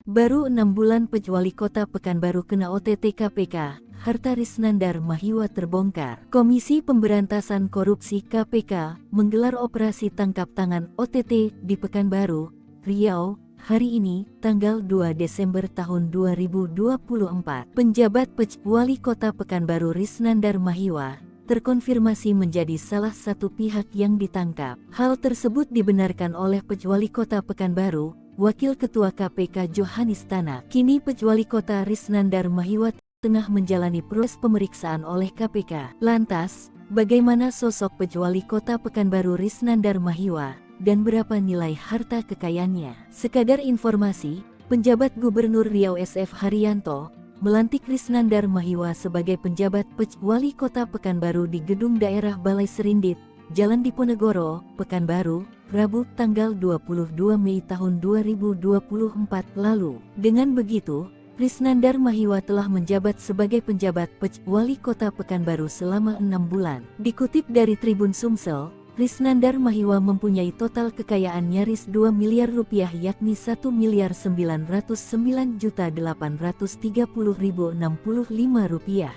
Baru 6 bulan Wali Kota Pekanbaru kena OTT KPK, harta Risnandar Mahiwa terbongkar. Komisi Pemberantasan Korupsi KPK menggelar operasi tangkap tangan OTT di Pekanbaru, Riau, hari ini, tanggal 2 Desember tahun 2024. Penjabat Wali Kota Pekanbaru Risnandar Mahiwa terkonfirmasi menjadi salah satu pihak yang ditangkap. Hal tersebut dibenarkan oleh Wali Kota Pekanbaru, Wakil Ketua KPK Johanis Tanak. Kini Wali Kota Risnandar Mahiwa tengah menjalani proses pemeriksaan oleh KPK. Lantas, bagaimana sosok Wali Kota Pekanbaru Risnandar Mahiwa dan berapa nilai harta kekayaannya? Sekadar informasi, penjabat Gubernur Riau SF Haryanto melantik Risnandar Mahiwa sebagai penjabat Wali Kota Pekanbaru di Gedung Daerah Balai Serindit, Jalan Diponegoro, Pekanbaru, Rabu tanggal 22 Mei tahun 2024 lalu. Dengan begitu, Risnandar Mahiwa telah menjabat sebagai penjabat Wali Kota Pekanbaru selama 6 bulan. Dikutip dari Tribun Sumsel, Risnandar Mahiwa mempunyai total kekayaan nyaris 2 miliar rupiah, yakni 1.909.830.065 rupiah.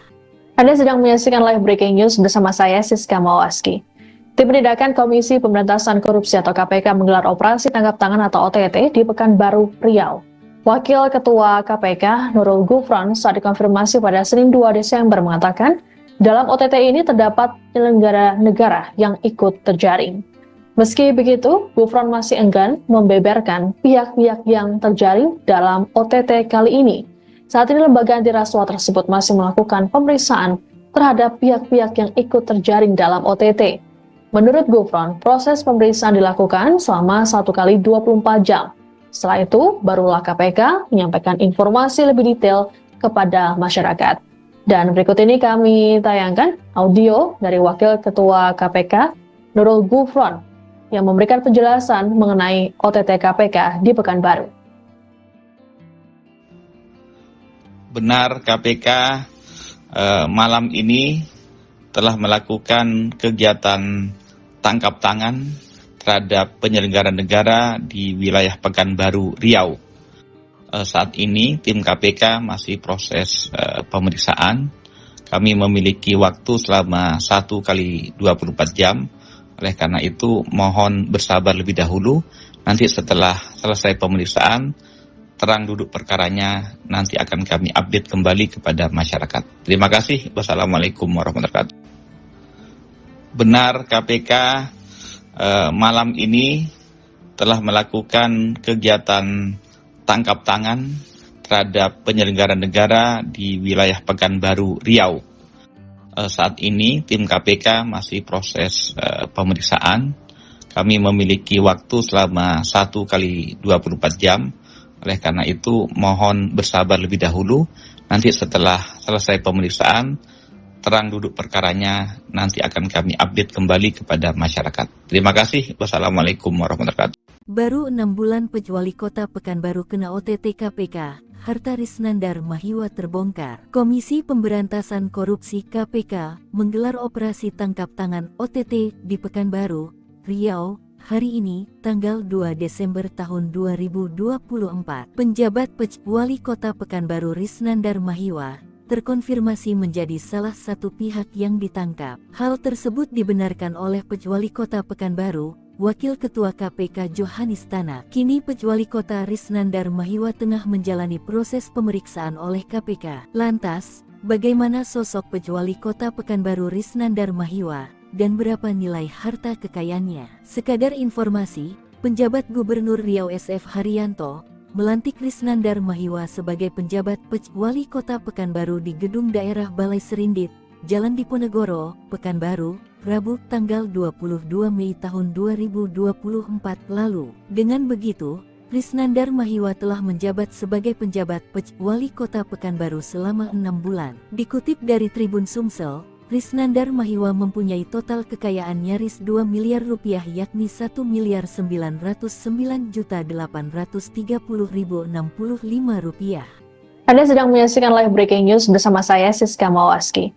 Anda sedang menyaksikan live breaking news bersama saya Siska Mawaski. Tim Penindakan Komisi Pemberantasan Korupsi atau KPK menggelar operasi tangkap tangan atau OTT di Pekanbaru, Riau. Wakil Ketua KPK Nurul Gufron saat dikonfirmasi pada Senin 2 Desember mengatakan, dalam OTT ini terdapat penyelenggara negara yang ikut terjaring. Meski begitu, Gufron masih enggan membeberkan pihak-pihak yang terjaring dalam OTT kali ini. Saat ini lembaga anti rasuah tersebut masih melakukan pemeriksaan terhadap pihak-pihak yang ikut terjaring dalam OTT. Menurut Gufron, proses pemeriksaan dilakukan selama 1 kali 24 jam. Setelah itu, barulah KPK menyampaikan informasi lebih detail kepada masyarakat. Dan berikut ini kami tayangkan audio dari Wakil Ketua KPK Nurul Gufron yang memberikan penjelasan mengenai OTT KPK di Pekanbaru. Benar, KPK malam ini telah melakukan kegiatan tangkap tangan terhadap penyelenggara negara di wilayah Pekanbaru, Riau. Saat ini tim KPK masih proses pemeriksaan. Kami memiliki waktu selama 1 kali 24 jam. Oleh karena itu mohon bersabar lebih dahulu. Nanti setelah selesai pemeriksaan, terang duduk perkaranya nanti akan kami update kembali kepada masyarakat. Terima kasih. Wassalamualaikum warahmatullahi wabarakatuh. Benar, KPK malam ini telah melakukan kegiatan tangkap tangan terhadap penyelenggara negara di wilayah Pekanbaru, Riau. Saat ini tim KPK masih proses pemeriksaan. Kami memiliki waktu selama 1 kali 24 jam. Oleh karena itu mohon bersabar lebih dahulu. Nanti setelah selesai pemeriksaan, terang duduk perkaranya nanti akan kami update kembali kepada masyarakat. Terima kasih. Wassalamualaikum warahmatullahi wabarakatuh. Baru 6 bulan Wali Kota Pekanbaru kena OTT KPK, harta Risnandar Mahiwa terbongkar. Komisi Pemberantasan Korupsi KPK menggelar operasi tangkap tangan OTT di Pekanbaru, Riau, hari ini, tanggal 2 Desember tahun 2024. Penjabat Wali Kota Pekanbaru Risnandar Mahiwa terkonfirmasi menjadi salah satu pihak yang ditangkap. Hal tersebut dibenarkan oleh Wali Kota Pekanbaru, Wakil Ketua KPK Johanis Tanak. Kini Wali Kota Risnandar Mahiwa tengah menjalani proses pemeriksaan oleh KPK. Lantas, bagaimana sosok Wali Kota Pekanbaru Risnandar Mahiwa dan berapa nilai harta kekayaannya? Sekadar informasi, penjabat Gubernur Riau SF Haryanto melantik Risnandar Mahiwa sebagai penjabat Wali Kota Pekanbaru di Gedung Daerah Balai Serindit, Jalan Diponegoro, Pekanbaru, Rabu tanggal 22 Mei tahun 2024 lalu. Dengan begitu, Risnandar Mahiwa telah menjabat sebagai penjabat Wali Kota Pekanbaru selama 6 bulan. Dikutip dari Tribun Sumsel, Risnandar Mahiwa mempunyai total kekayaan nyaris 2 miliar rupiah, yakni 1.909.830.065 rupiah. Anda sedang menyaksikan live breaking news bersama saya Siska Mawaski.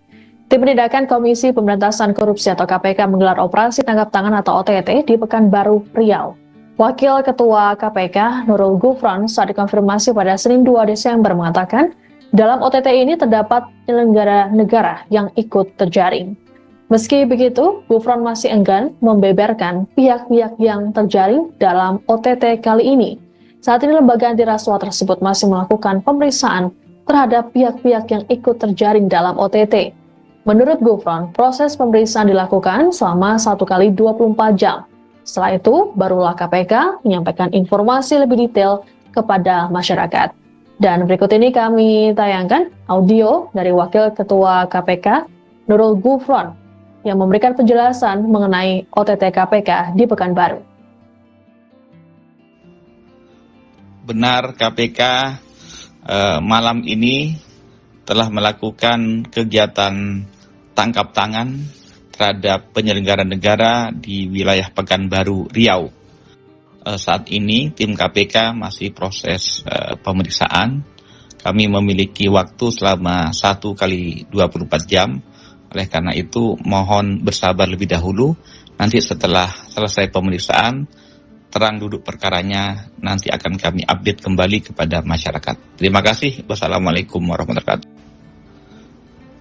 Tim Penindakan Komisi Pemberantasan Korupsi atau KPK menggelar operasi tangkap tangan atau OTT di Pekanbaru, Riau. Wakil Ketua KPK Nurul Gufron saat dikonfirmasi pada Senin 2 Desember mengatakan, dalam OTT ini terdapat penyelenggara negara yang ikut terjaring. Meski begitu, Gufron masih enggan membeberkan pihak-pihak yang terjaring dalam OTT kali ini. Saat ini lembaga anti rasuah tersebut masih melakukan pemeriksaan terhadap pihak-pihak yang ikut terjaring dalam OTT. Menurut Gufron, proses pemeriksaan dilakukan selama 1 kali 24 jam. Setelah itu, barulah KPK menyampaikan informasi lebih detail kepada masyarakat. Dan berikut ini kami tayangkan audio dari Wakil Ketua KPK Nurul Gufron yang memberikan penjelasan mengenai OTT KPK di Pekanbaru. Benar, KPK malam ini telah melakukan kegiatan tangkap tangan terhadap penyelenggara negara di wilayah Pekanbaru, Riau. Saat ini tim KPK masih proses pemeriksaan. Kami memiliki waktu selama 1 kali 24 jam. Oleh karena itu mohon bersabar lebih dahulu. Nanti setelah selesai pemeriksaan, terang duduk perkaranya nanti akan kami update kembali kepada masyarakat. Terima kasih. Wassalamualaikum warahmatullahi wabarakatuh.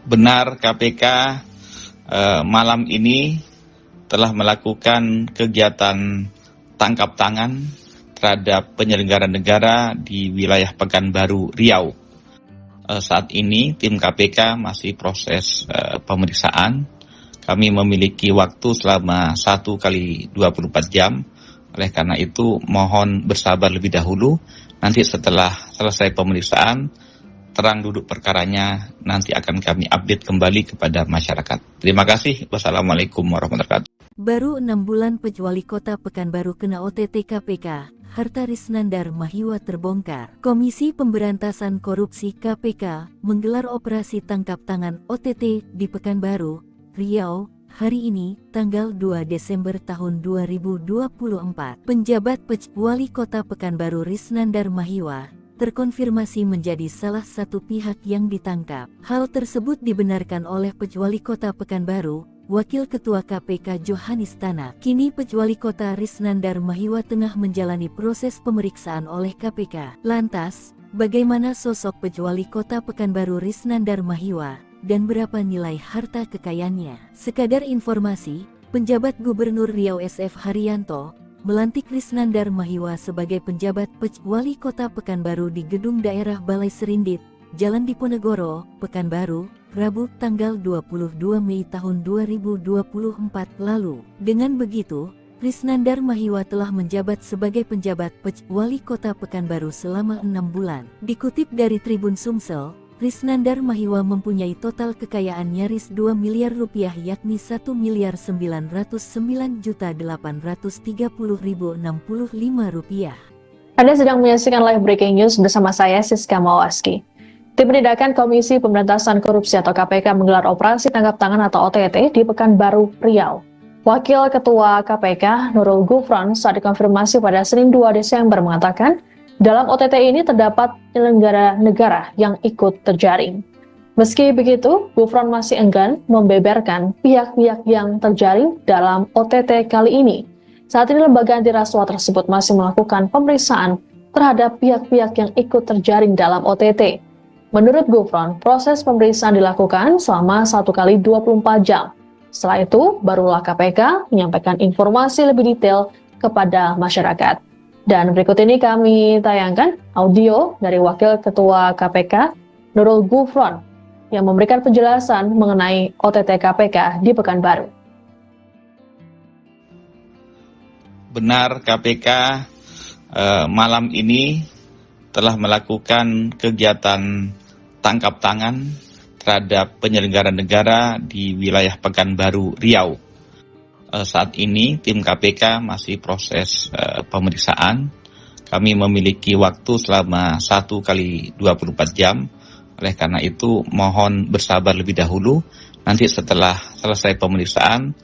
Benar, KPK malam ini telah melakukan kegiatan tangkap tangan terhadap penyelenggara negara di wilayah Pekanbaru, Riau. Saat ini tim KPK masih proses pemeriksaan. Kami memiliki waktu selama 1 kali 24 jam. Oleh karena itu mohon bersabar lebih dahulu. Nanti setelah selesai pemeriksaan, terang duduk perkaranya nanti akan kami update kembali kepada masyarakat. Terima kasih. Wassalamualaikum warahmatullahi wabarakatuh. Baru 6 bulan Wali Kota Pekanbaru kena OTT KPK, harta Risnandar Mahiwa terbongkar. Komisi Pemberantasan Korupsi KPK menggelar operasi tangkap tangan OTT di Pekanbaru, Riau, hari ini, tanggal 2 Desember tahun 2024. Penjabat Wali Kota Pekanbaru Risnandar Mahiwa terkonfirmasi menjadi salah satu pihak yang ditangkap. Hal tersebut dibenarkan oleh Wali Kota Pekanbaru, Wakil Ketua KPK Johanis Tanak. Kini Wali Kota Risnandar Mahiwa tengah menjalani proses pemeriksaan oleh KPK. Lantas, bagaimana sosok Wali Kota Pekanbaru Risnandar Mahiwa dan berapa nilai harta kekayaannya? Sekadar informasi, penjabat Gubernur Riau SF Haryanto melantik Risnandar Mahiwa sebagai penjabat Wali Kota Pekanbaru di Gedung Daerah Balai Serindit, Jalan Diponegoro, Pekanbaru, Rabu tanggal 22 Mei tahun 2024 lalu. Dengan begitu, Risnandar Mahiwa telah menjabat sebagai penjabat Wali Kota Pekanbaru selama 6 bulan. Dikutip dari Tribun Sumsel, Risnandar Mahiwa mempunyai total kekayaan nyaris 2 miliar rupiah yakni 1.909.830.065 rupiah. Anda sedang menyaksikan live breaking news bersama saya Siska Mawaski. Tim Penindakan Komisi Pemberantasan Korupsi atau KPK menggelar operasi tangkap tangan atau OTT di Pekanbaru, Riau. Wakil Ketua KPK Nurul Gufron saat dikonfirmasi pada Senin 2 Desember mengatakan, dalam OTT ini terdapat penyelenggara negara yang ikut terjaring. Meski begitu, Gufron masih enggan membeberkan pihak-pihak yang terjaring dalam OTT kali ini. Saat ini lembaga anti rasuah tersebut masih melakukan pemeriksaan terhadap pihak-pihak yang ikut terjaring dalam OTT. Menurut Gufron, proses pemeriksaan dilakukan selama 1 kali 24 jam. Setelah itu, barulah KPK menyampaikan informasi lebih detail kepada masyarakat. Dan berikut ini kami tayangkan audio dari Wakil Ketua KPK Nurul Gufron yang memberikan penjelasan mengenai OTT KPK di Pekanbaru. Benar, KPK malam ini telah melakukan kegiatan tangkap tangan terhadap penyelenggara negara di wilayah Pekanbaru, Riau. Saat ini tim KPK masih proses pemeriksaan. Kami memiliki waktu selama 1 kali 24 jam. Oleh karena itu mohon bersabar lebih dahulu. Nanti setelah selesai pemeriksaan,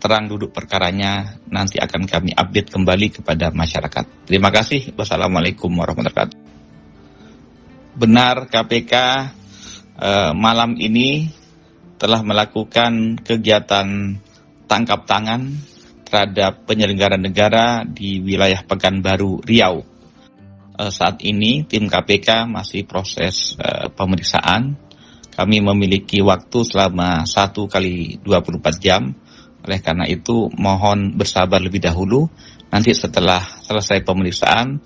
terang duduk perkaranya nanti akan kami update kembali kepada masyarakat. Terima kasih. Wassalamualaikum warahmatullahi wabarakatuh. Benar, KPK malam ini telah melakukan kegiatan tangkap tangan terhadap penyelenggara negara di wilayah Pekanbaru, Riau. Saat ini tim KPK masih proses pemeriksaan. Kami memiliki waktu selama 1 kali 24 jam. Oleh karena itu mohon bersabar lebih dahulu. Nanti setelah selesai pemeriksaan,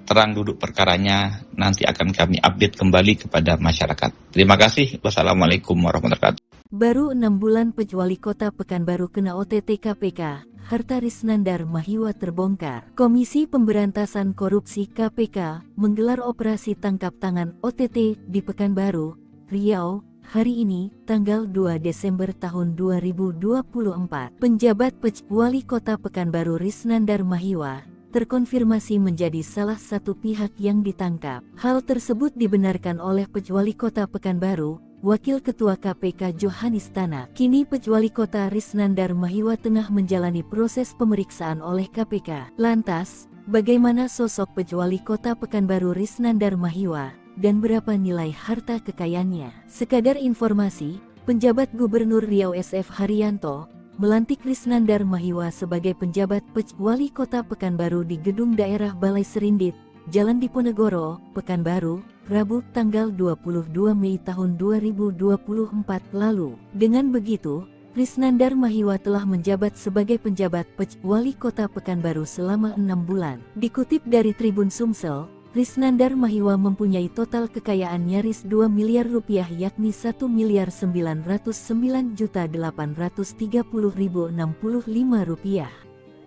terang duduk perkaranya nanti akan kami update kembali kepada masyarakat. Terima kasih. Wassalamualaikum warahmatullahi wabarakatuh. Baru 6 bulan Pejuali Kota Pekanbaru kena OTT KPK, harta Risnandar Mahiwa terbongkar. Komisi Pemberantasan Korupsi KPK menggelar operasi tangkap tangan OTT di Pekanbaru, Riau, hari ini, tanggal 2 Desember tahun 2024. Penjabat Pejuali Kota Pekanbaru Risnandar Mahiwa terkonfirmasi menjadi salah satu pihak yang ditangkap. Hal tersebut dibenarkan oleh Pejuali Kota Pekanbaru, Wakil Ketua KPK Johanis Tanak. Kini Pejuali Kota Risnandar Mahiwa tengah menjalani proses pemeriksaan oleh KPK. Lantas, bagaimana sosok Pejuali Kota Pekanbaru Risnandar Mahiwa dan berapa nilai harta kekayaannya? Sekadar informasi, penjabat Gubernur Riau SF Haryanto melantik Risnandar Mahiwa sebagai penjabat Pejuali Kota Pekanbaru di Gedung Daerah Balai Serindit, Jalan Diponegoro, Pekanbaru, Rabu tanggal 22 Mei tahun 2024 lalu. Dengan begitu, Risnandar Mahiwa telah menjabat sebagai penjabat Pejuali Kota Pekanbaru selama 6 bulan. Dikutip dari Tribun Sumsel, Risnandar Mahiwa mempunyai total kekayaan nyaris 2 miliar rupiah yakni 1.909.830.065 rupiah.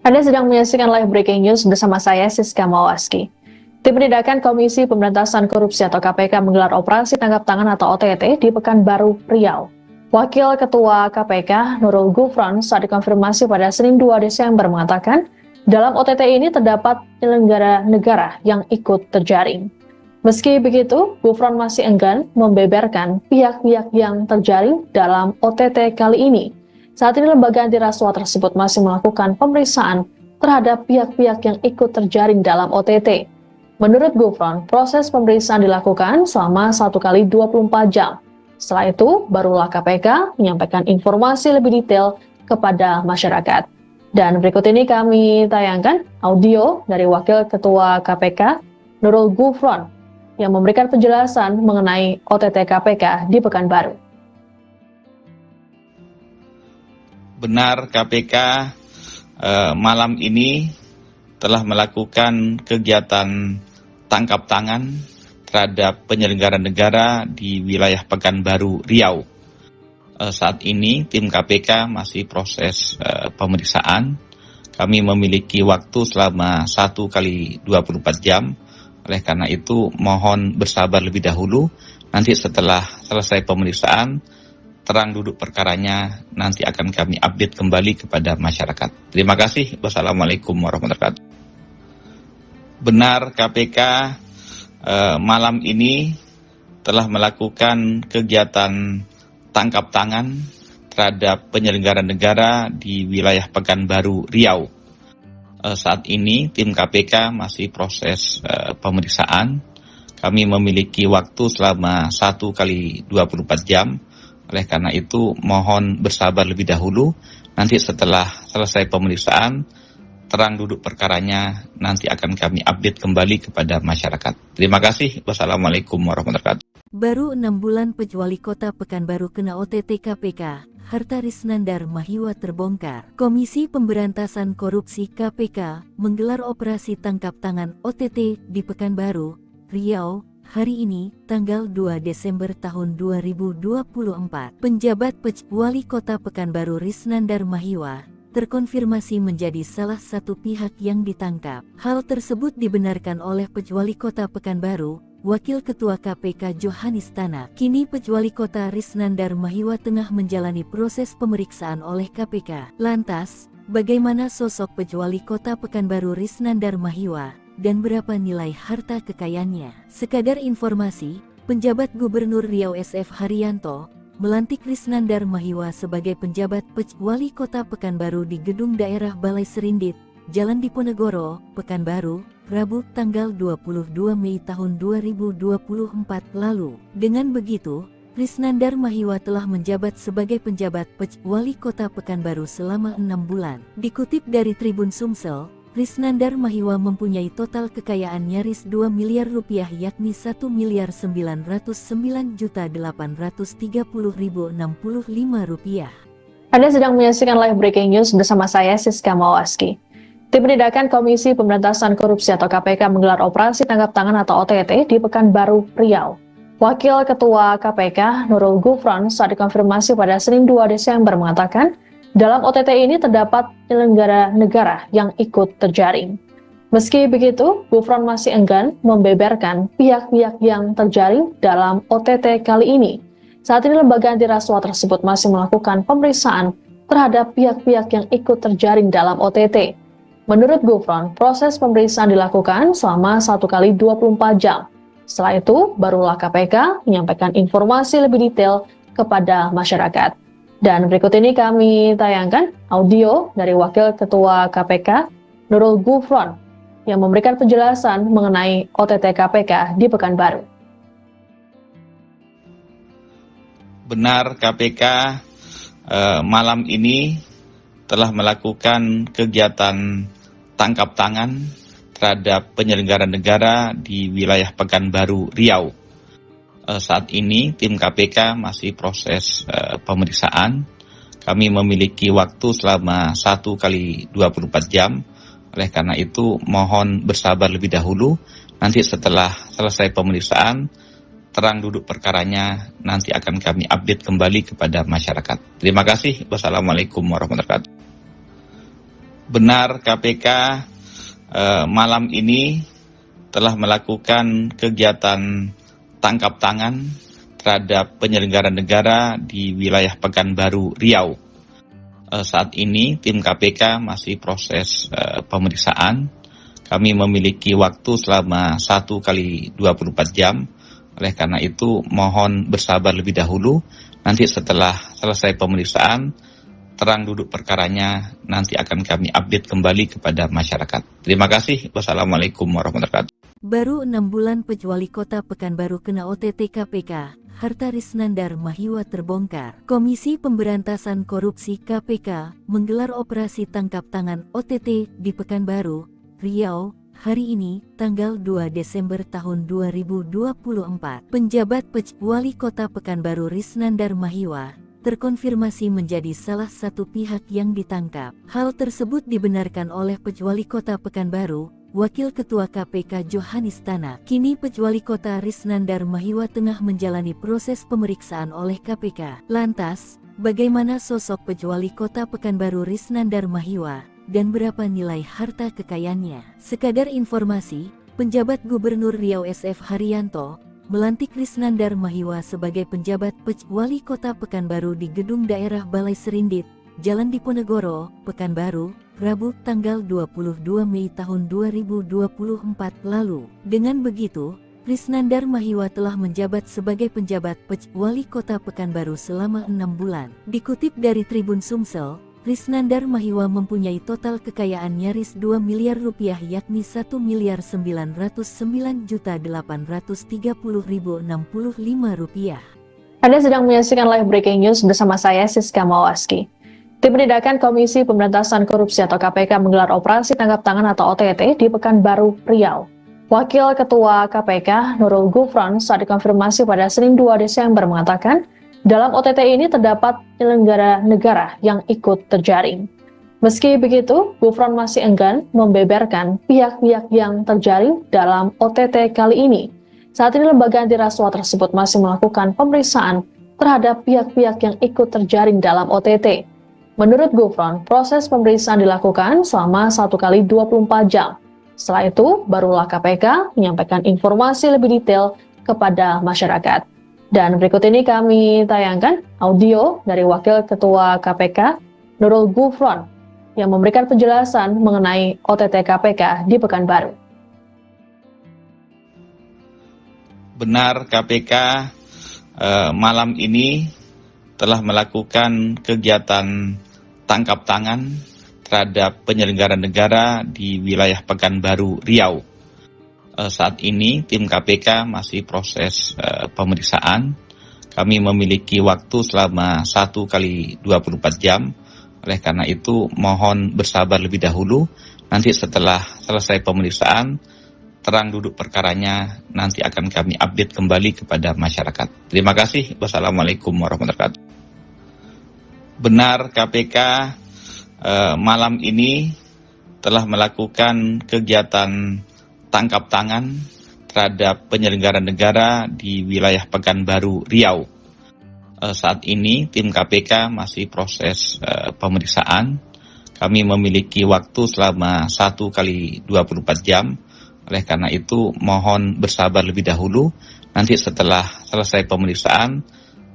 Anda sedang menyaksikan live breaking news bersama saya Siska Mawaski. Tim Penindakan Komisi Pemberantasan Korupsi atau KPK menggelar operasi tangkap tangan atau OTT di Pekanbaru, Riau. Wakil Ketua KPK Nurul Gufron saat dikonfirmasi pada Senin 2 Desember mengatakan, dalam OTT ini terdapat penyelenggara negara yang ikut terjaring. Meski begitu, Gufron masih enggan membeberkan pihak-pihak yang terjaring dalam OTT kali ini. Saat ini lembaga anti rasuah tersebut masih melakukan pemeriksaan terhadap pihak-pihak yang ikut terjaring dalam OTT. Menurut Gufron, proses pemeriksaan dilakukan selama 1 kali 24 jam. Setelah itu, barulah KPK menyampaikan informasi lebih detail kepada masyarakat. Dan berikut ini kami tayangkan audio dari Wakil Ketua KPK Nurul Gufron yang memberikan penjelasan mengenai OTT KPK di Pekanbaru. Benar, KPK malam ini telah melakukan kegiatan tangkap tangan terhadap penyelenggara negara di wilayah Pekanbaru, Riau. Saat ini tim KPK masih proses pemeriksaan. Kami memiliki waktu selama 1 kali 24 jam. Oleh karena itu mohon bersabar lebih dahulu. Nanti setelah selesai pemeriksaan, terang duduk perkaranya nanti akan kami update kembali kepada masyarakat. Terima kasih. Wassalamualaikum warahmatullahi wabarakatuh. Benar, KPK malam ini telah melakukan kegiatan tangkap tangan terhadap penyelenggara negara di wilayah Pekanbaru, Riau. Saat ini tim KPK masih proses pemeriksaan. Kami memiliki waktu selama 1 kali 24 jam. Oleh karena itu mohon bersabar lebih dahulu. Nanti setelah selesai pemeriksaan, terang duduk perkaranya nanti akan kami update kembali kepada masyarakat. Terima kasih. Wassalamualaikum warahmatullahi wabarakatuh. Baru 6 bulan Pejuali Kota Pekanbaru kena OTT KPK, harta Risnandar Mahiwa terbongkar. Komisi Pemberantasan Korupsi KPK menggelar operasi tangkap tangan OTT di Pekanbaru, Riau, hari ini, tanggal 2 Desember tahun 2024. Penjabat Pejuali Kota Pekanbaru Risnandar Mahiwa terkonfirmasi menjadi salah satu pihak yang ditangkap. Hal tersebut dibenarkan oleh Pejuali Kota Pekanbaru, Wakil Ketua KPK Johanis Tanak. Kini Pejuali Kota Risnandar Mahiwa tengah menjalani proses pemeriksaan oleh KPK. Lantas, bagaimana sosok Pejuali Kota Pekanbaru Risnandar Mahiwa dan berapa nilai harta kekayaannya? Sekadar informasi, penjabat Gubernur Riau SF Haryanto melantik Risnandar Mahiwa sebagai penjabat Pejuali Kota Pekanbaru di Gedung Daerah Balai Serindit, Jalan Diponegoro, Pekanbaru, Rabu tanggal 22 Mei tahun 2024 lalu. Dengan begitu, Risnandar Mahiwa telah menjabat sebagai penjabat Wali Kota Pekanbaru selama 6 bulan. Dikutip dari Tribun Sumsel, Risnandar Mahiwa mempunyai total kekayaan nyaris 2 miliar rupiah yakni 1.909.830.065 rupiah. Anda sedang menyaksikan live breaking news bersama saya Siska Mawaski. Tim Penindakan Komisi Pemberantasan Korupsi atau KPK menggelar operasi tangkap tangan atau OTT di Pekanbaru, Riau. Wakil Ketua KPK Nurul Gufron saat dikonfirmasi pada Senin 2 Desember mengatakan, dalam OTT ini terdapat penyelenggara negara yang ikut terjaring. Meski begitu, Gufron masih enggan membeberkan pihak-pihak yang terjaring dalam OTT kali ini. Saat ini lembaga anti rasuah tersebut masih melakukan pemeriksaan terhadap pihak-pihak yang ikut terjaring dalam OTT. Menurut Gufron, proses pemeriksaan dilakukan selama 1 kali 24 jam. Setelah itu, barulah KPK menyampaikan informasi lebih detail kepada masyarakat. Dan berikut ini kami tayangkan audio dari Wakil Ketua KPK Nurul Gufron yang memberikan penjelasan mengenai OTT KPK di Pekanbaru. Benar, KPK malam ini telah melakukan kegiatan tangkap tangan terhadap penyelenggara negara di wilayah Pekanbaru, Riau. Saat ini tim KPK masih proses pemeriksaan. Kami memiliki waktu selama 1 kali 24 jam. Oleh karena itu mohon bersabar lebih dahulu. Nanti setelah selesai pemeriksaan, terang duduk perkaranya nanti akan kami update kembali kepada masyarakat. Terima kasih. Wassalamualaikum warahmatullahi wabarakatuh. Benar, KPK malam ini telah melakukan kegiatan tangkap tangan terhadap penyelenggara negara di wilayah Pekanbaru, Riau. Saat ini tim KPK masih proses pemeriksaan. Kami memiliki waktu selama 1 kali 24 jam. Oleh karena itu mohon bersabar lebih dahulu. Nanti setelah selesai pemeriksaan, terang duduk perkaranya nanti akan kami update kembali kepada masyarakat. Terima kasih. Wassalamualaikum warahmatullahi wabarakatuh. Baru 6 bulan Wali Kota Pekanbaru kena OTT KPK, harta Risnandar Mahiwa terbongkar. Komisi Pemberantasan Korupsi KPK menggelar operasi tangkap tangan OTT di Pekanbaru, Riau, hari ini, tanggal 2 Desember tahun 2024. Penjabat Wali Kota Pekanbaru Risnandar Mahiwa terkonfirmasi menjadi salah satu pihak yang ditangkap. Hal tersebut dibenarkan oleh Wali Kota Pekanbaru, Wakil Ketua KPK Johanis Tanak. Kini Wali Kota Risnandar Mahiwa tengah menjalani proses pemeriksaan oleh KPK. Lantas, bagaimana sosok Wali Kota Pekanbaru Risnandar Mahiwa dan berapa nilai harta kekayaannya? Sekadar informasi, penjabat Gubernur Riau SF Haryanto melantik Risnandar Mahiwa sebagai penjabat Wali Kota Pekanbaru di Gedung Daerah Balai Serindit, Jalan Diponegoro, Pekanbaru, Rabu tanggal 22 Mei tahun 2024 lalu. Dengan begitu, Risnandar Mahiwa telah menjabat sebagai penjabat Wali Kota Pekanbaru selama 6 bulan. Dikutip dari Tribun Sumsel, Risnandar Mahiwa mempunyai total kekayaan nyaris 2 miliar rupiah yakni 1.909.830.065 rupiah. Anda sedang menyaksikan live breaking news bersama saya Siska Mawaski. Tim Penindakan Komisi Pemberantasan Korupsi atau KPK menggelar operasi tangkap tangan atau OTT di Pekanbaru, Riau. Wakil Ketua KPK Nurul Gufron saat dikonfirmasi pada Senin 2 Desember mengatakan, dalam OTT ini terdapat penyelenggara negara yang ikut terjaring. Meski begitu, Gufron masih enggan membeberkan pihak-pihak yang terjaring dalam OTT kali ini. Saat ini lembaga anti rasuah tersebut masih melakukan pemeriksaan terhadap pihak-pihak yang ikut terjaring dalam OTT. Menurut Gufron, proses pemeriksaan dilakukan selama 1 kali 24 jam. Setelah itu, barulah KPK menyampaikan informasi lebih detail kepada masyarakat. Dan berikut ini kami tayangkan audio dari Wakil Ketua KPK Nurul Gufron yang memberikan penjelasan mengenai OTT KPK di Pekanbaru. Benar, KPK malam ini telah melakukan kegiatan tangkap tangan terhadap penyelenggara negara di wilayah Pekanbaru, Riau. Saat ini tim KPK masih proses pemeriksaan. kami memiliki waktu selama 1 kali 24 jam. Oleh karena itu, mohon bersabar lebih dahulu. Nanti setelah selesai pemeriksaan, terang duduk perkaranya, nanti akan kami update kembali kepada masyarakat. Terima kasih. Wassalamualaikum warahmatullahi wabarakatuh. Benar, KPK malam ini telah melakukan kegiatan tangkap tangan terhadap penyelenggara negara di wilayah Pekanbaru, Riau. Saat ini tim KPK masih proses pemeriksaan. Kami memiliki waktu selama 1 kali 24 jam. Oleh karena itu, mohon bersabar lebih dahulu. Nanti setelah selesai pemeriksaan,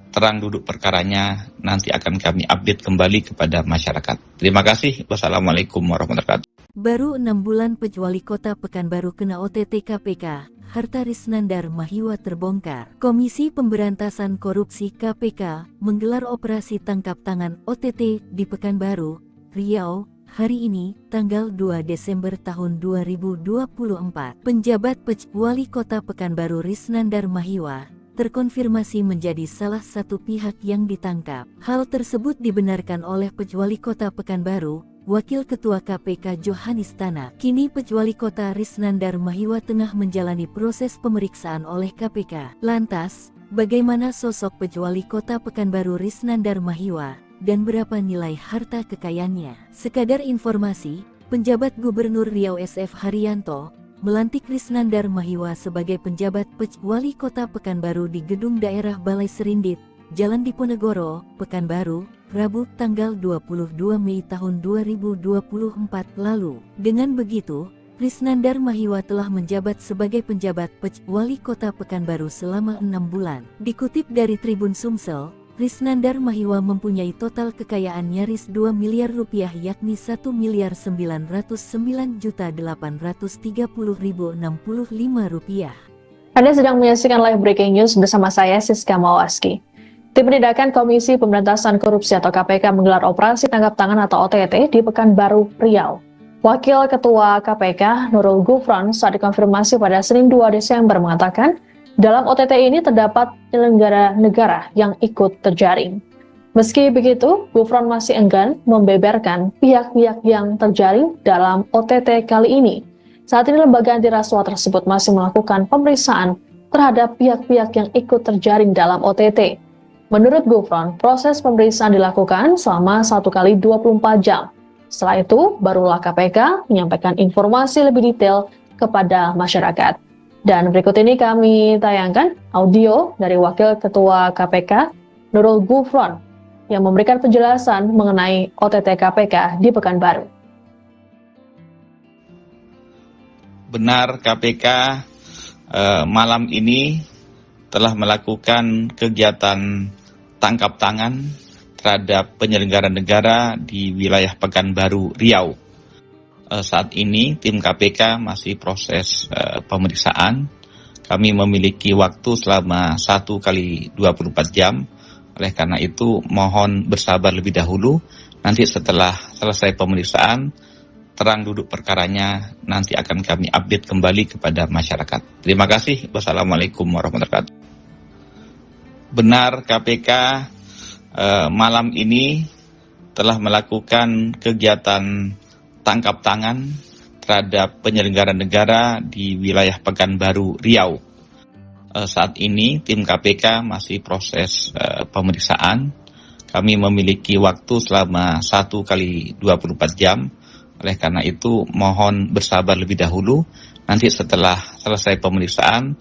terang duduk perkaranya, nanti akan kami update kembali kepada masyarakat. Terima kasih. Wassalamualaikum warahmatullahi wabarakatuh. Baru 6 bulan Wali Kota Pekanbaru kena OTT KPK, harta Risnandar Mahiwa terbongkar. Komisi Pemberantasan Korupsi KPK menggelar operasi tangkap tangan OTT di Pekanbaru, Riau, hari ini, tanggal 2 Desember tahun 2024. Penjabat Wali Kota Pekanbaru Risnandar Mahiwa terkonfirmasi menjadi salah satu pihak yang ditangkap. Hal tersebut dibenarkan oleh Wali Kota Pekanbaru, Wakil Ketua KPK Johanis Tanak. Kini Wali Kota Risnandar Mahiwa tengah menjalani proses pemeriksaan oleh KPK. Lantas, bagaimana sosok Wali Kota Pekanbaru Risnandar Mahiwa? Dan berapa nilai harta kekayaannya? Sekadar informasi, penjabat Gubernur Riau SF Haryanto melantik Risnandar Mahiwa sebagai penjabat Wali Kota Pekanbaru di Gedung Daerah Balai Serindit, Jalan Diponegoro, Pekanbaru, Rabu tanggal 22 Mei tahun 2024 lalu. Dengan begitu, Risnandar Mahiwa telah menjabat sebagai penjabat Wali Kota Pekanbaru selama 6 bulan. Dikutip dari Tribun Sumsel, Risnandar Mahiwa mempunyai total kekayaan nyaris 2 miliar rupiah, yakni 1.909.830.065 rupiah. Anda sedang menyaksikan live breaking news bersama saya Siska Mawaski. Tim Penindakan Komisi Pemberantasan Korupsi atau KPK menggelar operasi tangkap tangan atau OTT di Pekanbaru, Riau. Wakil Ketua KPK Nurul Gufron saat dikonfirmasi pada Senin 2 Desember mengatakan, dalam OTT ini terdapat penyelenggara negara yang ikut terjaring. Meski begitu, Gufron masih enggan membeberkan pihak-pihak yang terjaring dalam OTT kali ini. Saat ini lembaga anti rasuah tersebut masih melakukan pemeriksaan terhadap pihak-pihak yang ikut terjaring dalam OTT. Menurut Gufron, proses pemeriksaan dilakukan selama 1 kali 24 jam. Setelah itu, barulah KPK menyampaikan informasi lebih detail kepada masyarakat. Dan berikut ini kami tayangkan audio dari Wakil Ketua KPK Nurul Gufron yang memberikan penjelasan mengenai OTT KPK di Pekanbaru. Benar, KPK malam ini telah melakukan kegiatan tangkap tangan terhadap penyelenggara negara di wilayah Pekanbaru, Riau. Saat ini tim KPK masih proses pemeriksaan. Kami memiliki waktu selama 1 kali 24 jam. Oleh karena itu, mohon bersabar lebih dahulu. Nanti setelah selesai pemeriksaan, terang duduk perkaranya, nanti akan kami update kembali kepada masyarakat. Terima kasih. Wassalamualaikum warahmatullahi wabarakatuh. Benar, KPK malam ini telah melakukan kegiatan tangkap tangan terhadap penyelenggara negara di wilayah Pekanbaru, Riau. Saat ini tim KPK masih proses pemeriksaan. Kami memiliki waktu selama 1 kali 24 jam. Oleh karena itu, mohon bersabar lebih dahulu. Nanti setelah selesai pemeriksaan,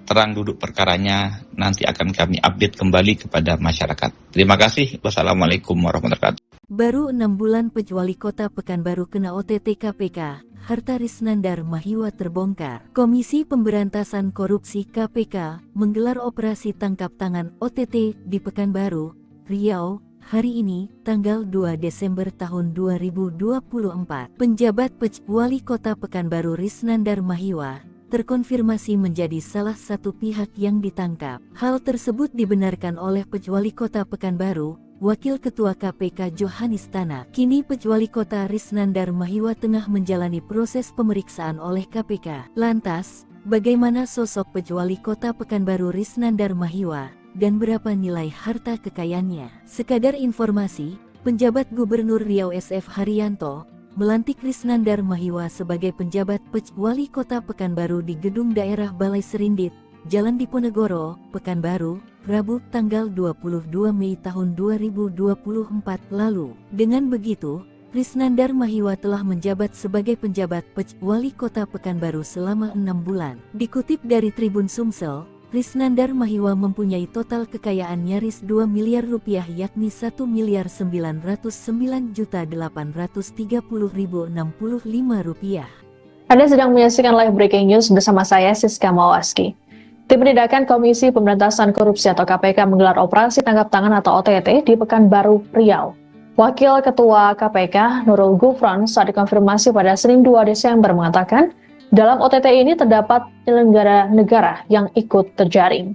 terang duduk perkaranya, nanti akan kami update kembali kepada masyarakat. Terima kasih. Wassalamualaikum warahmatullahi wabarakatuh. Baru 6 bulan Wali Kota Pekanbaru kena OTT KPK, harta Risnandar Mahiwa terbongkar. Komisi Pemberantasan Korupsi KPK menggelar operasi tangkap tangan OTT di Pekanbaru, Riau, hari ini, tanggal 2 Desember tahun 2024. Penjabat Wali Kota Pekanbaru Risnandar Mahiwa terkonfirmasi menjadi salah satu pihak yang ditangkap. Hal tersebut dibenarkan oleh Wali Kota Pekanbaru, Wakil Ketua KPK Johanis Tanak. Kini Wali Kota Risnandar Mahiwa tengah menjalani proses pemeriksaan oleh KPK. Lantas, bagaimana sosok Wali Kota Pekanbaru Risnandar Mahiwa? dan berapa nilai harta kekayaannya. Sekadar informasi, penjabat Gubernur Riau SF Haryanto melantik Risnandar Mahiwa sebagai penjabat Wali Kota Pekanbaru di Gedung Daerah Balai Serindit, Jalan Diponegoro, Pekanbaru, Rabu tanggal 22 Mei tahun 2024 lalu. Dengan begitu, Risnandar Mahiwa telah menjabat sebagai penjabat Wali Kota Pekanbaru selama 6 bulan. Dikutip dari Tribun Sumsel, Risnandar Mahiwa mempunyai total kekayaan nyaris 2 miliar rupiah yakni 1.909.830.065 rupiah. Anda sedang menyaksikan live breaking news bersama saya Siska Mawaski. Tim Penindakan Komisi Pemberantasan Korupsi atau KPK menggelar operasi tangkap tangan atau OTT di Pekanbaru, Riau. Wakil Ketua KPK Nurul Gufron saat dikonfirmasi pada Senin 2 Desember mengatakan, dalam OTT ini terdapat penyelenggara negara yang ikut terjaring.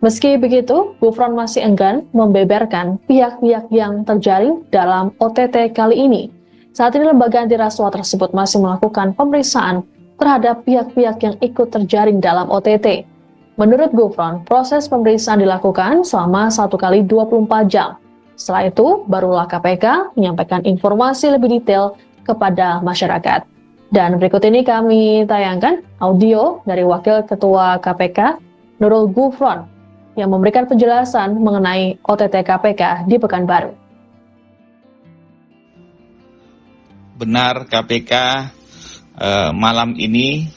Meski begitu, Gufron masih enggan membeberkan pihak-pihak yang terjaring dalam OTT kali ini. Saat ini lembaga anti rasuah tersebut masih melakukan pemeriksaan terhadap pihak-pihak yang ikut terjaring dalam OTT. Menurut Gufron, proses pemeriksaan dilakukan selama 1 kali 24 jam. Setelah itu, barulah KPK menyampaikan informasi lebih detail kepada masyarakat. Dan berikut ini kami tayangkan audio dari Wakil Ketua KPK Nurul Gufron yang memberikan penjelasan mengenai OTT KPK di Pekanbaru. Benar, KPK malam ini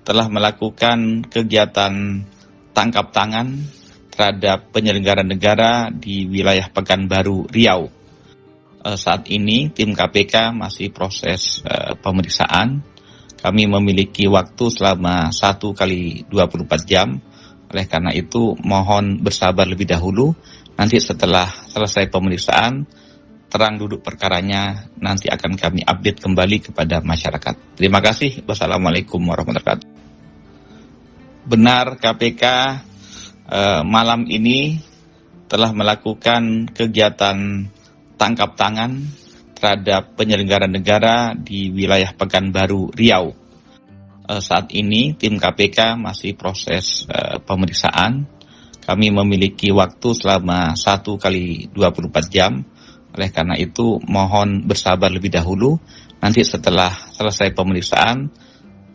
telah melakukan kegiatan tangkap tangan terhadap penyelenggara negara di wilayah Pekanbaru, Riau. Saat ini tim KPK masih proses pemeriksaan. Kami memiliki waktu selama 1 kali 24 jam. Oleh karena itu mohon bersabar lebih dahulu. Nanti setelah selesai pemeriksaan, terang duduk perkaranya nanti akan kami update kembali kepada masyarakat. Terima kasih. Wassalamualaikum warahmatullahi wabarakatuh. Benar, KPK malam ini telah melakukan kegiatan tangkap tangan terhadap penyelenggara negara di wilayah Pekanbaru, Riau. Saat ini tim KPK masih proses pemeriksaan. Kami memiliki waktu selama 1 kali 24 jam. Oleh karena itu mohon bersabar lebih dahulu. Nanti setelah selesai pemeriksaan,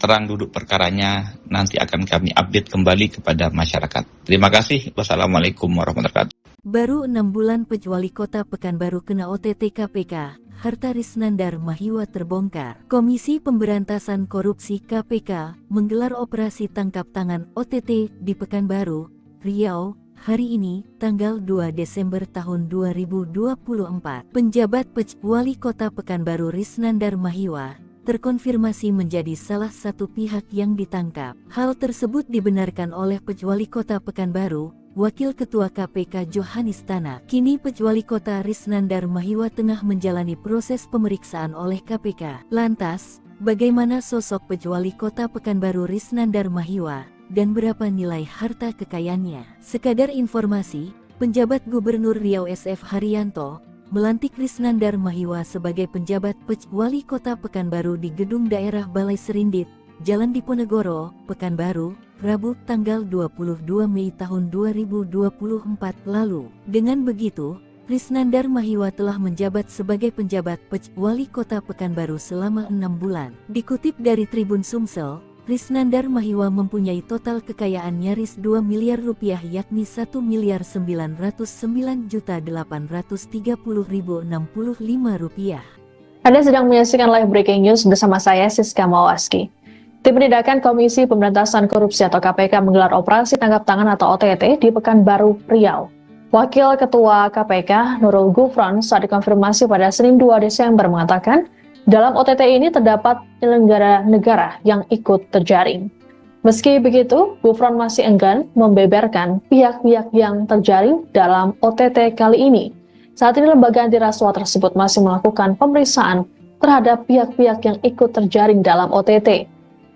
terang duduk perkaranya nanti akan kami update kembali kepada masyarakat. Terima kasih. Wassalamualaikum warahmatullahi wabarakatuh. Baru 6 bulan Wali Kota Pekanbaru kena OTT KPK, harta Risnandar Mahiwa terbongkar. Komisi Pemberantasan Korupsi KPK menggelar operasi tangkap tangan OTT di Pekanbaru, Riau, hari ini, tanggal 2 Desember tahun 2024. Penjabat Wali Kota Pekanbaru Risnandar Mahiwa terkonfirmasi menjadi salah satu pihak yang ditangkap. Hal tersebut dibenarkan oleh Wali Kota Pekanbaru, Wakil Ketua KPK Johanis Tanak. Kini Wali Kota Risnandar Mahiwa tengah menjalani proses pemeriksaan oleh KPK. Lantas, bagaimana sosok Wali Kota Pekanbaru Risnandar Mahiwa dan berapa nilai harta kekayaannya? Sekadar informasi, penjabat Gubernur Riau SF Haryanto melantik Risnandar Mahiwa sebagai penjabat Wali Kota Pekanbaru di Gedung Daerah Balai Serindit, Jalan Diponegoro, Pekanbaru, Rabu tanggal 22 Mei tahun 2024 lalu. Dengan begitu, Risnandar Mahiwa telah menjabat sebagai penjabat Wali Kota Pekanbaru selama 6 bulan. Dikutip dari Tribun Sumsel, Risnandar Mahiwa mempunyai total kekayaan nyaris 2 miliar rupiah yakni 1.909.830.065 rupiah. Anda sedang menyaksikan live breaking news bersama saya Siska Mawaski. Tim Penindakan Komisi Pemberantasan Korupsi atau KPK menggelar operasi tangkap tangan atau OTT di Pekanbaru, Riau. Wakil Ketua KPK Nurul Gufron saat dikonfirmasi pada Senin 2 Desember mengatakan, dalam OTT ini terdapat penyelenggara negara yang ikut terjaring. Meski begitu, Gufron masih enggan membeberkan pihak-pihak yang terjaring dalam OTT kali ini. Saat ini lembaga anti rasuah tersebut masih melakukan pemeriksaan terhadap pihak-pihak yang ikut terjaring dalam OTT.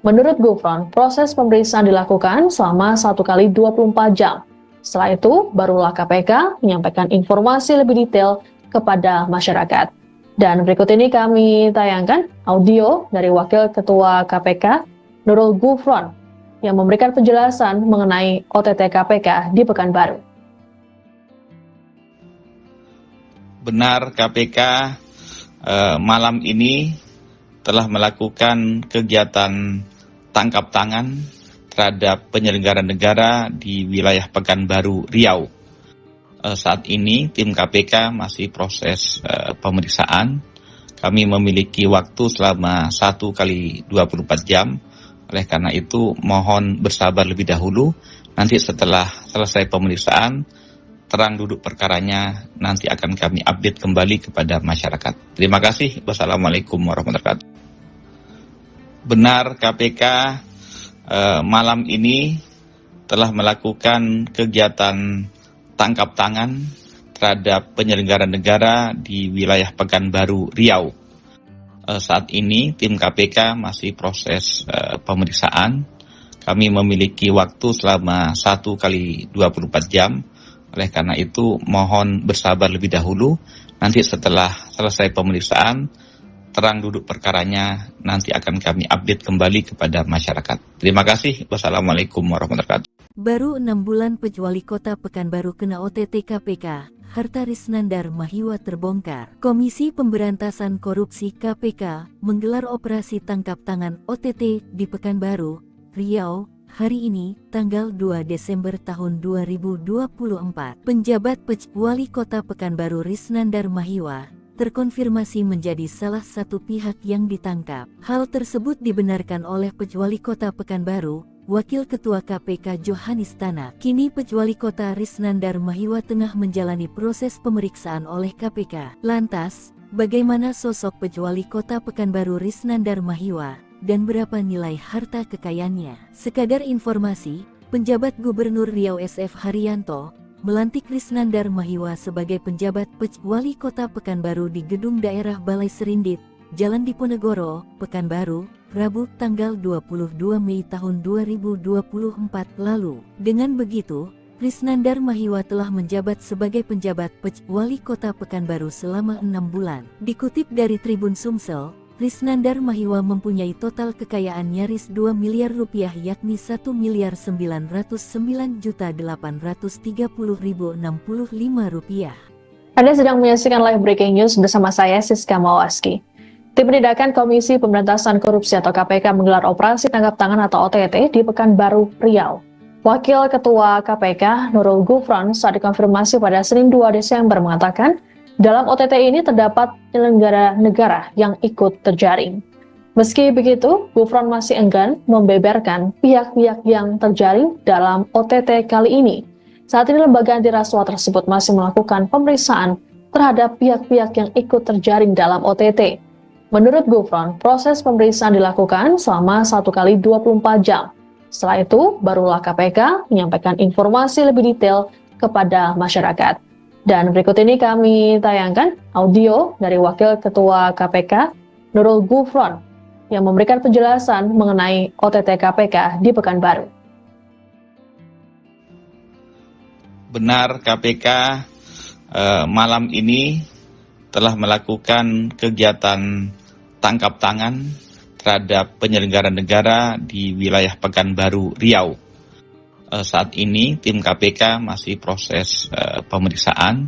Menurut Gufron, proses pemeriksaan dilakukan selama 1 kali 24 jam. Setelah itu, barulah KPK menyampaikan informasi lebih detail kepada masyarakat. Dan berikut ini kami tayangkan audio dari Wakil Ketua KPK Nurul Gufron yang memberikan penjelasan mengenai OTT KPK di Pekanbaru. Benar KPK malam ini telah melakukan kegiatan tangkap tangan terhadap penyelenggara negara di wilayah Pekanbaru, Riau. Saat ini tim KPK masih proses pemeriksaan. Kami memiliki waktu selama 1 kali 24 jam. Oleh karena itu mohon bersabar lebih dahulu. Nanti setelah selesai pemeriksaan, terang duduk perkaranya nanti akan kami update kembali kepada masyarakat. Terima kasih. Wassalamualaikum warahmatullahi wabarakatuh. Benar KPK malam ini telah melakukan kegiatan tangkap tangan terhadap penyelenggara negara di wilayah Pekanbaru, Riau. Saat ini tim KPK masih proses pemeriksaan. Kami memiliki waktu selama 1 kali 24 jam. Oleh karena itu mohon bersabar lebih dahulu. Nanti setelah selesai pemeriksaan, terang duduk perkaranya nanti akan kami update kembali kepada masyarakat. Terima kasih. Wassalamualaikum warahmatullahi wabarakatuh. Baru 6 bulan Wali Kota Pekanbaru kena OTT KPK, harta Risnandar Mahiwa terbongkar. Komisi Pemberantasan Korupsi KPK menggelar operasi tangkap tangan OTT di Pekanbaru, Riau, hari ini, tanggal 2 Desember tahun 2024. Penjabat Wali Kota Pekanbaru Risnandar Mahiwa terkonfirmasi menjadi salah satu pihak yang ditangkap. Hal tersebut dibenarkan oleh Wali Kota Pekanbaru, Wakil Ketua KPK Johanis Tanak. Kini Wali Kota Risnandar Mahiwa tengah menjalani proses pemeriksaan oleh KPK. Lantas, bagaimana sosok Wali Kota Pekanbaru Risnandar Mahiwa dan berapa nilai harta kekayaannya? Sekadar informasi, penjabat Gubernur Riau SF Haryanto melantik Risnandar Mahiwa sebagai penjabat Wali Kota Pekanbaru di Gedung Daerah Balai Serindit, Jalan Diponegoro, Pekanbaru, Rabu tanggal 22 Mei tahun 2024 lalu. Dengan begitu, Risnandar Mahiwa telah menjabat sebagai penjabat Wali Kota Pekanbaru selama 6 bulan. Dikutip dari Tribun Sumsel, Risnandar Mahiwa mempunyai total kekayaan nyaris 2 miliar rupiah, yakni 1.909.830.065 rupiah. Anda sedang menyaksikan live breaking news bersama saya Siska Mawaski. Tim Penindakan Komisi Pemberantasan Korupsi atau KPK menggelar operasi tangkap tangan atau OTT di Pekanbaru, Riau. Wakil Ketua KPK Nurul Gufron saat dikonfirmasi pada Senin 2 Desember mengatakan, dalam OTT ini terdapat penyelenggara negara yang ikut terjaring. Meski begitu, Gufron masih enggan membeberkan pihak-pihak yang terjaring dalam OTT kali ini. Saat ini lembaga anti rasuah tersebut masih melakukan pemeriksaan terhadap pihak-pihak yang ikut terjaring dalam OTT. Menurut Gufron, proses pemeriksaan dilakukan selama 1 kali 24 jam. Setelah itu, barulah KPK menyampaikan informasi lebih detail kepada masyarakat. Dan berikut ini kami tayangkan audio dari Wakil Ketua KPK Nurul Gufron yang memberikan penjelasan mengenai OTT KPK di Pekanbaru. Benar KPK malam ini telah melakukan kegiatan tangkap tangan terhadap penyelenggara negara di wilayah Pekanbaru, Riau. Saat ini tim KPK masih proses pemeriksaan.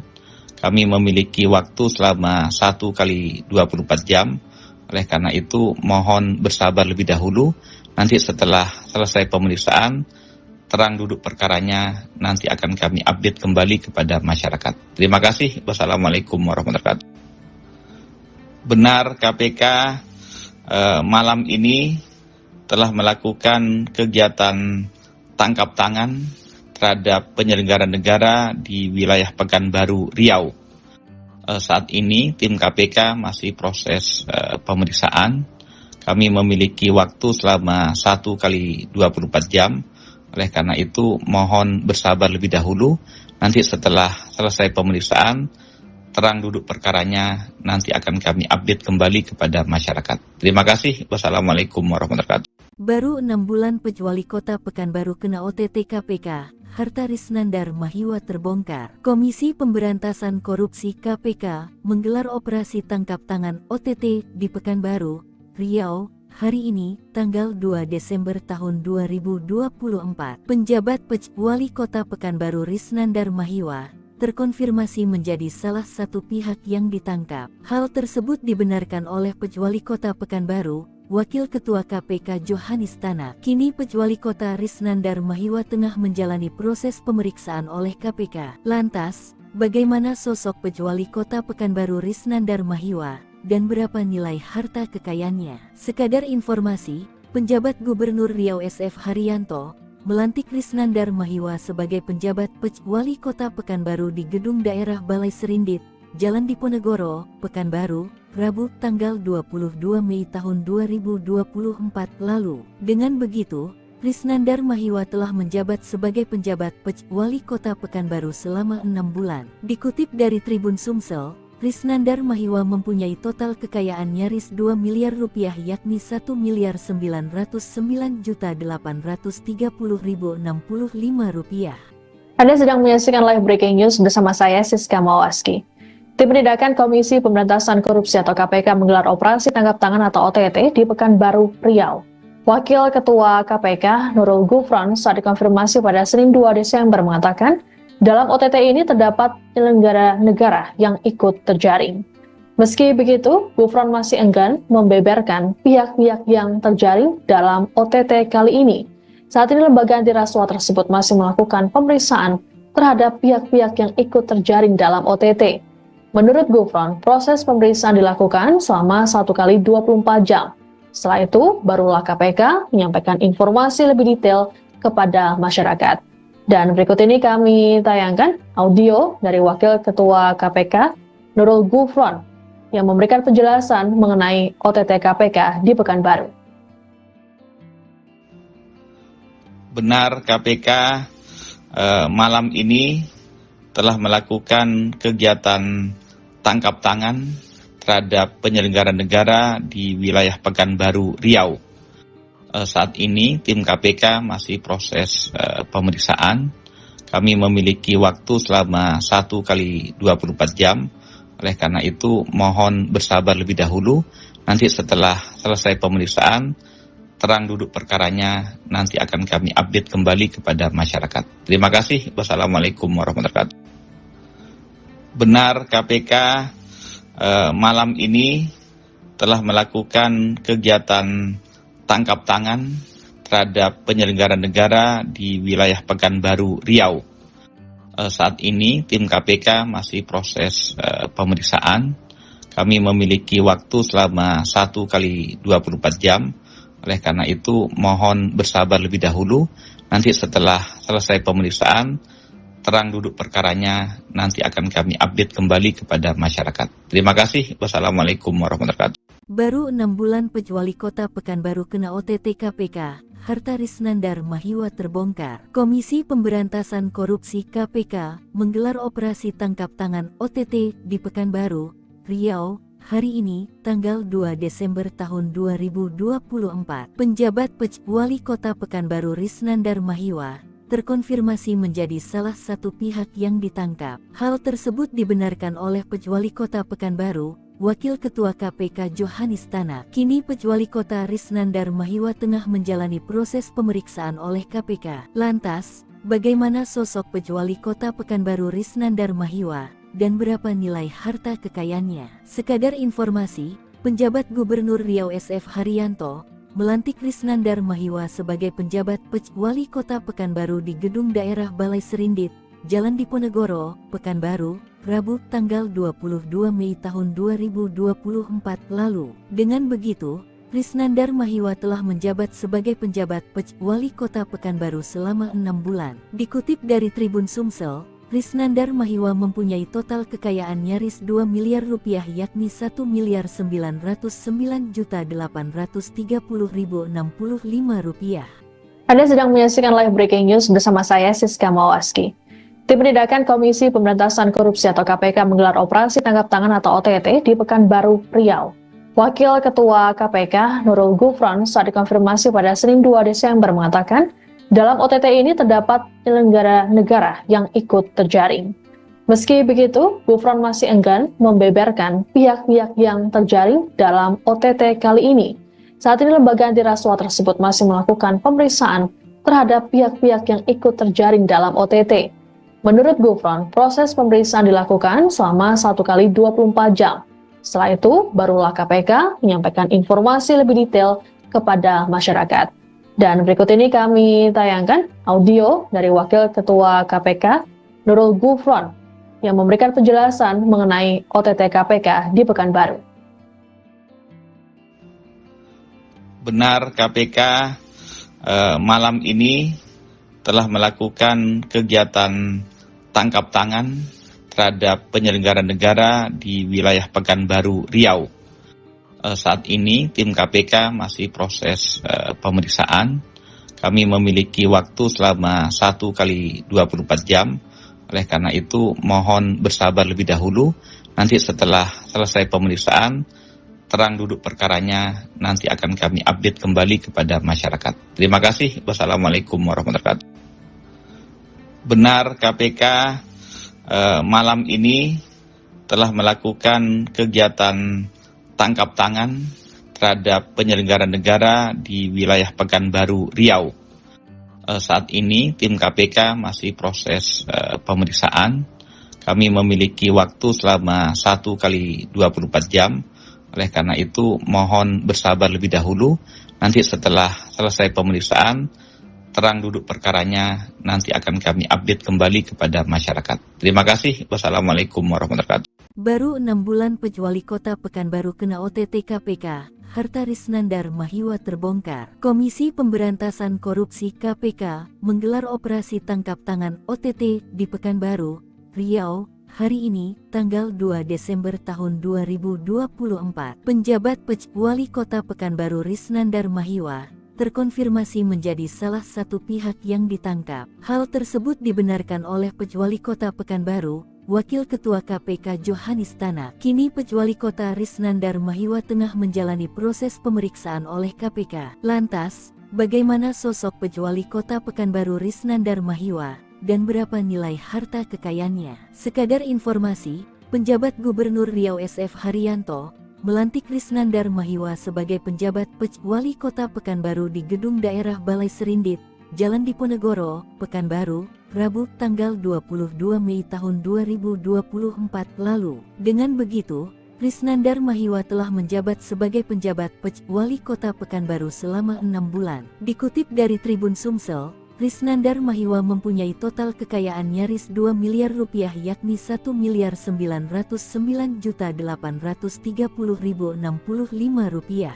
Kami memiliki waktu selama 1 kali 24 jam. Oleh karena itu mohon bersabar lebih dahulu. Nanti setelah selesai pemeriksaan, terang duduk perkaranya nanti akan kami update kembali kepada masyarakat. Terima kasih. Wassalamualaikum warahmatullahi wabarakatuh. Benar KPK malam ini telah melakukan kegiatan tangkap tangan terhadap penyelenggara negara di wilayah Pekanbaru, Riau. Saat ini tim KPK masih proses pemeriksaan. Kami memiliki waktu selama 1 kali 24 jam. Oleh karena itu mohon bersabar lebih dahulu. Nanti setelah selesai pemeriksaan, terang duduk perkaranya nanti akan kami update kembali kepada masyarakat. Terima kasih. Wassalamualaikum warahmatullahi wabarakatuh. Baru 6 bulan Wali Kota Pekanbaru kena OTT KPK, harta Risnandar Mahiwa terbongkar. Komisi Pemberantasan Korupsi KPK menggelar operasi tangkap tangan OTT di Pekanbaru, Riau, hari ini, tanggal 2 Desember tahun 2024. Penjabat Wali Kota Pekanbaru Risnandar Mahiwa terkonfirmasi menjadi salah satu pihak yang ditangkap. Hal tersebut dibenarkan oleh Pejuali Kota Pekanbaru, Wakil Ketua KPK Johanis Tanak. Kini Pejuali Kota Risnandar Mahiwa tengah menjalani proses pemeriksaan oleh KPK. Lantas, bagaimana sosok Pejuali Kota Pekanbaru Risnandar Mahiwa, dan berapa nilai harta kekayaannya? Sekadar informasi, penjabat Gubernur Riau SF Haryanto melantik Risnandar Mahiwa sebagai penjabat Pejuali Kota Pekanbaru di Gedung Daerah Balai Serindit, Jalan Diponegoro, Pekanbaru, Rabu tanggal 22 Mei tahun 2024 lalu. Dengan begitu, Risnandar Mahiwa telah menjabat sebagai penjabat Pejuali Kota Pekanbaru selama 6 bulan. Dikutip dari Tribun Sumsel, Risnandar Mahiwa mempunyai total kekayaan nyaris 2 miliar rupiah, yakni 1.909.830.065 rupiah. Anda sedang menyaksikan live breaking news bersama saya Siska Mawaski. Tim Penindakan Komisi Pemberantasan Korupsi atau KPK menggelar operasi tangkap tangan atau OTT di Pekanbaru, Riau. Wakil Ketua KPK Nurul Gufron saat dikonfirmasi pada Senin 2 Desember mengatakan, dalam OTT ini terdapat penyelenggara negara yang ikut terjaring. Meski begitu, Gufron masih enggan membeberkan pihak-pihak yang terjaring dalam OTT kali ini. Saat ini lembaga anti rasuah tersebut masih melakukan pemeriksaan terhadap pihak-pihak yang ikut terjaring dalam OTT. Menurut Gufron, proses pemeriksaan dilakukan selama 1 kali 24 jam. Setelah itu, barulah KPK menyampaikan informasi lebih detail kepada masyarakat. Dan berikut ini kami tayangkan audio dari Wakil Ketua KPK Nurul Gufron yang memberikan penjelasan mengenai OTT KPK di Pekanbaru. Benar, KPK malam ini telah melakukan kegiatan tangkap tangan terhadap penyelenggara negara di wilayah Pekanbaru, Riau. Saat ini tim KPK masih proses pemeriksaan. Kami memiliki waktu selama 1 kali 24 jam. Oleh karena itu mohon bersabar lebih dahulu. Nanti setelah selesai pemeriksaan, terang duduk perkaranya nanti akan kami update kembali kepada masyarakat. Terima kasih. Wassalamualaikum warahmatullahi wabarakatuh. Benar, KPK malam ini telah melakukan kegiatan tangkap tangan terhadap penyelenggara negara di wilayah Pekanbaru, Riau. Saat ini tim KPK masih proses pemeriksaan. Kami memiliki waktu selama 1 kali 24 jam. Oleh karena itu mohon bersabar lebih dahulu. Nanti setelah selesai pemeriksaan, terang duduk perkaranya nanti akan kami update kembali kepada masyarakat. Terima kasih. Wassalamualaikum warahmatullahi wabarakatuh. Baru 6 bulan Pejuali Kota Pekanbaru kena OTT KPK, harta Risnandar Mahiwa terbongkar. Komisi Pemberantasan Korupsi KPK menggelar operasi tangkap tangan OTT di Pekanbaru, Riau, hari ini, tanggal 2 Desember tahun 2024. Penjabat Pejuali Kota Pekanbaru Risnandar Mahiwa terkonfirmasi menjadi salah satu pihak yang ditangkap. Hal tersebut dibenarkan oleh Pejuali Kota Pekanbaru, Wakil Ketua KPK Johanis Tanak. Kini Pejuali Kota Risnandar Mahiwa tengah menjalani proses pemeriksaan oleh KPK. Lantas, bagaimana sosok Pejuali Kota Pekanbaru Risnandar Mahiwa, dan berapa nilai harta kekayaannya? Sekadar informasi, penjabat Gubernur Riau SF Haryanto melantik Risnandar Mahiwa sebagai penjabat Pejuali Kota Pekanbaru di Gedung Daerah Balai Serindit, Jalan Diponegoro, Pekanbaru, Rabu tanggal 22 Mei tahun 2024 lalu. Dengan begitu, Risnandar Mahiwa telah menjabat sebagai penjabat Pejuali Kota Pekanbaru selama 6 bulan. Dikutip dari Tribun Sumsel, Risnandar Mahiwa mempunyai total kekayaan nyaris 2 miliar rupiah, yakni 1.909.830.065 rupiah. Anda sedang menyaksikan live breaking news bersama saya Siska Mawaski. Tim Penindakan Komisi Pemberantasan Korupsi atau KPK menggelar operasi tangkap tangan atau OTT di Pekanbaru, Riau. Wakil Ketua KPK Nurul Gufron saat dikonfirmasi pada Senin 2 Desember mengatakan, dalam OTT ini terdapat penyelenggara negara yang ikut terjaring. Meski begitu, Gufron masih enggan membeberkan pihak-pihak yang terjaring dalam OTT kali ini. Saat ini lembaga anti rasuah tersebut masih melakukan pemeriksaan terhadap pihak-pihak yang ikut terjaring dalam OTT. Menurut Gufron, proses pemeriksaan dilakukan selama 1 kali 24 jam. Setelah itu, barulah KPK menyampaikan informasi lebih detail kepada masyarakat. Dan berikut ini kami tayangkan audio dari Wakil Ketua KPK, Nurul Gufron, yang memberikan penjelasan mengenai OTT KPK di Pekanbaru. Benar, KPK malam ini telah melakukan kegiatan tangkap tangan terhadap penyelenggara negara di wilayah Pekanbaru, Riau. Saat ini tim KPK masih proses pemeriksaan. Kami memiliki waktu selama 1 kali 24 jam. Oleh karena itu mohon bersabar lebih dahulu. Nanti setelah selesai pemeriksaan, terang duduk perkaranya nanti akan kami update kembali kepada masyarakat. Terima kasih. Wassalamualaikum warahmatullahi wabarakatuh. Benar, KPK malam ini telah melakukan kegiatan tangkap tangan terhadap penyelenggara negara di wilayah Pekanbaru, Riau. Saat ini tim KPK masih proses pemeriksaan. Kami memiliki waktu selama 1 kali 24 jam. Oleh karena itu mohon bersabar lebih dahulu. Nanti setelah selesai pemeriksaan, terang duduk perkaranya nanti akan kami update kembali kepada masyarakat. Terima kasih. Wassalamualaikum warahmatullahi wabarakatuh. Baru 6 bulan Wali Kota Pekanbaru kena OTT KPK, harta Risnandar Mahiwa terbongkar. Komisi Pemberantasan Korupsi KPK menggelar operasi tangkap tangan OTT di Pekanbaru, Riau, hari ini, tanggal 2 Desember tahun 2024. Penjabat Wali Kota Pekanbaru Risnandar Mahiwa terkonfirmasi menjadi salah satu pihak yang ditangkap. Hal tersebut dibenarkan oleh Wali Kota Pekanbaru, Wakil Ketua KPK Johanis Tanak. Kini Wali Kota Risnandar Mahiwa tengah menjalani proses pemeriksaan oleh KPK. Lantas, bagaimana sosok Wali Kota Pekanbaru Risnandar Mahiwa dan berapa nilai harta kekayaannya? Sekadar informasi, penjabat Gubernur Riau SF Haryanto melantik Risnandar Mahiwa sebagai penjabat Wali Kota Pekanbaru di Gedung Daerah Balai Serindit, Jalan Diponegoro, Pekanbaru, Rabu tanggal 22 Mei tahun 2024 lalu. Dengan begitu, Risnandar Mahiwa telah menjabat sebagai penjabat Wali Kota Pekanbaru selama 6 bulan. Dikutip dari Tribun Sumsel, Risnandar Mahiwa mempunyai total kekayaan nyaris 2 miliar rupiah, yakni 1.909.830.065 rupiah.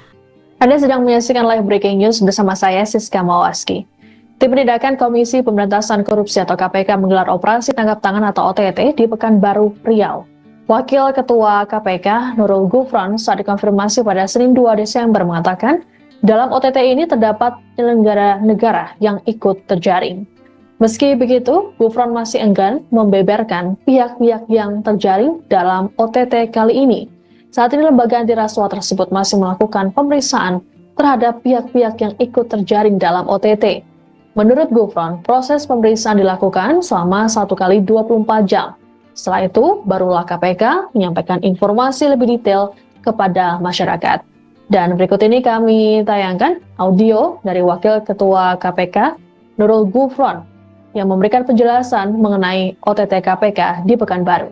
Anda sedang menyaksikan live breaking news bersama saya Siska Mawaski. Tim Penindakan Komisi Pemberantasan Korupsi atau KPK menggelar operasi tangkap tangan atau OTT di Pekanbaru, Riau. Wakil Ketua KPK Nurul Gufron saat dikonfirmasi pada Senin 2 Desember mengatakan, dalam OTT ini terdapat penyelenggara negara yang ikut terjaring. Meski begitu, Gufron masih enggan membeberkan pihak-pihak yang terjaring dalam OTT kali ini. Saat ini lembaga anti rasuah tersebut masih melakukan pemeriksaan terhadap pihak-pihak yang ikut terjaring dalam OTT. Menurut Gufron, proses pemeriksaan dilakukan selama 1 kali 24 jam. Setelah itu, barulah KPK menyampaikan informasi lebih detail kepada masyarakat. Dan berikut ini kami tayangkan audio dari Wakil Ketua KPK, Nurul Gufron, yang memberikan penjelasan mengenai OTT KPK di Pekanbaru.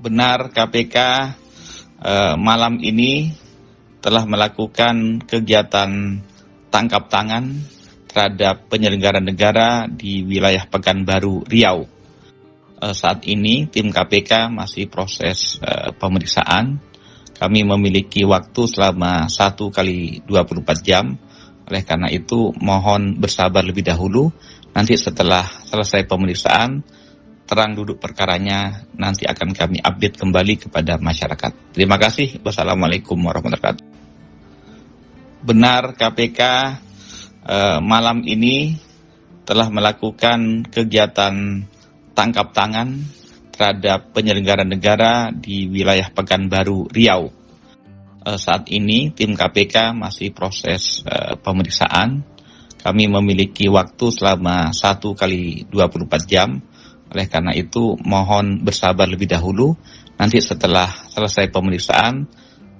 Benar, KPK malam ini telah melakukan kegiatan tangkap tangan terhadap penyelenggara negara di wilayah Pekanbaru, Riau. Saat ini tim KPK masih proses pemeriksaan. Kami memiliki waktu selama 1 kali 24 jam. Oleh karena itu mohon bersabar lebih dahulu. Nanti setelah selesai pemeriksaan, terang duduk perkaranya nanti akan kami update kembali kepada masyarakat. Terima kasih. Wassalamualaikum warahmatullahi wabarakatuh. Benar, KPK malam ini telah melakukan kegiatan tangkap tangan terhadap penyelenggara negara di wilayah Pekanbaru, Riau. Saat ini tim KPK masih proses pemeriksaan. Kami memiliki waktu selama 1 kali 24 jam. Oleh karena itu mohon bersabar lebih dahulu. Nanti setelah selesai pemeriksaan,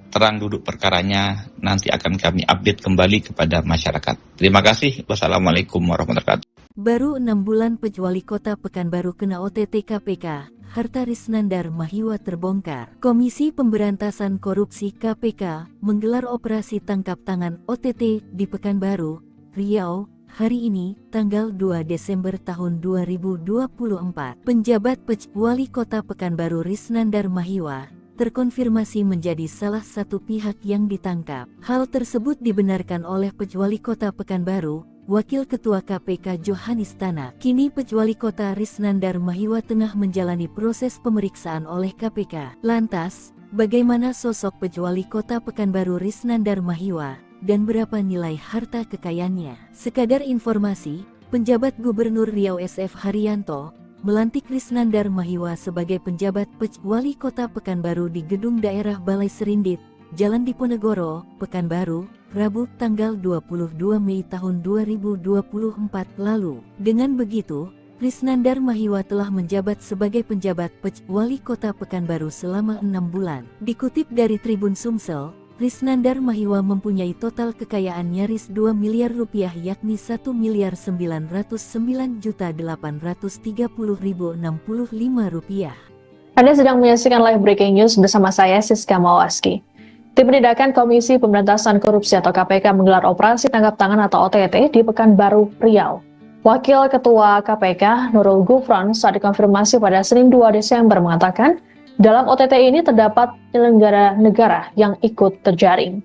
terang duduk perkaranya nanti akan kami update kembali kepada masyarakat. Terima kasih. Wassalamualaikum warahmatullahi wabarakatuh. Baru 6 bulan Wali Kota Pekanbaru kena OTT KPK, harta Risnandar Mahiwa terbongkar. Komisi Pemberantasan Korupsi KPK menggelar operasi tangkap tangan OTT di Pekanbaru, Riau, hari ini, tanggal 2 Desember tahun 2024. Penjabat Wali Kota Pekanbaru Risnandar Mahiwa terkonfirmasi menjadi salah satu pihak yang ditangkap. Hal tersebut dibenarkan oleh Wali Kota Pekanbaru, Wakil Ketua KPK Johanis Tanak. Kini Wali Kota Risnandar Mahiwa tengah menjalani proses pemeriksaan oleh KPK. Lantas, bagaimana sosok Wali Kota Pekanbaru Risnandar Mahiwa dan berapa nilai harta kekayaannya? Sekadar informasi, penjabat Gubernur Riau SF Haryanto melantik Risnandar Mahiwa sebagai penjabat Wali Kota Pekanbaru di Gedung Daerah Balai Serindit, Jalan Diponegoro, Pekanbaru, Rabu tanggal 22 Mei tahun 2024 lalu. Dengan begitu, Risnandar Mahiwa telah menjabat sebagai penjabat Wali Kota Pekanbaru selama 6 bulan. Dikutip dari Tribun Sumsel, Risnandar Mahiwa mempunyai total kekayaan nyaris 2 miliar rupiah, yakni 1.909.830.065 rupiah. Anda sedang menyaksikan live breaking news bersama saya Siska Mawaski. Tim Penindakan Komisi Pemberantasan Korupsi atau KPK menggelar operasi tangkap tangan atau OTT di Pekanbaru, Riau. Wakil Ketua KPK Nurul Gufron saat dikonfirmasi pada Senin 2 Desember mengatakan, dalam OTT ini terdapat penyelenggara negara yang ikut terjaring.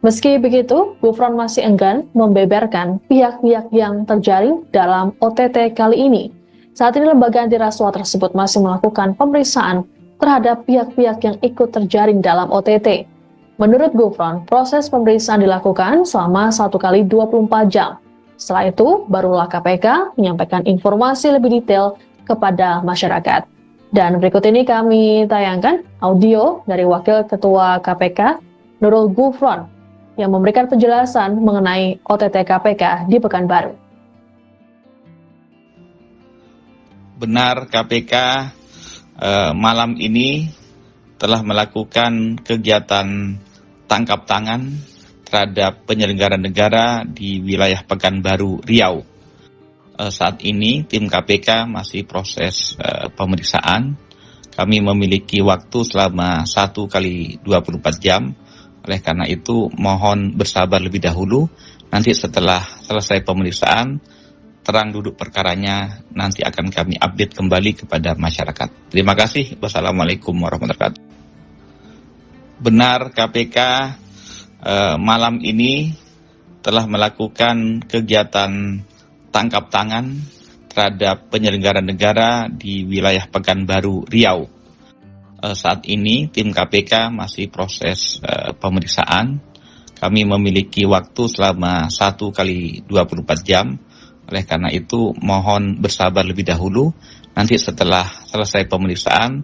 Meski begitu, Gufron masih enggan membeberkan pihak-pihak yang terjaring dalam OTT kali ini. Saat ini lembaga anti rasuah tersebut masih melakukan pemeriksaan terhadap pihak-pihak yang ikut terjaring dalam OTT. Menurut Gufron, proses pemeriksaan dilakukan selama 1 kali 24 jam. Setelah itu, barulah KPK menyampaikan informasi lebih detail kepada masyarakat. Dan berikut ini kami tayangkan audio dari Wakil Ketua KPK Nurul Gufron yang memberikan penjelasan mengenai OTT KPK di Pekanbaru. Benar, KPK malam ini telah melakukan kegiatan tangkap tangan terhadap penyelenggara negara di wilayah Pekanbaru, Riau. Saat ini tim KPK masih proses pemeriksaan. Kami memiliki waktu selama 1 kali 24 jam. Oleh karena itu mohon bersabar lebih dahulu. Nanti setelah selesai pemeriksaan, terang duduk perkaranya nanti akan kami update kembali kepada masyarakat. Terima kasih. Wassalamualaikum warahmatullahi wabarakatuh. Benar, KPK malam ini telah melakukan kegiatan tangkap tangan terhadap penyelenggara negara di wilayah Pekanbaru, Riau. Saat ini tim KPK masih proses pemeriksaan. Kami memiliki waktu selama 1 kali 24 jam. Oleh karena itu mohon bersabar lebih dahulu. Nanti setelah selesai pemeriksaan,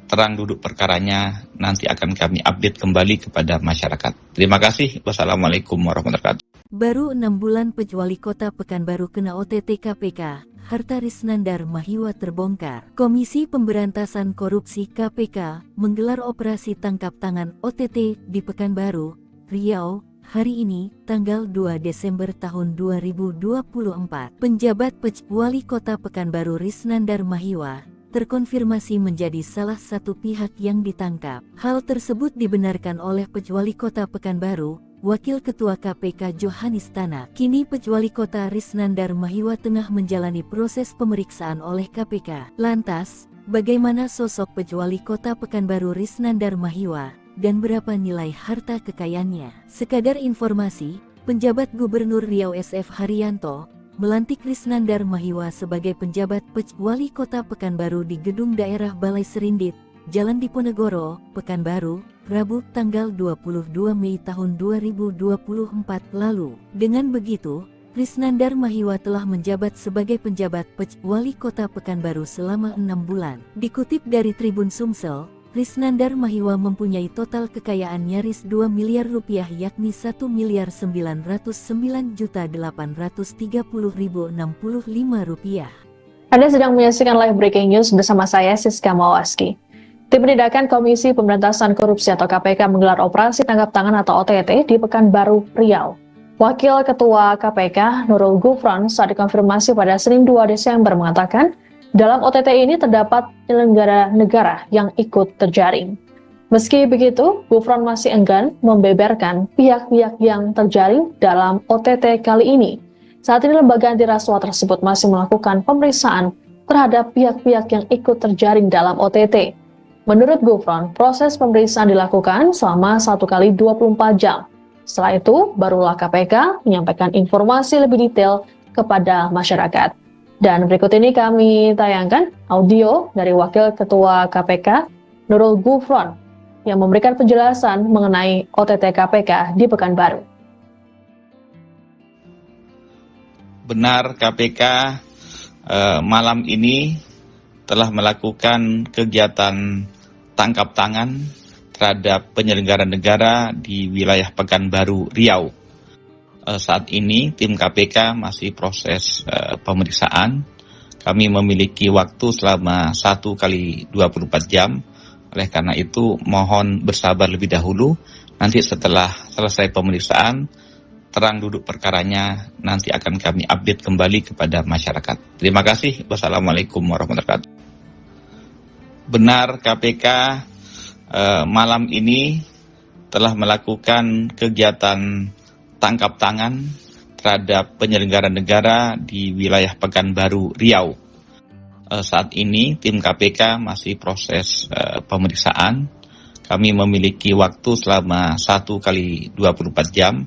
terang duduk perkaranya nanti akan kami update kembali kepada masyarakat. Terima kasih. Wassalamualaikum warahmatullahi wabarakatuh. Baru 6 bulan Wali Kota Pekanbaru kena OTT KPK, harta Risnandar Mahiwa terbongkar. Komisi Pemberantasan Korupsi KPK menggelar operasi tangkap tangan OTT di Pekanbaru, Riau, hari ini, tanggal 2 Desember tahun 2024. Penjabat Wali Kota Pekanbaru Risnandar Mahiwa terkonfirmasi menjadi salah satu pihak yang ditangkap. Hal tersebut dibenarkan oleh Wali Kota Pekanbaru, Wakil Ketua KPK Johanis Tanak. Kini Wali Kota Risnandar Mahiwa tengah menjalani proses pemeriksaan oleh KPK. Lantas, bagaimana sosok Wali Kota Pekanbaru Risnandar Mahiwa dan berapa nilai harta kekayaannya? Sekadar informasi, penjabat Gubernur Riau SF Haryanto melantik Risnandar Mahiwa sebagai penjabat Wali Kota Pekanbaru di Gedung Daerah Balai Serindit, Jalan Diponegoro, Pekanbaru, Rabu tanggal 22 Mei tahun 2024 lalu. Dengan begitu, Risnandar Mahiwa telah menjabat sebagai penjabat Wali Kota Pekanbaru selama 6 bulan. Dikutip dari Tribun Sumsel, Risnandar Mahiwa mempunyai total kekayaan nyaris 2 miliar rupiah, yakni 1.909.830.065 rupiah. Anda sedang menyaksikan live breaking news bersama saya Siska Mawaski. Tim Penindakan Komisi Pemberantasan Korupsi atau KPK menggelar operasi tangkap tangan atau OTT di Pekanbaru, Riau. Wakil Ketua KPK Nurul Gufron saat dikonfirmasi pada Senin 2 Desember mengatakan, dalam OTT ini terdapat penyelenggara negara yang ikut terjaring. Meski begitu, Gufron masih enggan membeberkan pihak-pihak yang terjaring dalam OTT kali ini. Saat ini lembaga anti rasuah tersebut masih melakukan pemeriksaan terhadap pihak-pihak yang ikut terjaring dalam OTT. Menurut Gufron, proses pemeriksaan dilakukan selama 1 kali 24 jam. Setelah itu, barulah KPK menyampaikan informasi lebih detail kepada masyarakat. Dan berikut ini kami tayangkan audio dari Wakil Ketua KPK Nurul Gufron yang memberikan penjelasan mengenai OTT KPK di Pekanbaru. Benar, KPK malam ini telah melakukan kegiatan tangkap tangan terhadap penyelenggara negara di wilayah Pekanbaru, Riau. Saat ini tim KPK masih proses pemeriksaan. Kami memiliki waktu selama 1 kali 24 jam. Oleh karena itu mohon bersabar lebih dahulu. Nanti setelah selesai pemeriksaan, terang duduk perkaranya nanti akan kami update kembali kepada masyarakat. Terima kasih. Wassalamualaikum warahmatullahi wabarakatuh. Benar, KPK malam ini telah melakukan kegiatan tangkap tangan terhadap penyelenggara negara di wilayah Pekanbaru, Riau. Saat ini tim KPK masih proses pemeriksaan. Kami memiliki waktu selama 1 kali 24 jam.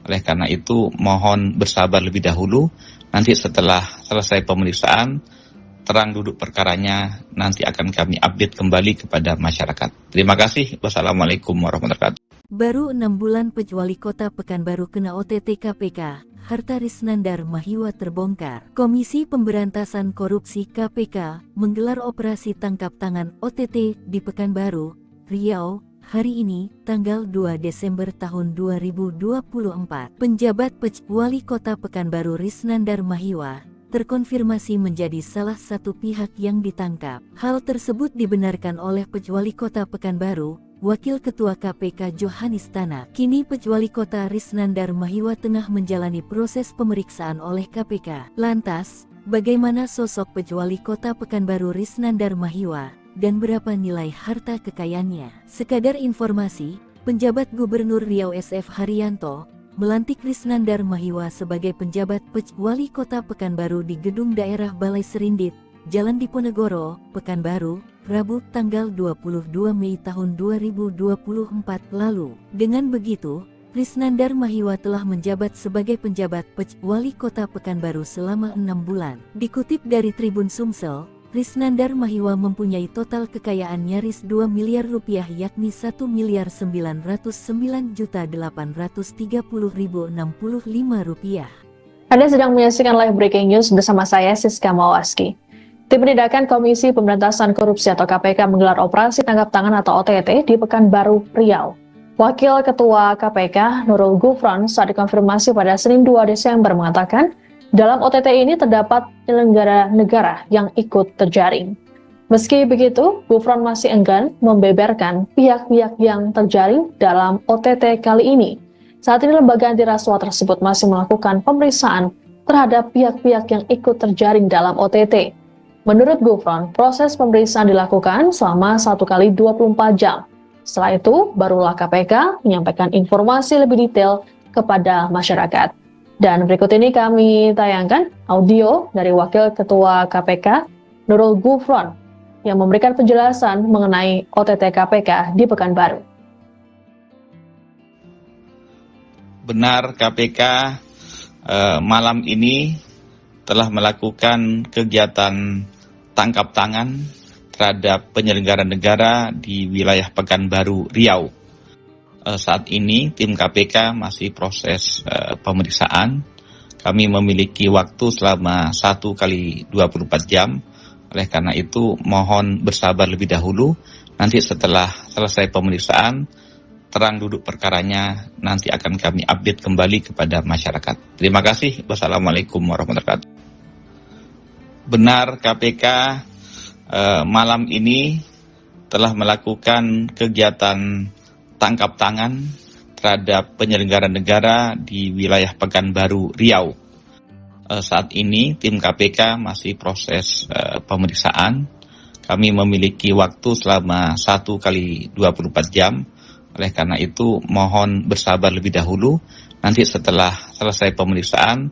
Oleh karena itu mohon bersabar lebih dahulu. Nanti setelah selesai pemeriksaan, terang duduk perkaranya nanti akan kami update kembali kepada masyarakat. Terima kasih. Wassalamualaikum warahmatullahi wabarakatuh. Baru 6 bulan Wali Kota Pekanbaru kena OTT KPK, harta Risnandar Mahiwa terbongkar. Komisi Pemberantasan Korupsi KPK menggelar operasi tangkap tangan OTT di Pekanbaru, Riau, hari ini, tanggal 2 Desember tahun 2024. Penjabat Wali Kota Pekanbaru Risnandar Mahiwa terkonfirmasi menjadi salah satu pihak yang ditangkap. Hal tersebut dibenarkan oleh Wali Kota Pekanbaru, Wakil Ketua KPK Johanis Tanak. Kini Wali Kota Risnandar Mahiwa tengah menjalani proses pemeriksaan oleh KPK. Lantas, bagaimana sosok Wali Kota Pekanbaru Risnandar Mahiwa dan berapa nilai harta kekayaannya? Sekadar informasi, penjabat Gubernur Riau SF Haryanto melantik Risnandar Mahiwa sebagai penjabat Wali Kota Pekanbaru di Gedung Daerah Balai Serindit, Jalan Diponegoro, Pekanbaru, Rabu tanggal 22 Mei tahun 2024 lalu. Dengan begitu, Risnandar Mahiwa telah menjabat sebagai penjabat Wali Kota Pekanbaru selama 6 bulan. Dikutip dari Tribun Sumsel, Risnandar Mahiwa mempunyai total kekayaan nyaris 2 miliar rupiah yakni 1.909.830.065 rupiah. Anda sedang menyaksikan live breaking news bersama saya Siska Mawaski. Tim Penindakan Komisi Pemberantasan Korupsi atau KPK menggelar operasi tangkap tangan atau OTT di Pekanbaru, Riau. Wakil Ketua KPK Nurul Gufron saat dikonfirmasi pada Senin 2 Desember mengatakan, dalam OTT ini terdapat penyelenggara negara yang ikut terjaring. Meski begitu, Gufron masih enggan membeberkan pihak-pihak yang terjaring dalam OTT kali ini. Saat ini lembaga anti rasuah tersebut masih melakukan pemeriksaan terhadap pihak-pihak yang ikut terjaring dalam OTT. Menurut Gufron, proses pemeriksaan dilakukan selama 1 kali 24 jam. Setelah itu, barulah KPK menyampaikan informasi lebih detail kepada masyarakat. Dan berikut ini kami tayangkan audio dari Wakil Ketua KPK Nurul Gufron yang memberikan penjelasan mengenai OTT KPK di Pekanbaru. Benar, KPK malam ini telah melakukan kegiatan tangkap tangan terhadap penyelenggara negara di wilayah Pekanbaru, Riau. Saat ini tim KPK masih proses pemeriksaan. Kami memiliki waktu selama 1 kali 24 jam. Oleh karena itu mohon bersabar lebih dahulu. Nanti setelah selesai pemeriksaan, terang duduk perkaranya nanti akan kami update kembali kepada masyarakat. Terima kasih. Wassalamualaikum warahmatullahi wabarakatuh. Benar, KPK malam ini telah melakukan kegiatan tangkap tangan terhadap penyelenggara negara di wilayah Pekanbaru, Riau. Saat ini tim KPK masih proses pemeriksaan. Kami memiliki waktu selama 1 kali 24 jam. Oleh karena itu mohon bersabar lebih dahulu. Nanti setelah selesai pemeriksaan,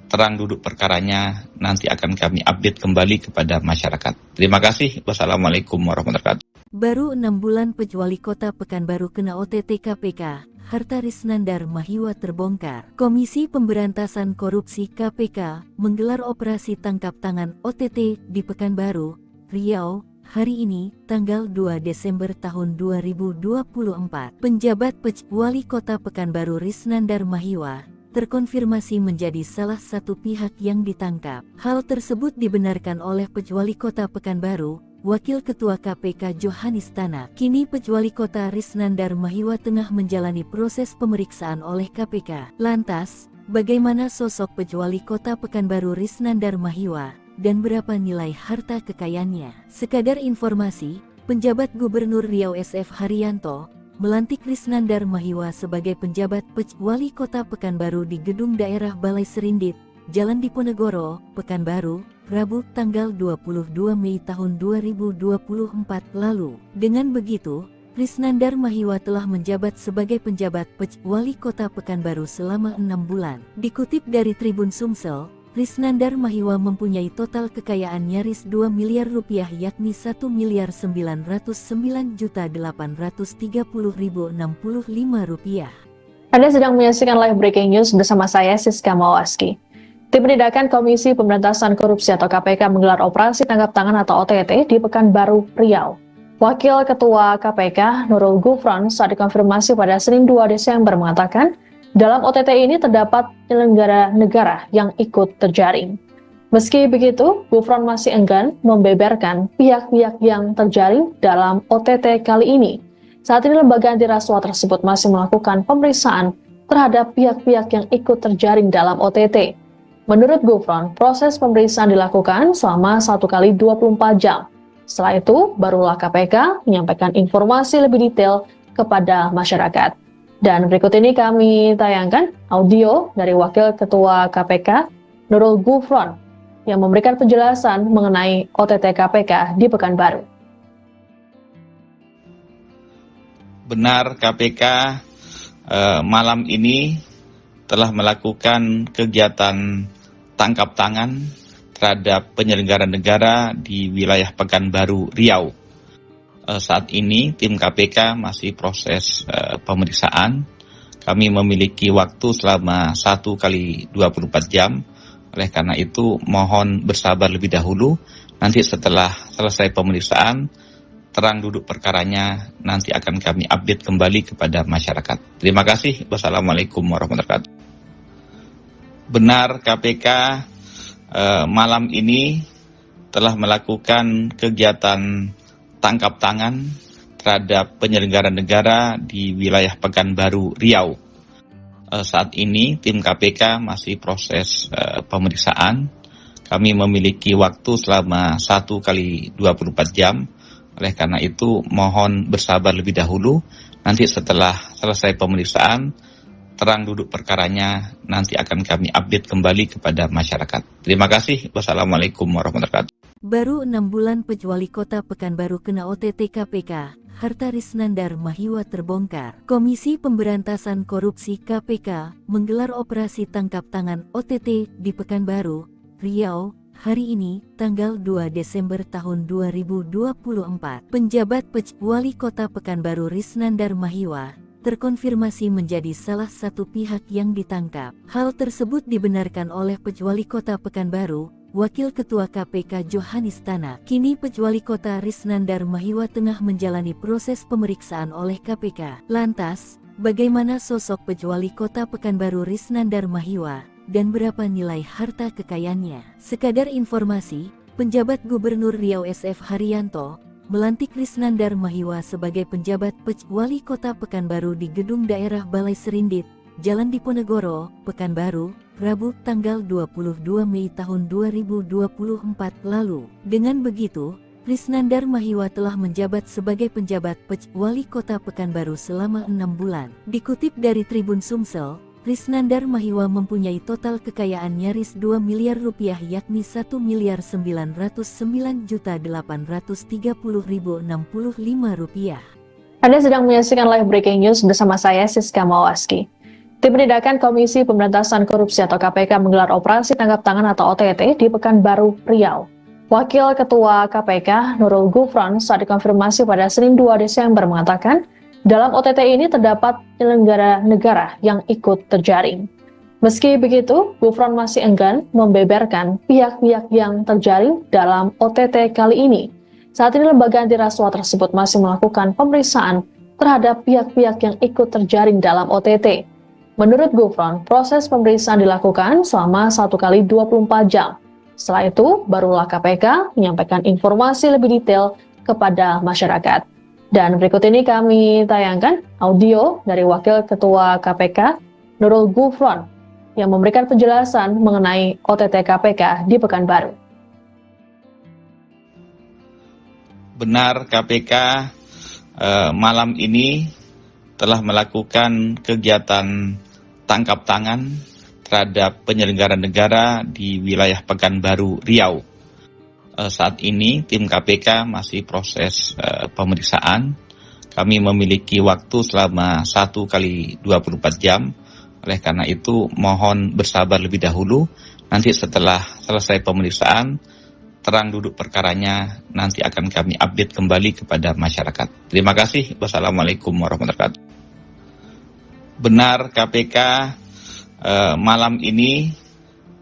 terang duduk perkaranya nanti akan kami update kembali kepada masyarakat. Terima kasih. Wassalamualaikum warahmatullahi wabarakatuh. Baru 6 bulan Wali Kota Pekanbaru kena OTT KPK, harta Risnandar Mahiwa terbongkar. Komisi Pemberantasan Korupsi KPK menggelar operasi tangkap tangan OTT di Pekanbaru, Riau, hari ini, tanggal 2 Desember tahun 2024. Penjabat Wali Kota Pekanbaru Risnandar Mahiwa terkonfirmasi menjadi salah satu pihak yang ditangkap. Hal tersebut dibenarkan oleh Wali Kota Pekanbaru, Wakil Ketua KPK Johanis Tanak. Kini Wali Kota Risnandar Mahiwa tengah menjalani proses pemeriksaan oleh KPK. Lantas, bagaimana sosok Wali Kota Pekanbaru Risnandar Mahiwa dan berapa nilai harta kekayaannya? Sekadar informasi, penjabat Gubernur Riau SF Haryanto melantik Risnandar Mahiwa sebagai penjabat Wali Kota Pekanbaru di Gedung Daerah Balai Serindit, Jalan Diponegoro, Pekanbaru, Rabu tanggal 22 Mei tahun 2024 lalu. Dengan begitu, Risnandar Mahiwa telah menjabat sebagai penjabat Wali Kota Pekanbaru selama 6 bulan. Dikutip dari Tribun Sumsel, Risnandar Mahiwa mempunyai total kekayaan nyaris 2 miliar rupiah yakni 1.909.830.065 rupiah. Anda sedang menyaksikan live breaking news bersama saya Siska Mawaski. Tim Penindakan Komisi Pemberantasan Korupsi atau KPK menggelar operasi tangkap tangan atau OTT di Pekanbaru, Riau. Wakil Ketua KPK Nurul Gufron saat dikonfirmasi pada Senin 2 Desember mengatakan, dalam OTT ini terdapat penyelenggara negara yang ikut terjaring. Meski begitu, Gufron masih enggan membeberkan pihak-pihak yang terjaring dalam OTT kali ini. Saat ini lembaga anti rasuah tersebut masih melakukan pemeriksaan terhadap pihak-pihak yang ikut terjaring dalam OTT. Menurut Gufron, proses pemeriksaan dilakukan selama 1 kali 24 jam. Setelah itu, barulah KPK menyampaikan informasi lebih detail kepada masyarakat. Dan berikut ini kami tayangkan audio dari Wakil Ketua KPK, Nurul Gufron, yang memberikan penjelasan mengenai OTT KPK di Pekanbaru. Benar, KPK malam ini telah melakukan kegiatan tangkap tangan terhadap penyelenggara negara di wilayah Pekanbaru, Riau. Saat ini tim KPK masih proses pemeriksaan. Kami memiliki waktu selama 1 kali 24 jam. Oleh karena itu mohon bersabar lebih dahulu. Nanti setelah selesai pemeriksaan, terang duduk perkaranya nanti akan kami update kembali kepada masyarakat. Terima kasih. Wassalamualaikum warahmatullahi wabarakatuh. Benar, KPK malam ini telah melakukan kegiatan tangkap tangan terhadap penyelenggara negara di wilayah Pekanbaru, Riau. Saat ini tim KPK masih proses pemeriksaan. Kami memiliki waktu selama 1 kali 24 jam. Oleh karena itu mohon bersabar lebih dahulu. Nanti setelah selesai pemeriksaan, terang duduk perkaranya nanti akan kami update kembali kepada masyarakat. Terima kasih. Wassalamualaikum warahmatullahi wabarakatuh. Baru 6 bulan Wali Kota Pekanbaru kena OTT KPK, harta Risnandar Mahiwa terbongkar. Komisi Pemberantasan Korupsi KPK menggelar operasi tangkap tangan OTT di Pekanbaru, Riau, hari ini, tanggal 2 Desember tahun 2024. Penjabat Wali Kota Pekanbaru Risnandar Mahiwa terkonfirmasi menjadi salah satu pihak yang ditangkap. Hal tersebut dibenarkan oleh Wali Kota Pekanbaru, Wakil Ketua KPK Johanis Tanak. Kini Wali Kota Risnandar Mahiwa tengah menjalani proses pemeriksaan oleh KPK. Lantas, bagaimana sosok Wali Kota Pekanbaru Risnandar Mahiwa dan berapa nilai harta kekayaannya? Sekadar informasi, penjabat Gubernur Riau SF Haryanto melantik Risnandar Mahiwa sebagai penjabat Wali Kota Pekanbaru di Gedung Daerah Balai Serindit, Jalan Diponegoro, Pekanbaru, Rabu tanggal 22 Mei tahun 2024 lalu. Dengan begitu, Risnandar Mahiwa telah menjabat sebagai penjabat Wali Kota Pekanbaru selama 6 bulan. Dikutip dari Tribun Sumsel, Risnandar Mahiwa mempunyai total kekayaan nyaris 2 miliar rupiah yakni 1.909.830.065 rupiah. Anda sedang menyaksikan live breaking news bersama saya Siska Mawaski. Tim Penindakan Komisi Pemberantasan Korupsi atau KPK menggelar operasi tangkap tangan atau OTT di Pekanbaru, Riau. Wakil Ketua KPK Nurul Gufron saat dikonfirmasi pada Senin 2 Desember mengatakan, dalam OTT ini terdapat penyelenggara negara yang ikut terjaring. Meski begitu, Gufron masih enggan membeberkan pihak-pihak yang terjaring dalam OTT kali ini. Saat ini lembaga anti rasuah tersebut masih melakukan pemeriksaan terhadap pihak-pihak yang ikut terjaring dalam OTT. Menurut Gufron, proses pemeriksaan dilakukan selama 1 kali 24 jam. Setelah itu, barulah KPK menyampaikan informasi lebih detail kepada masyarakat. Dan berikut ini kami tayangkan audio dari Wakil Ketua KPK Nurul Gufron yang memberikan penjelasan mengenai OTT KPK di Pekanbaru. Benar, KPK malam ini telah melakukan kegiatan tangkap tangan terhadap penyelenggara negara di wilayah Pekanbaru, Riau. Saat ini tim KPK masih proses pemeriksaan. Kami memiliki waktu selama 1 kali 24 jam. Oleh karena itu mohon bersabar lebih dahulu. Nanti setelah selesai pemeriksaan, terang duduk perkaranya nanti akan kami update kembali kepada masyarakat. Terima kasih. Wassalamualaikum warahmatullahi wabarakatuh. Benar, KPK malam ini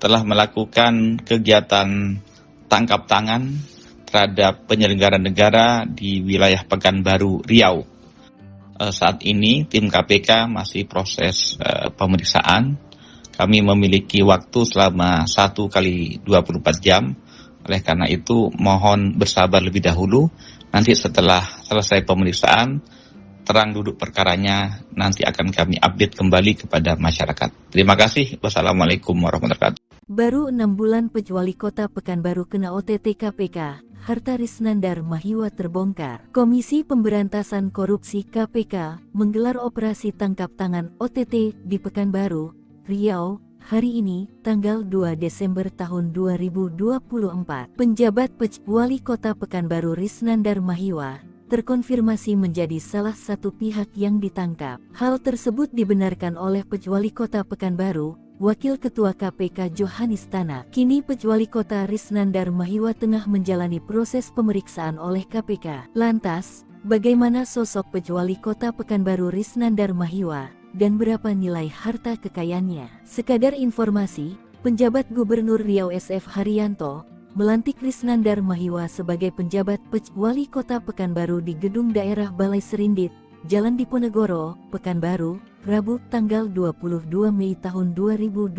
telah melakukan kegiatan tangkap tangan terhadap penyelenggara negara di wilayah Pekanbaru, Riau. Saat ini tim KPK masih proses pemeriksaan. Kami memiliki waktu selama 1 kali 24 jam. Oleh karena itu mohon bersabar lebih dahulu. Nanti setelah selesai pemeriksaan, terang duduk perkaranya nanti akan kami update kembali kepada masyarakat. Terima kasih. Wassalamualaikum warahmatullahi wabarakatuh. Baru 6 bulan Wali Kota Pekanbaru kena OTT KPK, harta Risnandar Mahiwa terbongkar. Komisi Pemberantasan Korupsi KPK menggelar operasi tangkap tangan OTT di Pekanbaru, Riau, hari ini, tanggal 2 Desember tahun 2024. Penjabat Wali Kota Pekanbaru Risnandar Mahiwa terkonfirmasi menjadi salah satu pihak yang ditangkap. Hal tersebut dibenarkan oleh Wali Kota Pekanbaru, Wakil Ketua KPK Johanis Tanak. Kini Wali Kota Risnandar Mahiwa tengah menjalani proses pemeriksaan oleh KPK. Lantas, bagaimana sosok Wali Kota Pekanbaru Risnandar Mahiwa dan berapa nilai harta kekayaannya? Sekadar informasi, penjabat Gubernur Riau SF Haryanto melantik Risnandar Mahiwa sebagai penjabat Wali Kota Pekanbaru di Gedung Daerah Balai Serindit, Jalan Diponegoro, Pekanbaru, Rabu tanggal 22 Mei tahun 2024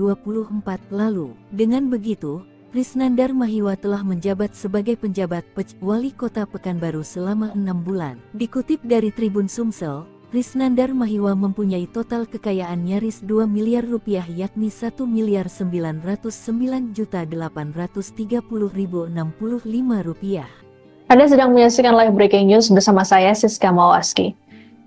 lalu. Dengan begitu, Risnandar Mahiwa telah menjabat sebagai penjabat Wali Kota Pekanbaru selama 6 bulan. Dikutip dari Tribun Sumsel, Risnandar Mahiwa mempunyai total kekayaan nyaris 2 miliar rupiah yakni 1.909.830.065 rupiah. Anda sedang menyaksikan live breaking news bersama saya Siska Mawaski.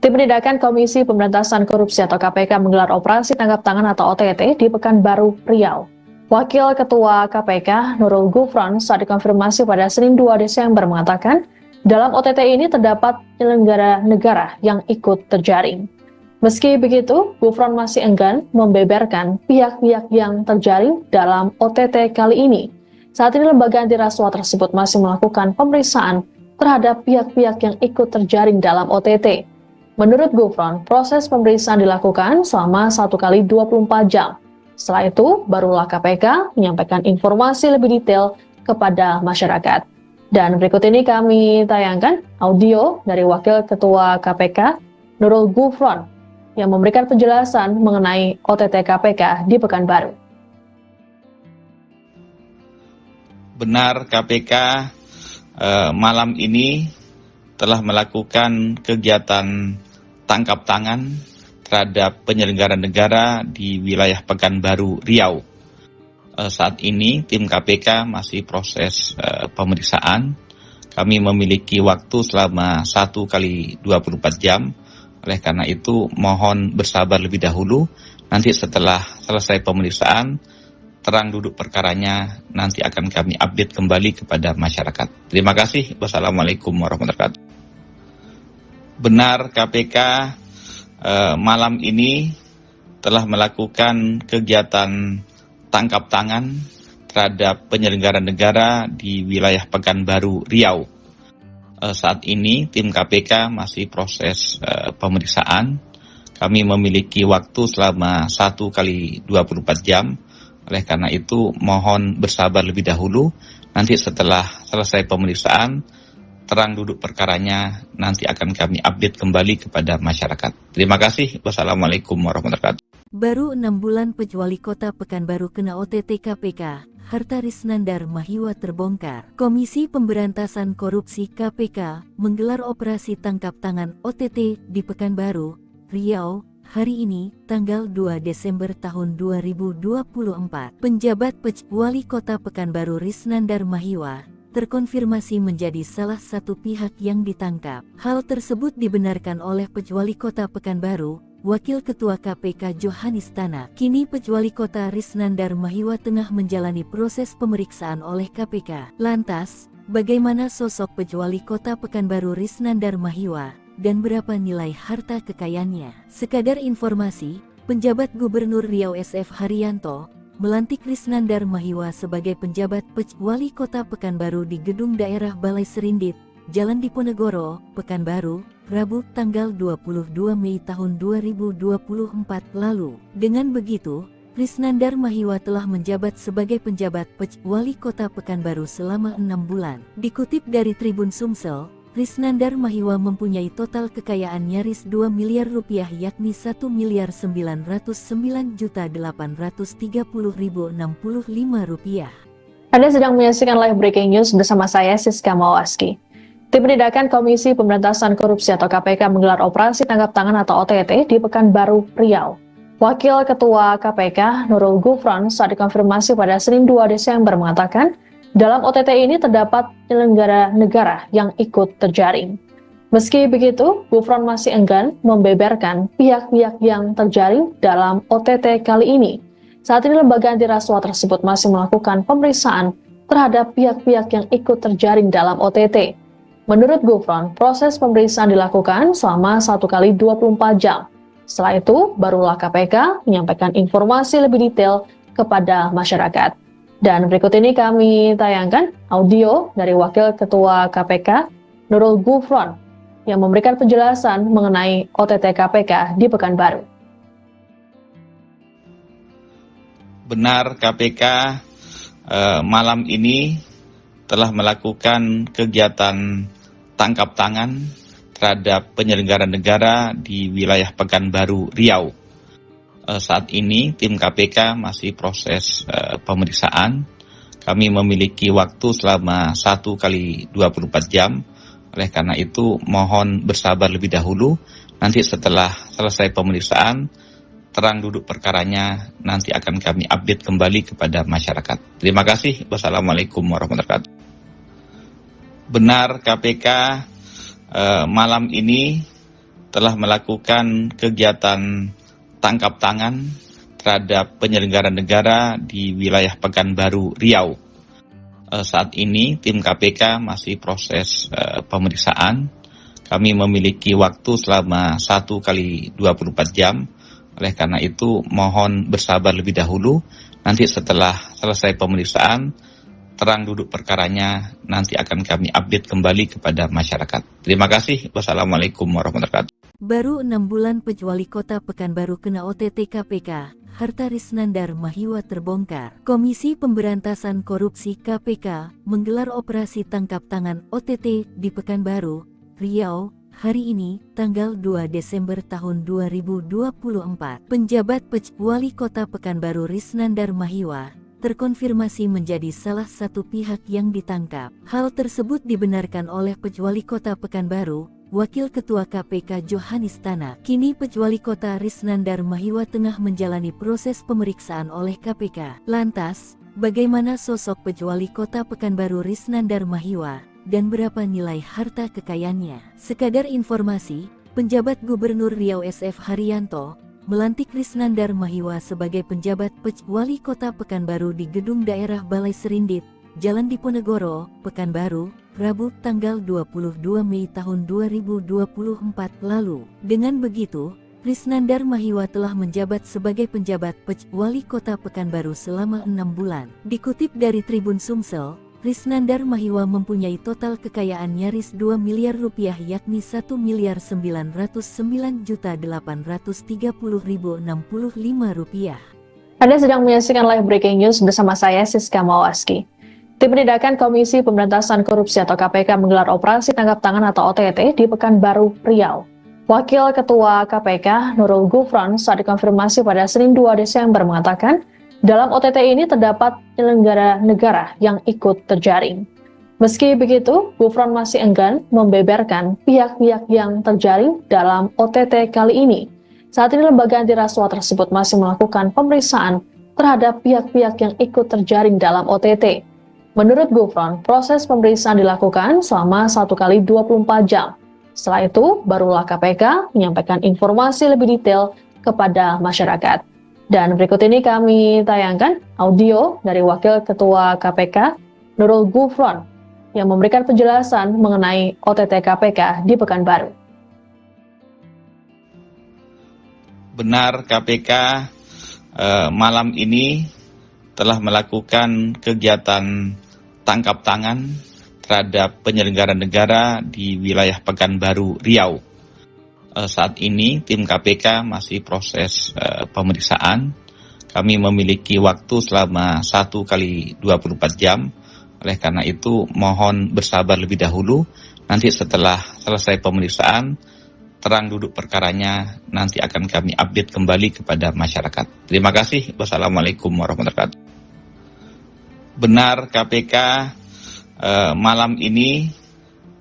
Tim Penindakan Komisi Pemberantasan Korupsi atau KPK menggelar operasi tangkap tangan atau OTT di Pekanbaru, Riau. Wakil Ketua KPK Nurul Gufron saat dikonfirmasi pada Senin 2 Desember mengatakan, dalam OTT ini terdapat penyelenggara negara yang ikut terjaring. Meski begitu, Gufron masih enggan membeberkan pihak-pihak yang terjaring dalam OTT kali ini. Saat ini lembaga anti rasuah tersebut masih melakukan pemeriksaan terhadap pihak-pihak yang ikut terjaring dalam OTT. Menurut Gufron, proses pemeriksaan dilakukan selama 1 kali 24 jam. Setelah itu, barulah KPK menyampaikan informasi lebih detail kepada masyarakat. Dan berikut ini kami tayangkan audio dari Wakil Ketua KPK Nurul Gufron yang memberikan penjelasan mengenai OTT KPK di Pekanbaru. Benar, KPK malam ini telah melakukan kegiatan tangkap tangan terhadap penyelenggara negara di wilayah Pekanbaru, Riau. Saat ini tim KPK masih proses pemeriksaan. kami memiliki waktu selama 1 kali 24 jam. Oleh karena itu, mohon bersabar lebih dahulu. Nanti setelah selesai pemeriksaan, terang duduk perkaranya, nanti akan kami update kembali kepada masyarakat. Terima kasih. Wassalamualaikum warahmatullahi wabarakatuh. Benar, KPK malam ini telah melakukan kegiatan tangkap tangan terhadap penyelenggara negara di wilayah Pekanbaru, Riau. Saat ini tim KPK masih proses pemeriksaan. Kami memiliki waktu selama 1 kali 24 jam. Oleh karena itu, mohon bersabar lebih dahulu. Nanti setelah selesai pemeriksaan, terang duduk perkaranya, nanti akan kami update kembali kepada masyarakat. Terima kasih. Wassalamualaikum warahmatullahi wabarakatuh. Baru 6 bulan Pejwali Kota Pekanbaru kena OTT KPK, harta Risnandar Mahiwa terbongkar. Komisi Pemberantasan Korupsi KPK menggelar operasi tangkap tangan OTT di Pekanbaru, Riau, hari ini, tanggal 2 Desember tahun 2024. Penjabat Pejwali Kota Pekanbaru Risnandar Mahiwa terkonfirmasi menjadi salah satu pihak yang ditangkap. Hal tersebut dibenarkan oleh Pejwali Kota Pekanbaru, Wakil Ketua KPK Johanis Tanak. Kini Pejwali Kota Risnandar Mahiwa tengah menjalani proses pemeriksaan oleh KPK. Lantas, bagaimana sosok Pejwali Kota Pekanbaru Risnandar Mahiwa dan berapa nilai harta kekayaannya? Sekadar informasi, penjabat Gubernur Riau SF Haryanto melantik Risnandar Mahiwa sebagai penjabat Pejwali Kota Pekanbaru di Gedung Daerah Balai Serindit, Jalan Diponegoro, Pekanbaru, Rabu tanggal 22 Mei tahun 2024 lalu. Dengan begitu, Risnandar Mahiwa telah menjabat sebagai penjabat Pejwali Kota Pekanbaru selama 6 bulan. Dikutip dari Tribun Sumsel, Risnandar Mahiwa mempunyai total kekayaan nyaris 2 miliar rupiah, yakni 1.909.830.065 rupiah. Anda sedang menyaksikan live breaking news bersama saya Siska Mawaski. Tim Penindakan Komisi Pemberantasan Korupsi atau KPK menggelar operasi tangkap tangan atau OTT di Pekanbaru, Riau. Wakil Ketua KPK Nurul Gufron saat dikonfirmasi pada Senin 2 Desember mengatakan, dalam OTT ini terdapat penyelenggara negara yang ikut terjaring. Meski begitu, Gufron masih enggan membeberkan pihak-pihak yang terjaring dalam OTT kali ini. Saat ini lembaga anti rasuah tersebut masih melakukan pemeriksaan terhadap pihak-pihak yang ikut terjaring dalam OTT. Menurut Gufron, proses pemeriksaan dilakukan selama 1 kali 24 jam. Setelah itu, barulah KPK menyampaikan informasi lebih detail kepada masyarakat. Dan berikut ini kami tayangkan audio dari Wakil Ketua KPK Nurul Gufron yang memberikan penjelasan mengenai OTT KPK di Pekanbaru. Benar, KPK malam ini telah melakukan kegiatan tangkap tangan terhadap penyelenggara negara di wilayah Pekanbaru, Riau. Saat ini tim KPK masih proses pemeriksaan. Kami memiliki waktu selama 1 kali 24 jam. Oleh karena itu, mohon bersabar lebih dahulu. Nanti setelah selesai pemeriksaan, terang duduk perkaranya, nanti akan kami update kembali kepada masyarakat. Terima kasih. Wassalamualaikum warahmatullahi wabarakatuh. Benar, KPK malam ini telah melakukan kegiatan tangkap tangan terhadap penyelenggara negara di wilayah Pekanbaru, Riau. Saat ini tim KPK masih proses pemeriksaan. Kami memiliki waktu selama 1 kali 24 jam. Oleh karena itu, mohon bersabar lebih dahulu. Nanti setelah selesai pemeriksaan, terang duduk perkaranya, nanti akan kami update kembali kepada masyarakat. Terima kasih. Wassalamualaikum warahmatullahi wabarakatuh. Baru 6 bulan Pejwali Kota Pekanbaru kena OTT KPK, harta Risnandar Mahiwa terbongkar. Komisi Pemberantasan Korupsi KPK menggelar operasi tangkap tangan OTT di Pekanbaru, Riau, hari ini, tanggal 2 Desember tahun 2024. Penjabat Pejwali Kota Pekanbaru Risnandar Mahiwa terkonfirmasi menjadi salah satu pihak yang ditangkap. Hal tersebut dibenarkan oleh Pejwali Kota Pekanbaru, Wakil Ketua KPK Johanis Tanak. Kini Pejwali Kota Risnandar Mahiwa tengah menjalani proses pemeriksaan oleh KPK. Lantas, bagaimana sosok Pejwali Kota Pekanbaru Risnandar Mahiwa dan berapa nilai harta kekayaannya. Sekadar informasi, penjabat Gubernur Riau SF Haryanto melantik Risnandar Mahiwa sebagai penjabat Wali Kota Pekanbaru di Gedung Daerah Balai Serindit, Jalan Diponegoro, Pekanbaru, Rabu tanggal 22 Mei tahun 2024 lalu. Dengan begitu, Risnandar Mahiwa telah menjabat sebagai penjabat Wali Kota Pekanbaru selama 6 bulan. Dikutip dari Tribun Sumsel, Risnandar Mahiwa mempunyai total kekayaan nyaris 2 miliar rupiah yakni 1.909.830.065 rupiah. Anda sedang menyaksikan live breaking news bersama saya Siska Mawaski. Tim Penindakan Komisi Pemberantasan Korupsi atau KPK menggelar operasi tangkap tangan atau OTT di Pekanbaru, Riau. Wakil Ketua KPK Nurul Gufron saat dikonfirmasi pada Senin 2 Desember mengatakan, dalam OTT ini terdapat penyelenggara negara yang ikut terjaring. Meski begitu, Gufron masih enggan membeberkan pihak-pihak yang terjaring dalam OTT kali ini. Saat ini lembaga anti rasuah tersebut masih melakukan pemeriksaan terhadap pihak-pihak yang ikut terjaring dalam OTT. Menurut Gufron, proses pemeriksaan dilakukan selama 1 kali 24 jam. Setelah itu, barulah KPK menyampaikan informasi lebih detail kepada masyarakat. Dan berikut ini kami tayangkan audio dari Wakil Ketua KPK Nurul Gufron yang memberikan penjelasan mengenai OTT KPK di Pekanbaru. Benar, KPK malam ini telah melakukan kegiatan tangkap tangan terhadap penyelenggara negara di wilayah Pekanbaru, Riau. Saat ini tim KPK masih proses pemeriksaan. Kami memiliki waktu selama 1 kali 24 jam. Oleh karena itu mohon bersabar lebih dahulu. Nanti setelah selesai pemeriksaan, terang duduk perkaranya nanti akan kami update kembali kepada masyarakat. Terima kasih. Wassalamualaikum warahmatullahi wabarakatuh. Benar, KPK malam ini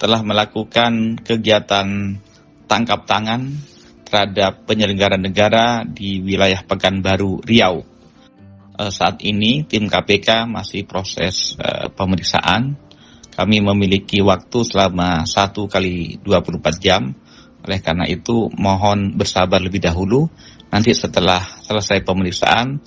telah melakukan kegiatan tangkap tangan terhadap penyelenggara negara di wilayah Pekanbaru, Riau. Saat ini tim KPK masih proses pemeriksaan. Kami memiliki waktu selama 1 kali 24 jam. Oleh karena itu mohon bersabar lebih dahulu. Nanti setelah selesai pemeriksaan,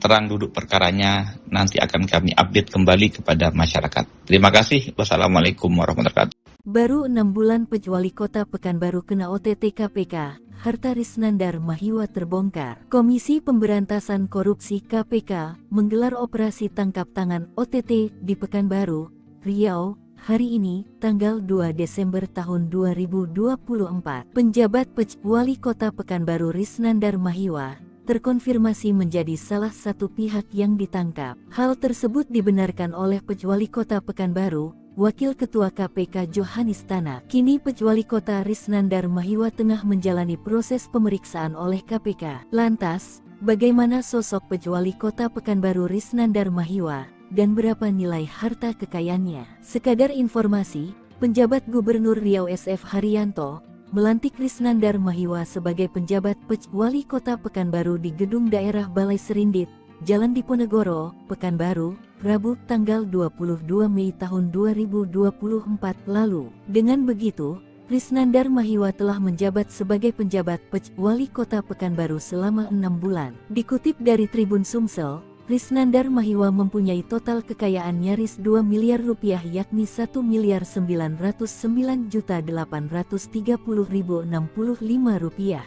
terang duduk perkaranya nanti akan kami update kembali kepada masyarakat. Terima kasih. Wassalamualaikum warahmatullahi wabarakatuh. Baru 6 bulan Wali Kota Pekanbaru kena OTT KPK, harta Risnandar Mahiwa terbongkar. Komisi Pemberantasan Korupsi KPK menggelar operasi tangkap tangan OTT di Pekanbaru, Riau, hari ini, tanggal 2 Desember tahun 2024. Penjabat Wali Kota Pekanbaru Risnandar Mahiwa terkonfirmasi menjadi salah satu pihak yang ditangkap. Hal tersebut dibenarkan oleh Wali Kota Pekanbaru, Wakil Ketua KPK Johanis Tanak. Kini Wali Kota Risnandar Mahiwa tengah menjalani proses pemeriksaan oleh KPK. Lantas, bagaimana sosok Wali Kota Pekanbaru Risnandar Mahiwa dan berapa nilai harta kekayaannya? Sekadar informasi, penjabat Gubernur Riau SF Haryanto melantik Risnandar Mahiwa sebagai penjabat Wali Kota Pekanbaru di Gedung Daerah Balai Serindit, Jalan Diponegoro, Pekanbaru, Rabu tanggal 22 Mei tahun 2024 lalu. Dengan begitu, Risnandar Mahiwa telah menjabat sebagai penjabat Wali Kota Pekanbaru selama 6 bulan. Dikutip dari Tribun Sumsel, Risnandar Mahiwa mempunyai total kekayaan nyaris 2 miliar rupiah yakni 1.909.830.065 rupiah.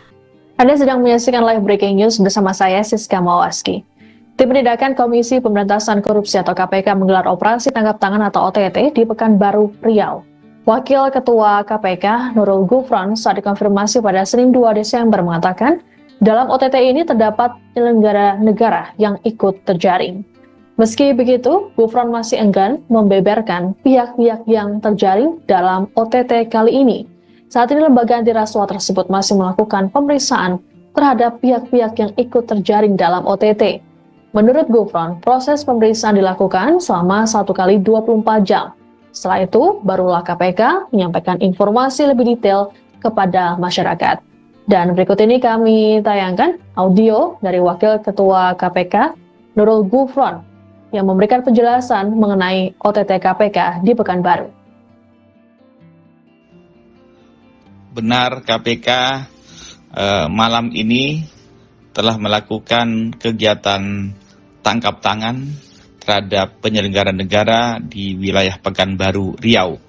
Anda sedang menyaksikan live breaking news bersama saya Siska Mawaski. Tim Penindakan Komisi Pemberantasan Korupsi atau KPK menggelar operasi tangkap tangan atau OTT di Pekanbaru, Riau. Wakil Ketua KPK Nurul Gufron saat dikonfirmasi pada Senin 2 Desember mengatakan, dalam OTT ini terdapat penyelenggara negara yang ikut terjaring. Meski begitu, Gufron masih enggan membeberkan pihak-pihak yang terjaring dalam OTT kali ini. Saat ini lembaga anti rasuah tersebut masih melakukan pemeriksaan terhadap pihak-pihak yang ikut terjaring dalam OTT. Menurut Gufron, proses pemeriksaan dilakukan selama 1 kali 24 jam. Setelah itu, barulah KPK menyampaikan informasi lebih detail kepada masyarakat. Dan berikut ini kami tayangkan audio dari Wakil Ketua KPK Nurul Gufron yang memberikan penjelasan mengenai OTT KPK di Pekanbaru. Benar KPK malam ini telah melakukan kegiatan tangkap tangan terhadap penyelenggara negara di wilayah Pekanbaru, Riau.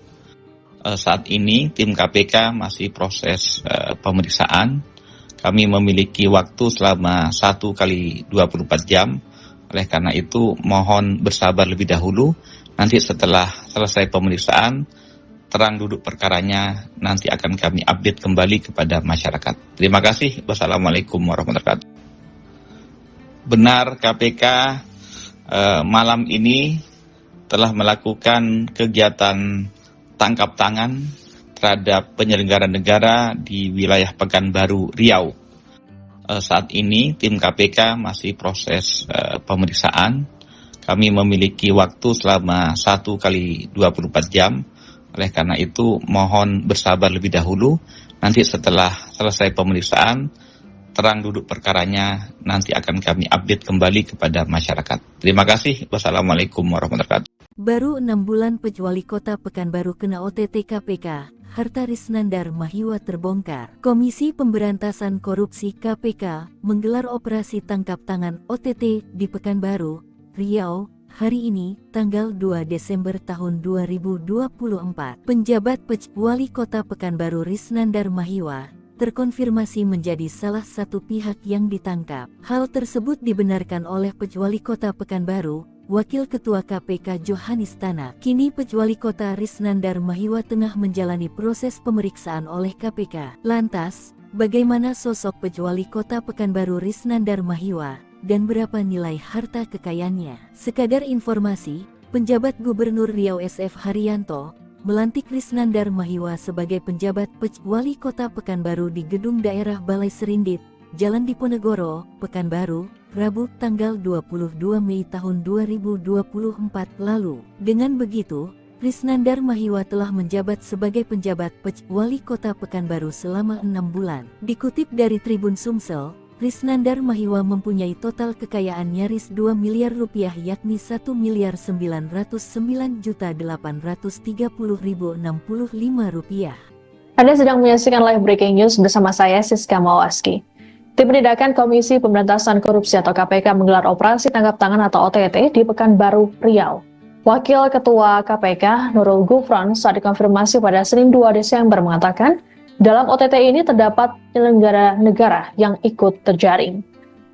Saat ini tim KPK masih proses pemeriksaan. Kami memiliki waktu selama 1 kali 24 jam. Oleh karena itu mohon bersabar lebih dahulu. Nanti setelah selesai pemeriksaan, terang duduk perkaranya nanti akan kami update kembali kepada masyarakat. Terima kasih. Wassalamualaikum warahmatullahi wabarakatuh. Benar KPK malam ini telah melakukan kegiatan tangkap tangan terhadap penyelenggara negara di wilayah Pekanbaru, Riau. Saat ini tim KPK masih proses pemeriksaan. Kami memiliki waktu selama 1 kali 24 jam. Oleh karena itu mohon bersabar lebih dahulu. Nanti setelah selesai pemeriksaan, terang duduk perkaranya nanti akan kami update kembali kepada masyarakat. Terima kasih. Wassalamualaikum warahmatullahi wabarakatuh. Baru 6 bulan Wali Kota Pekanbaru kena OTT KPK, harta Risnandar Mahiwa terbongkar. Komisi Pemberantasan Korupsi KPK menggelar operasi tangkap tangan OTT di Pekanbaru, Riau, hari ini, tanggal 2 Desember tahun 2024. Penjabat Wali Kota Pekanbaru Risnandar Mahiwa terkonfirmasi menjadi salah satu pihak yang ditangkap. Hal tersebut dibenarkan oleh Wali Kota Pekanbaru, Wakil Ketua KPK Johanis Tanak. Kini Wali Kota Risnandar Mahiwa tengah menjalani proses pemeriksaan oleh KPK. Lantas, bagaimana sosok Wali Kota Pekanbaru Risnandar Mahiwa dan berapa nilai harta kekayaannya? Sekadar informasi, penjabat Gubernur Riau SF Haryanto melantik Risnandar Mahiwa sebagai penjabat Wali Kota Pekanbaru di Gedung Daerah Balai Serindit, Jalan Diponegoro, Pekanbaru, Rabu tanggal 22 Mei tahun 2024 lalu. Dengan begitu, Risnandar Mahiwa telah menjabat sebagai penjabat Wali Kota Pekanbaru selama 6 bulan. Dikutip dari Tribun Sumsel, Risnandar Mahiwa mempunyai total kekayaan nyaris 2 miliar rupiah yakni 1.909.830.065 rupiah. Anda sedang menyaksikan live breaking news bersama saya Siska Mawaski. Tim Penindakan Komisi Pemberantasan Korupsi atau KPK menggelar operasi tangkap tangan atau OTT di Pekanbaru, Riau. Wakil Ketua KPK Nurul Gufron saat dikonfirmasi pada Senin 2 Desember mengatakan, dalam OTT ini terdapat penyelenggara negara yang ikut terjaring.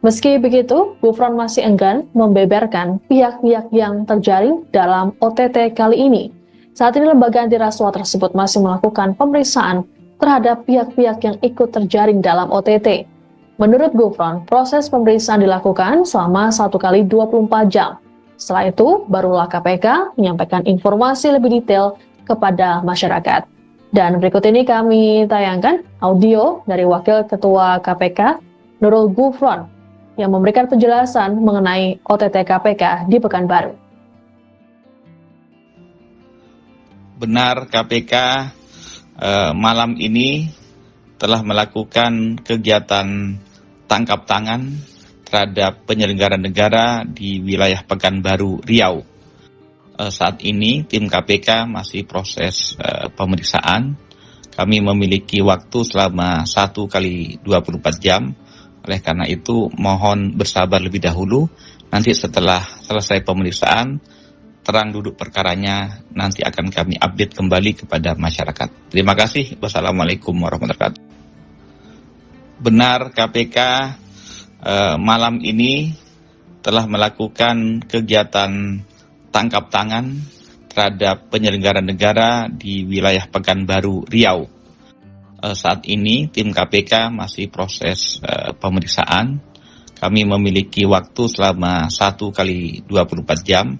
Meski begitu, Gufron masih enggan membeberkan pihak-pihak yang terjaring dalam OTT kali ini. Saat ini lembaga anti rasuah tersebut masih melakukan pemeriksaan terhadap pihak-pihak yang ikut terjaring dalam OTT. Menurut Gufron, proses pemeriksaan dilakukan selama 1 kali 24 jam. Setelah itu, barulah KPK menyampaikan informasi lebih detail kepada masyarakat. Dan berikut ini kami tayangkan audio dari Wakil Ketua KPK, Nurul Gufron, yang memberikan penjelasan mengenai OTT KPK di Pekanbaru. Benar KPK malam ini telah melakukan kegiatan tangkap tangan terhadap penyelenggara negara di wilayah Pekanbaru, Riau. Saat ini tim KPK masih proses pemeriksaan. Kami memiliki waktu selama 1 kali 24 jam. Oleh karena itu mohon bersabar lebih dahulu. Nanti setelah selesai pemeriksaan, terang duduk perkaranya nanti akan kami update kembali kepada masyarakat. Terima kasih. Wassalamualaikum warahmatullahi wabarakatuh. Benar KPK malam ini telah melakukan kegiatan tangkap tangan terhadap penyelenggara negara di wilayah Pekanbaru, Riau. Saat ini tim KPK masih proses pemeriksaan. Kami memiliki waktu selama 1 kali 24 jam.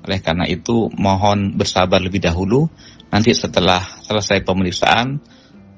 Oleh karena itu mohon bersabar lebih dahulu. Nanti setelah selesai pemeriksaan,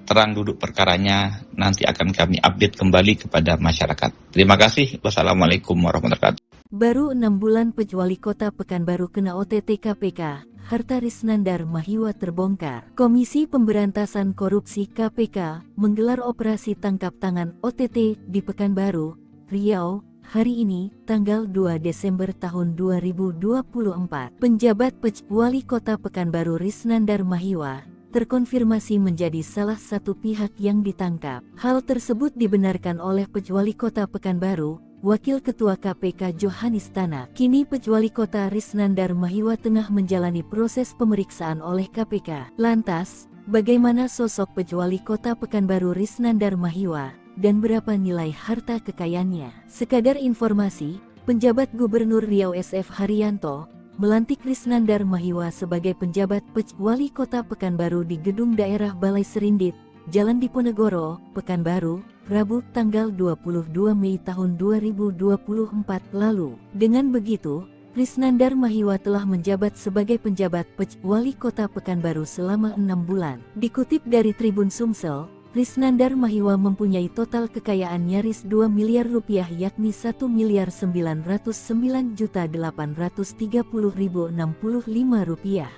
terang duduk perkaranya nanti akan kami update kembali kepada masyarakat. Terima kasih. Wassalamualaikum warahmatullahi wabarakatuh. Baru 6 bulan Wali Kota Pekanbaru kena OTT KPK, harta Risnandar Mahiwa terbongkar. Komisi Pemberantasan Korupsi KPK menggelar operasi tangkap tangan OTT di Pekanbaru, Riau, hari ini, tanggal 2 Desember tahun 2024. Penjabat Wali Kota Pekanbaru Risnandar Mahiwa terkonfirmasi menjadi salah satu pihak yang ditangkap. Hal tersebut dibenarkan oleh Pejwali Kota Pekanbaru, Wakil Ketua KPK Johanis Tanak. Kini Pejwali Kota Risnandar Mahiwa tengah menjalani proses pemeriksaan oleh KPK. Lantas, bagaimana sosok Pejwali Kota Pekanbaru Risnandar Mahiwa, dan berapa nilai harta kekayaannya? Sekadar informasi, penjabat Gubernur Riau SF Haryanto melantik Risnandar Mahiwa sebagai penjabat Pejwali Kota Pekanbaru di Gedung Daerah Balai Serindit, Jalan Diponegoro, Pekanbaru, Rabu tanggal 22 Mei tahun 2024 lalu. Dengan begitu, Risnandar Mahiwa telah menjabat sebagai penjabat Pejwali Kota Pekanbaru selama 6 bulan. Dikutip dari Tribun Sumsel, Risnandar Mahiwa mempunyai total kekayaan nyaris 2 miliar rupiah, yakni 1.909.830.065 rupiah.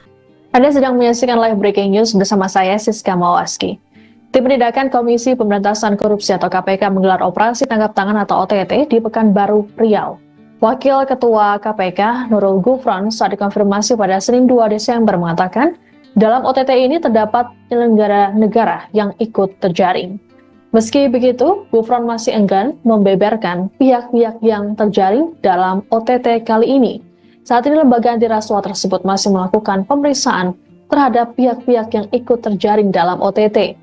Anda sedang menyaksikan live breaking news bersama saya Siska Mawaski. Tim Penindakan Komisi Pemberantasan Korupsi atau KPK menggelar operasi tangkap tangan atau OTT di Pekanbaru, Riau. Wakil Ketua KPK Nurul Gufron saat dikonfirmasi pada Senin 2 Desember mengatakan, dalam OTT ini terdapat penyelenggara negara yang ikut terjaring. Meski begitu, Gufron masih enggan membeberkan pihak-pihak yang terjaring dalam OTT kali ini. Saat ini lembaga anti rasuah tersebut masih melakukan pemeriksaan terhadap pihak-pihak yang ikut terjaring dalam OTT.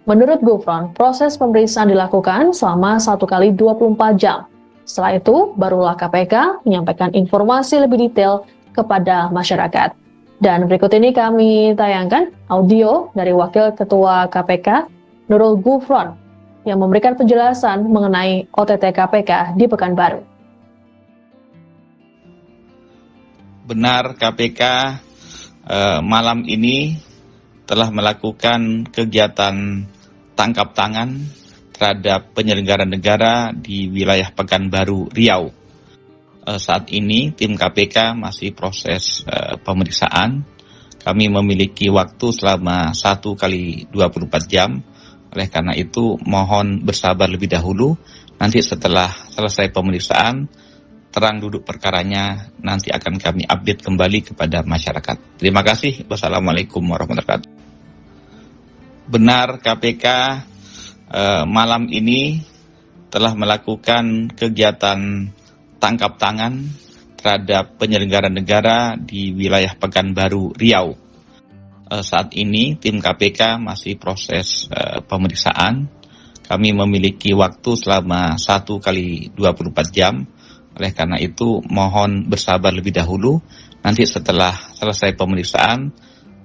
Menurut Gufron, proses pemeriksaan dilakukan selama 1 kali 24 jam. Setelah itu, barulah KPK menyampaikan informasi lebih detail kepada masyarakat. Dan berikut ini kami tayangkan audio dari Wakil Ketua KPK Nurul Gufron yang memberikan penjelasan mengenai OTT KPK di Pekanbaru. Benar, KPK malam ini telah melakukan kegiatan tangkap tangan terhadap penyelenggara negara di wilayah Pekanbaru, Riau. Saat ini tim KPK masih proses pemeriksaan. Kami memiliki waktu selama 1 kali 24 jam. Oleh karena itu mohon bersabar lebih dahulu. Nanti setelah selesai pemeriksaan, terang duduk perkaranya nanti akan kami update kembali kepada masyarakat. Terima kasih. Wassalamualaikum warahmatullahi wabarakatuh. Benar, KPK malam ini telah melakukan kegiatan tangkap tangan terhadap penyelenggara negara di wilayah Pekanbaru, Riau. Saat ini tim KPK masih proses pemeriksaan. Kami memiliki waktu selama 1 kali 24 jam. Oleh karena itu mohon bersabar lebih dahulu. Nanti setelah selesai pemeriksaan,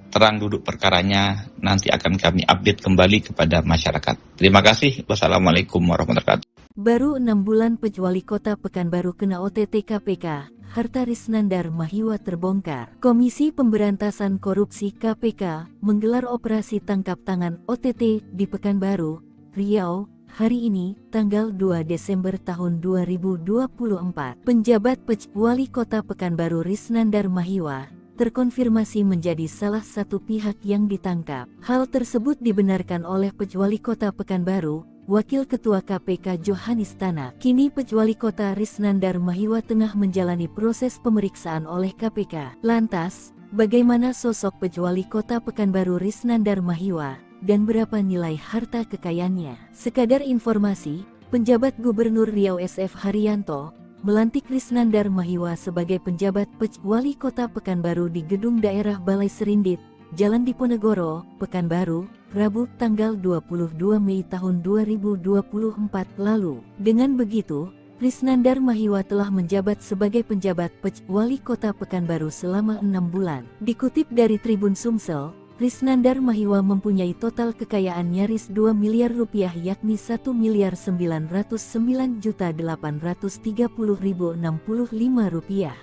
terang duduk perkaranya nanti akan kami update kembali kepada masyarakat. Terima kasih. Wassalamualaikum warahmatullahi wabarakatuh. Baru 6 bulan Pejwali Kota Pekanbaru kena OTT KPK, harta Risnandar Mahiwa terbongkar. Komisi Pemberantasan Korupsi KPK menggelar operasi tangkap tangan OTT di Pekanbaru, Riau, hari ini, tanggal 2 Desember tahun 2024. Penjabat Pejwali Kota Pekanbaru Risnandar Mahiwa terkonfirmasi menjadi salah satu pihak yang ditangkap. Hal tersebut dibenarkan oleh Pejwali Kota Pekanbaru, Wakil Ketua KPK Johanis Tanak. Kini Pejwali Kota Risnandar Mahiwa tengah menjalani proses pemeriksaan oleh KPK. Lantas, bagaimana sosok Pejwali Kota Pekanbaru Risnandar Mahiwa, dan berapa nilai harta kekayaannya? Sekadar informasi, penjabat Gubernur Riau SF Haryanto melantik Risnandar Mahiwa sebagai penjabat Pejwali Kota Pekanbaru di Gedung Daerah Balai Serindit, Jalan Diponegoro, Pekanbaru, Rabu tanggal 22 Mei tahun 2024 lalu. Dengan begitu, Risnandar Mahiwa telah menjabat sebagai penjabat Pejwali Kota Pekanbaru selama 6 bulan. Dikutip dari Tribun Sumsel, Risnandar Mahiwa mempunyai total kekayaan nyaris 2 miliar rupiah, yakni 1.909.830.065 rupiah.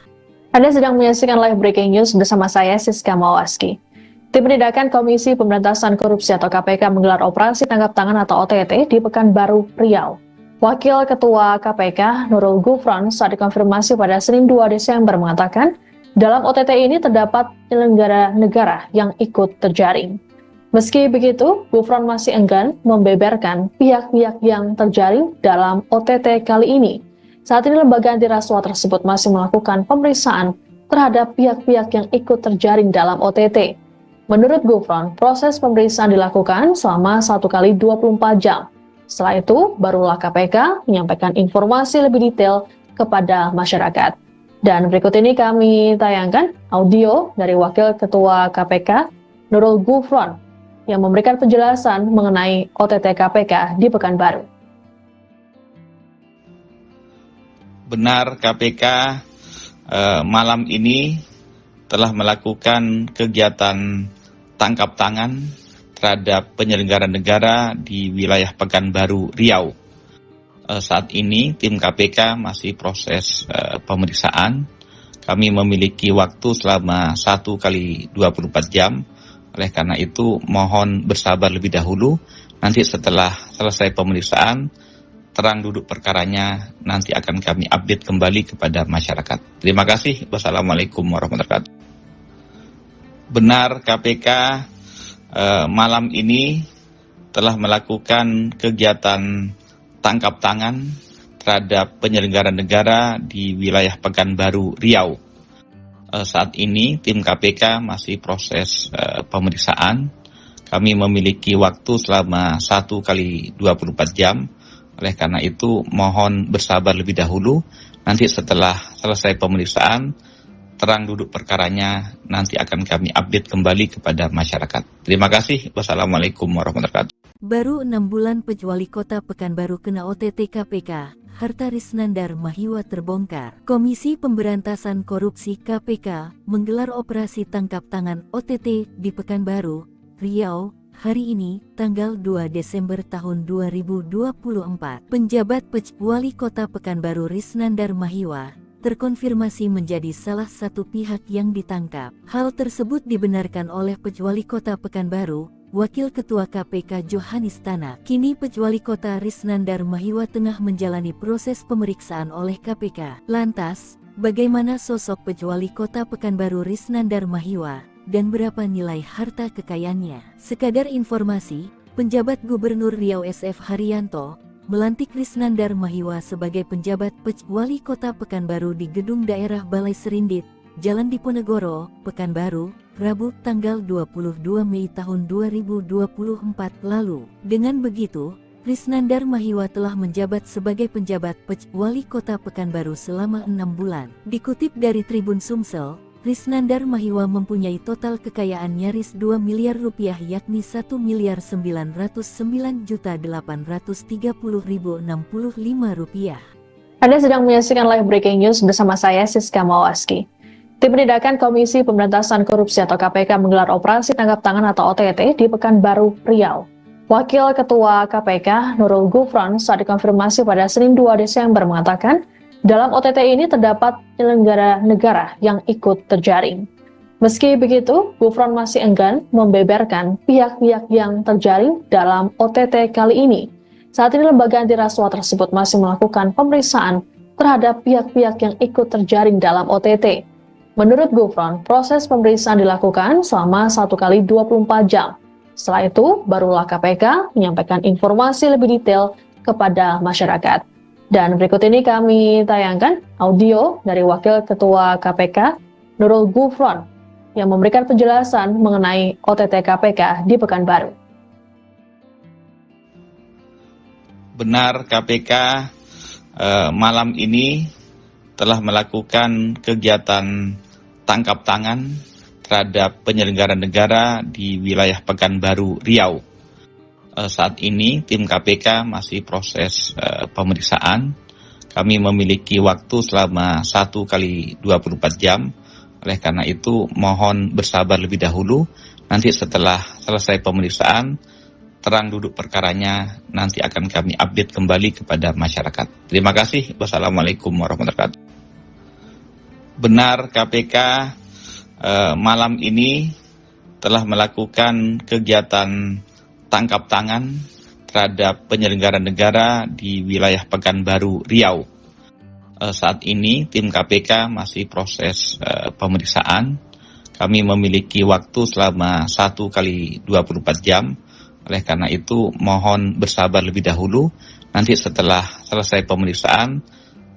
Anda sedang menyaksikan live breaking news bersama saya Siska Mawaski. Tim Penindakan Komisi Pemberantasan Korupsi atau KPK menggelar operasi tangkap tangan atau OTT di Pekanbaru, Riau. Wakil Ketua KPK Nurul Gufron saat dikonfirmasi pada Senin 2 Desember mengatakan, dalam OTT ini terdapat penyelenggara negara yang ikut terjaring. Meski begitu, Gufron masih enggan membeberkan pihak-pihak yang terjaring dalam OTT kali ini. Saat ini lembaga anti rasuah tersebut masih melakukan pemeriksaan terhadap pihak-pihak yang ikut terjaring dalam OTT. Menurut Gufron, proses pemeriksaan dilakukan selama 1 kali 24 jam. Setelah itu, barulah KPK menyampaikan informasi lebih detail kepada masyarakat. Dan berikut ini kami tayangkan audio dari Wakil Ketua KPK, Nurul Gufron, yang memberikan penjelasan mengenai OTT KPK di Pekanbaru. Benar, KPK malam ini telah melakukan kegiatan tangkap tangan terhadap penyelenggara negara di wilayah Pekanbaru, Riau. Saat ini tim KPK masih proses pemeriksaan. Kami memiliki waktu selama 1 kali 24 jam. Oleh karena itu mohon bersabar lebih dahulu. Nanti setelah selesai pemeriksaan, terang duduk perkaranya nanti akan kami update kembali kepada masyarakat. Terima kasih. Wassalamualaikum warahmatullahi wabarakatuh. Benar, KPK malam ini telah melakukan kegiatan tangkap tangan terhadap penyelenggara negara di wilayah Pekanbaru, Riau. Saat ini tim KPK masih proses pemeriksaan. Kami memiliki waktu selama 1 kali 24 jam. Oleh karena itu mohon bersabar lebih dahulu. Nanti setelah selesai pemeriksaan, terang duduk perkaranya nanti akan kami update kembali kepada masyarakat. Terima kasih. Wassalamualaikum warahmatullahi wabarakatuh. Baru 6 bulan Wali Kota Pekanbaru kena OTT KPK, harta Risnandar Mahiwa terbongkar. Komisi Pemberantasan Korupsi KPK menggelar operasi tangkap tangan OTT di Pekanbaru, Riau, hari ini, tanggal 2 Desember tahun 2024. Penjabat Wali Kota Pekanbaru Risnandar Mahiwa terkonfirmasi menjadi salah satu pihak yang ditangkap. Hal tersebut dibenarkan oleh Wali Kota Pekanbaru, Wakil Ketua KPK Johanis Tanak. Kini Wali Kota Risnandar Mahiwa tengah menjalani proses pemeriksaan oleh KPK. Lantas, bagaimana sosok Wali Kota Pekanbaru Risnandar Mahiwa dan berapa nilai harta kekayaannya? Sekadar informasi, penjabat Gubernur Riau SF Haryanto melantik Risnandar Mahiwa sebagai penjabat Wali Kota Pekanbaru di Gedung Daerah Balai Serindit, Jalan Diponegoro, Pekanbaru, Rabu tanggal 22 Mei tahun 2024 lalu. Dengan begitu, Risnandar Mahiwa telah menjabat sebagai penjabat Wali Kota Pekanbaru selama 6 bulan. Dikutip dari Tribun Sumsel, Risnandar Mahiwa mempunyai total kekayaan nyaris 2 miliar rupiah yakni 1.909.830.065 rupiah. Anda sedang menyaksikan live breaking news bersama saya Siska Mawaski. Tim Penindakan Komisi Pemberantasan Korupsi atau KPK menggelar operasi tangkap tangan atau OTT di Pekanbaru, Riau. Wakil Ketua KPK Nurul Gufron saat dikonfirmasi pada Senin 2 Desember mengatakan, dalam OTT ini terdapat penyelenggara negara yang ikut terjaring. Meski begitu, Gufron masih enggan membeberkan pihak-pihak yang terjaring dalam OTT kali ini. Saat ini lembaga anti rasuah tersebut masih melakukan pemeriksaan terhadap pihak-pihak yang ikut terjaring dalam OTT. Menurut Gufron, proses pemeriksaan dilakukan selama 1 kali 24 jam. Setelah itu, barulah KPK menyampaikan informasi lebih detail kepada masyarakat. Dan berikut ini kami tayangkan audio dari Wakil Ketua KPK, Nurul Gufron, yang memberikan penjelasan mengenai OTT KPK di Pekanbaru. Benar, KPK malam ini telah melakukan kegiatan tangkap tangan terhadap penyelenggara negara di wilayah Pekanbaru, Riau. Saat ini tim KPK masih proses pemeriksaan. Kami memiliki waktu selama 1 kali 24 jam. Oleh karena itu mohon bersabar lebih dahulu. Nanti setelah selesai pemeriksaan, terang duduk perkaranya nanti akan kami update kembali kepada masyarakat. Terima kasih. Wassalamualaikum warahmatullahi wabarakatuh. Benar, KPK malam ini telah melakukan kegiatan tangkap tangan terhadap penyelenggara negara di wilayah Pekanbaru, Riau. Saat ini tim KPK masih proses pemeriksaan. Kami memiliki waktu selama 1 kali 24 jam. Oleh karena itu mohon bersabar lebih dahulu. Nanti setelah selesai pemeriksaan,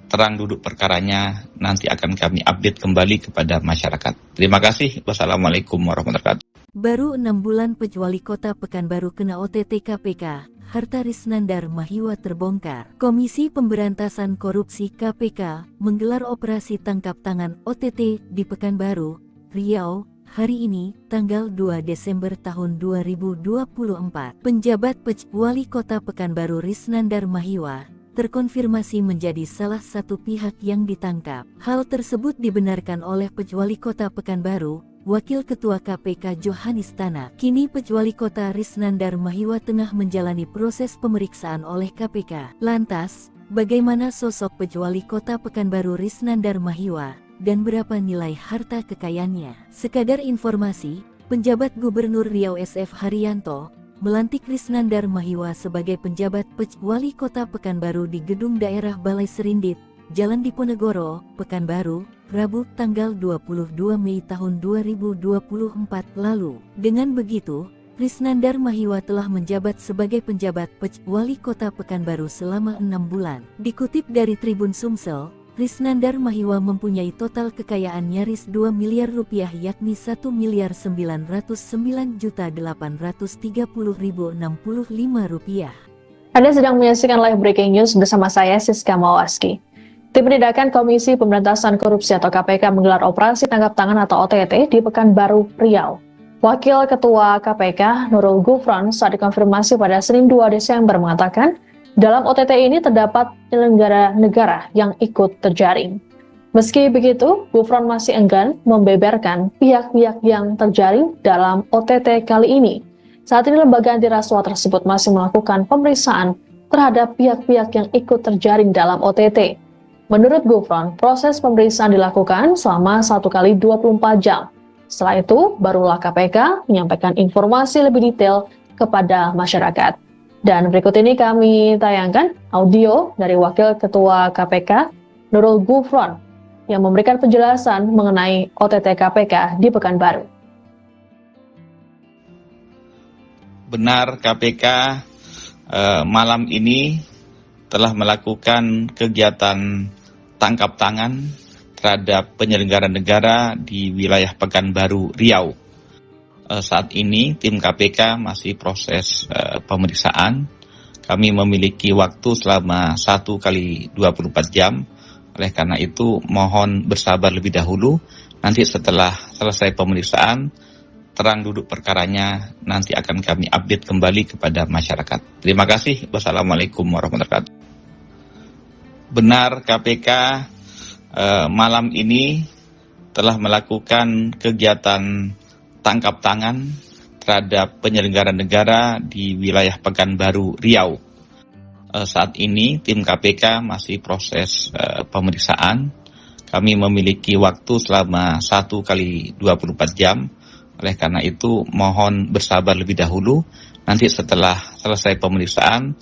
terang duduk perkaranya nanti akan kami update kembali kepada masyarakat. Terima kasih. Wassalamualaikum warahmatullahi wabarakatuh. Baru 6 bulan Pejwali Kota Pekanbaru kena OTT KPK, harta Risnandar Mahiwa terbongkar. Komisi Pemberantasan Korupsi KPK menggelar operasi tangkap tangan OTT di Pekanbaru, Riau, hari ini, tanggal 2 Desember tahun 2024. Penjabat Pejwali Kota Pekanbaru Risnandar Mahiwa terkonfirmasi menjadi salah satu pihak yang ditangkap. Hal tersebut dibenarkan oleh Pejwali Kota Pekanbaru, Wakil Ketua KPK Johanis Tanak. Kini Pejwali Kota Risnandar Mahiwa tengah menjalani proses pemeriksaan oleh KPK. Lantas, bagaimana sosok Pejwali Kota Pekanbaru Risnandar Mahiwa dan berapa nilai harta kekayaannya? Sekadar informasi, penjabat Gubernur Riau SF Haryanto melantik Risnandar Mahiwa sebagai penjabat Pejwali Kota Pekanbaru di Gedung Daerah Balai Serindit, Jalan Diponegoro, Pekanbaru, Rabu tanggal 22 Mei tahun 2024 lalu. Dengan begitu, Risnandar Mahiwa telah menjabat sebagai penjabat Pejwali Kota Pekanbaru selama 6 bulan. Dikutip dari Tribun Sumsel, Risnandar Mahiwa mempunyai total kekayaan nyaris 2 miliar rupiah yakni 1.909.830.065 rupiah. Anda sedang menyaksikan live breaking news bersama saya Siska Mawaski. Tim Penindakan Komisi Pemberantasan Korupsi atau KPK menggelar operasi tangkap tangan atau OTT di Pekanbaru, Riau. Wakil Ketua KPK Nurul Gufron saat dikonfirmasi pada Senin 2 Desember mengatakan, dalam OTT ini terdapat penyelenggara negara yang ikut terjaring. Meski begitu, Gufron masih enggan membeberkan pihak-pihak yang terjaring dalam OTT kali ini. Saat ini lembaga anti rasuah tersebut masih melakukan pemeriksaan terhadap pihak-pihak yang ikut terjaring dalam OTT. Menurut Gufron, proses pemeriksaan dilakukan selama 1 kali 24 jam. Setelah itu, barulah KPK menyampaikan informasi lebih detail kepada masyarakat. Dan berikut ini kami tayangkan audio dari Wakil Ketua KPK, Nurul Gufron, yang memberikan penjelasan mengenai OTT KPK di Pekanbaru. Benar, KPK malam ini telah melakukan kegiatan tangkap tangan terhadap penyelenggara negara di wilayah Pekanbaru, Riau. Saat ini tim KPK masih proses pemeriksaan. Kami memiliki waktu selama 1 kali 24 jam. Oleh karena itu mohon bersabar lebih dahulu. Nanti setelah selesai pemeriksaan, terang duduk perkaranya nanti akan kami update kembali kepada masyarakat. Terima kasih. Wassalamualaikum warahmatullahi wabarakatuh. Benar, KPK malam ini telah melakukan kegiatan tangkap tangan terhadap penyelenggara negara di wilayah Pekanbaru, Riau. Saat ini tim KPK masih proses pemeriksaan. Kami memiliki waktu selama 1 kali 24 jam. Oleh karena itu mohon bersabar lebih dahulu. Nanti setelah selesai pemeriksaan,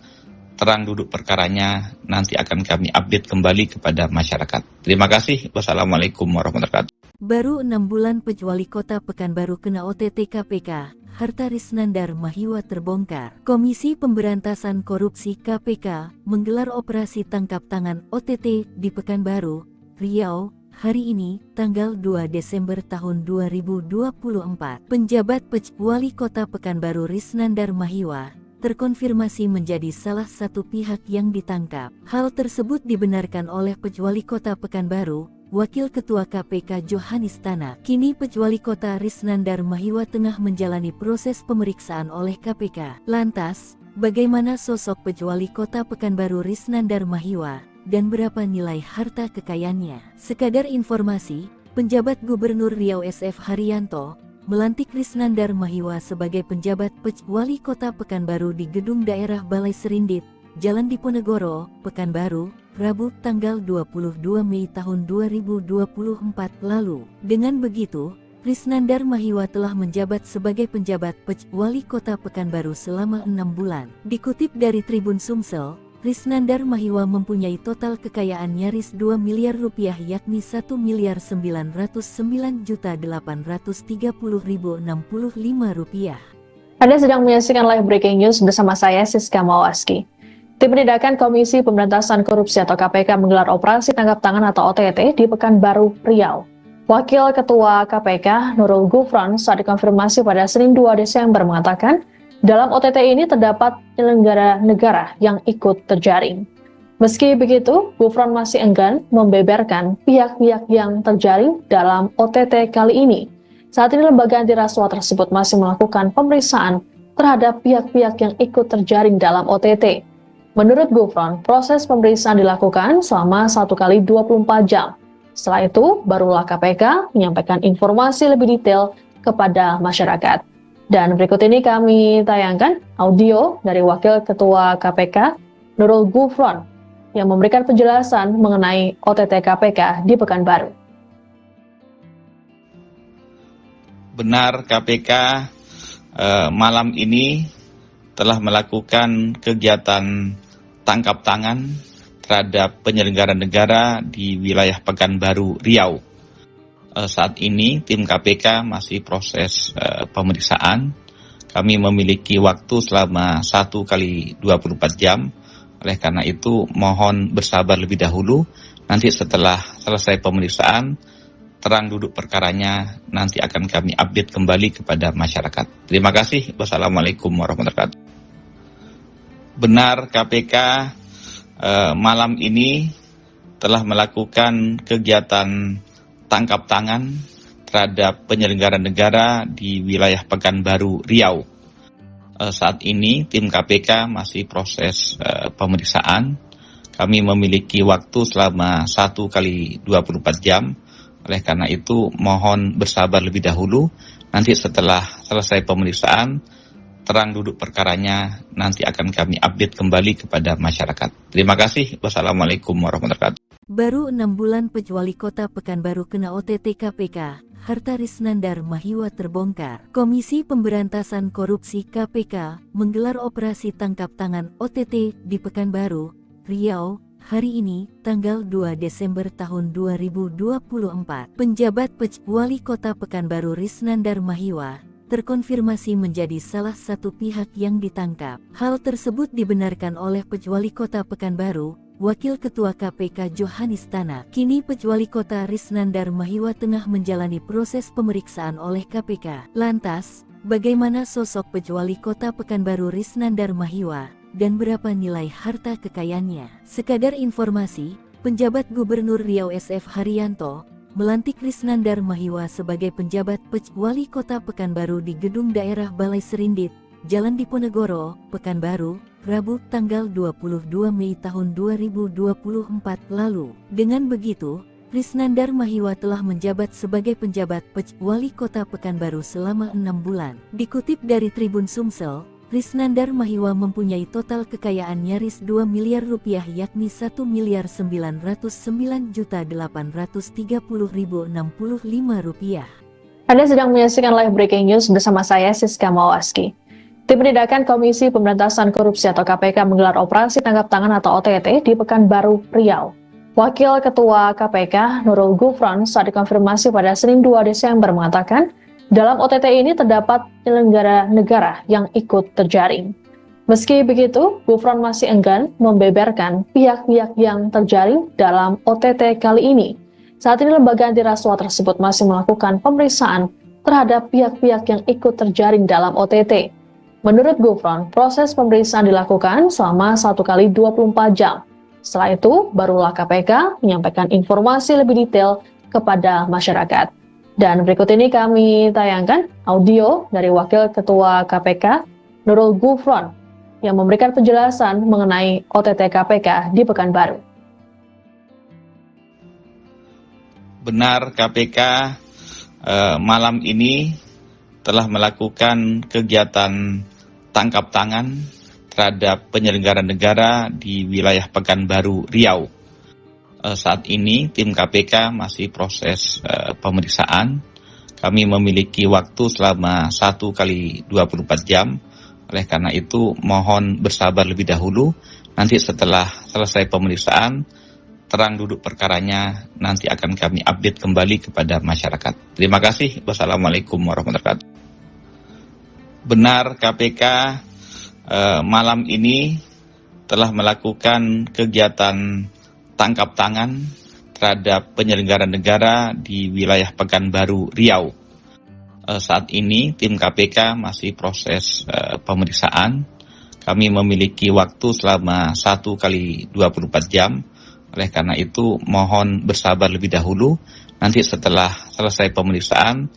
terang duduk perkaranya nanti akan kami update kembali kepada masyarakat. Terima kasih. Wassalamualaikum warahmatullahi wabarakatuh. Baru 6 bulan Pejwali Kota Pekanbaru kena OTT KPK, harta Risnandar Mahiwa terbongkar. Komisi Pemberantasan Korupsi KPK menggelar operasi tangkap tangan OTT di Pekanbaru, Riau, hari ini, tanggal 2 Desember tahun 2024. Penjabat Pejwali Kota Pekanbaru Risnandar Mahiwa terkonfirmasi menjadi salah satu pihak yang ditangkap. Hal tersebut dibenarkan oleh Pejwali Kota Pekanbaru, Wakil Ketua KPK Johanis Tanak. Kini Pejwali Kota Risnandar Mahiwa tengah menjalani proses pemeriksaan oleh KPK. Lantas, bagaimana sosok Pejwali Kota Pekanbaru Risnandar Mahiwa dan berapa nilai harta kekayaannya? Sekadar informasi, penjabat Gubernur Riau SF Haryanto melantik Risnandar Mahiwa sebagai penjabat Pejwali Kota Pekanbaru di Gedung Daerah Balai Serindit, Jalan Diponegoro, Pekanbaru, Rabu tanggal 22 Mei tahun 2024 lalu. Dengan begitu, Risnandar Mahiwa telah menjabat sebagai penjabat Pejwali Kota Pekanbaru selama 6 bulan. Dikutip dari Tribun Sumsel, Risnandar Mahiwa mempunyai total kekayaan nyaris 2 miliar rupiah yakni 1.909.830.065 rupiah. Anda sedang menyaksikan live breaking news bersama saya Siska Mawaski. Tim Penindakan Komisi Pemberantasan Korupsi atau KPK menggelar operasi tangkap tangan atau OTT di Pekanbaru, Riau. Wakil Ketua KPK Nurul Gufron saat dikonfirmasi pada Senin 2 Desember mengatakan, dalam OTT ini terdapat penyelenggara negara yang ikut terjaring. Meski begitu, Gufron masih enggan membeberkan pihak-pihak yang terjaring dalam OTT kali ini. Saat ini lembaga anti rasuah tersebut masih melakukan pemeriksaan terhadap pihak-pihak yang ikut terjaring dalam OTT. Menurut Gufron, proses pemeriksaan dilakukan selama 1 kali 24 jam. Setelah itu, barulah KPK menyampaikan informasi lebih detail kepada masyarakat. Dan berikut ini kami tayangkan audio dari Wakil Ketua KPK Nurul Gufron yang memberikan penjelasan mengenai OTT KPK di Pekanbaru. Benar, KPK malam ini telah melakukan kegiatan tangkap tangan terhadap penyelenggara negara di wilayah Pekanbaru, Riau. Saat ini tim KPK masih proses pemeriksaan. Kami memiliki waktu selama 1 kali 24 jam. Oleh karena itu mohon bersabar lebih dahulu. Nanti setelah selesai pemeriksaan, terang duduk perkaranya nanti akan kami update kembali kepada masyarakat. Terima kasih. Wassalamualaikum warahmatullahi wabarakatuh. Benar, KPK malam ini telah melakukan kegiatan tangkap tangan terhadap penyelenggara negara di wilayah Pekanbaru, Riau. Saat ini tim KPK masih proses pemeriksaan. Kami memiliki waktu selama 1 kali 24 jam. Oleh karena itu mohon bersabar lebih dahulu. Nanti setelah selesai pemeriksaan, terang duduk perkaranya nanti akan kami update kembali kepada masyarakat. Terima kasih. Wassalamualaikum warahmatullahi wabarakatuh. Baru 6 bulan Wali Kota Pekanbaru kena OTT KPK, harta Risnandar Mahiwa terbongkar. Komisi Pemberantasan Korupsi KPK menggelar operasi tangkap tangan OTT di Pekanbaru, Riau, hari ini, tanggal 2 Desember tahun 2024. Penjabat Wali Kota Pekanbaru Risnandar Mahiwa terkonfirmasi menjadi salah satu pihak yang ditangkap. Hal tersebut dibenarkan oleh Wali Kota Pekanbaru, Wakil Ketua KPK Johanis Tanak. Kini Wali Kota Risnandar Mahiwa tengah menjalani proses pemeriksaan oleh KPK. Lantas, bagaimana sosok Wali Kota Pekanbaru Risnandar Mahiwa dan berapa nilai harta kekayaannya? Sekadar informasi, penjabat Gubernur Riau SF Haryanto melantik Risnandar Mahiwa sebagai penjabat Wali Kota Pekanbaru di Gedung Daerah Balai Serindit, Jalan Diponegoro, Pekanbaru, Rabu tanggal 22 Mei tahun 2024 lalu. Dengan begitu, Risnandar Mahiwa telah menjabat sebagai penjabat Wali Kota Pekanbaru selama 6 bulan. Dikutip dari Tribun Sumsel, Risnandar Mahiwa mempunyai total kekayaan nyaris 2 miliar rupiah yakni 1.909.830.065 rupiah. Anda sedang menyaksikan live breaking news bersama saya Siska Mawaski. Tim Penindakan Komisi Pemberantasan Korupsi atau KPK menggelar operasi tangkap tangan atau OTT di Pekanbaru, Riau. Wakil Ketua KPK Nurul Gufron saat dikonfirmasi pada Senin 2 Desember mengatakan, dalam OTT ini terdapat penyelenggara negara yang ikut terjaring. Meski begitu, Gufron masih enggan membeberkan pihak-pihak yang terjaring dalam OTT kali ini. Saat ini lembaga anti rasuah tersebut masih melakukan pemeriksaan terhadap pihak-pihak yang ikut terjaring dalam OTT. Menurut Gufron, proses pemeriksaan dilakukan selama 1 kali 24 jam. Setelah itu, barulah KPK menyampaikan informasi lebih detail kepada masyarakat. Dan berikut ini kami tayangkan audio dari Wakil Ketua KPK Nurul Gufron yang memberikan penjelasan mengenai OTT KPK di Pekanbaru. Benar, KPK malam ini telah melakukan kegiatan tangkap tangan terhadap penyelenggara negara di wilayah Pekanbaru, Riau. Saat ini tim KPK masih proses pemeriksaan. Kami memiliki waktu selama 1 kali 24 jam. Oleh karena itu mohon bersabar lebih dahulu. Nanti setelah selesai pemeriksaan, terang duduk perkaranya nanti akan kami update kembali kepada masyarakat. Terima kasih. Wassalamualaikum warahmatullahi wabarakatuh. Benar, KPK malam ini telah melakukan kegiatan tangkap tangan terhadap penyelenggara negara di wilayah Pekanbaru, Riau. Saat ini tim KPK masih proses pemeriksaan. Kami memiliki waktu selama 1 kali 24 jam. Oleh karena itu mohon bersabar lebih dahulu. Nanti setelah selesai pemeriksaan,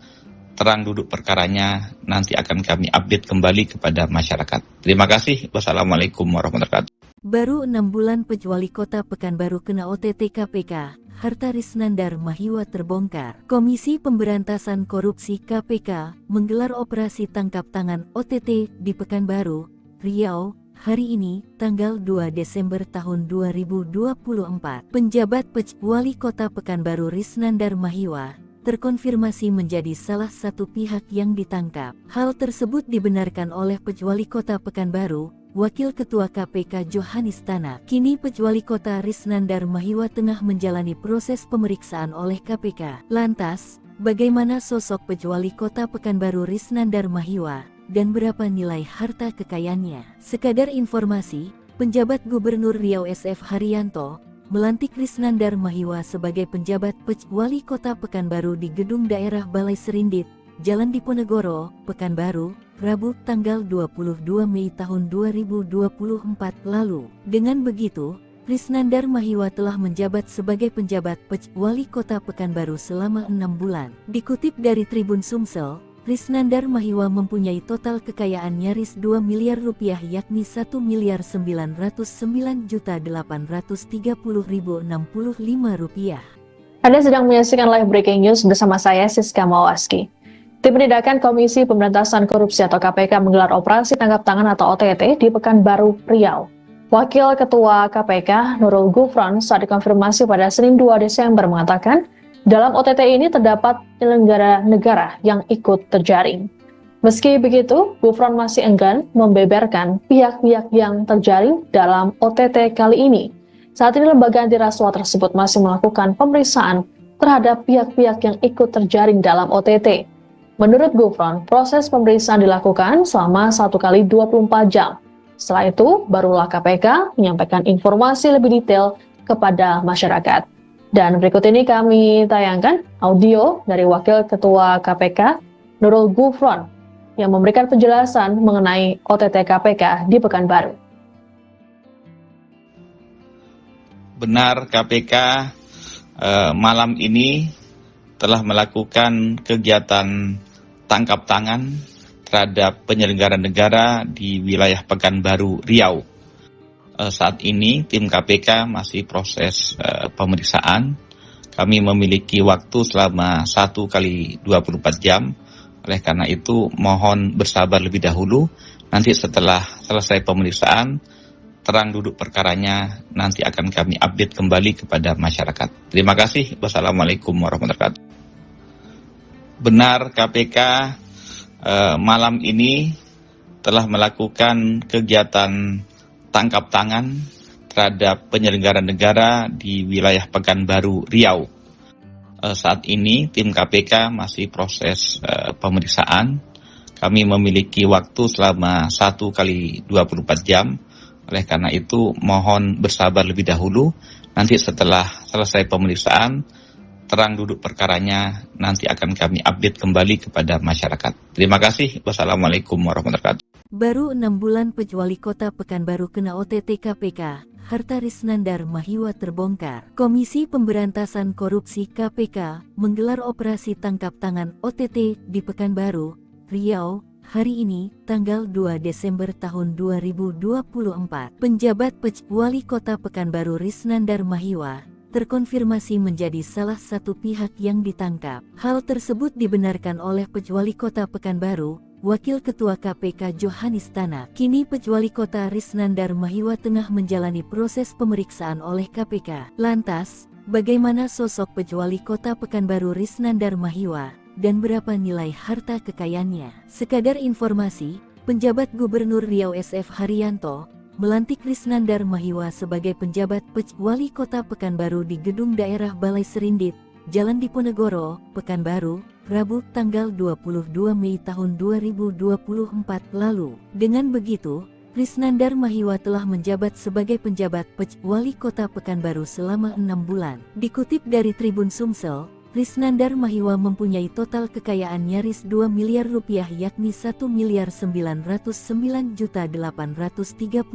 terang duduk perkaranya nanti akan kami update kembali kepada masyarakat. Terima kasih. Wassalamualaikum warahmatullahi wabarakatuh. Baru 6 bulan Wali Kota Pekanbaru kena OTT KPK, harta Risnandar Mahiwa terbongkar. Komisi Pemberantasan Korupsi KPK menggelar operasi tangkap tangan OTT di Pekanbaru, Riau, hari ini, tanggal 2 Desember tahun 2024. Penjabat Wali Kota Pekanbaru Risnandar Mahiwa terkonfirmasi menjadi salah satu pihak yang ditangkap. Hal tersebut dibenarkan oleh Wali Kota Pekanbaru, Wakil Ketua KPK Johanis Tanak. Kini Wali Kota Risnandar Mahiwa tengah menjalani proses pemeriksaan oleh KPK. Lantas, bagaimana sosok Wali Kota Pekanbaru Risnandar Mahiwa dan berapa nilai harta kekayaannya? Sekadar informasi, penjabat Gubernur Riau SF Haryanto melantik Risnandar Mahiwa sebagai penjabat Wali Kota Pekanbaru di Gedung Daerah Balai Serindit, Jalan Diponegoro, Pekanbaru, Rabu tanggal 22 Mei tahun 2024 lalu. Dengan begitu, Risnandar Mahiwa telah menjabat sebagai penjabat Wali Kota Pekanbaru selama 6 bulan. Dikutip dari Tribun Sumsel, Risnandar Mahiwa mempunyai total kekayaan nyaris 2 miliar rupiah yakni 1.909.830.065 rupiah. Anda sedang menyaksikan live breaking news bersama saya Siska Mawaski. Tim Penindakan Komisi Pemberantasan Korupsi atau KPK menggelar operasi tangkap tangan atau OTT di Pekanbaru, Riau. Wakil Ketua KPK Nurul Gufron saat dikonfirmasi pada Senin 2 Desember mengatakan, dalam OTT ini terdapat penyelenggara negara yang ikut terjaring. Meski begitu, Gufron masih enggan membeberkan pihak-pihak yang terjaring dalam OTT kali ini. Saat ini lembaga anti rasuah tersebut masih melakukan pemeriksaan terhadap pihak-pihak yang ikut terjaring dalam OTT. Menurut Gufron, proses pemeriksaan dilakukan selama 1 kali 24 jam. Setelah itu, barulah KPK menyampaikan informasi lebih detail kepada masyarakat. Dan berikut ini kami tayangkan audio dari Wakil Ketua KPK, Nurul Gufron, yang memberikan penjelasan mengenai OTT KPK di Pekanbaru. Benar, KPK malam ini telah melakukan kegiatan tangkap tangan terhadap penyelenggara negara di wilayah Pekanbaru, Riau. Saat ini tim KPK masih proses pemeriksaan. Kami memiliki waktu selama 1 kali 24 jam. Oleh karena itu mohon bersabar lebih dahulu. Nanti setelah selesai pemeriksaan, terang duduk perkaranya nanti akan kami update kembali kepada masyarakat. Terima kasih. Wassalamualaikum warahmatullahi wabarakatuh. Benar, KPK malam ini telah melakukan kegiatan tangkap tangan terhadap penyelenggara negara di wilayah Pekanbaru, Riau. Saat ini tim KPK masih proses pemeriksaan. Kami memiliki waktu selama 1 kali 24 jam. Oleh karena itu mohon bersabar lebih dahulu. Nanti setelah selesai pemeriksaan, terang duduk perkaranya nanti akan kami update kembali kepada masyarakat. Terima kasih. Wassalamualaikum warahmatullahi wabarakatuh. Baru 6 bulan Wali Kota Pekanbaru kena OTT KPK, harta Risnandar Mahiwa terbongkar. Komisi Pemberantasan Korupsi KPK menggelar operasi tangkap tangan OTT di Pekanbaru, Riau, hari ini, tanggal 2 Desember tahun 2024. Penjabat Wali Kota Pekanbaru Risnandar Mahiwa terkonfirmasi menjadi salah satu pihak yang ditangkap. Hal tersebut dibenarkan oleh Wali Kota Pekanbaru, Wakil Ketua KPK Johanis Tanak. Kini Wali Kota Risnandar Mahiwa tengah menjalani proses pemeriksaan oleh KPK. Lantas, bagaimana sosok Wali Kota Pekanbaru Risnandar Mahiwa dan berapa nilai harta kekayaannya? Sekadar informasi, penjabat Gubernur Riau SF Haryanto melantik Risnandar Mahiwa sebagai penjabat Wali Kota Pekanbaru di Gedung Daerah Balai Serindit, Jalan Diponegoro, Pekanbaru, Rabu tanggal 22 Mei tahun 2024 lalu. Dengan begitu, Risnandar Mahiwa telah menjabat sebagai penjabat Wali Kota Pekanbaru selama 6 bulan. Dikutip dari Tribun Sumsel, Risnandar Mahiwa mempunyai total kekayaan nyaris 2 miliar rupiah yakni 1.909.830.065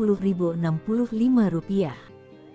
rupiah.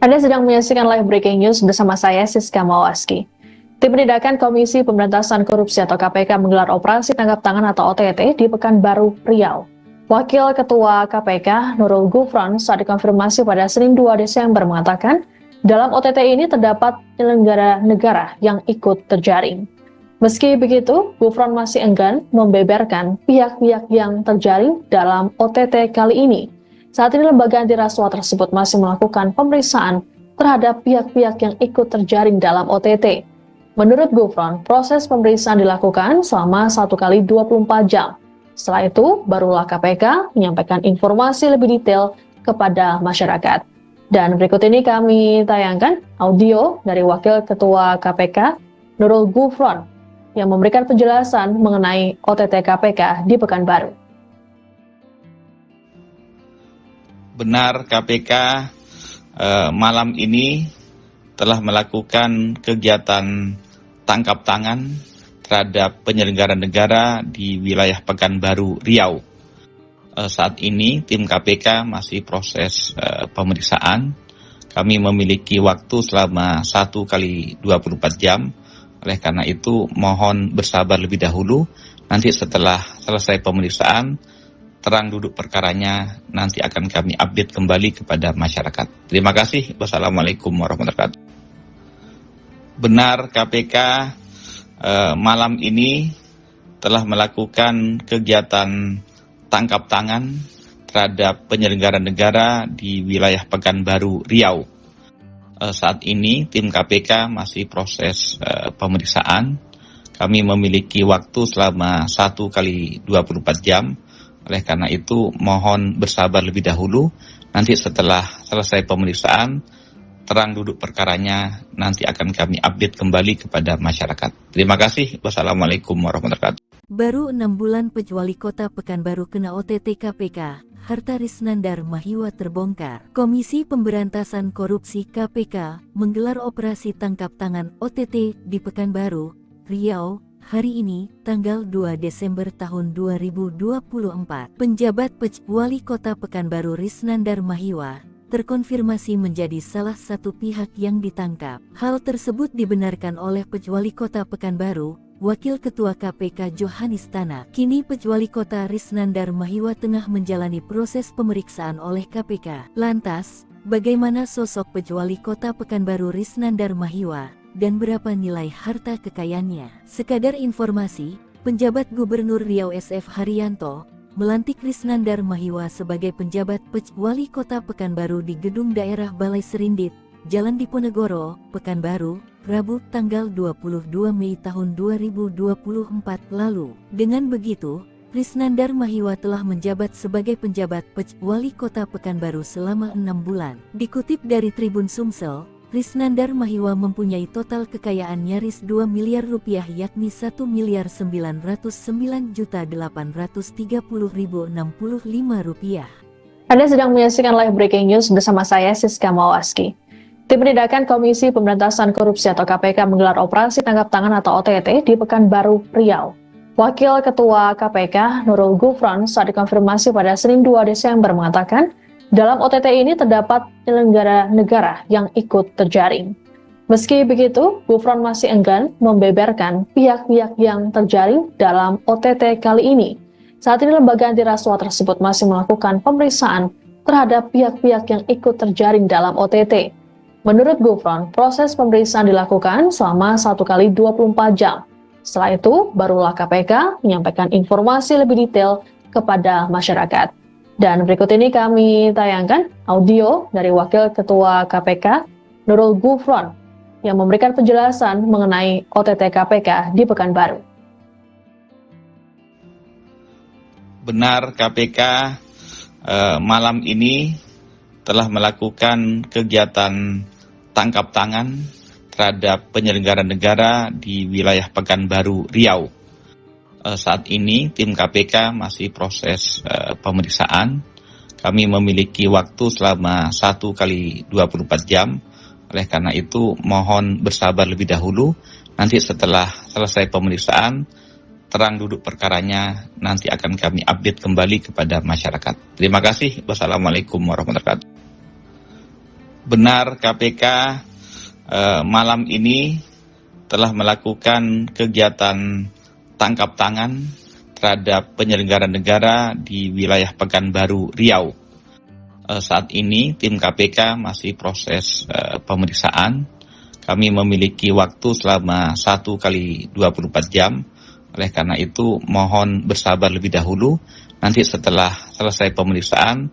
Anda sedang menyaksikan live breaking news bersama saya Siska Mawaski. Tim Penindakan Komisi Pemberantasan Korupsi atau KPK menggelar operasi tangkap tangan atau OTT di Pekanbaru, Riau. Wakil Ketua KPK Nurul Gufron saat dikonfirmasi pada Senin 2 Desember mengatakan, dalam OTT ini terdapat penyelenggara negara yang ikut terjaring. Meski begitu, Gufron masih enggan membeberkan pihak-pihak yang terjaring dalam OTT kali ini. Saat ini lembaga anti rasuah tersebut masih melakukan pemeriksaan terhadap pihak-pihak yang ikut terjaring dalam OTT. Menurut Gufron, proses pemeriksaan dilakukan selama 1 kali 24 jam. Setelah itu, barulah KPK menyampaikan informasi lebih detail kepada masyarakat. Dan berikut ini kami tayangkan audio dari Wakil Ketua KPK, Nurul Gufron, yang memberikan penjelasan mengenai OTT KPK di Pekanbaru. Benar, KPK malam ini telah melakukan kegiatan tangkap tangan terhadap penyelenggara negara di wilayah Pekanbaru, Riau. Saat ini tim KPK masih proses pemeriksaan. Kami memiliki waktu selama 1 kali 24 jam. Oleh karena itu mohon bersabar lebih dahulu. Nanti setelah selesai pemeriksaan, terang duduk perkaranya nanti akan kami update kembali kepada masyarakat. Terima kasih. Wassalamualaikum warahmatullahi wabarakatuh. Benar, KPK malam ini telah melakukan kegiatan tangkap tangan terhadap penyelenggara negara di wilayah Pekanbaru, Riau. Saat ini tim KPK masih proses pemeriksaan. Kami memiliki waktu selama 1 kali 24 jam. Oleh karena itu mohon bersabar lebih dahulu. Nanti setelah selesai pemeriksaan, terang duduk perkaranya nanti akan kami update kembali kepada masyarakat. Terima kasih. Wassalamualaikum warahmatullahi wabarakatuh. Baru 6 bulan Wali Kota Pekanbaru kena OTT KPK, harta Risnandar Mahiwa terbongkar. Komisi Pemberantasan Korupsi KPK menggelar operasi tangkap tangan OTT di Pekanbaru, Riau, hari ini, tanggal 2 Desember tahun 2024. Penjabat Wali Kota Pekanbaru Risnandar Mahiwa terkonfirmasi menjadi salah satu pihak yang ditangkap. Hal tersebut dibenarkan oleh Wali Kota Pekanbaru, Wakil Ketua KPK Johanis Tanak. Kini Wali Kota Risnandar Mahiwa tengah menjalani proses pemeriksaan oleh KPK. Lantas, bagaimana sosok Wali Kota Pekanbaru Risnandar Mahiwa dan berapa nilai harta kekayaannya? Sekadar informasi, penjabat Gubernur Riau SF Haryanto melantik Risnandar Mahiwa sebagai penjabat Wali Kota Pekanbaru di Gedung Daerah Balai Serindit, Jalan Diponegoro, Pekanbaru, Rabu tanggal 22 Mei tahun 2024 lalu. Dengan begitu, Risnandar Mahiwa telah menjabat sebagai penjabat Wali Kota Pekanbaru selama 6 bulan. Dikutip dari Tribun Sumsel, Risnandar Mahiwa mempunyai total kekayaan nyaris 2 miliar rupiah yakni 1.909.830.065 rupiah. Anda sedang menyaksikan live breaking news bersama saya Siska Mawaski. Tim Penindakan Komisi Pemberantasan Korupsi atau KPK menggelar operasi tangkap tangan atau OTT di Pekanbaru, Riau. Wakil Ketua KPK Nurul Gufron saat dikonfirmasi pada Senin 2 Desember mengatakan, dalam OTT ini terdapat penyelenggara negara yang ikut terjaring. Meski begitu, Gufron masih enggan membeberkan pihak-pihak yang terjaring dalam OTT kali ini. Saat ini lembaga anti rasuah tersebut masih melakukan pemeriksaan terhadap pihak-pihak yang ikut terjaring dalam OTT. Menurut Gufron, proses pemeriksaan dilakukan selama 1 kali 24 jam. Setelah itu, barulah KPK menyampaikan informasi lebih detail kepada masyarakat. Dan berikut ini kami tayangkan audio dari Wakil Ketua KPK, Nurul Gufron, yang memberikan penjelasan mengenai OTT KPK di Pekanbaru. Benar, KPK malam ini telah melakukan kegiatan tangkap tangan terhadap penyelenggara negara di wilayah Pekanbaru, Riau. Saat ini tim KPK masih proses pemeriksaan. Kami memiliki waktu selama 1 kali 24 jam. Oleh karena itu, mohon bersabar lebih dahulu. Nanti setelah selesai pemeriksaan, terang duduk perkaranya, nanti akan kami update kembali kepada masyarakat. Terima kasih. Wassalamualaikum warahmatullahi wabarakatuh. Benar, KPK malam ini telah melakukan kegiatan tangkap tangan terhadap penyelenggara negara di wilayah Pekanbaru, Riau. Saat ini tim KPK masih proses pemeriksaan. Kami memiliki waktu selama 1 kali 24 jam. Oleh karena itu mohon bersabar lebih dahulu. Nanti setelah selesai pemeriksaan,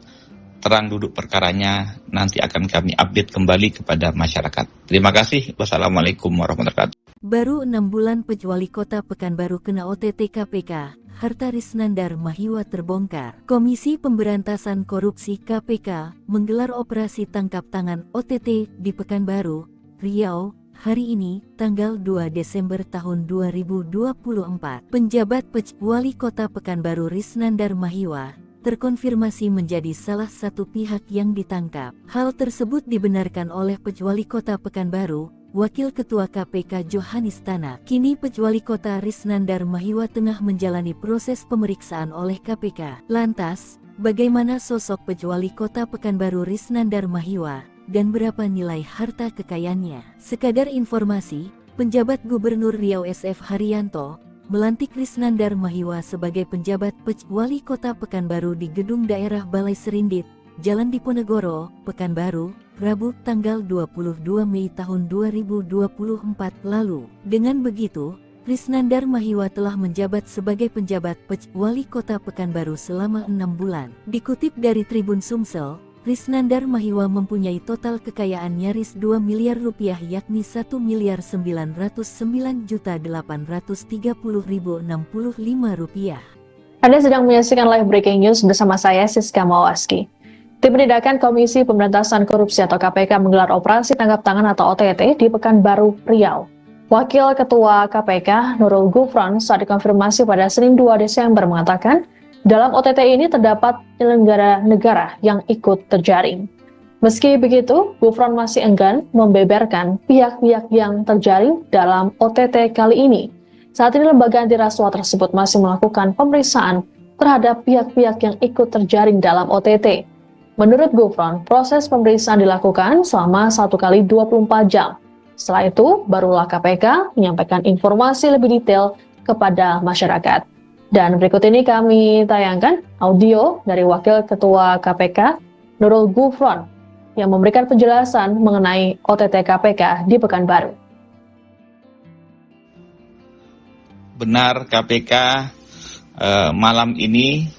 terang duduk perkaranya, nanti akan kami update kembali kepada masyarakat. Terima kasih. Wassalamualaikum warahmatullahi wabarakatuh. Baru 6 bulan Wali Kota Pekanbaru kena OTT KPK, harta Risnandar Mahiwa terbongkar. Komisi Pemberantasan Korupsi KPK menggelar operasi tangkap tangan OTT di Pekanbaru, Riau, hari ini, tanggal 2 Desember tahun 2024. Penjabat Wali Kota Pekanbaru Risnandar Mahiwa terkonfirmasi menjadi salah satu pihak yang ditangkap. Hal tersebut dibenarkan oleh Wali Kota Pekanbaru, Wakil Ketua KPK Johanis Tanak. Kini Wali Kota Risnandar Mahiwa tengah menjalani proses pemeriksaan oleh KPK. Lantas, bagaimana sosok Wali Kota Pekanbaru Risnandar Mahiwa dan berapa nilai harta kekayaannya? Sekadar informasi, penjabat Gubernur Riau SF Haryanto melantik Risnandar Mahiwa sebagai penjabat Wali Kota Pekanbaru di Gedung Daerah Balai Serindit, Jalan Diponegoro, Pekanbaru, Rabu tanggal 22 Mei tahun 2024 lalu. Dengan begitu, Risnandar Mahiwa telah menjabat sebagai penjabat Wali Kota Pekanbaru selama 6 bulan. Dikutip dari Tribun Sumsel, Risnandar Mahiwa mempunyai total kekayaan nyaris 2 miliar rupiah yakni 1.909.830.065 rupiah. Anda sedang menyaksikan live breaking news bersama saya Siska Mawaski. Tim Penindakan Komisi Pemberantasan Korupsi atau KPK menggelar operasi tangkap tangan atau OTT di Pekanbaru, Riau. Wakil Ketua KPK Nurul Gufron saat dikonfirmasi pada Senin 2 Desember mengatakan, dalam OTT ini terdapat penyelenggara negara yang ikut terjaring. Meski begitu, Gufron masih enggan membeberkan pihak-pihak yang terjaring dalam OTT kali ini. Saat ini lembaga anti rasuah tersebut masih melakukan pemeriksaan terhadap pihak-pihak yang ikut terjaring dalam OTT. Menurut Gufron, proses pemeriksaan dilakukan selama 1 kali 24 jam. Setelah itu, barulah KPK menyampaikan informasi lebih detail kepada masyarakat. Dan berikut ini kami tayangkan audio dari Wakil Ketua KPK, Nurul Gufron, yang memberikan penjelasan mengenai OTT KPK di Pekanbaru. Benar, KPK malam ini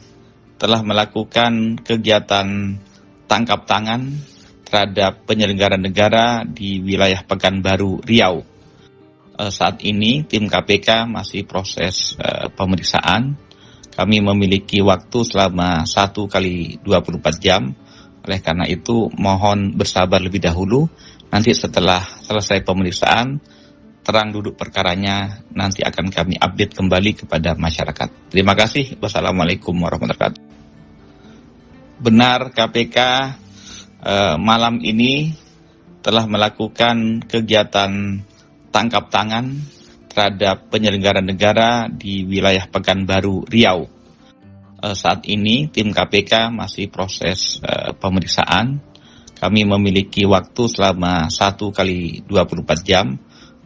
telah melakukan kegiatan tangkap tangan terhadap penyelenggara negara di wilayah Pekanbaru, Riau. Saat ini tim KPK masih proses pemeriksaan. Kami memiliki waktu selama 1 kali 24 jam. Oleh karena itu mohon bersabar lebih dahulu. Nanti setelah selesai pemeriksaan, terang duduk perkaranya, nanti akan kami update kembali kepada masyarakat. Terima kasih. Wassalamualaikum warahmatullahi wabarakatuh. Benar, KPK malam ini telah melakukan kegiatan tangkap tangan terhadap penyelenggara negara di wilayah Pekanbaru, Riau. Saat ini tim KPK masih proses pemeriksaan. Kami memiliki waktu selama 1 kali 24 jam.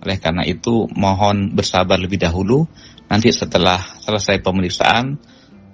Oleh karena itu mohon bersabar lebih dahulu. Nanti setelah selesai pemeriksaan,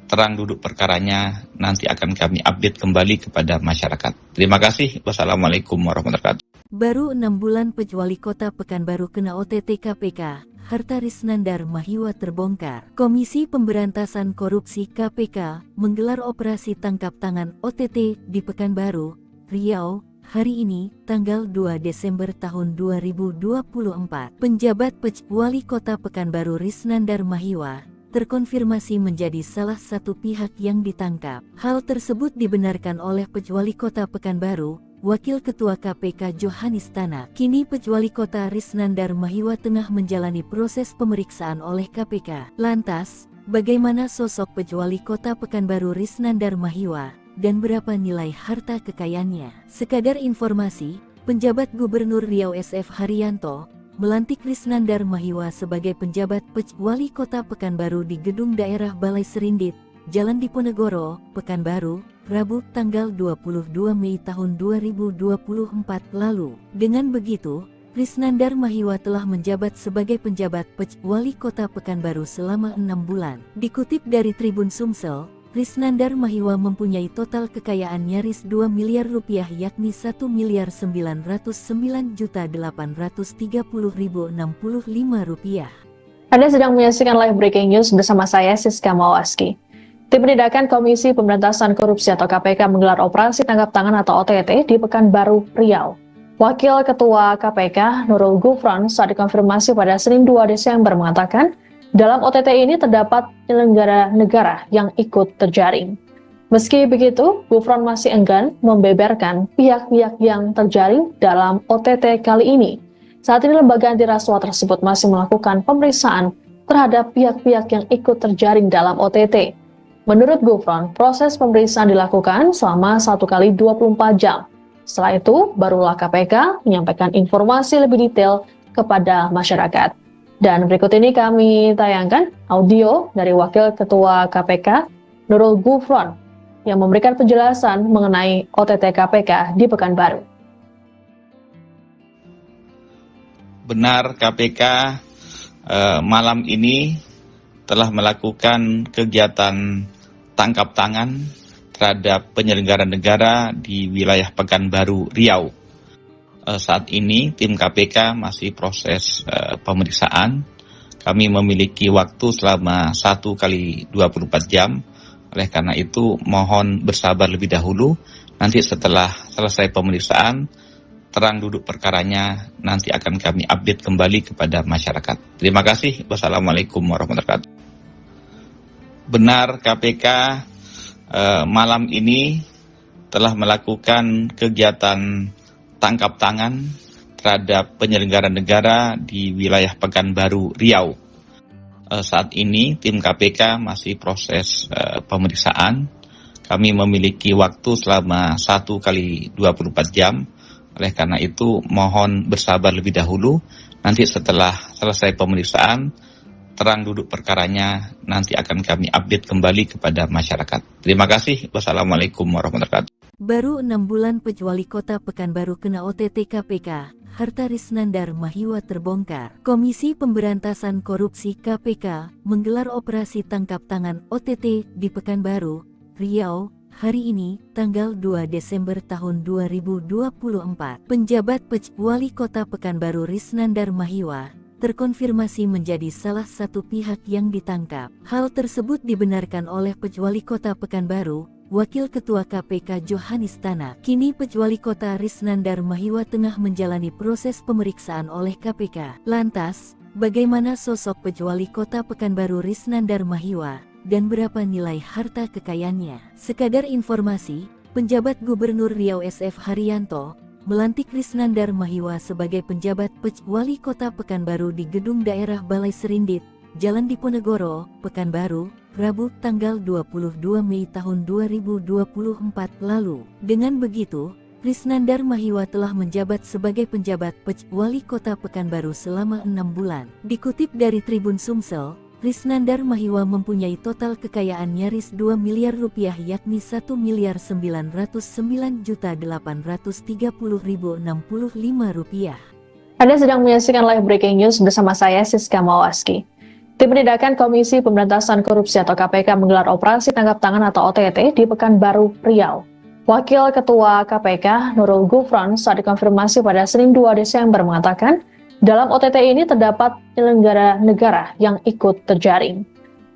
terang duduk perkaranya, nanti akan kami update kembali kepada masyarakat. Terima kasih. Wassalamualaikum warahmatullahi wabarakatuh. Baru 6 bulan Wali Kota Pekanbaru kena OTT KPK, harta Risnandar Mahiwa terbongkar. Komisi Pemberantasan Korupsi KPK menggelar operasi tangkap tangan OTT di Pekanbaru, Riau, hari ini, tanggal 2 Desember tahun 2024. Penjabat Wali Kota Pekanbaru Risnandar Mahiwa terkonfirmasi menjadi salah satu pihak yang ditangkap. Hal tersebut dibenarkan oleh Wali Kota Pekanbaru, Wakil Ketua KPK Johanis Tanak. Kini Wali Kota Risnandar Mahiwa tengah menjalani proses pemeriksaan oleh KPK. Lantas, bagaimana sosok Wali Kota Pekanbaru Risnandar Mahiwa dan berapa nilai harta kekayaannya. Sekadar informasi, penjabat Gubernur Riau SF Haryanto melantik Risnandar Mahiwa sebagai penjabat Wali Kota Pekanbaru di Gedung Daerah Balai Serindit, Jalan Diponegoro, Pekanbaru, Rabu tanggal 22 Mei tahun 2024 lalu. Dengan begitu, Risnandar Mahiwa telah menjabat sebagai penjabat Wali Kota Pekanbaru selama 6 bulan. Dikutip dari Tribun Sumsel, Risnandar Mahiwa mempunyai total kekayaan nyaris 2 miliar rupiah yakni 1.909.830.065 rupiah. Anda sedang menyaksikan live breaking news bersama saya Siska Mawaski. Tim Penindakan Komisi Pemberantasan Korupsi atau KPK menggelar operasi tangkap tangan atau OTT di Pekanbaru, Riau. Wakil Ketua KPK Nurul Gufron saat dikonfirmasi pada Senin 2 Desember mengatakan, dalam OTT ini terdapat penyelenggara negara yang ikut terjaring. Meski begitu, Gufron masih enggan membeberkan pihak-pihak yang terjaring dalam OTT kali ini. Saat ini lembaga anti rasuah tersebut masih melakukan pemeriksaan terhadap pihak-pihak yang ikut terjaring dalam OTT. Menurut Gufron, proses pemeriksaan dilakukan selama 1 kali 24 jam. Setelah itu, barulah KPK menyampaikan informasi lebih detail kepada masyarakat. Dan berikut ini kami tayangkan audio dari Wakil Ketua KPK, Nurul Gufron, yang memberikan penjelasan mengenai OTT KPK di Pekanbaru. Benar, KPK malam ini telah melakukan kegiatan tangkap tangan terhadap penyelenggara negara di wilayah Pekanbaru, Riau. Saat ini tim KPK masih proses pemeriksaan. Kami memiliki waktu selama 1 kali 24 jam. Oleh karena itu mohon bersabar lebih dahulu. Nanti setelah selesai pemeriksaan, terang duduk perkaranya nanti akan kami update kembali kepada masyarakat. Terima kasih. Wassalamualaikum warahmatullahi wabarakatuh. Benar, KPK malam ini telah melakukan kegiatan tangkap tangan terhadap penyelenggara negara di wilayah Pekanbaru, Riau. Saat ini tim KPK masih proses pemeriksaan. Kami memiliki waktu selama 1 kali 24 jam. Oleh karena itu mohon bersabar lebih dahulu. Nanti setelah selesai pemeriksaan, terang duduk perkaranya nanti akan kami update kembali kepada masyarakat. Terima kasih. Wassalamualaikum warahmatullahi wabarakatuh. Baru 6 bulan Wali Kota Pekanbaru kena OTT KPK, harta Risnandar Mahiwa terbongkar. Komisi Pemberantasan Korupsi KPK menggelar operasi tangkap tangan OTT di Pekanbaru, Riau, hari ini, tanggal 2 Desember tahun 2024. Penjabat Wali Kota Pekanbaru Risnandar Mahiwa terkonfirmasi menjadi salah satu pihak yang ditangkap. Hal tersebut dibenarkan oleh Wali Kota Pekanbaru, Wakil Ketua KPK Johanis Tanak. Kini Wali Kota Risnandar Mahiwa tengah menjalani proses pemeriksaan oleh KPK. Lantas, bagaimana sosok Wali Kota Pekanbaru Risnandar Mahiwa dan berapa nilai harta kekayaannya? Sekadar informasi, penjabat Gubernur Riau SF Haryanto melantik Risnandar Mahiwa sebagai penjabat Wali Kota Pekanbaru di Gedung Daerah Balai Serindit, Jalan Diponegoro, Pekanbaru, Rabu tanggal 22 Mei tahun 2024 lalu. Dengan begitu, Risnandar Mahiwa telah menjabat sebagai penjabat Wali Kota Pekanbaru selama 6 bulan. Dikutip dari Tribun Sumsel, Risnandar Mahiwa mempunyai total kekayaan nyaris 2 miliar rupiah yakni 1.909.830.065 rupiah. Anda sedang menyaksikan live breaking news bersama saya Siska Mawaski. Tim Penindakan Komisi Pemberantasan Korupsi atau KPK menggelar operasi tangkap tangan atau OTT di Pekanbaru, Riau. Wakil Ketua KPK Nurul Gufron saat dikonfirmasi pada Senin 2 Desember mengatakan, dalam OTT ini terdapat penyelenggara negara yang ikut terjaring.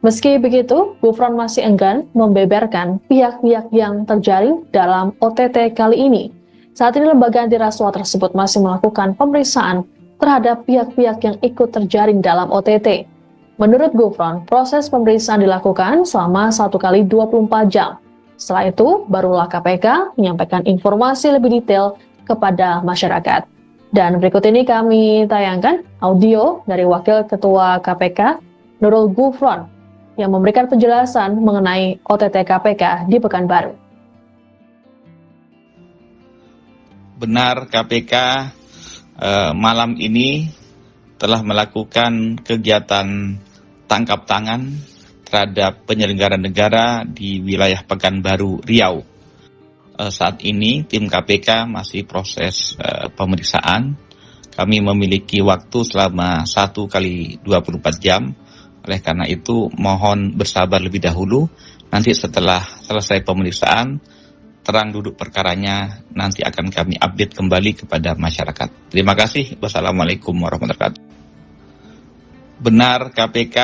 Meski begitu, Gufron masih enggan membeberkan pihak-pihak yang terjaring dalam OTT kali ini. Saat ini lembaga anti rasuah tersebut masih melakukan pemeriksaan terhadap pihak-pihak yang ikut terjaring dalam OTT. Menurut Gufron, proses pemeriksaan dilakukan selama 1 kali 24 jam. Setelah itu, barulah KPK menyampaikan informasi lebih detail kepada masyarakat. Dan berikut ini kami tayangkan audio dari Wakil Ketua KPK, Nurul Gufron, yang memberikan penjelasan mengenai OTT KPK di Pekanbaru. Benar KPK malam ini telah melakukan kegiatan tangkap tangan terhadap penyelenggara negara di wilayah Pekanbaru, Riau. Saat ini tim KPK masih proses pemeriksaan. Kami memiliki waktu selama 1 kali 24 jam. Oleh karena itu mohon bersabar lebih dahulu. Nanti setelah selesai pemeriksaan, terang duduk perkaranya nanti akan kami update kembali kepada masyarakat. Terima kasih. Wassalamualaikum warahmatullahi wabarakatuh. Benar KPK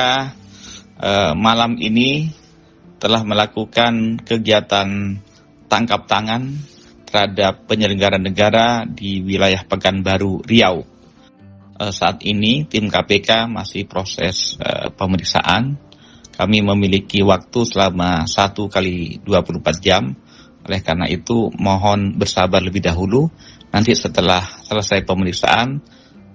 malam ini telah melakukan kegiatan tangkap tangan terhadap penyelenggara negara di wilayah Pekanbaru, Riau. Saat ini tim KPK masih proses pemeriksaan. Kami memiliki waktu selama 1 kali 24 jam. Oleh karena itu mohon bersabar lebih dahulu. Nanti setelah selesai pemeriksaan,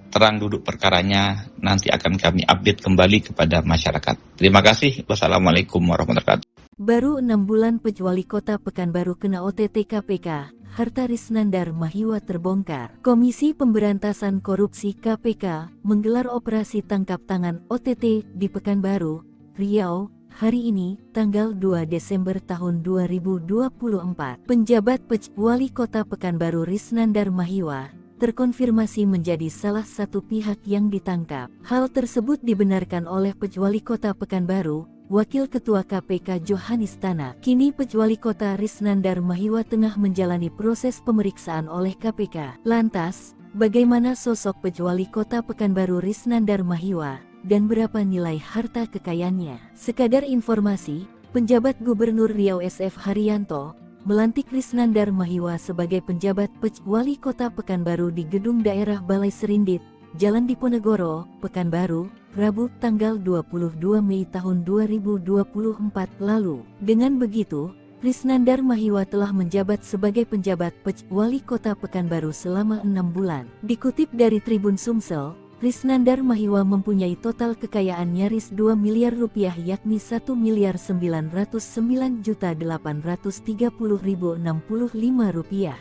terang duduk perkaranya nanti akan kami update kembali kepada masyarakat. Terima kasih. Wassalamualaikum warahmatullahi wabarakatuh. Baru 6 bulan Wali Kota Pekanbaru kena OTT KPK, harta Risnandar Mahiwa terbongkar. Komisi Pemberantasan Korupsi KPK menggelar operasi tangkap tangan OTT di Pekanbaru, Riau, hari ini, tanggal 2 Desember tahun 2024. Penjabat Wali Kota Pekanbaru Risnandar Mahiwa terkonfirmasi menjadi salah satu pihak yang ditangkap. Hal tersebut dibenarkan oleh Wali Kota Pekanbaru, Wakil Ketua KPK Johanis Tanak. Kini Wali Kota Risnandar Mahiwa tengah menjalani proses pemeriksaan oleh KPK. Lantas, bagaimana sosok Wali Kota Pekanbaru Risnandar Mahiwa dan berapa nilai harta kekayaannya? Sekadar informasi, penjabat Gubernur Riau SF Haryanto melantik Risnandar Mahiwa sebagai penjabat Wali Kota Pekanbaru di Gedung Daerah Balai Serindit, Jalan Diponegoro, Pekanbaru, Rabu tanggal 22 Mei tahun 2024 lalu. Dengan begitu, Risnandar Mahiwa telah menjabat sebagai penjabat Wali Kota Pekanbaru selama 6 bulan. Dikutip dari Tribun Sumsel, Risnandar Mahiwa mempunyai total kekayaan nyaris 2 miliar rupiah yakni 1.909.830.065 rupiah.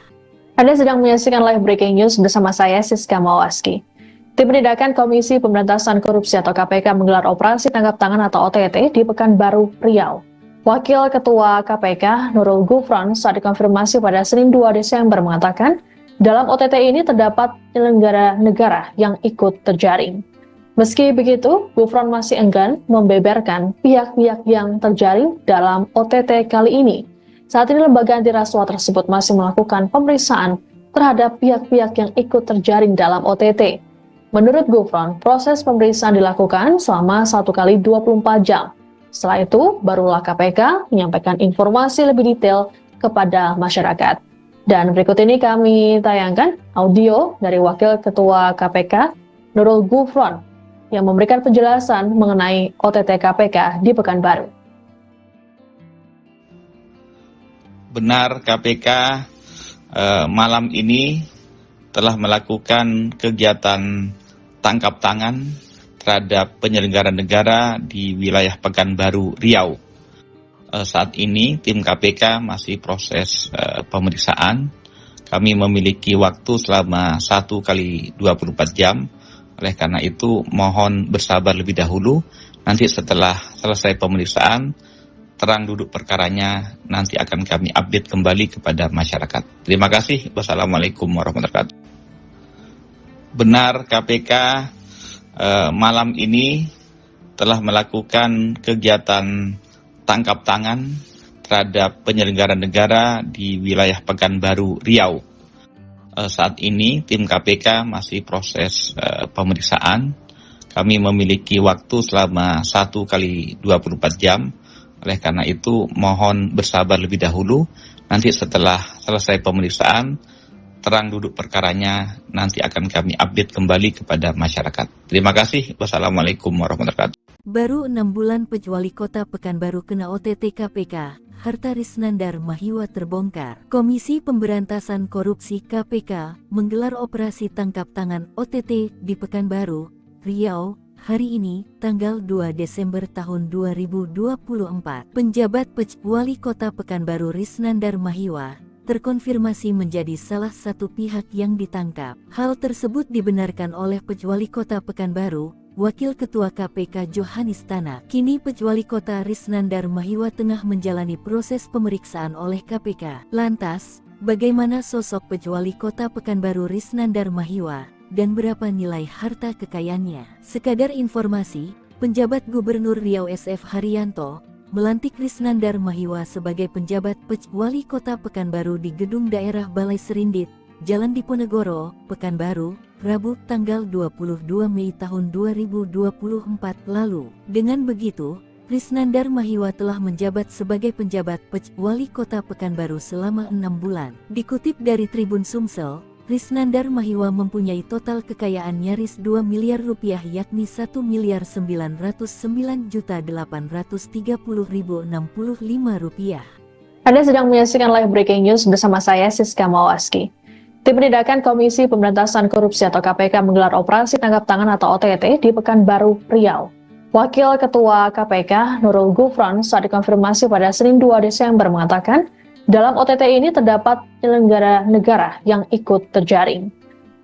Anda sedang menyaksikan live breaking news bersama saya Siska Mawaski. Tim Penindakan Komisi Pemberantasan Korupsi atau KPK menggelar operasi tangkap tangan atau OTT di Pekanbaru, Riau. Wakil Ketua KPK Nurul Gufron saat dikonfirmasi pada Senin 2 Desember mengatakan, dalam OTT ini terdapat penyelenggara negara yang ikut terjaring. Meski begitu, Gufron masih enggan membeberkan pihak-pihak yang terjaring dalam OTT kali ini. Saat ini lembaga anti rasuah tersebut masih melakukan pemeriksaan terhadap pihak-pihak yang ikut terjaring dalam OTT. Menurut Gufron, proses pemeriksaan dilakukan selama 1 kali 24 jam. Setelah itu, barulah KPK menyampaikan informasi lebih detail kepada masyarakat. Dan berikut ini kami tayangkan audio dari Wakil Ketua KPK, Nurul Gufron, yang memberikan penjelasan mengenai OTT KPK di Pekanbaru. Benar KPK malam ini telah melakukan kegiatan tangkap tangan terhadap penyelenggara negara di wilayah Pekanbaru, Riau. Saat ini tim KPK masih proses pemeriksaan. Kami memiliki waktu selama 1 kali 24 jam. Oleh karena itu mohon bersabar lebih dahulu. Nanti setelah selesai pemeriksaan, terang duduk perkaranya nanti akan kami update kembali kepada masyarakat. Terima kasih. Wassalamualaikum warahmatullahi wabarakatuh. Benar KPK malam ini telah melakukan kegiatan tangkap tangan terhadap penyelenggara negara di wilayah Pekanbaru, Riau. Saat ini tim KPK masih proses pemeriksaan. Kami memiliki waktu selama 1 kali 24 jam. Oleh karena itu mohon bersabar lebih dahulu. Nanti setelah selesai pemeriksaan, terang duduk perkaranya nanti akan kami update kembali kepada masyarakat. Terima kasih. Wassalamualaikum warahmatullahi wabarakatuh. Baru 6 bulan Wali Kota Pekanbaru kena OTT KPK, harta Risnandar Mahiwa terbongkar. Komisi Pemberantasan Korupsi KPK menggelar operasi tangkap tangan OTT di Pekanbaru, Riau, hari ini, tanggal 2 Desember tahun 2024. Penjabat Wali Kota Pekanbaru Risnandar Mahiwa terkonfirmasi menjadi salah satu pihak yang ditangkap. Hal tersebut dibenarkan oleh Pejuali Kota Pekanbaru, Wakil Ketua KPK Johanis Tanak. Kini Pejuali Kota Risnandar Mahiwa tengah menjalani proses pemeriksaan oleh KPK. Lantas, bagaimana sosok Pejuali Kota Pekanbaru Risnandar Mahiwa, dan berapa nilai harta kekayaannya? Sekadar informasi, penjabat Gubernur Riau SF Haryanto melantik Risnandar Mahiwa sebagai penjabat Pejuali Kota Pekanbaru di Gedung Daerah Balai Serindit, Jalan Diponegoro, Pekanbaru, Rabu tanggal 22 Mei tahun 2024 lalu. Dengan begitu, Risnandar Mahiwa telah menjabat sebagai penjabat Pejuali Kota Pekanbaru selama 6 bulan. Dikutip dari Tribun Sumsel, Risnandar Mahiwa mempunyai total kekayaan nyaris 2 miliar rupiah, yakni 1.909.830.065 rupiah. Anda sedang menyaksikan live breaking news bersama saya Siska Mawaski. Tim Penindakan Komisi Pemberantasan Korupsi atau KPK menggelar operasi tangkap tangan atau OTT di Pekanbaru, Riau. Wakil Ketua KPK Nurul Gufron saat dikonfirmasi pada Senin 2 Desember mengatakan, dalam OTT ini terdapat penyelenggara negara yang ikut terjaring.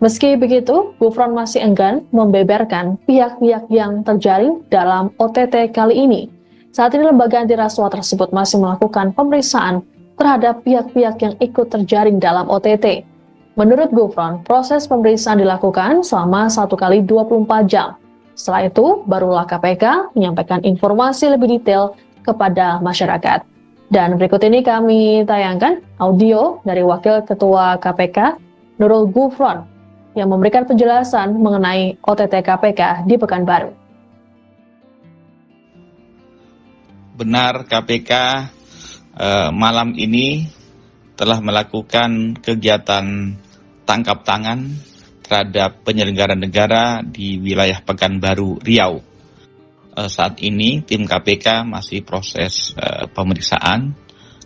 Meski begitu, Gufron masih enggan membeberkan pihak-pihak yang terjaring dalam OTT kali ini. Saat ini lembaga anti rasuah tersebut masih melakukan pemeriksaan terhadap pihak-pihak yang ikut terjaring dalam OTT. Menurut Gufron, proses pemeriksaan dilakukan selama 1 kali 24 jam. Setelah itu, barulah KPK menyampaikan informasi lebih detail kepada masyarakat. Dan berikut ini kami tayangkan audio dari Wakil Ketua KPK Nurul Gufron yang memberikan penjelasan mengenai OTT KPK di Pekanbaru. Benar, KPK malam ini telah melakukan kegiatan tangkap tangan terhadap penyelenggara negara di wilayah Pekanbaru, Riau. Saat ini tim KPK masih proses pemeriksaan.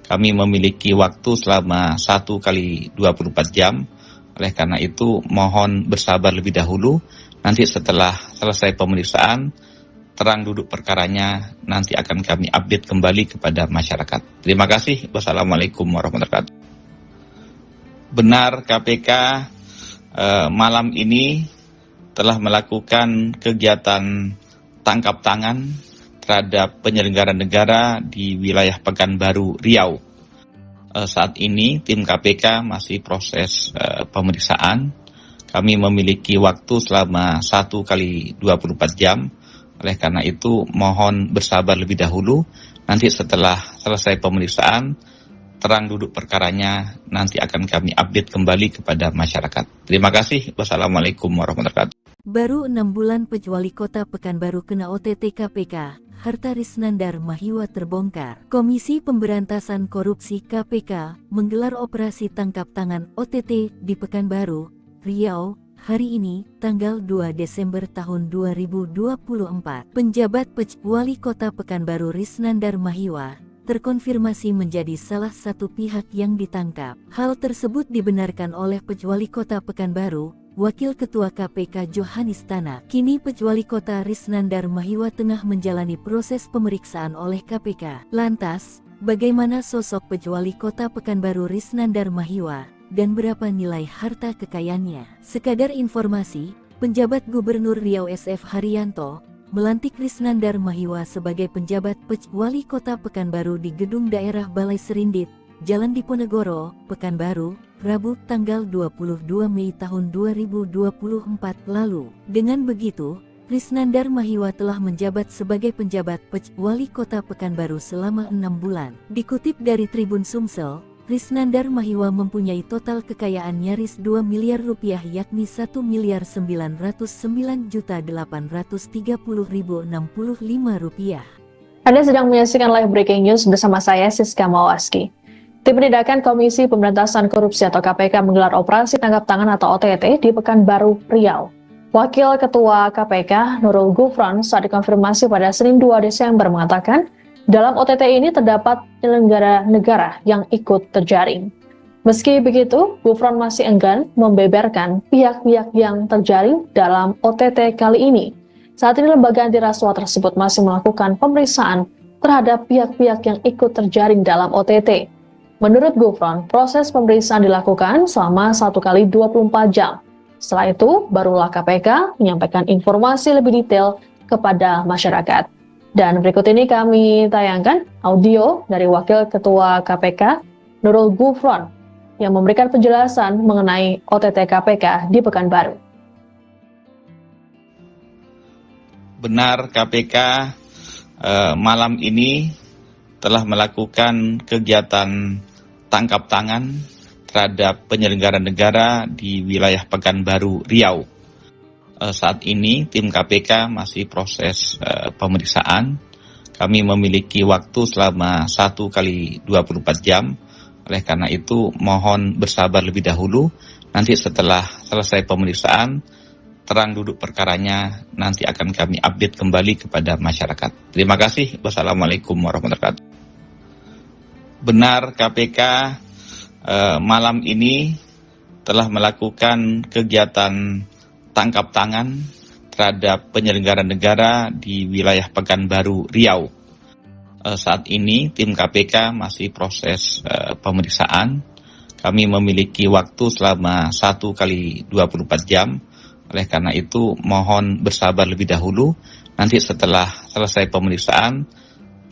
Kami memiliki waktu selama 1 kali 24 jam. Oleh karena itu mohon bersabar lebih dahulu. Nanti setelah selesai pemeriksaan, terang duduk perkaranya nanti akan kami update kembali kepada masyarakat. Terima kasih. Wassalamualaikum warahmatullahi wabarakatuh. Benar, KPK malam ini telah melakukan kegiatan tangkap tangan terhadap penyelenggara negara di wilayah Pekanbaru, Riau. Saat ini tim KPK masih proses pemeriksaan. Kami memiliki waktu selama 1 kali 24 jam. Oleh karena itu mohon bersabar lebih dahulu. Nanti setelah selesai pemeriksaan, terang duduk perkaranya nanti akan kami update kembali kepada masyarakat. Terima kasih. Wassalamualaikum warahmatullahi wabarakatuh. Baru 6 bulan Pejuali Kota Pekanbaru kena OTT KPK, harta Risnandar Mahiwa terbongkar. Komisi Pemberantasan Korupsi KPK menggelar operasi tangkap tangan OTT di Pekanbaru, Riau, hari ini, tanggal 2 Desember tahun 2024. Penjabat Pejuali Kota Pekanbaru Risnandar Mahiwa terkonfirmasi menjadi salah satu pihak yang ditangkap. Hal tersebut dibenarkan oleh Pejuali Kota Pekanbaru, Wakil Ketua KPK Johanis Tanak. Kini Pejuali Kota Risnandar Mahiwa tengah menjalani proses pemeriksaan oleh KPK. Lantas, bagaimana sosok Pejuali Kota Pekanbaru Risnandar Mahiwa, dan berapa nilai harta kekayaannya? Sekadar informasi, penjabat Gubernur Riau SF Haryanto melantik Risnandar Mahiwa sebagai penjabat Pejuali Kota Pekanbaru di Gedung Daerah Balai Serindit, Jalan Diponegoro, Pekanbaru, Rabu tanggal 22 Mei tahun 2024 lalu. Dengan begitu, Risnandar Mahiwa telah menjabat sebagai penjabat Pejuali Kota Pekanbaru selama 6 bulan. Dikutip dari Tribun Sumsel, Risnandar Mahiwa mempunyai total kekayaan nyaris 2 miliar rupiah, yakni 1.909.830.065 rupiah. Anda sedang menyaksikan live breaking news bersama saya Siska Mawaski. Tim Penindakan Komisi Pemberantasan Korupsi atau KPK menggelar operasi tangkap tangan atau OTT di Pekanbaru, Riau. Wakil Ketua KPK Nurul Gufron saat dikonfirmasi pada Senin 2 Desember mengatakan, dalam OTT ini terdapat penyelenggara negara yang ikut terjaring. Meski begitu, Gufron masih enggan membeberkan pihak-pihak yang terjaring dalam OTT kali ini. Saat ini lembaga anti rasuah tersebut masih melakukan pemeriksaan terhadap pihak-pihak yang ikut terjaring dalam OTT. Menurut Gufron, proses pemeriksaan dilakukan selama 1 kali 24 jam. Setelah itu, barulah KPK menyampaikan informasi lebih detail kepada masyarakat. Dan berikut ini kami tayangkan audio dari Wakil Ketua KPK, Nurul Gufron, yang memberikan penjelasan mengenai OTT KPK di Pekanbaru. Benar, KPK malam ini telah melakukan kegiatan tangkap tangan terhadap penyelenggara negara di wilayah Pekanbaru, Riau. Saat ini tim KPK masih proses pemeriksaan. Kami memiliki waktu selama 1 kali 24 jam. Oleh karena itu mohon bersabar lebih dahulu. Nanti setelah selesai pemeriksaan, terang duduk perkaranya nanti akan kami update kembali kepada masyarakat. Terima kasih. Wassalamualaikum warahmatullahi wabarakatuh. Benar, KPK malam ini telah melakukan kegiatan tangkap tangan terhadap penyelenggara negara di wilayah Pekanbaru, Riau. Saat ini tim KPK masih proses pemeriksaan. Kami memiliki waktu selama 1 kali 24 jam. Oleh karena itu mohon bersabar lebih dahulu. Nanti setelah selesai pemeriksaan,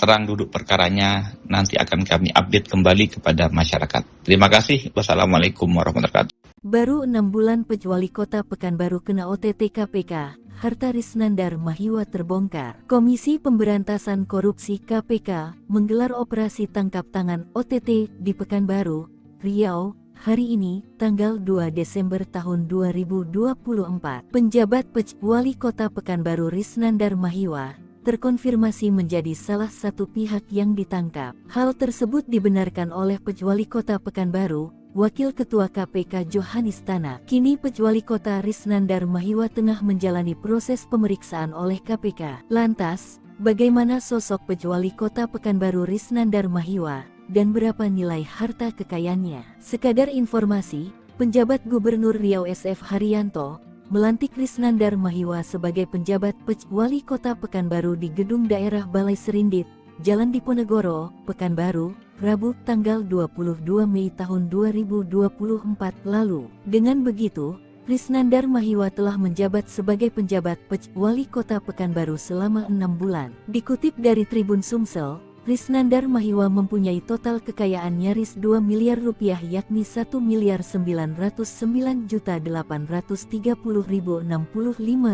terang duduk perkaranya nanti akan kami update kembali kepada masyarakat. Terima kasih. Wassalamualaikum warahmatullahi wabarakatuh. Baru 6 bulan Wali Kota Pekanbaru kena OTT KPK, harta Risnandar Mahiwa terbongkar. Komisi Pemberantasan Korupsi KPK menggelar operasi tangkap tangan OTT di Pekanbaru, Riau, hari ini, tanggal 2 Desember tahun 2024. Penjabat Wali Kota Pekanbaru Risnandar Mahiwa terkonfirmasi menjadi salah satu pihak yang ditangkap. Hal tersebut dibenarkan oleh Wali Kota Pekanbaru, Wakil Ketua KPK Johanis Tanak. Kini Wali Kota Risnandar Mahiwa tengah menjalani proses pemeriksaan oleh KPK. Lantas, bagaimana sosok Wali Kota Pekanbaru Risnandar Mahiwa dan berapa nilai harta kekayaannya? Sekadar informasi, penjabat Gubernur Riau SF Haryanto melantik Risnandar Mahiwa sebagai penjabat Wali Kota Pekanbaru di Gedung Daerah Balai Serindit, Jalan Diponegoro, Pekanbaru, Rabu tanggal 22 Mei tahun 2024 lalu. Dengan begitu, Risnandar Mahiwa telah menjabat sebagai penjabat Wali Kota Pekanbaru selama 6 bulan. Dikutip dari Tribun Sumsel, Risnandar Mahiwa mempunyai total kekayaan nyaris 2 miliar rupiah yakni 1.909.830.065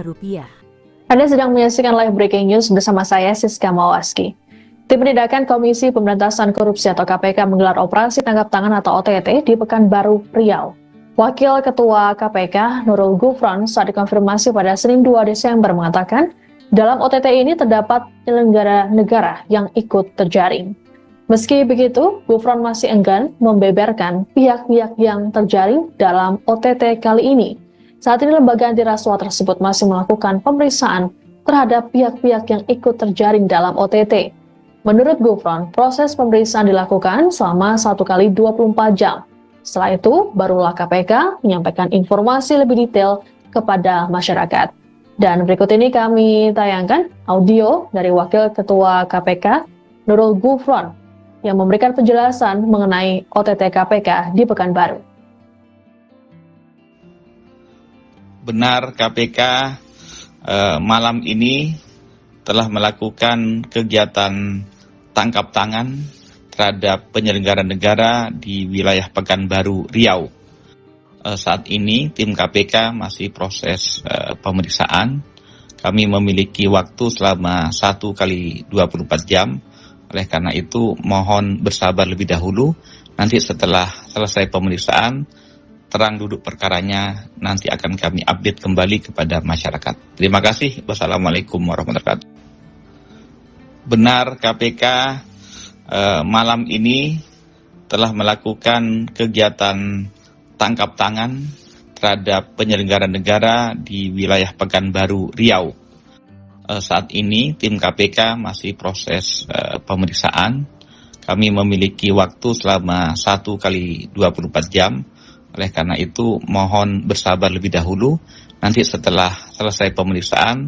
rupiah. Anda sedang menyaksikan live breaking news bersama saya Siska Mawaski. Tim Penindakan Komisi Pemberantasan Korupsi atau KPK menggelar operasi tangkap tangan atau OTT di Pekanbaru, Riau. Wakil Ketua KPK Nurul Gufron saat dikonfirmasi pada Senin 2 Desember mengatakan, dalam OTT ini terdapat penyelenggara negara yang ikut terjaring. Meski begitu, Gufron masih enggan membeberkan pihak-pihak yang terjaring dalam OTT kali ini. Saat ini lembaga anti rasuah tersebut masih melakukan pemeriksaan terhadap pihak-pihak yang ikut terjaring dalam OTT. Menurut Gufron, proses pemeriksaan dilakukan selama 1 kali 24 jam. Setelah itu, barulah KPK menyampaikan informasi lebih detail kepada masyarakat. Dan berikut ini kami tayangkan audio dari Wakil Ketua KPK, Nurul Gufron, yang memberikan penjelasan mengenai OTT KPK di Pekanbaru. Benar, KPK malam ini telah melakukan kegiatan tangkap tangan terhadap penyelenggara negara di wilayah Pekanbaru, Riau. Saat ini tim KPK masih proses pemeriksaan. Kami memiliki waktu selama 1 kali 24 jam. Oleh karena itu mohon bersabar lebih dahulu. Nanti setelah selesai pemeriksaan, terang duduk perkaranya nanti akan kami update kembali kepada masyarakat. Terima kasih. Wassalamualaikum warahmatullahi wabarakatuh. Benar, KPK malam ini telah melakukan kegiatan tangkap tangan terhadap penyelenggara negara di wilayah Pekanbaru, Riau. Saat ini tim KPK masih proses pemeriksaan. Kami memiliki waktu selama 1 kali 24 jam. Oleh karena itu mohon bersabar lebih dahulu. Nanti setelah selesai pemeriksaan,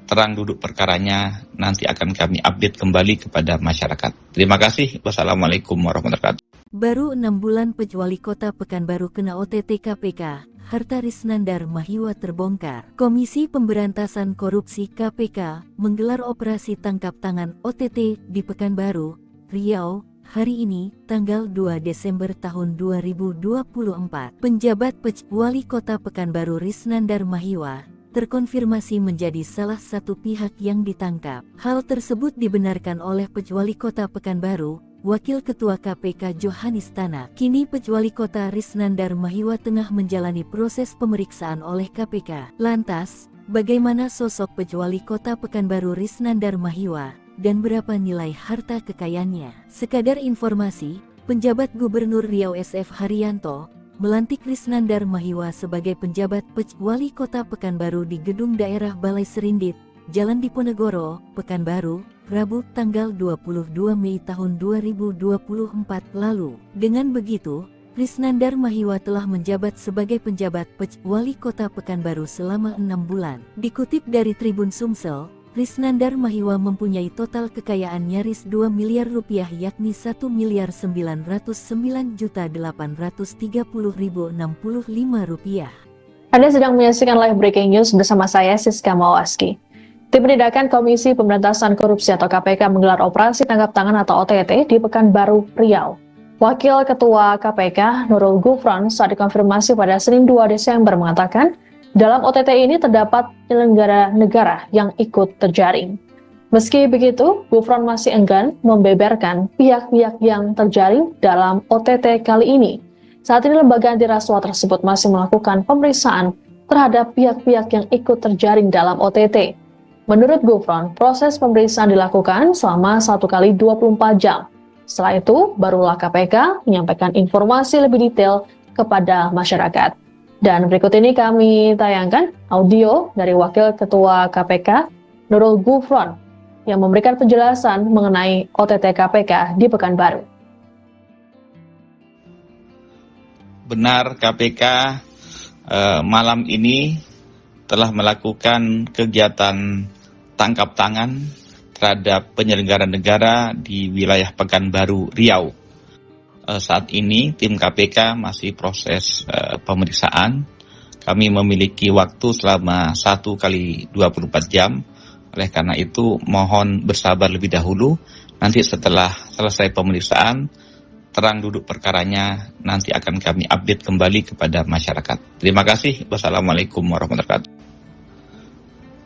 terang duduk perkaranya nanti akan kami update kembali kepada masyarakat. Terima kasih. Wassalamualaikum warahmatullahi wabarakatuh. Baru 6 bulan Wali Kota Pekanbaru kena OTT KPK, harta Risnandar Mahiwa terbongkar. Komisi Pemberantasan Korupsi KPK menggelar operasi tangkap tangan OTT di Pekanbaru, Riau, hari ini, tanggal 2 Desember tahun 2024. Penjabat Wali Kota Pekanbaru Risnandar Mahiwa terkonfirmasi menjadi salah satu pihak yang ditangkap. Hal tersebut dibenarkan oleh Wali Kota Pekanbaru, Wakil Ketua KPK Johanis Tanak. Kini Wali Kota Risnandar Mahiwa tengah menjalani proses pemeriksaan oleh KPK. Lantas, bagaimana sosok Wali Kota Pekanbaru Risnandar Mahiwa dan berapa nilai harta kekayaannya? Sekadar informasi, penjabat Gubernur Riau SF Haryanto melantik Risnandar Mahiwa sebagai penjabat Wali Kota Pekanbaru di Gedung Daerah Balai Serindit, Jalan Diponegoro, Pekanbaru, Rabu tanggal 22 Mei tahun 2024 lalu. Dengan begitu, Risnandar Mahiwa telah menjabat sebagai penjabat Wali Kota Pekanbaru selama 6 bulan. Dikutip dari Tribun Sumsel, Risnandar Mahiwa mempunyai total kekayaan nyaris 2 miliar rupiah yakni 1.909.830.065 rupiah. Anda sedang menyaksikan live breaking news bersama saya Siska Mawaski. Tim Penindakan Komisi Pemberantasan Korupsi atau KPK menggelar operasi tangkap tangan atau OTT di Pekanbaru, Riau. Wakil Ketua KPK Nurul Gufron saat dikonfirmasi pada Senin 2 Desember mengatakan, dalam OTT ini terdapat penyelenggara negara yang ikut terjaring. Meski begitu, Gufron masih enggan membeberkan pihak-pihak yang terjaring dalam OTT kali ini. Saat ini lembaga anti rasuah tersebut masih melakukan pemeriksaan terhadap pihak-pihak yang ikut terjaring dalam OTT. Menurut Gufron, proses pemeriksaan dilakukan selama 1 kali 24 jam. Setelah itu, barulah KPK menyampaikan informasi lebih detail kepada masyarakat. Dan berikut ini kami tayangkan audio dari Wakil Ketua KPK, Nurul Gufron, yang memberikan penjelasan mengenai OTT KPK di Pekanbaru. Benar, KPK malam ini telah melakukan kegiatan tangkap tangan terhadap penyelenggara negara di wilayah Pekanbaru, Riau. Saat ini tim KPK masih proses pemeriksaan. Kami memiliki waktu selama 1 kali 24 jam. Oleh karena itu mohon bersabar lebih dahulu. Nanti setelah selesai pemeriksaan, terang duduk perkaranya nanti akan kami update kembali kepada masyarakat. Terima kasih. Wassalamualaikum warahmatullahi wabarakatuh.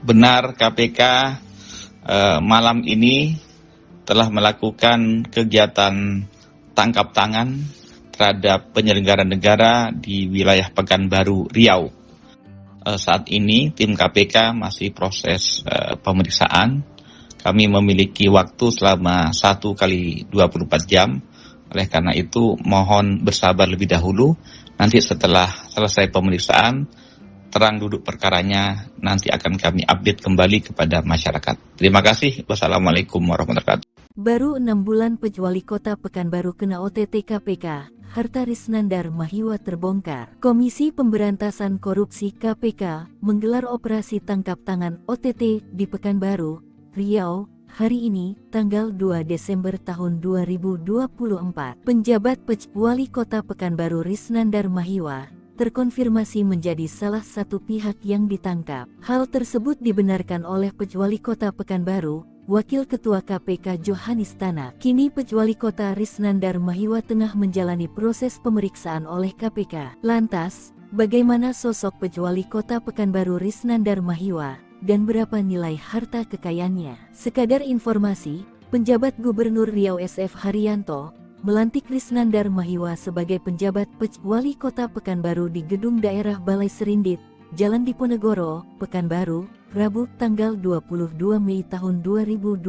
Benar, KPK malam ini telah melakukan kegiatan tangkap tangan terhadap penyelenggara negara di wilayah Pekanbaru, Riau. Saat ini tim KPK masih proses pemeriksaan. Kami memiliki waktu selama 1 kali 24 jam. Oleh karena itu mohon bersabar lebih dahulu. Nanti setelah selesai pemeriksaan, terang duduk perkaranya nanti akan kami update kembali kepada masyarakat. Terima kasih. Wassalamualaikum warahmatullahi wabarakatuh. Baru 6 bulan Wali Kota Pekanbaru kena OTT KPK, harta Risnandar Mahiwa terbongkar. Komisi Pemberantasan Korupsi KPK menggelar operasi tangkap tangan OTT di Pekanbaru, Riau, hari ini, tanggal 2 Desember tahun 2024. Penjabat Wali Kota Pekanbaru Risnandar Mahiwa terkonfirmasi menjadi salah satu pihak yang ditangkap. Hal tersebut dibenarkan oleh Wali Kota Pekanbaru, Wakil Ketua KPK Johanis Tanak. Kini Wali Kota Risnandar Mahiwa tengah menjalani proses pemeriksaan oleh KPK. Lantas, bagaimana sosok Wali Kota Pekanbaru Risnandar Mahiwa dan berapa nilai harta kekayaannya? Sekadar informasi, penjabat Gubernur Riau SF Haryanto melantik Risnandar Mahiwa sebagai penjabat Wali Kota Pekanbaru di Gedung Daerah Balai Serindit, Jalan Diponegoro, Pekanbaru, Rabu tanggal 22 Mei tahun 2024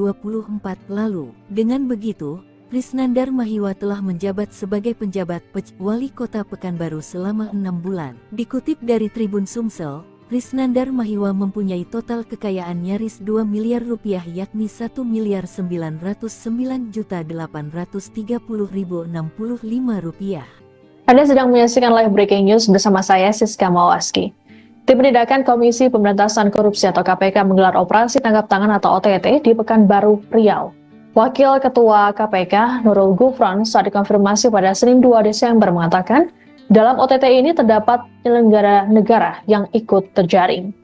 lalu. Dengan begitu, Risnandar Mahiwa telah menjabat sebagai penjabat Wali Kota Pekanbaru selama 6 bulan. Dikutip dari Tribun Sumsel, Risnandar Mahiwa mempunyai total kekayaan nyaris 2 miliar rupiah yakni 1.909.830.065 rupiah. Anda sedang menyaksikan live breaking news bersama saya Siska Mawaski. Tim Penindakan Komisi Pemberantasan Korupsi atau KPK menggelar operasi tangkap tangan atau OTT di Pekanbaru, Riau. Wakil Ketua KPK Nurul Gufron saat dikonfirmasi pada Senin 2 Desember mengatakan, dalam OTT ini terdapat penyelenggara negara yang ikut terjaring.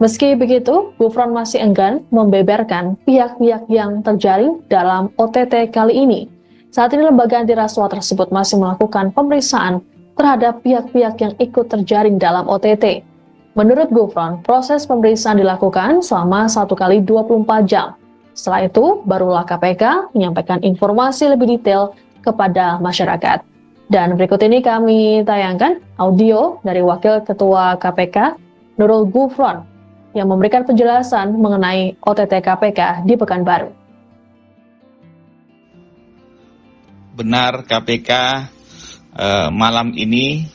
Meski begitu, Gufron masih enggan membeberkan pihak-pihak yang terjaring dalam OTT kali ini. Saat ini lembaga anti rasuah tersebut masih melakukan pemeriksaan terhadap pihak-pihak yang ikut terjaring dalam OTT. Menurut Gufron, proses pemeriksaan dilakukan selama 1 kali 24 jam. Setelah itu, barulah KPK menyampaikan informasi lebih detail kepada masyarakat. Dan berikut ini kami tayangkan audio dari Wakil Ketua KPK Nurul Gufron yang memberikan penjelasan mengenai OTT KPK di Pekanbaru. Benar, KPK malam ini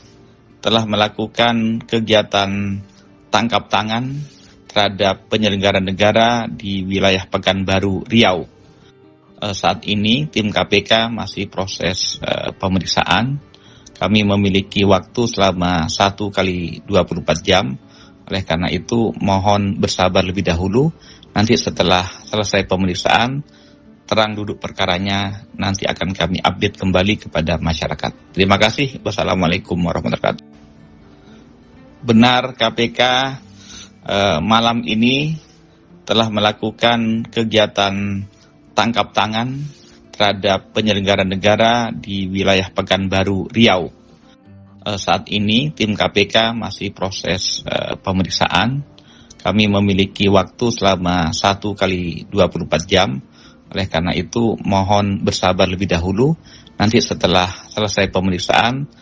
telah melakukan kegiatan tangkap tangan terhadap penyelenggara negara di wilayah Pekanbaru, Riau. Saat ini tim KPK masih proses pemeriksaan. Kami memiliki waktu selama 1 kali 24 jam. Oleh karena itu mohon bersabar lebih dahulu. Nanti setelah selesai pemeriksaan, terang duduk perkaranya nanti akan kami update kembali kepada masyarakat. Terima kasih. Wassalamualaikum warahmatullahi wabarakatuh. Benar, KPK malam ini telah melakukan kegiatan tangkap tangan terhadap penyelenggara negara di wilayah Pekanbaru, Riau. Saat ini tim KPK masih proses pemeriksaan. Kami memiliki waktu selama 1 kali 24 jam. Oleh karena itu mohon bersabar lebih dahulu. Nanti setelah selesai pemeriksaan,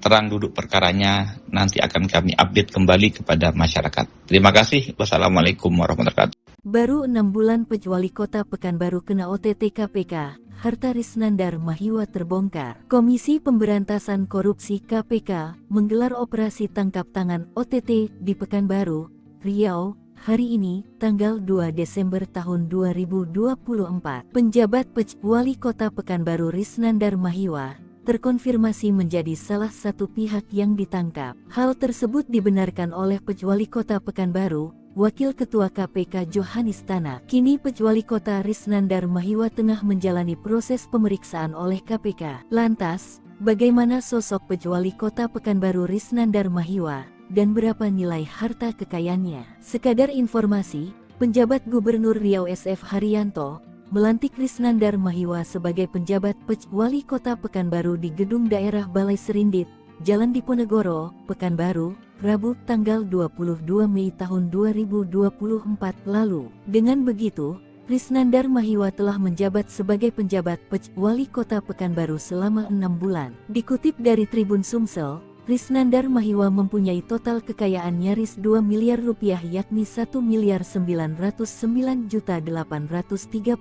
terang duduk perkaranya nanti akan kami update kembali kepada masyarakat. Terima kasih. Wassalamualaikum warahmatullahi wabarakatuh. Baru 6 bulan Wali Kota Pekanbaru kena OTT KPK, harta Risnandar Mahiwa terbongkar. Komisi Pemberantasan Korupsi KPK menggelar operasi tangkap tangan OTT di Pekanbaru, Riau, hari ini, tanggal 2 Desember tahun 2024. Penjabat Wali Kota Pekanbaru Risnandar Mahiwa terkonfirmasi menjadi salah satu pihak yang ditangkap. Hal tersebut dibenarkan oleh Wali Kota Pekanbaru, Wakil Ketua KPK Johanis Tanak. Kini Wali Kota Risnandar Mahiwa tengah menjalani proses pemeriksaan oleh KPK. Lantas, bagaimana sosok Wali Kota Pekanbaru Risnandar Mahiwa dan berapa nilai harta kekayaannya? Sekadar informasi, penjabat Gubernur Riau SF Haryanto melantik Risnandar Mahiwa sebagai penjabat Wali Kota Pekanbaru di Gedung Daerah Balai Serindit, Jalan Diponegoro, Pekanbaru, Rabu tanggal 22 Mei tahun 2024 lalu. Dengan begitu, Risnandar Mahiwa telah menjabat sebagai penjabat Wali Kota Pekanbaru selama 6 bulan. Dikutip dari Tribun Sumsel, Risnandar Mahiwa mempunyai total kekayaan nyaris 2 miliar rupiah yakni 1.909.830.065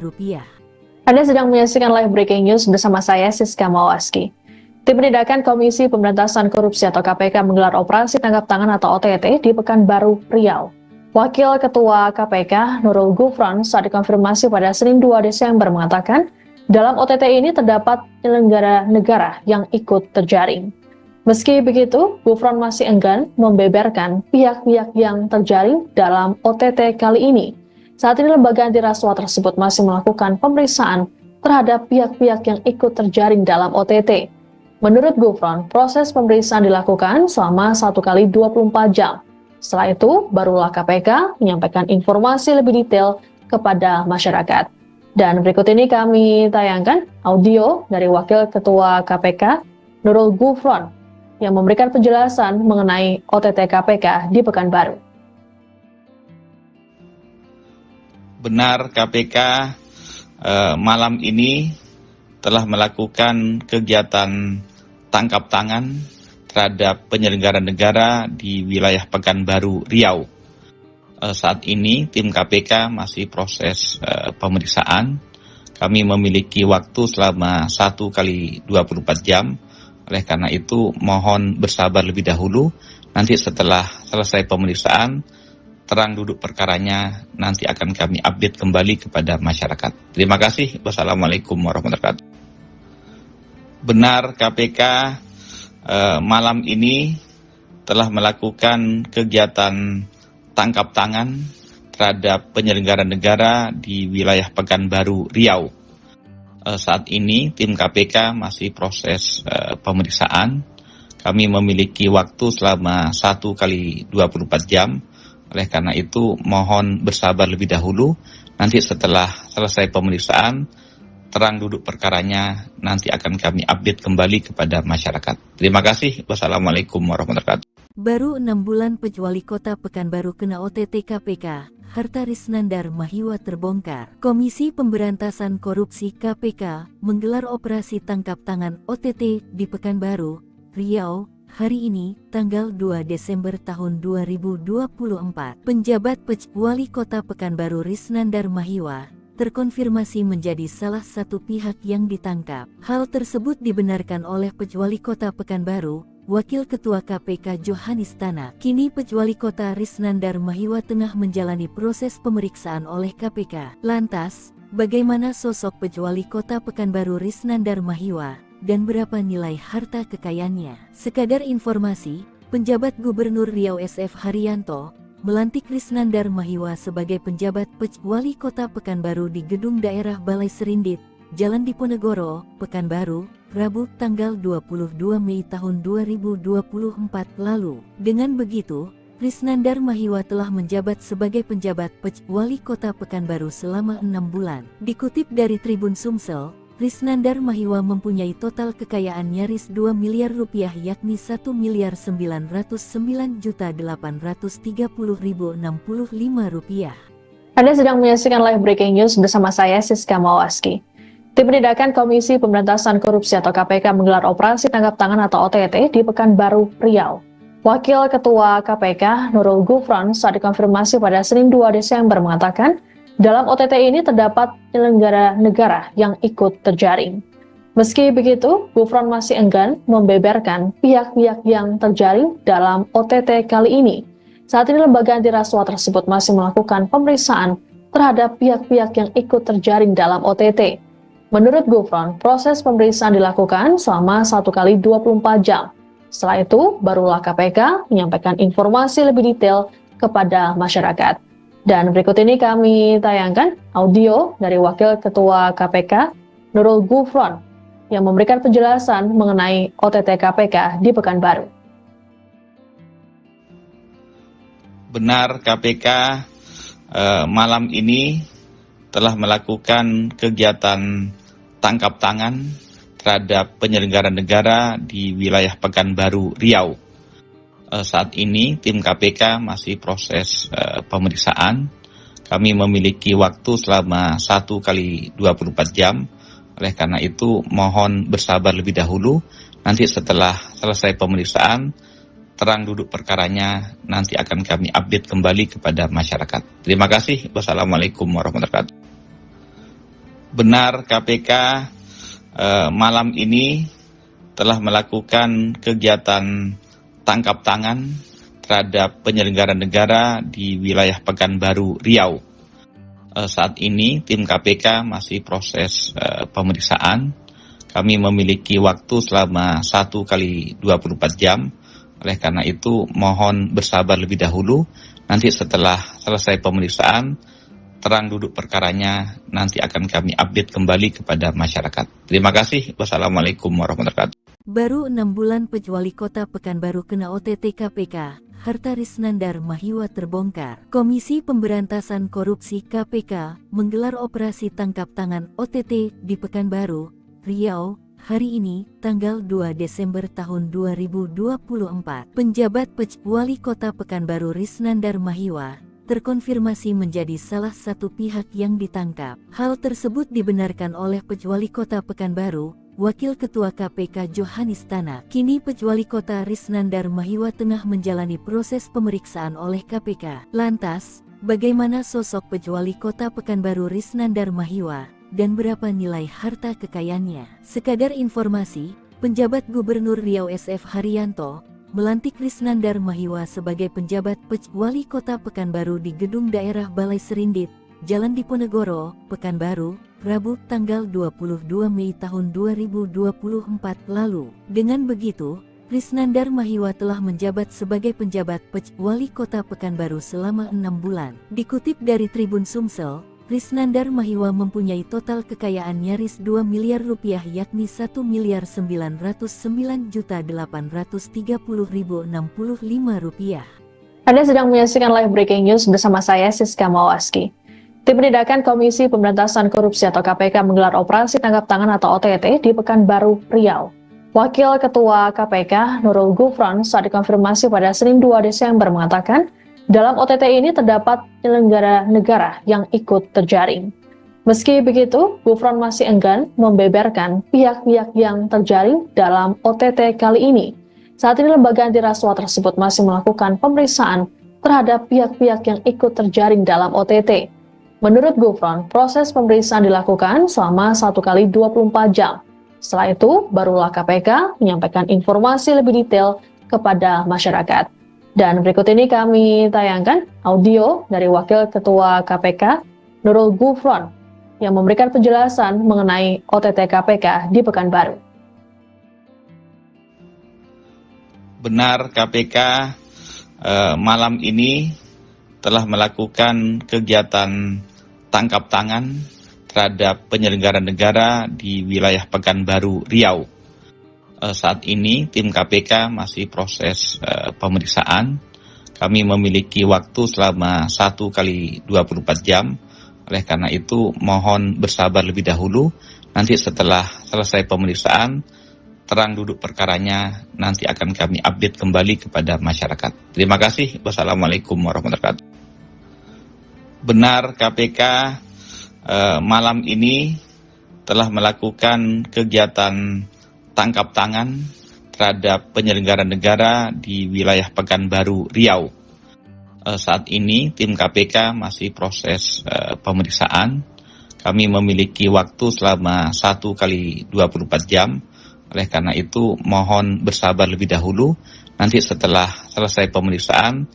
rupiah. Anda sedang menyaksikan live breaking news bersama saya Siska Mawaski. Tim Penindakan Komisi Pemberantasan Korupsi atau KPK menggelar operasi tangkap tangan atau OTT di Pekanbaru, Riau. Wakil Ketua KPK Nurul Gufron saat dikonfirmasi pada Senin 2 Desember mengatakan, dalam OTT ini terdapat penyelenggara negara yang ikut terjaring. Meski begitu, Gufron masih enggan membeberkan pihak-pihak yang terjaring dalam OTT kali ini. Saat ini lembaga anti rasuah tersebut masih melakukan pemeriksaan terhadap pihak-pihak yang ikut terjaring dalam OTT. Menurut Gufron, proses pemeriksaan dilakukan selama 1 kali 24 jam. Setelah itu, barulah KPK menyampaikan informasi lebih detail kepada masyarakat. Dan berikut ini kami tayangkan audio dari Wakil Ketua KPK Nurul Gufron yang memberikan penjelasan mengenai OTT KPK di Pekanbaru. Benar, KPK malam ini telah melakukan kegiatan tangkap tangan terhadap penyelenggara negara di wilayah Pekanbaru, Riau. Saat ini tim KPK masih proses pemeriksaan. Kami memiliki waktu selama 1 kali 24 jam. Oleh karena itu mohon bersabar lebih dahulu. Nanti setelah selesai pemeriksaan, terang duduk perkaranya nanti akan kami update kembali kepada masyarakat. Terima kasih. Wassalamualaikum warahmatullahi wabarakatuh. Benar, KPK malam ini telah melakukan kegiatan tangkap tangan terhadap penyelenggara negara di wilayah Pekanbaru, Riau. Saat ini tim KPK masih proses pemeriksaan. Kami memiliki waktu selama 1 kali 24 jam. Oleh karena itu mohon bersabar lebih dahulu. Nanti setelah selesai pemeriksaan, terang duduk perkaranya nanti akan kami update kembali kepada masyarakat. Terima kasih. Wassalamualaikum warahmatullahi wabarakatuh. Baru 6 bulan Wali Kota Pekanbaru kena OTT KPK, harta Risnandar Mahiwa terbongkar. Komisi Pemberantasan Korupsi KPK menggelar operasi tangkap tangan OTT di Pekanbaru, Riau, hari ini, tanggal 2 Desember tahun 2024. Penjabat Wali Kota Pekanbaru Risnandar Mahiwa terkonfirmasi menjadi salah satu pihak yang ditangkap. Hal tersebut dibenarkan oleh Wali Kota Pekanbaru, Wakil Ketua KPK Johanis Tanak. Kini Wali Kota Risnandar Mahiwa tengah menjalani proses pemeriksaan oleh KPK. Lantas, bagaimana sosok Wali Kota Pekanbaru Risnandar Mahiwa dan berapa nilai harta kekayaannya? Sekadar informasi, penjabat Gubernur Riau SF Haryanto melantik Risnandar Mahiwa sebagai penjabat Wali Kota Pekanbaru di Gedung Daerah Balai Serindit, Jalan Diponegoro, Pekanbaru, Rabu tanggal 22 Mei tahun 2024 lalu. Dengan begitu, Risnandar Mahiwa telah menjabat sebagai penjabat Wali Kota Pekanbaru selama 6 bulan. Dikutip dari Tribun Sumsel, Risnandar Mahiwa mempunyai total kekayaan nyaris 2 miliar rupiah yakni 1.909.830.065 rupiah. Anda sedang menyaksikan live breaking news bersama saya Siska Mawaski. Tim Penindakan Komisi Pemberantasan Korupsi atau KPK menggelar operasi tangkap tangan atau OTT di Pekanbaru, Riau. Wakil Ketua KPK Nurul Gufron saat dikonfirmasi pada Senin 2 Desember mengatakan, dalam OTT ini terdapat penyelenggara negara yang ikut terjaring. Meski begitu, Gufron masih enggan membeberkan pihak-pihak yang terjaring dalam OTT kali ini. Saat ini lembaga anti rasuah tersebut masih melakukan pemeriksaan terhadap pihak-pihak yang ikut terjaring dalam OTT. Menurut Gufron, proses pemeriksaan dilakukan selama 1 kali 24 jam. Setelah itu, barulah KPK menyampaikan informasi lebih detail kepada masyarakat. Dan berikut ini kami tayangkan audio dari Wakil Ketua KPK Nurul Gufron yang memberikan penjelasan mengenai OTT KPK di Pekanbaru. Benar, KPK malam ini telah melakukan kegiatan tangkap tangan terhadap penyelenggara negara di wilayah Pekanbaru, Riau. Saat ini tim KPK masih proses pemeriksaan. Kami memiliki waktu selama 1 kali 24 jam. Oleh karena itu mohon bersabar lebih dahulu. Nanti setelah selesai pemeriksaan, terang duduk perkaranya nanti akan kami update kembali kepada masyarakat. Terima kasih. Wassalamualaikum warahmatullahi wabarakatuh. Benar, KPK malam ini telah melakukan kegiatan tangkap tangan terhadap penyelenggara negara di wilayah Pekanbaru, Riau. Saat ini tim KPK masih proses pemeriksaan. Kami memiliki waktu selama 1 kali 24 jam. Oleh karena itu mohon bersabar lebih dahulu. Nanti setelah selesai pemeriksaan, terang duduk perkaranya nanti akan kami update kembali kepada masyarakat. Terima kasih. Wassalamualaikum warahmatullahi wabarakatuh. Baru 6 bulan Wali Kota Pekanbaru kena OTT KPK, harta Risnandar Mahiwa terbongkar. Komisi Pemberantasan Korupsi KPK menggelar operasi tangkap tangan OTT di Pekanbaru, Riau, hari ini, tanggal 2 Desember tahun 2024. Penjabat Wali Kota Pekanbaru Risnandar Mahiwa terkonfirmasi menjadi salah satu pihak yang ditangkap. Hal tersebut dibenarkan oleh Wali Kota Pekanbaru, Wakil Ketua KPK Johanis Tanak. Kini Wali Kota Risnandar Mahiwa tengah menjalani proses pemeriksaan oleh KPK. Lantas, bagaimana sosok Wali Kota Pekanbaru Risnandar Mahiwa dan berapa nilai harta kekayaannya? Sekadar informasi, penjabat Gubernur Riau SF Haryanto melantik Risnandar Mahiwa sebagai penjabat Wali Kota Pekanbaru di Gedung Daerah Balai Serindit, Jalan Diponegoro, Pekanbaru, Rabu tanggal 22 Mei tahun 2024 lalu. Dengan begitu, Krisnandar Mahiwa telah menjabat sebagai penjabat Wali Kota Pekanbaru selama 6 bulan. Dikutip dari Tribun Sumsel, Krisnandar Mahiwa mempunyai total kekayaan nyaris 2 miliar rupiah yakni 1.909.830.065 rupiah. Anda sedang menyaksikan live breaking news bersama saya Siska Mawaski. Tim Penindakan Komisi Pemberantasan Korupsi atau KPK menggelar operasi tangkap tangan atau OTT di Pekanbaru, Riau. Wakil Ketua KPK Nurul Gufron saat dikonfirmasi pada Senin 2 Desember mengatakan, dalam OTT ini terdapat penyelenggara negara yang ikut terjaring. Meski begitu, Gufron masih enggan membeberkan pihak-pihak yang terjaring dalam OTT kali ini. Saat ini lembaga anti rasuah tersebut masih melakukan pemeriksaan terhadap pihak-pihak yang ikut terjaring dalam OTT. Menurut Gufron, proses pemeriksaan dilakukan selama 1 kali 24 jam. Setelah itu, barulah KPK menyampaikan informasi lebih detail kepada masyarakat. Dan berikut ini kami tayangkan audio dari Wakil Ketua KPK Nurul Gufron yang memberikan penjelasan mengenai OTT KPK di Pekanbaru. Benar, KPK malam ini telah melakukan kegiatan tangkap tangan terhadap penyelenggara negara di wilayah Pekanbaru, Riau. Saat ini tim KPK masih proses pemeriksaan. Kami memiliki waktu selama 1 kali 24 jam. Oleh karena itu mohon bersabar lebih dahulu. Nanti setelah selesai pemeriksaan, terang duduk perkaranya nanti akan kami update kembali kepada masyarakat. Terima kasih. Wassalamualaikum warahmatullahi wabarakatuh. Benar, KPK malam ini telah melakukan kegiatan tangkap tangan terhadap penyelenggara negara di wilayah Pekanbaru, Riau. Saat ini tim KPK masih proses pemeriksaan. Kami memiliki waktu selama 1 kali 24 jam. Oleh karena itu mohon bersabar lebih dahulu. Nanti setelah selesai pemeriksaan,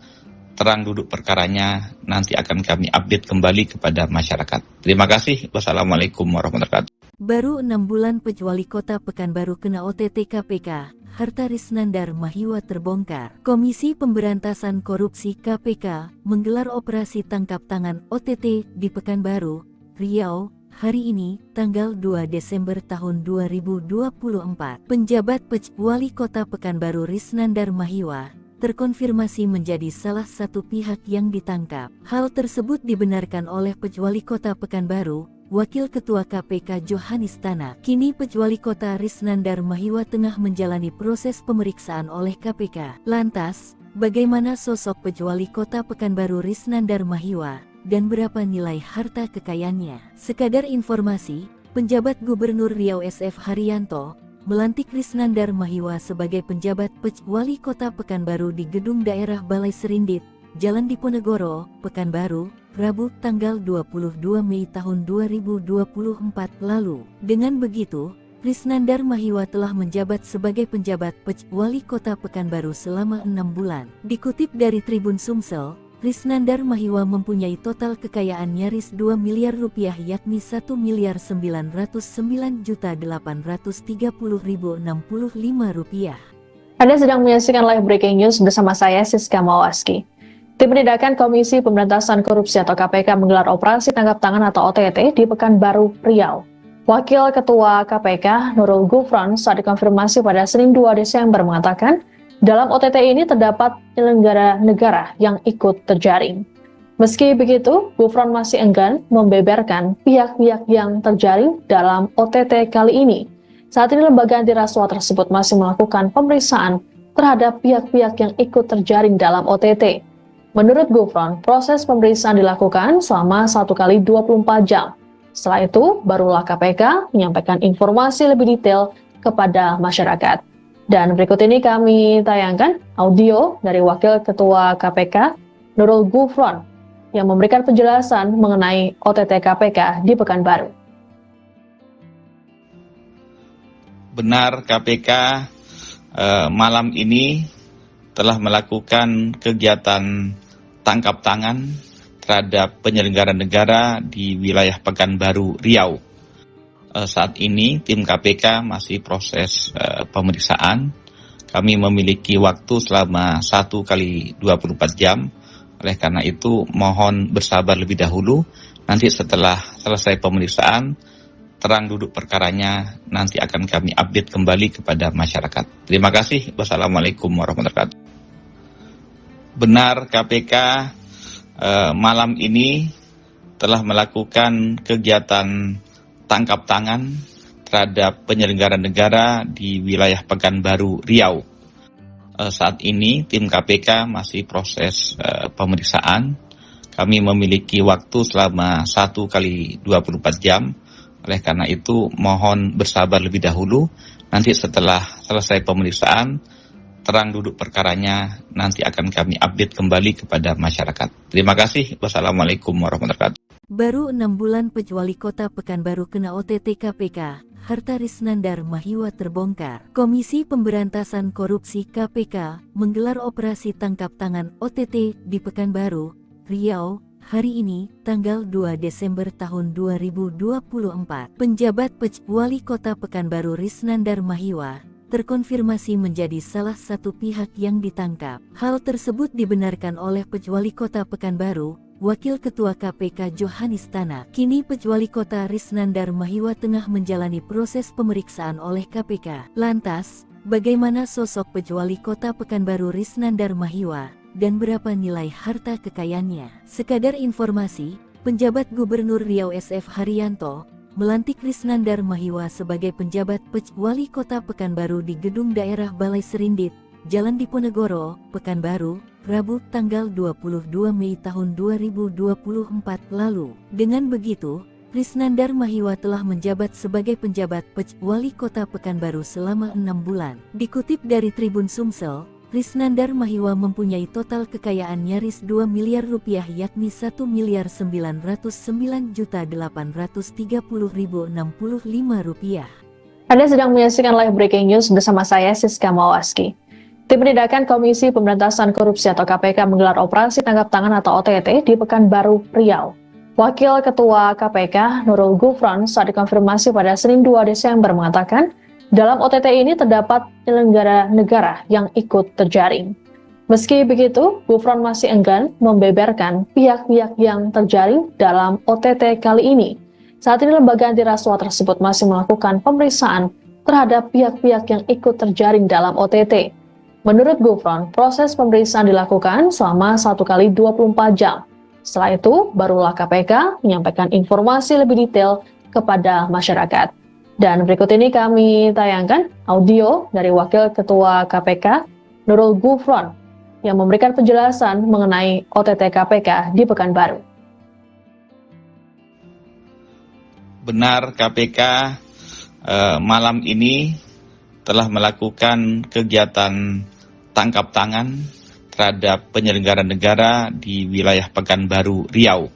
terang duduk perkaranya nanti akan kami update kembali kepada masyarakat. Terima kasih. Wassalamualaikum warahmatullahi wabarakatuh. Baru 6 bulan Wali Kota Pekanbaru kena OTT KPK, harta Krisnandar Mahiwa terbongkar. Komisi Pemberantasan Korupsi KPK menggelar operasi tangkap tangan OTT di Pekanbaru, Riau, hari ini, tanggal 2 Desember tahun 2024. Penjabat Wali Kota Pekanbaru Krisnandar Mahiwa terkonfirmasi menjadi salah satu pihak yang ditangkap. Hal tersebut dibenarkan oleh Wali Kota Pekanbaru, Wakil Ketua KPK Johanis Tanak. Kini Wali Kota Krisnandar Mahiwa tengah menjalani proses pemeriksaan oleh KPK. Lantas, bagaimana sosok Wali Kota Pekanbaru Krisnandar Mahiwa? Dan berapa nilai harta kekayaannya? Sekadar informasi, penjabat Gubernur Riau SF Haryanto melantik Krisnandar Mahiwa sebagai penjabat Wali Kota Pekanbaru di Gedung Daerah Balai Serindit, Jalan Diponegoro, Pekanbaru, Rabu tanggal 22 Mei tahun 2024 lalu. Dengan begitu, Krisnandar Mahiwa telah menjabat sebagai penjabat Wali Kota Pekanbaru selama 6 bulan. Dikutip dari Tribun Sumsel, Krisnandar Mahiwa mempunyai total kekayaan nyaris 2 miliar rupiah yakni 1.909.830.065 rupiah. Anda sedang menyaksikan live breaking news bersama saya Siska Mawaski. Tim Penindakan Komisi Pemberantasan Korupsi atau KPK menggelar operasi tangkap tangan atau OTT di Pekanbaru, Riau. Wakil Ketua KPK Nurul Gufron saat dikonfirmasi pada Senin 2 Desember mengatakan, dalam OTT ini terdapat penyelenggara negara yang ikut terjaring. Meski begitu, Gufron masih enggan membeberkan pihak-pihak yang terjaring dalam OTT kali ini. Saat ini lembaga anti rasuah tersebut masih melakukan pemeriksaan terhadap pihak-pihak yang ikut terjaring dalam OTT. Menurut Gufron, proses pemeriksaan dilakukan selama 1 kali 24 jam. Setelah itu, barulah KPK menyampaikan informasi lebih detail kepada masyarakat. Dan berikut ini kami tayangkan audio dari Wakil Ketua KPK Nurul Gufron yang memberikan penjelasan mengenai OTT KPK di Pekanbaru. Benar, KPK malam ini telah melakukan kegiatan tangkap tangan terhadap penyelenggara negara di wilayah Pekanbaru, Riau. Saat ini tim KPK masih proses pemeriksaan. Kami memiliki waktu selama 1 kali 24 jam. Oleh karena itu, mohon bersabar lebih dahulu. Nanti setelah selesai pemeriksaan, terang duduk perkaranya, nanti akan kami update kembali kepada masyarakat. Terima kasih. Wassalamualaikum warahmatullahi wabarakatuh. Benar, KPK malam ini telah melakukan kegiatan tangkap tangan terhadap penyelenggara negara di wilayah Pekanbaru, Riau. Saat ini tim KPK masih proses pemeriksaan. Kami memiliki waktu selama 1 kali 24 jam. Oleh karena itu mohon bersabar lebih dahulu. Nanti setelah selesai pemeriksaan, terang duduk perkaranya, nanti akan kami update kembali kepada masyarakat. Terima kasih. Wassalamualaikum warahmatullahi wabarakatuh. Baru 6 bulan Pejuali Kota Pekanbaru kena OTT KPK, harta Risnandar Mahiwa terbongkar. Komisi Pemberantasan Korupsi KPK menggelar operasi tangkap tangan OTT di Pekanbaru, Riau, hari ini, tanggal 2 Desember tahun 2024. Penjabat Pejuali Kota Pekanbaru Risnandar Mahiwa terkonfirmasi menjadi salah satu pihak yang ditangkap. Hal tersebut dibenarkan oleh Pejuali Kota Pekanbaru, Wakil Ketua KPK Johanis Tanak. Kini Pejuali Kota Risnandar Mahiwa tengah menjalani proses pemeriksaan oleh KPK. Lantas, bagaimana sosok Pejuali Kota Pekanbaru Risnandar Mahiwa dan berapa nilai harta kekayaannya? Sekadar informasi, penjabat Gubernur Riau SF Haryanto melantik Risnandar Mahiwa sebagai penjabat Pejuali Kota Pekanbaru di Gedung Daerah Balai Serindit, Jalan Diponegoro, Pekanbaru, Rabu tanggal 22 Mei tahun 2024 lalu. Dengan begitu, Risnandar Mahiwa telah menjabat sebagai penjabat Pejuali Kota Pekanbaru selama 6 bulan. Dikutip dari Tribun Sumsel, Risnandar Mahiwa mempunyai total kekayaan nyaris 2 miliar rupiah, yakni 1.909.830.065 rupiah. Anda sedang menyaksikan live breaking news bersama saya Siska Mawaski. Tim Penindakan Komisi Pemberantasan Korupsi atau KPK menggelar operasi tangkap tangan atau OTT di Pekanbaru, Riau. Wakil Ketua KPK Nurul Gufron saat dikonfirmasi pada Senin 2 Desember mengatakan, dalam OTT ini terdapat penyelenggara negara yang ikut terjaring. Meski begitu, Gufron masih enggan membeberkan pihak-pihak yang terjaring dalam OTT kali ini. Saat ini lembaga anti rasuah tersebut masih melakukan pemeriksaan terhadap pihak-pihak yang ikut terjaring dalam OTT. Menurut Gufron, proses pemeriksaan dilakukan selama 1 kali 24 jam. Setelah itu, barulah KPK menyampaikan informasi lebih detail kepada masyarakat. Dan berikut ini kami tayangkan audio dari Wakil Ketua KPK Nurul Gufron yang memberikan penjelasan mengenai OTT KPK di Pekanbaru. Benar, KPK malam ini telah melakukan kegiatan tangkap tangan terhadap penyelenggara negara di wilayah Pekanbaru, Riau.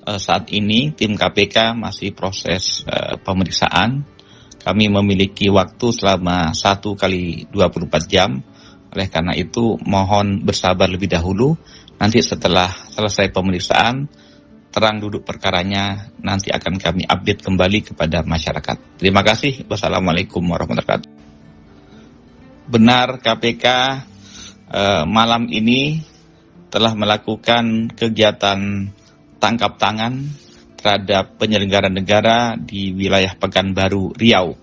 Saat ini tim KPK masih proses pemeriksaan. Kami memiliki waktu selama 1 kali 24 jam. Oleh karena itu mohon bersabar lebih dahulu. Nanti setelah selesai pemeriksaan, terang duduk perkaranya, nanti akan kami update kembali kepada masyarakat. Terima kasih. Wassalamualaikum warahmatullahi wabarakatuh. Benar, KPK malam ini telah melakukan kegiatan tangkap tangan terhadap penyelenggara negara di wilayah Pekanbaru, Riau.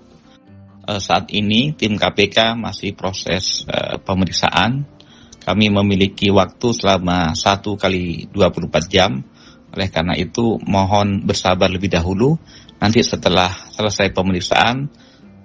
Saat ini tim KPK masih proses pemeriksaan. Kami memiliki waktu selama 1 kali 24 jam. Oleh karena itu mohon bersabar lebih dahulu. Nanti setelah selesai pemeriksaan,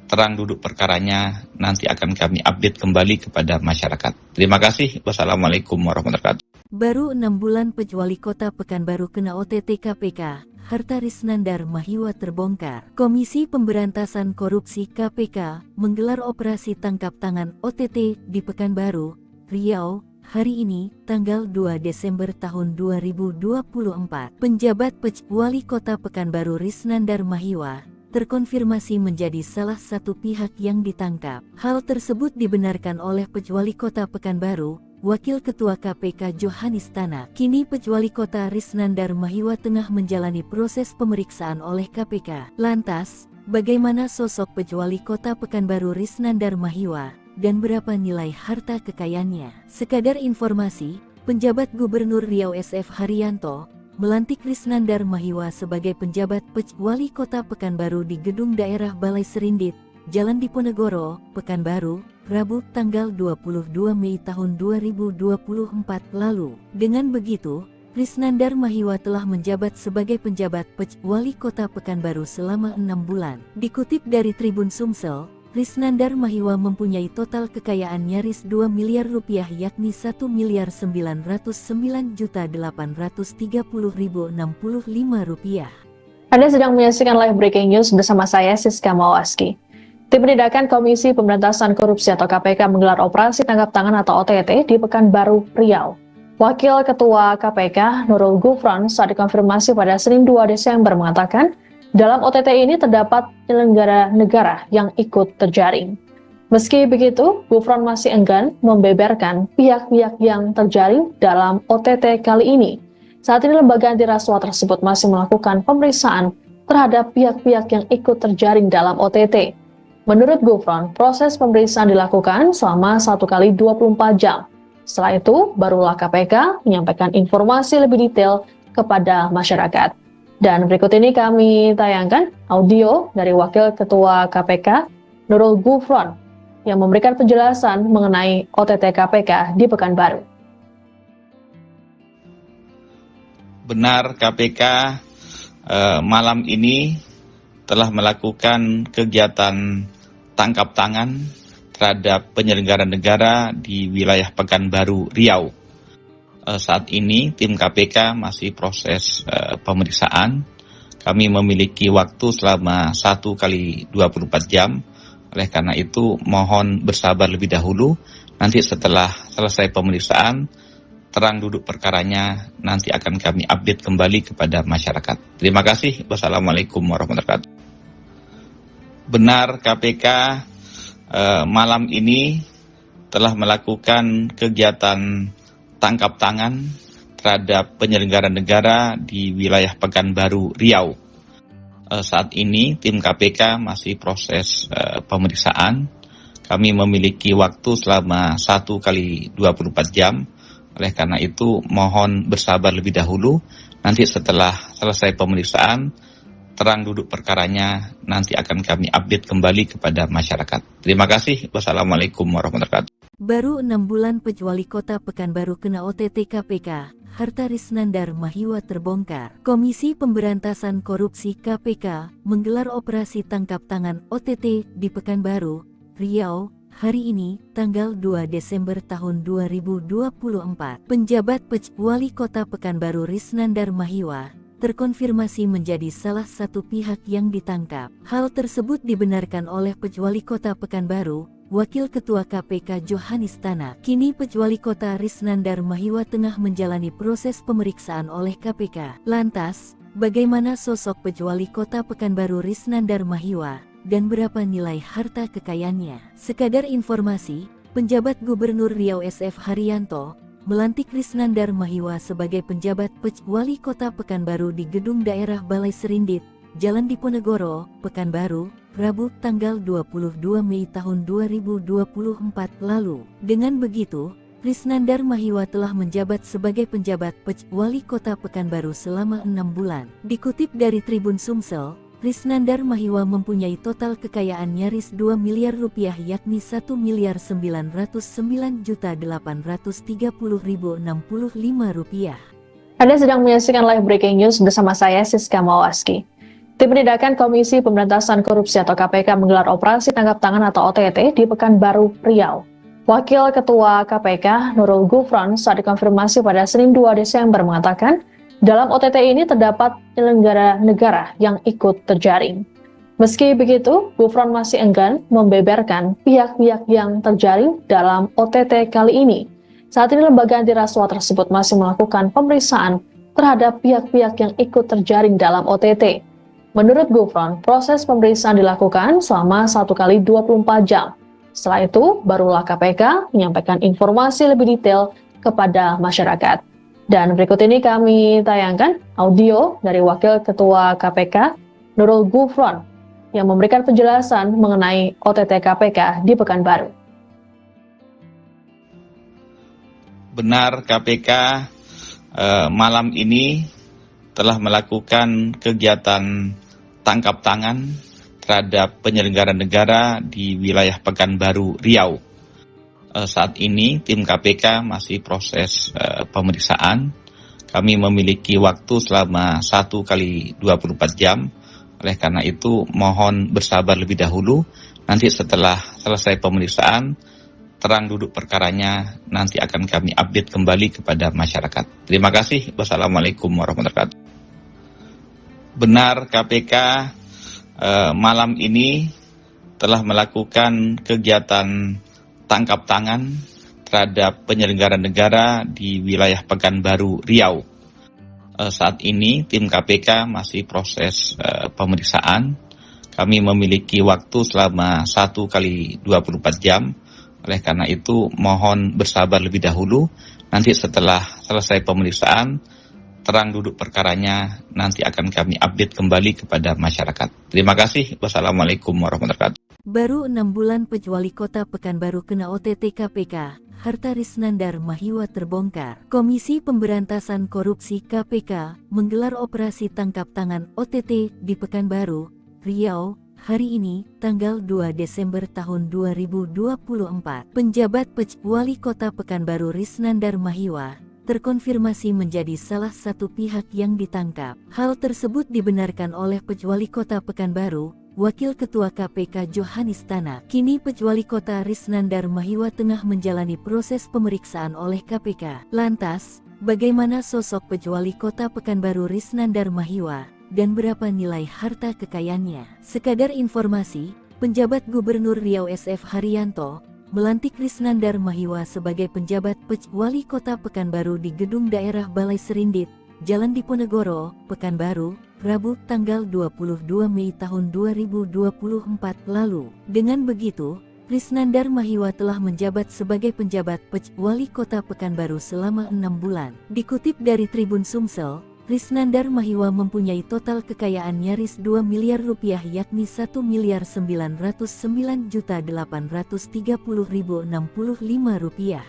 terang duduk perkaranya, nanti akan kami update kembali kepada masyarakat. Terima kasih. Wassalamualaikum warahmatullahi wabarakatuh. Baru 6 bulan Pejuali Kota Pekanbaru kena OTT KPK, harta Risnandar Mahiwa terbongkar. Komisi Pemberantasan Korupsi KPK menggelar operasi tangkap tangan OTT di Pekanbaru, Riau, hari ini, tanggal 2 Desember tahun 2024. Penjabat Pejuali Kota Pekanbaru Risnandar Mahiwa terkonfirmasi menjadi salah satu pihak yang ditangkap. Hal tersebut dibenarkan oleh Pejuali Kota Pekanbaru, Wakil Ketua KPK Johanis Tanak. Kini Pejuali Kota Risnandar Mahiwa tengah menjalani proses pemeriksaan oleh KPK. Lantas, bagaimana sosok Pejuali Kota Pekanbaru Risnandar Mahiwa dan berapa nilai harta kekayaannya. Sekadar informasi, penjabat Gubernur Riau SF Haryanto melantik Risnandar Mahiwa sebagai penjabat Wali Kota Pekanbaru di Gedung Daerah Balai Serindit, Jalan Diponegoro, Pekanbaru, Rabu tanggal 22 Mei tahun 2024 lalu. Dengan begitu, Risnandar Mahiwa telah menjabat sebagai penjabat Wali Kota Pekanbaru selama 6 bulan. Dikutip dari Tribun Sumsel, Risnandar Mahiwa mempunyai total kekayaan nyaris 2 miliar rupiah yakni 1.909.830.065 rupiah. Anda sedang menyaksikan live breaking news bersama saya Siska Mawaski. Tim Penindakan Komisi Pemberantasan Korupsi atau KPK menggelar operasi tangkap tangan atau OTT di Pekanbaru, Riau. Wakil Ketua KPK Nurul Gufron saat dikonfirmasi pada Senin 2 Desember mengatakan, dalam OTT ini terdapat penyelenggara negara yang ikut terjaring. Meski begitu, Gufron masih enggan membeberkan pihak-pihak yang terjaring dalam OTT kali ini. Saat ini lembaga anti rasuah tersebut masih melakukan pemeriksaan terhadap pihak-pihak yang ikut terjaring dalam OTT. Menurut Gufron, proses pemeriksaan dilakukan selama 1 kali 24 jam. Setelah itu, barulah KPK menyampaikan informasi lebih detail kepada masyarakat. Dan berikut ini kami tayangkan audio dari Wakil Ketua KPK Nurul Gufron yang memberikan penjelasan mengenai OTT KPK di Pekanbaru. Benar, KPK malam ini telah melakukan kegiatan tangkap tangan terhadap penyelenggara negara di wilayah Pekanbaru, Riau. Saat ini tim KPK masih proses pemeriksaan. Kami memiliki waktu selama 1 kali 24 jam. Oleh karena itu mohon bersabar lebih dahulu. Nanti setelah selesai pemeriksaan, terang duduk perkaranya nanti akan kami update kembali kepada masyarakat. Terima kasih. Wassalamualaikum warahmatullahi wabarakatuh. Benar, KPK malam ini telah melakukan kegiatan tangkap tangan terhadap penyelenggara negara di wilayah Pekanbaru, Riau. Saat ini tim KPK masih proses pemeriksaan. Kami memiliki waktu selama 1 kali 24 jam. Oleh karena itu mohon bersabar lebih dahulu. Nanti setelah selesai pemeriksaan, terang duduk perkaranya nanti akan kami update kembali kepada masyarakat. Terima kasih. Wassalamualaikum warahmatullahi wabarakatuh. Baru 6 bulan Wali Kota Pekanbaru kena OTT KPK, harta Risnandar Mahiwa terbongkar. Komisi Pemberantasan Korupsi KPK menggelar operasi tangkap tangan OTT di Pekanbaru, Riau, hari ini, tanggal 2 Desember tahun 2024. Penjabat Wali Kota Pekanbaru Risnandar Mahiwa terkonfirmasi menjadi salah satu pihak yang ditangkap. Hal tersebut dibenarkan oleh Wali Kota Pekanbaru, Wakil Ketua KPK Johanis Tanak. Kini Wali Kota Risnandar Mahiwa tengah menjalani proses pemeriksaan oleh KPK. Lantas, bagaimana sosok Wali Kota Pekanbaru Risnandar Mahiwa dan berapa nilai harta kekayaannya? Sekadar informasi, penjabat Gubernur Riau SF Haryanto melantik Risnandar Mahiwa sebagai penjabat Wali Kota Pekanbaru di Gedung Daerah Balai Serindit, Jalan Diponegoro, Pekanbaru, Rabu tanggal 22 Mei tahun 2024 lalu. Dengan begitu, Risnandar Mahiwa telah menjabat sebagai penjabat Wali Kota Pekanbaru selama 6 bulan. Dikutip dari Tribun Sumsel, Risnandar Mahiwa mempunyai total kekayaan nyaris 2 miliar rupiah yakni 1.909.830.065 rupiah. Anda sedang menyaksikan live breaking news bersama saya Siska Mawaski. Tim Penindakan Komisi Pemberantasan Korupsi atau KPK menggelar operasi tangkap tangan atau OTT di Pekanbaru, Riau. Wakil Ketua KPK Nurul Gufron saat dikonfirmasi pada Senin 2 Desember mengatakan, dalam OTT ini terdapat penyelenggara negara yang ikut terjaring. Meski begitu, Gufron masih enggan membeberkan pihak-pihak yang terjaring dalam OTT kali ini. Saat ini lembaga anti rasuah tersebut masih melakukan pemeriksaan terhadap pihak-pihak yang ikut terjaring dalam OTT. Menurut Gufron, proses pemeriksaan dilakukan selama 1 kali 24 jam. Setelah itu, barulah KPK menyampaikan informasi lebih detail kepada masyarakat. Dan berikut ini kami tayangkan audio dari Wakil Ketua KPK Nurul Gufron yang memberikan penjelasan mengenai OTT KPK di Pekanbaru. Benar KPK malam ini telah melakukan kegiatan tangkap tangan terhadap penyelenggara negara di wilayah Pekanbaru, Riau. Saat ini tim KPK masih proses pemeriksaan. Kami memiliki waktu selama 1 kali 24 jam. Oleh karena itu mohon bersabar lebih dahulu. Nanti setelah selesai pemeriksaan, terang duduk perkaranya nanti akan kami update kembali kepada masyarakat. Terima kasih. Wassalamualaikum warahmatullahi wabarakatuh. Benar KPK malam ini telah melakukan kegiatan tangkap tangan terhadap penyelenggara negara di wilayah Pekanbaru, Riau. Saat ini tim KPK masih proses pemeriksaan. Kami memiliki waktu selama 1 kali 24 jam. Oleh karena itu mohon bersabar lebih dahulu. Nanti setelah selesai pemeriksaan, terang duduk perkaranya nanti akan kami update kembali kepada masyarakat. Terima kasih. Wassalamualaikum warahmatullahi wabarakatuh. Baru 6 bulan Wali Kota Pekanbaru kena OTT KPK, harta Risnandar Mahiwa terbongkar. Komisi Pemberantasan Korupsi KPK menggelar operasi tangkap tangan OTT di Pekanbaru, Riau, hari ini, tanggal 2 Desember tahun 2024. Penjabat Wali Kota Pekanbaru Risnandar Mahiwa terkonfirmasi menjadi salah satu pihak yang ditangkap. Hal tersebut dibenarkan oleh Wali Kota Pekanbaru, Wakil Ketua KPK Johanis Tanak. Kini Wali Kota Risnandar Mahiwa tengah menjalani proses pemeriksaan oleh KPK. Lantas, bagaimana sosok Wali Kota Pekanbaru Risnandar Mahiwa? Dan berapa nilai harta kekayaannya? Sekadar informasi, penjabat Gubernur Riau SF Haryanto melantik Risnandar Mahiwa sebagai penjabat Wali Kota Pekanbaru di Gedung Daerah Balai Serindit, Jalan Diponegoro, Pekanbaru, Rabu tanggal 22 Mei tahun 2024 lalu. Dengan begitu, Risnandar Mahiwa telah menjabat sebagai penjabat Wali Kota Pekanbaru selama 6 bulan. Dikutip dari Tribun Sumsel, Risnandar Mahiwa mempunyai total kekayaan nyaris 2 miliar rupiah yakni 1.909.830.065 rupiah.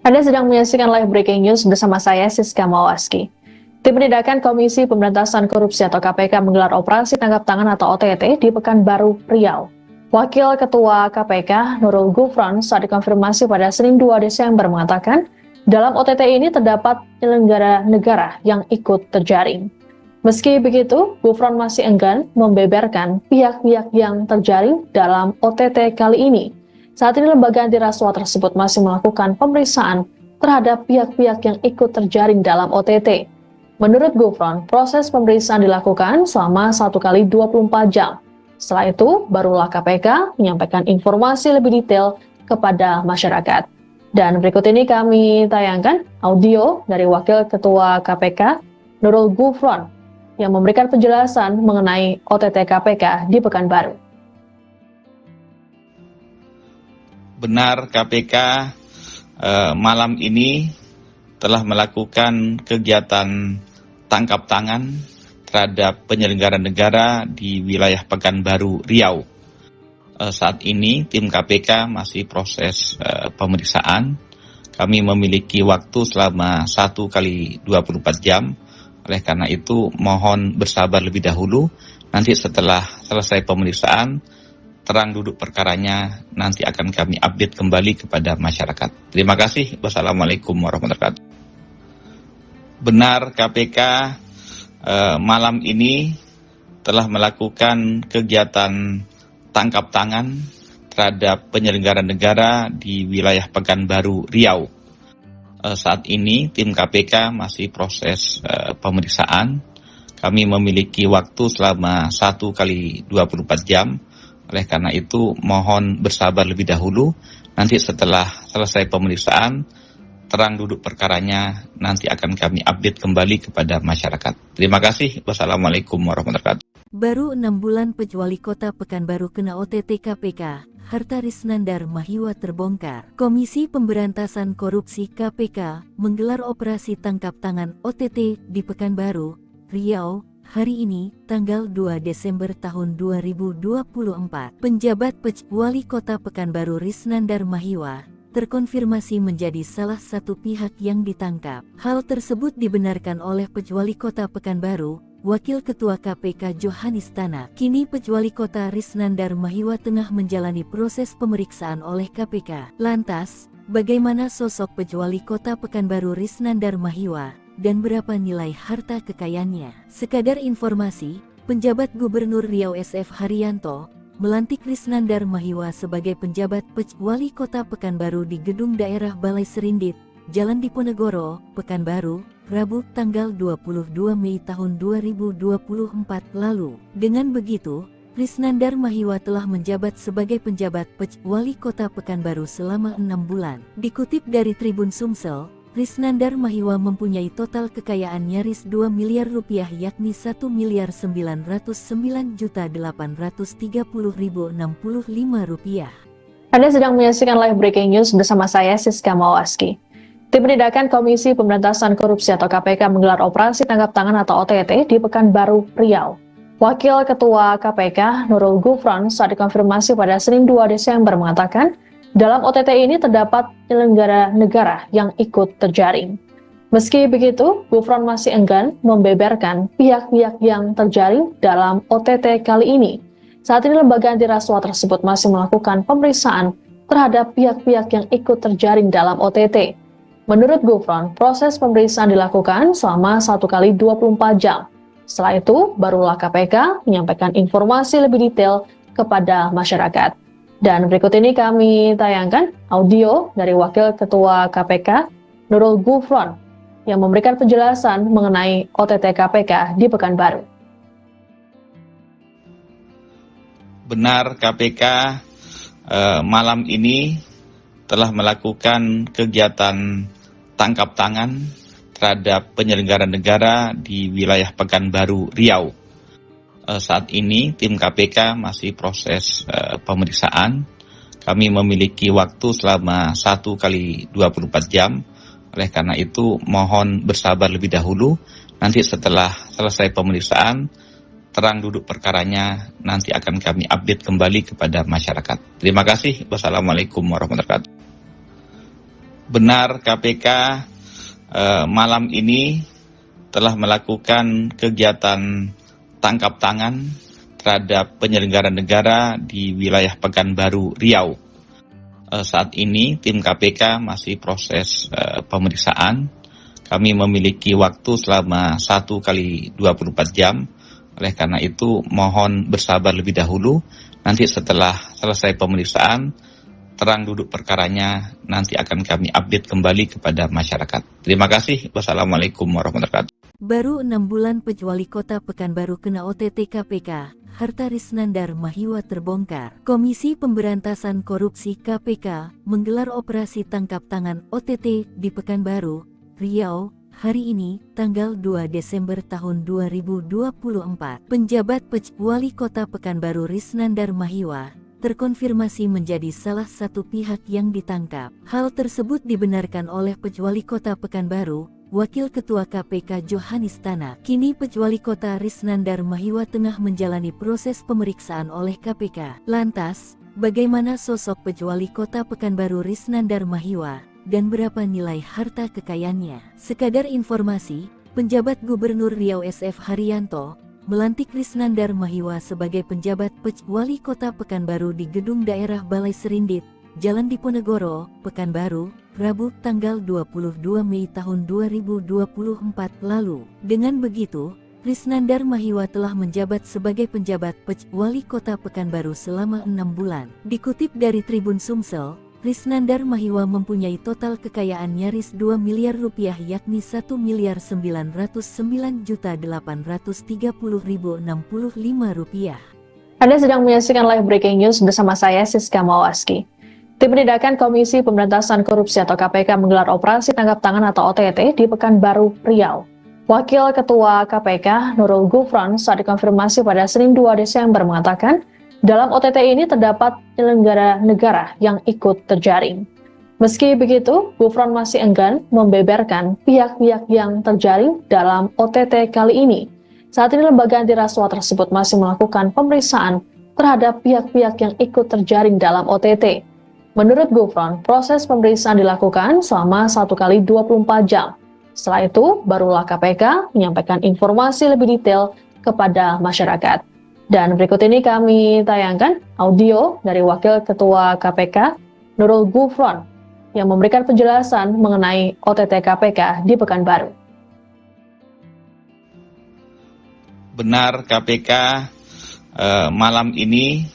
Anda sedang menyaksikan live breaking news bersama saya Siska Mawaski. Tim Penindakan Komisi Pemberantasan Korupsi atau KPK menggelar operasi tangkap tangan atau OTT di Pekanbaru, Riau. Wakil Ketua KPK Nurul Gufron saat dikonfirmasi pada Senin 2 Desember mengatakan, dalam OTT ini terdapat penyelenggara negara yang ikut terjaring. Meski begitu, Gufron masih enggan membeberkan pihak-pihak yang terjaring dalam OTT kali ini. Saat ini lembaga anti rasuah tersebut masih melakukan pemeriksaan terhadap pihak-pihak yang ikut terjaring dalam OTT. Menurut Gufron, proses pemeriksaan dilakukan selama 1 kali 24 jam. Setelah itu, barulah KPK menyampaikan informasi lebih detail kepada masyarakat. Dan berikut ini kami tayangkan audio dari Wakil Ketua KPK Nurul Gufron yang memberikan penjelasan mengenai OTT KPK di Pekanbaru. Benar KPK malam ini telah melakukan kegiatan tangkap tangan terhadap penyelenggara negara di wilayah Pekanbaru, Riau. Saat ini tim KPK masih proses pemeriksaan. Kami memiliki waktu selama 1 kali 24 jam. Oleh karena itu mohon bersabar lebih dahulu. Nanti setelah selesai pemeriksaan, terang duduk perkaranya nanti akan kami update kembali kepada masyarakat. Terima kasih. Wassalamualaikum warahmatullahi wabarakatuh. Benar KPK malam ini telah melakukan kegiatan tangkap tangan terhadap penyelenggara negara di wilayah Pekanbaru, Riau. Saat ini tim KPK masih proses pemeriksaan. Kami memiliki waktu selama 1 kali 24 jam. Oleh karena itu mohon bersabar lebih dahulu. Nanti setelah selesai pemeriksaan, terang duduk perkaranya nanti akan kami update kembali kepada masyarakat. Terima kasih. Wassalamualaikum warahmatullahi wabarakatuh. Baru 6 bulan Wali Kota Pekanbaru kena OTT KPK, harta Risnandar Mahiwa terbongkar. Komisi Pemberantasan Korupsi KPK menggelar operasi tangkap tangan OTT di Pekanbaru, Riau, hari ini, tanggal 2 Desember tahun 2024. Penjabat Wali Kota Pekanbaru Risnandar Mahiwa terkonfirmasi menjadi salah satu pihak yang ditangkap. Hal tersebut dibenarkan oleh Pejuali Kota Pekanbaru, Wakil Ketua KPK Johanis Tanak. Kini Pejuali Kota Risnandar Mahiwa tengah menjalani proses pemeriksaan oleh KPK. Lantas, bagaimana sosok Pejuali Kota Pekanbaru Risnandar Mahiwa, dan berapa nilai harta kekayaannya? Sekadar informasi, penjabat Gubernur Riau SF Haryanto melantik Risnandar Mahiwa sebagai penjabat Pejuali Kota Pekanbaru di Gedung Daerah Balai Serindit, Jalan Diponegoro, Pekanbaru, Rabu tanggal 22 Mei tahun 2024 lalu. Dengan begitu, Risnandar Mahiwa telah menjabat sebagai penjabat Pejuali Kota Pekanbaru selama 6 bulan. Dikutip dari Tribun Sumsel, Risnandar Mahiwa mempunyai total kekayaan nyaris 2 miliar rupiah, yakni 1.909.830.065 rupiah. Anda sedang menyaksikan live breaking news bersama saya Siska Mawaski. Tim Penindakan Komisi Pemberantasan Korupsi atau KPK menggelar operasi tangkap tangan atau OTT di Pekanbaru, Riau. Wakil Ketua KPK Nurul Gufron saat dikonfirmasi pada Senin 2 Desember mengatakan, dalam OTT ini terdapat penyelenggara negara yang ikut terjaring. Meski begitu, Gufron masih enggan membeberkan pihak-pihak yang terjaring dalam OTT kali ini. Saat ini lembaga anti rasuah tersebut masih melakukan pemeriksaan terhadap pihak-pihak yang ikut terjaring dalam OTT. Menurut Gufron, proses pemeriksaan dilakukan selama 1 kali 24 jam. Setelah itu, barulah KPK menyampaikan informasi lebih detail kepada masyarakat. Dan berikut ini kami tayangkan audio dari Wakil Ketua KPK Nurul Gufron yang memberikan penjelasan mengenai OTT KPK di Pekanbaru. Benar, KPK malam ini telah melakukan kegiatan tangkap tangan terhadap penyelenggara negara di wilayah Pekanbaru, Riau. Saat ini tim KPK masih proses pemeriksaan. Kami memiliki waktu selama 1 kali 24 jam. Oleh karena itu mohon bersabar lebih dahulu. Nanti setelah selesai pemeriksaan, terang duduk perkaranya nanti akan kami update kembali kepada masyarakat. Terima kasih. Wassalamualaikum warahmatullahi wabarakatuh. Benar, KPK malam ini telah melakukan kegiatan tangkap tangan terhadap penyelenggara negara di wilayah Pekanbaru, Riau. Saat ini tim KPK masih proses pemeriksaan. Kami memiliki waktu selama 1 kali 24 jam. Oleh karena itu mohon bersabar lebih dahulu. Nanti setelah selesai pemeriksaan, terang duduk perkaranya nanti akan kami update kembali kepada masyarakat. Terima kasih. Wassalamualaikum warahmatullahi wabarakatuh. Baru 6 bulan Pejuali Kota Pekanbaru kena OTT KPK, harta Risnandar Mahiwa terbongkar. Komisi Pemberantasan Korupsi KPK menggelar operasi tangkap tangan OTT di Pekanbaru, Riau, hari ini, tanggal 2 Desember tahun 2024. Penjabat Pejuali Kota Pekanbaru Risnandar Mahiwa terkonfirmasi menjadi salah satu pihak yang ditangkap. Hal tersebut dibenarkan oleh Pejuali Kota Pekanbaru, Wakil Ketua KPK Johanis Tanak. Kini Pejuali Kota Risnandar Mahiwa tengah menjalani proses pemeriksaan oleh KPK. Lantas, bagaimana sosok Pejuali Kota Pekanbaru Risnandar Mahiwa, dan berapa nilai harta kekayaannya? Sekadar informasi, penjabat Gubernur Riau SF Haryanto melantik Risnandar Mahiwa sebagai penjabat Pejuali Kota Pekanbaru di Gedung Daerah Balai Serindit, Jalan Diponegoro, Pekanbaru, Rabu tanggal 22 Mei tahun 2024 lalu. Dengan begitu, Risnandar Mahiwa telah menjabat sebagai penjabat Pejuali Kota Pekanbaru selama 6 bulan. Dikutip dari Tribun Sumsel, Risnandar Mahiwa mempunyai total kekayaan nyaris 2 miliar rupiah, yakni 1.909.830.065 rupiah. Anda sedang menyaksikan live breaking news bersama saya Siska Mawaski. Tim Penindakan Komisi Pemberantasan Korupsi atau KPK menggelar operasi tangkap tangan atau OTT di Pekanbaru, Riau. Wakil Ketua KPK Nurul Gufron saat dikonfirmasi pada Senin 2 Desember mengatakan, dalam OTT ini terdapat penyelenggara negara yang ikut terjaring. Meski begitu, Gufron masih enggan membeberkan pihak-pihak yang terjaring dalam OTT kali ini. Saat ini lembaga anti rasuah tersebut masih melakukan pemeriksaan terhadap pihak-pihak yang ikut terjaring dalam OTT. Menurut Gufron, proses pemeriksaan dilakukan selama 1 kali 24 jam. Setelah itu, barulah KPK menyampaikan informasi lebih detail kepada masyarakat. Dan berikut ini kami tayangkan audio dari Wakil Ketua KPK, Nurul Gufron, yang memberikan penjelasan mengenai OTT KPK di Pekanbaru. Benar, KPK malam ini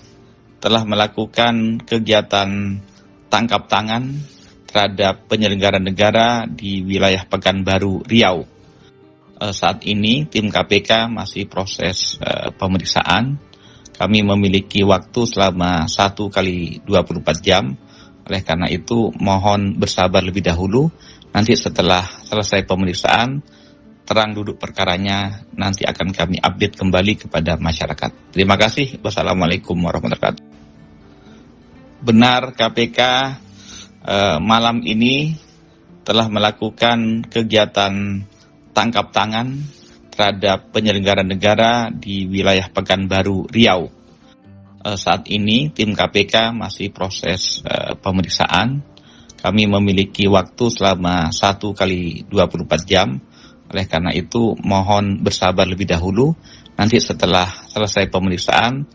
telah melakukan kegiatan tangkap tangan terhadap penyelenggara negara di wilayah Pekanbaru, Riau. Saat ini tim KPK masih proses pemeriksaan. Kami memiliki waktu selama 1 kali 24 jam. Oleh karena itu mohon bersabar lebih dahulu. Nanti setelah selesai pemeriksaan, terang duduk perkaranya nanti akan kami update kembali kepada masyarakat. Terima kasih. Wassalamualaikum warahmatullahi wabarakatuh. Benar, KPK malam ini telah melakukan kegiatan tangkap tangan terhadap penyelenggara negara di wilayah Pekanbaru, Riau. Saat ini tim KPK masih proses pemeriksaan. Kami memiliki waktu selama 1 kali 24 jam. Oleh karena itu mohon bersabar lebih dahulu. Nanti setelah selesai pemeriksaan,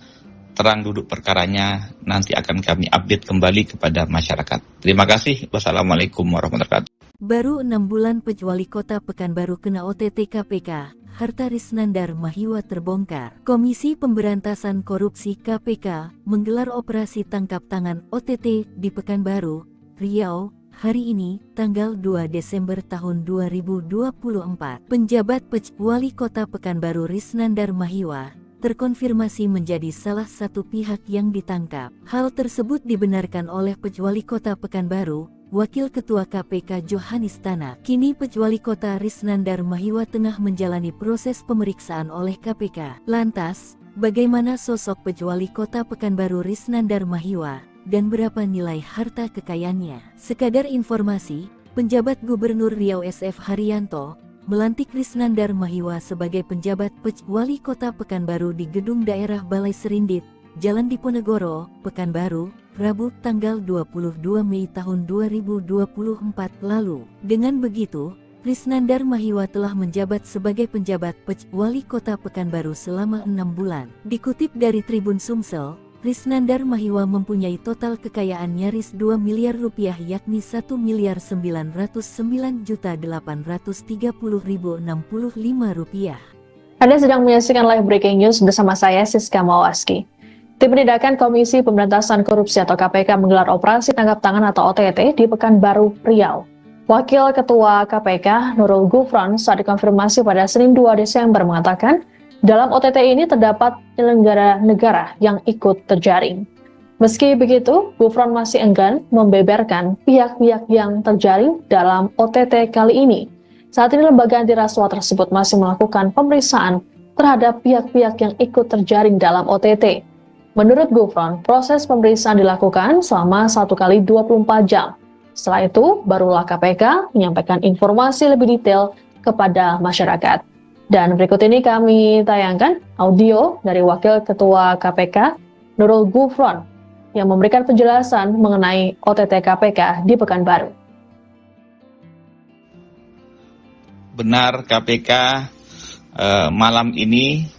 terang duduk perkaranya nanti akan kami update kembali kepada masyarakat. Terima kasih. Wassalamualaikum warahmatullahi wabarakatuh. Baru 6 bulan Wali Kota Pekanbaru kena OTT KPK, harta Risnandar Mahiwa terbongkar. Komisi Pemberantasan Korupsi KPK menggelar operasi tangkap tangan OTT di Pekanbaru, Riau, hari ini, tanggal 2 Desember tahun 2024. Penjabat Wali Kota Pekanbaru Risnandar Mahiwa terkonfirmasi menjadi salah satu pihak yang ditangkap. Hal tersebut dibenarkan oleh Wali Kota Pekanbaru, Wakil Ketua KPK Johanis Tanak. Kini Wali Kota Risnandar Mahiwa tengah menjalani proses pemeriksaan oleh KPK. Lantas, bagaimana sosok Wali Kota Pekanbaru Risnandar Mahiwa dan berapa nilai harta kekayaannya? Sekadar informasi, penjabat Gubernur Riau SF Haryanto melantik Risnandar Mahiwa sebagai penjabat Wali Kota Pekanbaru di Gedung Daerah Balai Serindit, Jalan Diponegoro, Pekanbaru, Rabu tanggal 22 Mei tahun 2024 lalu. Dengan begitu, Risnandar Mahiwa telah menjabat sebagai penjabat Wali Kota Pekanbaru selama 6 bulan. Dikutip dari Tribun Sumsel, Risnandar Mahiwa mempunyai total kekayaan nyaris 2 miliar rupiah yakni 1.909.830.065 rupiah. Anda sedang menyaksikan live breaking news bersama saya Siska Mawaski. Tim Penindakan Komisi Pemberantasan Korupsi atau KPK menggelar operasi tangkap tangan atau OTT di Pekanbaru, Riau. Wakil Ketua KPK Nurul Gufron saat dikonfirmasi pada Senin 2 Desember mengatakan, dalam OTT ini terdapat penyelenggara negara yang ikut terjaring. Meski begitu, Gufron masih enggan membeberkan pihak-pihak yang terjaring dalam OTT kali ini. Saat ini lembaga anti rasuah tersebut masih melakukan pemeriksaan terhadap pihak-pihak yang ikut terjaring dalam OTT. Menurut Gufron, proses pemeriksaan dilakukan selama 1 kali 24 jam. Setelah itu, barulah KPK menyampaikan informasi lebih detail kepada masyarakat. Dan berikut ini kami tayangkan audio dari Wakil Ketua KPK, Nurul Gufron, yang memberikan penjelasan mengenai OTT KPK di Pekanbaru. Benar, KPK malam ini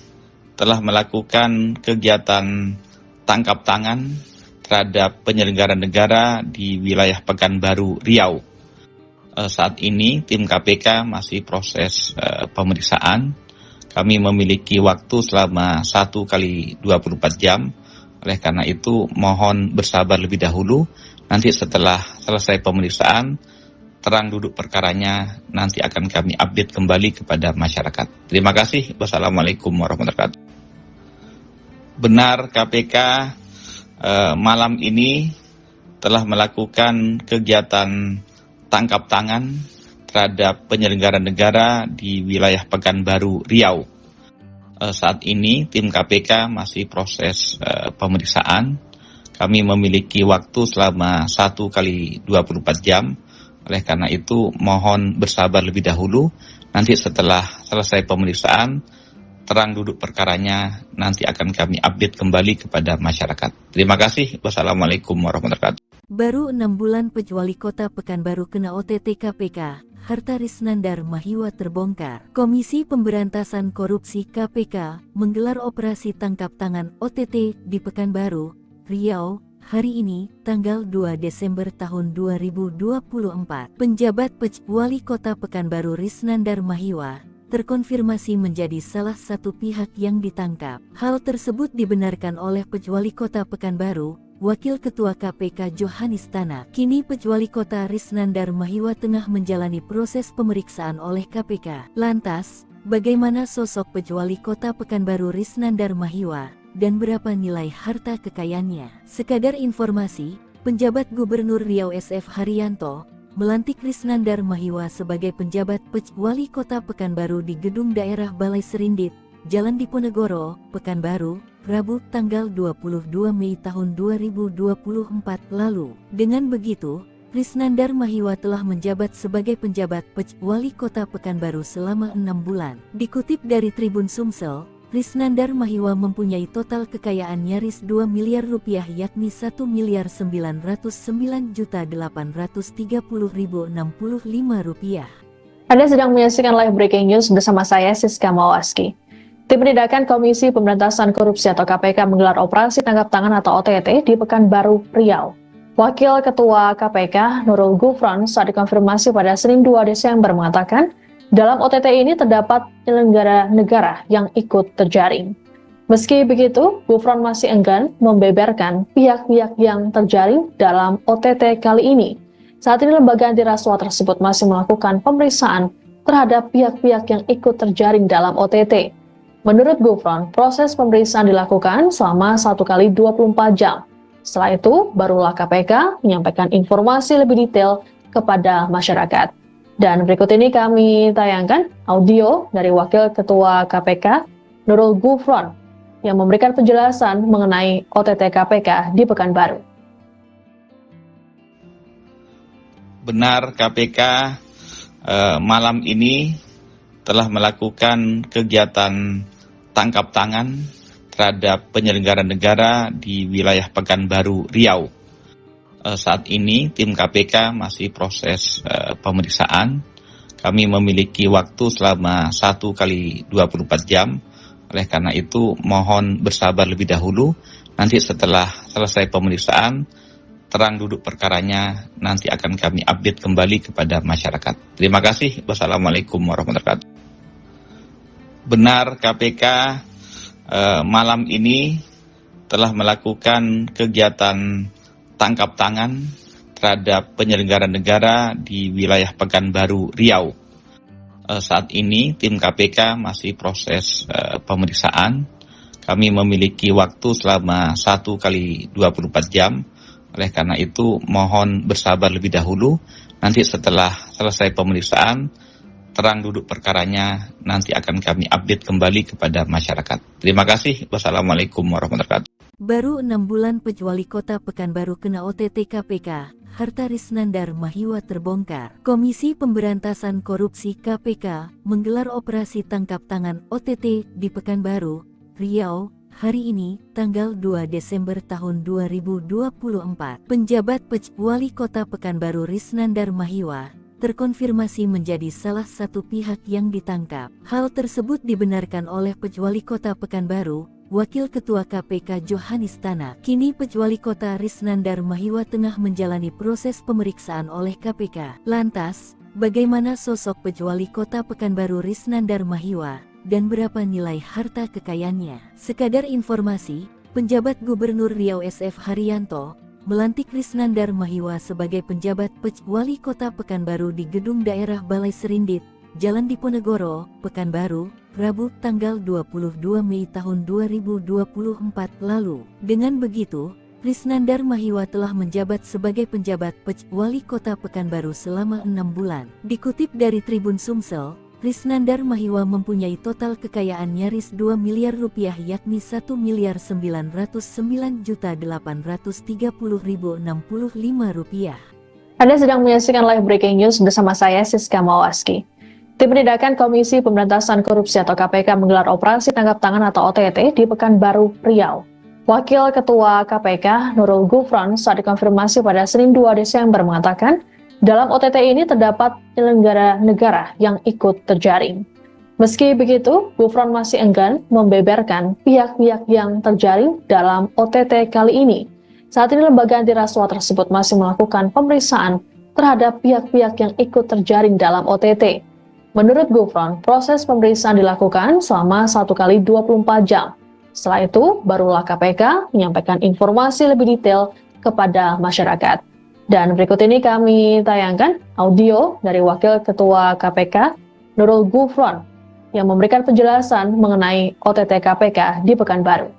telah melakukan kegiatan tangkap tangan terhadap penyelenggara negara di wilayah Pekanbaru, Riau. Saat ini tim KPK masih proses pemeriksaan. Kami memiliki waktu selama 1 kali 24 jam. Oleh karena itu mohon bersabar lebih dahulu. Nanti setelah selesai pemeriksaan, terang duduk perkaranya nanti akan kami update kembali kepada masyarakat. Terima kasih. Wassalamualaikum warahmatullahi wabarakatuh. Benar, KPK malam ini telah melakukan kegiatan tangkap tangan terhadap penyelenggara negara di wilayah Pekanbaru, Riau. Saat ini tim KPK masih proses pemeriksaan. Kami memiliki waktu selama 1 kali 24 jam. Oleh karena itu mohon bersabar lebih dahulu. Nanti setelah selesai pemeriksaan, terang duduk perkaranya nanti akan kami update kembali kepada masyarakat. Terima kasih. Wassalamualaikum warahmatullahi wabarakatuh. Baru 6 bulan Wali Kota Pekanbaru kena OTT KPK, harta Risnandar Mahiwa terbongkar. Komisi Pemberantasan Korupsi KPK menggelar operasi tangkap tangan OTT di Pekanbaru, Riau, hari ini, tanggal 2 Desember tahun 2024. Penjabat Wali Kota Pekanbaru Risnandar Mahiwa terkonfirmasi menjadi salah satu pihak yang ditangkap. Hal tersebut dibenarkan oleh Wali Kota Pekanbaru, Wakil Ketua KPK Johanis Tanak. Kini Wali Kota Risnandar Mahiwa tengah menjalani proses pemeriksaan oleh KPK. Lantas, bagaimana sosok Wali Kota Pekanbaru Risnandar Mahiwa dan berapa nilai harta kekayaannya? Sekadar informasi, penjabat Gubernur Riau SF Haryanto melantik Risnandar Mahiwa sebagai penjabat Wali Kota Pekanbaru di Gedung Daerah Balai Serindit, Jalan Diponegoro, Pekanbaru, Rabu tanggal 22 Mei tahun 2024 lalu. Dengan begitu, Risnandar Mahiwa telah menjabat sebagai penjabat Wali Kota Pekanbaru selama 6 bulan. Dikutip dari Tribun Sumsel, Risnandar Mahiwa mempunyai total kekayaan nyaris 2 miliar rupiah yakni 1.909.830.065 rupiah. Anda sedang menyaksikan live breaking news bersama saya Siska Mawaski. Tim Penindakan Komisi Pemberantasan Korupsi atau KPK menggelar operasi tangkap tangan atau OTT di Pekanbaru, Riau. Wakil Ketua KPK Nurul Gufron saat dikonfirmasi pada Senin 2 Desember mengatakan, dalam OTT ini terdapat penyelenggara negara yang ikut terjaring. Meski begitu, Gufron masih enggan membeberkan pihak-pihak yang terjaring dalam OTT kali ini. Saat ini lembaga anti rasuah tersebut masih melakukan pemeriksaan terhadap pihak-pihak yang ikut terjaring dalam OTT. Menurut Gufron, proses pemeriksaan dilakukan selama 1 kali 24 jam. Setelah itu, barulah KPK menyampaikan informasi lebih detail kepada masyarakat. Dan berikut ini kami tayangkan audio dari Wakil Ketua KPK, Nurul Gufron, yang memberikan penjelasan mengenai OTT KPK di Pekanbaru. Benar, KPK malam ini telah melakukan kegiatan tangkap tangan terhadap penyelenggara negara di wilayah Pekanbaru, Riau. Saat ini tim KPK masih proses pemeriksaan. Kami memiliki waktu selama 1 kali 24 jam. Oleh karena itu mohon bersabar lebih dahulu. Nanti setelah selesai pemeriksaan, terang duduk perkaranya nanti akan kami update kembali kepada masyarakat. Terima kasih. Wassalamualaikum warahmatullahi wabarakatuh. Benar, KPK malam ini telah melakukan kegiatan tangkap tangan terhadap penyelenggara negara di wilayah Pekanbaru, Riau. Saat ini tim KPK masih proses pemeriksaan. Kami memiliki waktu selama 1 kali 24 jam. Oleh karena itu mohon bersabar lebih dahulu. Nanti setelah selesai pemeriksaan, terang duduk perkaranya nanti akan kami update kembali kepada masyarakat. Terima kasih. Wassalamualaikum warahmatullahi wabarakatuh. Baru 6 bulan Wali Kota Pekanbaru kena OTT KPK, harta Risnandar Mahiwa terbongkar. Komisi Pemberantasan Korupsi KPK menggelar operasi tangkap tangan OTT di Pekanbaru, Riau, hari ini, tanggal 2 Desember tahun 2024. Penjabat Wali Kota Pekanbaru Risnandar Mahiwa terkonfirmasi menjadi salah satu pihak yang ditangkap. Hal tersebut dibenarkan oleh Wali Kota Pekanbaru, Wakil Ketua KPK Johanis Tanak. Kini Wali Kota Risnandar Mahiwa tengah menjalani proses pemeriksaan oleh KPK. Lantas, bagaimana sosok Wali Kota Pekanbaru Risnandar Mahiwa dan berapa nilai harta kekayaannya? Sekadar informasi, penjabat Gubernur Riau SF Haryanto melantik Risnandar Mahiwa sebagai penjabat Wali Kota Pekanbaru di Gedung Daerah Balai Serindit, Jalan Diponegoro, Pekanbaru, Rabu tanggal 22 Mei tahun 2024 lalu. Dengan begitu, Risnandar Mahiwa telah menjabat sebagai penjabat Wali Kota Pekanbaru selama 6 bulan. Dikutip dari Tribun Sumsel, Risnandar Mahiwa mempunyai total kekayaan nyaris 2 miliar rupiah yakni 1.909.830.065 rupiah. Anda sedang menyaksikan live breaking news bersama saya Siska Mawaski. Tim Penindakan Komisi Pemberantasan Korupsi atau KPK menggelar operasi tangkap tangan atau OTT di Pekanbaru, Riau. Wakil Ketua KPK Nurul Gufron saat dikonfirmasi pada Senin 2 Desember mengatakan, dalam OTT ini terdapat penyelenggara negara yang ikut terjaring. Meski begitu, Gufron masih enggan membeberkan pihak-pihak yang terjaring dalam OTT kali ini. Saat ini lembaga anti rasuah tersebut masih melakukan pemeriksaan terhadap pihak-pihak yang ikut terjaring dalam OTT. Menurut Gufron, proses pemeriksaan dilakukan selama 1 kali 24 jam. Setelah itu, barulah KPK menyampaikan informasi lebih detail kepada masyarakat. Dan berikut ini kami tayangkan audio dari Wakil Ketua KPK Nurul Gufron yang memberikan penjelasan mengenai OTT KPK di Pekanbaru.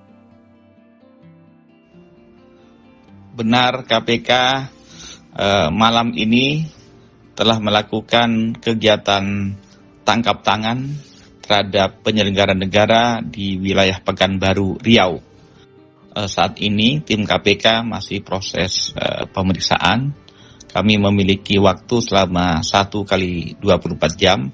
Benar, KPK malam ini telah melakukan kegiatan tangkap tangan terhadap penyelenggara negara di wilayah Pekanbaru, Riau. Saat ini tim KPK masih proses pemeriksaan. Kami memiliki waktu selama 1 kali 24 jam.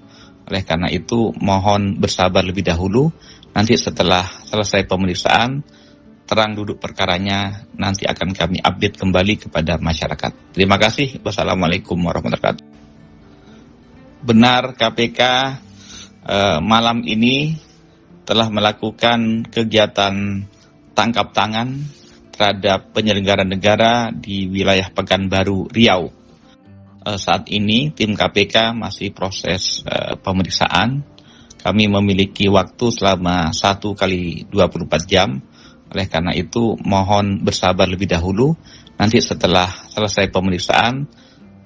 Oleh karena itu mohon bersabar lebih dahulu. Nanti setelah selesai pemeriksaan, terang duduk perkaranya nanti akan kami update kembali kepada masyarakat. Terima kasih. Wassalamualaikum warahmatullahi wabarakatuh. Benar, KPK malam ini telah melakukan kegiatan tangkap tangan terhadap penyelenggara negara di wilayah Pekanbaru, Riau. Saat ini tim KPK masih proses pemeriksaan. Kami memiliki waktu selama 1 kali 24 jam. Oleh karena itu mohon bersabar lebih dahulu. Nanti setelah selesai pemeriksaan,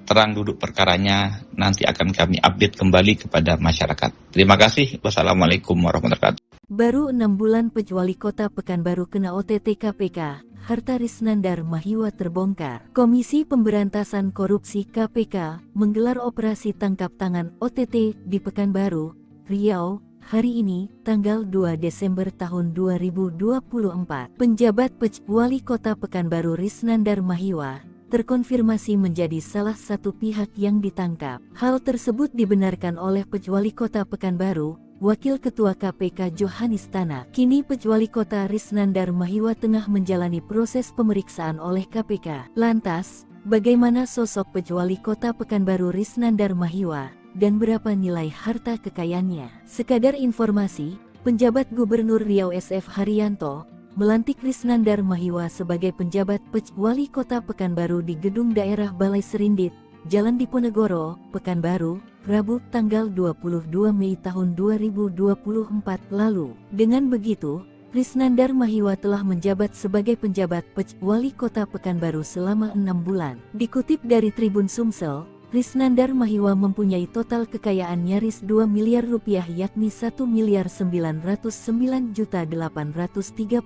terang duduk perkaranya nanti akan kami update kembali kepada masyarakat. Terima kasih. Wassalamualaikum warahmatullahi wabarakatuh. Baru 6 bulan Wali Kota Pekanbaru kena OTT KPK, harta Risnandar Mahiwa terbongkar. Komisi Pemberantasan Korupsi KPK menggelar operasi tangkap tangan OTT di Pekanbaru, Riau, hari ini, tanggal 2 Desember tahun 2024. Penjabat Wali Kota Pekanbaru Risnandar Mahiwa terkonfirmasi menjadi salah satu pihak yang ditangkap. Hal tersebut dibenarkan oleh Wali Kota Pekanbaru, Wakil Ketua KPK Johanis Tanak. Kini Wali Kota Risnandar Mahiwa tengah menjalani proses pemeriksaan oleh KPK. Lantas, bagaimana sosok Wali Kota Pekanbaru Risnandar Mahiwa dan berapa nilai harta kekayaannya? Sekadar informasi, penjabat Gubernur Riau SF Haryanto melantik Risnandar Mahiwa sebagai penjabat Wali Kota Pekanbaru di Gedung Daerah Balai Serindit, Jalan Diponegoro, Pekanbaru, Rabu tanggal 22 Mei tahun 2024 lalu. Dengan begitu, Risnandar Mahiwa telah menjabat sebagai penjabat Wali Kota Pekanbaru selama 6 bulan. Dikutip dari Tribun Sumsel, Risnandar Mahiwa mempunyai total kekayaan nyaris 2 miliar rupiah yakni 1.909.830.065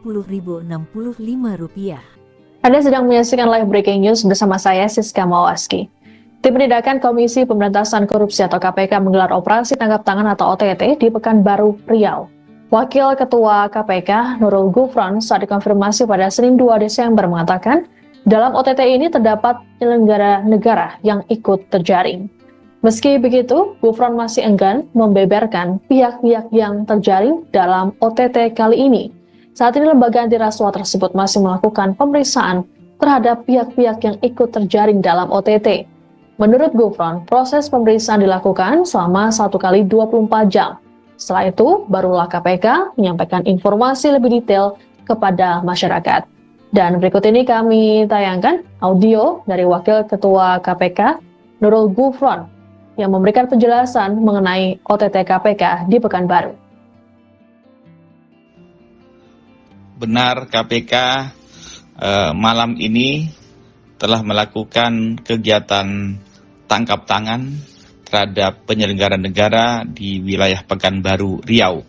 rupiah. Anda sedang menyaksikan live breaking news bersama saya Siska Mawaski. Tim Penindakan Komisi Pemberantasan Korupsi atau KPK menggelar operasi tangkap tangan atau OTT di Pekanbaru, Riau. Wakil Ketua KPK Nurul Gufron saat dikonfirmasi pada Senin 2 Desember mengatakan, dalam OTT ini terdapat penyelenggara negara yang ikut terjaring. Meski begitu, Gufron masih enggan membeberkan pihak-pihak yang terjaring dalam OTT kali ini. Saat ini lembaga anti rasuah tersebut masih melakukan pemeriksaan terhadap pihak-pihak yang ikut terjaring dalam OTT. Menurut Gufron, proses pemeriksaan dilakukan selama 1 kali 24 jam. Setelah itu, barulah KPK menyampaikan informasi lebih detail kepada masyarakat. Dan berikut ini kami tayangkan audio dari Wakil Ketua KPK Nurul Gufron yang memberikan penjelasan mengenai OTT KPK di Pekanbaru. Benar, KPK malam ini telah melakukan kegiatan tangkap tangan terhadap penyelenggara negara di wilayah Pekanbaru, Riau.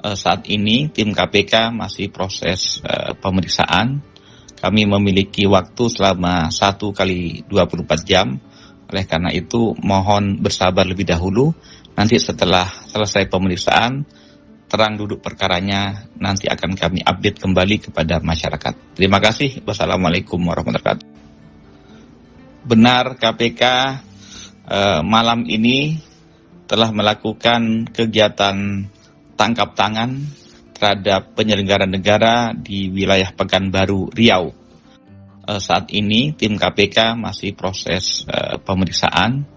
Saat ini tim KPK masih proses pemeriksaan. Kami memiliki waktu selama 1 kali 24 jam. Oleh karena itu mohon bersabar lebih dahulu. Nanti setelah selesai pemeriksaan, terang duduk perkaranya nanti akan kami update kembali kepada masyarakat. Terima kasih. Wassalamualaikum warahmatullahi wabarakatuh. Benar, KPK malam ini telah melakukan kegiatan tangkap tangan terhadap penyelenggara negara di wilayah Pekanbaru, Riau. Saat ini tim KPK masih proses pemeriksaan.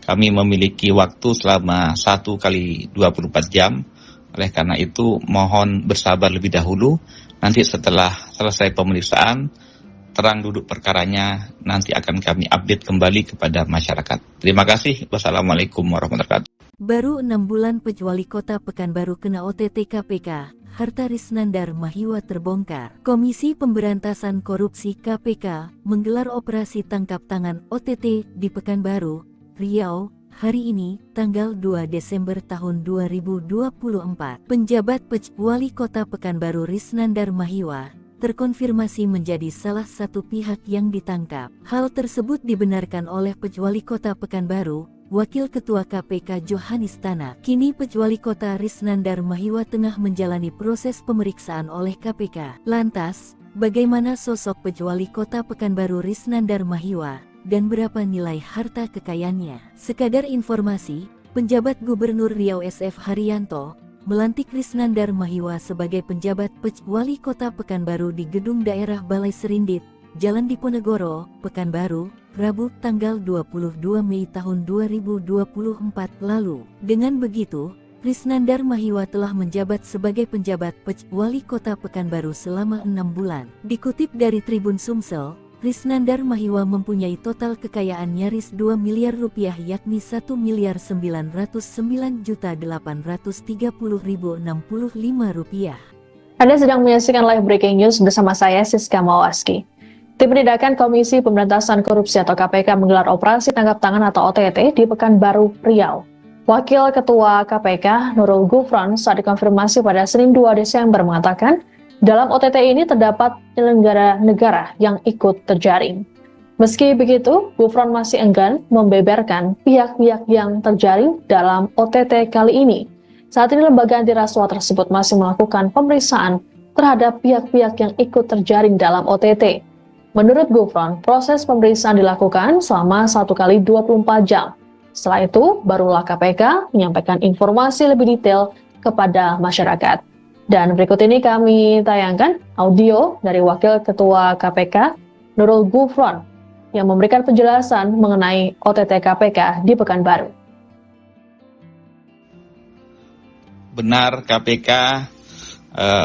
Kami memiliki waktu selama 1 kali 24 jam. Oleh karena itu mohon bersabar lebih dahulu. Nanti setelah selesai pemeriksaan, terang duduk perkaranya, nanti akan kami update kembali kepada masyarakat. Terima kasih. Wassalamualaikum warahmatullahi wabarakatuh. Baru 6 bulan Wali Kota Pekanbaru kena OTT KPK, harta Risnandar Mahiwa terbongkar. Komisi Pemberantasan Korupsi KPK menggelar operasi tangkap tangan OTT di Pekanbaru, Riau, hari ini, tanggal 2 Desember tahun 2024. Penjabat Wali Kota Pekanbaru Risnandar Mahiwa terkonfirmasi menjadi salah satu pihak yang ditangkap. Hal tersebut dibenarkan oleh Wali Kota Pekanbaru, Wakil Ketua KPK Johanis Tanak. Kini Wali Kota Risnandar Mahiwa tengah menjalani proses pemeriksaan oleh KPK. Lantas, bagaimana sosok Wali Kota Pekanbaru Risnandar Mahiwa dan berapa nilai harta kekayaannya? Sekadar informasi, penjabat Gubernur Riau SF Haryanto melantik Risnandar Mahiwa sebagai penjabat Wali Kota Pekanbaru di Gedung Daerah Balai Serindit, Jalan Diponegoro, Pekanbaru, Rabu tanggal 22 Mei tahun 2024 lalu. Dengan begitu, Risnandar Mahiwa telah menjabat sebagai penjabat Wali Kota Pekanbaru selama 6 bulan. Dikutip dari Tribun Sumsel, Risnandar Mahiwa mempunyai total kekayaan nyaris 2 miliar rupiah, yakni 1.909.830.065 rupiah. Anda sedang menyaksikan live breaking news bersama saya Siska Mawaski. Tim Penindakan Komisi Pemberantasan Korupsi atau KPK menggelar operasi tangkap tangan atau OTT di Pekanbaru, Riau. Wakil Ketua KPK Nurul Gufron saat dikonfirmasi pada Senin 2 Desember mengatakan, dalam OTT ini terdapat penyelenggara negara yang ikut terjaring. Meski begitu, Gufron masih enggan membeberkan pihak-pihak yang terjaring dalam OTT kali ini. Saat ini lembaga anti rasuah tersebut masih melakukan pemeriksaan terhadap pihak-pihak yang ikut terjaring dalam OTT. Menurut Gufron, proses pemeriksaan dilakukan selama 1 kali 24 jam. Setelah itu, barulah KPK menyampaikan informasi lebih detail kepada masyarakat. Dan berikut ini kami tayangkan audio dari Wakil Ketua KPK, Nurul Gufron, yang memberikan penjelasan mengenai OTT KPK di Pekanbaru. Benar, KPK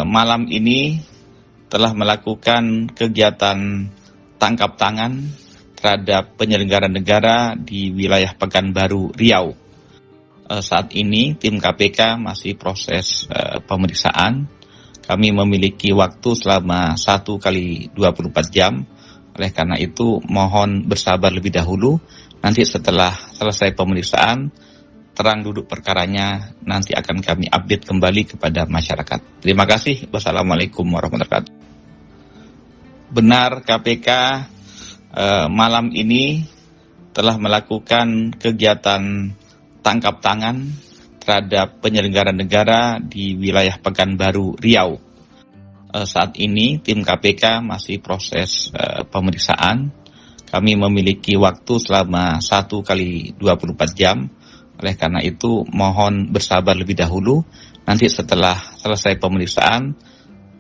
malam ini telah melakukan kegiatan tangkap tangan terhadap penyelenggara negara di wilayah Pekanbaru, Riau. Saat ini tim KPK masih proses pemeriksaan. Kami memiliki waktu selama 1 kali 24 jam. Oleh karena itu mohon bersabar lebih dahulu. Nanti setelah selesai pemeriksaan, terang duduk perkaranya, nanti akan kami update kembali kepada masyarakat. Terima kasih. Wassalamualaikum warahmatullahi wabarakatuh. Benar, KPK malam ini telah melakukan kegiatan tangkap tangan terhadap penyelenggara negara di wilayah Pekanbaru, Riau. Saat ini tim KPK masih proses pemeriksaan. Kami memiliki waktu selama 1 kali 24 jam. Oleh karena itu mohon bersabar lebih dahulu. Nanti setelah selesai pemeriksaan,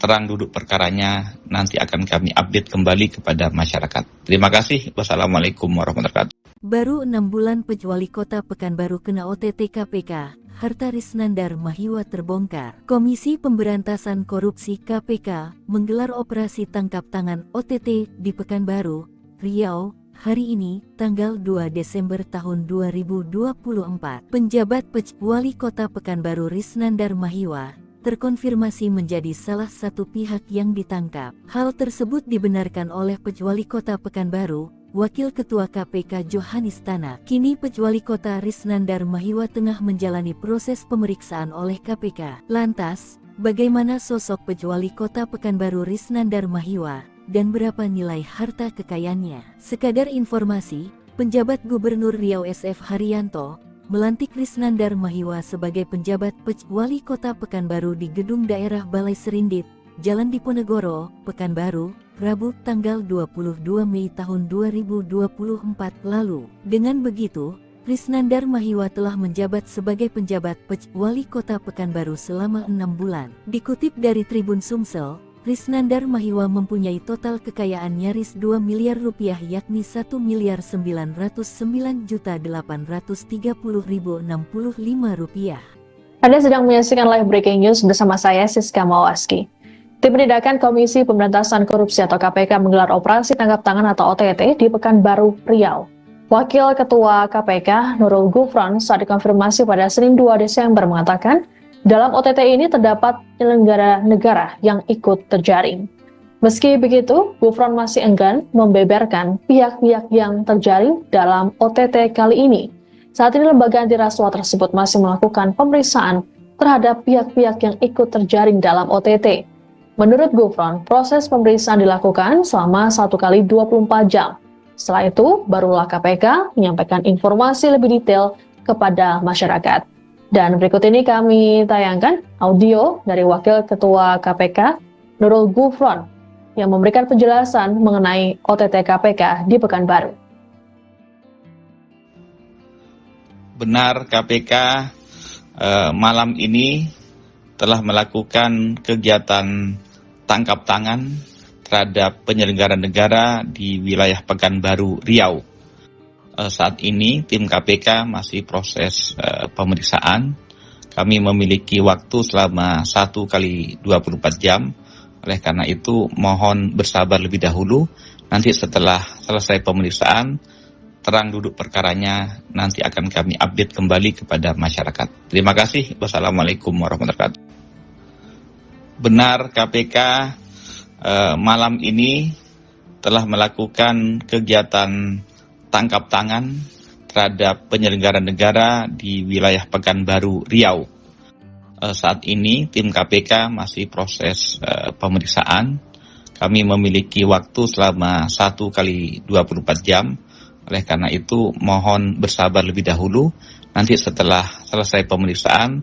terang duduk perkaranya, nanti akan kami update kembali kepada masyarakat. Terima kasih. Wassalamualaikum warahmatullahi wabarakatuh. Baru 6 bulan Wali Kota Pekanbaru kena OTT KPK, harta Risnandar Mahiwa terbongkar. Komisi Pemberantasan Korupsi KPK menggelar operasi tangkap tangan OTT di Pekanbaru, Riau, hari ini, tanggal 2 Desember tahun 2024. Penjabat Wali Kota Pekanbaru Risnandar Mahiwa terkonfirmasi menjadi salah satu pihak yang ditangkap. Hal tersebut dibenarkan oleh Wali Kota Pekanbaru, Wakil Ketua KPK Johanis Tanak. Kini Wali Kota Risnandar Mahiwa tengah menjalani proses pemeriksaan oleh KPK. Lantas, bagaimana sosok Wali Kota Pekanbaru Risnandar Mahiwa dan berapa nilai harta kekayaannya? Sekadar informasi, penjabat Gubernur Riau SF Haryanto melantik Risnandar Mahiwa sebagai penjabat Wali Kota Pekanbaru di Gedung Daerah Balai Serindit, Jalan Diponegoro, Pekanbaru, Rabu tanggal 22 Mei tahun 2024 lalu. Dengan begitu, Krisnandar Mahiwa telah menjabat sebagai penjabat Wali Kota Pekanbaru selama 6 bulan. Dikutip dari Tribun Sumsel, Krisnandar Mahiwa mempunyai total kekayaan nyaris 2 miliar rupiah yakni 1.909.830.065 rupiah. Anda sedang menyaksikan live breaking news bersama saya Siska Mawaski. Tim Penindakan Komisi Pemberantasan Korupsi atau KPK menggelar operasi tangkap tangan atau OTT di Pekanbaru, Riau. Wakil Ketua KPK Nurul Gufron saat dikonfirmasi pada Senin 2 Desember mengatakan, dalam OTT ini terdapat penyelenggara negara yang ikut terjaring. Meski begitu, Gufron masih enggan membeberkan pihak-pihak yang terjaring dalam OTT kali ini. Saat ini lembaga anti rasuah tersebut masih melakukan pemeriksaan terhadap pihak-pihak yang ikut terjaring dalam OTT. Menurut Gufron, proses pemeriksaan dilakukan selama 1 kali 24 jam. Setelah itu, barulah KPK menyampaikan informasi lebih detail kepada masyarakat. Dan berikut ini kami tayangkan audio dari Wakil Ketua KPK Nurul Gufron yang memberikan penjelasan mengenai OTT KPK di Pekanbaru. Benar, KPK malam ini telah melakukan kegiatan tangkap tangan terhadap penyelenggara negara di wilayah Pekanbaru, Riau. Saat ini tim KPK masih proses pemeriksaan. Kami memiliki waktu selama 1 kali 24 jam. Oleh karena itu mohon bersabar lebih dahulu. Nanti setelah selesai pemeriksaan, terang duduk perkaranya nanti akan kami update kembali kepada masyarakat. Terima kasih. Wassalamualaikum warahmatullahi wabarakatuh. Benar, KPK malam ini telah melakukan kegiatan tangkap tangan terhadap penyelenggara negara di wilayah Pekanbaru, Riau. Saat ini tim KPK masih proses pemeriksaan. Kami memiliki waktu selama 1 kali 24 jam. Oleh karena itu mohon bersabar lebih dahulu. Nanti setelah selesai pemeriksaan,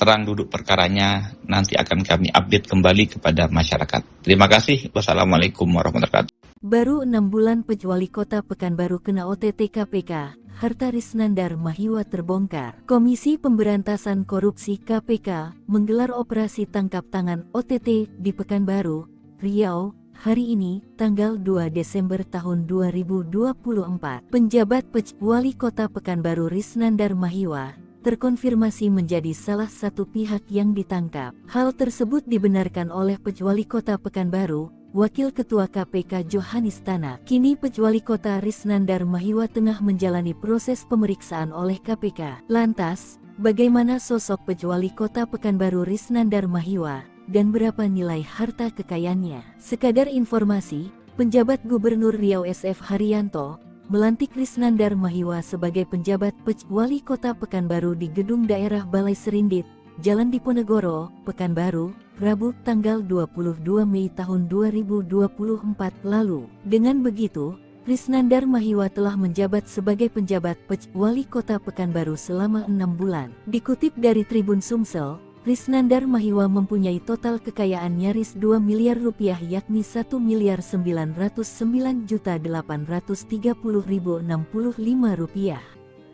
terang duduk perkaranya nanti akan kami update kembali kepada masyarakat. Terima kasih. Wassalamualaikum warahmatullahi wabarakatuh. Baru 6 bulan Wali Kota Pekanbaru kena OTT KPK, harta Krisnandar Mahiwa terbongkar. Komisi Pemberantasan Korupsi KPK menggelar operasi tangkap tangan OTT di Pekanbaru, Riau, hari ini, tanggal 2 Desember tahun 2024. Penjabat Wali Kota Pekanbaru Krisnandar Mahiwa terkonfirmasi menjadi salah satu pihak yang ditangkap. Hal tersebut dibenarkan oleh Wali Kota Pekanbaru, Wakil Ketua KPK Johanis Tanak. Kini Wali Kota Krisnandar Mahiwa tengah menjalani proses pemeriksaan oleh KPK. Lantas, bagaimana sosok Wali Kota Pekanbaru Krisnandar Mahiwa? Dan berapa nilai harta kekayaannya? Sekadar informasi, penjabat Gubernur Riau SF Haryanto melantik Krisnandar Mahiwa sebagai penjabat Wali Kota Pekanbaru di Gedung Daerah Balai Serindit, Jalan Diponegoro, Pekanbaru, Rabu tanggal 22 Mei tahun 2024 lalu. Dengan begitu, Krisnandar Mahiwa telah menjabat sebagai penjabat Wali Kota Pekanbaru selama 6 bulan. Dikutip dari Tribun Sumsel, Krisnandar Mahiwa mempunyai total kekayaan nyaris 2 miliar rupiah yakni 1.909.830.065 rupiah.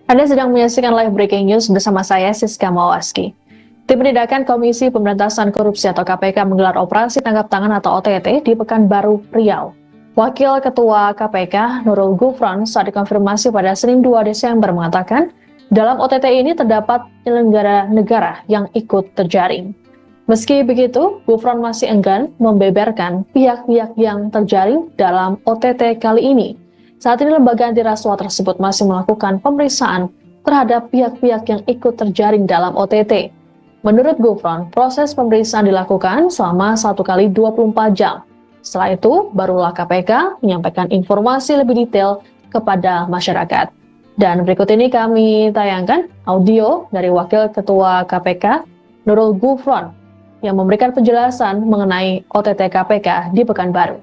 Anda sedang menyaksikan live breaking news bersama saya Siska Mawaski. Tim Penindakan Komisi Pemberantasan Korupsi atau KPK menggelar operasi tangkap tangan atau OTT di Pekanbaru, Riau. Wakil Ketua KPK Nurul Gufron saat dikonfirmasi pada Senin 2 Desember mengatakan, dalam OTT ini terdapat penyelenggara negara yang ikut terjaring. Meski begitu, Gufron masih enggan membeberkan pihak-pihak yang terjaring dalam OTT kali ini. Saat ini lembaga anti rasuah tersebut masih melakukan pemeriksaan terhadap pihak-pihak yang ikut terjaring dalam OTT. Menurut Gufron, proses pemeriksaan dilakukan selama 1 kali 24 jam. Setelah itu, barulah KPK menyampaikan informasi lebih detail kepada masyarakat. Dan berikut ini kami tayangkan audio dari Wakil Ketua KPK Nurul Gufron yang memberikan penjelasan mengenai OTT KPK di Pekanbaru.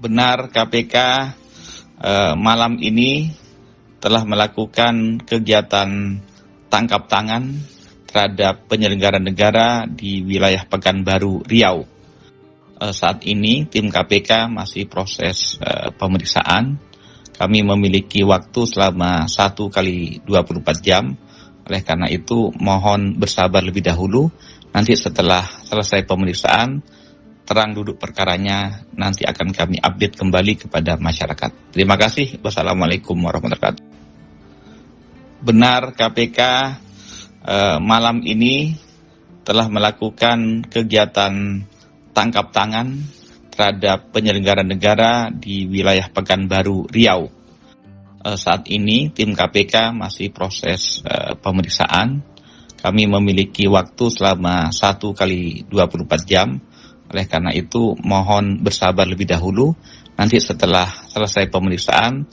Benar, KPK malam ini telah melakukan kegiatan tangkap tangan terhadap penyelenggara negara di wilayah Pekanbaru, Riau. Saat ini tim KPK masih proses pemeriksaan. kami memiliki waktu selama 1 kali 24 jam. Oleh karena itu, mohon bersabar lebih dahulu. Nanti setelah selesai pemeriksaan, terang duduk perkaranya, nanti akan kami update kembali kepada masyarakat. Terima kasih. Wassalamualaikum warahmatullahi wabarakatuh. Benar, KPK malam ini telah melakukan kegiatan tangkap tangan terhadap penyelenggara negara di wilayah Pekanbaru, Riau. Saat ini tim KPK masih proses pemeriksaan. Kami memiliki waktu selama 1 kali 24 jam. Oleh karena itu mohon bersabar lebih dahulu. Nanti setelah selesai pemeriksaan,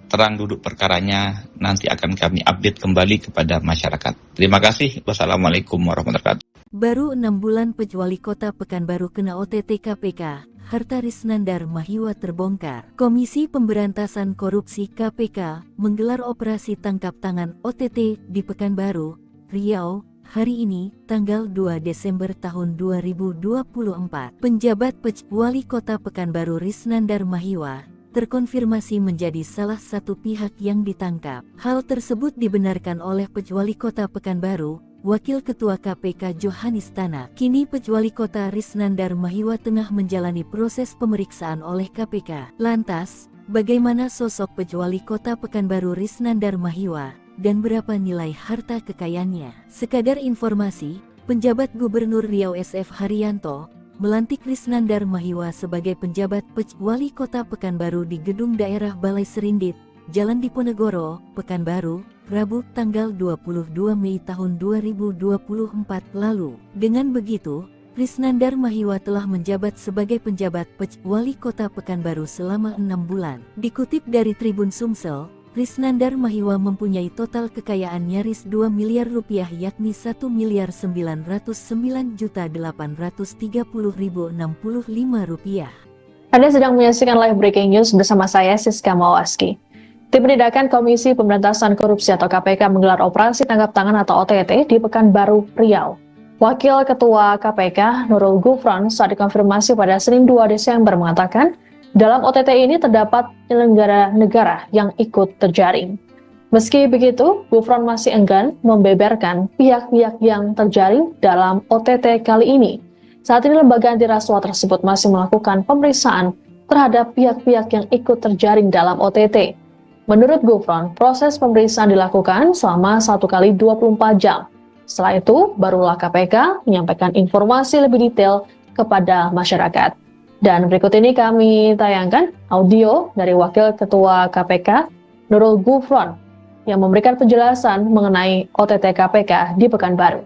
terang duduk perkaranya, nanti akan kami update kembali kepada masyarakat. Terima kasih. Wassalamualaikum warahmatullahi wabarakatuh. Baru 6 bulan Wali Kota Pekanbaru kena OTT KPK, harta Risnandar Mahiwa terbongkar. Komisi Pemberantasan Korupsi KPK menggelar operasi tangkap tangan OTT di Pekanbaru, Riau, hari ini, tanggal 2 Desember tahun 2024. Penjabat Wali Kota Pekanbaru Risnandar Mahiwa terkonfirmasi menjadi salah satu pihak yang ditangkap. Hal tersebut dibenarkan oleh Wali Kota Pekanbaru, Wakil Ketua KPK Johanis Tanak. Kini Wali Kota Risnandar Mahiwa tengah menjalani proses pemeriksaan oleh KPK. Lantas, bagaimana sosok Wali Kota Pekanbaru Risnandar Mahiwa dan berapa nilai harta kekayaannya? Sekadar informasi, penjabat Gubernur Riau SF Haryanto melantik Risnandar Mahiwa sebagai penjabat Wali Kota Pekanbaru di Gedung Daerah Balai Serindit, Jalan Diponegoro, Pekanbaru, Rabu tanggal 22 Mei tahun 2024 lalu. Dengan begitu, Risnandar Mahiwa telah menjabat sebagai penjabat Wali Kota Pekanbaru selama 6 bulan. Dikutip dari Tribun Sumsel, Risnandar Mahiwa mempunyai total kekayaan nyaris 2 miliar rupiah, yakni 1.909.830.065 rupiah. Anda sedang menyaksikan live breaking news bersama saya Siska Mawaski. Tim Penindakan Komisi Pemberantasan Korupsi atau KPK menggelar operasi tangkap tangan atau OTT di Pekanbaru, Riau. Wakil Ketua KPK Nurul Gufron saat dikonfirmasi pada Senin 2 Desember mengatakan, dalam OTT ini terdapat penyelenggara negara yang ikut terjaring. Meski begitu, Gufron masih enggan membeberkan pihak-pihak yang terjaring dalam OTT kali ini. Saat ini lembaga anti rasuah tersebut masih melakukan pemeriksaan terhadap pihak-pihak yang ikut terjaring dalam OTT. Menurut Gufron, proses pemeriksaan dilakukan selama 1 kali 24 jam. Setelah itu, barulah KPK menyampaikan informasi lebih detail kepada masyarakat. Dan berikut ini kami tayangkan audio dari Wakil Ketua KPK Nurul Gufron yang memberikan penjelasan mengenai OTT KPK di Pekanbaru.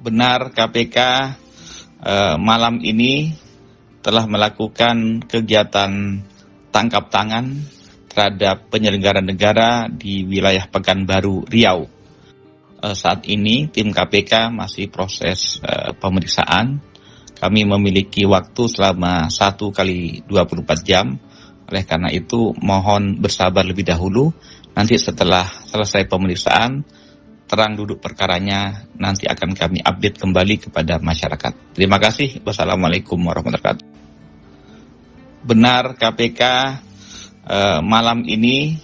Benar, KPK malam ini telah melakukan kegiatan tangkap tangan terhadap penyelenggara negara di wilayah Pekanbaru, Riau. Saat ini tim KPK masih proses pemeriksaan. Kami memiliki waktu selama 1 kali 24 jam. Oleh karena itu mohon bersabar lebih dahulu. Nanti setelah selesai pemeriksaan, terang duduk perkaranya, nanti akan kami update kembali kepada masyarakat. Terima kasih. Wassalamualaikum warahmatullahi wabarakatuh. Benar, KPK malam ini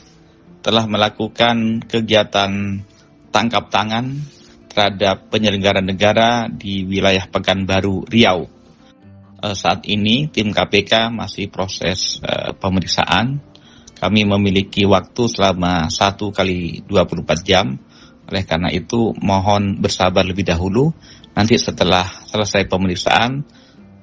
telah melakukan kegiatan tangkap tangan terhadap penyelenggara negara di wilayah Pekanbaru, Riau. Saat ini tim KPK masih proses pemeriksaan. Kami memiliki waktu selama 1 kali 24 jam. Oleh karena itu mohon bersabar lebih dahulu. Nanti setelah selesai pemeriksaan,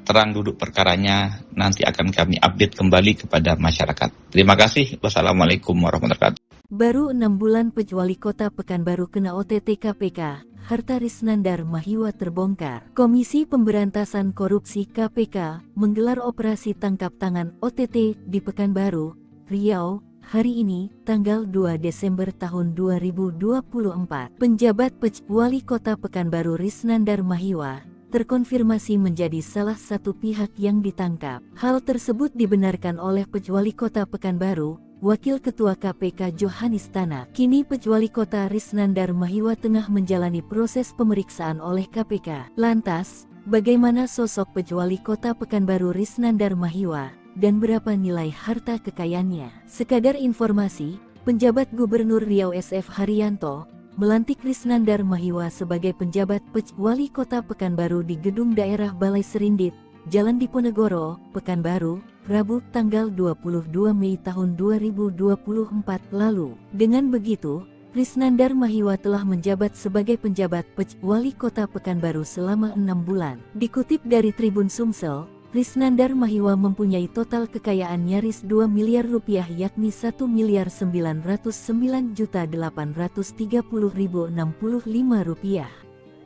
terang duduk perkaranya, nanti akan kami update kembali kepada masyarakat. Terima kasih. Wassalamualaikum warahmatullahi wabarakatuh. Baru 6 bulan Wali Kota Pekanbaru kena OTT KPK, harta Risnandar Mahiwa terbongkar. Komisi Pemberantasan Korupsi KPK menggelar operasi tangkap tangan OTT di Pekanbaru, Riau, hari ini, tanggal 2 Desember tahun 2024. Penjabat Wali Kota Pekanbaru Risnandar Mahiwa terkonfirmasi menjadi salah satu pihak yang ditangkap. Hal tersebut dibenarkan oleh Wali Kota Pekanbaru, Wakil Ketua KPK Johanis Tanak. Kini Wali Kota Risnandar Mahiwa tengah menjalani proses pemeriksaan oleh KPK. Lantas, bagaimana sosok Wali Kota Pekanbaru Risnandar Mahiwa dan berapa nilai harta kekayaannya. Sekadar informasi, penjabat Gubernur Riau SF Haryanto melantik Risnandar Mahiwa sebagai penjabat Wali Kota Pekanbaru di Gedung Daerah Balai Serindit, Jalan Diponegoro, Pekanbaru, Rabu tanggal 22 Mei tahun 2024 lalu. Dengan begitu, Risnandar Mahiwa telah menjabat sebagai penjabat Wali Kota Pekanbaru selama 6 bulan. Dikutip dari Tribun Sumsel, Risnandar Mahiwa mempunyai total kekayaan nyaris 2 miliar rupiah yakni 1.909.830.065 rupiah.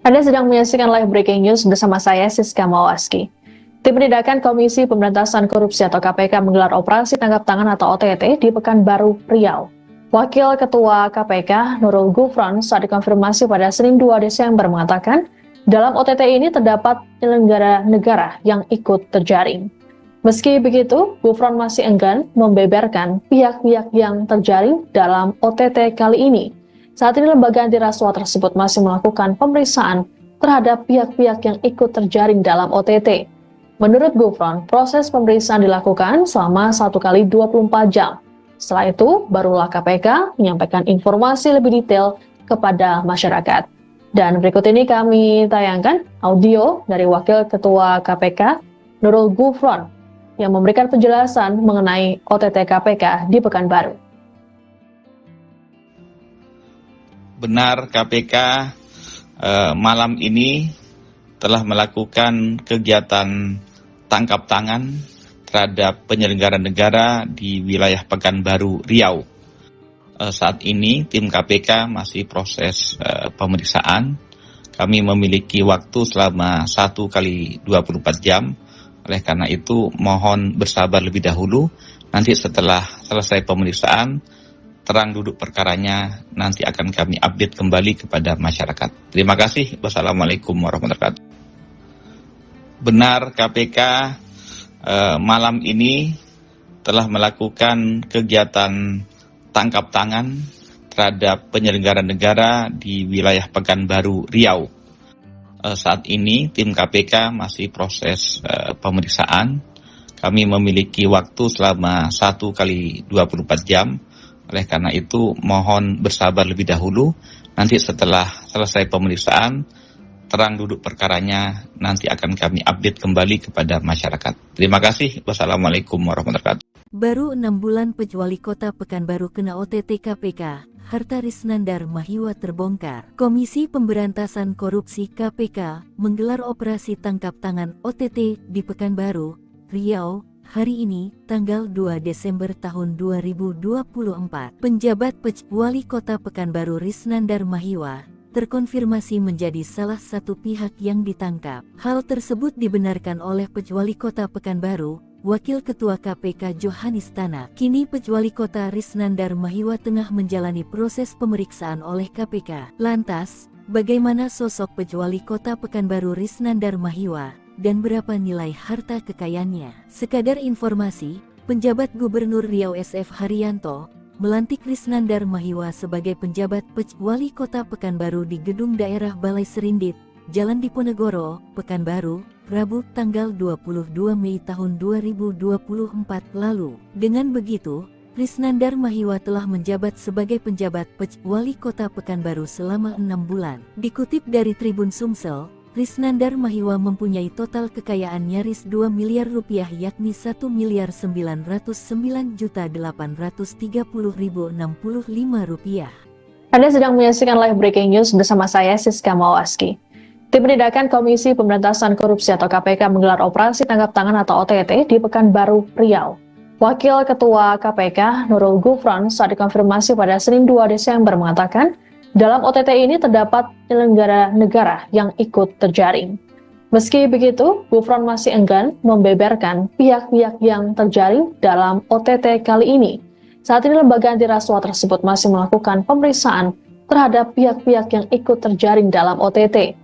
Anda sedang menyaksikan live breaking news bersama saya Siska Mawaski. Tim Penindakan Komisi Pemberantasan Korupsi atau KPK menggelar operasi tangkap tangan atau OTT di Pekanbaru, Riau. Wakil Ketua KPK Nurul Gufron saat dikonfirmasi pada Senin 2 Desember mengatakan, dalam OTT ini terdapat penyelenggara negara yang ikut terjaring. Meski begitu, Gufron masih enggan membeberkan pihak-pihak yang terjaring dalam OTT kali ini. Saat ini lembaga anti rasuah tersebut masih melakukan pemeriksaan terhadap pihak-pihak yang ikut terjaring dalam OTT. Menurut Gufron, proses pemeriksaan dilakukan selama 1 kali 24 jam. Setelah itu, barulah KPK menyampaikan informasi lebih detail kepada masyarakat. Dan berikut ini kami tayangkan audio dari Wakil Ketua KPK Nurul Gufron yang memberikan penjelasan mengenai OTT KPK di Pekanbaru. Benar, KPK malam ini telah melakukan kegiatan tangkap tangan terhadap penyelenggara negara di wilayah Pekanbaru, Riau. Saat ini tim KPK masih proses pemeriksaan. Kami memiliki waktu selama 1 kali 24 jam. Oleh karena itu mohon bersabar lebih dahulu. Nanti setelah selesai pemeriksaan, terang duduk perkaranya nanti akan kami update kembali kepada masyarakat. Terima kasih. Wassalamualaikum warahmatullahi wabarakatuh. Benar, KPK malam ini telah melakukan kegiatan tangkap tangan terhadap penyelenggara negara di wilayah Pekanbaru, Riau. Saat ini tim KPK masih proses pemeriksaan. Kami memiliki waktu selama 1 kali 24 jam. Oleh karena itu mohon bersabar lebih dahulu. Nanti setelah selesai pemeriksaan, terang duduk perkaranya nanti akan kami update kembali kepada masyarakat. Terima kasih. Wassalamualaikum warahmatullahi wabarakatuh. Baru 6 bulan Wali Kota Pekanbaru kena OTT KPK, harta Risnandar Mahiwa terbongkar. Komisi Pemberantasan Korupsi KPK menggelar operasi tangkap tangan OTT di Pekanbaru, Riau, hari ini, tanggal 2 Desember tahun 2024. Penjabat Wali Kota Pekanbaru Risnandar Mahiwa terkonfirmasi menjadi salah satu pihak yang ditangkap. Hal tersebut dibenarkan oleh Wali Kota Pekanbaru, Wakil Ketua KPK Johanis Tanak. Kini Wali Kota Risnandar Mahiwa tengah menjalani proses pemeriksaan oleh KPK. Lantas, bagaimana sosok Wali Kota Pekanbaru Risnandar Mahiwa dan berapa nilai harta kekayaannya? Sekadar informasi, penjabat Gubernur Riau SF Haryanto melantik Risnandar Mahiwa sebagai penjabat Wali Kota Pekanbaru di Gedung Daerah Balai Serindit, Jalan Diponegoro, Pekanbaru, Rabu tanggal 22 Mei tahun 2024 lalu. Dengan begitu, Risnandar Mahiwa telah menjabat sebagai penjabat Wali Kota Pekanbaru selama 6 bulan. Dikutip dari Tribun Sumsel, Risnandar Mahiwa mempunyai total kekayaan nyaris 2 miliar rupiah yakni 1.909.830.065 rupiah. Anda sedang menyaksikan live breaking news bersama saya Siska Mawaski. Tim Penindakan Komisi Pemberantasan Korupsi atau KPK menggelar operasi tangkap tangan atau OTT di Pekanbaru, Riau. Wakil Ketua KPK Nurul Gufron saat dikonfirmasi pada Senin 2 Desember mengatakan, dalam OTT ini terdapat penyelenggara negara yang ikut terjaring. Meski begitu, Gufron masih enggan membeberkan pihak-pihak yang terjaring dalam OTT kali ini. Saat ini lembaga anti rasuah tersebut masih melakukan pemeriksaan terhadap pihak-pihak yang ikut terjaring dalam OTT.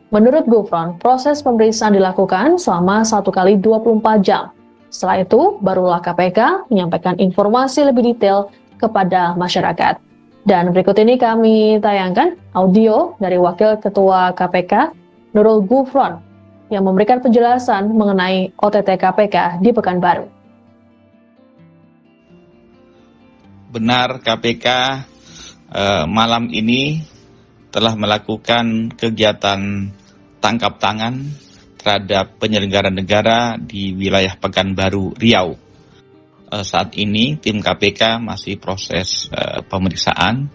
Menurut Gufron, proses pemeriksaan dilakukan selama 1 kali 24 jam. Setelah itu, barulah KPK menyampaikan informasi lebih detail kepada masyarakat. Dan berikut ini kami tayangkan audio dari Wakil Ketua KPK Nurul Gufron yang memberikan penjelasan mengenai OTT KPK di Pekanbaru. Benar KPK malam ini telah melakukan kegiatan tangkap tangan terhadap penyelenggara negara di wilayah Pekanbaru, Riau. Saat ini tim KPK masih proses pemeriksaan.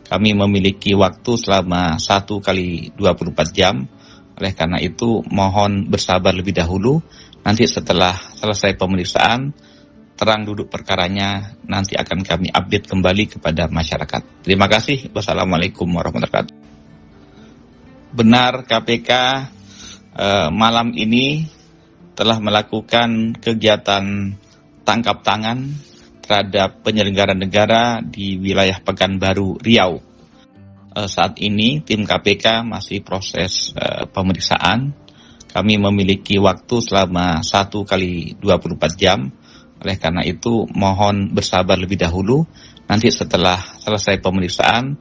Kami memiliki waktu selama 1 kali 24 jam. Oleh karena itu mohon bersabar lebih dahulu. Nanti setelah selesai pemeriksaan, terang duduk perkaranya nanti akan kami update kembali kepada masyarakat. Terima kasih. Wassalamualaikum warahmatullahi wabarakatuh. Benar KPK malam ini telah melakukan kegiatan tangkap tangan terhadap penyelenggara negara di wilayah Pekanbaru, Riau. Saat ini tim KPK masih proses pemeriksaan. Kami memiliki waktu selama 1 kali 24 jam. Oleh karena itu mohon bersabar lebih dahulu. Nanti setelah selesai pemeriksaan,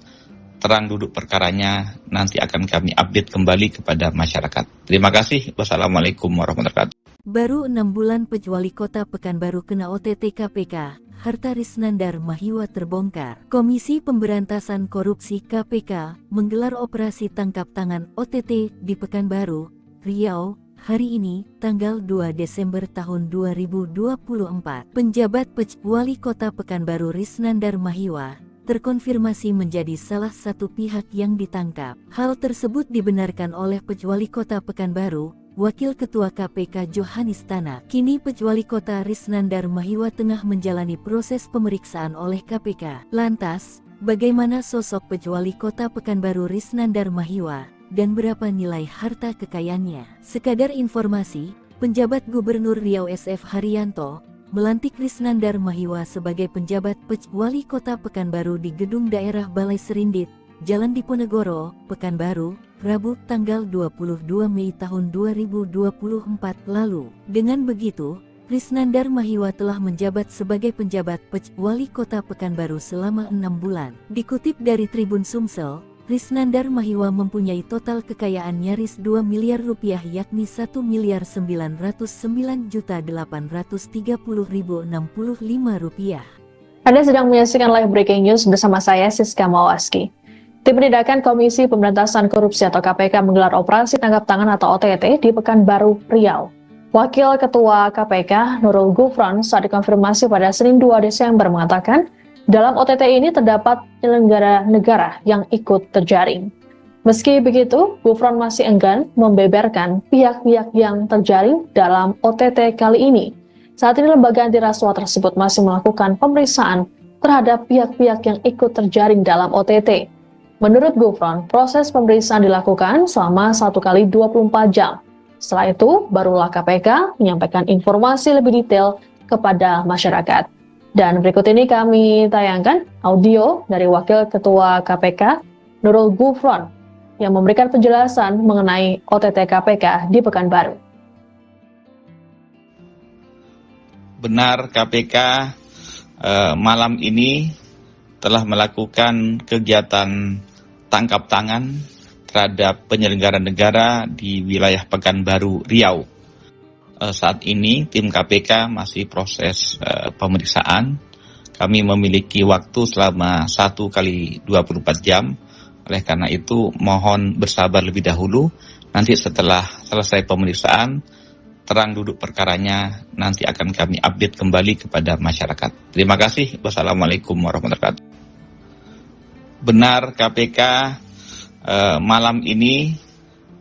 terang duduk perkaranya nanti akan kami update kembali kepada masyarakat. Terima kasih. Wassalamualaikum warahmatullahi wabarakatuh. Baru 6 bulan Wali Kota Pekanbaru kena OTT KPK, harta Risnandar Mahiwa terbongkar. Komisi Pemberantasan Korupsi KPK menggelar operasi tangkap tangan OTT di Pekanbaru, Riau, hari ini, tanggal 2 Desember tahun 2024. Penjabat Wali Kota Pekanbaru Risnandar Mahiwa terkonfirmasi menjadi salah satu pihak yang ditangkap. Hal tersebut dibenarkan oleh Wali Kota Pekanbaru, Wakil Ketua KPK Johanis Tanak. Kini Wali Kota Risnandar Mahiwa tengah menjalani proses pemeriksaan oleh KPK. Lantas, bagaimana sosok Wali Kota Pekanbaru Risnandar Mahiwa dan berapa nilai harta kekayaannya? Sekadar informasi, penjabat Gubernur Riau SF Haryanto melantik Risnandar Mahiwa sebagai penjabat Wali Kota Pekanbaru di Gedung Daerah Balai Serindit, Jalan Diponegoro, Pekanbaru, Rabu tanggal 22 Mei tahun 2024 lalu. Dengan begitu, Risnandar Mahiwa telah menjabat sebagai penjabat Wali Kota Pekanbaru selama 6 bulan. Dikutip dari Tribun Sumsel, Risnandar Mahiwa mempunyai total kekayaan nyaris 2 miliar rupiah yakni 1.909.830.065 rupiah. Anda sedang menyaksikan live breaking news bersama saya Siska Mawaski. Tim Penindakan Komisi Pemberantasan Korupsi atau KPK menggelar operasi tangkap tangan atau OTT di Pekanbaru, Riau. Wakil Ketua KPK Nurul Gufron saat dikonfirmasi pada Senin 2 Desember mengatakan, dalam OTT ini terdapat penyelenggara negara yang ikut terjaring. Meski begitu, Gufron masih enggan membeberkan pihak-pihak yang terjaring dalam OTT kali ini. Saat ini lembaga anti rasuah tersebut masih melakukan pemeriksaan terhadap pihak-pihak yang ikut terjaring dalam OTT. Menurut Gufron, proses pemeriksaan dilakukan selama 1 kali 24 jam. Setelah itu, barulah KPK menyampaikan informasi lebih detail kepada masyarakat. Dan berikut ini kami tayangkan audio dari Wakil Ketua KPK Nurul Gufron yang memberikan penjelasan mengenai OTT KPK di Pekanbaru. Benar KPK malam ini telah melakukan kegiatan tangkap tangan terhadap penyelenggara negara di wilayah Pekanbaru, Riau. Saat ini tim KPK masih proses pemeriksaan. Kami memiliki waktu selama 1 kali 24 jam. Oleh karena itu mohon bersabar lebih dahulu. Nanti setelah selesai pemeriksaan, terang duduk perkaranya nanti akan kami update kembali kepada masyarakat. Terima kasih. Wassalamualaikum warahmatullahi wabarakatuh. Benar KPK malam ini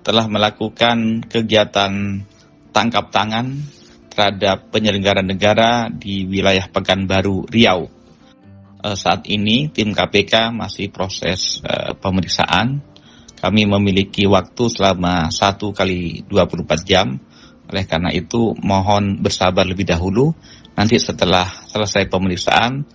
telah melakukan kegiatan tangkap tangan terhadap penyelenggara negara di wilayah Pekanbaru, Riau. Saat ini tim KPK masih proses pemeriksaan. Kami memiliki waktu selama 1 kali 24 jam. Oleh karena itu mohon bersabar lebih dahulu. Nanti setelah selesai pemeriksaan,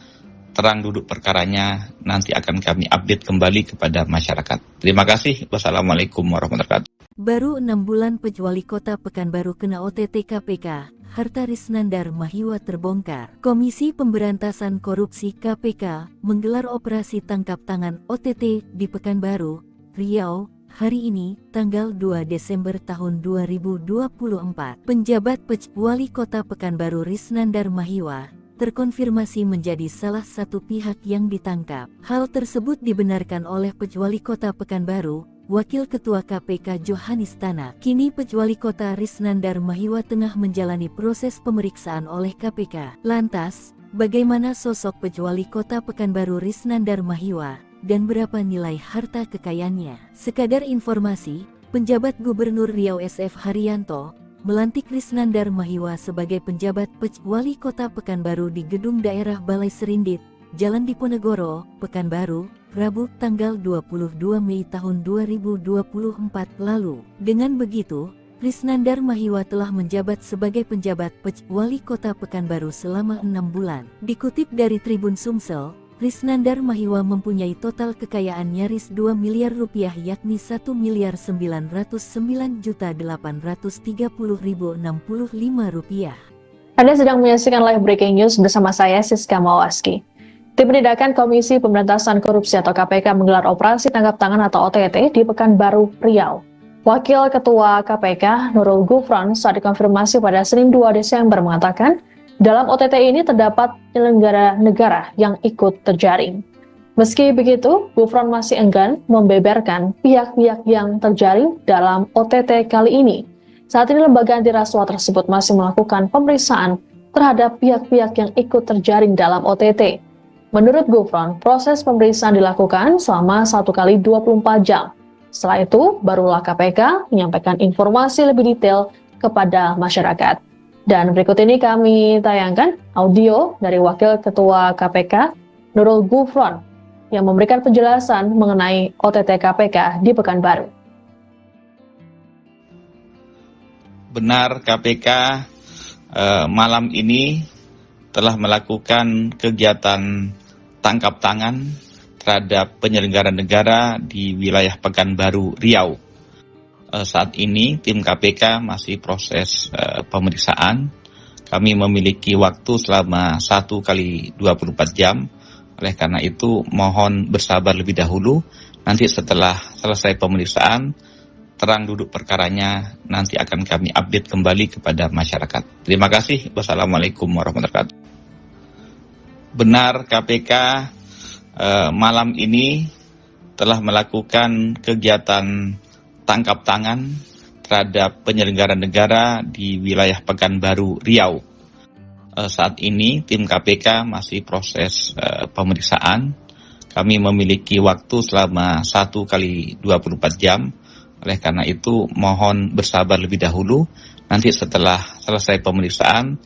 terang duduk perkaranya nanti akan kami update kembali kepada masyarakat. Terima kasih. Wassalamualaikum warahmatullahi wabarakatuh. Baru 6 bulan Wali Kota Pekanbaru kena OTT KPK, harta Risnandar Mahiwa terbongkar. Komisi Pemberantasan Korupsi KPK menggelar operasi tangkap tangan OTT di Pekanbaru, Riau, hari ini, tanggal 2 Desember tahun 2024. Penjabat Wali Kota Pekanbaru Risnandar Mahiwa terkonfirmasi menjadi salah satu pihak yang ditangkap. Hal tersebut dibenarkan oleh Pejwali Kota Pekanbaru, Wakil Ketua KPK Johanis Tanak. Kini Pejwali Kota Risnandar Mahiwa tengah menjalani proses pemeriksaan oleh KPK. Lantas, bagaimana sosok Pejwali Kota Pekanbaru Risnandar Mahiwa, dan berapa nilai harta kekayaannya? Sekadar informasi, penjabat Gubernur Riau SF Haryanto melantik Risnandar Mahiwa sebagai penjabat Pejwali Kota Pekanbaru di Gedung Daerah Balai Serindit, Jalan Diponegoro, Pekanbaru, Rabu tanggal 22 Mei tahun 2024 lalu. Dengan begitu, Risnandar Mahiwa telah menjabat sebagai penjabat Pejwali Kota Pekanbaru selama 6 bulan. Dikutip dari Tribun Sumsel, Risnandar Mahiwa mempunyai total kekayaan nyaris 2 miliar rupiah yakni 1.909.830.065 rupiah. Anda sedang menyaksikan live breaking news bersama saya Siska Mawaski. Tim Penindakan Komisi Pemberantasan Korupsi atau KPK menggelar operasi tangkap tangan atau OTT di Pekanbaru, Riau. Wakil Ketua KPK Nurul Gufron saat dikonfirmasi pada Senin 2 Desember mengatakan, dalam OTT ini terdapat penyelenggara negara yang ikut terjaring. Meski begitu, Gufron masih enggan membeberkan pihak-pihak yang terjaring dalam OTT kali ini. Saat ini lembaga anti rasuah tersebut masih melakukan pemeriksaan terhadap pihak-pihak yang ikut terjaring dalam OTT. Menurut Gufron, proses pemeriksaan dilakukan selama 1 kali 24 jam. Setelah itu, barulah KPK menyampaikan informasi lebih detail kepada masyarakat. Dan berikut ini kami tayangkan audio dari Wakil Ketua KPK Nurul Gufron yang memberikan penjelasan mengenai OTT KPK di Pekanbaru. Benar, KPK malam ini telah melakukan kegiatan tangkap tangan terhadap penyelenggara negara di wilayah Pekanbaru, Riau. Saat ini tim KPK masih proses pemeriksaan. Kami memiliki waktu selama 1 kali 24 jam. Oleh karena itu mohon bersabar lebih dahulu. Nanti setelah selesai pemeriksaan, terang duduk perkaranya nanti akan kami update kembali kepada masyarakat. Terima kasih. Wassalamualaikum warahmatullahi wabarakatuh. Benar, KPK malam ini telah melakukan kegiatan tangkap tangan terhadap penyelenggara negara di wilayah Pekanbaru, Riau. Saat ini tim KPK masih proses pemeriksaan. Kami memiliki waktu selama 1 kali 24 jam. Oleh karena itu mohon bersabar lebih dahulu. Nanti setelah selesai pemeriksaan,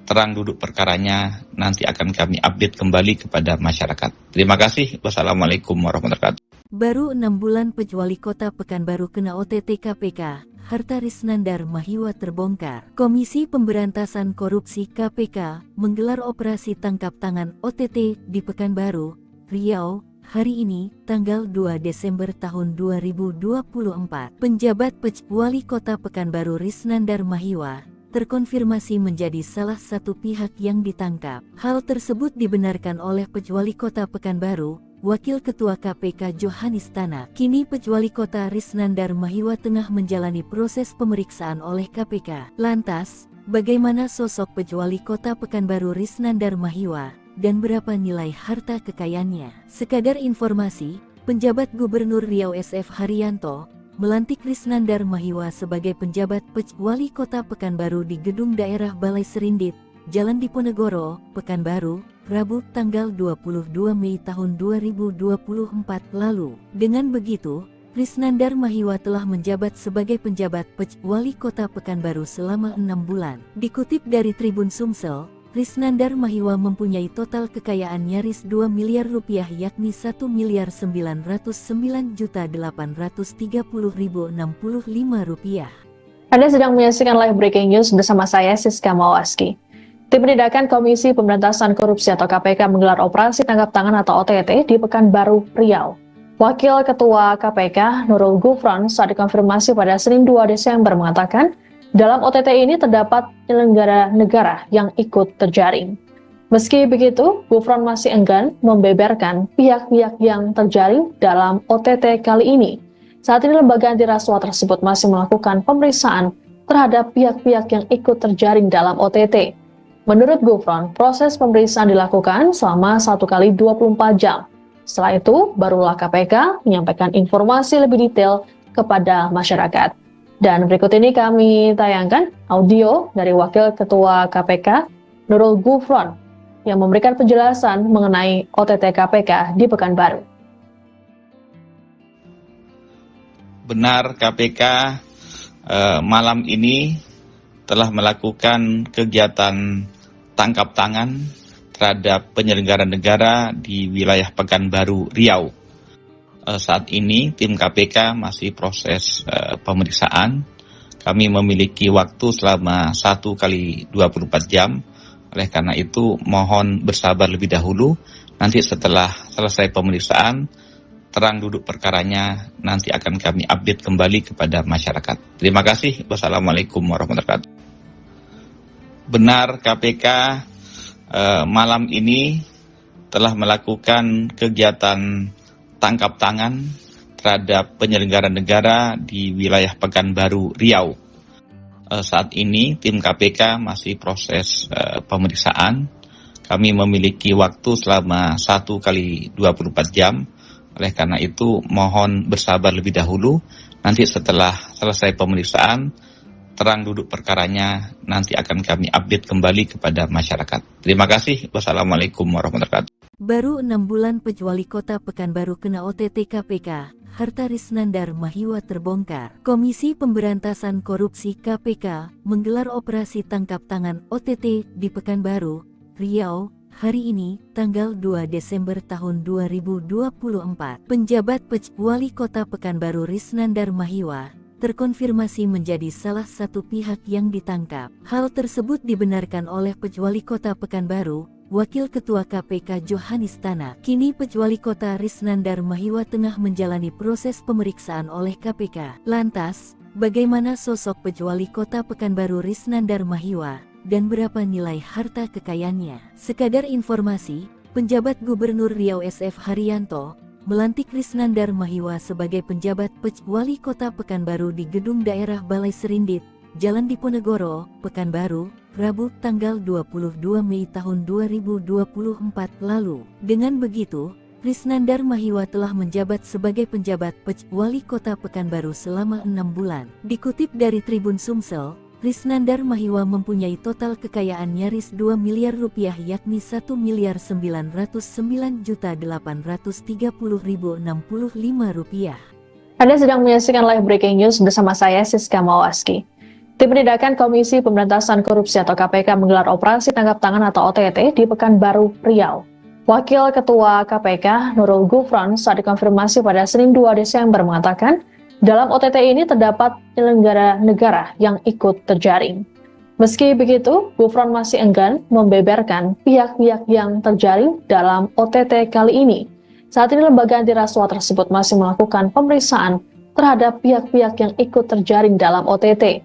terang duduk perkaranya nanti akan kami update kembali kepada masyarakat. Terima kasih. Wassalamualaikum warahmatullahi wabarakatuh. Baru 6 bulan Pejwali Kota Pekanbaru kena OTT KPK, harta Risnandar Mahiwa terbongkar. Komisi Pemberantasan Korupsi KPK menggelar operasi tangkap tangan OTT di Pekanbaru, Riau, hari ini, tanggal 2 Desember tahun 2024. Penjabat Pejwali Kota Pekanbaru Risnandar Mahiwa terkonfirmasi menjadi salah satu pihak yang ditangkap. Hal tersebut dibenarkan oleh Pejwali Kota Pekanbaru, Wakil Ketua KPK Johanis Tanak. Kini Pejwali Kota Risnandar Mahiwa tengah menjalani proses pemeriksaan oleh KPK. Lantas, bagaimana sosok Pejwali Kota Pekanbaru Risnandar Mahiwa, dan berapa nilai harta kekayaannya? Sekadar informasi, penjabat Gubernur Riau SF Haryanto melantik Risnandar Mahiwa sebagai penjabat Pejwali Kota Pekanbaru di Gedung Daerah Balai Serindit, Jalan Diponegoro, Pekanbaru, Rabu tanggal 22 Mei tahun 2024 lalu. Dengan begitu, Risnandar Mahiwa telah menjabat sebagai penjabat Pejwali Kota Pekanbaru selama 6 bulan. Dikutip dari Tribun Sumsel, Risnandar Mahiwa mempunyai total kekayaan nyaris 2 miliar rupiah yakni 1.909.830.065 rupiah. Anda sedang menyaksikan live breaking news bersama saya Siska Mawaski. Tim Penindakan Komisi Pemberantasan Korupsi atau KPK menggelar operasi tangkap tangan atau OTT di Pekanbaru, Riau. Wakil Ketua KPK Nurul Gufron saat dikonfirmasi pada Senin 2 Desember mengatakan, dalam OTT ini terdapat penyelenggara negara yang ikut terjaring. Meski begitu, Gufron masih enggan membeberkan pihak-pihak yang terjaring dalam OTT kali ini. Saat ini lembaga anti rasuah tersebut masih melakukan pemeriksaan terhadap pihak-pihak yang ikut terjaring dalam OTT. Menurut Gufron, proses pemeriksaan dilakukan selama 1 kali 24 jam. Setelah itu, barulah KPK menyampaikan informasi lebih detail kepada masyarakat. Dan berikut ini kami tayangkan audio dari Wakil Ketua KPK, Nurul Gufron, yang memberikan penjelasan mengenai OTT KPK di Pekanbaru. Benar, KPK malam ini telah melakukan kegiatan tangkap tangan terhadap penyelenggara negara di wilayah Pekanbaru, Riau. Saat ini tim KPK masih proses pemeriksaan. Kami memiliki waktu selama 1 kali 24 jam. Oleh karena itu mohon bersabar lebih dahulu. Nanti setelah selesai pemeriksaan, terang duduk perkaranya nanti akan kami update kembali kepada masyarakat. Terima kasih. Wassalamualaikum warahmatullahi wabarakatuh. Benar, KPK malam ini telah melakukan kegiatan tangkap tangan terhadap penyelenggara negara di wilayah Pekanbaru, Riau. Saat ini tim KPK masih proses pemeriksaan. Kami memiliki waktu selama 1 kali 24 jam. Oleh karena itu mohon bersabar lebih dahulu. Nanti setelah selesai pemeriksaan, terang duduk perkaranya nanti akan kami update kembali kepada masyarakat. Terima kasih. Wassalamualaikum warahmatullahi wabarakatuh. Baru 6 bulan Wali Kota Pekanbaru kena OTT KPK, harta Risnandar Mahiwa terbongkar. Komisi Pemberantasan Korupsi KPK menggelar operasi tangkap tangan OTT di Pekanbaru, Riau, hari ini, tanggal 2 Desember tahun 2024. Penjabat Wali Kota Pekanbaru Risnandar Mahiwa terkonfirmasi menjadi salah satu pihak yang ditangkap. Hal tersebut dibenarkan oleh Wali Kota Pekanbaru, Wakil Ketua KPK Johanis Tanak. Kini Wali Kota Risnandar Mahiwa tengah menjalani proses pemeriksaan oleh KPK. Lantas, bagaimana sosok Wali Kota Pekanbaru Risnandar Mahiwa dan berapa nilai harta kekayaannya? Sekadar informasi, penjabat Gubernur Riau SF Haryanto melantik Risnandar Mahiwa sebagai penjabat Wali Kota Pekanbaru di Gedung Daerah Balai Serindit, Jalan Diponegoro, Pekanbaru, Rabu tanggal 22 Mei tahun 2024 lalu. Dengan begitu, Risnandar Mahiwa telah menjabat sebagai penjabat Wali Kota Pekanbaru selama 6 bulan. Dikutip dari Tribun Sumsel, Risnandar Mahiwa mempunyai total kekayaan nyaris 2 miliar rupiah, yakni 1.909.830.065 rupiah. Anda sedang menyaksikan live breaking news bersama saya Siska Mawaski. Tim Penindakan Komisi Pemberantasan Korupsi atau KPK menggelar operasi tangkap tangan atau OTT di Pekanbaru, Riau. Wakil Ketua KPK Nurul Gufron saat dikonfirmasi pada Senin 2 Desember mengatakan, dalam OTT ini terdapat penyelenggara negara yang ikut terjaring. Meski begitu, Gufron masih enggan membeberkan pihak-pihak yang terjaring dalam OTT kali ini. Saat ini lembaga anti rasuah tersebut masih melakukan pemeriksaan terhadap pihak-pihak yang ikut terjaring dalam OTT.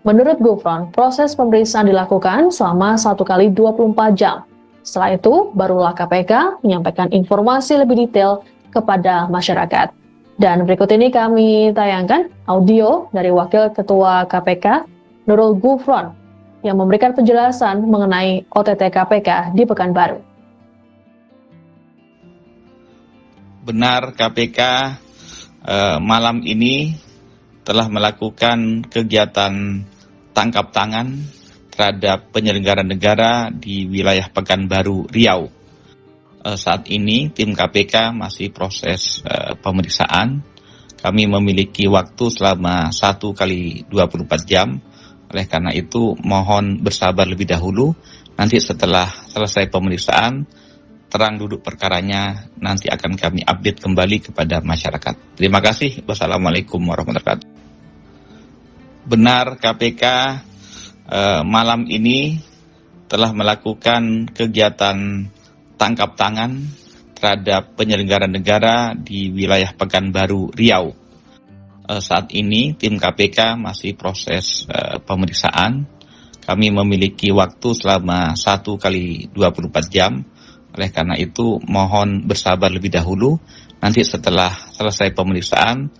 Menurut Gufron, proses pemeriksaan dilakukan selama 1 kali 24 jam. Setelah itu, barulah KPK menyampaikan informasi lebih detail kepada masyarakat. Dan berikut ini kami tayangkan audio dari Wakil Ketua KPK, Nurul Gufron, yang memberikan penjelasan mengenai OTT KPK di Pekanbaru. Benar, KPK malam ini telah melakukan kegiatan tangkap tangan terhadap penyelenggara negara di wilayah Pekanbaru, Riau. Saat ini tim KPK masih proses pemeriksaan. Kami memiliki waktu selama 1 kali 24 jam. Oleh karena itu mohon bersabar lebih dahulu. Nanti setelah selesai pemeriksaan, terang duduk perkaranya nanti akan kami update kembali kepada masyarakat. Terima kasih. Wassalamualaikum warahmatullahi wabarakatuh. Benar, KPK malam ini telah melakukan kegiatan tangkap tangan terhadap penyelenggara negara di wilayah Pekanbaru, Riau. Saat ini tim KPK masih proses pemeriksaan. Kami memiliki waktu selama 1 kali 24 jam. Oleh karena itu mohon bersabar lebih dahulu. Nanti setelah selesai pemeriksaan,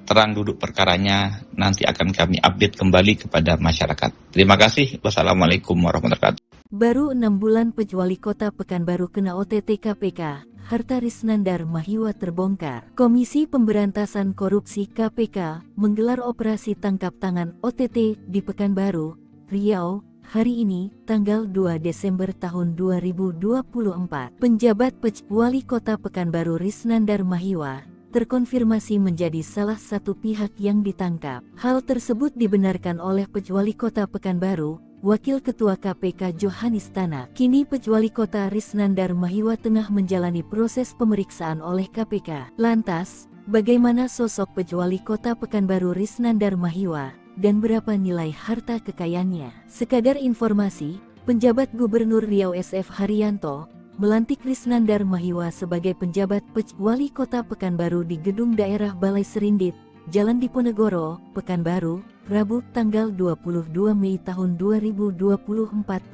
terang duduk perkaranya nanti akan kami update kembali kepada masyarakat. Terima kasih. Wassalamualaikum warahmatullahi wabarakatuh. Baru 6 bulan Pejuali Kota Pekanbaru kena OTT KPK, harta Risnandar Mahiwa terbongkar. Komisi Pemberantasan Korupsi KPK menggelar operasi tangkap tangan OTT di Pekanbaru, Riau, hari ini, tanggal 2 Desember tahun 2024. Penjabat Pejuali Kota Pekanbaru Risnandar Mahiwa terkonfirmasi menjadi salah satu pihak yang ditangkap. Hal tersebut dibenarkan oleh Pejuali Kota Pekanbaru, Wakil Ketua KPK Johanis Tanak. Kini Pejuali Kota Risnandar Mahiwa tengah menjalani proses pemeriksaan oleh KPK. Lantas, bagaimana sosok Pejuali Kota Pekanbaru Risnandar Mahiwa dan berapa nilai harta kekayaannya? Sekadar informasi, penjabat Gubernur Riau SF Haryanto melantik Risnandar Mahiwa sebagai penjabat Pejuali Kota Pekanbaru di Gedung Daerah Balai Serindit, Jalan Diponegoro, Pekanbaru, Rabu tanggal 22 Mei tahun 2024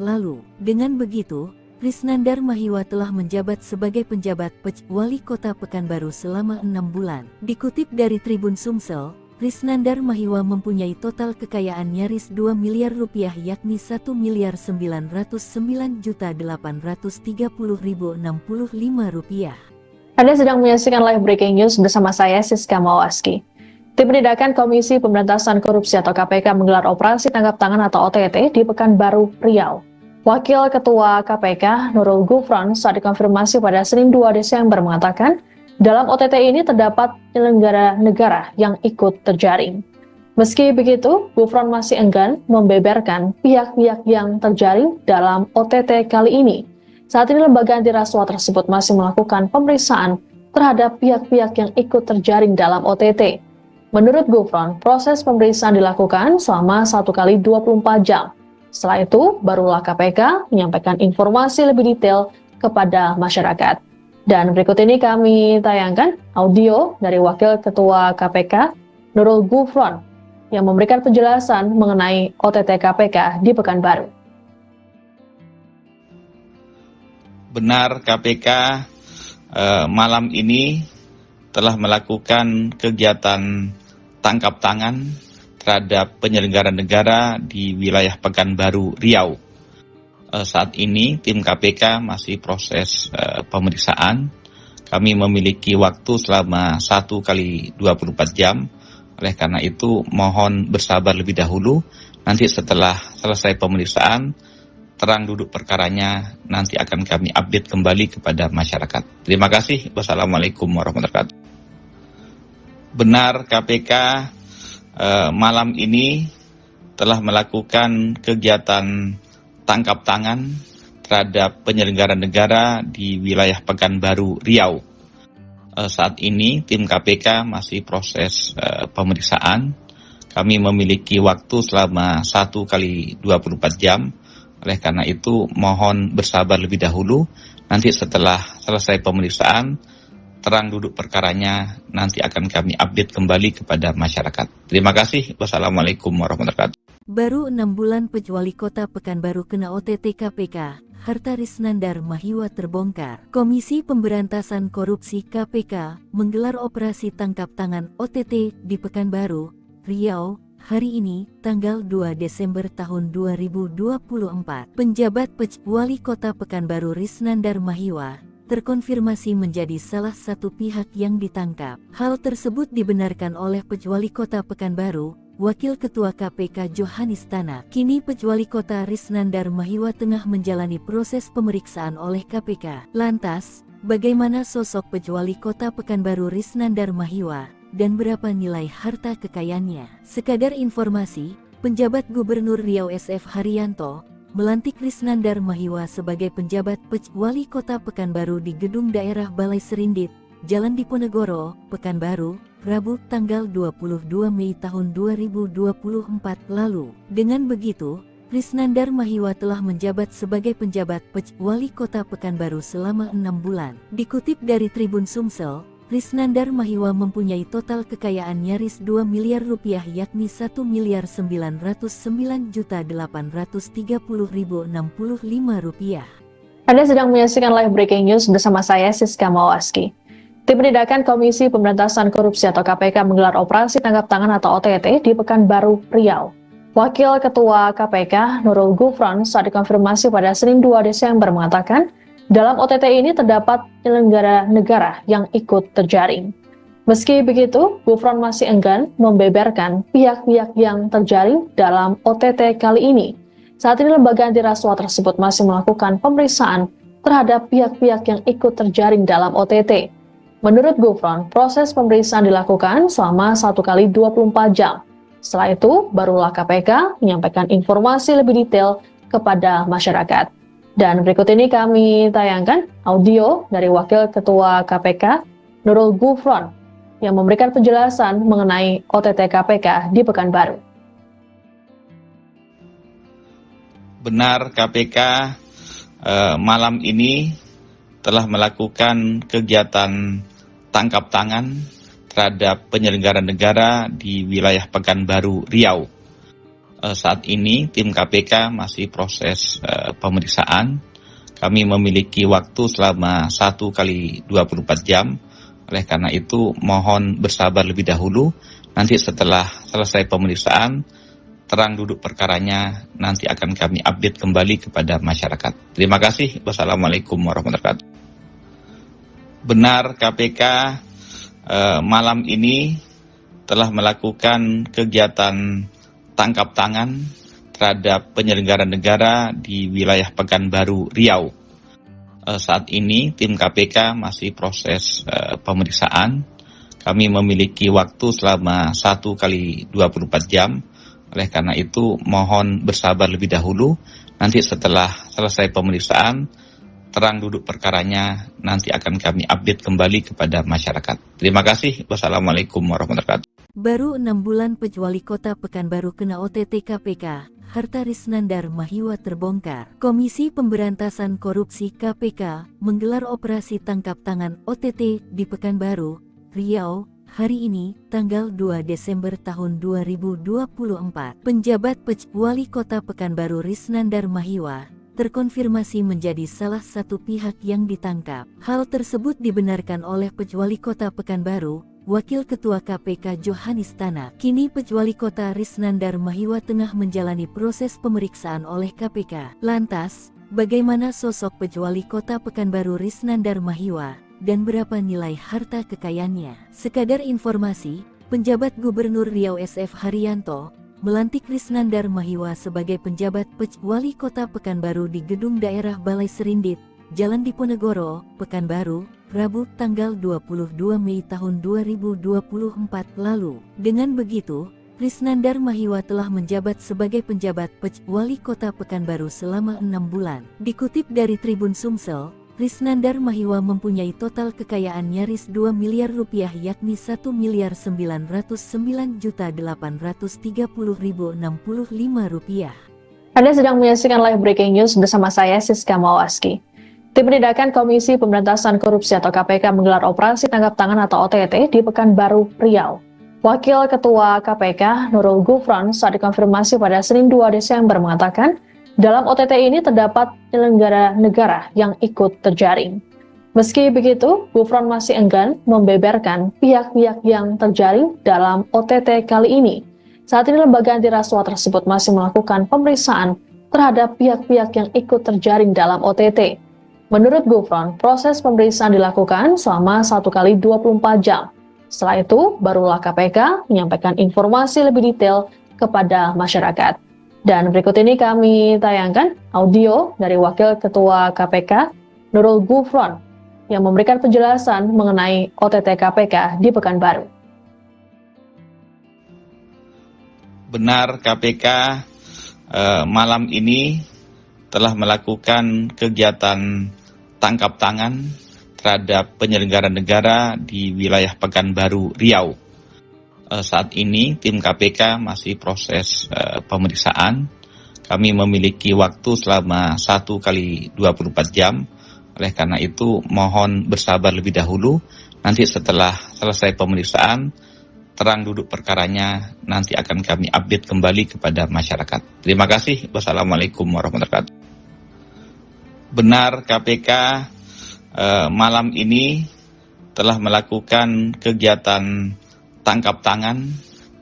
lalu. Dengan begitu, Risnandar Mahiwa telah menjabat sebagai penjabat Pejuali Kota Pekanbaru selama 6 bulan. Dikutip dari Tribun Sumsel, Risnandar Mahiwa mempunyai total kekayaan nyaris 2 miliar rupiah yakni 1.909.830.065 rupiah. Anda sedang menyaksikan live breaking news bersama saya Siska Mawaski. Tim Penindakan Komisi Pemberantasan Korupsi atau KPK menggelar operasi tangkap tangan atau OTT di Pekanbaru, Riau. Wakil Ketua KPK Nurul Gufron saat dikonfirmasi pada Senin 2 Desember mengatakan, dalam OTT ini terdapat penyelenggara negara yang ikut terjaring. Meski begitu, Gufron masih enggan membeberkan pihak-pihak yang terjaring dalam OTT kali ini. Saat ini lembaga anti rasuah tersebut masih melakukan pemeriksaan terhadap pihak-pihak yang ikut terjaring dalam OTT. Menurut Gufron, proses pemeriksaan dilakukan selama 1 kali 24 jam. Setelah itu, barulah KPK menyampaikan informasi lebih detail kepada masyarakat. Dan berikut ini kami tayangkan audio dari Wakil Ketua KPK, Nurul Gufron, yang memberikan penjelasan mengenai OTT KPK di Pekanbaru. Benar, KPK malam ini telah melakukan kegiatan tangkap tangan terhadap penyelenggara negara di wilayah Pekanbaru, Riau. Saat ini tim KPK masih proses pemeriksaan. Kami memiliki waktu selama 1 kali 24 jam. Oleh karena itu mohon bersabar lebih dahulu. Nanti setelah selesai pemeriksaan, terang duduk perkaranya nanti akan kami update kembali kepada masyarakat. Terima kasih. Wassalamualaikum warahmatullahi wabarakatuh. Benar, KPK malam ini telah melakukan kegiatan tangkap tangan terhadap penyelenggara negara di wilayah Pekanbaru, Riau. Saat ini tim KPK masih proses pemeriksaan. Kami memiliki waktu selama 1 kali 24 jam. Oleh karena itu mohon bersabar lebih dahulu. Nanti setelah selesai pemeriksaan, terang duduk perkaranya nanti akan kami update kembali kepada masyarakat. Terima kasih. Wassalamualaikum warahmatullahi wabarakatuh. Baru 6 bulan Pejuali Kota Pekanbaru kena OTT KPK, harta Risnandar Mahiwa terbongkar. Komisi Pemberantasan Korupsi KPK menggelar operasi tangkap tangan OTT di Pekanbaru, Riau, hari ini, tanggal 2 Desember tahun 2024. Penjabat Pejuali Kota Pekanbaru Risnandar Mahiwa terkonfirmasi menjadi salah satu pihak yang ditangkap. Hal tersebut dibenarkan oleh Pejuali Kota Pekanbaru, Wakil Ketua KPK Johanis Tanak. Kini Pejuali Kota Risnandar Mahiwa tengah menjalani proses pemeriksaan oleh KPK. Lantas, bagaimana sosok Pejuali Kota Pekanbaru Risnandar Mahiwa dan berapa nilai harta kekayaannya? Sekadar informasi, penjabat Gubernur Riau SF Haryanto melantik Risnandar Mahiwa sebagai penjabat Pejuali Kota Pekanbaru di Gedung Daerah Balai Serindit, Jalan Diponegoro, Pekanbaru, Rabu tanggal 22 Mei tahun 2024 lalu. Dengan begitu, Risnandar Mahiwa telah menjabat sebagai penjabat Pejuali Kota Pekanbaru selama 6 bulan. Dikutip dari Tribun Sumsel, Risnandar Mahiwa mempunyai total kekayaan nyaris 2 miliar rupiah yakni 1.909.830.065 rupiah. Anda sedang menyaksikan live breaking news bersama saya Siska Mawaski. Tim Penindakan Komisi Pemberantasan Korupsi atau KPK menggelar operasi tangkap tangan atau OTT di Pekanbaru, Riau. Wakil Ketua KPK Nurul Gufron saat dikonfirmasi pada Senin 2 Desember mengatakan, dalam OTT ini terdapat penyelenggara negara yang ikut terjaring. Meski begitu, Gufron masih enggan membeberkan pihak-pihak yang terjaring dalam OTT kali ini. Saat ini lembaga anti rasuah tersebut masih melakukan pemeriksaan terhadap pihak-pihak yang ikut terjaring dalam OTT. Menurut Gufron, proses pemeriksaan dilakukan selama 1 kali 24 jam. Setelah itu, barulah KPK menyampaikan informasi lebih detail kepada masyarakat. Dan berikut ini kami tayangkan audio dari Wakil Ketua KPK Nurul Gufron yang memberikan penjelasan mengenai OTT KPK di Pekanbaru. Benar, KPK malam ini telah melakukan kegiatan tangkap tangan terhadap penyelenggara negara di wilayah Pekanbaru, Riau. Saat ini tim KPK masih proses pemeriksaan. Kami memiliki waktu selama 1 kali 24 jam. Oleh karena itu mohon bersabar lebih dahulu. Nanti setelah selesai pemeriksaan, terang duduk perkaranya nanti akan kami update kembali kepada masyarakat. Terima kasih. Wassalamualaikum warahmatullahi wabarakatuh. Benar, KPK malam ini telah melakukan kegiatan tangkap tangan terhadap penyelenggara negara di wilayah Pekanbaru, Riau. Saat ini tim KPK masih proses pemeriksaan. Kami memiliki waktu selama 1 kali 24 jam. Oleh karena itu mohon bersabar lebih dahulu. Nanti setelah selesai pemeriksaan, terang duduk perkaranya nanti akan kami update kembali kepada masyarakat. Terima kasih. Wassalamualaikum warahmatullahi wabarakatuh. Baru 6 bulan Wali Kota Pekanbaru kena OTT KPK, harta Risnandar Mahiwa terbongkar. Komisi Pemberantasan Korupsi KPK menggelar operasi tangkap tangan OTT di Pekanbaru, Riau, hari ini, tanggal 2 Desember tahun 2024. Penjabat Wali Kota Pekanbaru Risnandar Mahiwa terkonfirmasi menjadi salah satu pihak yang ditangkap. Hal tersebut dibenarkan oleh Wali Kota Pekanbaru, Wakil Ketua KPK Johanis Tanak. Kini Wali Kota Risnandar Mahiwa tengah menjalani proses pemeriksaan oleh KPK. Lantas, bagaimana sosok Wali Kota Pekanbaru Risnandar Mahiwa dan berapa nilai harta kekayaannya? Sekadar informasi, penjabat Gubernur Riau SF Haryanto melantik Risnandar Mahiwa sebagai penjabat Wali Kota Pekanbaru di Gedung Daerah Balai Serindit, Jalan Diponegoro, Pekanbaru, Rabu tanggal 22 Mei tahun 2024 lalu. Dengan begitu, Risnandar Mahiwa telah menjabat sebagai penjabat Wali Kota Pekanbaru selama 6 bulan. Dikutip dari Tribun Sumsel, Risnandar Mahiwa mempunyai total kekayaan nyaris 2 miliar rupiah yakni 1.909.830.065 rupiah. Anda sedang menyaksikan live breaking news bersama saya Siska Mawaski. Tim Penindakan Komisi Pemberantasan Korupsi atau KPK menggelar operasi tangkap tangan atau OTT di Pekanbaru, Riau. Wakil Ketua KPK Nurul Gufron saat dikonfirmasi pada Senin 2 Desember mengatakan, dalam OTT ini terdapat penyelenggara negara yang ikut terjaring. Meski begitu, Gufron masih enggan membeberkan pihak-pihak yang terjaring dalam OTT kali ini. Saat ini lembaga anti rasuah tersebut masih melakukan pemeriksaan terhadap pihak-pihak yang ikut terjaring dalam OTT. Menurut Gufron, proses pemeriksaan dilakukan selama 1 kali 24 jam. Setelah itu, barulah KPK menyampaikan informasi lebih detail kepada masyarakat. Dan berikut ini kami tayangkan audio dari Wakil Ketua KPK Nurul Gufron yang memberikan penjelasan mengenai OTT KPK di Pekanbaru. Benar, KPK malam ini telah melakukan kegiatan tangkap tangan terhadap penyelenggara negara di wilayah Pekanbaru, Riau. Saat ini tim KPK masih proses pemeriksaan. Kami memiliki waktu selama 1 kali 24 jam. Oleh karena itu mohon bersabar lebih dahulu. Nanti setelah selesai pemeriksaan, terang duduk perkaranya nanti akan kami update kembali kepada masyarakat. Terima kasih. Wassalamualaikum warahmatullahi wabarakatuh. Benar, KPK malam ini telah melakukan kegiatan tangkap tangan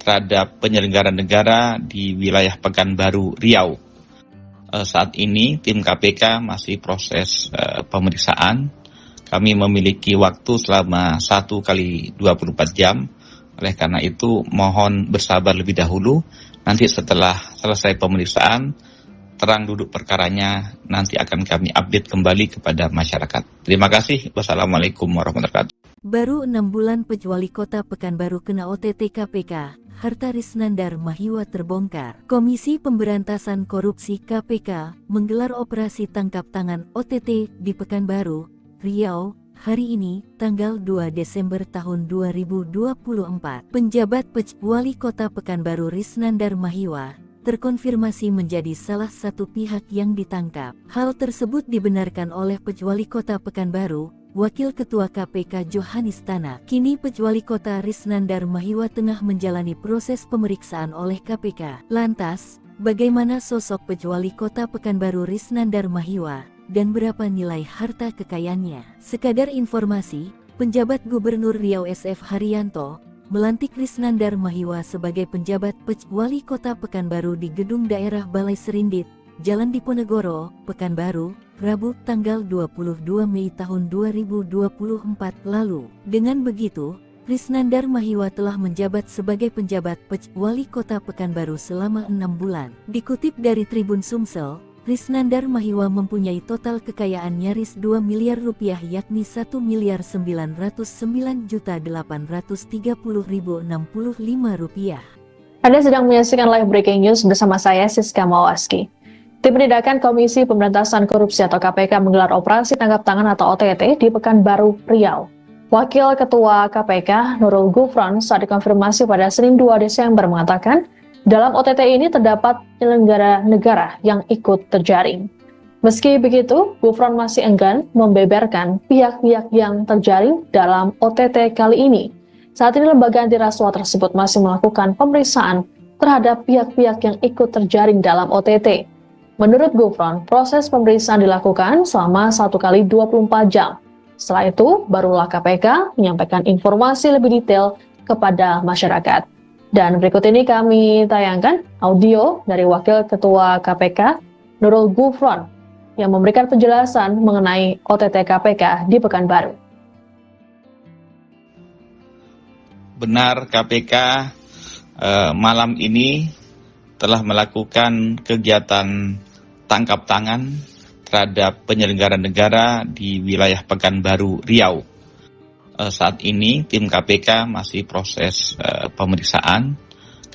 terhadap penyelenggara negara di wilayah Pekanbaru, Riau. Saat ini tim KPK masih proses pemeriksaan. Kami memiliki waktu selama 1 kali 24 jam. Oleh karena itu mohon bersabar lebih dahulu. Nanti setelah selesai pemeriksaan, terang duduk perkaranya nanti akan kami update kembali kepada masyarakat. Terima kasih. Wassalamualaikum warahmatullahi wabarakatuh. Baru 6 bulan Wali Kota Pekanbaru kena OTT KPK, harta Risnandar Mahiwa terbongkar. Komisi Pemberantasan Korupsi KPK menggelar operasi tangkap tangan OTT di Pekanbaru, Riau, hari ini, tanggal 2 Desember tahun 2024. Penjabat Wali Kota Pekanbaru Risnandar Mahiwa terkonfirmasi menjadi salah satu pihak yang ditangkap. Hal tersebut dibenarkan oleh Wali Kota Pekanbaru, Wakil Ketua KPK Johanis Tanak. Kini Wali Kota Risnandar Mahiwa tengah menjalani proses pemeriksaan oleh KPK. Lantas, bagaimana sosok Wali Kota Pekanbaru Risnandar Mahiwa dan berapa nilai harta kekayaannya? Sekadar informasi, penjabat Gubernur Riau SF Haryanto melantik Risnandar Mahiwa sebagai penjabat Wali Kota Pekanbaru di Gedung Daerah Balai Serindit, Jalan Diponegoro, Pekanbaru, Rabu tanggal 22 Mei tahun 2024 lalu. Dengan begitu, Risnandar Mahiwa telah menjabat sebagai penjabat Wali Kota Pekanbaru selama 6 bulan. Dikutip dari Tribun Sumsel, Risnandar Mahiwa mempunyai total kekayaan nyaris 2 miliar rupiah yakni 1.909.830.065 rupiah. Anda sedang menyaksikan live breaking news bersama saya Siska Mawaski. Tim Penindakan Komisi Pemberantasan Korupsi atau KPK menggelar operasi tangkap tangan atau OTT di Pekanbaru, Riau. Wakil Ketua KPK Nurul Gufron saat dikonfirmasi pada Senin 2 Desember mengatakan, dalam OTT ini terdapat penyelenggara negara yang ikut terjaring. Meski begitu, Gufron masih enggan membeberkan pihak-pihak yang terjaring dalam OTT kali ini. Saat ini lembaga anti rasuah tersebut masih melakukan pemeriksaan terhadap pihak-pihak yang ikut terjaring dalam OTT. Menurut Gufron, proses pemeriksaan dilakukan selama 1 kali 24 jam. Setelah itu, barulah KPK menyampaikan informasi lebih detail kepada masyarakat. Dan berikut ini kami tayangkan audio dari Wakil Ketua KPK Nurul Gufron yang memberikan penjelasan mengenai OTT KPK di Pekanbaru. Benar, KPK malam ini telah melakukan kegiatan tangkap tangan terhadap penyelenggara negara di wilayah Pekanbaru, Riau. Saat ini tim KPK masih proses pemeriksaan.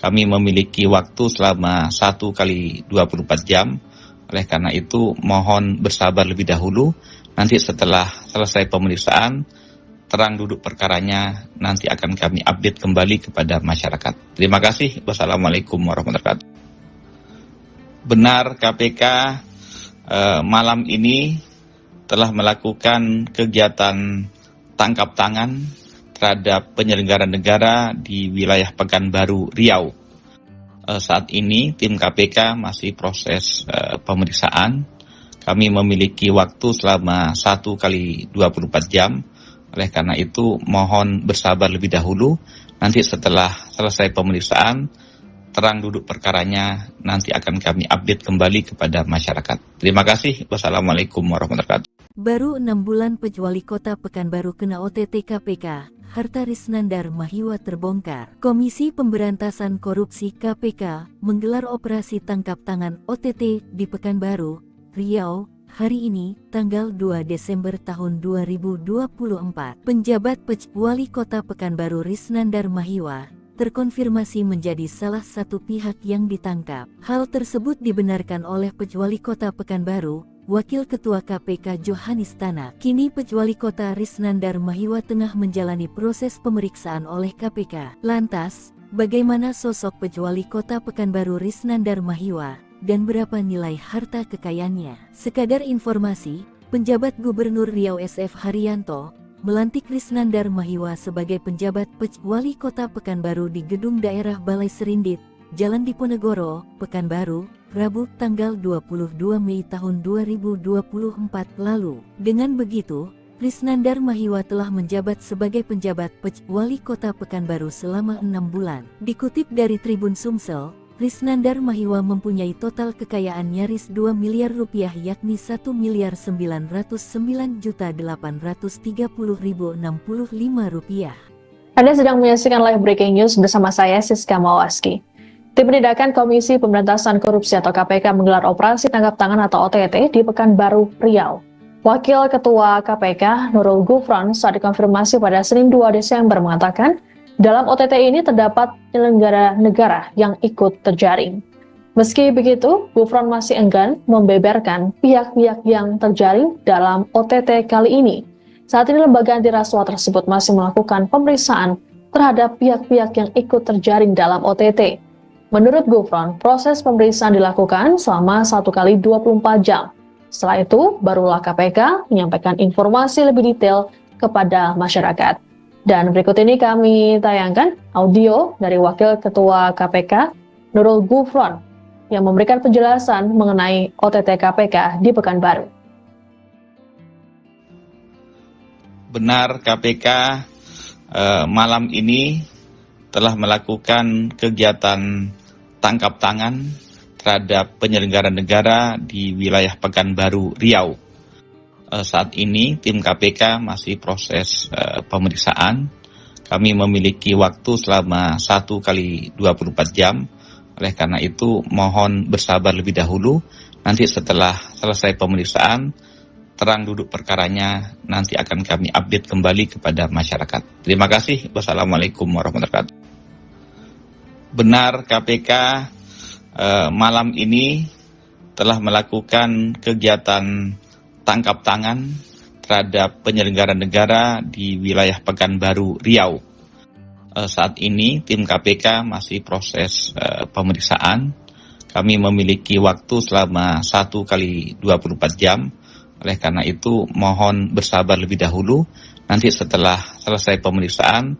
Kami memiliki waktu selama 1 kali 24 jam. Oleh karena itu mohon bersabar lebih dahulu. Nanti setelah selesai pemeriksaan, terang duduk perkaranya nanti akan kami update kembali kepada masyarakat. Terima kasih. Wassalamualaikum warahmatullahi wabarakatuh. Benar, KPK malam ini telah melakukan kegiatan tangkap tangan terhadap penyelenggara negara di wilayah Pekanbaru, Riau. Saat ini tim KPK masih proses pemeriksaan. Kami memiliki waktu selama 1 kali 24 jam. Oleh karena itu mohon bersabar lebih dahulu. Nanti setelah selesai pemeriksaan, terang duduk perkaranya nanti akan kami update kembali kepada masyarakat. Terima kasih. Wassalamualaikum warahmatullahi wabarakatuh. Baru 6 bulan Wali Kota Pekanbaru kena OTT KPK, harta Risnandar Mahiwa terbongkar. Komisi Pemberantasan Korupsi KPK menggelar operasi tangkap tangan OTT di Pekanbaru, Riau, hari ini, tanggal 2 Desember tahun 2024. Penjabat Wali Kota Pekanbaru Risnandar Mahiwa terkonfirmasi menjadi salah satu pihak yang ditangkap. Hal tersebut dibenarkan oleh Wali Kota Pekanbaru, Wakil Ketua KPK Johanis Tanak. Kini Wali Kota Risnandar Mahiwa tengah menjalani proses pemeriksaan oleh KPK. Lantas, bagaimana sosok Wali Kota Pekanbaru Risnandar Mahiwa dan berapa nilai harta kekayaannya? Sekadar informasi, penjabat Gubernur Riau SF Haryanto melantik Risnandar Mahiwa sebagai penjabat Wali Kota Pekanbaru di Gedung Daerah Balai Serindit, Jalan Diponegoro, Pekanbaru, Rabu tanggal 22 Mei tahun 2024 lalu. Dengan begitu, Risnandar Mahiwa telah menjabat sebagai penjabat Wali Kota Pekanbaru selama 6 bulan. Dikutip dari Tribun Sumsel, Risnandar Mahiwa mempunyai total kekayaan nyaris 2 miliar rupiah yakni 1.909.830.065 rupiah. Anda sedang menyaksikan live breaking news bersama saya Siska Mawaski. Tim Penindakan Komisi Pemberantasan Korupsi atau KPK menggelar operasi tangkap tangan atau OTT di Pekanbaru, Riau. Wakil Ketua KPK Nurul Gufron saat dikonfirmasi pada Senin 2 Desember mengatakan, dalam OTT ini terdapat penyelenggara negara yang ikut terjaring. Meski begitu, Gufron masih enggan membeberkan pihak-pihak yang terjaring dalam OTT kali ini. Saat ini lembaga anti rasuah tersebut masih melakukan pemeriksaan terhadap pihak-pihak yang ikut terjaring dalam OTT. Menurut Gufron, proses pemeriksaan dilakukan selama 1 kali 24 jam. Setelah itu, barulah KPK menyampaikan informasi lebih detail kepada masyarakat. Dan berikut ini kami tayangkan audio dari Wakil Ketua KPK Nurul Gufron yang memberikan penjelasan mengenai OTT KPK di Pekanbaru. Benar, KPK malam ini telah melakukan kegiatan tangkap tangan terhadap penyelenggara negara di wilayah Pekanbaru, Riau. Saat ini tim KPK masih proses pemeriksaan. Kami memiliki waktu selama 1 kali 24 jam. Oleh karena itu mohon bersabar lebih dahulu. Nanti setelah selesai pemeriksaan, terang duduk perkaranya nanti akan kami update kembali kepada masyarakat. Terima kasih. Wassalamualaikum warahmatullahi wabarakatuh. Benar, KPK malam ini telah melakukan kegiatan tangkap tangan terhadap penyelenggara negara di wilayah Pekanbaru, Riau. Saat ini tim KPK masih proses pemeriksaan. Kami memiliki waktu selama 1 kali 24 jam. Oleh karena itu mohon bersabar lebih dahulu. Nanti setelah selesai pemeriksaan,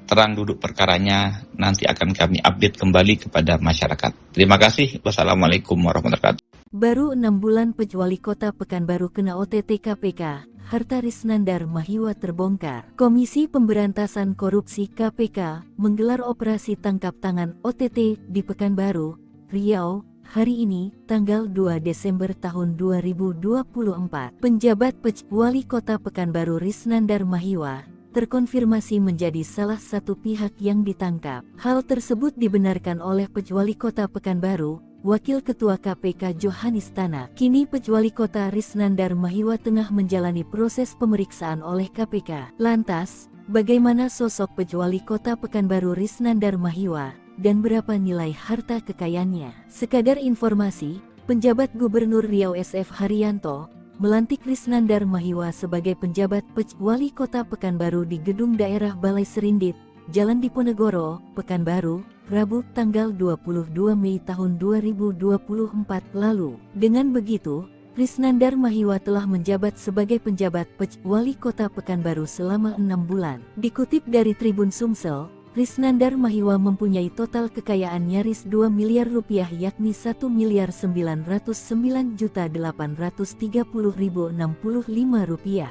terang duduk perkaranya nanti akan kami update kembali kepada masyarakat. Terima kasih. Wassalamualaikum warahmatullahi wabarakatuh. Baru 6 bulan Wali Kota Pekanbaru kena OTT KPK, harta Risnandar Mahiwa terbongkar. Komisi Pemberantasan Korupsi KPK menggelar operasi tangkap tangan OTT di Pekanbaru, Riau, hari ini, tanggal 2 Desember tahun 2024. Penjabat Wali Kota Pekanbaru Risnandar Mahiwa terkonfirmasi menjadi salah satu pihak yang ditangkap. Hal tersebut dibenarkan oleh Wali Kota Pekanbaru, Wakil Ketua KPK Johanis Tanak. Kini Wali Kota Risnandar Mahiwa tengah menjalani proses pemeriksaan oleh KPK. Lantas, bagaimana sosok Wali Kota Pekanbaru Risnandar Mahiwa? Dan berapa nilai harta kekayaannya? Sekadar informasi, penjabat Gubernur Riau SF Haryanto melantik Risnandar Mahiwa sebagai penjabat Wali Kota Pekanbaru di Gedung Daerah Balai Serindit, Jalan Diponegoro, Pekanbaru, Rabu tanggal 22 Mei tahun 2024 lalu. Dengan begitu, Risnandar Mahiwa telah menjabat sebagai penjabat Wali Kota Pekanbaru selama 6 bulan. Dikutip dari Tribun Sumsel, Risnandar Mahiwa mempunyai total kekayaan nyaris 2 miliar rupiah yakni 1.909.830.065 rupiah.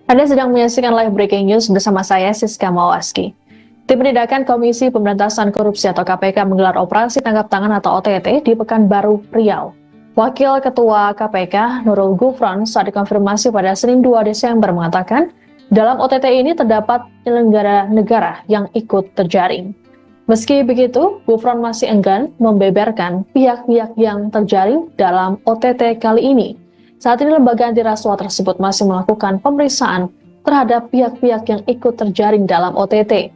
Anda sedang menyaksikan live breaking news bersama saya Siska Mawaski. Tim Penindakan Komisi Pemberantasan Korupsi atau KPK menggelar operasi tangkap tangan atau OTT di Pekanbaru, Riau. Wakil Ketua KPK Nurul Gufron saat dikonfirmasi pada Senin 2 Desember mengatakan, dalam OTT ini terdapat penyelenggara negara yang ikut terjaring. Meski begitu, Gufron masih enggan membeberkan pihak-pihak yang terjaring dalam OTT kali ini. Saat ini lembaga anti rasuah tersebut masih melakukan pemeriksaan terhadap pihak-pihak yang ikut terjaring dalam OTT.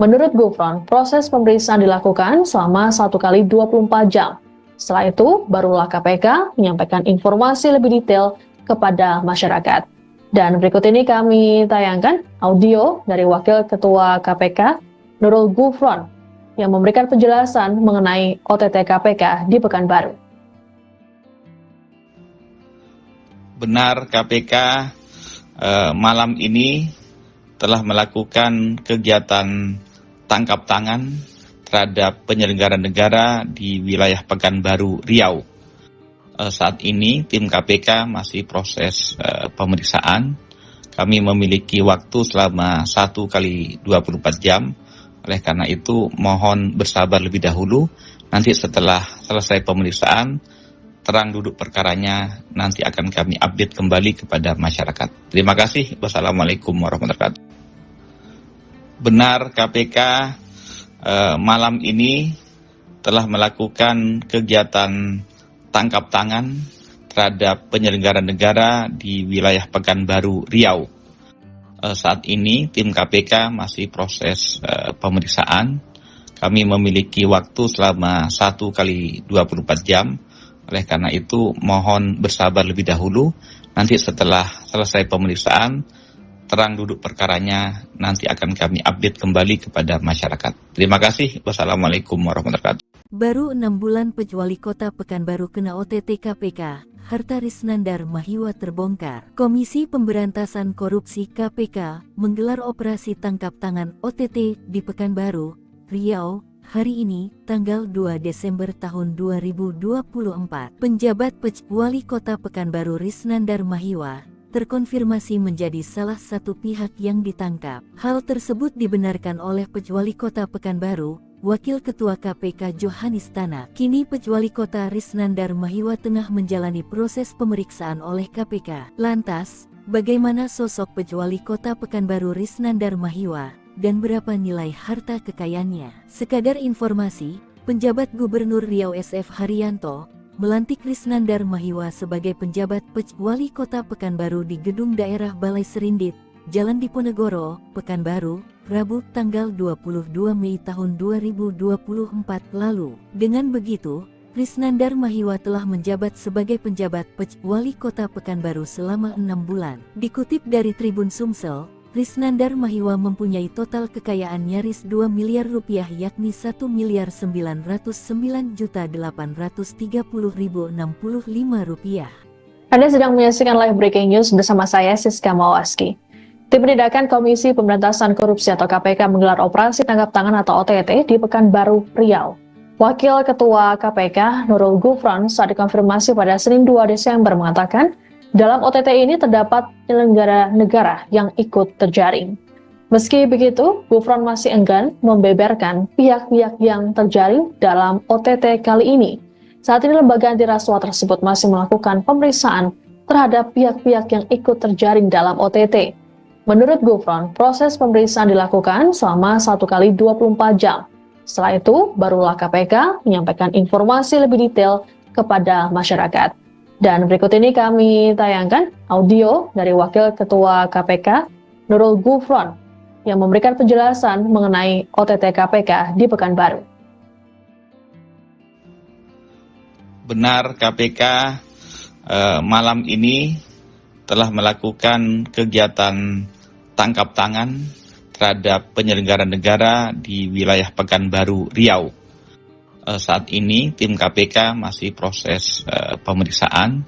Menurut Gufron, proses pemeriksaan dilakukan selama 1 kali 24 jam. Setelah itu, barulah KPK menyampaikan informasi lebih detail kepada masyarakat. Dan berikut ini kami tayangkan audio dari Wakil Ketua KPK Nurul Gufron yang memberikan penjelasan mengenai OTT KPK di Pekanbaru. Benar, KPK malam ini telah melakukan kegiatan tangkap tangan terhadap penyelenggara negara di wilayah Pekanbaru, Riau. Saat ini tim KPK masih proses pemeriksaan. Kami memiliki waktu selama 1 kali 24 jam. Oleh karena itu, mohon bersabar lebih dahulu. Nanti setelah selesai pemeriksaan, terang duduk perkaranya, nanti akan kami update kembali kepada masyarakat. Terima kasih. Wassalamualaikum warahmatullahi wabarakatuh. Benar, KPK malam ini telah melakukan kegiatan tangkap tangan terhadap penyelenggara negara di wilayah Pekanbaru, Riau. Saat ini tim KPK masih proses pemeriksaan. Kami memiliki waktu selama 1 kali 24 jam. Oleh karena itu mohon bersabar lebih dahulu. Nanti setelah selesai pemeriksaan, terang duduk perkaranya, nanti akan kami update kembali kepada masyarakat. Terima kasih. Wassalamualaikum warahmatullahi wabarakatuh. Baru 6 bulan Pejuali Kota Pekanbaru kena OTT KPK, harta Risnandar Mahiwa terbongkar. Komisi Pemberantasan Korupsi KPK menggelar operasi tangkap tangan OTT di Pekanbaru, Riau, hari ini, tanggal 2 Desember tahun 2024. Penjabat Wali Kota Pekanbaru Risnandar Mahiwa terkonfirmasi menjadi salah satu pihak yang ditangkap. Hal tersebut dibenarkan oleh Wali Kota Pekanbaru, Wakil Ketua KPK Johanis Tanak. Kini Wali Kota Risnandar Mahiwa tengah menjalani proses pemeriksaan oleh KPK. Lantas, bagaimana sosok Wali Kota Pekanbaru Risnandar Mahiwa dan berapa nilai harta kekayaannya? Sekadar informasi, penjabat Gubernur Riau SF Haryanto melantik Risnandar Mahiwa sebagai penjabat Wali Kota Pekanbaru di Gedung Daerah Balai Serindit, Jalan Diponegoro, Pekanbaru, Rabu tanggal 22 Mei tahun 2024 lalu. Dengan begitu, Risnandar Mahiwa telah menjabat sebagai penjabat Wali Kota Pekanbaru selama 6 bulan. Dikutip dari Tribun Sumsel, Risnandar Mahiwa mempunyai total kekayaan nyaris 2 miliar rupiah yakni 1.909.830.065 rupiah. Anda sedang menyaksikan live breaking news bersama saya Siska Mawaski. Tim Penindakan Komisi Pemberantasan Korupsi atau KPK menggelar operasi tangkap tangan atau OTT di Pekanbaru, Riau. Wakil Ketua KPK Nurul Gufron saat dikonfirmasi pada Senin 2 Desember mengatakan, dalam OTT ini terdapat penyelenggara negara yang ikut terjaring. Meski begitu, Gufron masih enggan membeberkan pihak-pihak yang terjaring dalam OTT kali ini. Saat ini lembaga anti rasuah tersebut masih melakukan pemeriksaan terhadap pihak-pihak yang ikut terjaring dalam OTT. Menurut Gufron, proses pemeriksaan dilakukan selama 1 kali 24 jam. Setelah itu, barulah KPK menyampaikan informasi lebih detail kepada masyarakat. Dan berikut ini kami tayangkan audio dari Wakil Ketua KPK, Nurul Gufron, yang memberikan penjelasan mengenai OTT KPK di Pekanbaru. Benar, KPK malam ini telah melakukan kegiatan tangkap tangan terhadap penyelenggara negara di wilayah Pekanbaru, Riau. Saat ini tim KPK masih proses pemeriksaan.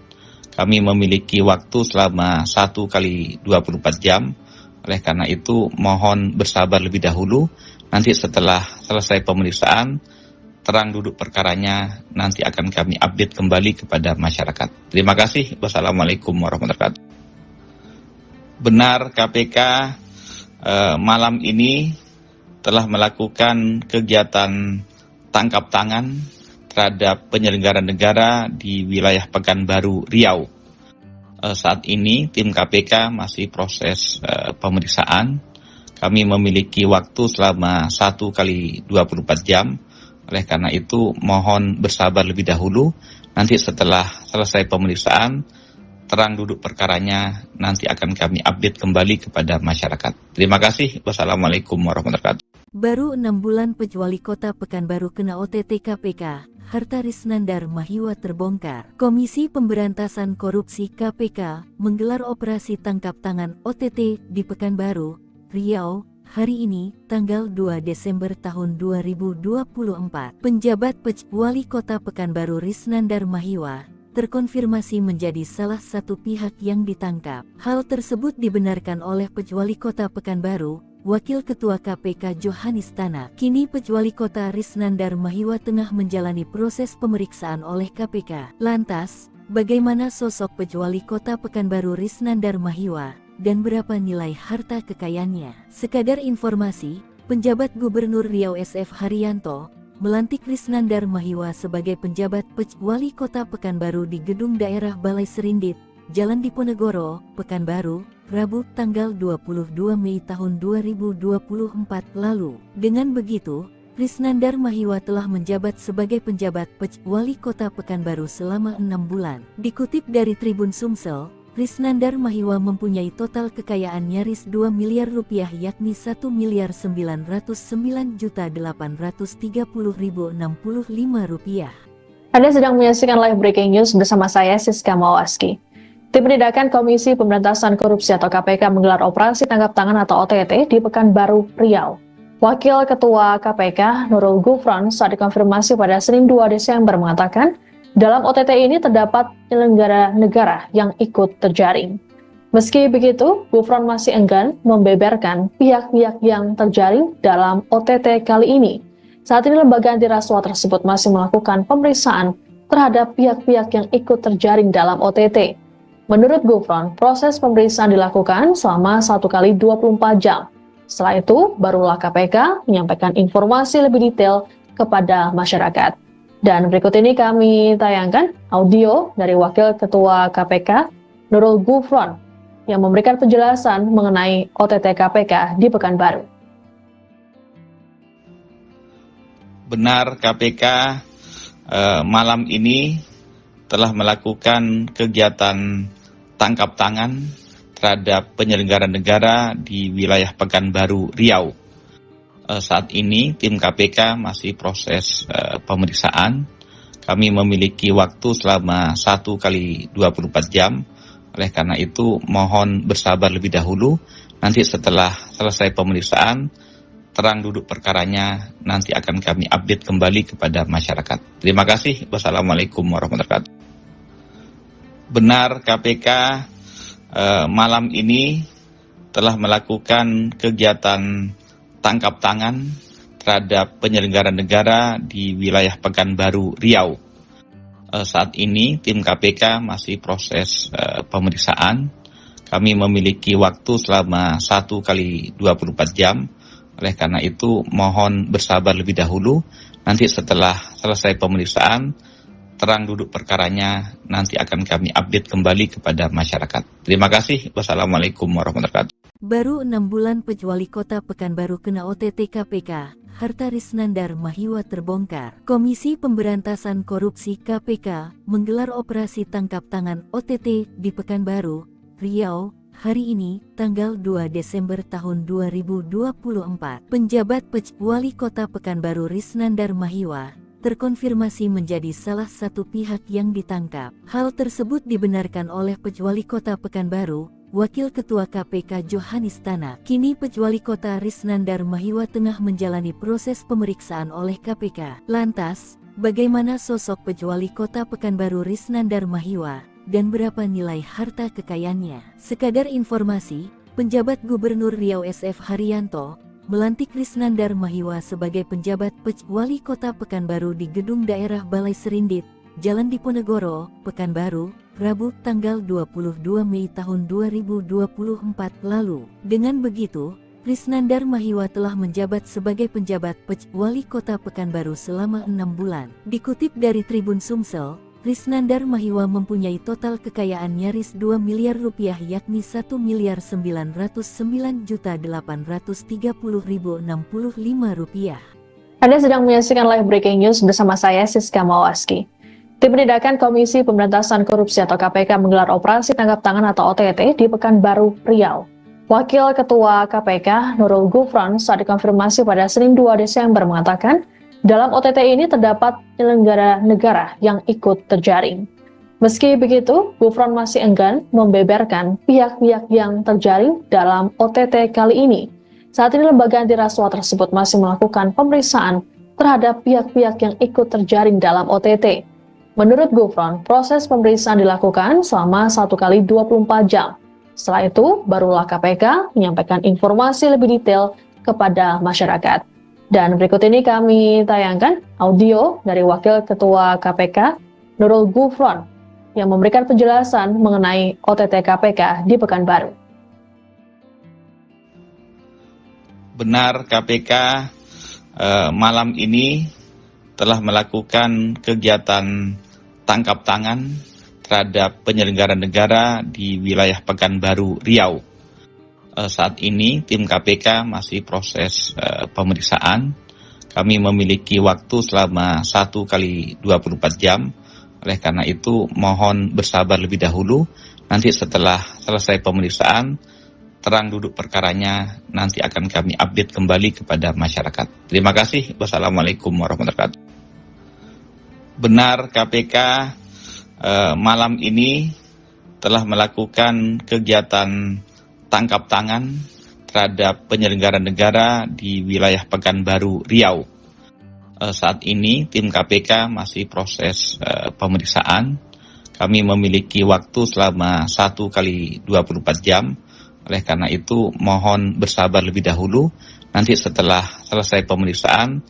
Kami memiliki waktu selama 1 kali 24 jam. Oleh karena itu mohon bersabar lebih dahulu. Nanti setelah selesai pemeriksaan, terang duduk perkaranya, nanti akan kami update kembali kepada masyarakat. Terima kasih. Wassalamualaikum warahmatullahi wabarakatuh. Benar, KPK malam ini telah melakukan kegiatan tangkap tangan terhadap penyelenggara negara di wilayah Pekanbaru, Riau. Saat ini tim KPK masih proses pemeriksaan. Kami memiliki waktu selama 1 kali 24 jam. Oleh karena itu mohon bersabar lebih dahulu. Nanti setelah selesai pemeriksaan, terang duduk perkaranya, nanti akan kami update kembali kepada masyarakat. Terima kasih. Wassalamualaikum warahmatullahi wabarakatuh. Baru 6 bulan Wali Kota Pekanbaru kena OTT KPK, harta Risnandar Mahiwa terbongkar. Komisi Pemberantasan Korupsi KPK menggelar operasi tangkap tangan OTT di Pekanbaru, Riau, hari ini, tanggal 2 Desember tahun 2024. Penjabat Wali Kota Pekanbaru Risnandar Mahiwa terkonfirmasi menjadi salah satu pihak yang ditangkap. Hal tersebut dibenarkan oleh Wali Kota Pekanbaru, Wakil Ketua KPK Johanis Tanak. Kini Wali Kota Risnandar Mahiwa tengah menjalani proses pemeriksaan oleh KPK. Lantas, bagaimana sosok Wali Kota Pekanbaru Risnandar Mahiwa dan berapa nilai harta kekayaannya. Sekadar informasi, penjabat Gubernur Riau SF Haryanto melantik Risnandar Mahiwa sebagai penjabat Wali Kota Pekanbaru di Gedung Daerah Balai Serindit, Jalan Diponegoro, Pekanbaru, Rabu tanggal 22 Mei tahun 2024 lalu. Dengan begitu, Risnandar Mahiwa telah menjabat sebagai penjabat Wali Kota Pekanbaru selama 6 bulan. Dikutip dari Tribun Sumsel, Risnandar Mahiwa mempunyai total kekayaan nyaris 2 miliar rupiah yakni 1.909.830.065 rupiah. Anda sedang menyaksikan live breaking news bersama saya Siska Mawaski. Tim Penindakan Komisi Pemberantasan Korupsi atau KPK menggelar operasi tangkap tangan atau OTT di Pekanbaru, Riau. Wakil Ketua KPK Nurul Gufron saat dikonfirmasi pada Senin 2 Desember mengatakan, dalam OTT ini terdapat penyelenggara negara yang ikut terjaring. Meski begitu, Gufron masih enggan membeberkan pihak-pihak yang terjaring dalam OTT kali ini. Saat ini lembaga anti rasuah tersebut masih melakukan pemeriksaan terhadap pihak-pihak yang ikut terjaring dalam OTT. Menurut Gufron, proses pemeriksaan dilakukan selama 1 kali 24 jam. Setelah itu, barulah KPK menyampaikan informasi lebih detail kepada masyarakat. Dan berikut ini kami tayangkan audio dari Wakil Ketua KPK Nurul Gufron yang memberikan penjelasan mengenai OTT KPK di Pekanbaru. Benar, KPK malam ini telah melakukan kegiatan tangkap tangan terhadap penyelenggara negara di wilayah Pekanbaru, Riau. Saat ini tim KPK masih proses pemeriksaan. Kami memiliki waktu selama 1 kali 24 jam. Oleh karena itu mohon bersabar lebih dahulu. Nanti setelah selesai pemeriksaan, terang duduk perkaranya nanti akan kami update kembali kepada masyarakat. Terima kasih. Wassalamualaikum warahmatullahi wabarakatuh. Benar, KPK malam ini telah melakukan kegiatan tangkap tangan terhadap penyelenggara negara di wilayah Pekanbaru, Riau. Saat ini tim KPK masih proses pemeriksaan. Kami memiliki waktu selama 1 kali 24 jam. Oleh karena itu mohon bersabar lebih dahulu. Nanti setelah selesai pemeriksaan, terang duduk perkaranya nanti akan kami update kembali kepada masyarakat. Terima kasih. Wassalamualaikum warahmatullahi wabarakatuh. Baru 6 bulan Wali Kota Pekanbaru kena OTT KPK, harta Risnandar Mahiwa terbongkar. Komisi Pemberantasan Korupsi KPK menggelar operasi tangkap tangan OTT di Pekanbaru, Riau, hari ini, tanggal 2 Desember tahun 2024. Penjabat Wali Kota Pekanbaru Risnandar Mahiwa terkonfirmasi menjadi salah satu pihak yang ditangkap. Hal tersebut dibenarkan oleh Wali Kota Pekanbaru, Wakil Ketua KPK Johanis Tanak. Kini Wali Kota Risnandar Mahiwa tengah menjalani proses pemeriksaan oleh KPK. Lantas, bagaimana sosok Wali Kota Pekanbaru Risnandar Mahiwa dan berapa nilai harta kekayaannya? Sekadar informasi, penjabat Gubernur Riau SF Haryanto melantik Risnandar Mahiwa sebagai penjabat Wali Kota Pekanbaru di Gedung Daerah Balai Serindit, Jalan Diponegoro, Pekanbaru, Rabu tanggal 22 Mei tahun 2024 lalu. Dengan begitu, Risnandar Mahiwa telah menjabat sebagai penjabat Wali Kota Pekanbaru selama 6 bulan. Dikutip dari Tribun Sumsel, Risnandar Mahiwa mempunyai total kekayaan nyaris 2 miliar rupiah yakni 1.909.830.065 rupiah. Anda sedang menyaksikan live breaking news bersama saya Siska Mawaski. Tim Penindakan Komisi Pemberantasan Korupsi atau KPK menggelar operasi tangkap tangan atau OTT di Pekanbaru, Riau. Wakil Ketua KPK Nurul Gufron saat dikonfirmasi pada Senin 2 Desember mengatakan, dalam OTT ini terdapat penyelenggara negara yang ikut terjaring. Meski begitu, Gufron masih enggan membeberkan pihak-pihak yang terjaring dalam OTT kali ini. Saat ini lembaga anti rasuah tersebut masih melakukan pemeriksaan terhadap pihak-pihak yang ikut terjaring dalam OTT. Menurut Gufron, proses pemeriksaan dilakukan selama 1 kali 24 jam. Setelah itu, barulah KPK menyampaikan informasi lebih detail kepada masyarakat. Dan berikut ini kami tayangkan audio dari Wakil Ketua KPK Nurul Gufron yang memberikan penjelasan mengenai OTT KPK di Pekanbaru. Benar KPK malam ini telah melakukan kegiatan tangkap tangan terhadap penyelenggara negara di wilayah Pekanbaru, Riau. Saat ini tim KPK masih proses pemeriksaan. Kami memiliki waktu selama 1 kali 24 jam. Oleh karena itu mohon bersabar lebih dahulu. Nanti setelah selesai pemeriksaan, terang duduk perkaranya nanti akan kami update kembali kepada masyarakat. Terima kasih. Wassalamualaikum warahmatullahi wabarakatuh. Benar KPK malam ini telah melakukan kegiatan tangkap tangan terhadap penyelenggara negara di wilayah Pekanbaru, Riau. Saat ini tim KPK masih proses pemeriksaan. Kami memiliki waktu selama 1 kali 24 jam. Oleh karena itu mohon bersabar lebih dahulu. Nanti setelah selesai pemeriksaan,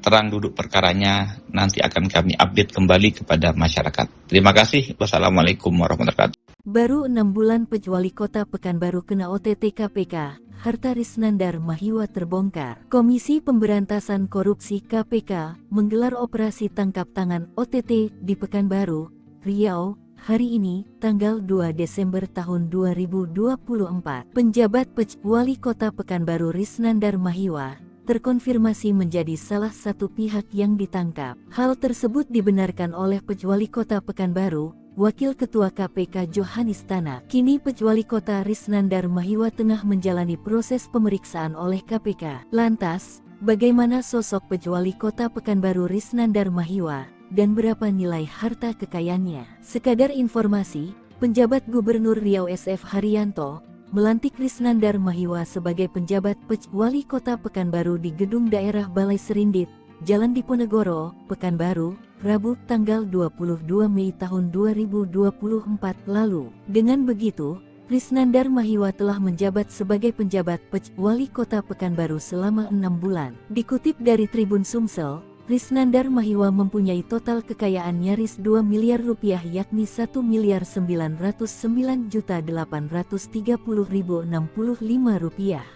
terang duduk perkaranya nanti akan kami update kembali kepada masyarakat. Terima kasih. Wassalamualaikum warahmatullahi wabarakatuh. Baru 6 bulan Wali Kota Pekanbaru kena OTT KPK, harta Risnandar Mahiwa terbongkar. Komisi Pemberantasan Korupsi KPK menggelar operasi tangkap tangan OTT di Pekanbaru, Riau, hari ini, tanggal 2 Desember tahun 2024. Penjabat Wali Kota Pekanbaru Risnandar Mahiwa terkonfirmasi menjadi salah satu pihak yang ditangkap. Hal tersebut dibenarkan oleh Wali Kota Pekanbaru, Wakil Ketua KPK Johanis Tanak. Kini Wali Kota Risnandar Mahiwa tengah menjalani proses pemeriksaan oleh KPK. Lantas, bagaimana sosok Wali Kota Pekanbaru Risnandar Mahiwa dan berapa nilai harta kekayaannya? Sekadar informasi, penjabat Gubernur Riau SF Haryanto melantik Risnandar Mahiwa sebagai penjabat Wali Kota Pekanbaru di Gedung Daerah Balai Serindit, Jalan Diponegoro, Pekanbaru, Rabu tanggal 22 Mei tahun 2024 lalu. Dengan begitu, Risnandar Mahiwa telah menjabat sebagai penjabat Wali Kota Pekanbaru selama 6 bulan. Dikutip dari Tribun Sumsel, Risnandar Mahiwa mempunyai total kekayaan nyaris 2 miliar rupiah yakni 1.909.830.065 rupiah.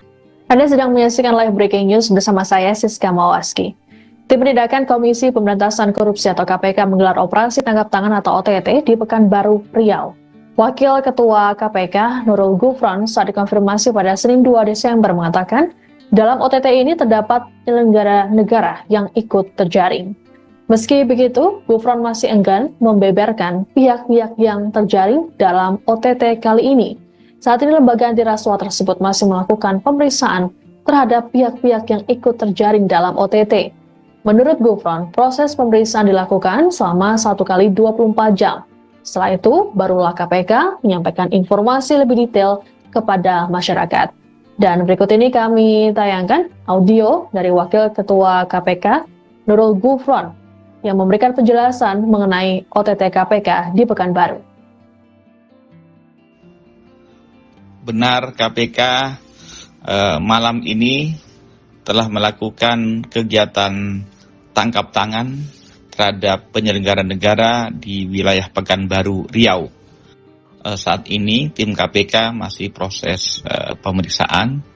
Anda sedang menyaksikan live breaking news bersama saya Siska Mawaski. Tim Penindakan Komisi Pemberantasan Korupsi atau KPK menggelar operasi tangkap tangan atau OTT di Pekanbaru, Riau. Wakil Ketua KPK Nurul Gufron saat dikonfirmasi pada Senin 2 Desember mengatakan, dalam OTT ini terdapat penyelenggara negara yang ikut terjaring. Meski begitu, Gufron masih enggan membeberkan pihak-pihak yang terjaring dalam OTT kali ini. Saat ini lembaga anti rasuah tersebut masih melakukan pemeriksaan terhadap pihak-pihak yang ikut terjaring dalam OTT. Menurut Gufron, proses pemeriksaan dilakukan selama 1 kali 24 jam. Setelah itu, barulah KPK menyampaikan informasi lebih detail kepada masyarakat. Dan berikut ini kami tayangkan audio dari Wakil Ketua KPK, Nurul Gufron, yang memberikan penjelasan mengenai OTT KPK di Pekanbaru. Benar KPK malam ini telah melakukan kegiatan tangkap tangan terhadap penyelenggara negara di wilayah Pekanbaru, Riau. Saat ini tim KPK masih proses pemeriksaan.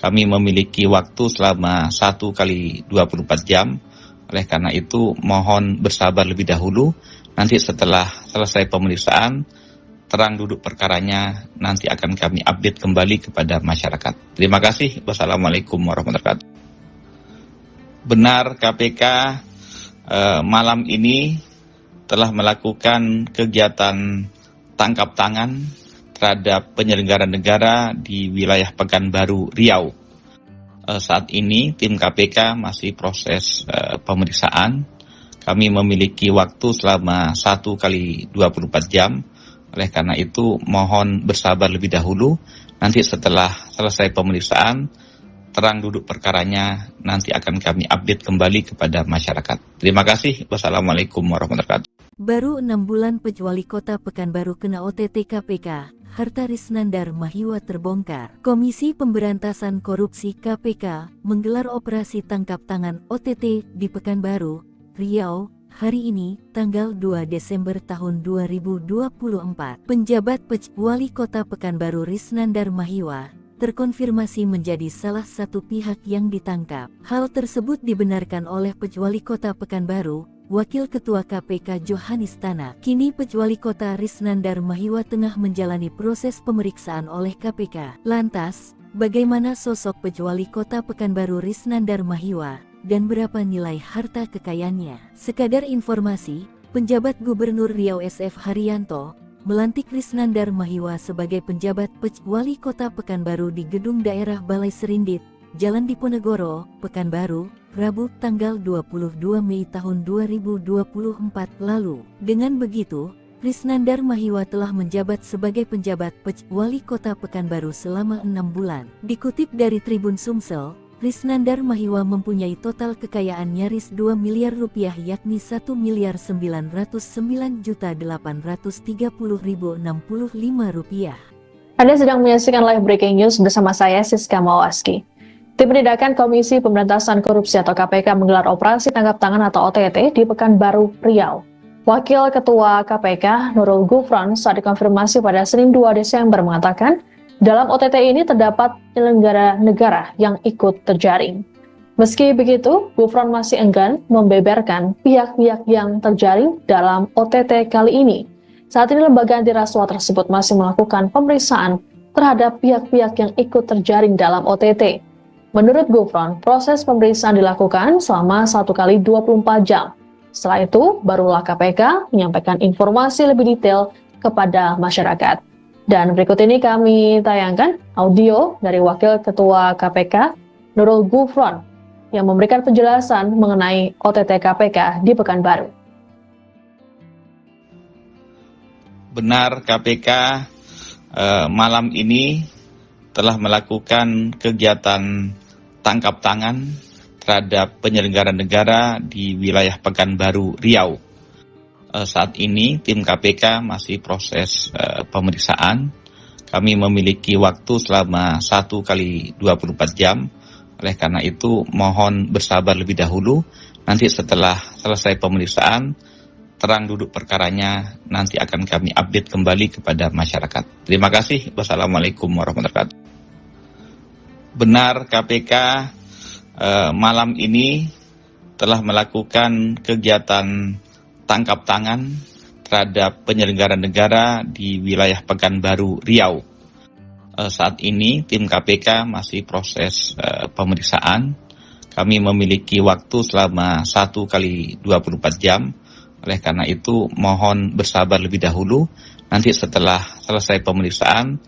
Kami memiliki waktu selama 1 kali 24 jam. Oleh karena itu mohon bersabar lebih dahulu. Nanti setelah selesai pemeriksaan, terang duduk perkaranya nanti akan kami update kembali kepada masyarakat. Terima kasih. Wassalamualaikum warahmatullahi wabarakatuh. Benar KPK malam ini telah melakukan kegiatan tangkap tangan terhadap penyelenggara negara di wilayah Pekanbaru, Riau. Saat ini tim KPK masih proses pemeriksaan. Kami memiliki waktu selama 1 kali 24 jam. Oleh karena itu mohon bersabar lebih dahulu. Nanti setelah selesai pemeriksaan, terang duduk perkaranya nanti akan kami update kembali kepada masyarakat. Terima kasih. Wassalamualaikum warahmatullahi wabarakatuh. Baru 6 bulan Wali Kota Pekanbaru kena OTT KPK, harta Risnandar Mahiwa terbongkar. Komisi Pemberantasan Korupsi KPK menggelar operasi tangkap tangan OTT di Pekanbaru, Riau, hari ini, tanggal 2 Desember tahun 2024. Penjabat Wali Kota Pekanbaru Risnandar Mahiwa terkonfirmasi menjadi salah satu pihak yang ditangkap. Hal tersebut dibenarkan oleh Pejuali Kota Pekanbaru, Wakil Ketua KPK Johanis Tanak. Kini Pejuali Kota Risnandar Mahiwa tengah menjalani proses pemeriksaan oleh KPK. Lantas, bagaimana sosok Pejuali Kota Pekanbaru Risnandar Mahiwa dan berapa nilai harta kekayaannya? Sekadar informasi, penjabat Gubernur Riau SF Haryanto melantik Risnandar Mahiwa sebagai penjabat Pejuali Kota Pekanbaru di Gedung Daerah Balai Serindit, Jalan Diponegoro, Pekanbaru, Rabu tanggal 22 Mei tahun 2024 lalu. Dengan begitu, Risnandar Mahiwa telah menjabat sebagai penjabat Pejuali Kota Pekanbaru selama 6 bulan. Dikutip dari Tribun Sumsel, Risnandar Mahiwa mempunyai total kekayaan nyaris 2 miliar rupiah yakni 1.909.830.065 rupiah. Anda sedang menyaksikan live breaking news bersama saya Siska Mawaski. Tim Penindakan Komisi Pemberantasan Korupsi atau KPK menggelar operasi tangkap tangan atau OTT di Pekanbaru, Riau. Wakil Ketua KPK Nurul Gufron saat dikonfirmasi pada Senin 2 Desember mengatakan, dalam OTT ini terdapat penyelenggara negara yang ikut terjaring. Meski begitu, Gufron masih enggan membeberkan pihak-pihak yang terjaring dalam OTT kali ini. Saat ini lembaga anti rasuah tersebut masih melakukan pemeriksaan terhadap pihak-pihak yang ikut terjaring dalam OTT. Menurut Gufron, proses pemeriksaan dilakukan selama 1 kali 24 jam. Setelah itu, barulah KPK menyampaikan informasi lebih detail kepada masyarakat. Dan berikut ini kami tayangkan audio dari Wakil Ketua KPK Nurul Gufron yang memberikan penjelasan mengenai OTT KPK di Pekanbaru. Benar, KPK malam ini telah melakukan kegiatan tangkap tangan terhadap penyelenggara negara di wilayah Pekanbaru, Riau. Saat ini tim KPK masih proses pemeriksaan. Kami memiliki waktu selama 1 kali 24 jam. Oleh karena itu mohon bersabar lebih dahulu. Nanti setelah selesai pemeriksaan, terang duduk perkaranya nanti akan kami update kembali kepada masyarakat. Terima kasih. Wassalamualaikum warahmatullahi wabarakatuh. Benar, KPK malam ini telah melakukan kegiatan tangkap tangan terhadap penyelenggara negara di wilayah Pekanbaru, Riau. Saat ini tim KPK masih proses pemeriksaan. Kami memiliki waktu selama 1 kali 24 jam. Oleh karena itu mohon bersabar lebih dahulu. Nanti setelah selesai pemeriksaan,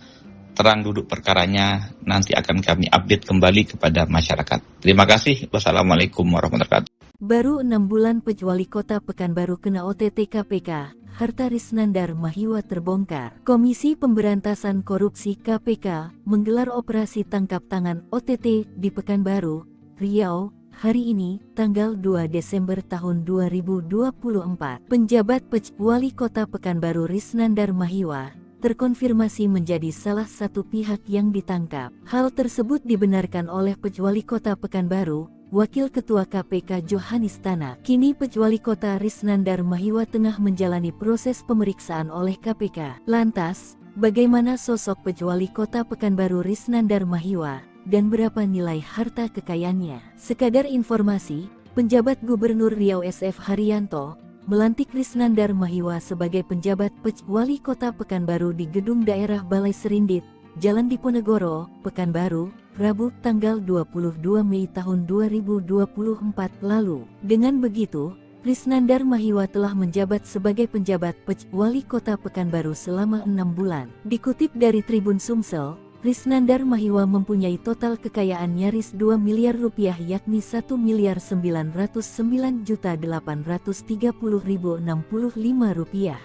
terang duduk perkaranya nanti akan kami update kembali kepada masyarakat. Terima kasih. Wassalamualaikum warahmatullahi wabarakatuh. Baru 6 bulan Pejuali Kota Pekanbaru kena OTT KPK, harta Risnandar Mahiwa terbongkar. Komisi Pemberantasan Korupsi KPK menggelar operasi tangkap tangan OTT di Pekanbaru, Riau, hari ini, tanggal 2 Desember tahun 2024. Penjabat Pejuali Kota Pekanbaru Risnandar Mahiwa terkonfirmasi menjadi salah satu pihak yang ditangkap. Hal tersebut dibenarkan oleh Pejuali Kota Pekanbaru, Wakil Ketua KPK Johanis Tanak. Kini Pejuali Kota Risnandar Mahiwa tengah menjalani proses pemeriksaan oleh KPK. Lantas, bagaimana sosok Pejuali Kota Pekanbaru Risnandar Mahiwa dan berapa nilai harta kekayaannya? Sekadar informasi, penjabat Gubernur Riau SF Haryanto melantik Risnandar Mahiwa sebagai penjabat Pejuali Kota Pekanbaru di Gedung Daerah Balai Serindit, Jalan Diponegoro, Pekanbaru, Rabu tanggal 22 Mei tahun 2024 lalu. Dengan begitu, Risnandar Mahiwa telah menjabat sebagai penjabat Pejuali Kota Pekanbaru selama 6 bulan. Dikutip dari Tribun Sumsel, Risnandar Mahiwa mempunyai total kekayaan nyaris 2 miliar rupiah yakni 1.909.830.065 rupiah.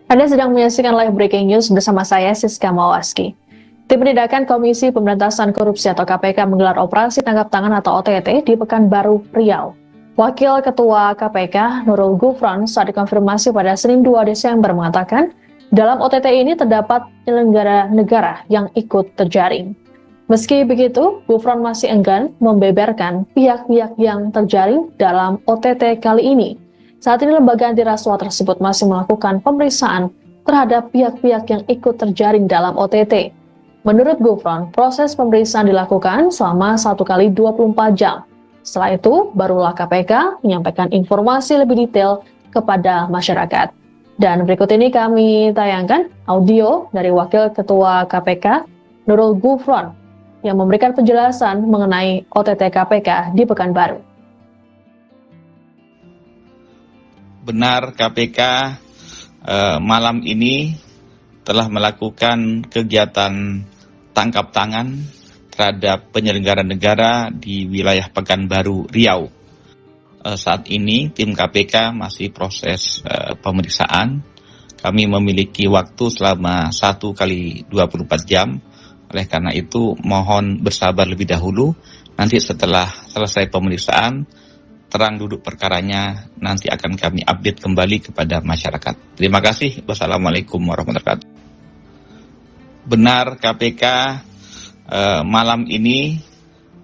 Anda sedang menyaksikan live breaking news bersama saya Siska Mawaski. Tim Penindakan Komisi Pemberantasan Korupsi atau KPK menggelar operasi tangkap tangan atau OTT di Pekanbaru, Riau. Wakil Ketua KPK Nurul Gufron saat dikonfirmasi pada Senin 2 Desember mengatakan, dalam OTT ini terdapat penyelenggara negara yang ikut terjaring. Meski begitu, Gufron masih enggan membeberkan pihak-pihak yang terjaring dalam OTT kali ini. Saat ini lembaga anti rasuah tersebut masih melakukan pemeriksaan terhadap pihak-pihak yang ikut terjaring dalam OTT. Menurut Gufron, proses pemeriksaan dilakukan selama 1 kali 24 jam. Setelah itu, barulah KPK menyampaikan informasi lebih detail kepada masyarakat. Dan berikut ini kami tayangkan audio dari Wakil Ketua KPK, Nurul Gufron, yang memberikan penjelasan mengenai OTT KPK di Pekanbaru. Benar, KPK malam ini telah melakukan kegiatan tangkap tangan terhadap penyelenggara negara di wilayah Pekanbaru, Riau. Saat ini tim KPK masih proses pemeriksaan. Kami memiliki waktu selama 1 kali 24 jam. Oleh karena itu mohon bersabar lebih dahulu. Nanti setelah selesai pemeriksaan, terang duduk perkaranya nanti akan kami update kembali kepada masyarakat. Terima kasih. Wassalamualaikum warahmatullahi wabarakatuh. Benar, KPK malam ini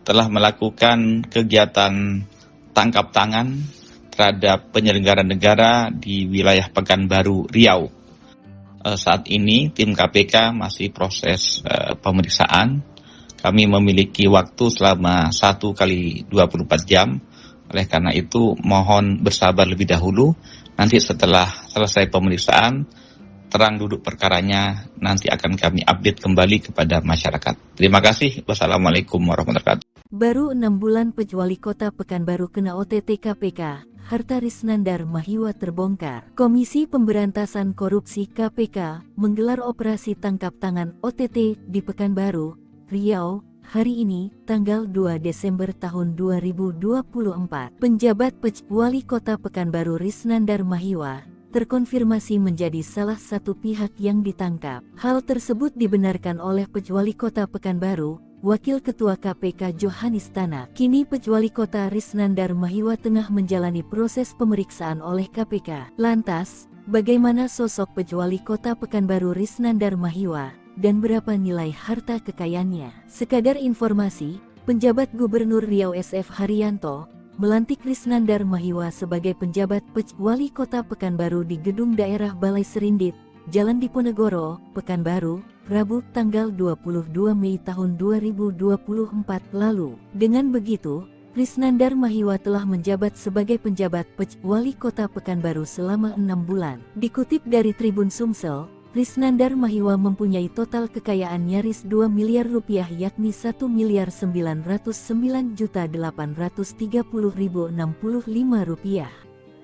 telah melakukan kegiatan tangkap tangan terhadap penyelenggara negara di wilayah Pekanbaru, Riau. Saat ini tim KPK masih proses pemeriksaan. Kami memiliki waktu selama 1 kali 24 jam. Oleh karena itu mohon bersabar lebih dahulu. Nanti setelah selesai pemeriksaan, terang duduk perkaranya nanti akan kami update kembali kepada masyarakat. Terima kasih. Wassalamualaikum warahmatullahi wabarakatuh. Baru 6 bulan Pejwali Kota Pekanbaru kena OTT KPK, harta Risnandar Mahiwa terbongkar. Komisi Pemberantasan Korupsi KPK menggelar operasi tangkap tangan OTT di Pekanbaru, Riau, hari ini, tanggal 2 Desember tahun 2024. Penjabat Pejwali Kota Pekanbaru Risnandar Mahiwa terkonfirmasi menjadi salah satu pihak yang ditangkap. Hal tersebut dibenarkan oleh Pejwali Kota Pekanbaru, Wakil Ketua KPK Johanis Tanak. Kini Pejwali Kota Risnandar Mahiwa tengah menjalani proses pemeriksaan oleh KPK. Lantas, bagaimana sosok Pejwali Kota Pekanbaru Risnandar Mahiwa dan berapa nilai harta kekayaannya? Sekadar informasi, penjabat Gubernur Riau SF Haryanto melantik Risnandar Mahiwa sebagai penjabat Pejwali Kota Pekanbaru di Gedung Daerah Balai Serindit, Jalan Diponegoro, Pekanbaru, Rabu tanggal 22 Mei tahun 2024 lalu. Dengan begitu, Risnandar Mahiwa telah menjabat sebagai penjabat Pejwali Kota Pekanbaru selama 6 bulan. Dikutip dari Tribun Sumsel, Risnandar Mahiwa mempunyai total kekayaan nyaris 2 miliar rupiah yakni 1.909.830.065 rupiah.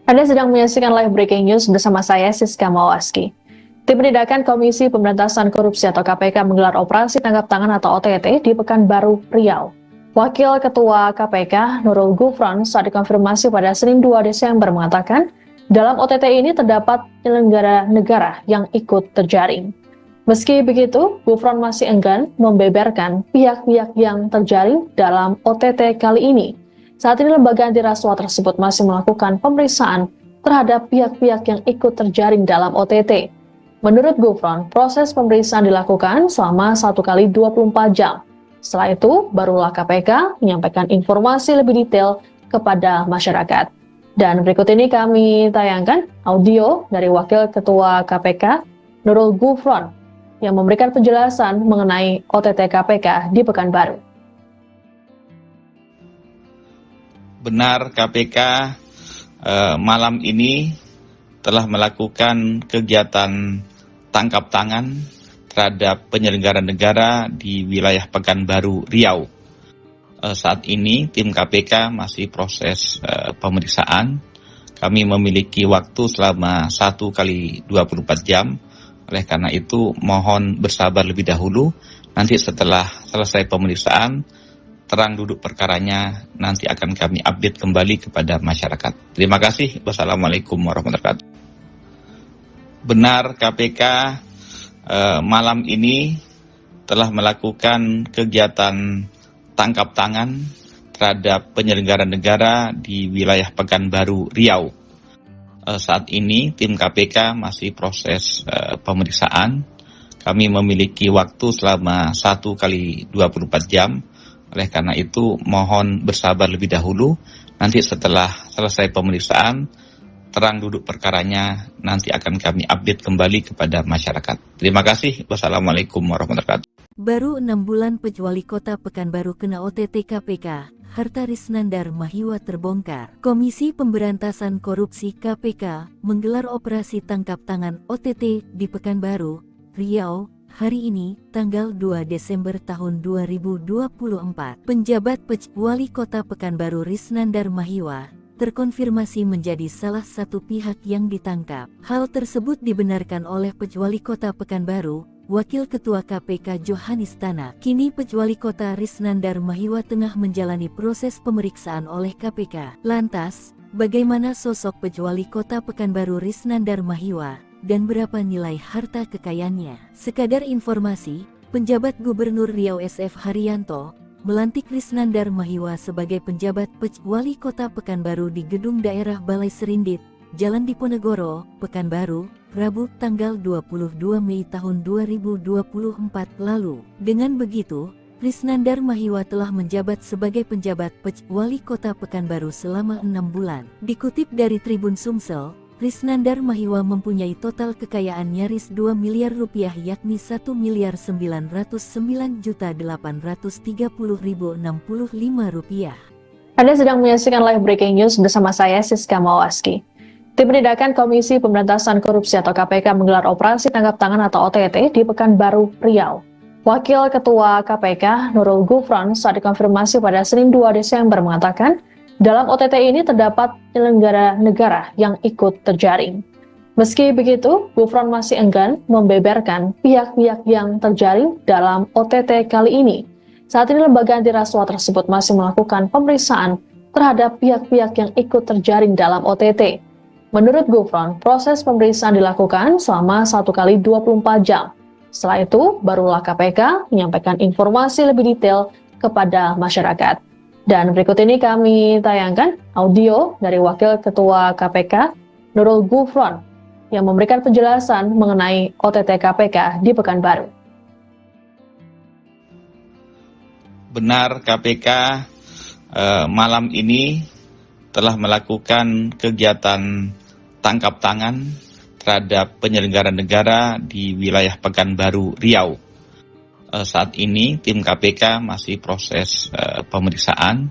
Anda sedang menyaksikan live breaking news bersama saya Siska Mawaski. Tim Penindakan Komisi Pemberantasan Korupsi atau KPK menggelar operasi tangkap tangan atau OTT di Pekanbaru, Riau. Wakil Ketua KPK Nurul Gufron saat dikonfirmasi pada Senin 2 Desember mengatakan, dalam OTT ini terdapat penyelenggara negara yang ikut terjaring. Meski begitu, Gufron masih enggan membeberkan pihak-pihak yang terjaring dalam OTT kali ini. Saat ini lembaga anti rasuah tersebut masih melakukan pemeriksaan terhadap pihak-pihak yang ikut terjaring dalam OTT. Menurut Gufron, proses pemeriksaan dilakukan selama 1 kali 24 jam. Setelah itu, barulah KPK menyampaikan informasi lebih detail kepada masyarakat. Dan berikut ini kami tayangkan audio dari Wakil Ketua KPK, Nurul Gufron, yang memberikan penjelasan mengenai OTT KPK di Pekanbaru. Benar, KPK malam ini telah melakukan kegiatan tangkap tangan terhadap penyelenggara negara di wilayah Pekanbaru, Riau. Saat ini tim KPK masih proses pemeriksaan. Kami memiliki waktu selama 1 kali 24 jam. Oleh karena itu mohon bersabar lebih dahulu. Nanti setelah selesai pemeriksaan, terang duduk perkaranya nanti akan kami update kembali kepada masyarakat. Terima kasih. Wassalamualaikum warahmatullahi wabarakatuh. Benar, KPK malam ini telah melakukan kegiatan tangkap tangan terhadap penyelenggara negara di wilayah Pekanbaru, Riau. Saat ini tim KPK masih proses pemeriksaan. Kami memiliki waktu selama 1 kali 24 jam. Oleh karena itu mohon bersabar lebih dahulu. Nanti setelah selesai pemeriksaan, terang duduk perkaranya nanti akan kami update kembali kepada masyarakat. Terima kasih. Wassalamualaikum warahmatullahi wabarakatuh. Baru 6 bulan Wali Kota Pekanbaru kena OTT KPK, harta Risnandar Mahiwa terbongkar. Komisi Pemberantasan Korupsi KPK menggelar operasi tangkap tangan OTT di Pekanbaru, Riau, hari ini, tanggal 2 Desember tahun 2024. Penjabat Wali Kota Pekanbaru Risnandar Mahiwa terkonfirmasi menjadi salah satu pihak yang ditangkap. Hal tersebut dibenarkan oleh Wali Kota Pekanbaru, Wakil Ketua KPK Johanis Tanak. Kini Wali Kota Risnandar Mahiwa tengah menjalani proses pemeriksaan oleh KPK. Lantas, bagaimana sosok Wali Kota Pekanbaru Risnandar Mahiwa dan berapa nilai harta kekayaannya? Sekadar informasi, penjabat Gubernur Riau SF Haryanto melantik Risnandar Mahiwa sebagai penjabat Wali Kota Pekanbaru di Gedung Daerah Balai Serindit, Jalan Diponegoro, Pekanbaru, Rabu tanggal 22 Mei tahun 2024 lalu. Dengan begitu, Risnandar Mahiwa telah menjabat sebagai penjabat Wali Kota Pekanbaru selama 6 bulan. Dikutip dari Tribun Sumsel, Risnandar Mahiwa mempunyai total kekayaan nyaris 2 miliar rupiah, yakni 1.909.830.065 rupiah. Anda sedang menyaksikan live breaking news bersama saya Siska Mawaski. Tim Penindakan Komisi Pemberantasan Korupsi atau KPK menggelar operasi tangkap tangan atau OTT di Pekanbaru, Riau. Wakil Ketua KPK Nurul Gufron saat dikonfirmasi pada Senin 2 Desember mengatakan, dalam OTT ini terdapat penyelenggara negara yang ikut terjaring. Meski begitu, Gufron masih enggan membeberkan pihak-pihak yang terjaring dalam OTT kali ini. Saat ini lembaga anti rasuah tersebut masih melakukan pemeriksaan terhadap pihak-pihak yang ikut terjaring dalam OTT. Menurut Gufron, proses pemeriksaan dilakukan selama 1 kali 24 jam. Setelah itu, barulah KPK menyampaikan informasi lebih detail kepada masyarakat. Dan berikut ini kami tayangkan audio dari Wakil Ketua KPK Nurul Gufron yang memberikan penjelasan mengenai OTT KPK di Pekanbaru. Benar, KPK malam ini telah melakukan kegiatan tangkap tangan terhadap penyelenggara negara di wilayah Pekanbaru, Riau. Saat ini tim KPK masih proses pemeriksaan.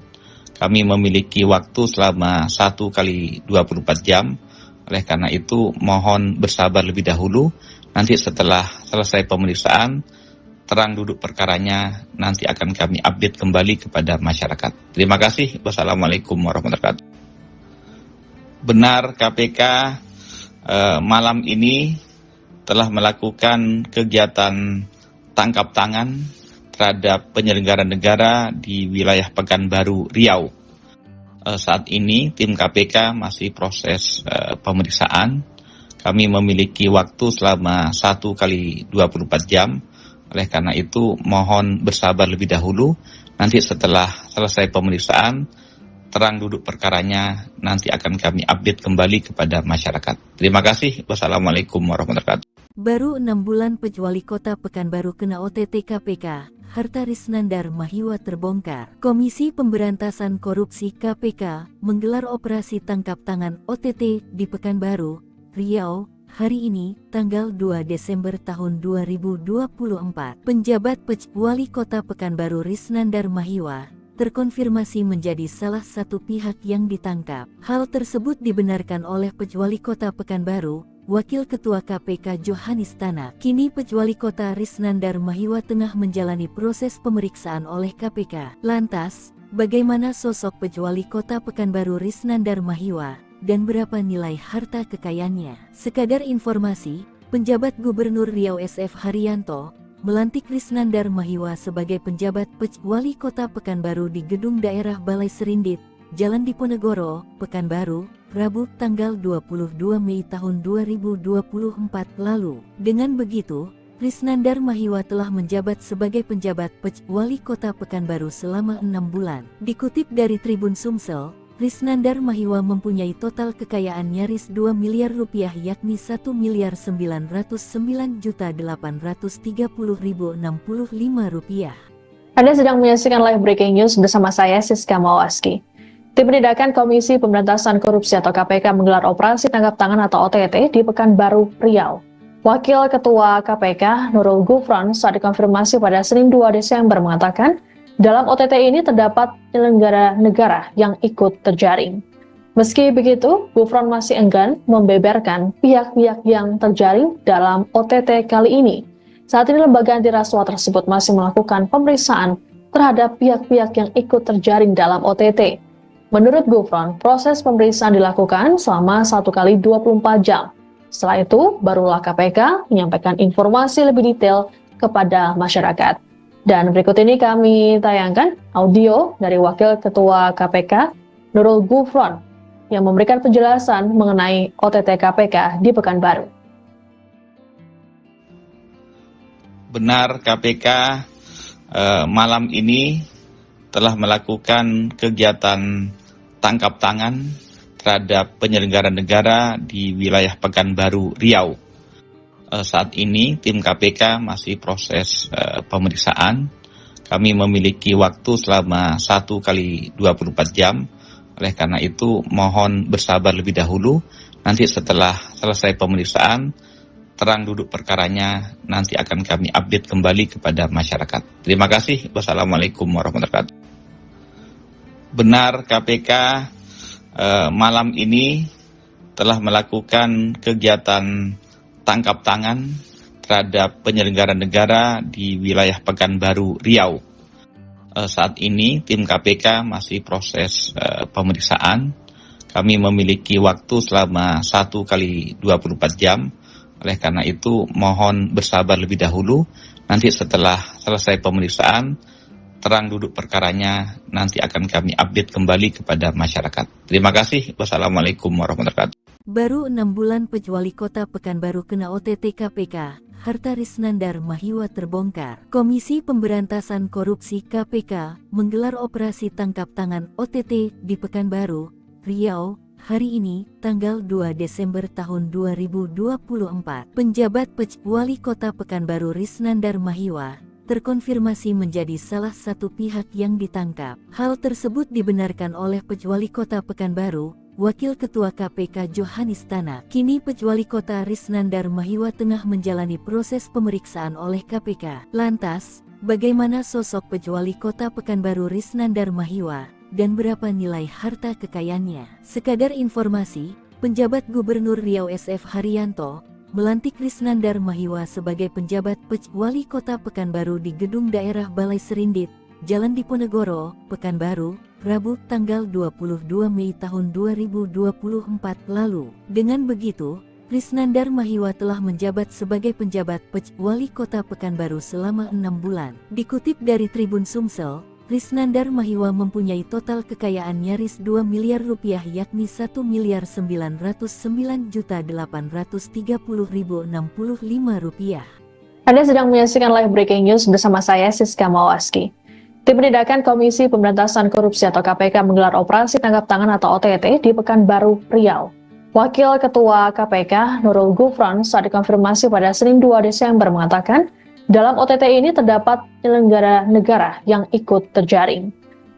Kami memiliki waktu selama 1 kali 24 jam. Oleh karena itu mohon bersabar lebih dahulu. Nanti setelah selesai pemeriksaan, terang duduk perkaranya nanti akan kami update kembali kepada masyarakat. Terima kasih. Wassalamualaikum warahmatullahi wabarakatuh. Benar, KPK malam ini telah melakukan kegiatan tangkap tangan terhadap penyelenggara negara di wilayah Pekanbaru, Riau. Saat ini tim KPK masih proses pemeriksaan. Kami memiliki waktu selama 1 kali 24 jam. Oleh karena itu mohon bersabar lebih dahulu. Nanti setelah selesai pemeriksaan, terang duduk perkaranya nanti akan kami update kembali kepada masyarakat. Terima kasih. Wassalamualaikum warahmatullahi wabarakatuh. Baru 6 bulan Wali Kota Pekanbaru kena OTT KPK, harta Risnandar Mahiwa terbongkar. Komisi Pemberantasan Korupsi KPK menggelar operasi tangkap tangan OTT di Pekanbaru, Riau, hari ini, tanggal 2 Desember tahun 2024. Penjabat Wali Kota Pekanbaru Risnandar Mahiwa terkonfirmasi menjadi salah satu pihak yang ditangkap. Hal tersebut dibenarkan oleh Wali Kota Pekanbaru, Wakil Ketua KPK Johanis Tanak. Kini Wali Kota Risnandar Mahiwa tengah menjalani proses pemeriksaan oleh KPK. Lantas, bagaimana sosok Wali Kota Pekanbaru Risnandar Mahiwa dan berapa nilai harta kekayaannya? Sekadar informasi, penjabat Gubernur Riau SF Haryanto melantik Risnandar Mahiwa sebagai penjabat Wali Kota Pekanbaru di Gedung Daerah Balai Serindit, Jalan Diponegoro, Pekanbaru, Rabu tanggal 22 Mei tahun 2024 lalu. Dengan begitu, Risnandar Mahiwa telah menjabat sebagai penjabat Wali Kota Pekanbaru selama 6 bulan. Dikutip dari Tribun Sumsel, Risnandar Mahiwa mempunyai total kekayaan nyaris 2 miliar rupiah, yakni 1.909.830.065 rupiah. Anda sedang menyaksikan live breaking news bersama saya Siska Mawaski. Tim Penindakan Komisi Pemberantasan Korupsi atau KPK menggelar operasi tangkap tangan atau OTT di Pekanbaru, Riau. Wakil Ketua KPK Nurul Gufron saat dikonfirmasi pada Senin 2 Desember mengatakan, dalam OTT ini terdapat penyelenggara negara yang ikut terjaring. Meski begitu, Gufron masih enggan membeberkan pihak-pihak yang terjaring dalam OTT kali ini. Saat ini lembaga anti rasuah tersebut masih melakukan pemeriksaan terhadap pihak-pihak yang ikut terjaring dalam OTT. Menurut Gufron, proses pemeriksaan dilakukan selama 1 kali 24 jam. Setelah itu, barulah KPK menyampaikan informasi lebih detail kepada masyarakat. Dan berikut ini kami tayangkan audio dari Wakil Ketua KPK Nurul Gufron yang memberikan penjelasan mengenai OTT KPK di Pekanbaru. Benar, KPK malam ini telah melakukan kegiatan tangkap tangan terhadap penyelenggara negara di wilayah Pekanbaru, Riau. Saat ini tim KPK masih proses pemeriksaan. Kami memiliki waktu selama 1 kali 24 jam. Oleh karena itu mohon bersabar lebih dahulu. Nanti setelah selesai pemeriksaan, terang duduk perkaranya nanti akan kami update kembali kepada masyarakat. Terima kasih. Wassalamualaikum warahmatullahi wabarakatuh. Benar, KPK malam ini telah melakukan kegiatan tangkap tangan terhadap penyelenggara negara di wilayah Pekanbaru, Riau. Saat ini tim KPK masih proses pemeriksaan. Kami memiliki waktu selama 1 kali 24 jam. Oleh karena itu mohon bersabar lebih dahulu. Nanti setelah selesai pemeriksaan, terang duduk perkaranya nanti akan kami update kembali kepada masyarakat. Terima kasih. Wassalamualaikum warahmatullahi wabarakatuh. Baru 6 bulan Wali Kota Pekanbaru kena OTT KPK, harta Risnandar Mahiwa terbongkar. Komisi Pemberantasan Korupsi KPK menggelar operasi tangkap tangan OTT di Pekanbaru, Riau, hari ini, tanggal 2 Desember tahun 2024. Penjabat Wali Kota Pekanbaru Risnandar Mahiwa terkonfirmasi menjadi salah satu pihak yang ditangkap. Hal tersebut dibenarkan oleh Wali Kota Pekanbaru, Wakil Ketua KPK Johanis Tanak. Kini Wali Kota Risnandar Mahiwa tengah menjalani proses pemeriksaan oleh KPK. Lantas, bagaimana sosok Wali Kota Pekanbaru Risnandar Mahiwa dan berapa nilai harta kekayaannya? Sekadar informasi, penjabat Gubernur Riau SF Haryanto melantik Risnandar Mahiwa sebagai penjabat Wali Kota Pekanbaru di Gedung Daerah Balai Serindit, Jalan Diponegoro, Pekanbaru, Rabu tanggal 22 Mei tahun 2024 lalu. Dengan begitu, Risnandar Mahiwa telah menjabat sebagai penjabat Wali Kota Pekanbaru selama 6 bulan. Dikutip dari Tribun Sumsel, Risnandar Mahiwa mempunyai total kekayaan nyaris 2 miliar rupiah yakni 1.909.830.065 rupiah. Anda sedang menyaksikan live breaking news bersama saya Siska Mawaski. Tim Penindakan Komisi Pemberantasan Korupsi atau KPK menggelar operasi tangkap tangan atau OTT di Pekanbaru, Riau. Wakil Ketua KPK Nurul Gufron saat dikonfirmasi pada Senin 2 Desember mengatakan, dalam OTT ini terdapat penyelenggara negara yang ikut terjaring.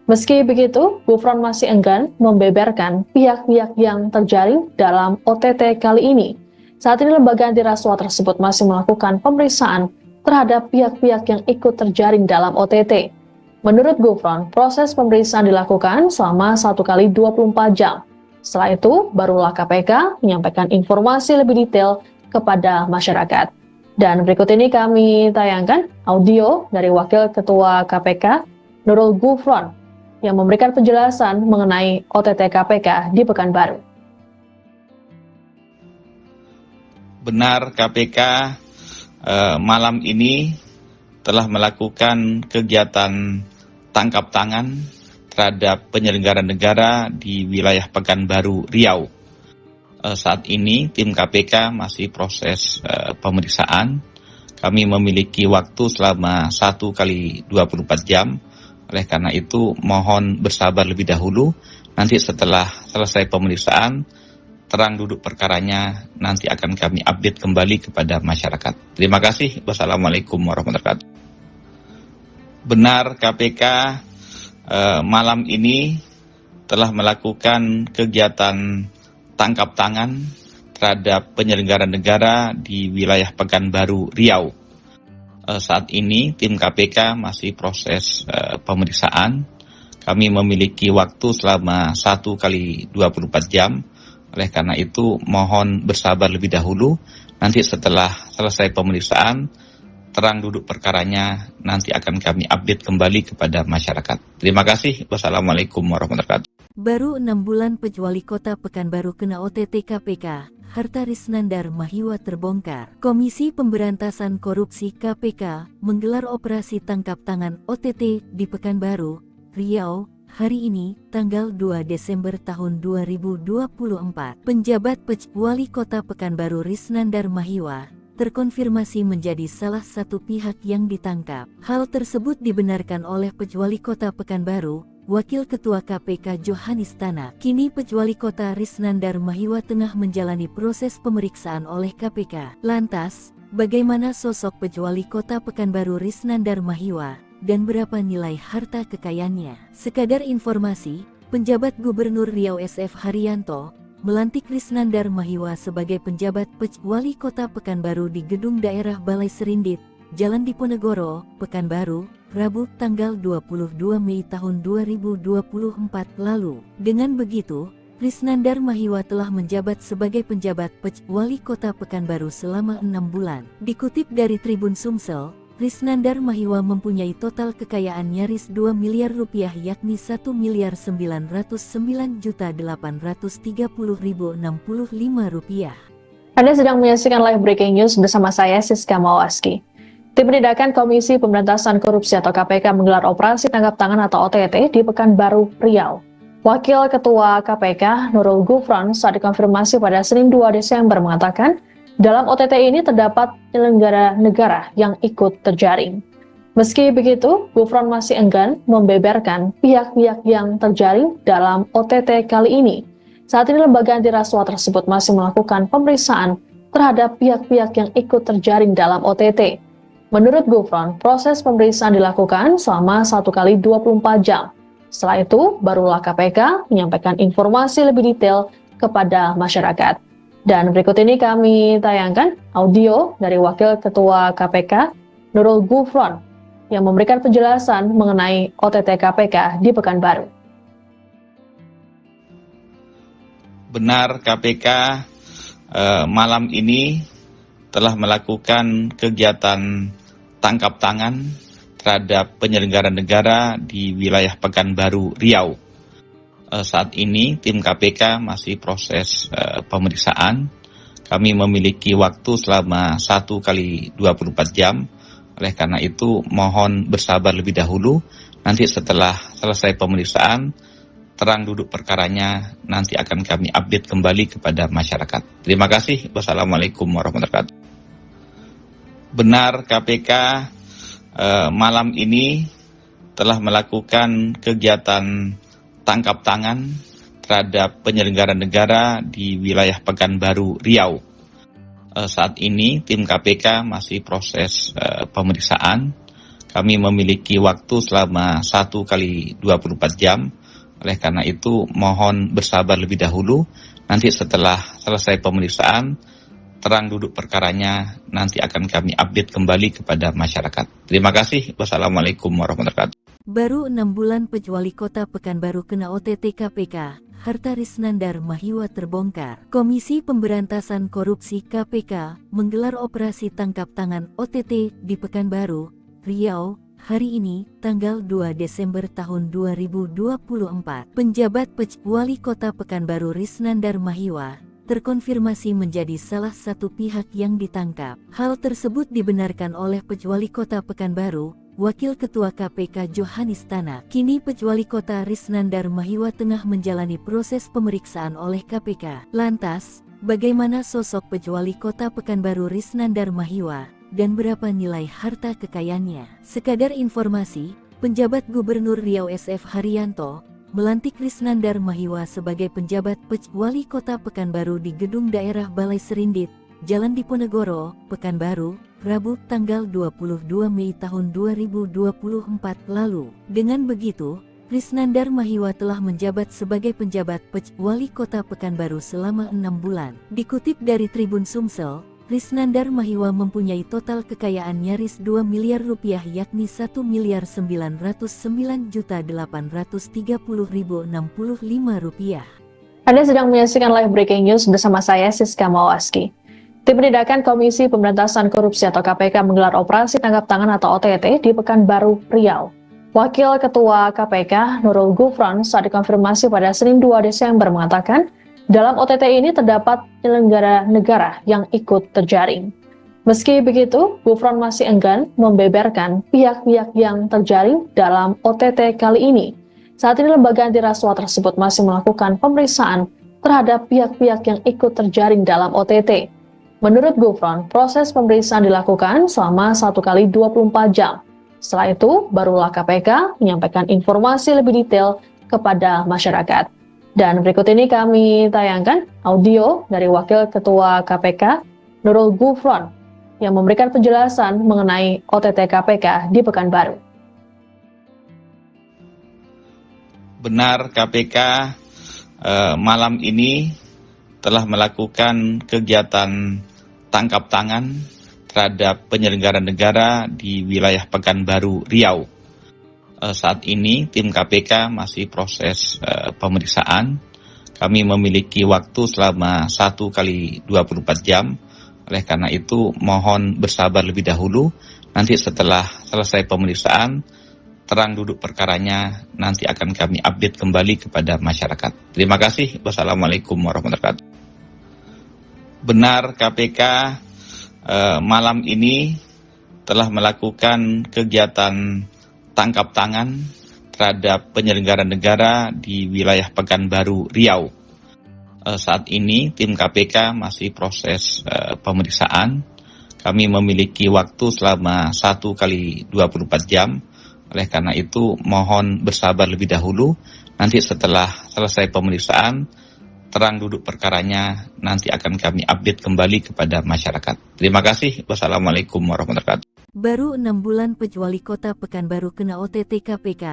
Meski begitu, Gufron masih enggan membeberkan pihak-pihak yang terjaring dalam OTT kali ini. Saat ini lembaga anti rasuah tersebut masih melakukan pemeriksaan terhadap pihak-pihak yang ikut terjaring dalam OTT. Menurut Gufron, proses pemeriksaan dilakukan selama 1 kali 24 jam. Setelah itu, barulah KPK menyampaikan informasi lebih detail kepada masyarakat. Dan berikut ini kami tayangkan audio dari Wakil Ketua KPK Nurul Gufron yang memberikan penjelasan mengenai OTT KPK di Pekanbaru. Benar, KPK malam ini telah melakukan kegiatan tangkap tangan terhadap penyelenggara negara di wilayah Pekanbaru, Riau. Saat ini tim KPK masih proses pemeriksaan. Kami memiliki waktu selama 1 kali 24 jam. Oleh karena itu mohon bersabar lebih dahulu. Nanti setelah selesai pemeriksaan, terang duduk perkaranya nanti akan kami update kembali kepada masyarakat. Terima kasih. Wassalamualaikum warahmatullahi wabarakatuh. Benar, KPK malam ini telah melakukan kegiatan tangkap tangan terhadap penyelenggara negara di wilayah Pekanbaru, Riau. Saat ini tim KPK masih proses pemeriksaan. Kami memiliki waktu selama 1 kali 24 jam. Oleh karena itu mohon bersabar lebih dahulu. Nanti setelah selesai pemeriksaan, terang duduk perkaranya nanti akan kami update kembali kepada masyarakat. Terima kasih. Wassalamualaikum warahmatullahi wabarakatuh. Baru 6 bulan Wali Kota Pekanbaru kena OTT KPK, harta Risnandar Mahiwa terbongkar. Komisi Pemberantasan Korupsi KPK menggelar operasi tangkap tangan OTT di Pekanbaru, Riau, hari ini, tanggal 2 Desember tahun 2024. Penjabat Wali Kota Pekanbaru Risnandar Mahiwa terkonfirmasi menjadi salah satu pihak yang ditangkap. Hal tersebut dibenarkan oleh Wali Kota Pekanbaru, Wakil Ketua KPK Johanis Tanak. Kini Wali Kota Risnandar Mahiwa tengah menjalani proses pemeriksaan oleh KPK. Lantas, bagaimana sosok Wali Kota Pekanbaru Risnandar Mahiwa dan berapa nilai harta kekayaannya? Sekadar informasi, penjabat Gubernur Riau SF Haryanto melantik Risnandar Mahiwa sebagai penjabat Wali Kota Pekanbaru di Gedung Daerah Balai Serindit, Jalan Diponegoro, Pekanbaru, Rabu tanggal 22 Mei tahun 2024 lalu. Dengan begitu, Risnandar Mahiwa telah menjabat sebagai penjabat Wali Kota Pekanbaru selama 6 bulan. Dikutip dari Tribun Sumsel, Risnandar Mahiwa mempunyai total kekayaan nyaris 2 miliar rupiah yakni 1.909.830.065 rupiah. Anda sedang menyaksikan live breaking news bersama saya Siska Mawaski. Tim Penindakan Komisi Pemberantasan Korupsi atau KPK menggelar operasi tangkap tangan atau OTT di Pekanbaru, Riau. Wakil Ketua KPK Nurul Gufron saat dikonfirmasi pada Senin 2 Desember mengatakan, dalam OTT ini terdapat penyelenggara negara yang ikut terjaring. Meski begitu, Gufron masih enggan membeberkan pihak-pihak yang terjaring dalam OTT kali ini. Saat ini lembaga anti rasuah tersebut masih melakukan pemeriksaan terhadap pihak-pihak yang ikut terjaring dalam OTT. Menurut Gufron, proses pemeriksaan dilakukan selama 1 kali 24 jam. Setelah itu, barulah KPK menyampaikan informasi lebih detail kepada masyarakat. Dan berikut ini kami tayangkan audio dari Wakil Ketua KPK Nurul Gufron yang memberikan penjelasan mengenai OTT KPK di Pekanbaru. Benar, KPK malam ini telah melakukan kegiatan tangkap tangan terhadap penyelenggara negara di wilayah Pekanbaru, Riau. Saat ini tim KPK masih proses pemeriksaan. Kami memiliki waktu selama 1 kali 24 jam. Oleh karena itu mohon bersabar lebih dahulu. Nanti setelah selesai pemeriksaan, terang duduk perkaranya nanti akan kami update kembali kepada masyarakat. Terima kasih. Wassalamualaikum warahmatullahi wabarakatuh. Benar, KPK malam ini telah melakukan kegiatan tangkap tangan terhadap penyelenggara negara di wilayah Pekanbaru, Riau. Saat ini tim KPK masih proses pemeriksaan. Kami memiliki waktu selama 1 kali 24 jam. Oleh karena itu mohon bersabar lebih dahulu. Nanti setelah selesai pemeriksaan, terang duduk perkaranya nanti akan kami update kembali kepada masyarakat. Terima kasih. Wassalamualaikum warahmatullahi wabarakatuh. Baru 6 bulan Wali Kota Pekanbaru kena OTT KPK, harta Risnandar Mahiwa terbongkar. Komisi Pemberantasan Korupsi KPK menggelar operasi tangkap tangan OTT di Pekanbaru, Riau, hari ini, tanggal 2 Desember tahun 2024. Penjabat Wali Kota Pekanbaru Risnandar Mahiwa terkonfirmasi menjadi salah satu pihak yang ditangkap. Hal tersebut dibenarkan oleh Wali Kota Pekanbaru, Wakil Ketua KPK Johanis Tanak. Kini Wali Kota Risnandar Mahiwa tengah menjalani proses pemeriksaan oleh KPK. Lantas, bagaimana sosok Wali Kota Pekanbaru Risnandar Mahiwa dan berapa nilai harta kekayaannya? Sekadar informasi, penjabat Gubernur Riau SF Haryanto melantik Risnandar Mahiwa sebagai penjabat Wali Kota Pekanbaru di Gedung Daerah Balai Serindit, Jalan Diponegoro, Pekanbaru, Rabu tanggal 22 Mei tahun 2024 lalu. Dengan begitu, Risnandar Mahiwa telah menjabat sebagai penjabat Wali Kota Pekanbaru selama 6 bulan. Dikutip dari Tribun Sumsel, Risnandar Mahiwa mempunyai total kekayaan nyaris 2 miliar rupiah yakni 1.909.830.065 rupiah. Anda sedang menyaksikan live breaking news bersama saya Siska Mawaski. Tim Penindakan Komisi Pemberantasan Korupsi atau KPK menggelar operasi tangkap tangan atau OTT di Pekanbaru, Riau. Wakil Ketua KPK Nurul Gufron saat dikonfirmasi pada Senin 2 Desember mengatakan, dalam OTT ini terdapat penyelenggara negara yang ikut terjaring. Meski begitu, Gufron masih enggan membeberkan pihak-pihak yang terjaring dalam OTT kali ini. Saat ini lembaga anti rasuah tersebut masih melakukan pemeriksaan terhadap pihak-pihak yang ikut terjaring dalam OTT. Menurut Gufron, proses pemeriksaan dilakukan selama 1 kali 24 jam. Setelah itu, barulah KPK menyampaikan informasi lebih detail kepada masyarakat. Dan berikut ini kami tayangkan audio dari Wakil Ketua KPK Nurul Gufron yang memberikan penjelasan mengenai OTT KPK di Pekanbaru. Benar, KPK malam ini telah melakukan kegiatan tangkap tangan terhadap penyelenggara negara di wilayah Pekanbaru, Riau. Saat ini tim KPK masih proses pemeriksaan. Kami memiliki waktu selama 1 kali 24 jam. Oleh karena itu mohon bersabar lebih dahulu. Nanti setelah selesai pemeriksaan, terang duduk perkaranya nanti akan kami update kembali kepada masyarakat. Terima kasih. Wassalamualaikum warahmatullahi wabarakatuh. Benar, KPK malam ini telah melakukan kegiatan tangkap tangan terhadap penyelenggara negara di wilayah Pekanbaru, Riau. Saat ini tim KPK masih proses pemeriksaan. Kami memiliki waktu selama 1 kali 24 jam. Oleh karena itu mohon bersabar lebih dahulu. Nanti setelah selesai pemeriksaan, terang duduk perkaranya nanti akan kami update kembali kepada masyarakat. Terima kasih. Wassalamualaikum warahmatullahi wabarakatuh. Baru 6 bulan Wali Kota Pekanbaru kena OTT KPK,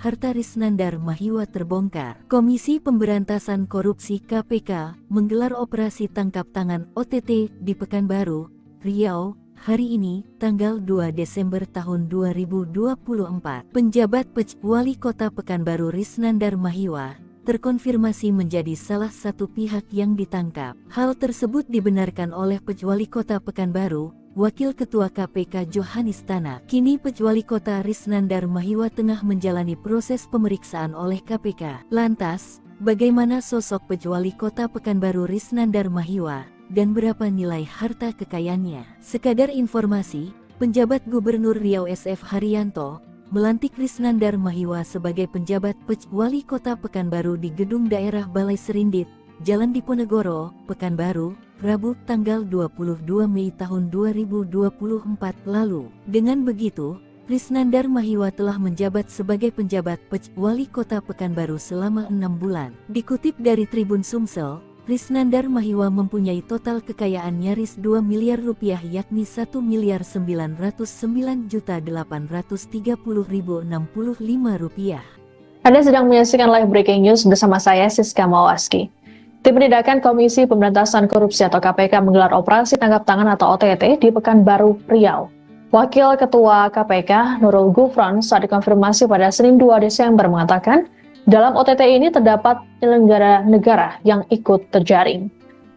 harta Risnandar Mahiwa terbongkar. Komisi Pemberantasan Korupsi KPK menggelar operasi tangkap tangan OTT di Pekanbaru, Riau, hari ini, tanggal 2 Desember tahun 2024. Penjabat Wali Kota Pekanbaru Risnandar Mahiwa terkonfirmasi menjadi salah satu pihak yang ditangkap. Hal tersebut dibenarkan oleh Wali Kota Pekanbaru, Wakil Ketua KPK Johanis Tanak. Kini Wali Kota Risnandar Mahiwa tengah menjalani proses pemeriksaan oleh KPK. Lantas, bagaimana sosok Wali Kota Pekanbaru Risnandar Mahiwa dan berapa nilai harta kekayaannya? Sekadar informasi, penjabat Gubernur Riau SF Haryanto melantik Risnandar Mahiwa sebagai penjabat Wali Kota Pekanbaru di Gedung Daerah Balai Serindit, Jalan Diponegoro, Pekanbaru, Rabu tanggal 22 Mei tahun 2024 lalu. Dengan begitu, Risnandar Mahiwa telah menjabat sebagai penjabat Wali Kota Pekanbaru selama 6 bulan. Dikutip dari Tribun Sumsel, Risnandar Mahiwa mempunyai total kekayaan nyaris 2 miliar rupiah yakni 1.909.830.065 rupiah. Anda sedang menyaksikan live breaking news bersama saya Siska Mawaski. Tim Penindakan Komisi Pemberantasan Korupsi atau KPK menggelar operasi tangkap tangan atau OTT di Pekanbaru, Riau. Wakil Ketua KPK Nurul Gufron saat dikonfirmasi pada Senin 2 Desember mengatakan, dalam OTT ini terdapat penyelenggara negara yang ikut terjaring.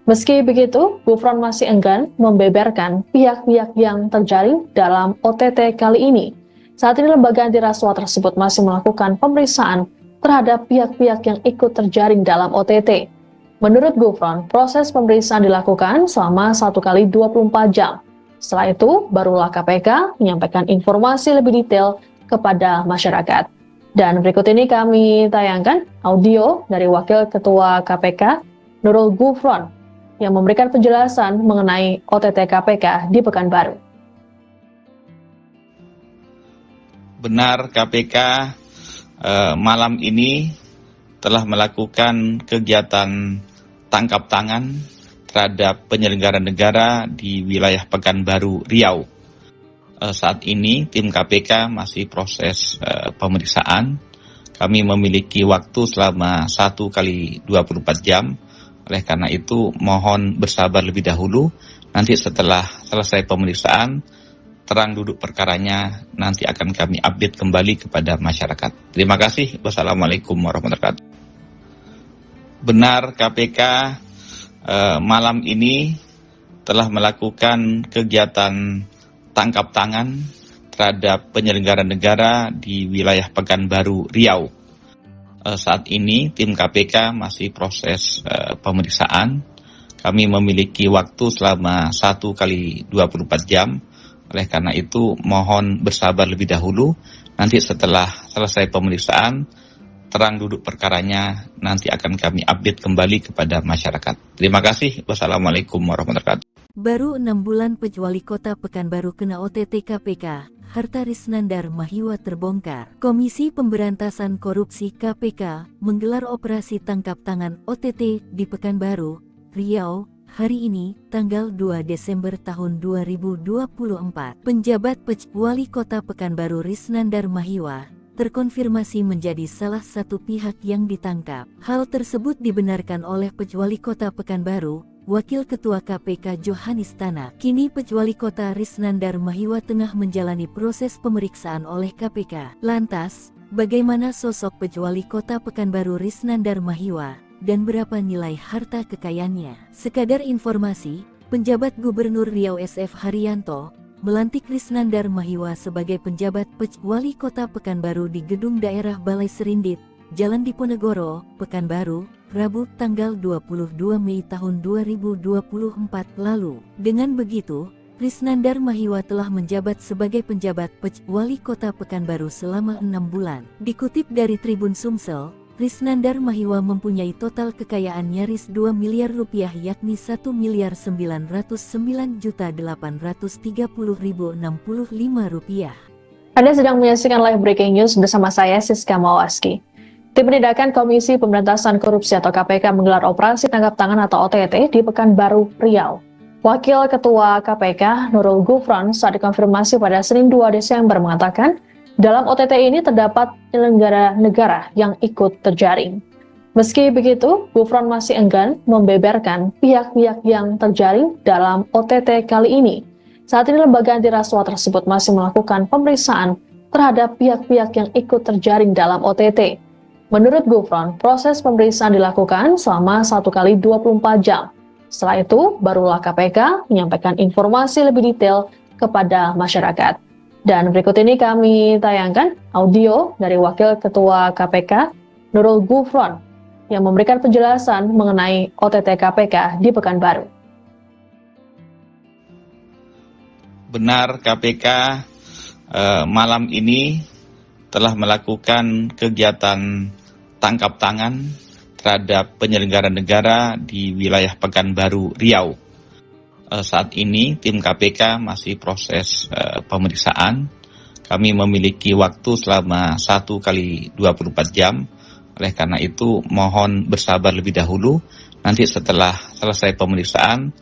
Meski begitu, Gufron masih enggan membeberkan pihak-pihak yang terjaring dalam OTT kali ini. Saat ini lembaga anti rasuah tersebut masih melakukan pemeriksaan terhadap pihak-pihak yang ikut terjaring dalam OTT. Menurut Gufron, proses pemeriksaan dilakukan selama 1 kali 24 jam. Setelah itu, barulah KPK menyampaikan informasi lebih detail kepada masyarakat. Dan berikut ini kami tayangkan audio dari Wakil Ketua KPK Nurul Gufron yang memberikan penjelasan mengenai OTT KPK di Pekanbaru. Benar, KPK malam ini telah melakukan kegiatan tangkap tangan terhadap penyelenggara negara di wilayah Pekanbaru, Riau. Saat ini tim KPK masih proses pemeriksaan. kami memiliki waktu selama 1 kali 24 jam. Oleh karena itu, mohon bersabar lebih dahulu. Nanti setelah selesai pemeriksaan, terang duduk perkaranya, nanti akan kami update kembali kepada masyarakat. Terima kasih. Wassalamualaikum warahmatullahi wabarakatuh. Benar, KPK malam ini telah melakukan kegiatan tangkap tangan terhadap penyelenggara negara di wilayah Pekanbaru, Riau. Saat ini tim KPK masih proses pemeriksaan. Kami memiliki waktu selama 1 kali 24 jam. Oleh karena itu, mohon bersabar lebih dahulu. Nanti setelah selesai pemeriksaan, terang duduk perkaranya, nanti akan kami update kembali kepada masyarakat. Terima kasih. Wassalamualaikum warahmatullahi wabarakatuh. Baru 6 bulan Wali Kota Pekanbaru kena OTT KPK, harta Risnandar Mahiwa terbongkar. Komisi Pemberantasan Korupsi KPK menggelar operasi tangkap tangan OTT di Pekanbaru, Riau, hari ini, tanggal 2 Desember tahun 2024. Penjabat Wali Kota Pekanbaru Risnandar Mahiwa terkonfirmasi menjadi salah satu pihak yang ditangkap. Hal tersebut dibenarkan oleh Wali Kota Pekanbaru, Wakil Ketua KPK Johanis Tanak. Kini Wali Kota Risnandar Mahiwa tengah menjalani proses pemeriksaan oleh KPK. Lantas, bagaimana sosok Wali Kota Pekanbaru Risnandar Mahiwa dan berapa nilai harta kekayaannya? Sekadar informasi, penjabat Gubernur Riau SF Haryanto melantik Risnandar Mahiwa sebagai penjabat Wali Kota Pekanbaru di Gedung Daerah Balai Serindit, Jalan Diponegoro, Pekanbaru, Rabu tanggal 22 Mei tahun 2024 lalu. Dengan begitu, Risnandar Mahiwa telah menjabat sebagai penjabat Wali Kota Pekanbaru selama 6 bulan. Dikutip dari Tribun Sumsel, Risnandar Mahiwa mempunyai total kekayaan nyaris 2 miliar rupiah, yakni 1.909.830.065 rupiah. Anda sedang menyaksikan live breaking news bersama saya Siska Mawaski. Tim Penindakan Komisi Pemberantasan Korupsi atau KPK menggelar operasi tangkap tangan atau OTT di Pekanbaru, Riau. Wakil Ketua KPK Nurul Gufron saat dikonfirmasi pada Senin 2 Desember mengatakan, dalam OTT ini terdapat penyelenggara negara yang ikut terjaring. Meski begitu, Gufron masih enggan membeberkan pihak-pihak yang terjaring dalam OTT kali ini. Saat ini lembaga anti rasuah tersebut masih melakukan pemeriksaan terhadap pihak-pihak yang ikut terjaring dalam OTT. Menurut Gufron, proses pemeriksaan dilakukan selama 1 kali 24 jam. Setelah itu, barulah KPK menyampaikan informasi lebih detail kepada masyarakat. Dan berikut ini kami tayangkan audio dari Wakil Ketua KPK Nurul Gufron yang memberikan penjelasan mengenai OTT KPK di Pekanbaru. Benar, KPK malam ini telah melakukan kegiatan tangkap tangan terhadap penyelenggara negara di wilayah Pekanbaru, Riau. Saat ini tim KPK masih proses pemeriksaan. Kami memiliki waktu selama 1 kali 24 jam. Oleh karena itu, mohon bersabar lebih dahulu. Nanti setelah selesai pemeriksaan,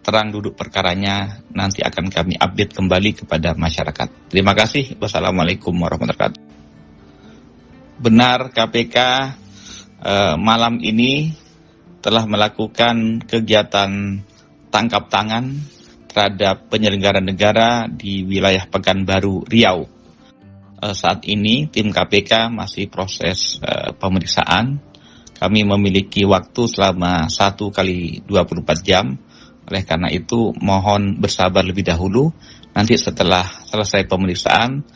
terang duduk perkaranya, nanti akan kami update kembali kepada masyarakat. Terima kasih. Wassalamualaikum warahmatullahi wabarakatuh. Benar, KPK malam ini telah melakukan kegiatan tangkap tangan terhadap penyelenggara negara di wilayah Pekanbaru, Riau. Saat ini tim KPK masih proses pemeriksaan. Kami memiliki waktu selama 1 kali 24 jam. Oleh karena itu, mohon bersabar lebih dahulu. Nanti setelah selesai pemeriksaan,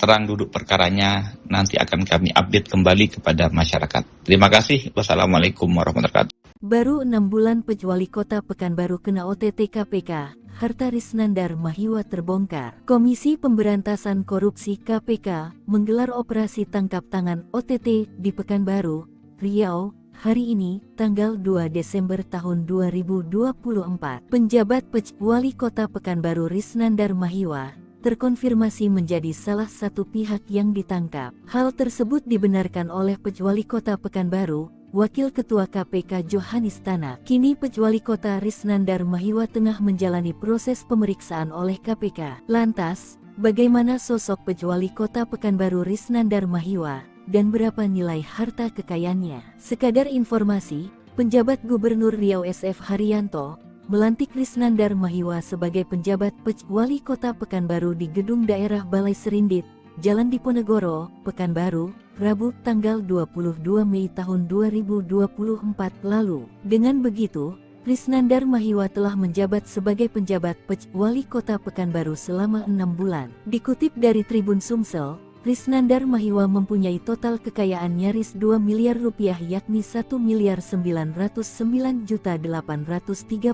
terang duduk perkaranya, nanti akan kami update kembali kepada masyarakat. Terima kasih. Wassalamualaikum warahmatullahi wabarakatuh. Baru 6 bulan Wali Kota Pekanbaru kena OTT KPK, harta Risnandar Mahiwa terbongkar. Komisi Pemberantasan Korupsi KPK menggelar operasi tangkap tangan OTT di Pekanbaru, Riau, hari ini, tanggal 2 Desember tahun 2024. Penjabat Wali Kota Pekanbaru Risnandar Mahiwa terkonfirmasi menjadi salah satu pihak yang ditangkap. Hal tersebut dibenarkan oleh Wali Kota Pekanbaru, Wakil Ketua KPK Johanis Tanak. Kini Wali Kota Risnandar Mahiwa tengah menjalani proses pemeriksaan oleh KPK. Lantas, bagaimana sosok Wali Kota Pekanbaru Risnandar Mahiwa dan berapa nilai harta kekayaannya. Sekadar informasi, penjabat Gubernur Riau SF Haryanto melantik Krisnandar Mahiwa sebagai penjabat Wali Kota Pekanbaru di Gedung Daerah Balai Serindit, Jalan Diponegoro, Pekanbaru, Rabu tanggal 22 Mei tahun 2024 lalu. Dengan begitu, Krisnandar Mahiwa telah menjabat sebagai penjabat Wali Kota Pekanbaru selama 6 bulan. Dikutip dari Tribun Sumsel, Krisnandar Mahiwa mempunyai total kekayaan nyaris 2 miliar rupiah yakni 1.909.830.065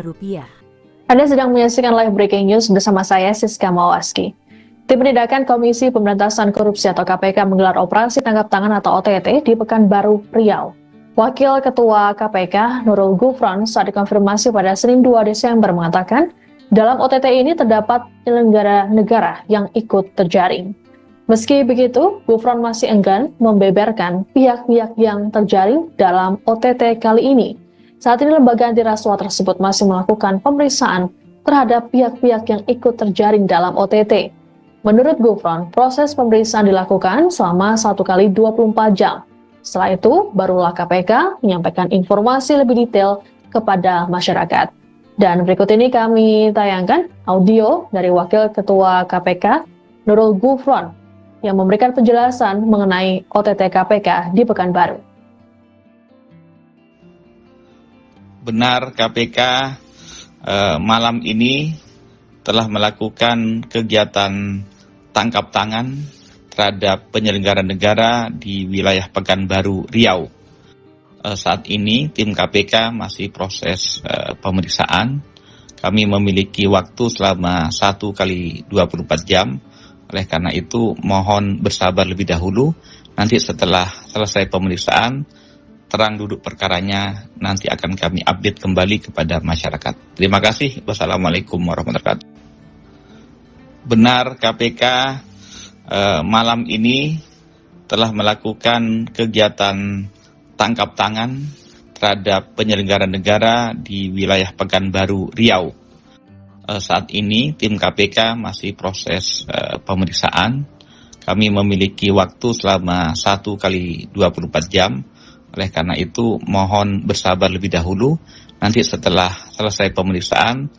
rupiah. Anda sedang menyaksikan live breaking news bersama saya Siska Mawaski. Tim Penindakan Komisi Pemberantasan Korupsi atau KPK menggelar operasi tangkap tangan atau OTT di Pekanbaru, Riau. Wakil Ketua KPK Nurul Gufron saat dikonfirmasi pada Senin 2 Desember mengatakan, dalam OTT ini terdapat penyelenggara negara yang ikut terjaring. Meski begitu, Gufron masih enggan membeberkan pihak-pihak yang terjaring dalam OTT kali ini. Saat ini lembaga anti rasuah tersebut masih melakukan pemeriksaan terhadap pihak-pihak yang ikut terjaring dalam OTT. Menurut Gufron, proses pemeriksaan dilakukan selama 1 kali 24 jam. Setelah itu, barulah KPK menyampaikan informasi lebih detail kepada masyarakat. Dan berikut ini kami tayangkan audio dari Wakil Ketua KPK Nurul Gufron yang memberikan penjelasan mengenai OTT KPK di Pekanbaru. Benar, KPK malam ini telah melakukan kegiatan tangkap tangan terhadap penyelenggara negara di wilayah Pekanbaru, Riau. Saat ini tim KPK masih proses pemeriksaan. Kami memiliki waktu selama 1 kali 24 jam. Oleh karena itu mohon bersabar lebih dahulu. Nanti setelah selesai pemeriksaan, terang duduk perkaranya nanti akan kami update kembali kepada masyarakat. Terima kasih. Wassalamualaikum warahmatullahi wabarakatuh. Benar, KPK malam ini telah melakukan kegiatan tangkap tangan terhadap penyelenggara negara di wilayah Pekanbaru, Riau. Saat ini tim KPK masih proses pemeriksaan. Kami memiliki waktu selama 1 kali 24 jam. Oleh karena itu mohon bersabar lebih dahulu. Nanti setelah selesai pemeriksaan,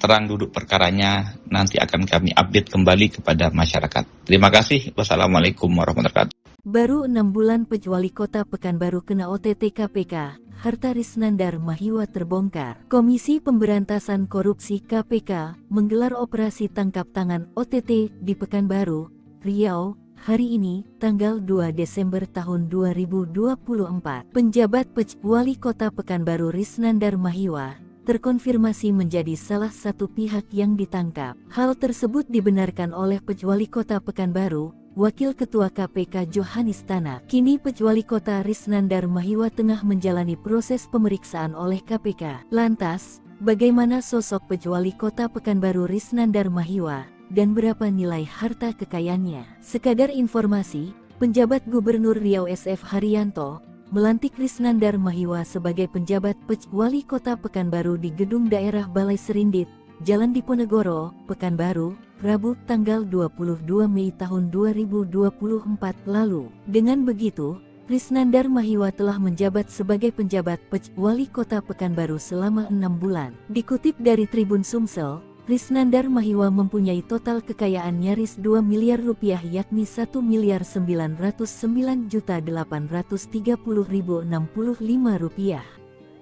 terang duduk perkaranya nanti akan kami update kembali kepada masyarakat. Terima kasih. Wassalamualaikum warahmatullahi wabarakatuh. Baru 6 bulan Wali Kota Pekanbaru kena OTT KPK, harta Krisnandar Mahiwa terbongkar. Komisi Pemberantasan Korupsi KPK menggelar operasi tangkap tangan OTT di Pekanbaru, Riau, hari ini, tanggal 2 Desember tahun 2024. Penjabat Wali Kota Pekanbaru Krisnandar Mahiwa terkonfirmasi menjadi salah satu pihak yang ditangkap. Hal tersebut dibenarkan oleh Wali Kota Pekanbaru, Wakil Ketua KPK Johanis Tanak. Kini Wali Kota Krisnandar Mahiwa tengah menjalani proses pemeriksaan oleh KPK. Lantas, bagaimana sosok Wali Kota Pekanbaru Krisnandar Mahiwa dan berapa nilai harta kekayaannya? Sekadar informasi, penjabat Gubernur Riau SF Haryanto melantik Krisnandar Mahiwa sebagai penjabat Wali Kota Pekanbaru di Gedung Daerah Balai Serindit, Jalan Diponegoro, Pekanbaru, Rabu tanggal 22 Mei tahun 2024 lalu. Dengan begitu, Krisnandar Mahiwa telah menjabat sebagai penjabat Wali Kota Pekanbaru selama 6 bulan. Dikutip dari Tribun Sumsel, Krisnandar Mahiwa mempunyai total kekayaan nyaris 2 miliar rupiah yakni 1.909.830.065 rupiah.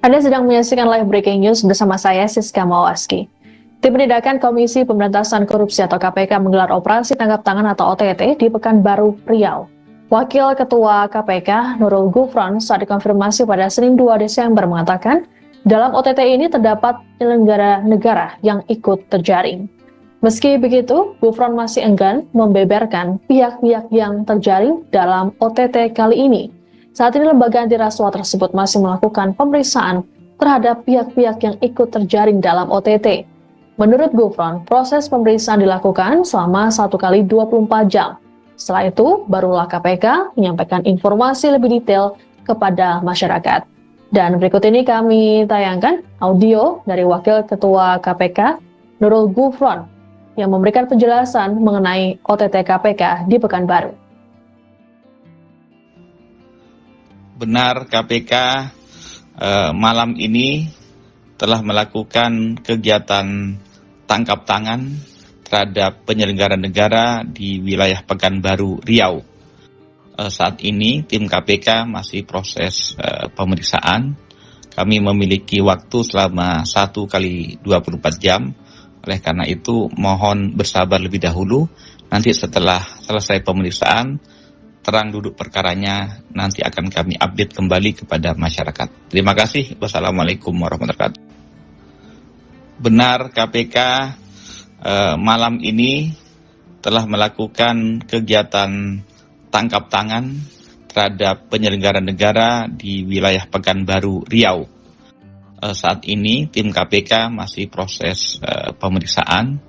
Anda sedang menyaksikan live breaking news bersama saya Siska Mawaski. Tim Penindakan Komisi Pemberantasan Korupsi atau KPK menggelar operasi tangkap tangan atau OTT di Pekanbaru, Riau. Wakil Ketua KPK Nurul Gufron saat dikonfirmasi pada Senin 2 Desember mengatakan, dalam OTT ini terdapat penyelenggara negara yang ikut terjaring. Meski begitu, Gufron masih enggan membeberkan pihak-pihak yang terjaring dalam OTT kali ini. Saat ini lembaga anti rasuah tersebut masih melakukan pemeriksaan terhadap pihak-pihak yang ikut terjaring dalam OTT. Menurut Gufron, proses pemeriksaan dilakukan selama 1 kali 24 jam. Setelah itu, barulah KPK menyampaikan informasi lebih detail kepada masyarakat. Dan berikut ini kami tayangkan audio dari Wakil Ketua KPK Nurul Gufron yang memberikan penjelasan mengenai OTT KPK di Pekanbaru. Benar KPK malam ini telah melakukan kegiatan tangkap tangan terhadap penyelenggara negara di wilayah Pekanbaru, Riau. Saat ini tim KPK masih proses pemeriksaan. Kami memiliki waktu selama 1 kali 24 jam. Oleh karena itu mohon bersabar lebih dahulu. Nanti setelah selesai pemeriksaan, terang duduk perkaranya nanti akan kami update kembali kepada masyarakat. Terima kasih. Wassalamualaikum warahmatullahi wabarakatuh. Benar KPK malam ini telah melakukan kegiatan tangkap tangan terhadap penyelenggara negara di wilayah Pekanbaru, Riau. Saat ini tim KPK masih proses pemeriksaan.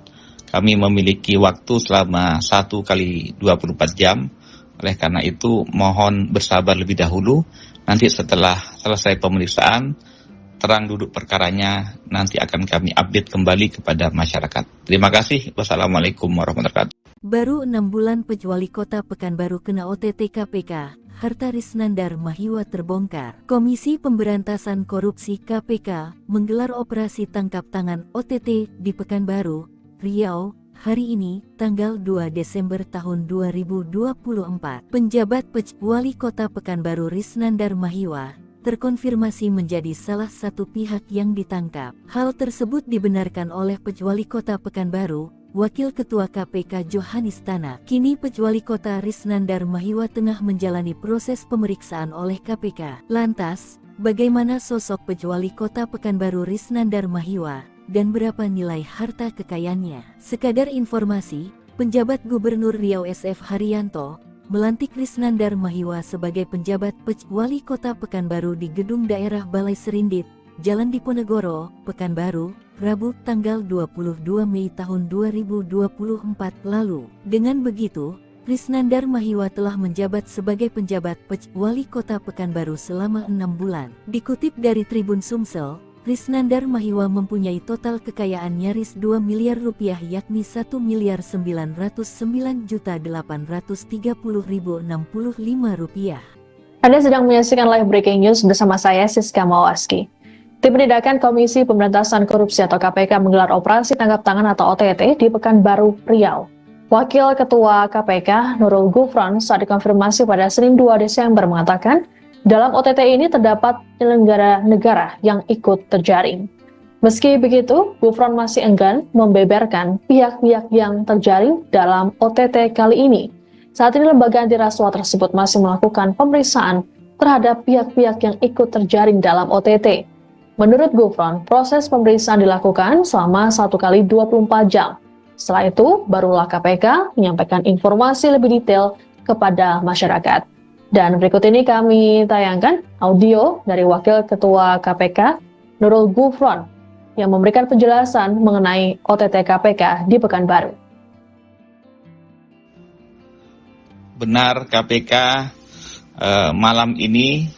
Kami memiliki waktu selama 1 kali 24 jam. Oleh karena itu mohon bersabar lebih dahulu. Nanti setelah selesai pemeriksaan, terang duduk perkaranya nanti akan kami update kembali kepada masyarakat. Terima kasih. Wassalamualaikum warahmatullahi wabarakatuh. Baru 6 bulan Pejuali Kota Pekanbaru kena OTT KPK, harta Risnandar Mahiwa terbongkar. Komisi Pemberantasan Korupsi KPK menggelar operasi tangkap tangan OTT di Pekanbaru, Riau, hari ini, tanggal 2 Desember tahun 2024. Penjabat Pejuali Kota Pekanbaru Risnandar Mahiwa terkonfirmasi menjadi salah satu pihak yang ditangkap. Hal tersebut dibenarkan oleh Pejuali Kota Pekanbaru, Wakil Ketua KPK Johanis Tanak. Kini Pejuali Kota Risnandar Mahiwa tengah menjalani proses pemeriksaan oleh KPK. Lantas, bagaimana sosok Pejuali Kota Pekanbaru Risnandar Mahiwa dan berapa nilai harta kekayaannya? Sekadar informasi, penjabat Gubernur Riau SF Haryanto melantik Risnandar Mahiwa sebagai penjabat Pejuali Kota Pekanbaru di Gedung Daerah Balai Serindit, Jalan Diponegoro, Pekanbaru, Rabu tanggal 22 Mei tahun 2024 lalu. Dengan begitu, Risnandar Mahiwa telah menjabat sebagai penjabat Pejuali Kota Pekanbaru selama 6 bulan. Dikutip dari Tribun Sumsel, Risnandar Mahiwa mempunyai total kekayaan nyaris 2 miliar rupiah yakni 1.909.830.065 rupiah. Anda sedang menyaksikan live breaking news bersama saya Siska Mawaski. Tim Penindakan Komisi Pemberantasan Korupsi atau KPK menggelar operasi tangkap tangan atau OTT di Pekanbaru, Riau. Wakil Ketua KPK Nurul Gufron saat dikonfirmasi pada Senin 2 Desember mengatakan, dalam OTT ini terdapat penyelenggara negara yang ikut terjaring. Meski begitu, Gufron masih enggan membeberkan pihak-pihak yang terjaring dalam OTT kali ini. Saat ini lembaga anti rasuah tersebut masih melakukan pemeriksaan terhadap pihak-pihak yang ikut terjaring dalam OTT. Menurut Gufron, proses pemeriksaan dilakukan selama 1 kali 24 jam. Setelah itu, barulah KPK menyampaikan informasi lebih detail kepada masyarakat. Dan berikut ini kami tayangkan audio dari Wakil Ketua KPK Nurul Gufron yang memberikan penjelasan mengenai OTT KPK di Pekanbaru. Benar KPK malam ini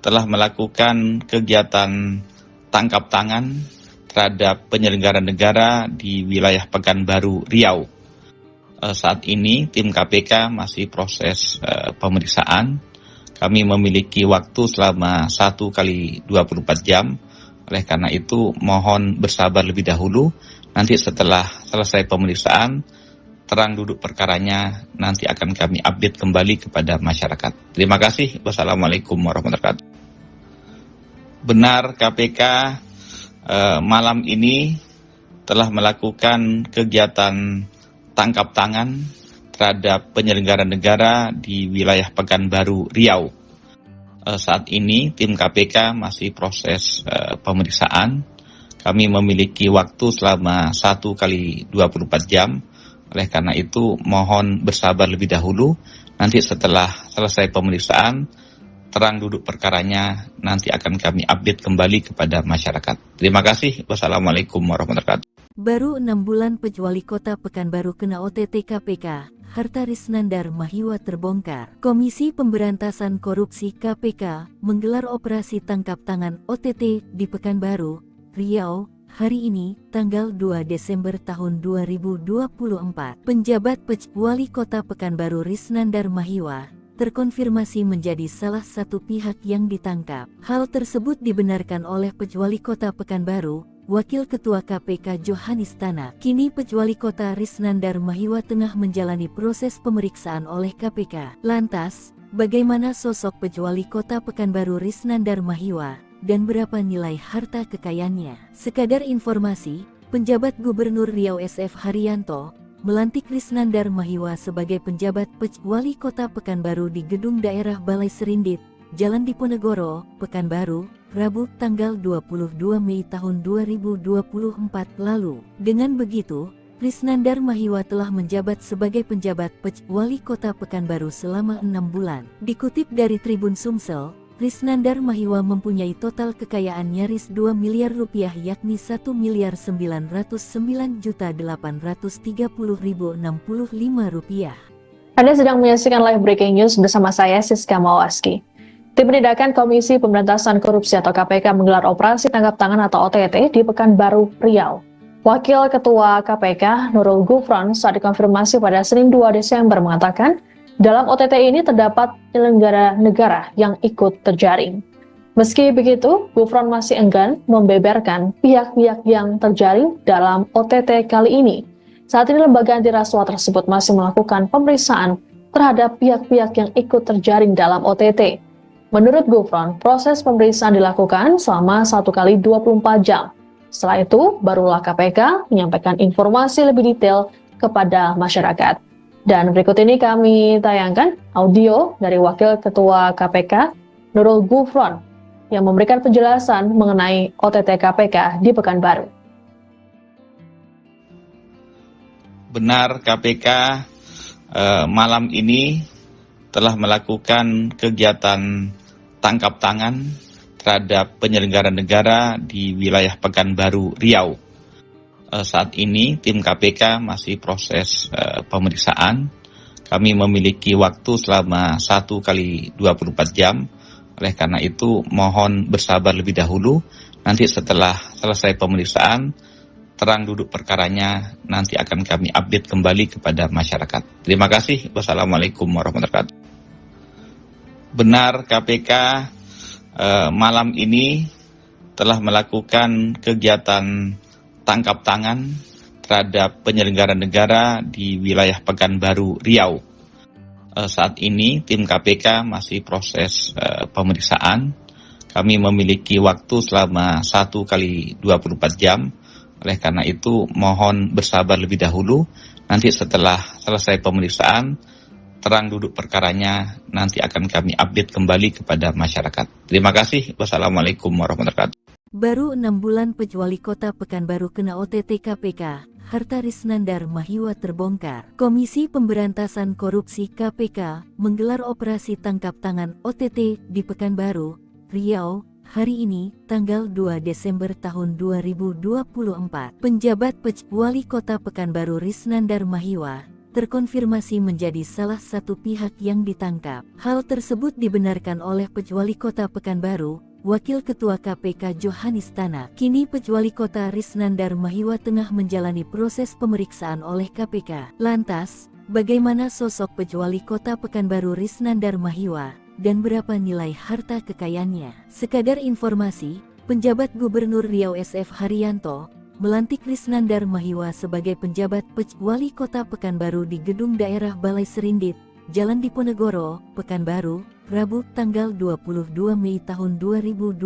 telah melakukan kegiatan tangkap tangan terhadap penyelenggara negara di wilayah Pekanbaru, Riau. Saat ini tim KPK masih proses pemeriksaan. Kami memiliki waktu selama 1 kali 24 jam. Oleh karena itu mohon bersabar lebih dahulu. Nanti setelah selesai pemeriksaan, terang duduk perkaranya nanti akan kami update kembali kepada masyarakat. Terima kasih. Wassalamualaikum warahmatullahi wabarakatuh. Benar KPK malam ini telah melakukan kegiatan tangkap tangan terhadap penyelenggara negara di wilayah Pekanbaru, Riau. Saat ini tim KPK masih proses pemeriksaan. Kami memiliki waktu selama 1 kali 24 jam. Oleh karena itu mohon bersabar lebih dahulu. Nanti setelah selesai pemeriksaan, terang duduk perkaranya nanti akan kami update kembali kepada masyarakat. Terima kasih. Wassalamualaikum warahmatullahi wabarakatuh. Baru 6 bulan Pejuali Kota Pekanbaru kena OTT KPK, harta Risnandar Mahiwa terbongkar. Komisi Pemberantasan Korupsi KPK menggelar operasi tangkap tangan OTT di Pekanbaru, Riau, hari ini, tanggal 2 Desember tahun 2024. Penjabat Pejuali Kota Pekanbaru Risnandar Mahiwa terkonfirmasi menjadi salah satu pihak yang ditangkap. Hal tersebut dibenarkan oleh Pejuali Kota Pekanbaru, Wakil Ketua KPK Johanis Tanak. Kini Pejuali Kota Risnandar Mahiwa tengah menjalani proses pemeriksaan oleh KPK. Lantas, bagaimana sosok Pejuali Kota Pekanbaru Risnandar Mahiwa, dan berapa nilai harta kekayaannya? Sekadar informasi, penjabat Gubernur Riau SF Haryanto melantik Risnandar Mahiwa sebagai penjabat Pejuali Kota Pekanbaru di Gedung Daerah Balai Serindit, Jalan Diponegoro, Pekanbaru, Rabu tanggal 22 Mei tahun 2024 lalu. Dengan begitu, Risnandar Mahiwa telah menjabat sebagai penjabat Pejuali Kota Pekanbaru selama 6 bulan. Dikutip dari Tribun Sumsel, Risnandar Mahiwa mempunyai total kekayaan nyaris 2 miliar rupiah, yakni 1.909.830.065 rupiah. Anda sedang menyaksikan live breaking news bersama saya Siska Mawaski. Tim Penindakan Komisi Pemberantasan Korupsi atau KPK menggelar operasi tangkap tangan atau OTT di Pekanbaru, Riau. Wakil Ketua KPK Nurul Gufron saat dikonfirmasi pada Senin 2 Desember mengatakan, dalam OTT ini terdapat penyelenggara negara yang ikut terjaring. Meski begitu, Gufron masih enggan membeberkan pihak-pihak yang terjaring dalam OTT kali ini. Saat ini lembaga anti rasuah tersebut masih melakukan pemeriksaan terhadap pihak-pihak yang ikut terjaring dalam OTT. Menurut Gufron, proses pemeriksaan dilakukan selama 1 kali 24 jam. Setelah itu, barulah KPK menyampaikan informasi lebih detail kepada masyarakat. Dan berikut ini kami tayangkan audio dari Wakil Ketua KPK Nurul Gufron yang memberikan penjelasan mengenai OTT KPK di Pekanbaru. Benar, KPK malam ini telah melakukan kegiatan tangkap tangan terhadap penyelenggara negara di wilayah Pekanbaru, Riau. Saat ini tim KPK masih proses pemeriksaan. Kami memiliki waktu selama 1 kali 24 jam. Oleh karena itu mohon bersabar lebih dahulu. Nanti setelah selesai pemeriksaan, terang duduk perkaranya nanti akan kami update kembali kepada masyarakat. Terima kasih. Wassalamualaikum warahmatullahi wabarakatuh. Benar, KPK malam ini telah melakukan kegiatan tangkap tangan terhadap penyelenggara negara di wilayah Pekanbaru, Riau. Saat ini tim KPK masih proses pemeriksaan. Kami memiliki waktu selama 1 kali 24 jam. Oleh karena itu mohon bersabar lebih dahulu. Nanti setelah selesai pemeriksaan, terang duduk perkaranya nanti akan kami update kembali kepada masyarakat. Terima kasih. Wassalamualaikum warahmatullahi wabarakatuh. Baru 6 bulan Pejuali Kota Pekanbaru kena OTT KPK, harta Risnandar Mahiwa terbongkar. Komisi Pemberantasan Korupsi KPK menggelar operasi tangkap tangan OTT di Pekanbaru, Riau, hari ini, tanggal 2 Desember tahun 2024. Penjabat Pejuali Kota Pekanbaru Risnandar Mahiwa terkonfirmasi menjadi salah satu pihak yang ditangkap. Hal tersebut dibenarkan oleh Pejuali Kota Pekanbaru, Wakil Ketua KPK Johanis Tanak. Kini Pejuali Kota Risnandar Mahiwa tengah menjalani proses pemeriksaan oleh KPK. Lantas, bagaimana sosok Pejuali Kota Pekanbaru Risnandar Mahiwa, dan berapa nilai harta kekayaannya? Sekadar informasi, penjabat Gubernur Riau SF Haryanto melantik Risnandar Mahiwa sebagai penjabat Pejuali Kota Pekanbaru di Gedung Daerah Balai Serindit, Jalan Diponegoro, Pekanbaru, Rabu tanggal 22 Mei tahun 2024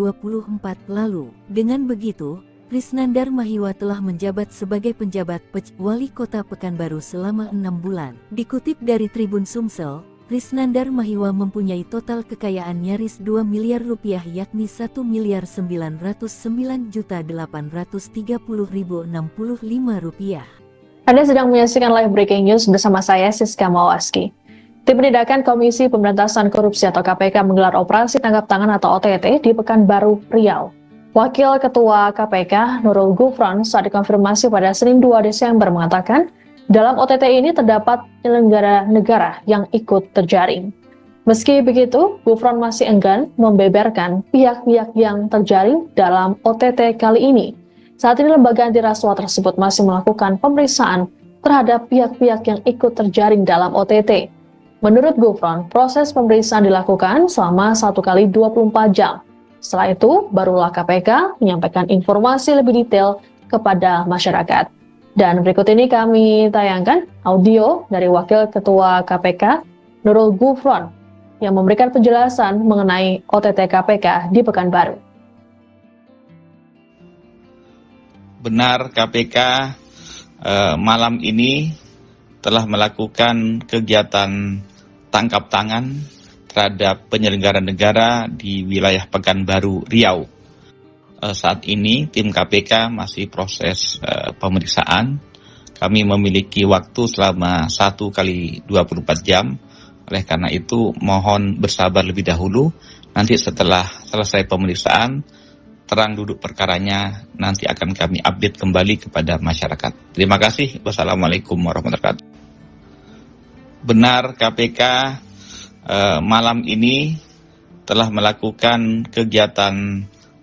lalu. Dengan begitu, Risnandar Mahiwa telah menjabat sebagai penjabat Pejuali Kota Pekanbaru selama 6 bulan. Dikutip dari Tribun Sumsel, Risnandar Mahiwa mempunyai total kekayaan nyaris 2 miliar rupiah, yakni 1.909.830.065 rupiah. Anda sedang menyaksikan live breaking news bersama saya Siska Mawaski. Tim Penindakan Komisi Pemberantasan Korupsi atau KPK menggelar operasi tangkap tangan atau OTT di Pekanbaru, Riau. Wakil Ketua KPK Nurul Gufron saat dikonfirmasi pada Senin 2 Desember mengatakan, dalam OTT ini terdapat penyelenggara negara yang ikut terjaring. Meski begitu, Gufron masih enggan membeberkan pihak-pihak yang terjaring dalam OTT kali ini. Saat ini lembaga anti rasuah tersebut masih melakukan pemeriksaan terhadap pihak-pihak yang ikut terjaring dalam OTT. Menurut Gufron, proses pemeriksaan dilakukan selama 1 kali 24 jam. Setelah itu, barulah KPK menyampaikan informasi lebih detail kepada masyarakat. Dan berikut ini kami tayangkan audio dari Wakil Ketua KPK, Nurul Gufron, yang memberikan penjelasan mengenai OTT KPK di Pekanbaru. Benar, KPK malam ini telah melakukan kegiatan tangkap tangan terhadap penyelenggara negara di wilayah Pekanbaru, Riau. Saat ini tim KPK masih proses pemeriksaan. Kami memiliki waktu selama 1 kali 24 jam. Oleh karena itu mohon bersabar lebih dahulu. Nanti setelah selesai pemeriksaan, terang duduk perkaranya nanti akan kami update kembali kepada masyarakat. Terima kasih. Wassalamualaikum warahmatullahi wabarakatuh. Benar, KPK malam ini telah melakukan kegiatan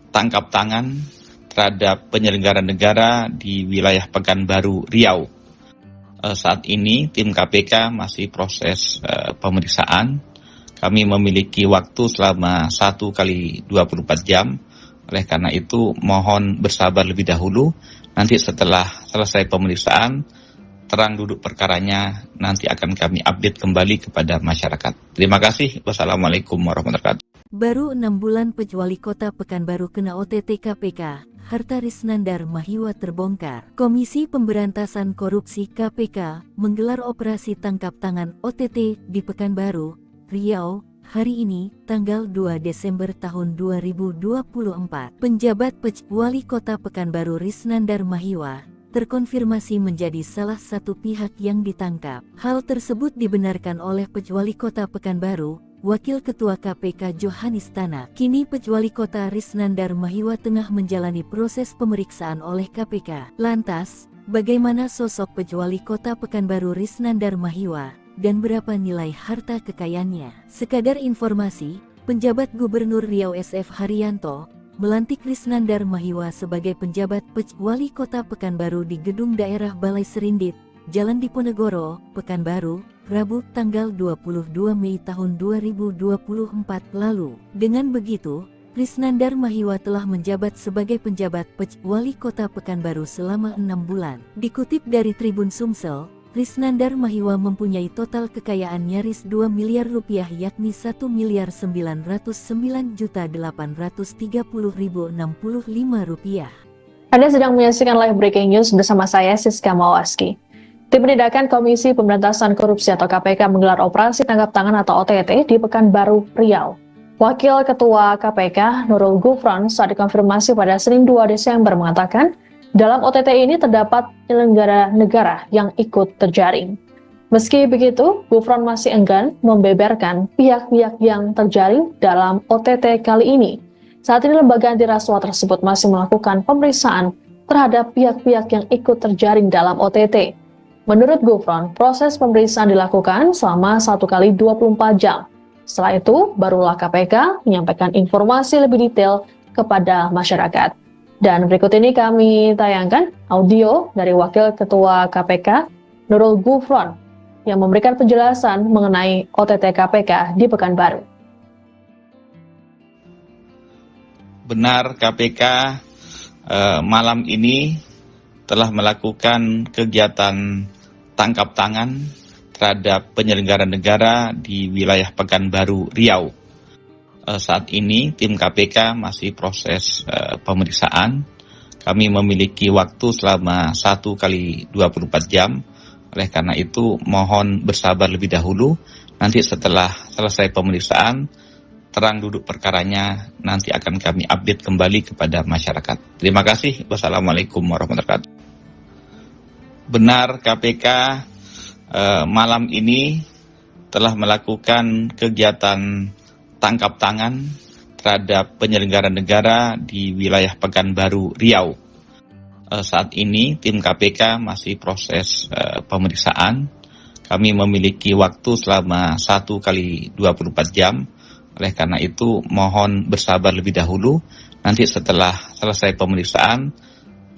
tangkap tangan terhadap penyelenggara negara di wilayah Pekanbaru, Riau. Saat ini tim KPK masih proses pemeriksaan. Kami memiliki waktu selama 1 kali 24 jam. Oleh karena itu mohon bersabar lebih dahulu. Nanti setelah selesai pemeriksaan, terang duduk perkaranya nanti akan kami update kembali kepada masyarakat. Terima kasih. Wassalamualaikum warahmatullahi wabarakatuh. Baru 6 bulan Wali Kota Pekanbaru kena OTT KPK, harta Risnandar Mahiwa terbongkar. Komisi Pemberantasan Korupsi KPK menggelar operasi tangkap tangan OTT di Pekanbaru, Riau, hari ini, tanggal 2 Desember tahun 2024. Penjabat Wali Kota Pekanbaru Risnandar Mahiwa terkonfirmasi menjadi salah satu pihak yang ditangkap. Hal tersebut dibenarkan oleh Wali Kota Pekanbaru, Wakil Ketua KPK Johanis Tanak. Kini Wali Kota Risnandar Mahiwa tengah menjalani proses pemeriksaan oleh KPK. Lantas, bagaimana sosok Wali Kota Pekanbaru Risnandar Mahiwa dan berapa nilai harta kekayaannya? Sekadar informasi, penjabat Gubernur Riau SF Haryanto melantik Risnandar Mahiwa sebagai penjabat Wali Kota Pekanbaru di Gedung Daerah Balai Serindit, Jalan Diponegoro, Pekanbaru, Rabu tanggal 22 Mei tahun 2024 lalu. Dengan begitu, Risnandar Mahiwa telah menjabat sebagai penjabat Wali Kota Pekanbaru selama 6 bulan. Dikutip dari Tribun Sumsel, Risnandar Mahiwa mempunyai total kekayaan nyaris 2 miliar rupiah, yakni 1.909.830.065 rupiah. Anda sedang menyaksikan live breaking news bersama saya Siska Mawaski. Tim Penindakan Komisi Pemberantasan Korupsi atau KPK menggelar operasi tangkap tangan atau OTT di Pekanbaru, Riau. Wakil Ketua KPK Nurul Gufron saat dikonfirmasi pada Senin 2 Desember mengatakan, dalam OTT ini terdapat penyelenggara negara yang ikut terjaring. Meski begitu, Gufron masih enggan membeberkan pihak-pihak yang terjaring dalam OTT kali ini. Saat ini lembaga anti rasuah tersebut masih melakukan pemeriksaan terhadap pihak-pihak yang ikut terjaring dalam OTT. Menurut Gufron, proses pemeriksaan dilakukan selama 1 kali 24 jam. Setelah itu, barulah KPK menyampaikan informasi lebih detail kepada masyarakat. Dan berikut ini kami tayangkan audio dari Wakil Ketua KPK, Nurul Gufron, yang memberikan penjelasan mengenai OTT KPK di Pekanbaru. Benar, KPK malam ini telah melakukan kegiatan tangkap tangan terhadap penyelenggara negara di wilayah Pekanbaru, Riau. Saat ini tim KPK masih proses pemeriksaan. Kami memiliki waktu selama 1 kali 24 jam. Oleh karena itu mohon bersabar lebih dahulu. Nanti setelah selesai pemeriksaan, terang duduk perkaranya nanti akan kami update kembali kepada masyarakat. Terima kasih. Wassalamualaikum warahmatullahi wabarakatuh. Benar, KPK malam ini telah melakukan kegiatan tangkap tangan terhadap penyelenggara negara di wilayah Pekanbaru, Riau. Saat ini tim KPK masih proses pemeriksaan. Kami memiliki waktu selama 1 kali 24 jam. Oleh karena itu mohon bersabar lebih dahulu. Nanti setelah selesai pemeriksaan,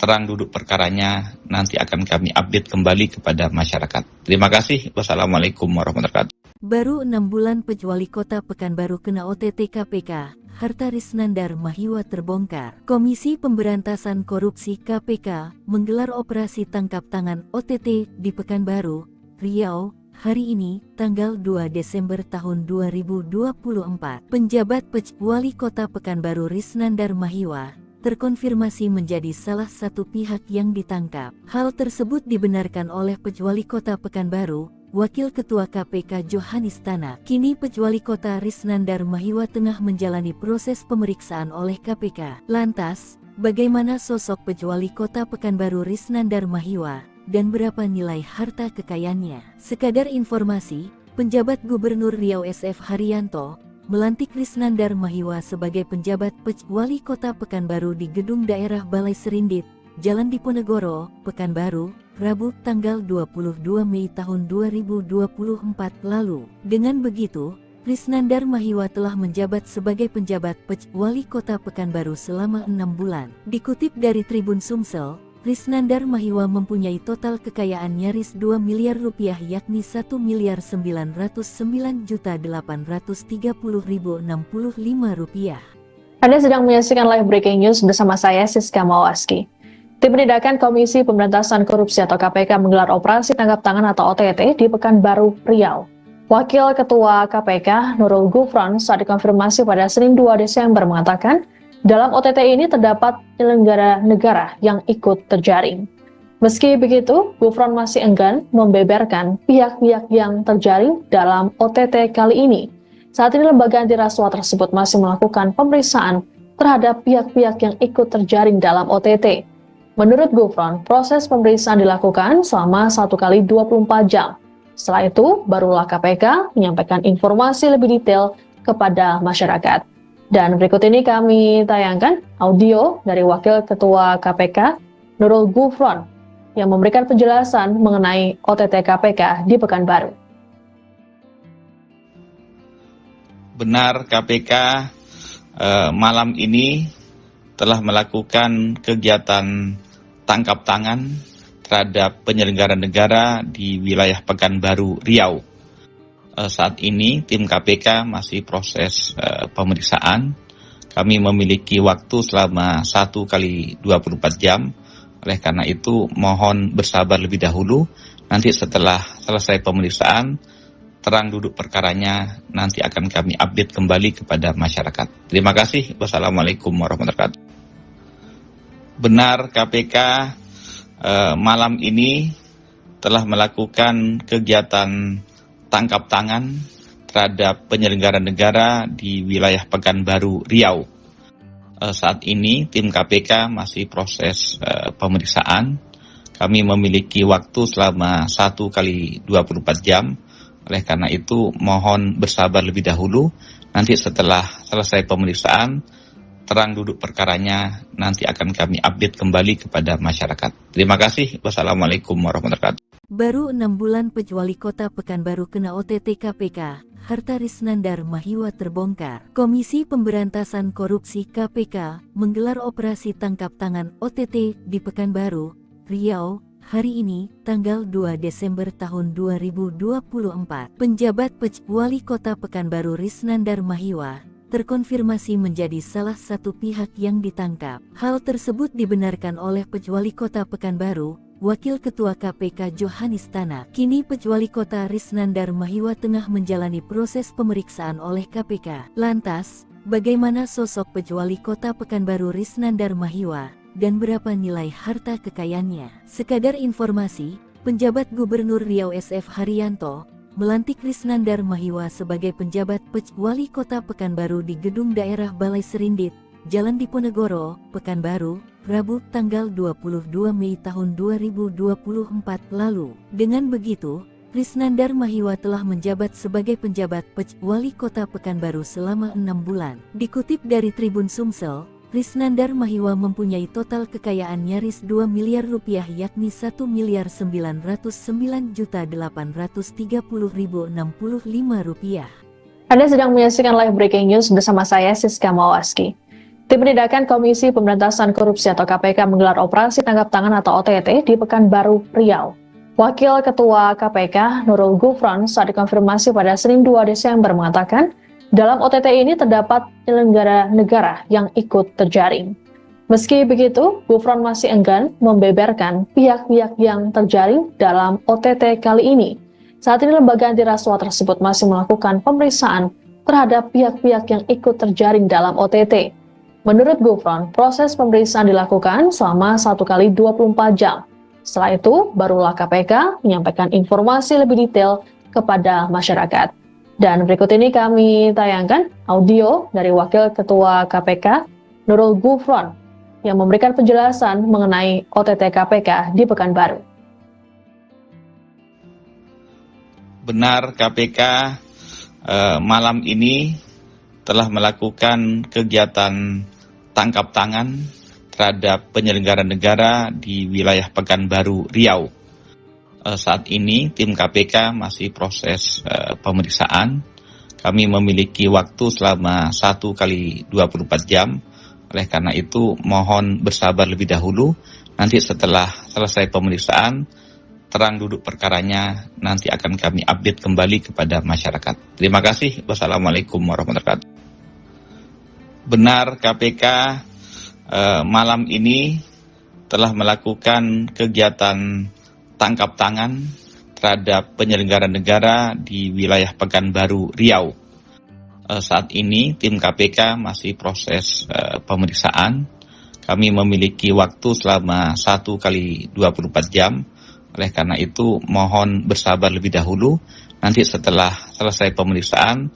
terang duduk perkaranya nanti akan kami update kembali kepada masyarakat. Terima kasih. Wassalamualaikum warahmatullahi wabarakatuh. Baru 6 bulan Wali Kota Pekanbaru kena OTT KPK, harta Risnandar Mahiwa terbongkar. Komisi Pemberantasan Korupsi KPK menggelar operasi tangkap tangan OTT di Pekanbaru, Riau, hari ini, tanggal 2 Desember tahun 2024. Penjabat Wali Kota Pekanbaru Risnandar Mahiwa terkonfirmasi menjadi salah satu pihak yang ditangkap. Hal tersebut dibenarkan oleh Wali Kota Pekanbaru, Wakil Ketua KPK Johanis Tanak. Kini Wali Kota Risnandar Mahiwa tengah menjalani proses pemeriksaan oleh KPK. Lantas, bagaimana sosok Wali Kota Pekanbaru Risnandar Mahiwa dan berapa nilai harta kekayaannya? Sekadar informasi, penjabat Gubernur Riau SF Haryanto melantik Risnandar Mahiwa sebagai penjabat Wali Kota Pekanbaru di Gedung Daerah Balai Serindit, Jalan Diponegoro, Pekanbaru, Rabu tanggal 22 Mei tahun 2024 lalu. Dengan begitu, Risnandar Mahiwa telah menjabat sebagai penjabat Wali Kota Pekanbaru selama 6 bulan. Dikutip dari Tribun Sumsel, Risnandar Mahiwa mempunyai total kekayaan nyaris 2 miliar rupiah, yakni 1.909.830.065 rupiah. Anda sedang menyaksikan live breaking news bersama saya Siska Mawaski. Tim Penindakan Komisi Pemberantasan Korupsi atau KPK menggelar operasi tangkap tangan atau OTT di Pekanbaru, Riau. Wakil Ketua KPK Nurul Gufron saat dikonfirmasi pada Senin 2 Desember mengatakan, dalam OTT ini terdapat penyelenggara negara yang ikut terjaring. Meski begitu, Gufron masih enggan membeberkan pihak-pihak yang terjaring dalam OTT kali ini. Saat ini lembaga anti rasuah tersebut masih melakukan pemeriksaan terhadap pihak-pihak yang ikut terjaring dalam OTT. Menurut Gufron, proses pemeriksaan dilakukan selama 1 kali 24 jam. Setelah itu, barulah KPK menyampaikan informasi lebih detail kepada masyarakat. Dan berikut ini kami tayangkan audio dari Wakil Ketua KPK Nurul Gufron yang memberikan penjelasan mengenai OTT KPK di Pekanbaru. Benar, KPK malam ini telah melakukan kegiatan tangkap tangan terhadap penyelenggara negara di wilayah Pekanbaru, Riau. Saat ini tim KPK masih proses pemeriksaan. Kami memiliki waktu selama 1 kali 24 jam. Oleh karena itu mohon bersabar lebih dahulu. Nanti setelah selesai pemeriksaan, terang duduk perkaranya nanti akan kami update kembali kepada masyarakat. Terima kasih. Wassalamualaikum warahmatullahi wabarakatuh. Benar, KPK malam ini telah melakukan kegiatan tangkap tangan terhadap penyelenggara negara di wilayah Pekanbaru, Riau. Saat ini tim KPK masih proses pemeriksaan. Kami memiliki waktu selama 1 kali 24 jam. Oleh karena itu mohon bersabar lebih dahulu. Nanti setelah selesai pemeriksaan, terang duduk perkaranya nanti akan kami update kembali kepada masyarakat. Terima kasih. Wassalamualaikum warahmatullahi wabarakatuh. Baru 6 bulan Wali Kota Pekanbaru kena OTT KPK, harta Risnandar Mahiwa terbongkar. Komisi Pemberantasan Korupsi KPK menggelar operasi tangkap tangan OTT di Pekanbaru, Riau, hari ini, tanggal 2 Desember tahun 2024. Penjabat Wali Kota Pekanbaru Risnandar Mahiwa terkonfirmasi menjadi salah satu pihak yang ditangkap. Hal tersebut dibenarkan oleh Wali Kota Pekanbaru, Wakil Ketua KPK Johanis Tanak. Kini Wali Kota Risnandar Mahiwa tengah menjalani proses pemeriksaan oleh KPK. Lantas, bagaimana sosok Wali Kota Pekanbaru Risnandar Mahiwa dan berapa nilai harta kekayaannya? Sekadar informasi, penjabat Gubernur Riau SF Haryanto melantik Risnandar Mahiwa sebagai penjabat Wali Kota Pekanbaru di Gedung Daerah Balai Serindit, Jalan Diponegoro, Pekanbaru, Rabu tanggal 22 Mei tahun 2024 lalu. Dengan begitu, Risnandar Mahiwa telah menjabat sebagai penjabat Wali Kota Pekanbaru selama 6 bulan. Dikutip dari Tribun Sumsel, Risnandar Mahiwa mempunyai total kekayaan nyaris 2 miliar rupiah, yakni 1.909.830.065 rupiah. Anda sedang menyaksikan live breaking news bersama saya Siska Mawaski. Tim Penindakan Komisi Pemberantasan Korupsi atau KPK menggelar operasi tangkap tangan atau OTT di Pekanbaru, Riau. Wakil Ketua KPK Nurul Gufron saat dikonfirmasi pada Senin 2 Desember mengatakan, dalam OTT ini terdapat penyelenggara negara yang ikut terjaring. Meski begitu, Gufron masih enggan membeberkan pihak-pihak yang terjaring dalam OTT kali ini. Saat ini lembaga anti rasuah tersebut masih melakukan pemeriksaan terhadap pihak-pihak yang ikut terjaring dalam OTT. Menurut Gufron, proses pemeriksaan dilakukan selama 1 kali 24 jam. Setelah itu, barulah KPK menyampaikan informasi lebih detail kepada masyarakat. Dan berikut ini kami tayangkan audio dari Wakil Ketua KPK Nurul Gufron yang memberikan penjelasan mengenai OTT KPK di Pekanbaru. Benar, KPK malam ini telah melakukan kegiatan tangkap tangan terhadap penyelenggara negara di wilayah Pekanbaru, Riau. Saat ini tim KPK masih proses pemeriksaan. Kami memiliki waktu selama 1 kali 24 jam. Oleh karena itu mohon bersabar lebih dahulu. Nanti setelah selesai pemeriksaan, terang duduk perkaranya nanti akan kami update kembali kepada masyarakat. Terima kasih. Wassalamualaikum warahmatullahi wabarakatuh. Benar, KPK malam ini telah melakukan kegiatan tangkap tangan terhadap penyelenggara negara di wilayah Pekanbaru, Riau. Saat ini tim KPK masih proses pemeriksaan. Kami memiliki waktu selama 1 kali 24 jam. Oleh karena itu mohon bersabar lebih dahulu. Nanti setelah selesai pemeriksaan,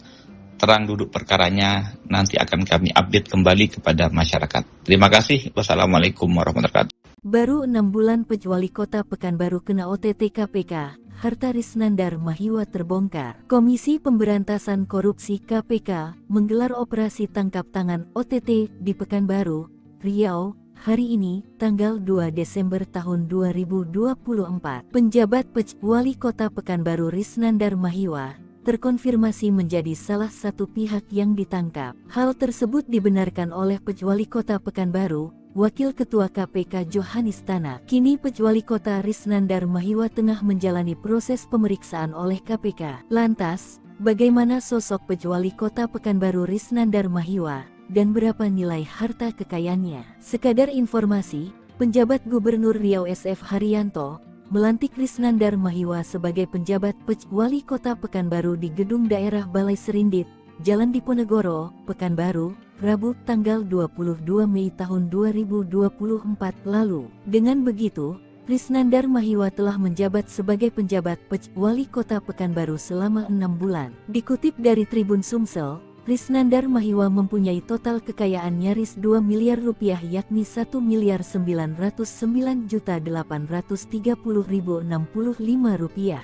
terang duduk perkaranya nanti akan kami update kembali kepada masyarakat. Terima kasih. Wassalamualaikum warahmatullahi wabarakatuh. Baru 6 bulan Wali Kota Pekanbaru kena OTT KPK, harta Risnandar Mahiwa terbongkar. Komisi Pemberantasan Korupsi KPK menggelar operasi tangkap tangan OTT di Pekanbaru, Riau, hari ini, tanggal 2 Desember tahun 2024. Penjabat Wali Kota Pekanbaru Risnandar Mahiwa terkonfirmasi menjadi salah satu pihak yang ditangkap. Hal tersebut dibenarkan oleh Wali Kota Pekanbaru, Wakil Ketua KPK Johanis Tanak. Kini Wali Kota Risnandar Mahiwa tengah menjalani proses pemeriksaan oleh KPK. Lantas, bagaimana sosok Wali Kota Pekanbaru Risnandar Mahiwa dan berapa nilai harta kekayaannya? Sekadar informasi, penjabat Gubernur Riau SF Haryanto melantik Risnandar Mahiwa sebagai penjabat Wali Kota Pekanbaru di Gedung Daerah Balai Serindit, Jalan Diponegoro, Pekanbaru, Rabu tanggal 22 Mei tahun 2024 lalu. Dengan begitu, Risnandar Mahiwa telah menjabat sebagai penjabat Wali Kota Pekanbaru selama 6 bulan. Dikutip dari Tribun Sumsel, Risnandar Mahiwa mempunyai total kekayaan nyaris 2 miliar rupiah yakni 1.909.830.065 rupiah.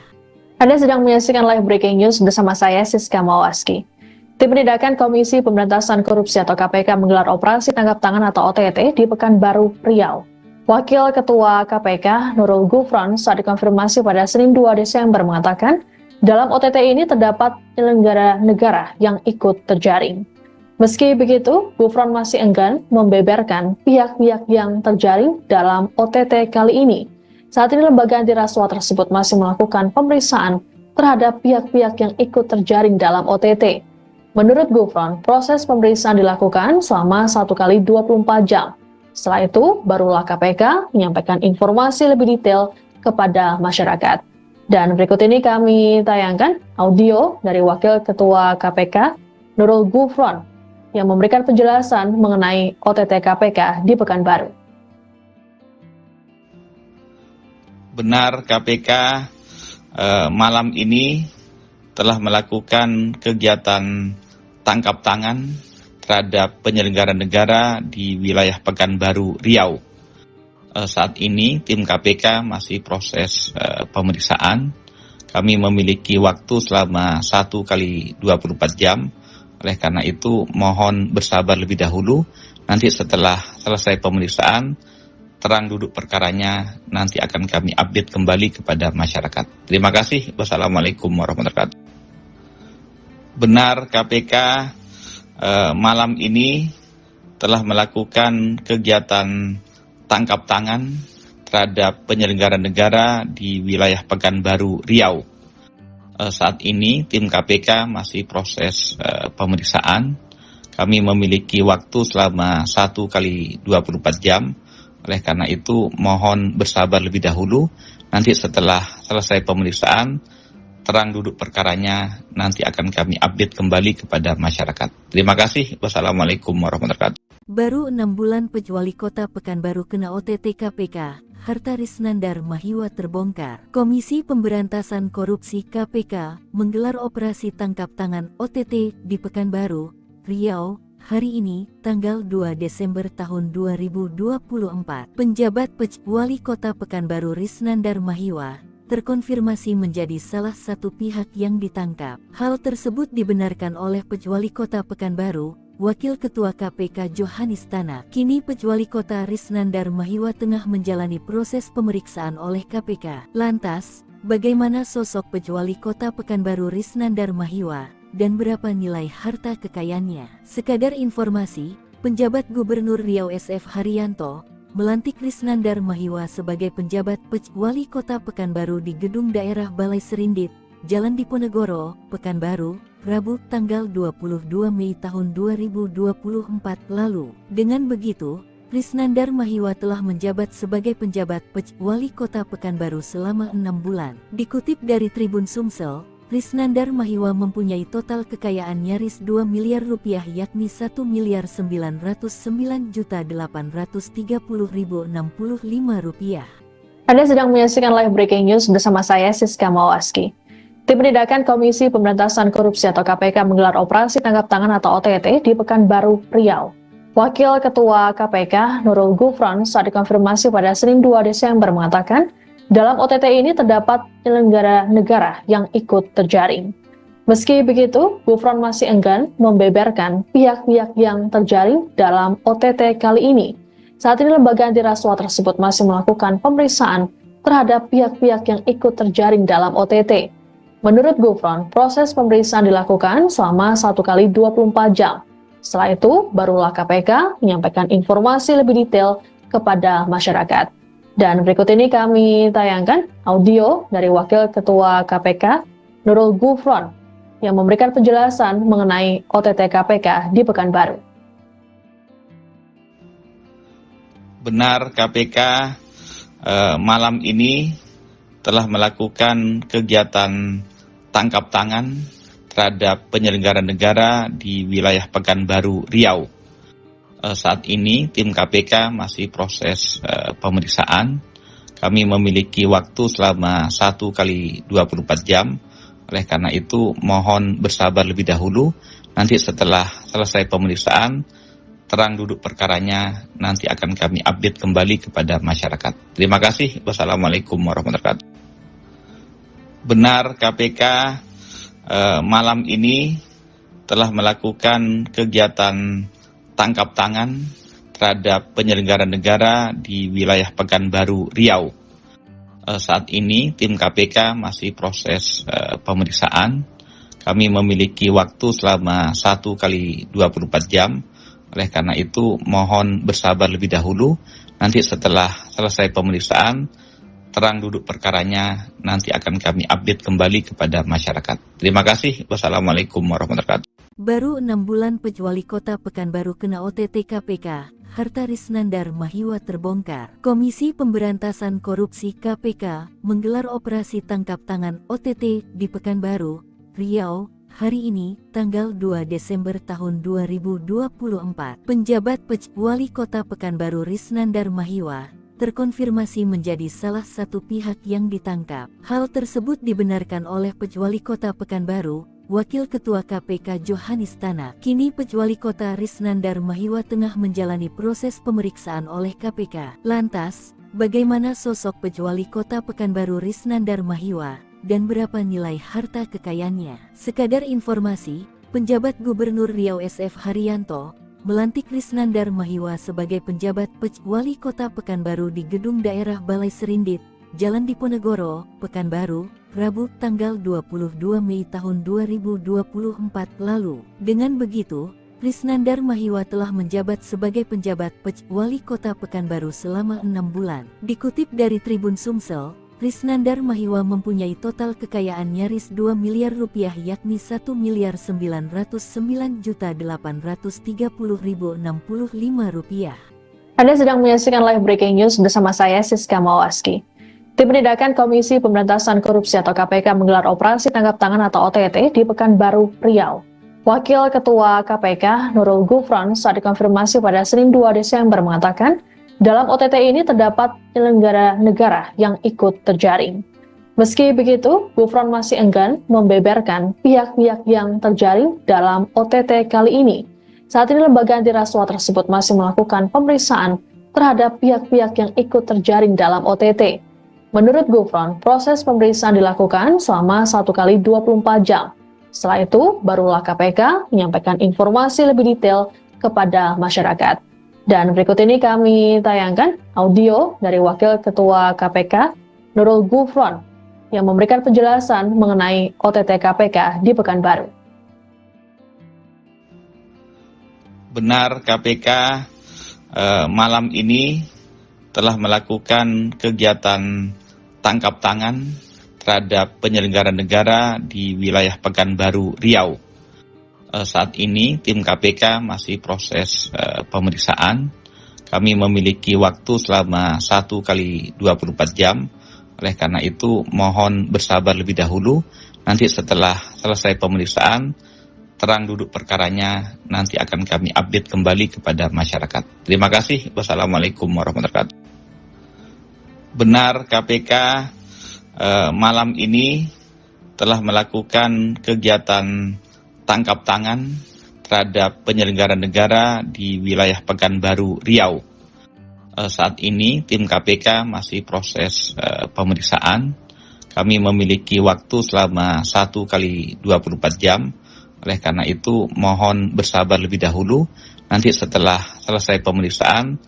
Anda sedang menyaksikan live breaking news bersama saya Siska Mawaski. Tim Penindakan Komisi Pemberantasan Korupsi atau KPK menggelar operasi tangkap tangan atau OTT di Pekanbaru, Riau. Wakil Ketua KPK Nurul Gufron saat dikonfirmasi pada Senin 2 Desember mengatakan, dalam OTT ini terdapat penyelenggara negara yang ikut terjaring. Meski begitu, Gufron masih enggan membeberkan pihak-pihak yang terjaring dalam OTT kali ini. Saat ini lembaga anti rasuah tersebut masih melakukan pemeriksaan terhadap pihak-pihak yang ikut terjaring dalam OTT. Menurut Gufron, proses pemeriksaan dilakukan selama 1 kali 24 jam. Setelah itu, barulah KPK menyampaikan informasi lebih detail kepada masyarakat. Dan berikut ini kami tayangkan audio dari Wakil Ketua KPK Nurul Gufron yang memberikan penjelasan mengenai OTT KPK di Pekanbaru. Benar, KPK malam ini telah melakukan kegiatan tangkap tangan terhadap penyelenggara negara di wilayah Pekanbaru, Riau. Saat ini tim KPK masih proses pemeriksaan. Kami memiliki waktu selama 1 kali 24 jam. Oleh karena itu mohon bersabar lebih dahulu. Nanti setelah selesai pemeriksaan, terang duduk perkaranya nanti akan kami update kembali kepada masyarakat. Terima kasih. Wassalamualaikum warahmatullahi wabarakatuh. Benar, KPK malam ini telah melakukan kegiatan tangkap tangan terhadap penyelenggara negara di wilayah Pekanbaru, Riau. Saat ini tim KPK masih proses pemeriksaan. Kami memiliki waktu selama 1 kali 24 jam. Oleh karena itu mohon bersabar lebih dahulu. Nanti setelah selesai pemeriksaan, terang duduk perkaranya nanti akan kami update kembali kepada masyarakat. Terima kasih. Wassalamualaikum warahmatullahi wabarakatuh. Baru 6 bulan Wali Kota Pekanbaru kena OTT KPK, harta Risnandar Mahiwa terbongkar. Komisi Pemberantasan Korupsi KPK menggelar operasi tangkap tangan OTT di Pekanbaru, Riau, hari ini, tanggal 2 Desember tahun 2024. Penjabat Wali Kota Pekanbaru Risnandar Mahiwa terkonfirmasi menjadi salah satu pihak yang ditangkap. Hal tersebut dibenarkan oleh Wali Kota Pekanbaru, Wakil Ketua KPK Johanis Tanak. Kini Wali Kota Risnandar Mahiwa tengah menjalani proses pemeriksaan oleh KPK. Lantas, bagaimana sosok Wali Kota Pekanbaru Risnandar Mahiwa dan berapa nilai harta kekayaannya? Sekadar informasi, penjabat Gubernur Riau SF Haryanto melantik Risnandar Mahiwa sebagai penjabat Wali Kota Pekanbaru di Gedung Daerah Balai Serindit, Jalan Diponegoro, Pekanbaru, Rabu tanggal 22 Mei tahun 2024 lalu. Dengan begitu, Risnandar Mahiwa telah menjabat sebagai penjabat Wali Kota Pekanbaru selama 6 bulan. Dikutip dari Tribun Sumsel, Risnandar Mahiwa mempunyai total kekayaan nyaris 2 miliar rupiah yakni 1.909.830.065 rupiah. Anda sedang menyaksikan live breaking news bersama saya Siska Mawaski. Tim Penindakan Komisi Pemberantasan Korupsi atau KPK menggelar operasi tangkap tangan atau OTT di Pekanbaru, Riau. Wakil Ketua KPK Nurul Gufron saat dikonfirmasi pada Senin 2 Desember mengatakan, dalam OTT ini terdapat penyelenggara negara yang ikut terjaring. Meski begitu, Gufron masih enggan membeberkan pihak-pihak yang terjaring dalam OTT kali ini. Saat ini lembaga anti rasuah tersebut masih melakukan pemeriksaan terhadap pihak-pihak yang ikut terjaring dalam OTT. Menurut Gufron, proses pemeriksaan dilakukan selama 1 kali 24 jam. Setelah itu, barulah KPK menyampaikan informasi lebih detail kepada masyarakat. Dan berikut ini kami tayangkan audio dari Wakil Ketua KPK, Nurul Gufron, yang memberikan penjelasan mengenai OTT KPK di Pekanbaru. Benar, KPK malam ini telah melakukan kegiatan tangkap tangan terhadap penyelenggara negara di wilayah Pekanbaru, Riau. Saat ini tim KPK masih proses pemeriksaan. Kami memiliki waktu selama 1 kali 24 jam. Oleh karena itu mohon bersabar lebih dahulu. Nanti setelah selesai pemeriksaan, terang duduk perkaranya nanti akan kami update kembali kepada masyarakat. Terima kasih. Wassalamualaikum warahmatullahi wabarakatuh. Benar, KPK malam ini telah melakukan kegiatan tangkap tangan terhadap penyelenggara negara di wilayah Pekanbaru, Riau. Saat ini tim KPK masih proses pemeriksaan. Kami memiliki waktu selama 1 kali 24 jam. Oleh karena itu mohon bersabar lebih dahulu. Nanti setelah selesai pemeriksaan, terang duduk perkaranya nanti akan kami update kembali kepada masyarakat. Terima kasih. Wassalamualaikum warahmatullahi wabarakatuh. Baru 6 bulan Wali Kota Pekanbaru kena OTT KPK, harta Risnandar Mahiwa terbongkar. Komisi Pemberantasan Korupsi KPK menggelar operasi tangkap tangan OTT di Pekanbaru, Riau, hari ini, tanggal 2 Desember tahun 2024. Penjabat Wali Kota Pekanbaru Risnandar Mahiwa terkonfirmasi menjadi salah satu pihak yang ditangkap. Hal tersebut dibenarkan oleh Wali Kota Pekanbaru, Wakil Ketua KPK Johanis Tanak. Kini Wali Kota Risnandar Mahiwa tengah menjalani proses pemeriksaan oleh KPK. Lantas, bagaimana sosok Wali Kota Pekanbaru Risnandar Mahiwa dan berapa nilai harta kekayaannya? Sekadar informasi, penjabat Gubernur Riau SF Haryanto melantik Risnandar Mahiwa sebagai penjabat Wali Kota Pekanbaru di Gedung Daerah Balai Serindit, Jalan Diponegoro, Pekanbaru, Rabu tanggal 22 Mei tahun 2024 lalu. Dengan begitu, Risnandar Mahiwa telah menjabat sebagai penjabat Wali Kota Pekanbaru selama 6 bulan. Dikutip dari Tribun Sumsel, Risnandar Mahiwa mempunyai total kekayaan nyaris 2 miliar rupiah yakni 1.909.830.065 rupiah. Anda sedang menyaksikan live breaking news bersama saya Siska Mawaski. Tim Penindakan Komisi Pemberantasan Korupsi atau KPK menggelar operasi tangkap tangan atau OTT di Pekanbaru, Riau. Wakil Ketua KPK Nurul Gufron saat dikonfirmasi pada Senin 2 Desember mengatakan, dalam OTT ini terdapat penyelenggara negara yang ikut terjaring. Meski begitu, Gufron masih enggan membeberkan pihak-pihak yang terjaring dalam OTT kali ini. Saat ini lembaga anti rasuah tersebut masih melakukan pemeriksaan terhadap pihak-pihak yang ikut terjaring dalam OTT. Menurut Gufron, proses pemeriksaan dilakukan selama 1 kali 24 jam. Setelah itu, barulah KPK menyampaikan informasi lebih detail kepada masyarakat. Dan berikut ini kami tayangkan audio dari Wakil Ketua KPK Nurul Gufron yang memberikan penjelasan mengenai OTT KPK di Pekanbaru. Benar, KPK malam ini telah melakukan kegiatan tangkap tangan terhadap penyelenggara negara di wilayah Pekanbaru, Riau. Saat ini tim KPK masih proses pemeriksaan. Kami memiliki waktu selama 1 kali 24 jam. Oleh karena itu mohon bersabar lebih dahulu. Nanti setelah selesai pemeriksaan, terang duduk perkaranya nanti akan kami update kembali kepada masyarakat. Terima kasih. Wassalamualaikum warahmatullahi wabarakatuh. Benar, KPK malam ini telah melakukan kegiatan tangkap tangan terhadap penyelenggara negara di wilayah Pekanbaru, Riau. Saat ini tim KPK masih proses pemeriksaan. Kami memiliki waktu selama 1 kali 24 jam. Oleh karena itu mohon bersabar lebih dahulu. Nanti setelah selesai pemeriksaan,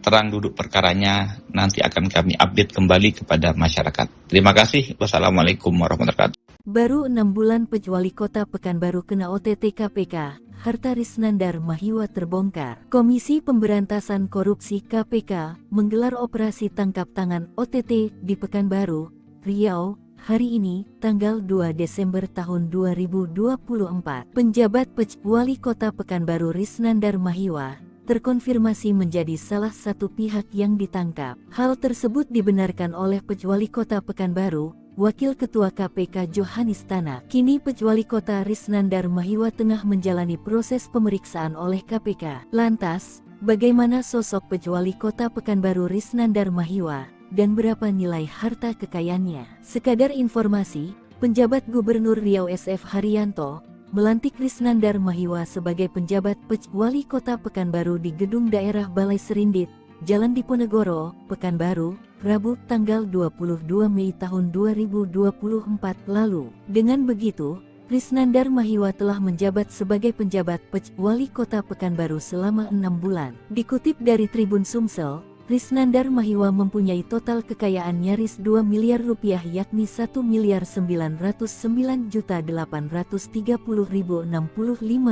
terang duduk perkaranya nanti akan kami update kembali kepada masyarakat. Terima kasih. Wassalamualaikum warahmatullahi wabarakatuh. Baru 6 bulan Wali Kota Pekanbaru kena OTT KPK, harta Risnandar Mahiwa terbongkar. Komisi Pemberantasan Korupsi KPK menggelar operasi tangkap tangan OTT di Pekanbaru, Riau, hari ini, tanggal 2 Desember tahun 2024. Penjabat Wali Kota Pekanbaru Risnandar Mahiwa terkonfirmasi menjadi salah satu pihak yang ditangkap. Hal tersebut dibenarkan oleh Wali Kota Pekanbaru, Wakil Ketua KPK Johanis Tanak. Kini Wali Kota Risnandar Mahiwa tengah menjalani proses pemeriksaan oleh KPK. Lantas, bagaimana sosok Wali Kota Pekanbaru Risnandar Mahiwa dan berapa nilai harta kekayaannya? Sekadar informasi, penjabat Gubernur Riau SF Haryanto melantik Risnandar Mahiwa sebagai penjabat Wali Kota Pekanbaru di Gedung Daerah Balai Serindit, Jalan Diponegoro, Pekanbaru, Rabu tanggal 22 Mei tahun 2024 lalu. Dengan begitu, Risnandar Mahiwa telah menjabat sebagai penjabat Wali Kota Pekanbaru selama 6 bulan. Dikutip dari Tribun Sumsel, Risnandar Mahiwa mempunyai total kekayaan nyaris 2 miliar rupiah yakni 1.909.830.065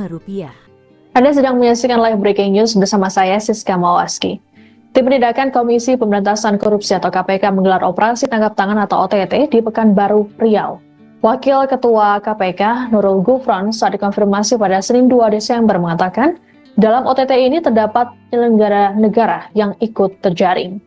rupiah. Anda sedang menyaksikan live breaking news bersama saya Siska Mawaski. Tim Penindakan Komisi Pemberantasan Korupsi atau KPK menggelar operasi tangkap tangan atau OTT di Pekanbaru, Riau. Wakil Ketua KPK Nurul Gufron saat dikonfirmasi pada Senin 2 Desember mengatakan, dalam OTT ini terdapat penyelenggara negara yang ikut terjaring.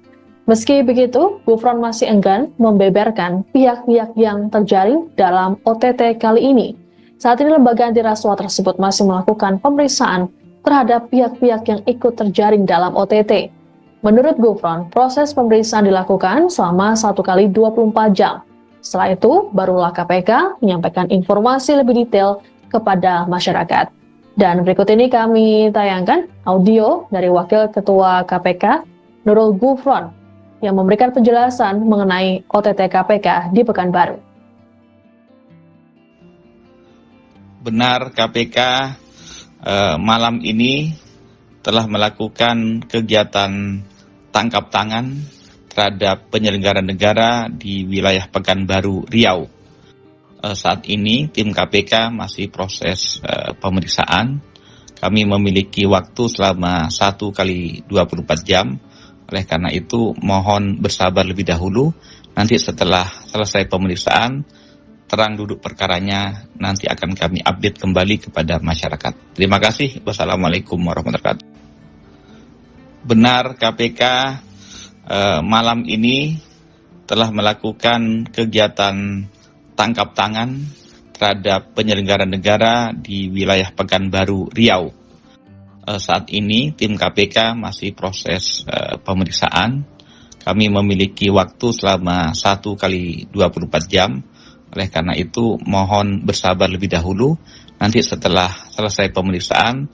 Meski begitu, Gufron masih enggan membeberkan pihak-pihak yang terjaring dalam OTT kali ini. Saat ini lembaga anti rasuah tersebut masih melakukan pemeriksaan terhadap pihak-pihak yang ikut terjaring dalam OTT. Menurut Gufron, proses pemeriksaan dilakukan selama 1 kali 24 jam. Setelah itu, barulah KPK menyampaikan informasi lebih detail kepada masyarakat. Dan berikut ini kami tayangkan audio dari Wakil Ketua KPK Nurul Gufron yang memberikan penjelasan mengenai OTT KPK di Pekanbaru. Benar, KPK malam ini telah melakukan kegiatan tangkap tangan terhadap penyelenggara negara di wilayah Pekanbaru, Riau. Saat ini tim KPK masih proses pemeriksaan. kami memiliki waktu selama 1 kali 24 jam. Oleh karena itu, mohon bersabar lebih dahulu. Nanti setelah selesai pemeriksaan, terang duduk perkaranya, nanti akan kami update kembali kepada masyarakat. Terima kasih. Wassalamualaikum warahmatullahi wabarakatuh. Benar, KPK malam ini telah melakukan kegiatan tangkap tangan terhadap penyelenggara negara di wilayah Pekanbaru, Riau. Saat ini tim KPK masih proses pemeriksaan. Kami memiliki waktu selama 1 kali 24 jam. Oleh karena itu, mohon bersabar lebih dahulu. Nanti setelah selesai pemeriksaan,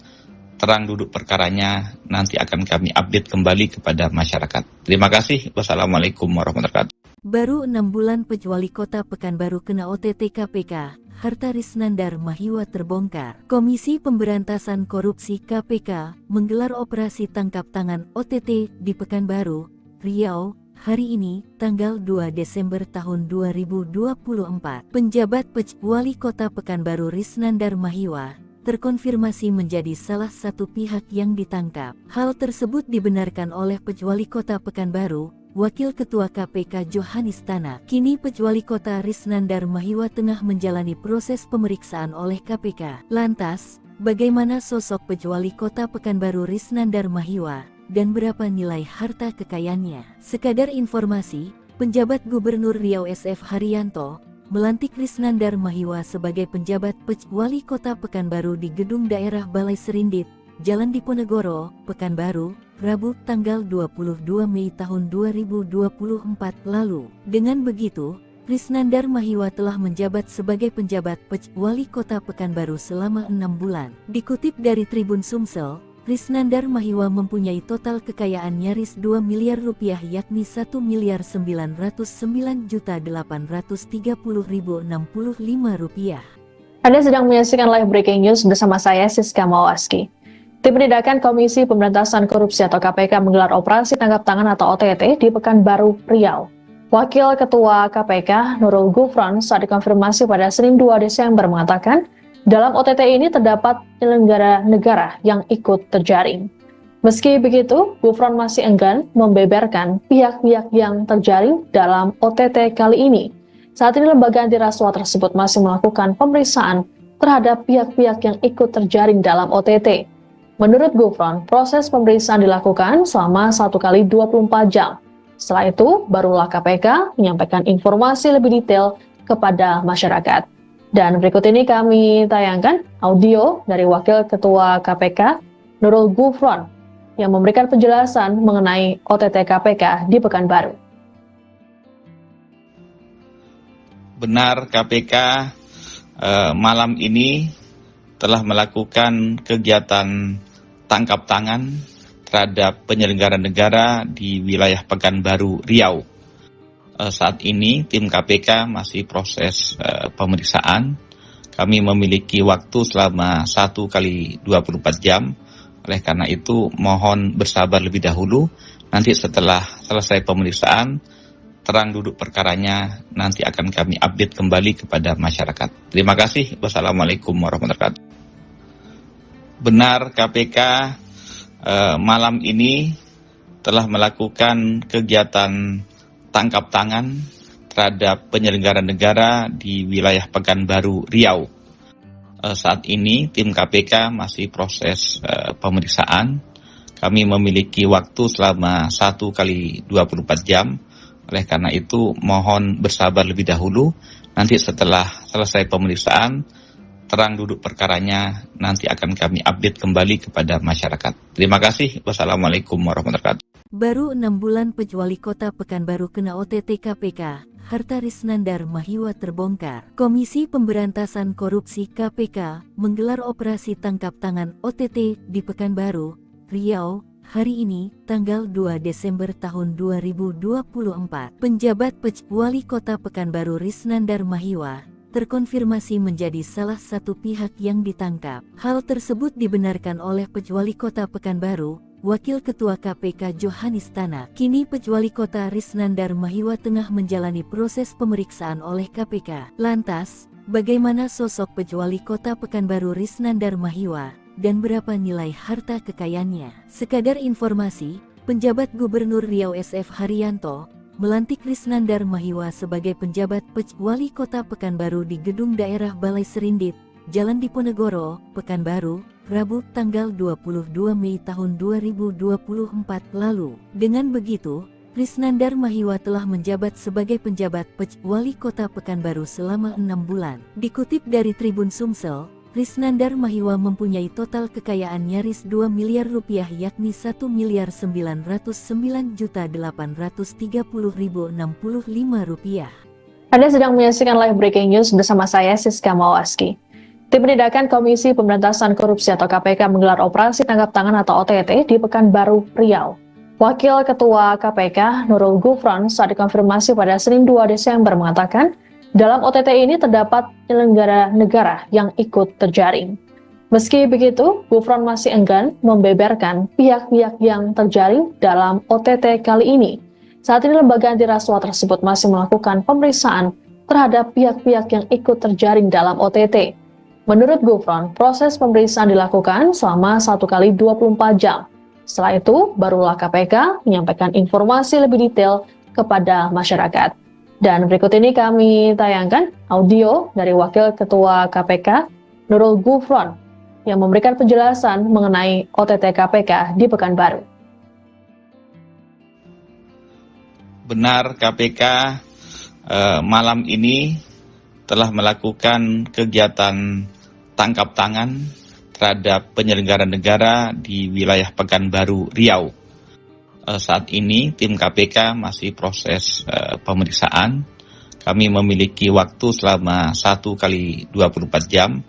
terang duduk perkaranya, nanti akan kami update kembali kepada masyarakat. Terima kasih. Wassalamualaikum warahmatullahi wabarakatuh. Baru 6 bulan Wali Kota Pekanbaru kena OTT KPK, harta Risnandar Mahiwa terbongkar. Komisi Pemberantasan Korupsi KPK menggelar operasi tangkap tangan OTT di Pekanbaru, Riau, hari ini, tanggal 2 Desember tahun 2024. Penjabat Wali Kota Pekanbaru Risnandar Mahiwa terkonfirmasi menjadi salah satu pihak yang ditangkap. Hal tersebut dibenarkan oleh Wali Kota Pekanbaru, Wakil Ketua KPK Johanis Tanak. Kini Wali Kota Risnandar Mahiwa tengah menjalani proses pemeriksaan oleh KPK. Lantas, bagaimana sosok Wali Kota Pekanbaru Risnandar Mahiwa dan berapa nilai harta kekayaannya? Sekadar informasi, penjabat Gubernur Riau SF Haryanto melantik Risnandar Mahiwa sebagai penjabat Wali Kota Pekanbaru di Gedung Daerah Balai Serindit, Jalan Diponegoro, Pekanbaru, Rabu tanggal 22 Mei tahun 2024 lalu. Dengan begitu, Risnandar Mahiwa telah menjabat sebagai penjabat Wali Kota Pekanbaru selama 6 bulan. Dikutip dari Tribun Sumsel, Risnandar Mahiwa mempunyai total kekayaan nyaris 2 miliar rupiah, yakni 1.909.830.065 rupiah. Anda sedang menyaksikan live breaking news bersama saya Siska Mawaski. Tim Penindakan Komisi Pemberantasan Korupsi atau KPK menggelar operasi tangkap tangan atau OTT di Pekanbaru, Riau. Wakil Ketua KPK Nurul Gufron saat dikonfirmasi pada Senin 2 Desember mengatakan, dalam OTT ini terdapat penyelenggara negara yang ikut terjaring. Meski begitu, Gufron masih enggan membeberkan pihak-pihak yang terjaring dalam OTT kali ini. Saat ini lembaga anti rasuah tersebut masih melakukan pemeriksaan terhadap pihak-pihak yang ikut terjaring dalam OTT. Menurut Gufron, proses pemeriksaan dilakukan selama 1 kali 24 jam. Setelah itu, barulah KPK menyampaikan informasi lebih detail kepada masyarakat. Dan berikut ini kami tayangkan audio dari Wakil Ketua KPK, Nurul Gufron, yang memberikan penjelasan mengenai OTT KPK di Pekanbaru. Benar, KPK malam ini telah melakukan kegiatan tangkap tangan terhadap penyelenggara negara di wilayah Pekanbaru, Riau. Saat ini tim KPK masih proses pemeriksaan. Kami memiliki waktu selama 1 kali 24 jam. Oleh karena itu, mohon bersabar lebih dahulu. Nanti setelah selesai pemeriksaan, terang duduk perkaranya, nanti akan kami update kembali kepada masyarakat. Terima kasih. Wassalamualaikum warahmatullahi wabarakatuh. Benar, KPK malam ini telah melakukan kegiatan tangkap tangan terhadap penyelenggara negara di wilayah Pekanbaru, Riau. Saat ini tim KPK masih proses pemeriksaan. Kami memiliki waktu selama 1 kali 24 jam. Oleh karena itu, mohon bersabar lebih dahulu. Nanti setelah selesai pemeriksaan, terang duduk perkaranya, nanti akan kami update kembali kepada masyarakat. Terima kasih. Wassalamualaikum warahmatullahi wabarakatuh. Baru 6 bulan Wali Kota Pekanbaru kena OTT KPK, harta Risnandar Mahiwa terbongkar. Komisi Pemberantasan Korupsi KPK menggelar operasi tangkap tangan OTT di Pekanbaru, Riau, hari ini, tanggal 2 Desember tahun 2024. Penjabat Wali Kota Pekanbaru Risnandar Mahiwa terkonfirmasi menjadi salah satu pihak yang ditangkap. Hal tersebut dibenarkan oleh Wali Kota Pekanbaru, Wakil Ketua KPK Johanis Tanak. Kini Wali Kota Risnandar Mahiwa tengah menjalani proses pemeriksaan oleh KPK. Lantas, bagaimana sosok Wali Kota Pekanbaru Risnandar Mahiwa dan berapa nilai harta kekayaannya. Sekadar informasi, penjabat Gubernur Riau SF Haryanto melantik Risnandar Mahiwa sebagai penjabat Wali Kota Pekanbaru di Gedung Daerah Balai Serindit, Jalan Diponegoro, Pekanbaru, Rabu tanggal 22 Mei tahun 2024 lalu. Dengan begitu, Risnandar Mahiwa telah menjabat sebagai penjabat Wali Kota Pekanbaru selama 6 bulan. Dikutip dari Tribun Sumsel, Risnandar Mahiwa mempunyai total kekayaan nyaris 2 miliar rupiah yakni 1.909.830.065 rupiah. Anda sedang menyaksikan live breaking news bersama saya Siska Mawaski. Tim Penindakan Komisi Pemberantasan Korupsi atau KPK menggelar operasi tangkap tangan atau OTT di Pekanbaru, Riau. Wakil Ketua KPK Nurul Gufron saat dikonfirmasi pada Senin 2 Desember mengatakan, dalam OTT ini terdapat penyelenggara negara yang ikut terjaring. Meski begitu, Gufron masih enggan membeberkan pihak-pihak yang terjaring dalam OTT kali ini. Saat ini lembaga anti rasuah tersebut masih melakukan pemeriksaan terhadap pihak-pihak yang ikut terjaring dalam OTT. Menurut Gufron, proses pemeriksaan dilakukan selama 1 kali 24 jam. Setelah itu, barulah KPK menyampaikan informasi lebih detail kepada masyarakat. Dan berikut ini kami tayangkan audio dari Wakil Ketua KPK Nurul Gufron yang memberikan penjelasan mengenai OTT KPK di Pekanbaru. Benar, KPK malam ini telah melakukan kegiatan tangkap tangan terhadap penyelenggara negara di wilayah Pekanbaru, Riau. Saat ini tim KPK masih proses pemeriksaan. Kami memiliki waktu selama 1 kali 24 jam.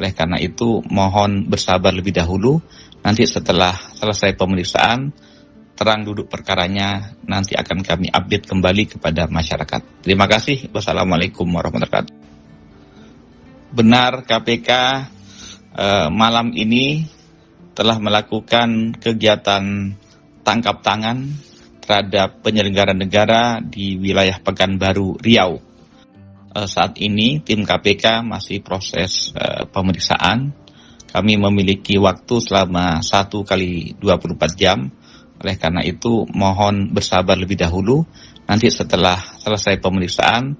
Oleh karena itu mohon bersabar lebih dahulu. Nanti setelah selesai pemeriksaan, terang duduk perkaranya nanti akan kami update kembali kepada masyarakat. Terima kasih. Wassalamualaikum warahmatullahi wabarakatuh. Benar, KPK malam ini telah melakukan kegiatan tangkap tangan terhadap penyelenggara negara di wilayah Pekanbaru, Riau. Saat ini tim KPK masih proses pemeriksaan. Kami memiliki waktu selama 1 kali 24 jam. Oleh karena itu mohon bersabar lebih dahulu. Nanti setelah selesai pemeriksaan,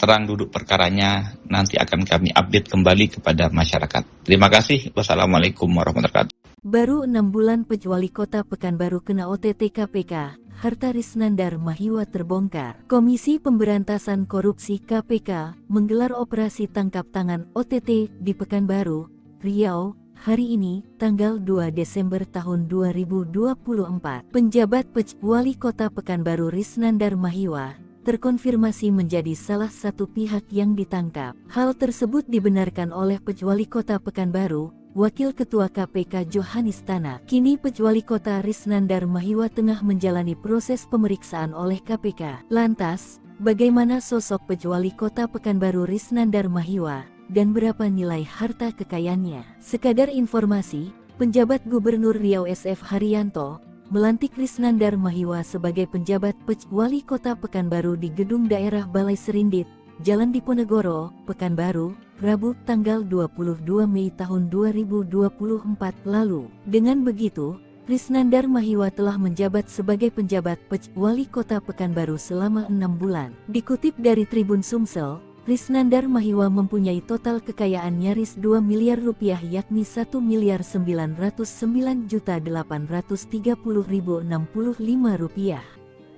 terang duduk perkaranya nanti akan kami update kembali kepada masyarakat. Terima kasih. Wassalamualaikum warahmatullahi wabarakatuh. Baru 6 bulan Wali Kota Pekanbaru kena OTT KPK, harta Risnandar Mahiwa terbongkar. Komisi Pemberantasan Korupsi KPK menggelar operasi tangkap tangan OTT di Pekanbaru, Riau, hari ini, tanggal 2 Desember tahun 2024. Penjabat Wali Kota Pekanbaru Risnandar Mahiwa terkonfirmasi menjadi salah satu pihak yang ditangkap. Hal tersebut dibenarkan oleh Wali Kota Pekanbaru, Wakil Ketua KPK Johanis Tanak. Kini Wali Kota Risnandar Mahiwa tengah menjalani proses pemeriksaan oleh KPK. Lantas, bagaimana sosok Wali Kota Pekanbaru Risnandar Mahiwa dan berapa nilai harta kekayaannya? Sekadar informasi, penjabat Gubernur Riau SF Haryanto melantik Risnandar Mahiwa sebagai penjabat Wali Kota Pekanbaru di Gedung Daerah Balai Serindit, Jalan Diponegoro, Pekanbaru, Rabu tanggal 22 Mei tahun 2024 lalu. Dengan begitu, Risnandar Mahiwa telah menjabat sebagai penjabat Wali Kota Pekanbaru selama 6 bulan. Dikutip dari Tribun Sumsel, Risnandar Mahiwa mempunyai total kekayaan nyaris 2 miliar rupiah yakni 1.909.830.065 rupiah.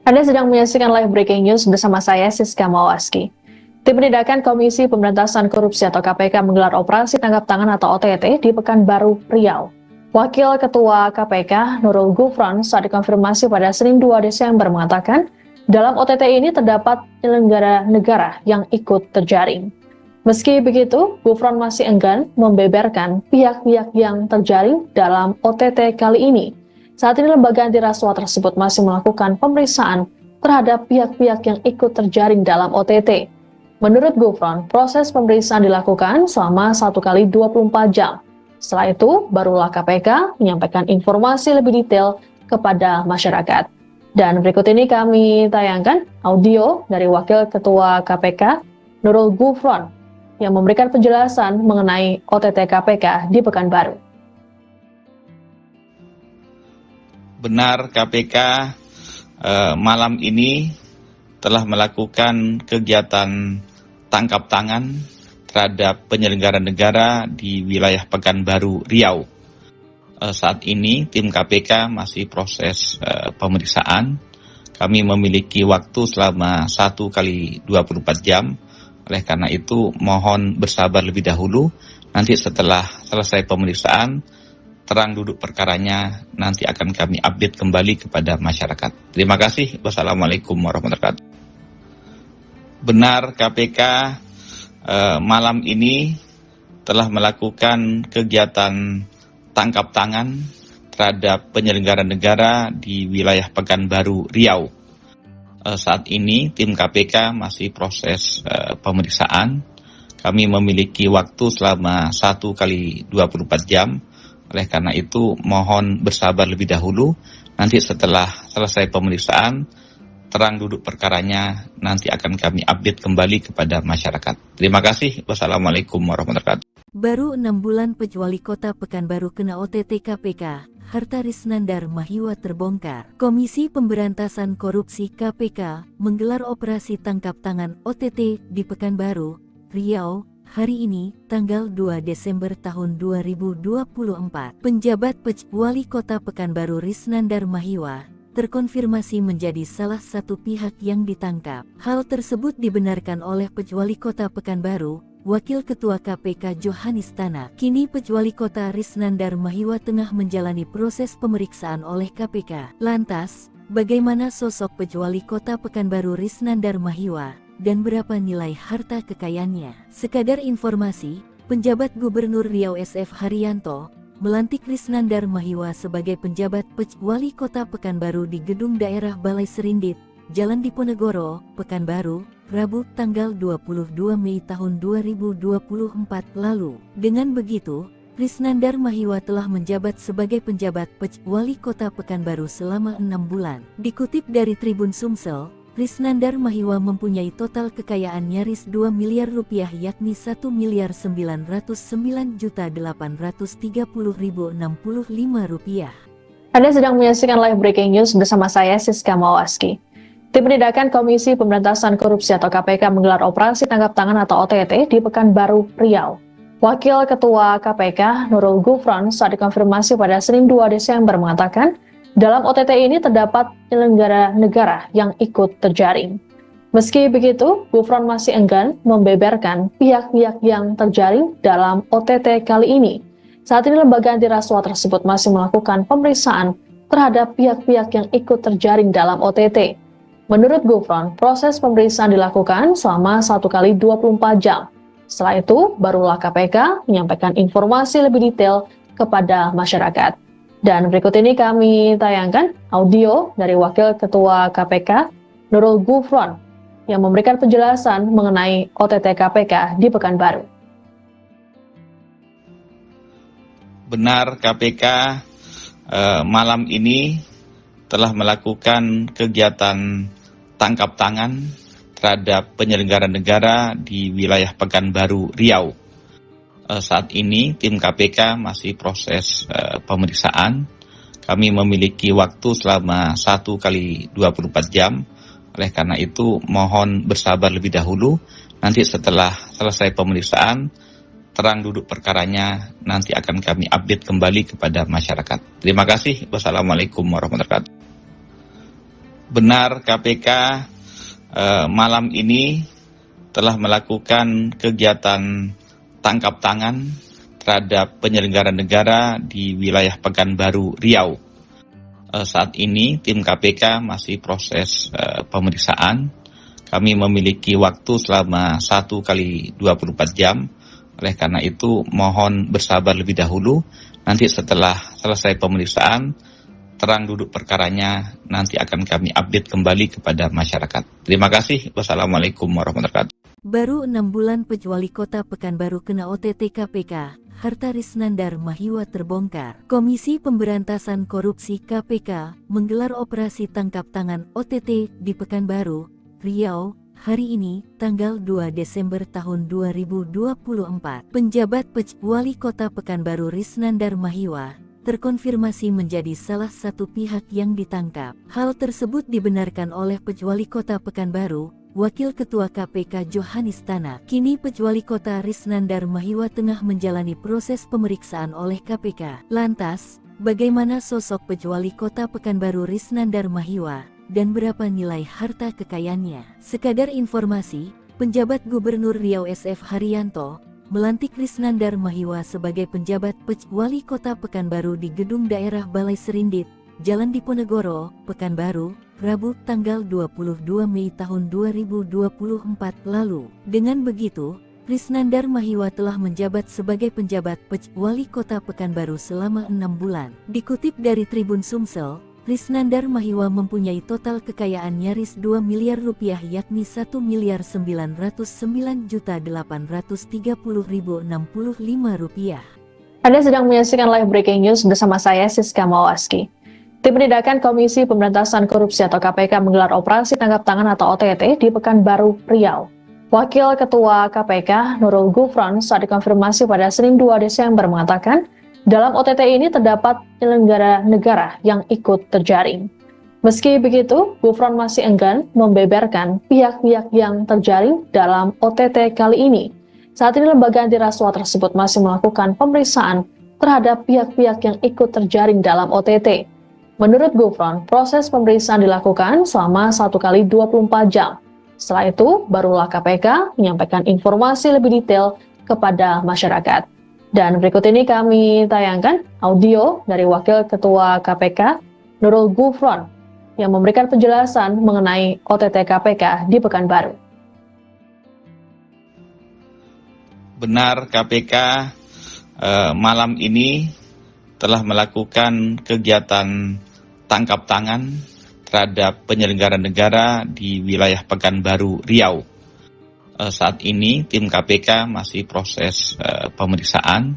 Anda sedang menyaksikan live breaking news bersama saya Siska Mawaski. Tim Penindakan Komisi Pemberantasan Korupsi atau KPK menggelar operasi tangkap tangan atau OTT di Pekanbaru, Riau. Wakil Ketua KPK Nurul Gufron saat dikonfirmasi pada Senin 2 Desember mengatakan, dalam OTT ini terdapat penyelenggara negara yang ikut terjaring. Meski begitu, Gufron masih enggan membeberkan pihak-pihak yang terjaring dalam OTT kali ini. Saat ini lembaga anti rasuah tersebut masih melakukan pemeriksaan terhadap pihak-pihak yang ikut terjaring dalam OTT. Menurut Gufron, proses pemeriksaan dilakukan selama 1 kali 24 jam. Setelah itu, barulah KPK menyampaikan informasi lebih detail kepada masyarakat. Dan berikut ini kami tayangkan audio dari Wakil Ketua KPK Nurul Gufron yang memberikan penjelasan mengenai OTT KPK di Pekanbaru. Benar KPK malam ini telah melakukan kegiatan tangkap tangan terhadap penyelenggara negara di wilayah Pekanbaru, Riau. Saat ini tim KPK masih proses pemeriksaan. Kami memiliki waktu selama 1 kali 24 jam. Oleh karena itu mohon bersabar lebih dahulu. Nanti setelah selesai pemeriksaan, terang duduk perkaranya nanti akan kami update kembali kepada masyarakat. Terima kasih. Wassalamualaikum warahmatullahi wabarakatuh. Benar KPK malam ini telah melakukan kegiatan tangkap tangan terhadap penyelenggara negara di wilayah Pekanbaru, Riau. Saat ini tim KPK masih proses pemeriksaan. Kami memiliki waktu selama 1 kali 24 jam. Oleh karena itu mohon bersabar lebih dahulu. Nanti setelah selesai pemeriksaan, terang duduk perkaranya nanti akan kami update kembali kepada masyarakat. Terima kasih. Wassalamualaikum warahmatullahi wabarakatuh. Baru 6 bulan Wali Kota Pekanbaru kena OTT KPK, harta Risnandar Mahiwa terbongkar. Komisi Pemberantasan Korupsi KPK menggelar operasi tangkap tangan OTT di Pekanbaru, Riau, hari ini, tanggal 2 Desember tahun 2024. Penjabat Wali Kota Pekanbaru Risnandar Mahiwa terkonfirmasi menjadi salah satu pihak yang ditangkap. Hal tersebut dibenarkan oleh Wali Kota Pekanbaru, Wakil Ketua KPK Johanis Tanak. Kini Wali Kota Risnandar Mahiwa tengah menjalani proses pemeriksaan oleh KPK. Lantas, bagaimana sosok Wali Kota Pekanbaru Risnandar Mahiwa? Dan berapa nilai harta kekayaannya? Sekadar informasi, penjabat Gubernur Riau SF Haryanto melantik Risnandar Mahiwa sebagai penjabat Wali Kota Pekanbaru di Gedung Daerah Balai Serindit, Jalan Diponegoro, Pekanbaru, Rabu tanggal 22 Mei tahun 2024 lalu. Dengan begitu, Risnandar Mahiwa telah menjabat sebagai penjabat Wali Kota Pekanbaru selama 6 bulan. Dikutip dari Tribun Sumsel, Risnandar Mahiwa mempunyai total kekayaan nyaris 2 miliar rupiah yakni 1.909.830.065 rupiah. Anda sedang menyaksikan live breaking news bersama saya Siska Mawaski. Tim Penindakan Komisi Pemberantasan Korupsi atau KPK menggelar operasi tangkap tangan atau OTT di Pekanbaru, Riau. Wakil Ketua KPK Nurul Gufron saat dikonfirmasi pada Senin 2 Desember mengatakan, dalam OTT ini terdapat penyelenggara negara yang ikut terjaring. Meski begitu, Gufron masih enggan membeberkan pihak-pihak yang terjaring dalam OTT kali ini. Saat ini lembaga anti rasuah tersebut masih melakukan pemeriksaan terhadap pihak-pihak yang ikut terjaring dalam OTT. Menurut Gufron, proses pemeriksaan dilakukan selama 1 kali 24 jam. Setelah itu, barulah KPK menyampaikan informasi lebih detail kepada masyarakat. Dan berikut ini kami tayangkan audio dari Wakil Ketua KPK Nurul Gufron yang memberikan penjelasan mengenai OTT KPK di Pekanbaru. Benar KPK malam ini telah melakukan kegiatan tangkap tangan terhadap penyelenggara negara di wilayah Pekanbaru, Riau. Saat ini tim KPK masih proses pemeriksaan. Kami memiliki waktu selama 1 kali 24 jam. Oleh karena itu mohon bersabar lebih dahulu. Nanti setelah selesai pemeriksaan, terang duduk perkaranya nanti akan kami update kembali kepada masyarakat. Terima kasih. Wassalamualaikum warahmatullahi wabarakatuh. Benar KPK malam ini telah melakukan kegiatan tangkap tangan terhadap penyelenggara negara di wilayah Pekanbaru, Riau. Saat ini tim KPK masih proses pemeriksaan. Kami memiliki waktu selama 1 kali 24 jam. Oleh karena itu mohon bersabar lebih dahulu. Nanti setelah selesai pemeriksaan, terang duduk perkaranya nanti akan kami update kembali kepada masyarakat. Terima kasih. Wassalamualaikum warahmatullahi wabarakatuh. Baru 6 bulan Wali Kota Pekanbaru kena OTT KPK, harta Risnandar Mahiwa terbongkar. Komisi Pemberantasan Korupsi KPK menggelar operasi tangkap tangan OTT di Pekanbaru, Riau, hari ini, tanggal 2 Desember tahun 2024. Penjabat Wali Kota Pekanbaru Risnandar Mahiwa terkonfirmasi menjadi salah satu pihak yang ditangkap. Hal tersebut dibenarkan oleh Pejuali Kota Pekanbaru, Wakil Ketua KPK Johanis Tanak. Kini Pejuali Kota Risnandar Mahiwa tengah menjalani proses pemeriksaan oleh KPK. Lantas, bagaimana sosok Pejuali Kota Pekanbaru Risnandar Mahiwa, dan berapa nilai harta kekayaannya? Sekadar informasi, penjabat Gubernur Riau SF Haryanto melantik Risnandar Mahiwa sebagai penjabat Pejuali Kota Pekanbaru di Gedung Daerah Balai Serindit, Jalan Diponegoro, Pekanbaru, Rabu tanggal 22 Mei tahun 2024 lalu. Dengan begitu, Risnandar Mahiwa telah menjabat sebagai penjabat Pejuali Kota Pekanbaru selama 6 bulan. Dikutip dari Tribun Sumsel, Risnandar Mahiwa mempunyai total kekayaan nyaris 2 miliar rupiah, yakni 1.909.830.065 rupiah. Anda sedang menyaksikan live breaking news bersama saya Siska Mawaski. Tim Penindakan Komisi Pemberantasan Korupsi atau KPK menggelar operasi tangkap tangan atau OTT di Pekanbaru, Riau. Wakil Ketua KPK Nurul Gufron saat dikonfirmasi pada Senin 2 Desember mengatakan, dalam OTT ini terdapat penyelenggara negara yang ikut terjaring. Meski begitu, Gufron masih enggan membeberkan pihak-pihak yang terjaring dalam OTT kali ini. Saat ini lembaga anti rasuah tersebut masih melakukan pemeriksaan terhadap pihak-pihak yang ikut terjaring dalam OTT. Menurut Gufron, proses pemeriksaan dilakukan selama 1 kali 24 jam. Setelah itu, barulah KPK menyampaikan informasi lebih detail kepada masyarakat. Dan berikut ini kami tayangkan audio dari Wakil Ketua KPK Nurul Gufron yang memberikan penjelasan mengenai OTT KPK di Pekanbaru. Benar, KPK malam ini telah melakukan kegiatan tangkap tangan terhadap penyelenggara negara di wilayah Pekanbaru, Riau. Saat ini tim KPK masih proses pemeriksaan.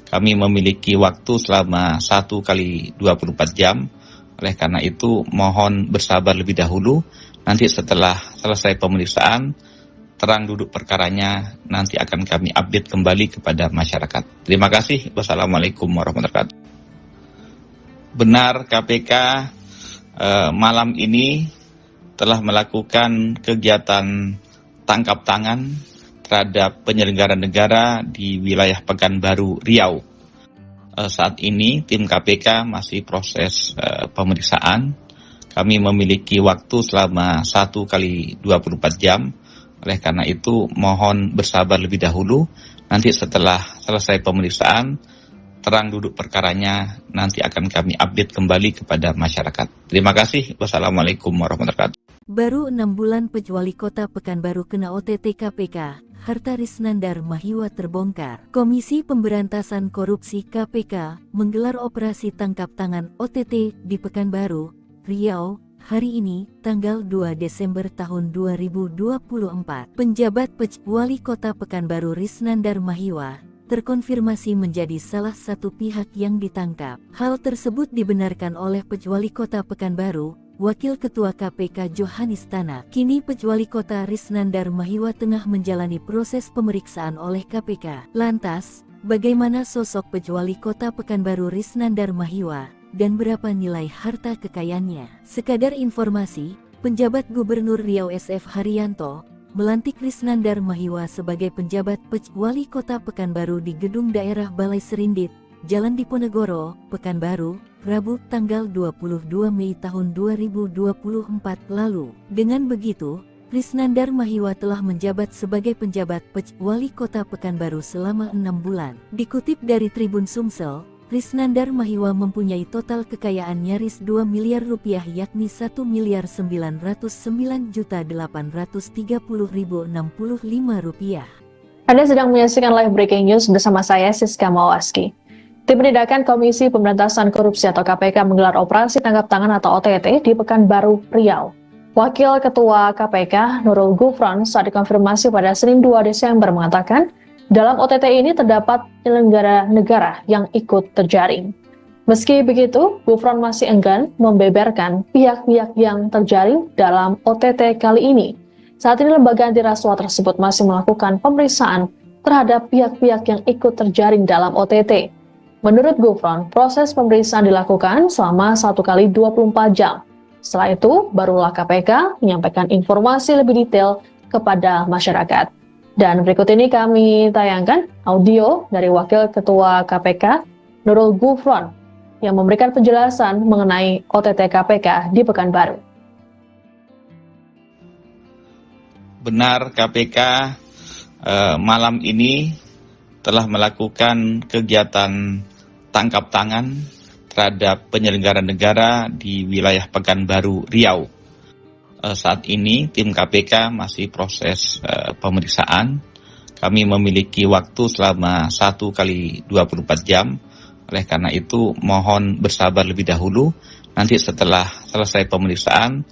Kami memiliki waktu selama 1 kali 24 jam. Oleh karena itu mohon bersabar lebih dahulu. Nanti setelah selesai pemeriksaan, terang duduk perkaranya nanti akan kami update kembali kepada masyarakat. Terima kasih. Wassalamualaikum warahmatullahi wabarakatuh. Benar, KPK malam ini telah melakukan kegiatan tangkap tangan terhadap penyelenggara negara di wilayah Pekanbaru, Riau. Saat ini tim KPK masih proses pemeriksaan. Kami memiliki waktu selama 1 kali 24 jam. Oleh karena itu mohon bersabar lebih dahulu. Nanti setelah selesai pemeriksaan, terang duduk perkaranya nanti akan kami update kembali kepada masyarakat. Terima kasih. Wassalamualaikum warahmatullahi wabarakatuh. Baru 6 bulan Pejuali Kota Pekanbaru kena OTT KPK, harta Risnandar Mahiwa terbongkar. Komisi Pemberantasan Korupsi KPK menggelar operasi tangkap tangan OTT di Pekanbaru, Riau, hari ini, tanggal 2 Desember tahun 2024. Penjabat Pejuali Kota Pekanbaru Risnandar Mahiwa terkonfirmasi menjadi salah satu pihak yang ditangkap. Hal tersebut dibenarkan oleh Pejuali Kota Pekanbaru, Wakil Ketua KPK Johanis Tanak. Kini Pejuali Kota Risnandar Mahiwa tengah menjalani proses pemeriksaan oleh KPK. Lantas, bagaimana sosok Pejuali Kota Pekanbaru Risnandar Mahiwa, dan berapa nilai harta kekayaannya? Sekadar informasi, penjabat Gubernur Riau SF Haryanto melantik Risnandar Mahiwa sebagai penjabat Pejuali Kota Pekanbaru di Gedung Daerah Balai Serindit, Jalan Diponegoro, Pekanbaru, Rabu tanggal 22 Mei tahun 2024 lalu. Dengan begitu, Risnandar Mahiwa telah menjabat sebagai penjabat Pejuali Kota Pekanbaru selama 6 bulan. Dikutip dari Tribun Sumsel, Risnandar Mahiwa mempunyai total kekayaan nyaris 2 miliar rupiah, yakni 1.909.830.065 rupiah. Anda sedang menyaksikan live breaking news bersama saya Siska Mawaski. Tim Penindakan Komisi Pemberantasan Korupsi atau KPK menggelar operasi tangkap tangan atau OTT di Pekanbaru, Riau. Wakil Ketua KPK Nurul Gufron saat dikonfirmasi pada Senin 2 Desember mengatakan, dalam OTT ini terdapat penyelenggara negara yang ikut terjaring. Meski begitu, Gufron masih enggan membeberkan pihak-pihak yang terjaring dalam OTT kali ini. Saat ini lembaga anti rasuah tersebut masih melakukan pemeriksaan terhadap pihak-pihak yang ikut terjaring dalam OTT. Menurut Gufron, proses pemeriksaan dilakukan selama 1 kali 24 jam. Setelah itu, barulah KPK menyampaikan informasi lebih detail kepada masyarakat. Dan berikut ini kami tayangkan audio dari Wakil Ketua KPK, Nurul Gufron, yang memberikan penjelasan mengenai OTT KPK di Pekanbaru. Benar, KPK malam ini telah melakukan kegiatan tangkap tangan terhadap penyelenggara negara di wilayah Pekanbaru, Riau. Saat ini tim KPK masih proses pemeriksaan. Kami memiliki waktu selama 1 kali 24 jam. Oleh karena itu mohon bersabar lebih dahulu. Nanti setelah selesai pemeriksaan,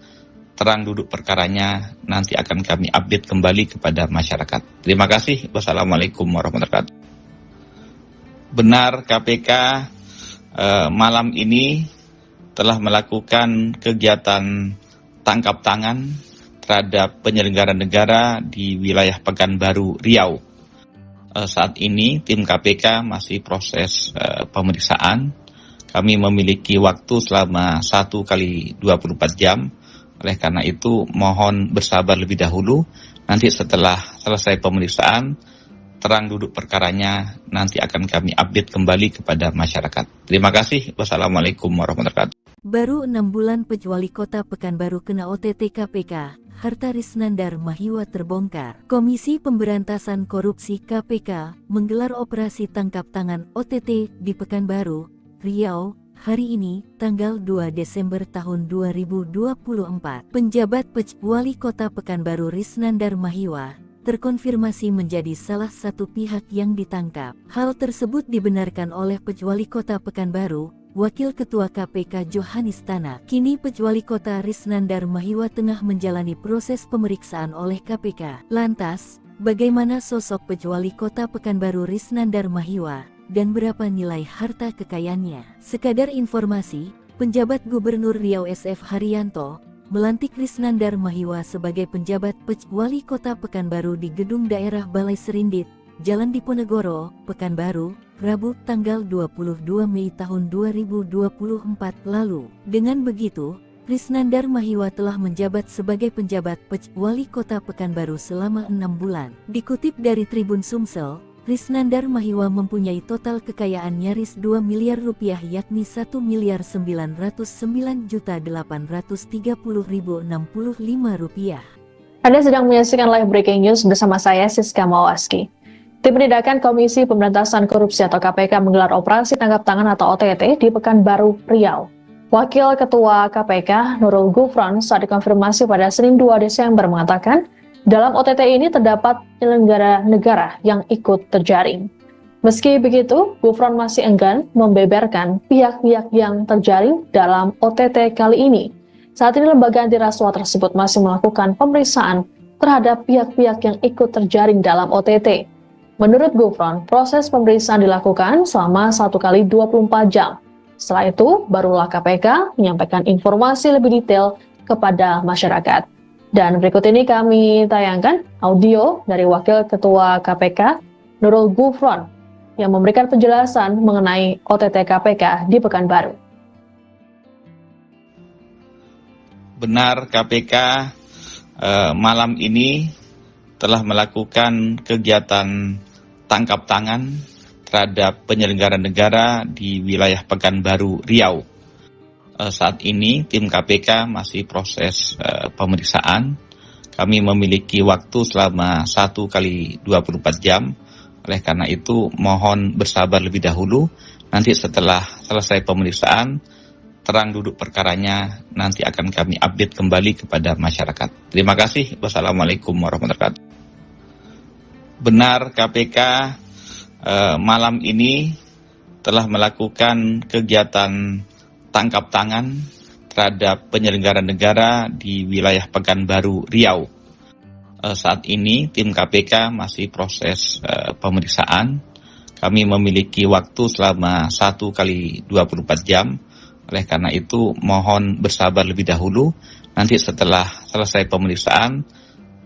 terang duduk perkaranya nanti akan kami update kembali kepada masyarakat. Terima kasih. Wassalamualaikum warahmatullahi wabarakatuh. Benar, KPK malam ini telah melakukan kegiatan tangkap tangan terhadap penyelenggara negara di wilayah Pekanbaru, Riau. Saat ini tim KPK masih proses pemeriksaan. Kami memiliki waktu selama 1 kali 24 jam. Oleh karena itu mohon bersabar lebih dahulu. Nanti setelah selesai pemeriksaan, terang duduk perkaranya nanti akan kami update kembali kepada masyarakat. Terima kasih. Wassalamualaikum warahmatullahi wabarakatuh. Baru 6 bulan Pejuali Kota Pekanbaru kena OTT KPK, harta Risnandar Mahiwa terbongkar. Komisi Pemberantasan Korupsi KPK menggelar operasi tangkap tangan OTT di Pekanbaru, Riau, hari ini, tanggal 2 Desember tahun 2024. Penjabat Pejuali Kota Pekanbaru Risnandar Mahiwa terkonfirmasi menjadi salah satu pihak yang ditangkap. Hal tersebut dibenarkan oleh Pejuali Kota Pekanbaru, Wakil Ketua KPK Johanis Tanak. Kini Pejuali Kota Risnandar Mahiwa tengah menjalani proses pemeriksaan oleh KPK. Lantas, bagaimana sosok Pejuali Kota Pekanbaru Risnandar Mahiwa dan berapa nilai harta kekayaannya? Sekadar informasi, penjabat Gubernur Riau SF Haryanto melantik Risnandar Mahiwa sebagai penjabat Pejuali Kota Pekanbaru di Gedung Daerah Balai Serindit, Jalan Diponegoro, Pekanbaru, Rabu tanggal 22 Mei tahun 2024 lalu. Dengan begitu, Risnandar Mahiwa telah menjabat sebagai penjabat Pejuali Kota Pekanbaru selama 6 bulan. Dikutip dari Tribun Sumsel, Risnandar Mahiwa mempunyai total kekayaan nyaris 2 miliar rupiah yakni 1.909.830.065 rupiah. Anda sedang menyaksikan live breaking news bersama saya Siska Mawaski. Tim Penindakan Komisi Pemberantasan Korupsi atau KPK menggelar operasi tangkap tangan atau OTT di Pekanbaru, Riau. Wakil Ketua KPK Nurul Gufron saat dikonfirmasi pada Senin 2 Desember mengatakan, dalam OTT ini terdapat penyelenggara negara yang ikut terjaring. Meski begitu, Gufron masih enggan membeberkan pihak-pihak yang terjaring dalam OTT kali ini. Saat ini lembaga anti rasuah tersebut masih melakukan pemeriksaan terhadap pihak-pihak yang ikut terjaring dalam OTT. Menurut Gufron, proses pemeriksaan dilakukan selama 1 kali 24 jam. Setelah itu, barulah KPK menyampaikan informasi lebih detail kepada masyarakat. Dan berikut ini kami tayangkan audio dari Wakil Ketua KPK, Nurul Gufron, yang memberikan penjelasan mengenai OTT KPK di Pekanbaru. Benar, KPK malam ini telah melakukan kegiatan tangkap tangan terhadap penyelenggara negara di wilayah Pekanbaru, Riau. Saat ini tim KPK masih proses pemeriksaan. Kami memiliki waktu selama 1 kali 24 jam. Oleh karena itu mohon bersabar lebih dahulu. Nanti setelah selesai pemeriksaan, terang duduk perkaranya nanti akan kami update kembali kepada masyarakat. Terima kasih. Wassalamualaikum warahmatullahi wabarakatuh. Benar, KPK malam ini telah melakukan kegiatan tangkap tangan terhadap penyelenggara negara di wilayah Pekanbaru, Riau. Saat ini tim KPK masih proses pemeriksaan. Kami memiliki waktu selama 1 kali 24 jam. Oleh karena itu mohon bersabar lebih dahulu. Nanti setelah selesai pemeriksaan,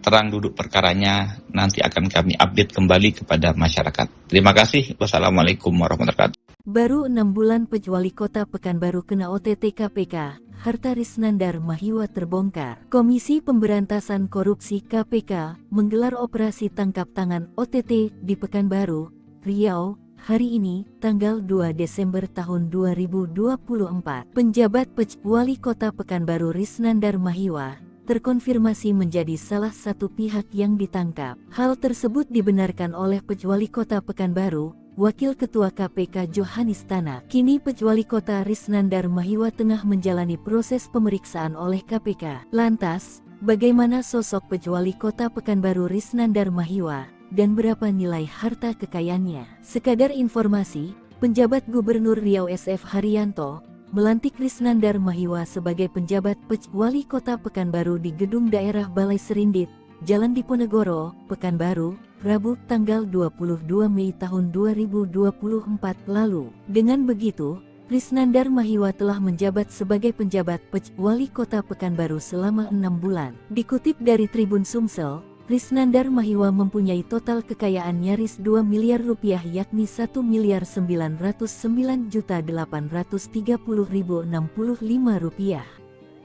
terang duduk perkaranya nanti akan kami update kembali kepada masyarakat. Terima kasih. Wassalamualaikum warahmatullahi wabarakatuh. Baru 6 bulan Wali Kota Pekanbaru kena OTT KPK, harta Risnandar Mahiwa terbongkar. Komisi Pemberantasan Korupsi KPK menggelar operasi tangkap tangan OTT di Pekanbaru, Riau, hari ini, tanggal 2 Desember tahun 2024. Penjabat Wali Kota Pekanbaru Risnandar Mahiwa terkonfirmasi menjadi salah satu pihak yang ditangkap. Hal tersebut dibenarkan oleh Wali Kota Pekanbaru, Wakil Ketua KPK Johanis Tanak. Kini Wali Kota Risnandar Mahiwa tengah menjalani proses pemeriksaan oleh KPK. Lantas, bagaimana sosok Wali Kota Pekanbaru Risnandar Mahiwa dan berapa nilai harta kekayaannya? Sekadar informasi, penjabat Gubernur Riau SF Haryanto melantik Risnandar Mahiwa sebagai penjabat Wali Kota Pekanbaru di Gedung Daerah Balai Serindit, Jalan Diponegoro, Pekanbaru, Rabu tanggal 22 Mei tahun 2024 lalu. Dengan begitu, Risnandar Mahiwa telah menjabat sebagai penjabat Wali Kota Pekanbaru selama 6 bulan. Dikutip dari Tribun Sumsel, Risnandar Mahiwa mempunyai total kekayaan nyaris 2 miliar rupiah yakni 1.909.830.065 rupiah.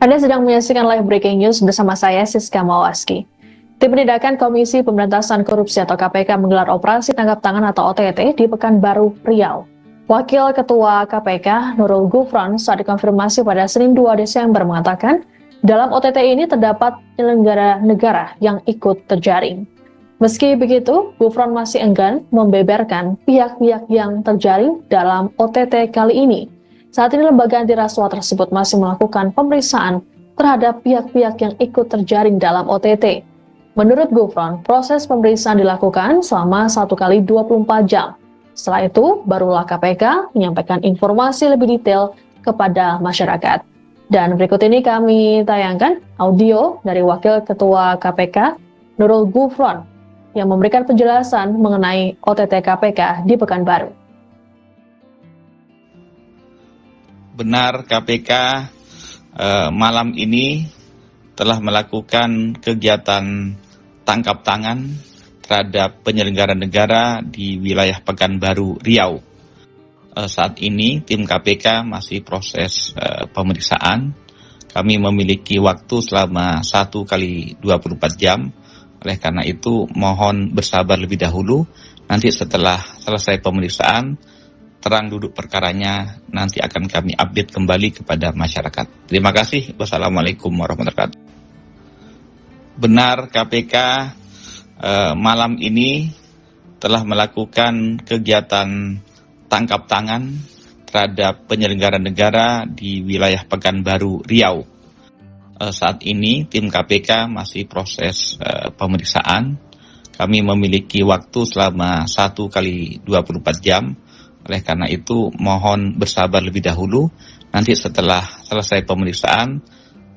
Anda sedang menyaksikan live breaking news bersama saya Siska Mawaski. Tim Penindakan Komisi Pemberantasan Korupsi atau KPK menggelar operasi tangkap tangan atau OTT di Pekanbaru, Riau. Wakil Ketua KPK Nurul Gufron saat dikonfirmasi pada Senin 2 Desember mengatakan, dalam OTT ini terdapat penyelenggara negara yang ikut terjaring. Meski begitu, Gufron masih enggan membeberkan pihak-pihak yang terjaring dalam OTT kali ini. Saat ini lembaga anti rasuah tersebut masih melakukan pemeriksaan terhadap pihak-pihak yang ikut terjaring dalam OTT. Menurut Gufron, proses pemeriksaan dilakukan selama 1 kali 24 jam. Setelah itu, barulah KPK menyampaikan informasi lebih detail kepada masyarakat. Dan berikut ini kami tayangkan audio dari Wakil Ketua KPK, Nurul Gufron, yang memberikan penjelasan mengenai OTT KPK di Pekanbaru. Benar, KPK malam ini telah melakukan kegiatan tangkap tangan terhadap penyelenggara negara di wilayah Pekanbaru, Riau. Saat ini tim KPK masih proses pemeriksaan. Kami memiliki waktu selama 1 kali 24 jam. Oleh karena itu mohon bersabar lebih dahulu. Nanti setelah selesai pemeriksaan, terang duduk perkaranya nanti akan kami update kembali kepada masyarakat. Terima kasih. Wassalamualaikum warahmatullahi wabarakatuh. Benar, KPK malam ini telah melakukan kegiatan tangkap tangan terhadap penyelenggara negara di wilayah Pekanbaru, Riau. Saat ini tim KPK masih proses pemeriksaan. Kami memiliki waktu selama 1 kali 24 jam. Oleh karena itu mohon bersabar lebih dahulu. Nanti setelah selesai pemeriksaan,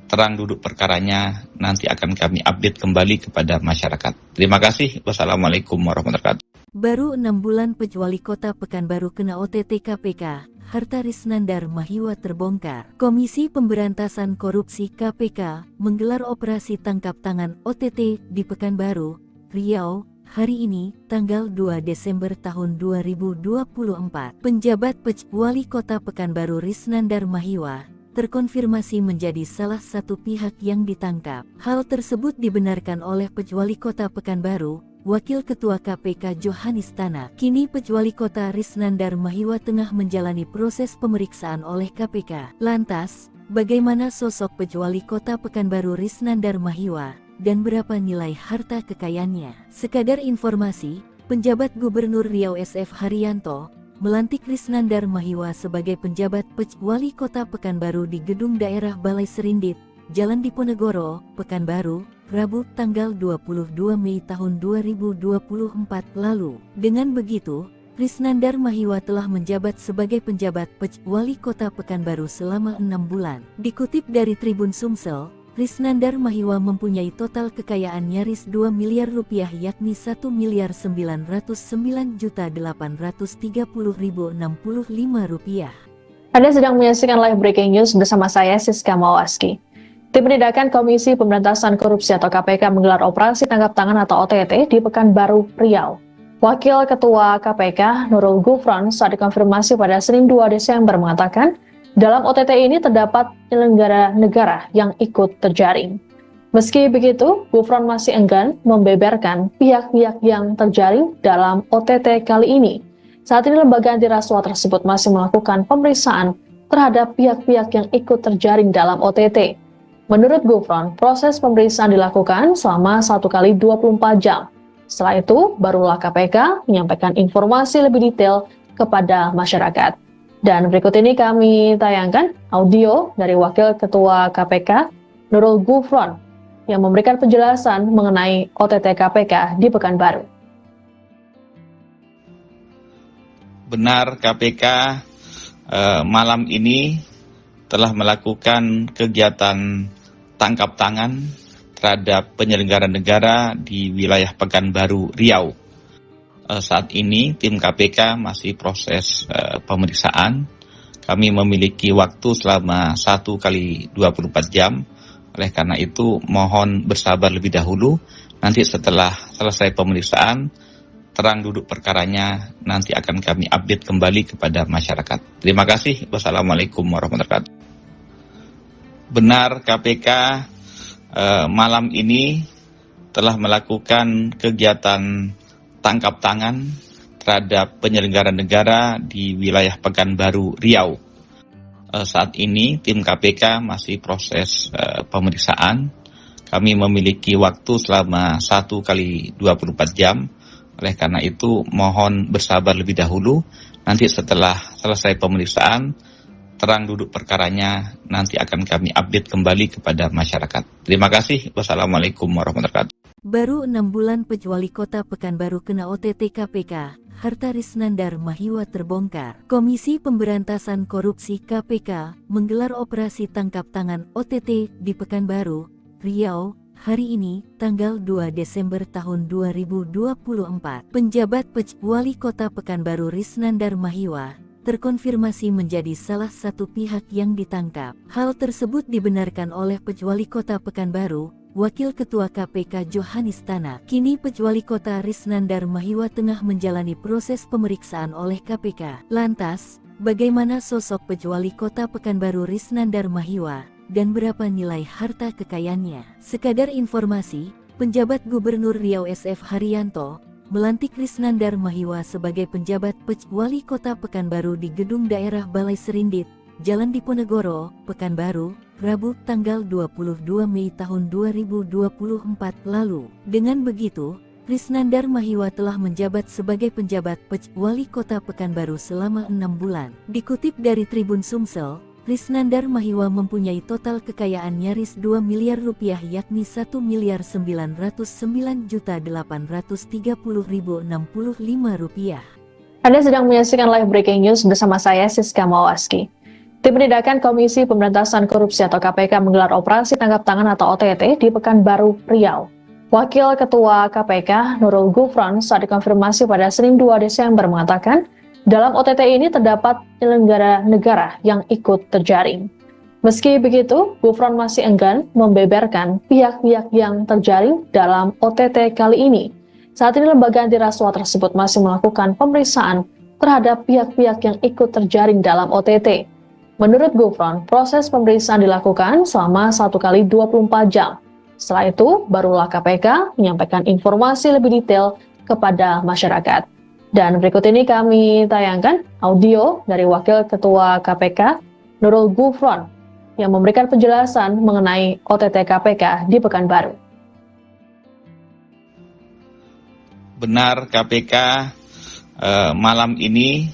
terang duduk perkaranya nanti akan kami update kembali kepada masyarakat. Terima kasih. Wassalamualaikum warahmatullahi wabarakatuh. Baru 6 bulan Wali Kota Pekanbaru kena OTT KPK, harta Risnandar Mahiwa terbongkar. Komisi Pemberantasan Korupsi KPK menggelar operasi tangkap tangan OTT di Pekanbaru, Riau, hari ini, tanggal 2 Desember tahun 2024. Penjabat Wali Kota Pekanbaru Risnandar Mahiwa terkonfirmasi menjadi salah satu pihak yang ditangkap. Hal tersebut dibenarkan oleh Wali Kota Pekanbaru, Wakil Ketua KPK Johanis Tanak. Kini Wali Kota Risnandar Mahiwa tengah menjalani proses pemeriksaan oleh KPK. Lantas, bagaimana sosok Wali Kota Pekanbaru Risnandar Mahiwa dan berapa nilai harta kekayaannya? Sekadar informasi, penjabat Gubernur Riau SF Haryanto melantik Risnandar Mahiwa sebagai penjabat Wali Kota Pekanbaru di Gedung Daerah Balai Serindit, Jalan Diponegoro, Pekanbaru, Rabu tanggal 22 Mei tahun 2024 lalu. Dengan begitu, Risnandar Mahiwa telah menjabat sebagai penjabat Wali Kota Pekanbaru selama 6 bulan. Dikutip dari Tribun Sumsel, Risnandar Mahiwa mempunyai total kekayaan nyaris 2 miliar rupiah yakni 1.909.830.065 rupiah. Anda sedang menyaksikan live breaking news bersama saya Siska Mawaski. Tim Penindakan Komisi Pemberantasan Korupsi atau KPK menggelar operasi tangkap tangan atau OTT di Pekanbaru, Riau. Wakil Ketua KPK Nurul Gufron saat dikonfirmasi pada Senin 2 Desember mengatakan, dalam OTT ini terdapat penyelenggara negara yang ikut terjaring. Meski begitu, Gufron masih enggan membeberkan pihak-pihak yang terjaring dalam OTT kali ini. Saat ini lembaga anti rasuah tersebut masih melakukan pemeriksaan terhadap pihak-pihak yang ikut terjaring dalam OTT. Menurut Gufron, proses pemeriksaan dilakukan selama 1 kali 24 jam. Setelah itu, barulah KPK menyampaikan informasi lebih detail kepada masyarakat. Dan berikut ini kami tayangkan audio dari Wakil Ketua KPK Nurul Gufron yang memberikan penjelasan mengenai OTT KPK di Pekanbaru. Benar, KPK malam ini telah melakukan kegiatan tangkap tangan terhadap penyelenggara negara di wilayah Pekanbaru, Riau. Saat ini tim KPK masih proses pemeriksaan. Kami memiliki waktu selama 1 kali 24 jam. Oleh karena itu mohon bersabar lebih dahulu. Nanti setelah selesai pemeriksaan, terang duduk perkaranya nanti akan kami update kembali kepada masyarakat. Terima kasih. Wassalamualaikum warahmatullahi wabarakatuh. Benar, KPK malam ini telah melakukan kegiatan tangkap tangan terhadap penyelenggara negara di wilayah Pekanbaru, Riau. Saat ini tim KPK masih proses pemeriksaan. Kami memiliki waktu selama 1 kali 24 jam. Oleh karena itu mohon bersabar lebih dahulu. Nanti setelah selesai pemeriksaan, terang duduk perkaranya nanti akan kami update kembali kepada masyarakat. Terima kasih. Wassalamualaikum warahmatullahi wabarakatuh. Baru 6 bulan Wali Kota Pekanbaru kena OTT KPK, harta Risnandar Mahiwa terbongkar. Komisi Pemberantasan Korupsi KPK menggelar operasi tangkap tangan OTT di Pekanbaru, Riau, hari ini, tanggal 2 Desember tahun 2024. Penjabat Wali Kota Pekanbaru Risnandar Mahiwa terkonfirmasi menjadi salah satu pihak yang ditangkap. Hal tersebut dibenarkan oleh Wali Kota Pekanbaru, Wakil Ketua KPK Johanis Tanak. Kini Wali Kota Risnandar Mahiwa tengah menjalani proses pemeriksaan oleh KPK. Lantas, bagaimana sosok Wali Kota Pekanbaru Risnandar Mahiwa dan berapa nilai harta kekayaannya? Sekadar informasi, penjabat Gubernur Riau SF Haryanto melantik Risnandar Mahiwa sebagai penjabat Wali Kota Pekanbaru di Gedung Daerah Balai Serindit, Jalan Diponegoro, Pekanbaru, Rabu tanggal 22 Mei tahun 2024 lalu. Dengan begitu, Risnandar Mahiwa telah menjabat sebagai penjabat Wali Kota Pekanbaru selama 6 bulan. Dikutip dari Tribun Sumsel, Risnandar Mahiwa mempunyai total kekayaan nyaris 2 miliar rupiah yakni 1.909.830.065 rupiah. Anda sedang menyaksikan live breaking news bersama saya Siska Mawaski. Tim Penindakan Komisi Pemberantasan Korupsi atau KPK menggelar operasi tangkap tangan atau OTT di Pekanbaru, Riau. Wakil Ketua KPK Nurul Gufron saat dikonfirmasi pada Senin 2 Desember mengatakan, dalam OTT ini terdapat penyelenggara negara yang ikut terjaring. Meski begitu, Gufron masih enggan membeberkan pihak-pihak yang terjaring dalam OTT kali ini. Saat ini lembaga anti rasuah tersebut masih melakukan pemeriksaan terhadap pihak-pihak yang ikut terjaring dalam OTT. Menurut Gufron, proses pemeriksaan dilakukan selama 1 kali 24 jam. Setelah itu, barulah KPK menyampaikan informasi lebih detail kepada masyarakat. Dan berikut ini kami tayangkan audio dari Wakil Ketua KPK Nurul Gufron yang memberikan penjelasan mengenai OTT KPK di Pekanbaru. Benar, KPK malam ini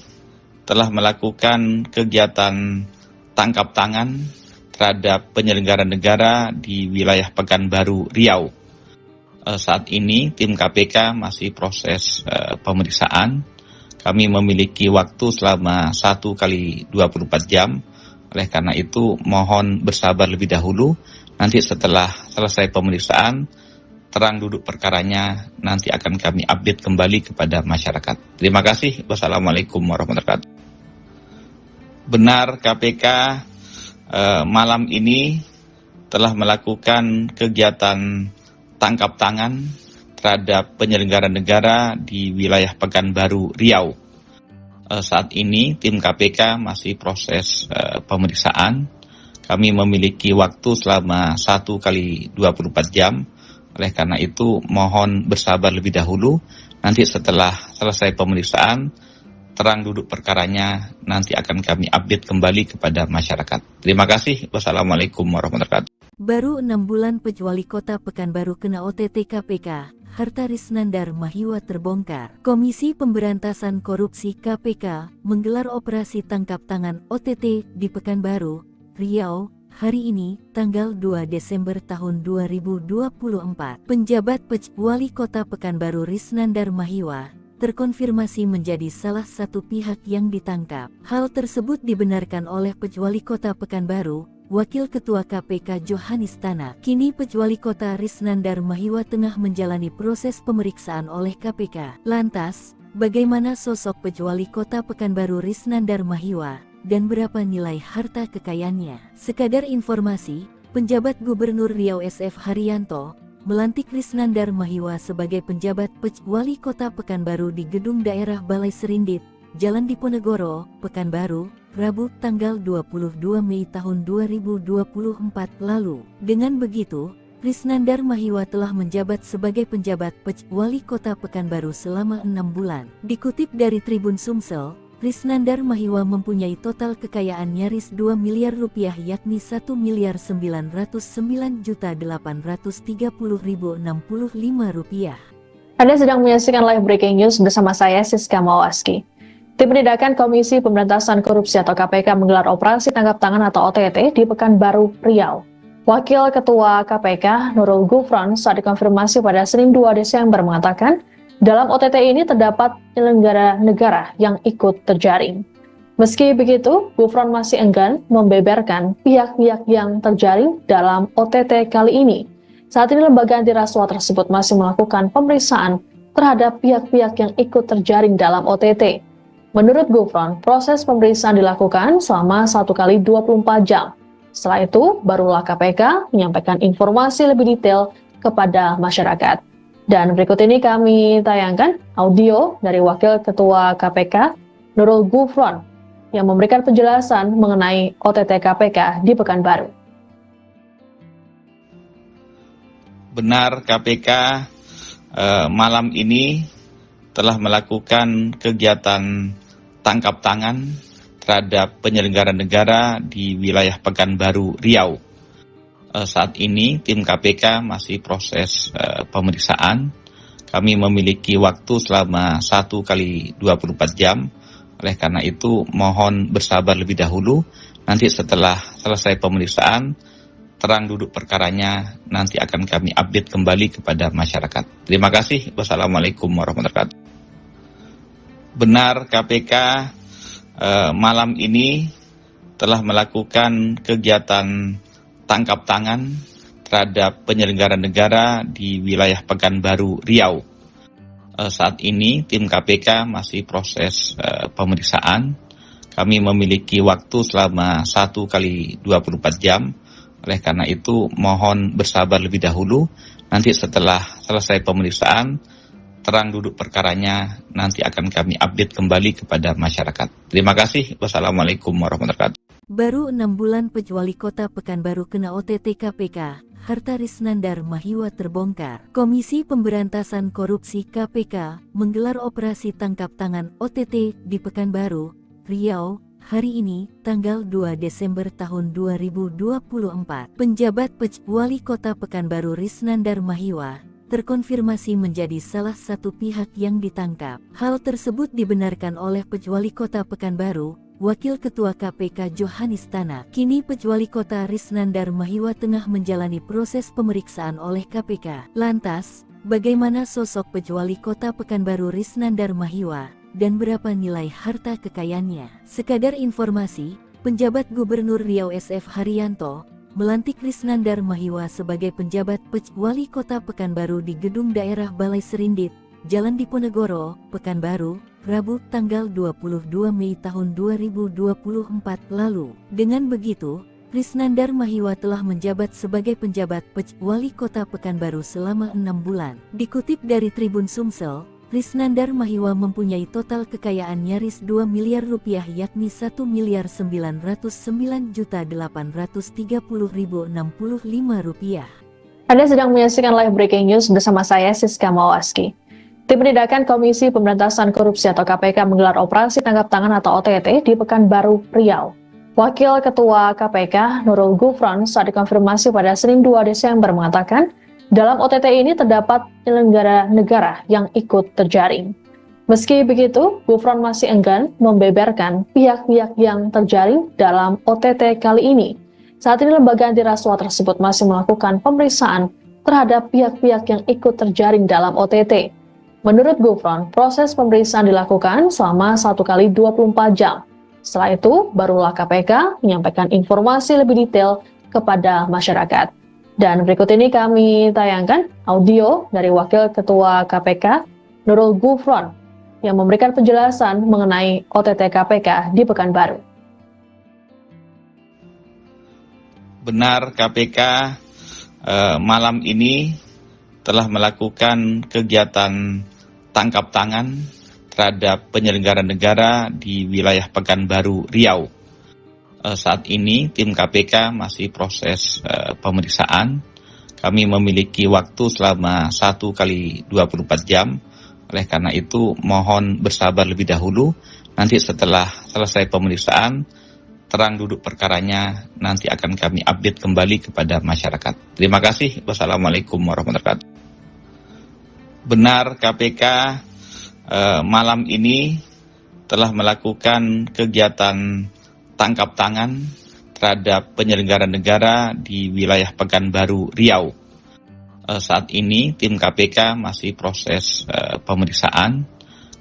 telah melakukan kegiatan tangkap tangan terhadap penyelenggara negara di wilayah Pekanbaru, Riau. Saat ini tim KPK masih proses pemeriksaan. Kami memiliki waktu selama 1 kali 24 jam. Oleh karena itu mohon bersabar lebih dahulu. Nanti setelah selesai pemeriksaan, terang duduk perkaranya nanti akan kami update kembali kepada masyarakat. Terima kasih. Wassalamualaikum warahmatullahi wabarakatuh. Benar, KPK malam ini telah melakukan kegiatan tangkap tangan terhadap penyelenggara negara di wilayah Pekanbaru, Riau. Saat ini tim KPK masih proses pemeriksaan. Kami memiliki waktu selama 1 kali 24 jam. Oleh karena itu mohon bersabar lebih dahulu. Nanti setelah selesai pemeriksaan, terang duduk perkaranya nanti akan kami update kembali kepada masyarakat. Terima kasih. Wassalamualaikum warahmatullahi wabarakatuh. Baru 6 bulan Wali Kota Pekanbaru kena OTT KPK, harta Risnandar Mahiwa terbongkar. Komisi Pemberantasan Korupsi KPK menggelar operasi tangkap tangan OTT di Pekanbaru, Riau, hari ini, tanggal 2 Desember tahun 2024. Penjabat Wali Kota Pekanbaru Risnandar Mahiwa terkonfirmasi menjadi salah satu pihak yang ditangkap. Hal tersebut dibenarkan oleh Wali Kota Pekanbaru, Wakil Ketua KPK Johanis Tanak. Kini Wali Kota Risnandar Mahiwa tengah menjalani proses pemeriksaan oleh KPK. Lantas, bagaimana sosok Wali Kota Pekanbaru Risnandar Mahiwa dan berapa nilai harta kekayaannya? Sekadar informasi, penjabat Gubernur Riau SF Haryanto melantik Risnandar Mahiwa sebagai penjabat Wali Kota Pekanbaru di Gedung Daerah Balai Serindit, Jalan Diponegoro, Pekanbaru, Rabu tanggal 22 Mei tahun 2024 lalu. Dengan begitu, Risnandar Mahiwa telah menjabat sebagai penjabat Wali Kota Pekanbaru selama 6 bulan. Dikutip dari Tribun Sumsel, Risnandar Mahiwa mempunyai total kekayaan nyaris 2 miliar rupiah yakni 1.909.830.065 rupiah. Anda sedang menyaksikan live breaking news bersama saya Siska Mawaski. Tim Penindakan Komisi Pemberantasan Korupsi atau KPK menggelar operasi tangkap tangan atau OTT di Pekanbaru, Riau. Wakil Ketua KPK Nurul Gufron saat dikonfirmasi pada Senin 2 Desember mengatakan, dalam OTT ini terdapat penyelenggara negara yang ikut terjaring. Meski begitu, Gufron masih enggan membeberkan pihak-pihak yang terjaring dalam OTT kali ini. Saat ini lembaga anti rasuah tersebut masih melakukan pemeriksaan terhadap pihak-pihak yang ikut terjaring dalam OTT. Menurut Gufron, proses pemeriksaan dilakukan selama 1 kali 24 jam. Setelah itu, barulah KPK menyampaikan informasi lebih detail kepada masyarakat. Dan berikut ini kami tayangkan audio dari Wakil Ketua KPK Nurul Gufron yang memberikan penjelasan mengenai OTT KPK di Pekanbaru. Benar, KPK malam ini telah melakukan kegiatan tangkap tangan terhadap penyelenggara negara di wilayah Pekanbaru, Riau. Saat ini tim KPK masih proses pemeriksaan. Kami memiliki waktu selama 1 kali 24 jam. Oleh karena itu mohon bersabar lebih dahulu. Nanti setelah selesai pemeriksaan, terang duduk perkaranya nanti akan kami update kembali kepada masyarakat. Terima kasih. Wassalamualaikum warahmatullahi wabarakatuh. Benar, KPK malam ini telah melakukan kegiatan tangkap tangan terhadap penyelenggara negara di wilayah Pekanbaru, Riau. Saat ini tim KPK masih proses pemeriksaan. Kami memiliki waktu selama 1 kali 24 jam. Oleh karena itu mohon bersabar lebih dahulu. Nanti setelah selesai pemeriksaan, terang duduk perkaranya nanti akan kami update kembali kepada masyarakat. Terima kasih. Wassalamualaikum warahmatullahi wabarakatuh. Baru 6 bulan Wali Kota Pekanbaru kena OTT KPK, harta Risnandar Mahiwa terbongkar. Komisi Pemberantasan Korupsi KPK menggelar operasi tangkap tangan OTT di Pekanbaru, Riau, hari ini, tanggal 2 Desember tahun 2024. Penjabat Wali Kota Pekanbaru Risnandar Mahiwa terkonfirmasi menjadi salah satu pihak yang ditangkap. Hal tersebut dibenarkan oleh Wali Kota Pekanbaru, Wakil Ketua KPK Johanis Tanak. Kini Wali Kota Risnandar Mahiwa tengah menjalani proses pemeriksaan oleh KPK. Lantas, bagaimana sosok Wali Kota Pekanbaru Risnandar Mahiwa dan berapa nilai harta kekayaannya? Sekadar informasi, penjabat Gubernur Riau SF Haryanto melantik Risnandar Mahiwa sebagai penjabat Wali Kota Pekanbaru di Gedung Daerah Balai Serindit, Jalan Diponegoro, Pekanbaru, Rabu tanggal 22 Mei tahun 2024 lalu. Dengan begitu, Risnandar Mahiwa telah menjabat sebagai penjabat Wali Kota Pekanbaru selama 6 bulan. Dikutip dari Tribun Sumsel, Risnandar Mahiwa mempunyai total kekayaan nyaris 2 miliar rupiah yakni 1.909.830.065 rupiah. Anda sedang menyaksikan live breaking news bersama saya Siska Mawaski. Tim Penindakan Komisi Pemberantasan Korupsi atau KPK menggelar operasi tangkap tangan atau OTT di Pekanbaru, Riau. Wakil Ketua KPK Nurul Gufron saat dikonfirmasi pada Senin 2 Desember mengatakan, dalam OTT ini terdapat penyelenggara negara yang ikut terjaring. Meski begitu, Gufron masih enggan membeberkan pihak-pihak yang terjaring dalam OTT kali ini. Saat ini lembaga anti rasuah tersebut masih melakukan pemeriksaan terhadap pihak-pihak yang ikut terjaring dalam OTT. Menurut Gufron, proses pemeriksaan dilakukan selama 1 kali 24 jam. Setelah itu, barulah KPK menyampaikan informasi lebih detail kepada masyarakat. Dan berikut ini kami tayangkan audio dari Wakil Ketua KPK Nurul Gufron yang memberikan penjelasan mengenai OTT KPK di Pekanbaru. Benar, KPK malam ini telah melakukan kegiatan tangkap tangan terhadap penyelenggara negara di wilayah Pekanbaru, Riau. Saat ini tim KPK masih proses pemeriksaan. Kami memiliki waktu selama 1 kali 24 jam. Oleh karena itu mohon bersabar lebih dahulu. Nanti setelah selesai pemeriksaan, terang duduk perkaranya nanti akan kami update kembali kepada masyarakat. Terima kasih. Wassalamualaikum warahmatullahi wabarakatuh. Benar, KPK malam ini telah melakukan kegiatan tangkap tangan terhadap penyelenggara negara di wilayah Pekanbaru, Riau. Saat ini tim KPK masih proses pemeriksaan.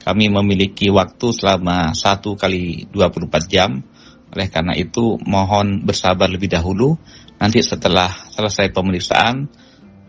Kami memiliki waktu selama 1 kali 24 jam. Oleh karena itu mohon bersabar lebih dahulu. Nanti setelah selesai pemeriksaan,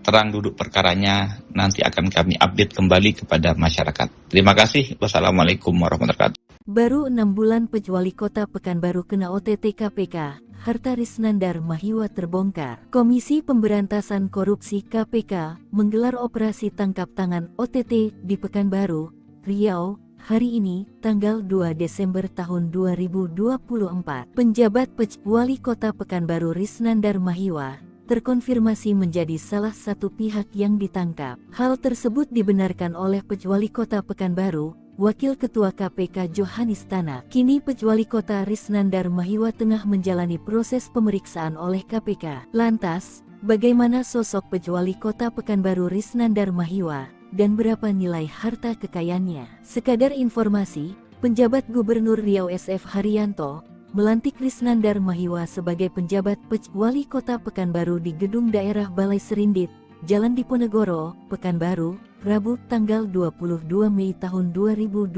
terang duduk perkaranya nanti akan kami update kembali kepada masyarakat. Terima kasih. Wassalamualaikum warahmatullahi wabarakatuh. Baru 6 bulan Wali Kota Pekanbaru kena OTT KPK, harta Risnandar Mahiwa terbongkar. Komisi Pemberantasan Korupsi KPK menggelar operasi tangkap tangan OTT di Pekanbaru, Riau, hari ini, tanggal 2 Desember tahun 2024. Penjabat Wali Kota Pekanbaru Risnandar Mahiwa terkonfirmasi menjadi salah satu pihak yang ditangkap. Hal tersebut dibenarkan oleh Wali Kota Pekanbaru, Wakil Ketua KPK Johanis Tanak. Kini Wali Kota Risnandar Mahiwa tengah menjalani proses pemeriksaan oleh KPK. Lantas, bagaimana sosok Wali Kota Pekanbaru Risnandar Mahiwa dan berapa nilai harta kekayaannya? Sekadar informasi, penjabat Gubernur Riau SF Haryanto melantik Risnandar Mahiwa sebagai penjabat Wali Kota Pekanbaru di Gedung Daerah Balai Serindit, Jalan Diponegoro, Pekanbaru, Rabu tanggal 22 Mei tahun 2024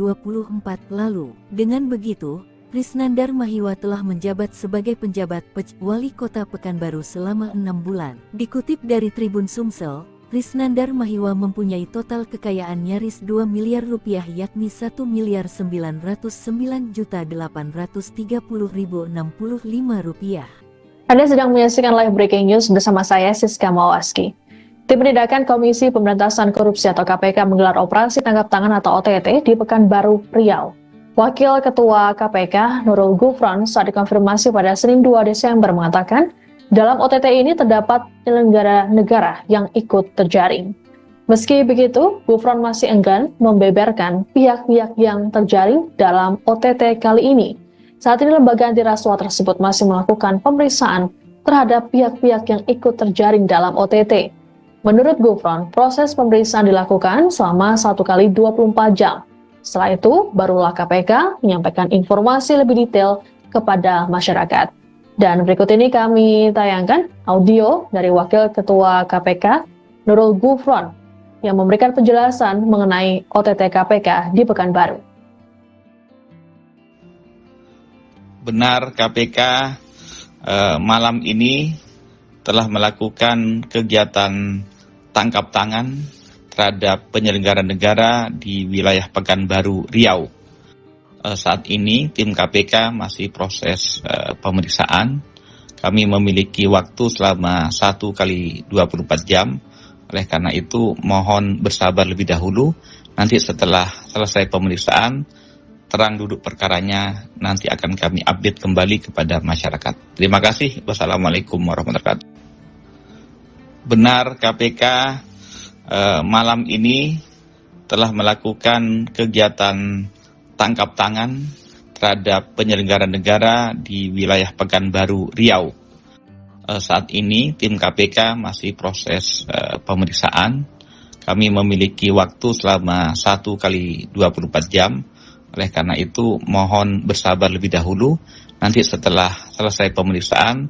lalu. Dengan begitu, Risnandar Mahiwa telah menjabat sebagai penjabat Wali Kota Pekanbaru selama 6 bulan. Dikutip dari Tribun Sumsel, Risnandar Mahiwa mempunyai total kekayaan nyaris 2 miliar rupiah yakni 1.909.830.065 rupiah. Anda sedang menyaksikan live breaking news bersama saya Siska Mawaski. Tim Penindakan Komisi Pemberantasan Korupsi atau KPK menggelar operasi tangkap tangan atau OTT di Pekanbaru, Riau. Wakil Ketua KPK Nurul Gufron saat dikonfirmasi pada Senin 2 Desember mengatakan, dalam OTT ini terdapat penyelenggara negara yang ikut terjaring. Meski begitu, Gufron masih enggan membeberkan pihak-pihak yang terjaring dalam OTT kali ini. Saat ini lembaga anti rasuah tersebut masih melakukan pemeriksaan terhadap pihak-pihak yang ikut terjaring dalam OTT. Menurut Gufron, proses pemeriksaan dilakukan selama 1 kali 24 jam. Setelah itu, barulah KPK menyampaikan informasi lebih detail kepada masyarakat. Dan berikut ini kami tayangkan audio dari Wakil Ketua KPK Nurul Gufron yang memberikan penjelasan mengenai OTT KPK di Pekanbaru. Benar, KPK malam ini telah melakukan kegiatan tangkap tangan terhadap penyelenggara negara di wilayah Pekanbaru, Riau. Saat ini tim KPK masih proses pemeriksaan. kami memiliki waktu selama 1 kali 24 jam. Oleh karena itu, mohon bersabar lebih dahulu. Nanti setelah selesai pemeriksaan, terang duduk perkaranya, nanti akan kami update kembali kepada masyarakat. Terima kasih. Wassalamualaikum warahmatullahi wabarakatuh. Benar, KPK malam ini telah melakukan kegiatan tangkap tangan terhadap penyelenggara negara di wilayah Pekanbaru, Riau. Saat ini tim KPK masih proses pemeriksaan. Kami memiliki waktu selama 1 kali 24 jam. Oleh karena itu, mohon bersabar lebih dahulu. Nanti setelah selesai pemeriksaan,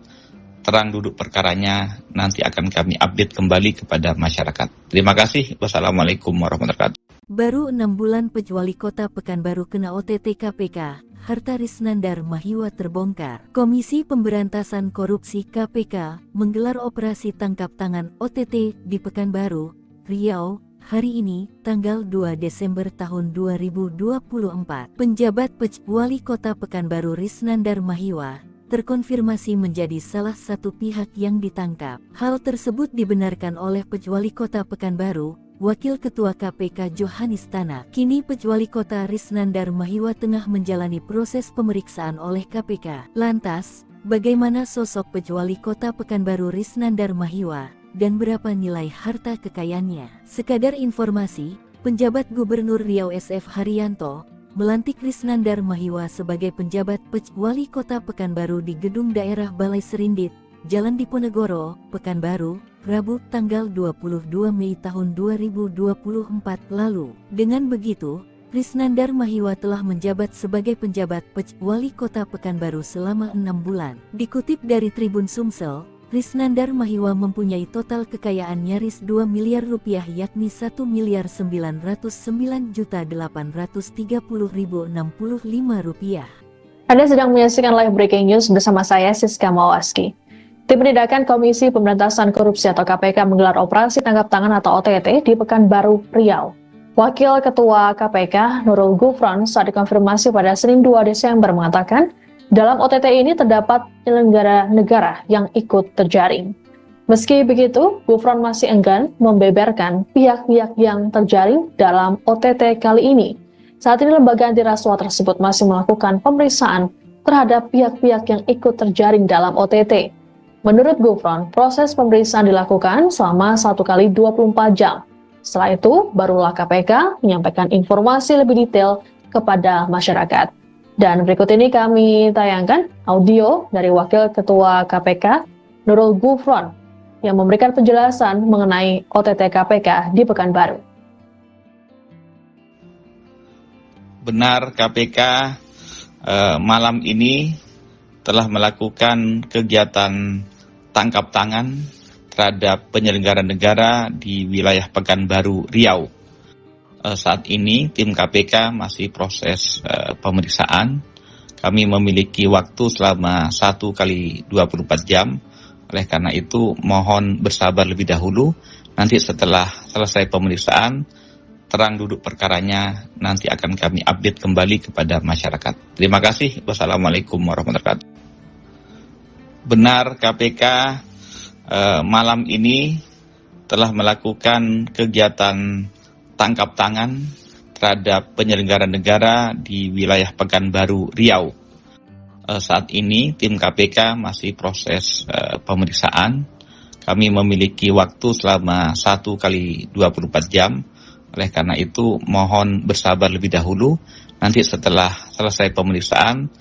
terang duduk perkaranya, nanti akan kami update kembali kepada masyarakat. Terima kasih. Wassalamualaikum warahmatullahi wabarakatuh. Baru 6 bulan Wali Kota Pekanbaru kena OTT KPK, harta Risnandar Mahiwa terbongkar. Komisi Pemberantasan Korupsi KPK menggelar operasi tangkap tangan OTT di Pekanbaru, Riau, hari ini, tanggal 2 Desember tahun 2024. Penjabat Wali Kota Pekanbaru Risnandar Mahiwa terkonfirmasi menjadi salah satu pihak yang ditangkap. Hal tersebut dibenarkan oleh Wali Kota Pekanbaru, Wakil Ketua KPK Johanis Tanak. Kini Wali Kota Risnandar Mahiwa tengah menjalani proses pemeriksaan oleh KPK. Lantas, bagaimana sosok Wali Kota Pekanbaru Risnandar Mahiwa dan berapa nilai harta kekayaannya? Sekadar informasi, penjabat Gubernur Riau SF Haryanto melantik Risnandar Mahiwa sebagai penjabat Wali Kota Pekanbaru di Gedung Daerah Balai Serindit, Jalan Diponegoro, Pekanbaru, Rabu tanggal 22 Mei tahun 2024 lalu. Dengan begitu, Risnandar Mahiwa telah menjabat sebagai penjabat Wali Kota Pekanbaru selama 6 bulan. Dikutip dari Tribun Sumsel, Risnandar Mahiwa mempunyai total kekayaan nyaris 2 miliar rupiah, yakni 1.909.830.065 rupiah. Anda sedang menyaksikan live breaking news bersama saya Siska Mawaski. Tim Penindakan Komisi Pemberantasan Korupsi atau KPK menggelar operasi tangkap tangan atau OTT di Pekanbaru, Riau. Wakil Ketua KPK Nurul Gufron saat dikonfirmasi pada Senin 2 Desember mengatakan, dalam OTT ini terdapat penyelenggara negara yang ikut terjaring. Meski begitu, Gufron masih enggan membeberkan pihak-pihak yang terjaring dalam OTT kali ini. Saat ini lembaga anti rasuah tersebut masih melakukan pemeriksaan terhadap pihak-pihak yang ikut terjaring dalam OTT. Menurut Gufron, proses pemeriksaan dilakukan selama 1 kali 24 jam. Setelah itu, barulah KPK menyampaikan informasi lebih detail kepada masyarakat. Dan berikut ini kami tayangkan audio dari Wakil Ketua KPK, Nurul Gufron, yang memberikan penjelasan mengenai OTT KPK di Pekanbaru. Benar, KPK malam ini telah melakukan kegiatan tangkap tangan terhadap penyelenggara negara di wilayah Pekanbaru, Riau. Saat ini tim KPK masih proses pemeriksaan. Kami memiliki waktu selama 1 kali 24 jam. Oleh karena itu, mohon bersabar lebih dahulu. Nanti setelah selesai pemeriksaan, terang duduk perkaranya, nanti akan kami update kembali kepada masyarakat. Terima kasih. Wassalamualaikum warahmatullahi wabarakatuh. Benar, KPK malam ini telah melakukan kegiatan tangkap tangan terhadap penyelenggara negara di wilayah Pekanbaru, Riau. Saat ini tim KPK masih proses pemeriksaan. Kami memiliki waktu selama 1 kali 24 jam. Oleh karena itu, mohon bersabar lebih dahulu. Nanti setelah selesai pemeriksaan,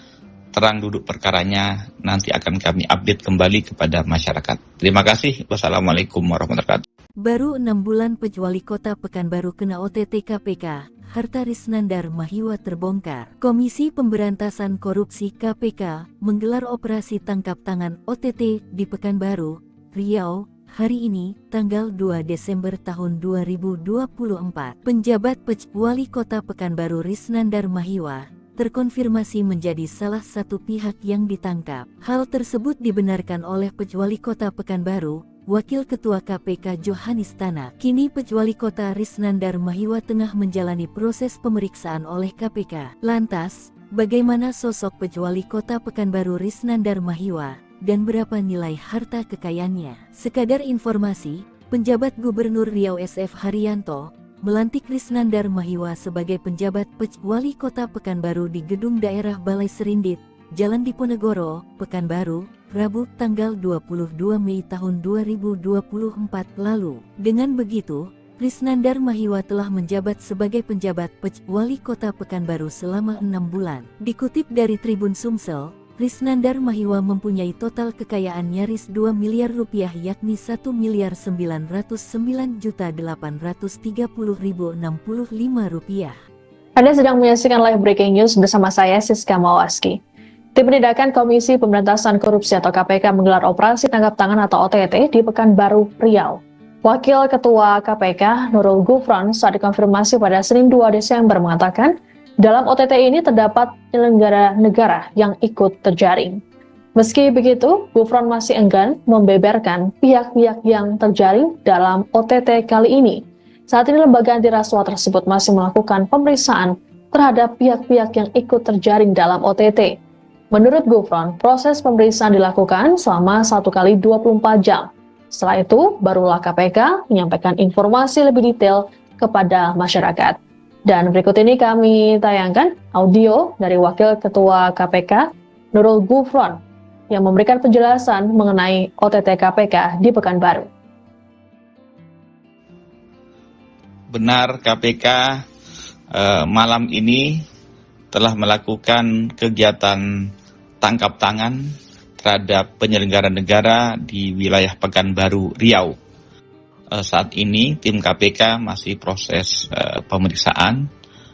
terang duduk perkaranya, nanti akan kami update kembali kepada masyarakat. Terima kasih. Wassalamualaikum warahmatullahi wabarakatuh. Baru 6 bulan Wali Kota Pekanbaru kena OTT KPK, harta Risnandar Mahiwa terbongkar. Komisi Pemberantasan Korupsi KPK menggelar operasi tangkap tangan OTT di Pekanbaru, Riau, hari ini, tanggal 2 Desember tahun 2024. Penjabat Wali Kota Pekanbaru Risnandar Mahiwa terkonfirmasi menjadi salah satu pihak yang ditangkap. Hal tersebut dibenarkan oleh Wali Kota Pekanbaru, Wakil Ketua KPK Johanis Tanak. Kini Wali Kota Risnandar Mahiwa tengah menjalani proses pemeriksaan oleh KPK. Lantas, bagaimana sosok Wali Kota Pekanbaru Risnandar Mahiwa dan berapa nilai harta kekayaannya. Sekadar informasi, penjabat Gubernur Riau SF Haryanto melantik Krisnandar Mahiwa sebagai penjabat Wali Kota Pekanbaru di Gedung Daerah Balai Serindit, Jalan Diponegoro, Pekanbaru, Rabu tanggal 22 Mei tahun 2024 lalu. Dengan begitu, Krisnandar Mahiwa telah menjabat sebagai penjabat Wali Kota Pekanbaru selama 6 bulan. Dikutip dari Tribun Sumsel, Krisnandar Mahiwa mempunyai total kekayaan nyaris 2 miliar rupiah yakni 1.909.830.065 rupiah. Anda sedang menyaksikan live breaking news bersama saya Siska Mawaski. Tim Penindakan Komisi Pemberantasan Korupsi atau KPK menggelar operasi tangkap tangan atau OTT di Pekanbaru, Riau. Wakil Ketua KPK Nurul Gufron saat dikonfirmasi pada Senin 2 Desember mengatakan, dalam OTT ini terdapat penyelenggara negara yang ikut terjaring. Meski begitu, Gufron masih enggan membeberkan pihak-pihak yang terjaring dalam OTT kali ini. Saat ini lembaga anti rasuah tersebut masih melakukan pemeriksaan terhadap pihak-pihak yang ikut terjaring dalam OTT. Menurut Gufron, proses pemeriksaan dilakukan selama 1 kali 24 jam. Setelah itu, barulah KPK menyampaikan informasi lebih detail kepada masyarakat. Dan berikut ini kami tayangkan audio dari Wakil Ketua KPK Nurul Gufron yang memberikan penjelasan mengenai OTT KPK di Pekanbaru. Benar, KPK malam ini telah melakukan kegiatan tangkap tangan terhadap penyelenggara negara di wilayah Pekanbaru, Riau. Saat ini tim KPK masih proses pemeriksaan.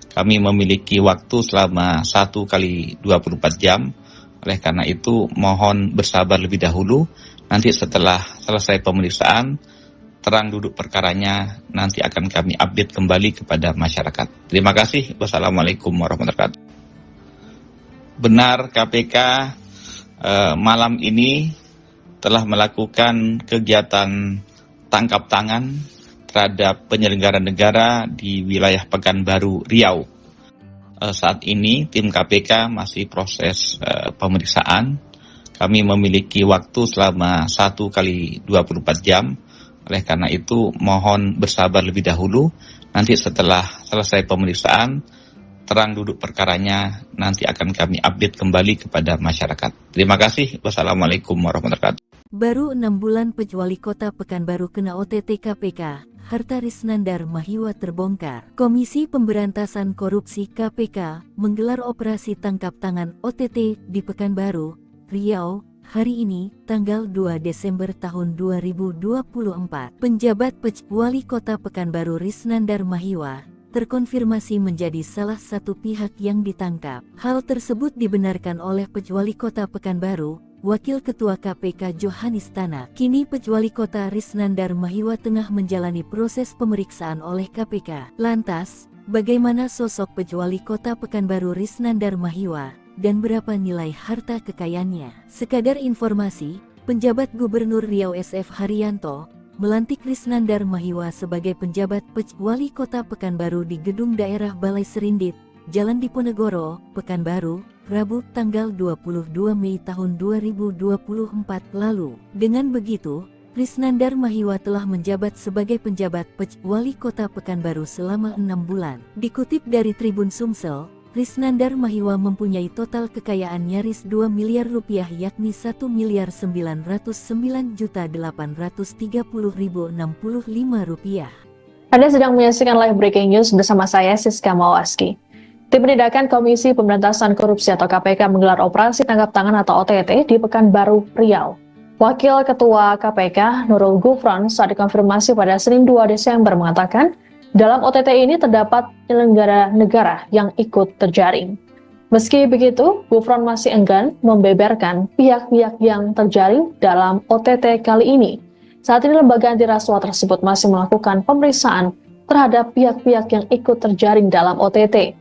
Kami memiliki waktu selama 1 kali 24 jam. Oleh karena itu mohon bersabar lebih dahulu. Nanti setelah selesai pemeriksaan, terang duduk perkaranya nanti akan kami update kembali kepada masyarakat. Terima kasih. Wassalamualaikum warahmatullahi wabarakatuh. Benar, KPK malam ini telah melakukan kegiatan tangkap tangan terhadap penyelenggara negara di wilayah Pekanbaru, Riau. Saat ini tim KPK masih proses pemeriksaan. Kami memiliki waktu selama 1 kali 24 jam. Oleh karena itu mohon bersabar lebih dahulu. Nanti setelah selesai pemeriksaan, terang duduk perkaranya nanti akan kami update kembali kepada masyarakat. Terima kasih. Wassalamualaikum warahmatullahi wabarakatuh. Baru 6 bulan Wali Kota Pekanbaru kena OTT KPK, harta Krisnandar Mahiwa terbongkar. Komisi Pemberantasan Korupsi KPK menggelar operasi tangkap tangan OTT di Pekanbaru, Riau, hari ini, tanggal 2 Desember tahun 2024. Penjabat Wali Kota Pekanbaru Krisnandar Mahiwa terkonfirmasi menjadi salah satu pihak yang ditangkap. Hal tersebut dibenarkan oleh Wali Kota Pekanbaru, Wakil Ketua KPK Johanis Tanak. Kini Wali Kota Krisnandar Mahiwa tengah menjalani proses pemeriksaan oleh KPK. Lantas, bagaimana sosok Wali Kota Pekanbaru Krisnandar Mahiwa dan berapa nilai harta kekayaannya? Sekadar informasi, penjabat Gubernur Riau SF Haryanto melantik Krisnandar Mahiwa sebagai penjabat Wali Kota Pekanbaru di Gedung Daerah Balai Serindit, Jalan Diponegoro, Pekanbaru, Rabu tanggal 22 Mei tahun 2024 lalu. Dengan begitu, Krisnandar Mahiwa telah menjabat sebagai penjabat Wali Kota Pekanbaru selama 6 bulan. Dikutip dari Tribun Sumsel, Krisnandar Mahiwa mempunyai total kekayaan nyaris 2 miliar rupiah yakni 1.909.830.065 rupiah. Anda sedang menyaksikan live breaking news bersama saya Siska Mawaski. Tim Penindakan Komisi Pemberantasan Korupsi atau KPK menggelar operasi tangkap tangan atau OTT di Pekanbaru, Riau. Wakil Ketua KPK Nurul Gufron saat dikonfirmasi pada Senin 2 Desember mengatakan, dalam OTT ini terdapat penyelenggara negara yang ikut terjaring. Meski begitu, Gufron masih enggan membeberkan pihak-pihak yang terjaring dalam OTT kali ini. Saat ini lembaga anti rasuah tersebut masih melakukan pemeriksaan terhadap pihak-pihak yang ikut terjaring dalam OTT.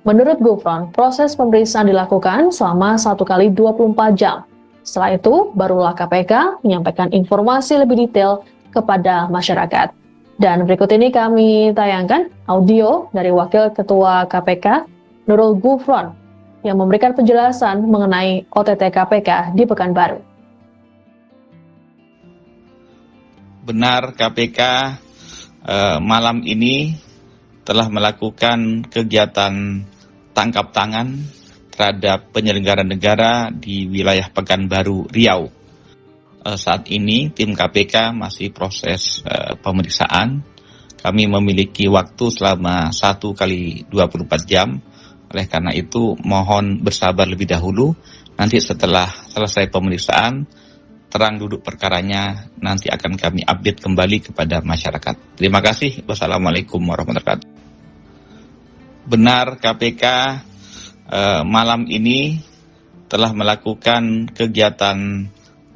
Menurut Gufron, proses pemeriksaan dilakukan selama 1 kali 24 jam. Setelah itu, barulah KPK menyampaikan informasi lebih detail kepada masyarakat. Dan berikut ini kami tayangkan audio dari Wakil Ketua KPK Nurul Gufron yang memberikan penjelasan mengenai OTT KPK di Pekanbaru. Benar KPK malam ini telah melakukan kegiatan tangkap tangan terhadap penyelenggara negara di wilayah Pekanbaru, Riau. Saat ini tim KPK masih proses pemeriksaan. Kami memiliki waktu selama 1 kali 24 jam. Oleh karena itu mohon bersabar lebih dahulu. Nanti setelah selesai pemeriksaan, terang duduk perkaranya nanti akan kami update kembali kepada masyarakat. Terima kasih. Wassalamualaikum warahmatullahi wabarakatuh. Benar KPK malam ini telah melakukan kegiatan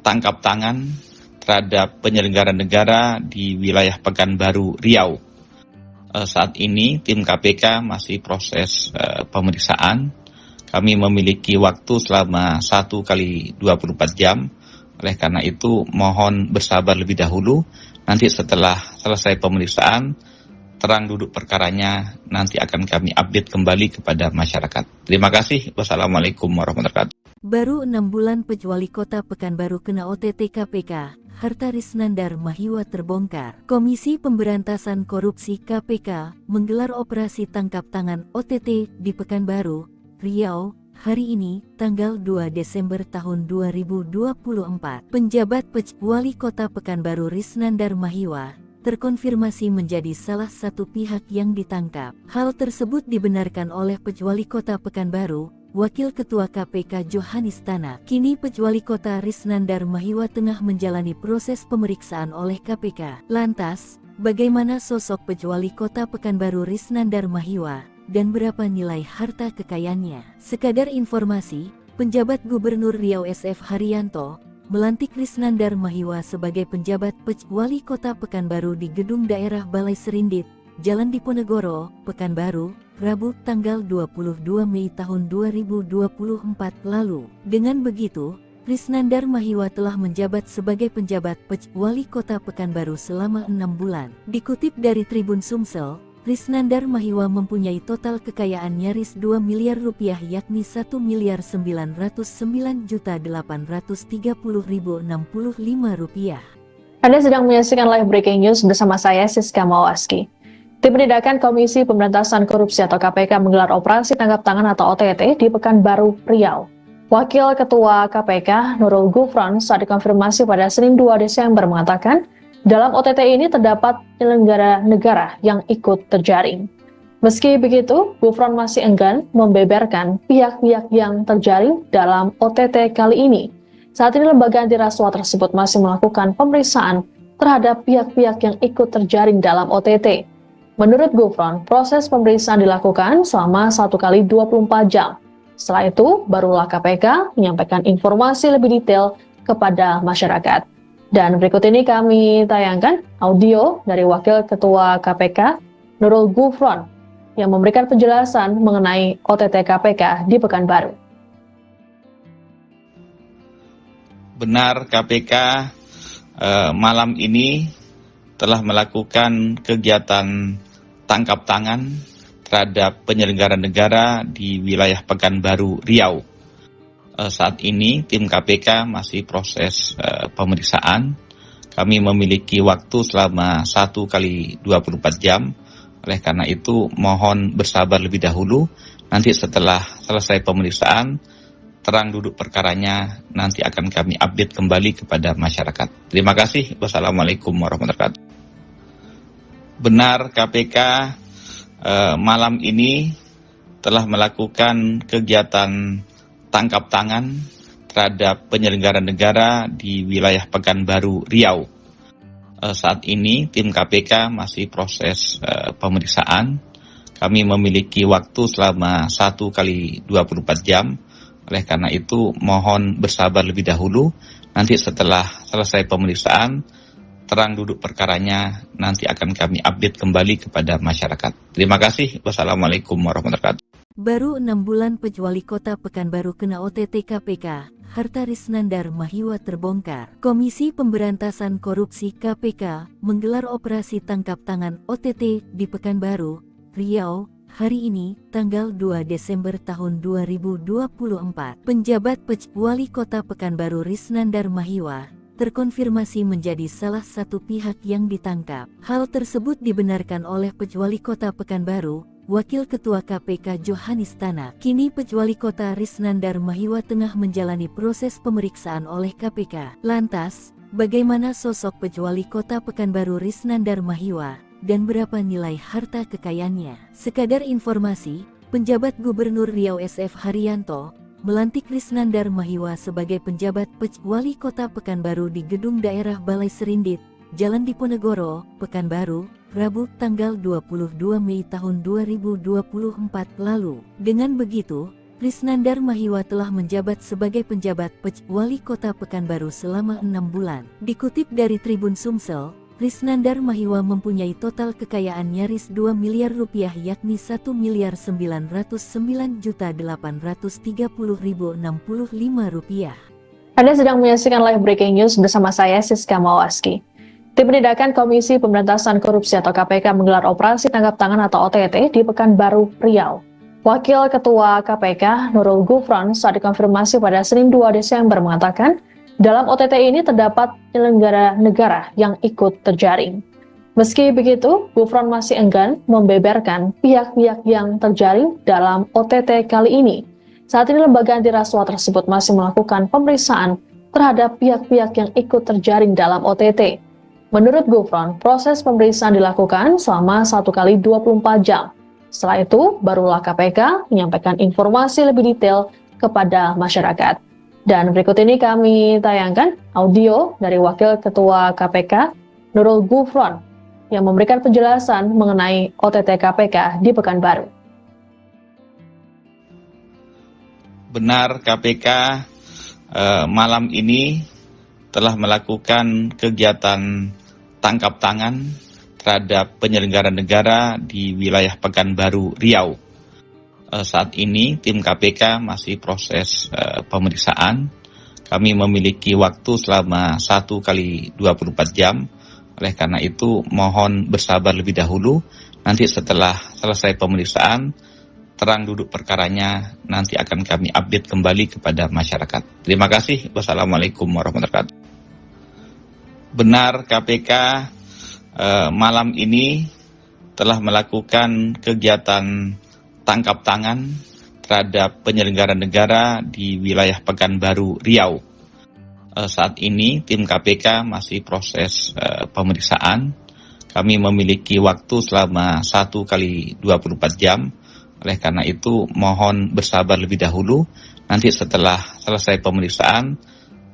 tangkap tangan terhadap penyelenggara negara di wilayah Pekanbaru, Riau. Saat ini tim KPK masih proses pemeriksaan. Kami memiliki waktu selama 1 kali 24 jam. Oleh karena itu mohon bersabar lebih dahulu. Nanti setelah selesai pemeriksaan, terang duduk perkaranya nanti akan kami update kembali kepada masyarakat. Terima kasih. Wassalamualaikum warahmatullahi wabarakatuh. Baru 6 bulan Pejuali Kota Pekanbaru kena OTT KPK, harta Risnandar Mahiwa terbongkar. Komisi Pemberantasan Korupsi KPK menggelar operasi tangkap tangan OTT di Pekanbaru, Riau, hari ini, tanggal 2 Desember tahun 2024. Penjabat Wali Kota Pekanbaru Risnandar Mahiwa terkonfirmasi menjadi salah satu pihak yang ditangkap. Hal tersebut dibenarkan oleh Wali Kota Pekanbaru, Wakil Ketua KPK Johanis Tanak. Kini Wali Kota Risnandar Mahiwa tengah menjalani proses pemeriksaan oleh KPK. Lantas, bagaimana sosok Wali Kota Pekanbaru Risnandar Mahiwa dan berapa nilai harta kekayaannya? Sekadar informasi, penjabat Gubernur Riau SF Haryanto melantik Risnandar Mahiwa sebagai penjabat Wali Kota Pekanbaru di Gedung Daerah Balai Serindit, Jalan Diponegoro, Pekanbaru, Rabu tanggal 22 Mei tahun 2024 lalu. Dengan begitu, Risnandar Mahiwa telah menjabat sebagai penjabat Wali Kota Pekanbaru selama 6 bulan. Dikutip dari Tribun Sumsel, Risnandar Mahiwa mempunyai total kekayaan nyaris 2 miliar rupiah yakni 1.909.830.065 rupiah. Anda sedang menyaksikan live breaking news bersama saya Siska Mawaski. Tim Penindakan Komisi Pemberantasan Korupsi atau KPK menggelar operasi tangkap tangan atau OTT di Pekanbaru, Riau. Wakil Ketua KPK Nurul Gufron saat dikonfirmasi pada Senin 2 Desember mengatakan, dalam OTT ini terdapat penyelenggara negara yang ikut terjaring. Meski begitu, Gufron masih enggan membeberkan pihak-pihak yang terjaring dalam OTT kali ini. Saat ini lembaga anti rasuah tersebut masih melakukan pemeriksaan terhadap pihak-pihak yang ikut terjaring dalam OTT. Menurut Gufron, proses pemeriksaan dilakukan selama 1 kali 24 jam. Setelah itu, barulah KPK menyampaikan informasi lebih detail kepada masyarakat. Dan berikut ini kami tayangkan audio dari Wakil Ketua KPK Nurul Gufron yang memberikan penjelasan mengenai OTT KPK di Pekanbaru. Benar KPK malam ini telah melakukan kegiatan tangkap tangan terhadap penyelenggara negara di wilayah Pekanbaru, Riau. Saat ini tim KPK masih proses pemeriksaan. Kami memiliki waktu selama 1 kali 24 jam. Oleh karena itu mohon bersabar lebih dahulu. Nanti setelah selesai pemeriksaan, terang duduk perkaranya nanti akan kami update kembali kepada masyarakat. Terima kasih. Wassalamualaikum warahmatullahi wabarakatuh. Benar KPK malam ini telah melakukan kegiatan tangkap tangan terhadap penyelenggara negara di wilayah Pekanbaru, Riau. Saat ini tim KPK masih proses pemeriksaan. Kami memiliki waktu selama 1 kali 24 jam. Oleh karena itu mohon bersabar lebih dahulu. Nanti setelah selesai pemeriksaan, terang duduk perkaranya nanti akan kami update kembali kepada masyarakat. Terima kasih. Wassalamualaikum warahmatullahi wabarakatuh. Baru 6 bulan Wali Kota Pekanbaru kena OTT KPK, harta Risnandar Mahiwa terbongkar. Komisi Pemberantasan Korupsi KPK menggelar operasi tangkap tangan OTT di Pekanbaru, Riau, hari ini, tanggal 2 Desember tahun 2024. Penjabat Wali Kota Pekanbaru Risnandar Mahiwa terkonfirmasi menjadi salah satu pihak yang ditangkap. Hal tersebut dibenarkan oleh Pejuali Kota Pekanbaru, Wakil Ketua KPK Johanis Tanak. Kini Pejuali Kota Risnandar Mahiwa tengah menjalani proses pemeriksaan oleh KPK. Lantas, bagaimana sosok Pejuali Kota Pekanbaru Risnandar Mahiwa dan berapa nilai harta kekayaannya? Sekadar informasi, penjabat Gubernur Riau SF Haryanto melantik Risnandar Mahiwa sebagai penjabat Pejuali Kota Pekanbaru di Gedung Daerah Balai Serindit, Jalan Diponegoro, Pekanbaru, Rabu tanggal 22 Mei tahun 2024 lalu. Dengan begitu, Risnandar Mahiwa telah menjabat sebagai penjabat Pejuali Kota Pekanbaru selama 6 bulan. Dikutip dari Tribun Sumsel, Risnandar Mahiwa mempunyai total kekayaan nyaris 2 miliar rupiah yakni 1.909.830.065 rupiah. Anda sedang menyaksikan live breaking news bersama saya Siska Mawaski. Tim Penindakan Komisi Pemberantasan Korupsi atau KPK menggelar operasi tangkap tangan atau OTT di Pekanbaru, Riau. Wakil Ketua KPK Nurul Gufron saat dikonfirmasi pada Senin 2 Desember mengatakan, dalam OTT ini terdapat penyelenggara negara yang ikut terjaring. Meski begitu, Gufron masih enggan membeberkan pihak-pihak yang terjaring dalam OTT kali ini. Saat ini lembaga anti rasuah tersebut masih melakukan pemeriksaan terhadap pihak-pihak yang ikut terjaring dalam OTT. Menurut Gufron, proses pemeriksaan dilakukan selama 1 kali 24 jam. Setelah itu, barulah KPK menyampaikan informasi lebih detail kepada masyarakat. Dan berikut ini kami tayangkan audio dari Wakil Ketua KPK Nurul Gufron yang memberikan penjelasan mengenai OTT KPK di Pekanbaru. Benar, KPK malam ini telah melakukan kegiatan tangkap tangan terhadap penyelenggara negara di wilayah Pekanbaru, Riau. Saat ini tim KPK masih proses pemeriksaan. Kami memiliki waktu selama 1 kali 24 jam. Oleh karena itu mohon bersabar lebih dahulu. Nanti setelah selesai pemeriksaan, terang duduk perkaranya nanti akan kami update kembali kepada masyarakat. Terima kasih. Wassalamualaikum warahmatullahi wabarakatuh. Benar, KPK malam ini telah melakukan kegiatan tangkap tangan terhadap penyelenggara negara di wilayah Pekanbaru, Riau. Saat ini tim KPK masih proses pemeriksaan. Kami memiliki waktu selama 1 kali 24 jam. Oleh karena itu mohon bersabar lebih dahulu. Nanti setelah selesai pemeriksaan,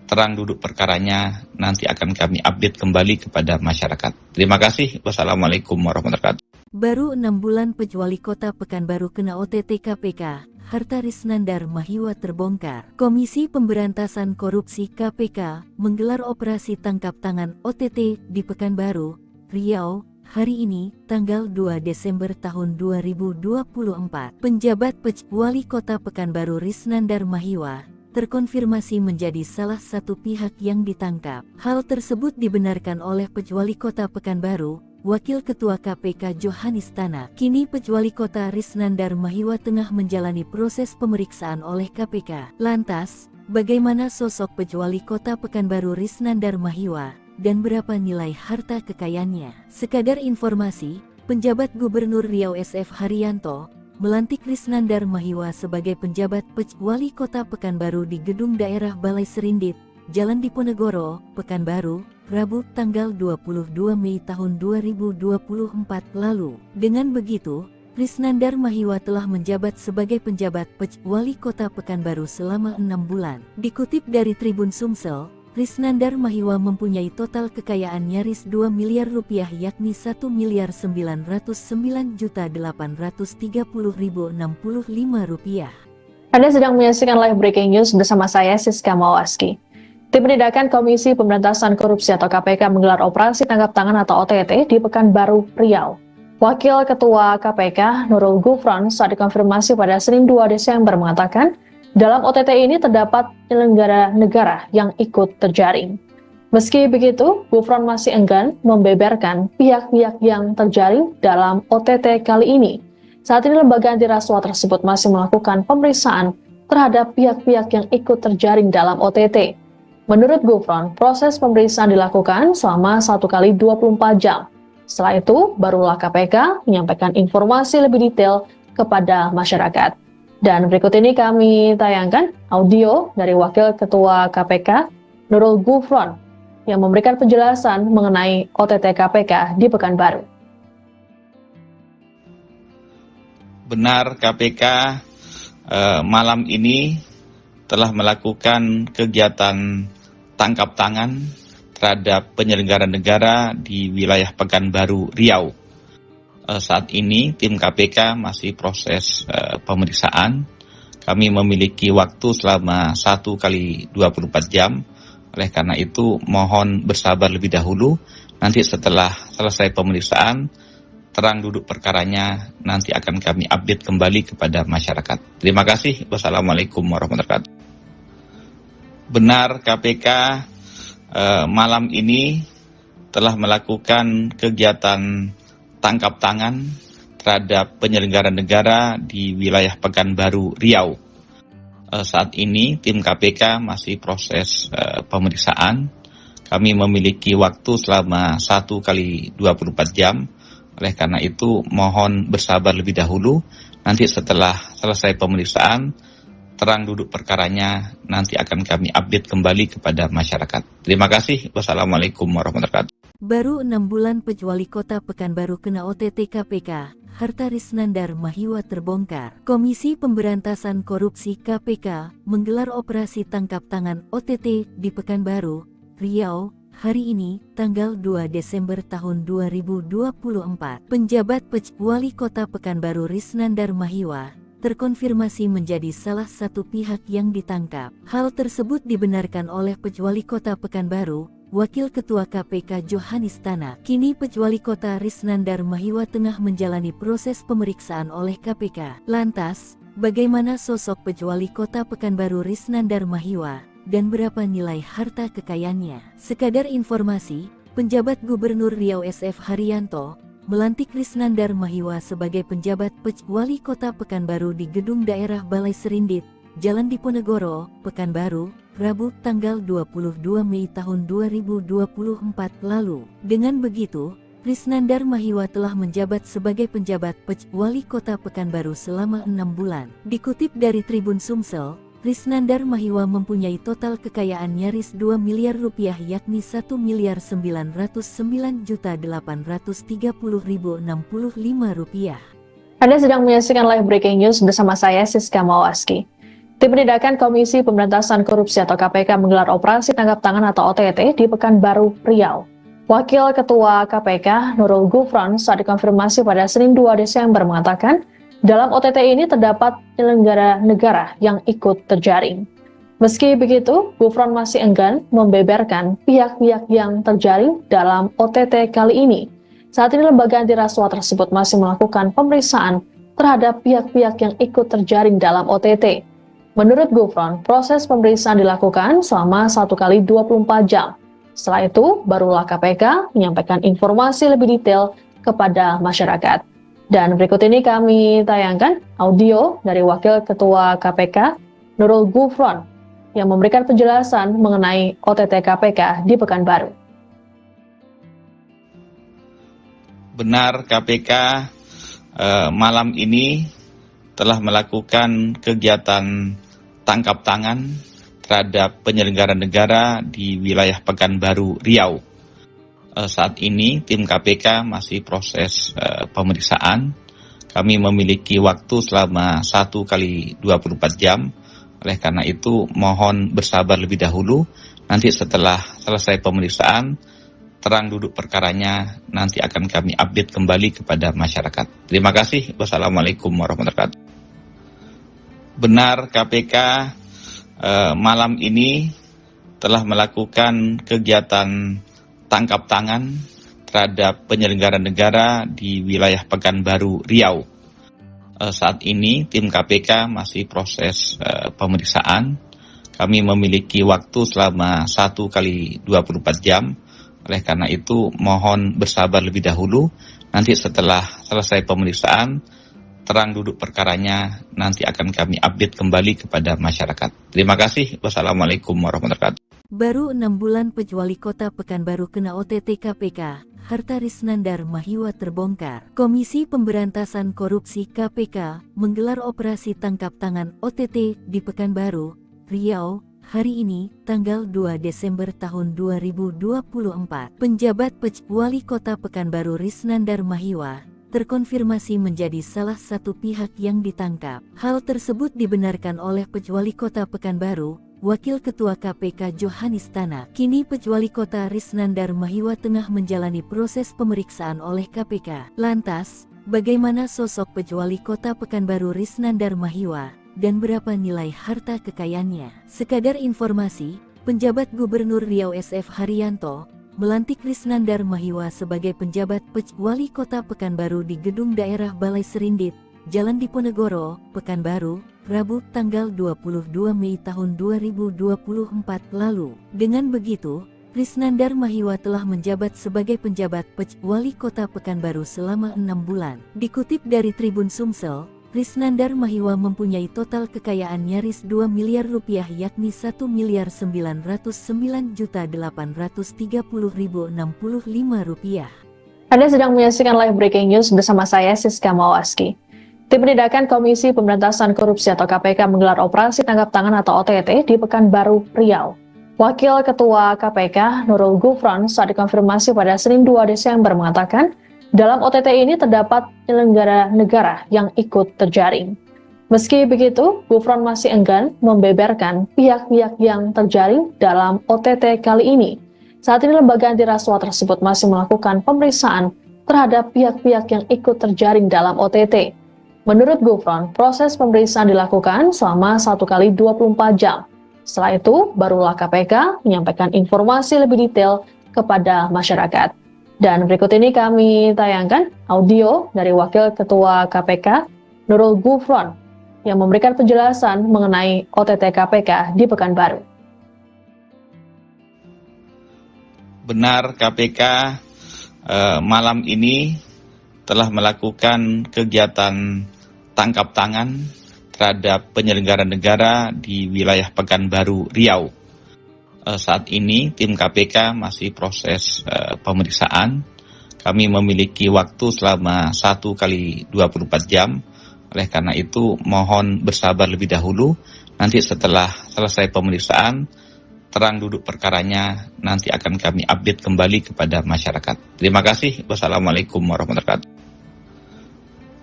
terang duduk perkaranya nanti akan kami update kembali kepada masyarakat. Terima kasih. Wassalamualaikum warahmatullahi wabarakatuh. Baru 6 bulan Pejuali Kota Pekanbaru kena OTT KPK, harta Risnandar Mahiwa terbongkar. Komisi Pemberantasan Korupsi KPK menggelar operasi tangkap tangan OTT di Pekanbaru, Riau, hari ini, tanggal 2 Desember tahun 2024. Penjabat Pejuali Kota Pekanbaru Risnandar Mahiwa terkonfirmasi menjadi salah satu pihak yang ditangkap. Hal tersebut dibenarkan oleh Pejuali Kota Pekanbaru, Wakil Ketua KPK Johanis Tanak. Kini Pejuali Kota Risnandar Mahiwa tengah menjalani proses pemeriksaan oleh KPK. Lantas, bagaimana sosok Pejuali Kota Pekanbaru Risnandar Mahiwa dan berapa nilai harta kekayaannya? Sekadar informasi, penjabat Gubernur Riau SF Haryanto melantik Risnandar Mahiwa sebagai penjabat Pejuali Kota Pekanbaru di Gedung Daerah Balai Serindit, Jalan Diponegoro, Pekanbaru, Rabu tanggal 22 Mei tahun 2024 lalu. Dengan begitu, Risnandar Mahiwa telah menjabat sebagai penjabat Pejuali Kota Pekanbaru selama 6 bulan. Dikutip dari Tribun Sumsel, Risnandar Mahiwa mempunyai total kekayaan nyaris 2 miliar rupiah yakni 1.909.830.065 rupiah. Anda sedang menyaksikan live breaking news bersama saya Siska Mawaski. Tim Penindakan Komisi Pemberantasan Korupsi atau KPK menggelar operasi tangkap tangan atau OTT di Pekanbaru, Riau. Wakil Ketua KPK Nurul Gufron saat dikonfirmasi pada Senin 2 Desember mengatakan, dalam OTT ini terdapat penyelenggara negara yang ikut terjaring. Meski begitu, Gufron masih enggan membeberkan pihak-pihak yang terjaring dalam OTT kali ini. Saat ini lembaga anti rasuah tersebut masih melakukan pemeriksaan terhadap pihak-pihak yang ikut terjaring dalam OTT. Menurut Gufron, proses pemeriksaan dilakukan selama 1 kali 24 jam. Setelah itu, barulah KPK menyampaikan informasi lebih detail kepada masyarakat. Dan berikut ini kami tayangkan audio dari Wakil Ketua KPK, Nurul Gufron, yang memberikan penjelasan mengenai OTT KPK di Pekanbaru. Benar, KPK malam ini telah melakukan kegiatan tangkap tangan terhadap penyelenggara negara di wilayah Pekanbaru, Riau. Saat ini tim KPK masih proses pemeriksaan. Kami memiliki waktu selama 1 kali 24 jam. Oleh karena itu mohon bersabar lebih dahulu. Nanti setelah selesai pemeriksaan, terang duduk perkaranya nanti akan kami update kembali kepada masyarakat. Terima kasih. Wassalamualaikum warahmatullahi wabarakatuh. Benar, KPK malam ini telah melakukan kegiatan tangkap tangan terhadap penyelenggara negara di wilayah Pekanbaru, Riau. Saat ini tim KPK masih proses pemeriksaan. Kami memiliki waktu selama 1 kali 24 jam. Oleh karena itu mohon bersabar lebih dahulu. Nanti setelah selesai pemeriksaan, terang duduk perkaranya nanti akan kami update kembali kepada masyarakat. Terima kasih. Wassalamualaikum warahmatullahi wabarakatuh. Baru 6 bulan Wali Kota Pekanbaru kena OTT KPK, harta Risnandar Mahiwa terbongkar. Komisi Pemberantasan Korupsi KPK menggelar operasi tangkap tangan OTT di Pekanbaru, Riau, hari ini, tanggal 2 Desember tahun 2024. Penjabat Wali Kota Pekanbaru Risnandar Mahiwa terkonfirmasi menjadi salah satu pihak yang ditangkap. Hal tersebut dibenarkan oleh Wali Kota Pekanbaru, Wakil Ketua KPK Johanis Tanak. Kini Wali Kota Risnandar Mahiwa tengah menjalani proses pemeriksaan oleh KPK. Lantas, bagaimana sosok Wali Kota Pekanbaru Risnandar Mahiwa dan berapa nilai harta kekayaannya? Sekadar informasi, penjabat Gubernur Riau SF Haryanto melantik Risnandar Mahiwa sebagai penjabat Wali Kota Pekanbaru di Gedung Daerah Balai Serindit, Jalan Diponegoro, Pekanbaru, Rabu tanggal 22 Mei tahun 2024 lalu. Dengan begitu, Risnandar Mahiwa telah menjabat sebagai penjabat Wali Kota Pekanbaru selama 6 bulan. Dikutip dari Tribun Sumsel, Risnandar Mahiwa mempunyai total kekayaan nyaris 2 miliar rupiah, yakni 1.909.830.065 rupiah. Anda sedang menyaksikan live breaking news bersama saya Siska Mawaski. Tim Penindakan Komisi Pemberantasan Korupsi atau KPK menggelar operasi tangkap tangan atau OTT di Pekanbaru, Riau. Wakil Ketua KPK Nurul Gufron saat dikonfirmasi pada Senin 2 Desember mengatakan, dalam OTT ini terdapat penyelenggara negara yang ikut terjaring. Meski begitu, Gufron masih enggan membeberkan pihak-pihak yang terjaring dalam OTT kali ini. Saat ini lembaga anti rasuah tersebut masih melakukan pemeriksaan terhadap pihak-pihak yang ikut terjaring dalam OTT. Menurut Gufron, proses pemeriksaan dilakukan selama 1 kali 24 jam. Setelah itu, barulah KPK menyampaikan informasi lebih detail kepada masyarakat. Dan berikut ini kami tayangkan audio dari Wakil Ketua KPK, Nurul Gufron, yang memberikan penjelasan mengenai OTT KPK di Pekanbaru. Benar, KPK malam ini telah melakukan kegiatan tangkap tangan terhadap penyelenggara negara di wilayah Pekanbaru, Riau. Saat ini tim KPK masih proses pemeriksaan. Kami memiliki waktu selama 1 kali 24 jam. Oleh karena itu mohon bersabar lebih dahulu. Nanti setelah selesai pemeriksaan, terang duduk perkaranya nanti akan kami update kembali kepada masyarakat. Terima kasih. Wassalamualaikum warahmatullahi wabarakatuh. Benar, KPK malam ini telah melakukan kegiatan tangkap tangan terhadap penyelenggara negara di wilayah Pekanbaru, Riau. Saat ini tim KPK masih proses pemeriksaan. Kami memiliki waktu selama 1 kali 24 jam. Oleh karena itu mohon bersabar lebih dahulu. Nanti setelah selesai pemeriksaan, terang duduk perkaranya nanti akan kami update kembali kepada masyarakat. Terima kasih. Wassalamualaikum warahmatullahi wabarakatuh. Baru 6 bulan Wali Kota Pekanbaru kena OTT KPK, harta Risnandar Mahiwa terbongkar. Komisi Pemberantasan Korupsi KPK menggelar operasi tangkap tangan OTT di Pekanbaru, Riau, hari ini, tanggal 2 Desember tahun 2024. Penjabat Wali Kota Pekanbaru Risnandar Mahiwa terkonfirmasi menjadi salah satu pihak yang ditangkap. Hal tersebut dibenarkan oleh Wali Kota Pekanbaru, Wakil Ketua KPK Johanis Tanak. Kini Wali Kota Risnandar Mahiwa tengah menjalani proses pemeriksaan oleh KPK. Lantas, bagaimana sosok Wali Kota Pekanbaru Risnandar Mahiwa dan berapa nilai harta kekayaannya? Sekadar informasi, penjabat Gubernur Riau SF Haryanto melantik Risnandar Mahiwa sebagai penjabat Wali Kota Pekanbaru di Gedung Daerah Balai Serindit, Jalan Diponegoro, Pekanbaru, Rabu tanggal 22 Mei tahun 2024 lalu. Dengan begitu, Risnandar Mahiwa telah menjabat sebagai penjabat Wali Kota Pekanbaru selama 6 bulan. Dikutip dari Tribun Sumsel, Risnandar Mahiwa mempunyai total kekayaan nyaris 2 miliar rupiah, yakni 1.909.830.065 rupiah. Anda sedang menyaksikan live breaking news bersama saya Siska Mawaski. Tim Penindakan Komisi Pemberantasan Korupsi atau KPK menggelar operasi tangkap tangan atau OTT di Pekanbaru, Riau. Wakil Ketua KPK Nurul Gufron saat dikonfirmasi pada Senin 2 Desember mengatakan, dalam OTT ini terdapat penyelenggara negara yang ikut terjaring. Meski begitu, Gufron masih enggan membeberkan pihak-pihak yang terjaring dalam OTT kali ini. Saat ini lembaga anti rasuah tersebut masih melakukan pemeriksaan terhadap pihak-pihak yang ikut terjaring dalam OTT. Menurut Gufron, proses pemeriksaan dilakukan selama 1 kali 24 jam. Setelah itu, barulah KPK menyampaikan informasi lebih detail kepada masyarakat. Dan berikut ini kami tayangkan audio dari Wakil Ketua KPK Nurul Gufron yang memberikan penjelasan mengenai OTT KPK di Pekanbaru. Benar, KPK malam ini telah melakukan kegiatan tangkap tangan terhadap penyelenggara negara di wilayah Pekanbaru, Riau. Saat ini tim KPK masih proses pemeriksaan. Kami memiliki waktu selama 1 kali 24 jam. Oleh karena itu mohon bersabar lebih dahulu. Nanti setelah selesai pemeriksaan, terang duduk perkaranya nanti akan kami update kembali kepada masyarakat. Terima kasih. Wassalamualaikum warahmatullahi wabarakatuh.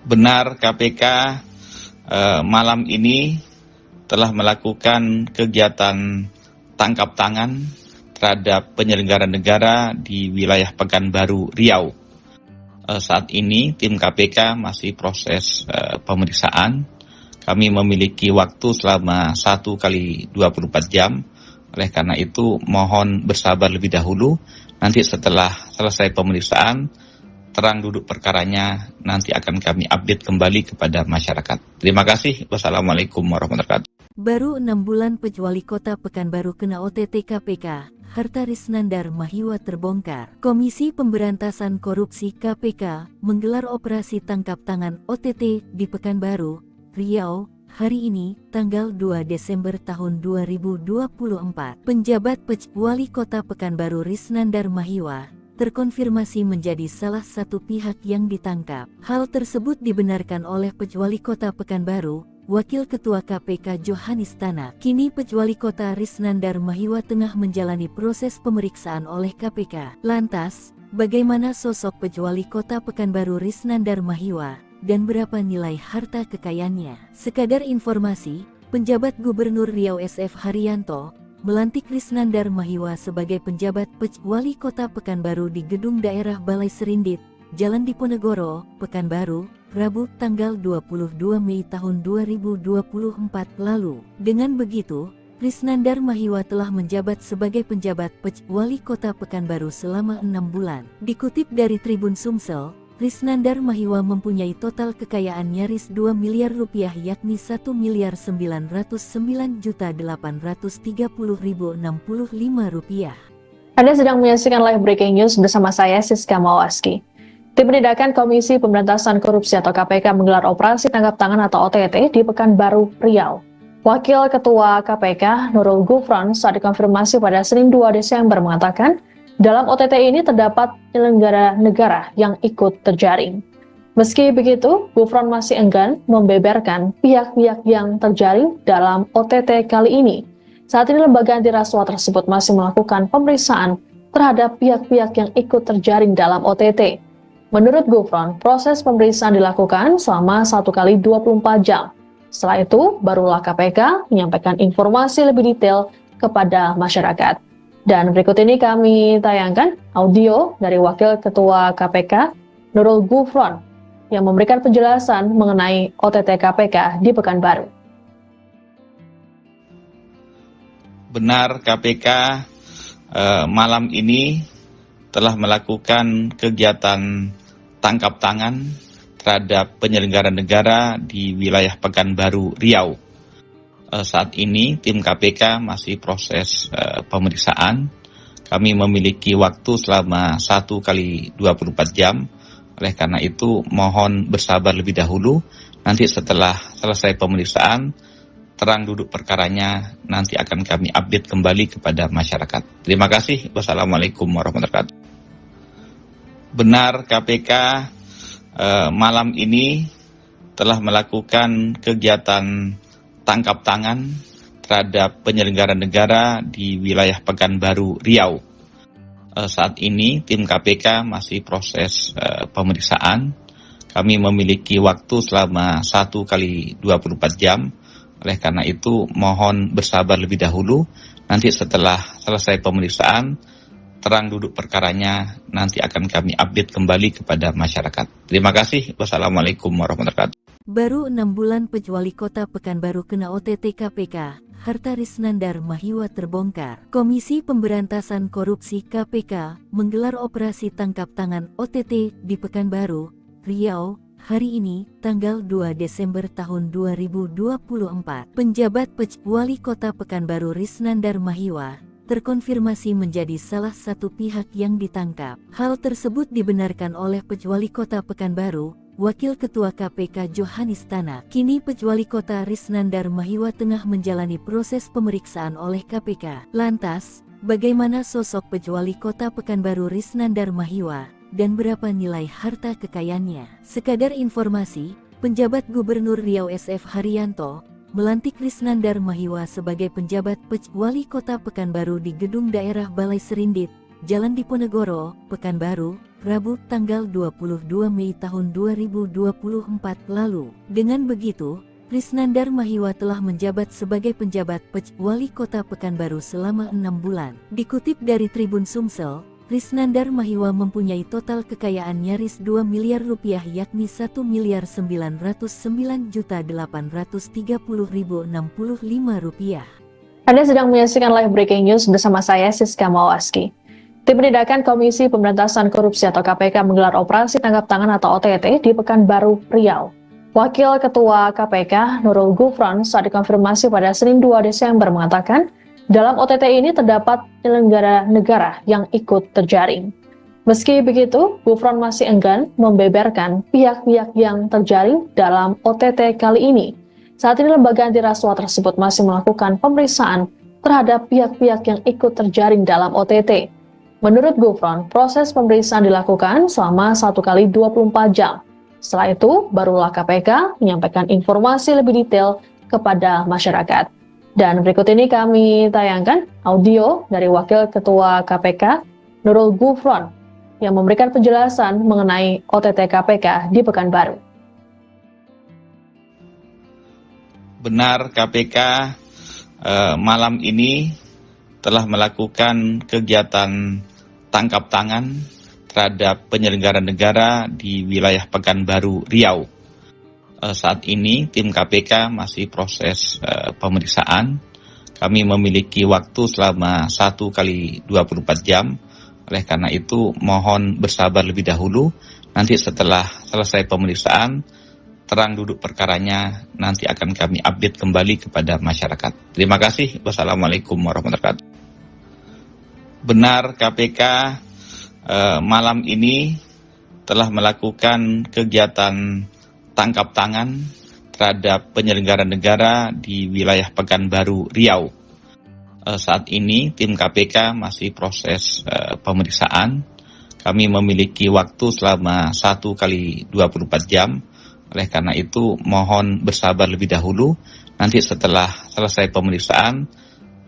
Benar, KPK malam ini telah melakukan kegiatan tangkap tangan terhadap penyelenggara negara di wilayah Pekanbaru, Riau. Saat ini tim KPK masih proses pemeriksaan. Kami memiliki waktu selama 1 kali 24 jam. Oleh karena itu mohon bersabar lebih dahulu. Nanti setelah selesai pemeriksaan, terang duduk perkaranya nanti akan kami update kembali kepada masyarakat. Terima kasih. Wassalamualaikum warahmatullahi wabarakatuh. Baru 6 bulan Wali Kota Pekanbaru kena OTT KPK, harta Risnandar Mahiwa terbongkar. Komisi Pemberantasan Korupsi KPK menggelar operasi tangkap tangan OTT di Pekanbaru, Riau, hari ini, tanggal 2 Desember tahun 2024. Penjabat Wali Kota Pekanbaru Risnandar Mahiwa terkonfirmasi menjadi salah satu pihak yang ditangkap. Hal tersebut dibenarkan oleh Wali Kota Pekanbaru, Wakil Ketua KPK Johanis Tanak. Kini Wali Kota Risnandar Mahiwa tengah menjalani proses pemeriksaan oleh KPK. Lantas, bagaimana sosok Wali Kota Pekanbaru Risnandar Mahiwa dan berapa nilai harta kekayaannya? Sekadar informasi, penjabat Gubernur Riau SF Haryanto melantik Risnandar Mahiwa sebagai penjabat Wali Kota Pekanbaru di Gedung Daerah Balai Serindit, Jalan Diponegoro, Pekanbaru, Rabu tanggal 22 Mei tahun 2024 lalu. Dengan begitu, Risnandar Mahiwa telah menjabat sebagai penjabat Wali Kota Pekanbaru selama 6 bulan. Dikutip dari Tribun Sumsel, Risnandar Mahiwa mempunyai total kekayaan nyaris 2 miliar rupiah, yakni 1.909.830.065 rupiah. Anda sedang menyaksikan live breaking news bersama saya Siska Mawaski. Tim Penindakan Komisi Pemberantasan Korupsi atau KPK menggelar operasi tangkap tangan atau OTT di Pekanbaru, Riau. Wakil Ketua KPK Nurul Gufron saat dikonfirmasi pada Senin 2 Desember mengatakan, dalam OTT ini terdapat penyelenggara negara yang ikut terjaring. Meski begitu, Gufron masih enggan membeberkan pihak-pihak yang terjaring dalam OTT kali ini. Saat ini lembaga anti rasuah tersebut masih melakukan pemeriksaan terhadap pihak-pihak yang ikut terjaring dalam OTT. Menurut Gufron, proses pemeriksaan dilakukan selama 1 kali 24 jam. Setelah itu, barulah KPK menyampaikan informasi lebih detail kepada masyarakat. Dan berikut ini kami tayangkan audio dari Wakil Ketua KPK Nurul Gufron yang memberikan penjelasan mengenai OTT KPK di Pekanbaru. Benar, KPK malam ini telah melakukan kegiatan tangkap tangan terhadap penyelenggara negara di wilayah Pekanbaru, Riau. Saat ini tim KPK masih proses pemeriksaan. Kami memiliki waktu selama 1 kali 24 jam. Oleh karena itu mohon bersabar lebih dahulu. Nanti setelah selesai pemeriksaan, terang duduk perkaranya nanti akan kami update kembali kepada masyarakat. Terima kasih. Wassalamualaikum warahmatullahi wabarakatuh. Benar, KPK malam ini telah melakukan kegiatan tangkap tangan terhadap penyelenggara negara di wilayah Pekanbaru, Riau. Saat ini tim KPK masih proses pemeriksaan. Kami memiliki waktu selama 1 kali 24 jam. Oleh karena itu mohon bersabar lebih dahulu. Nanti setelah selesai pemeriksaan, terang duduk perkaranya nanti akan kami update kembali kepada masyarakat. Terima kasih. Wassalamualaikum warahmatullahi wabarakatuh. Baru 6 bulan Wali Kota Pekanbaru kena OTT KPK, harta Risnandar Mahiwa terbongkar. Komisi Pemberantasan Korupsi KPK menggelar operasi tangkap tangan OTT di Pekanbaru, Riau, hari ini, tanggal 2 Desember tahun 2024. Penjabat Wali Kota Pekanbaru Risnandar Mahiwa terkonfirmasi menjadi salah satu pihak yang ditangkap. Hal tersebut dibenarkan oleh Wali Kota Pekanbaru, Wakil Ketua KPK Johanis Tanak. Kini Wali Kota Risnandar Mahiwa tengah menjalani proses pemeriksaan oleh KPK. Lantas, bagaimana sosok Wali Kota Pekanbaru Risnandar Mahiwa dan berapa nilai harta kekayaannya? Sekadar informasi, penjabat Gubernur Riau SF Haryanto melantik Risnandar Mahiwa sebagai penjabat Wali Kota Pekanbaru di Gedung Daerah Balai Serindit, Jalan Diponegoro, Pekanbaru, Rabu tanggal 22 Mei tahun 2024 lalu. Dengan begitu, Risnandar Mahiwa telah menjabat sebagai penjabat Wali Kota Pekanbaru selama 6 bulan. Dikutip dari Tribun Sumsel, Risnandar Mahiwa mempunyai total kekayaan nyaris 2 miliar rupiah yakni 1.909.830.065 rupiah. Anda sedang menyaksikan live breaking news bersama saya Siska Mawaski. Tim Penindakan Komisi Pemberantasan Korupsi atau KPK menggelar operasi tangkap tangan atau OTT di Pekanbaru, Riau. Wakil Ketua KPK Nurul Gufron saat dikonfirmasi pada Senin 2 Desember mengatakan, dalam OTT ini terdapat penyelenggara negara yang ikut terjaring. Meski begitu, Gufron masih enggan membeberkan pihak-pihak yang terjaring dalam OTT kali ini. Saat ini lembaga anti rasuah tersebut masih melakukan pemeriksaan terhadap pihak-pihak yang ikut terjaring dalam OTT. Menurut Gufron, proses pemeriksaan dilakukan selama 1 kali 24 jam. Setelah itu, barulah KPK menyampaikan informasi lebih detail kepada masyarakat. Dan berikut ini kami tayangkan audio dari Wakil Ketua KPK Nurul Gufron yang memberikan penjelasan mengenai OTT KPK di Pekanbaru. Benar, KPK malam ini telah melakukan kegiatan tangkap tangan terhadap penyelenggara negara di wilayah Pekanbaru, Riau. Saat ini tim KPK masih proses pemeriksaan. Kami memiliki waktu selama 1 kali 24 jam. Oleh karena itu mohon bersabar lebih dahulu. Nanti setelah selesai pemeriksaan, terang duduk perkaranya nanti akan kami update kembali kepada masyarakat. Terima kasih. Wassalamualaikum warahmatullahi wabarakatuh. Benar, KPK malam ini telah melakukan kegiatan tangkap tangan terhadap penyelenggara negara di wilayah Pekanbaru, Riau. Saat ini tim KPK masih proses pemeriksaan. Kami memiliki waktu selama 1 kali 24 jam. Oleh karena itu mohon bersabar lebih dahulu. Nanti setelah selesai pemeriksaan,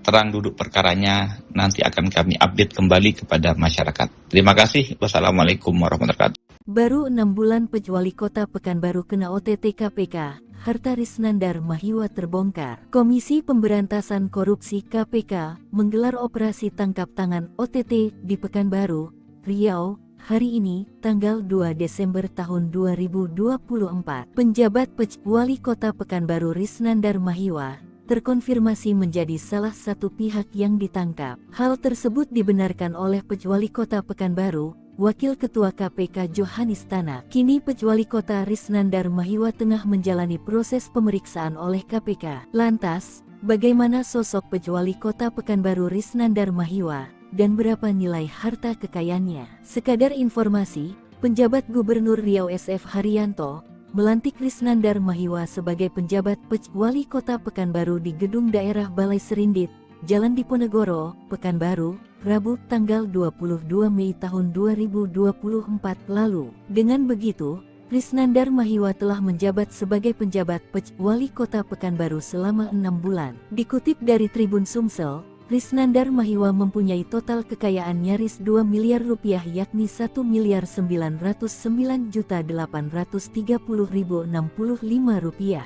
terang duduk perkaranya nanti akan kami update kembali kepada masyarakat. Terima kasih. Wassalamualaikum warahmatullahi wabarakatuh. Baru 6 bulan Wali Kota Pekanbaru kena OTT KPK, harta Risnandar Mahiwa terbongkar. Komisi Pemberantasan Korupsi KPK menggelar operasi tangkap tangan OTT di Pekanbaru, Riau, hari ini, tanggal 2 Desember tahun 2024. Penjabat Wali Kota Pekanbaru Risnandar Mahiwa terkonfirmasi menjadi salah satu pihak yang ditangkap. Hal tersebut dibenarkan oleh Wali Kota Pekanbaru, Wakil Ketua KPK Johanis Tanak. Kini Wali Kota Risnandar Mahiwa tengah menjalani proses pemeriksaan oleh KPK. Lantas, bagaimana sosok Wali Kota Pekanbaru Risnandar Mahiwa dan berapa nilai harta kekayaannya? Sekadar informasi, penjabat Gubernur Riau SF Haryanto melantik Risnandar Mahiwa sebagai penjabat Wali Kota Pekanbaru di Gedung Daerah Balai Serindit, Jalan Diponegoro, Pekanbaru, Rabu tanggal 22 Mei tahun 2024 lalu. Dengan begitu, Risnandar Mahiwa telah menjabat sebagai penjabat Wali Kota Pekanbaru selama 6 bulan. Dikutip dari Tribun Sumsel, Risnandar Mahiwa mempunyai total kekayaan nyaris 2 miliar rupiah yakni 1.909.830.065 rupiah.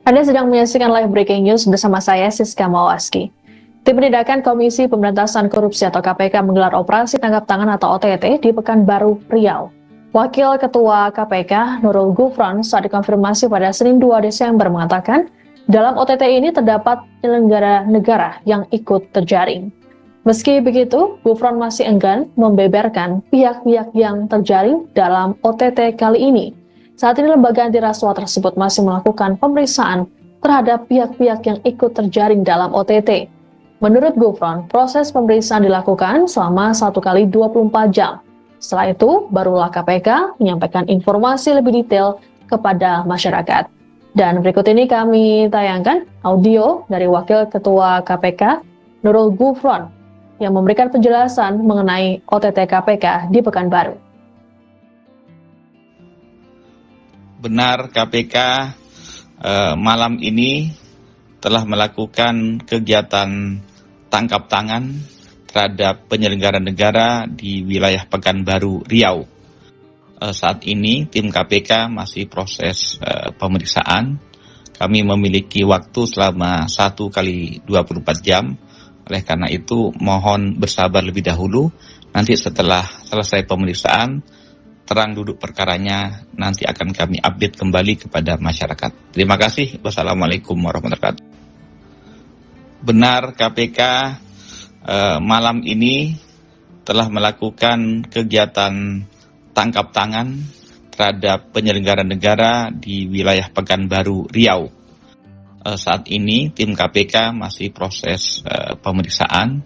Anda sedang menyaksikan live breaking news bersama saya Siska Mawaski. Tim Penindakan Komisi Pemberantasan Korupsi atau KPK menggelar operasi tangkap tangan atau OTT di Pekanbaru, Riau. Wakil Ketua KPK Nurul Gufron saat dikonfirmasi pada Senin 2 Desember mengatakan, dalam OTT ini terdapat penyelenggara negara yang ikut terjaring. Meski begitu, Gufron masih enggan membeberkan pihak-pihak yang terjaring dalam OTT kali ini. Saat ini lembaga anti rasuah tersebut masih melakukan pemeriksaan terhadap pihak-pihak yang ikut terjaring dalam OTT. Menurut Gufron, proses pemeriksaan dilakukan selama 1 kali 24 jam. Setelah itu, barulah KPK menyampaikan informasi lebih detail kepada masyarakat. Dan berikut ini kami tayangkan audio dari Wakil Ketua KPK, Nurul Gufron, yang memberikan penjelasan mengenai OTT KPK di Pekanbaru. Benar, KPK malam ini telah melakukan kegiatan tangkap tangan terhadap penyelenggara negara di wilayah Pekanbaru, Riau. Saat ini tim KPK masih proses pemeriksaan. Kami memiliki waktu selama 1 kali 24 jam. Oleh karena itu mohon bersabar lebih dahulu. Nanti setelah selesai pemeriksaan, terang duduk perkaranya nanti akan kami update kembali kepada masyarakat. Terima kasih. Wassalamualaikum warahmatullahi wabarakatuh. Benar, KPK malam ini telah melakukan kegiatan tangkap tangan terhadap penyelenggara negara di wilayah Pekanbaru, Riau. Saat ini tim KPK masih proses pemeriksaan.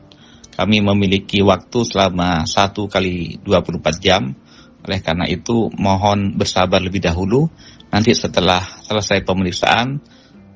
Kami memiliki waktu selama 1 kali 24 jam. Oleh karena itu mohon bersabar lebih dahulu. Nanti setelah selesai pemeriksaan,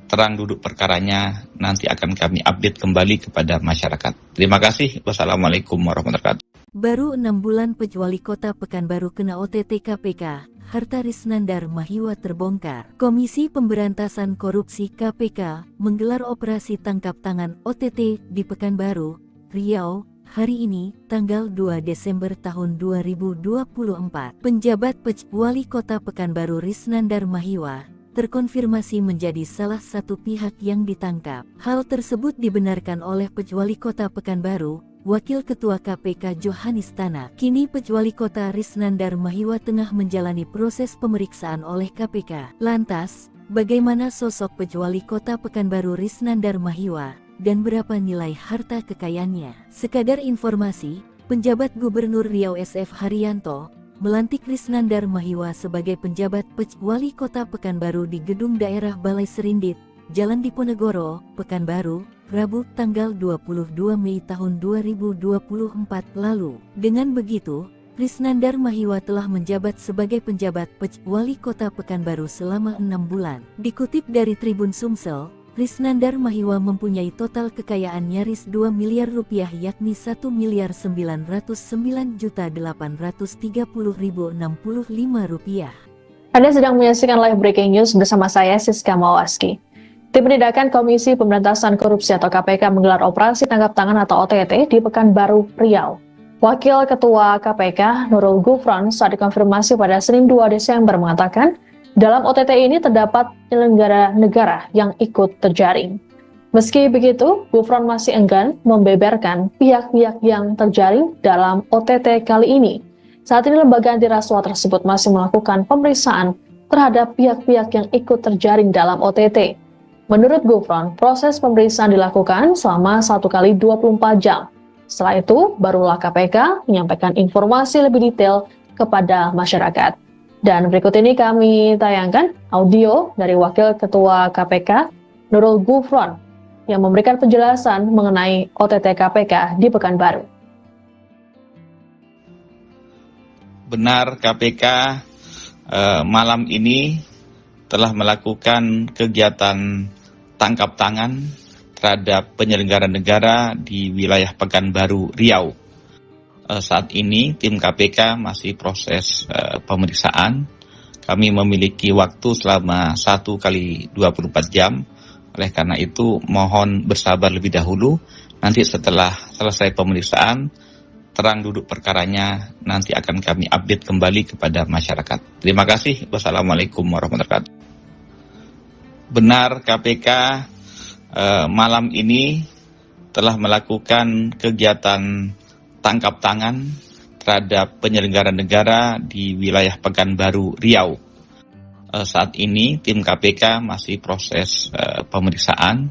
terang duduk perkaranya nanti akan kami update kembali kepada masyarakat. Terima kasih. Wassalamualaikum warahmatullahi wabarakatuh. Baru 6 bulan Wali Kota Pekanbaru kena OTT KPK, harta Risnandar Mahiwa terbongkar. Komisi Pemberantasan Korupsi KPK menggelar operasi tangkap tangan OTT di Pekanbaru, Riau, hari ini, tanggal 2 Desember tahun 2024. Penjabat Wali Kota Pekanbaru Risnandar Mahiwa terkonfirmasi menjadi salah satu pihak yang ditangkap. Hal tersebut dibenarkan oleh Wali Kota Pekanbaru, Wakil Ketua KPK Johanis Tanak. Kini Wali Kota Risnandar Mahiwa tengah menjalani proses pemeriksaan oleh KPK. Lantas, bagaimana sosok Wali Kota Pekanbaru Risnandar Mahiwa dan berapa nilai harta kekayaannya? Sekadar informasi, penjabat Gubernur Riau SF Haryanto melantik Risnandar Mahiwa sebagai penjabat Wali Kota Pekanbaru di Gedung Daerah Balai Serindit, Jalan Diponegoro, Pekanbaru, Rabu tanggal 22 Mei tahun 2024 lalu. Dengan begitu, Risnandar Mahiwa telah menjabat sebagai penjabat Wali Kota Pekanbaru selama 6 bulan. Dikutip dari Tribun Sumsel, Risnandar Mahiwa mempunyai total kekayaan nyaris 2 miliar rupiah yakni 1.909.830.065 rupiah. Anda sedang menyaksikan live breaking news bersama saya Siska Mawaski. Tim Penindakan Komisi Pemberantasan Korupsi atau KPK menggelar operasi tangkap tangan atau OTT di Pekanbaru, Riau. Wakil Ketua KPK Nurul Gufron saat dikonfirmasi pada Senin 2 Desember mengatakan, dalam OTT ini terdapat penyelenggara negara yang ikut terjaring. Meski begitu, Gufron masih enggan membeberkan pihak-pihak yang terjaring dalam OTT kali ini. Saat ini lembaga anti rasuah tersebut masih melakukan pemeriksaan terhadap pihak-pihak yang ikut terjaring dalam OTT. Menurut Gufron, proses pemeriksaan dilakukan selama 1 kali 24 jam. Setelah itu, barulah KPK menyampaikan informasi lebih detail kepada masyarakat. Dan berikut ini kami tayangkan audio dari Wakil Ketua KPK Nurul Gufron yang memberikan penjelasan mengenai OTT KPK di Pekanbaru. Benar, KPK malam ini telah melakukan kegiatan tangkap tangan terhadap penyelenggara negara di wilayah Pekanbaru, Riau. Saat ini tim KPK masih proses pemeriksaan. Kami memiliki waktu selama 1 kali 24 jam. Oleh karena itu mohon bersabar lebih dahulu. Nanti setelah selesai pemeriksaan, terang duduk perkaranya nanti akan kami update kembali kepada masyarakat. Terima kasih. Wassalamualaikum warahmatullahi wabarakatuh. Benar, KPK malam ini telah melakukan kegiatan tangkap tangan terhadap penyelenggara negara di wilayah Pekanbaru, Riau. Saat ini tim KPK masih proses pemeriksaan.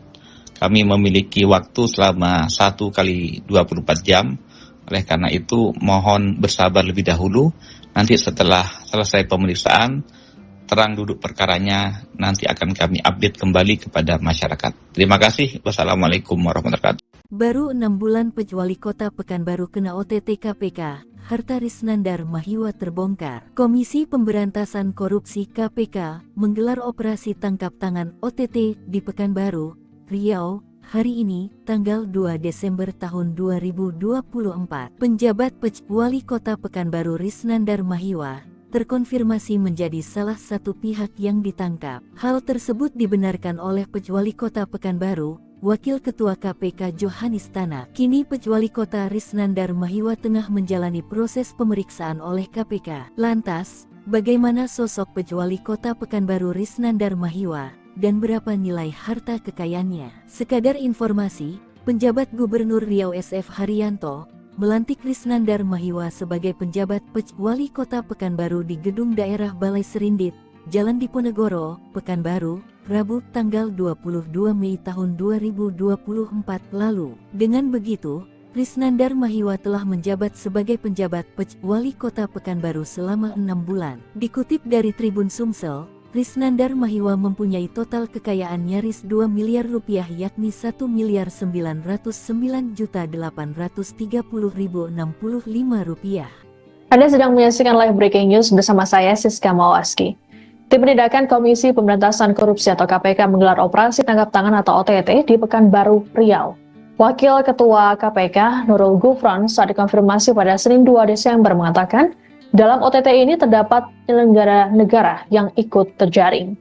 Kami memiliki waktu selama 1 kali 24 jam. Oleh karena itu mohon bersabar lebih dahulu. Nanti setelah selesai pemeriksaan, terang duduk perkaranya nanti akan kami update kembali kepada masyarakat. Terima kasih. Wassalamualaikum warahmatullahi wabarakatuh. Baru 6 bulan Wali Kota Pekanbaru kena OTT KPK, harta Risnandar Mahiwa terbongkar. Komisi Pemberantasan Korupsi KPK menggelar operasi tangkap tangan OTT di Pekanbaru, Riau, hari ini, tanggal 2 Desember tahun 2024. Penjabat Wali Kota Pekanbaru Risnandar Mahiwa terkonfirmasi menjadi salah satu pihak yang ditangkap. Hal tersebut dibenarkan oleh Wali Kota Pekanbaru, Wakil Ketua KPK Johanis Tanak. Kini Wali Kota Risnandar Mahiwa tengah menjalani proses pemeriksaan oleh KPK. Lantas, bagaimana sosok Wali Kota Pekanbaru Risnandar Mahiwa dan berapa nilai harta kekayaannya? Sekadar informasi, penjabat Gubernur Riau SF Haryanto melantik Risnandar Mahiwa sebagai penjabat Wali Kota Pekanbaru di Gedung Daerah Balai Serindit, Jalan Diponegoro, Pekanbaru, Rabu tanggal 22 Mei tahun 2024 lalu. Dengan begitu, Risnandar Mahiwa telah menjabat sebagai penjabat Wali Kota Pekanbaru selama 6 bulan. Dikutip dari Tribun Sumsel, Risnandar Mahiwa mempunyai total kekayaan nyaris 2 miliar rupiah yakni 1.909.830.065 rupiah. Anda sedang menyaksikan live breaking news bersama saya Siska Mawaski. Tim Penindakan Komisi Pemberantasan Korupsi atau KPK menggelar operasi tangkap tangan atau OTT di Pekanbaru, Riau. Wakil Ketua KPK Nurul Gufron saat dikonfirmasi pada Senin 2 Desember mengatakan, dalam OTT ini terdapat penyelenggara negara yang ikut terjaring.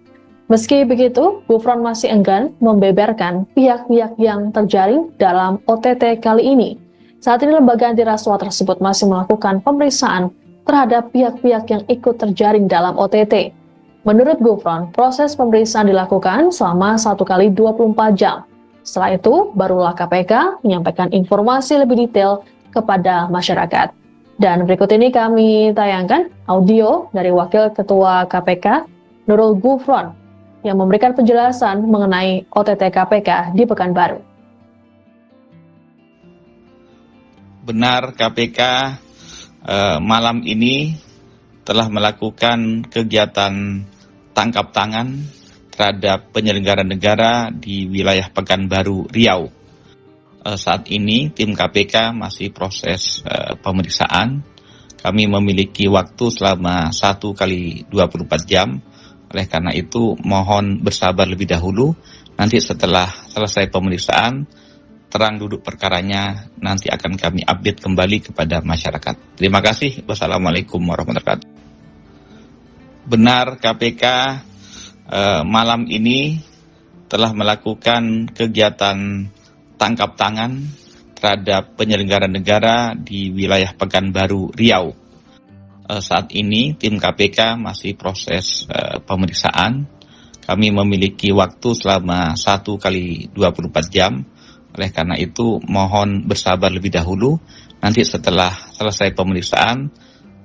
Meski begitu, Gufron masih enggan membeberkan pihak-pihak yang terjaring dalam OTT kali ini. Saat ini lembaga anti rasuah tersebut masih melakukan pemeriksaan terhadap pihak-pihak yang ikut terjaring dalam OTT. Menurut Gufron, proses pemeriksaan dilakukan selama 1 kali 24 jam. Setelah itu, barulah KPK menyampaikan informasi lebih detail kepada masyarakat. Dan berikut ini kami tayangkan audio dari Wakil Ketua KPK Nurul Gufron yang memberikan penjelasan mengenai OTT KPK di Pekanbaru. Benar, KPK malam ini telah melakukan kegiatan tangkap tangan terhadap penyelenggara negara di wilayah Pekanbaru, Riau. Saat ini tim KPK masih proses pemeriksaan. kami memiliki waktu selama 1 kali 24 jam. Oleh karena itu, mohon bersabar lebih dahulu. Nanti setelah selesai pemeriksaan, terang duduk perkaranya, nanti akan kami update kembali kepada masyarakat. Terima kasih. Wassalamualaikum warahmatullahi wabarakatuh. Benar, KPK malam ini telah melakukan kegiatan tangkap tangan terhadap penyelenggara negara di wilayah Pekanbaru, Riau. Saat ini tim KPK masih proses pemeriksaan. Kami memiliki waktu selama 1 kali 24 jam. Oleh karena itu mohon bersabar lebih dahulu. Nanti setelah selesai pemeriksaan,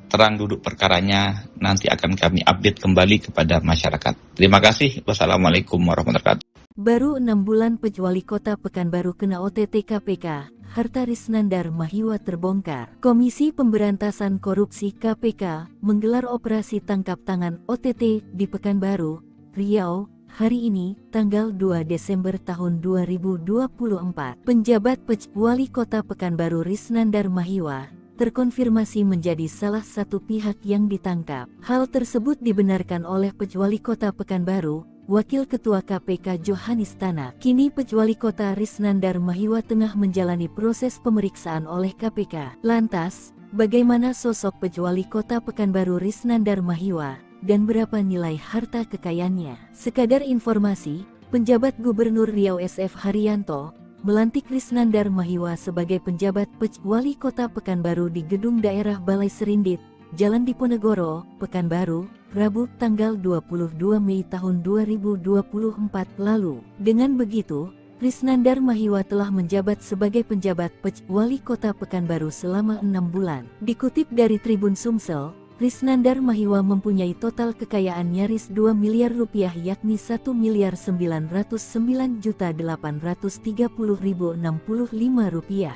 terang duduk perkaranya, nanti akan kami update kembali kepada masyarakat. Terima kasih. Wassalamualaikum warahmatullahi wabarakatuh. Baru 6 bulan Pejuali Kota Pekanbaru kena OTT KPK, harta Risnandar Mahiwa terbongkar. Komisi Pemberantasan Korupsi KPK menggelar operasi tangkap tangan OTT di Pekanbaru, Riau, hari ini, tanggal 2 Desember tahun 2024. Penjabat Pejuali Kota Pekanbaru Risnandar Mahiwa terkonfirmasi menjadi salah satu pihak yang ditangkap. Hal tersebut dibenarkan oleh Pejuali Kota Pekanbaru, Wakil Ketua KPK Johanis Tanak. Kini Pejuali Kota Risnandar Mahiwa tengah menjalani proses pemeriksaan oleh KPK. Lantas, bagaimana sosok Pejuali Kota Pekanbaru Risnandar Mahiwa dan berapa nilai harta kekayaannya? Sekadar informasi, penjabat Gubernur Riau SF Haryanto melantik Risnandar Mahiwa sebagai penjabat Pejuali Kota Pekanbaru di Gedung Daerah Balai Serindit, Jalan Diponegoro, Pekanbaru, Rabu tanggal 22 Mei tahun 2024 lalu. Dengan begitu, Risnandar Mahiwa telah menjabat sebagai penjabat Pejuali Kota Pekanbaru selama 6 bulan. Dikutip dari Tribun Sumsel, Risnandar Mahiwa mempunyai total kekayaan nyaris 2 miliar rupiah, yakni 1.909.830.065 rupiah.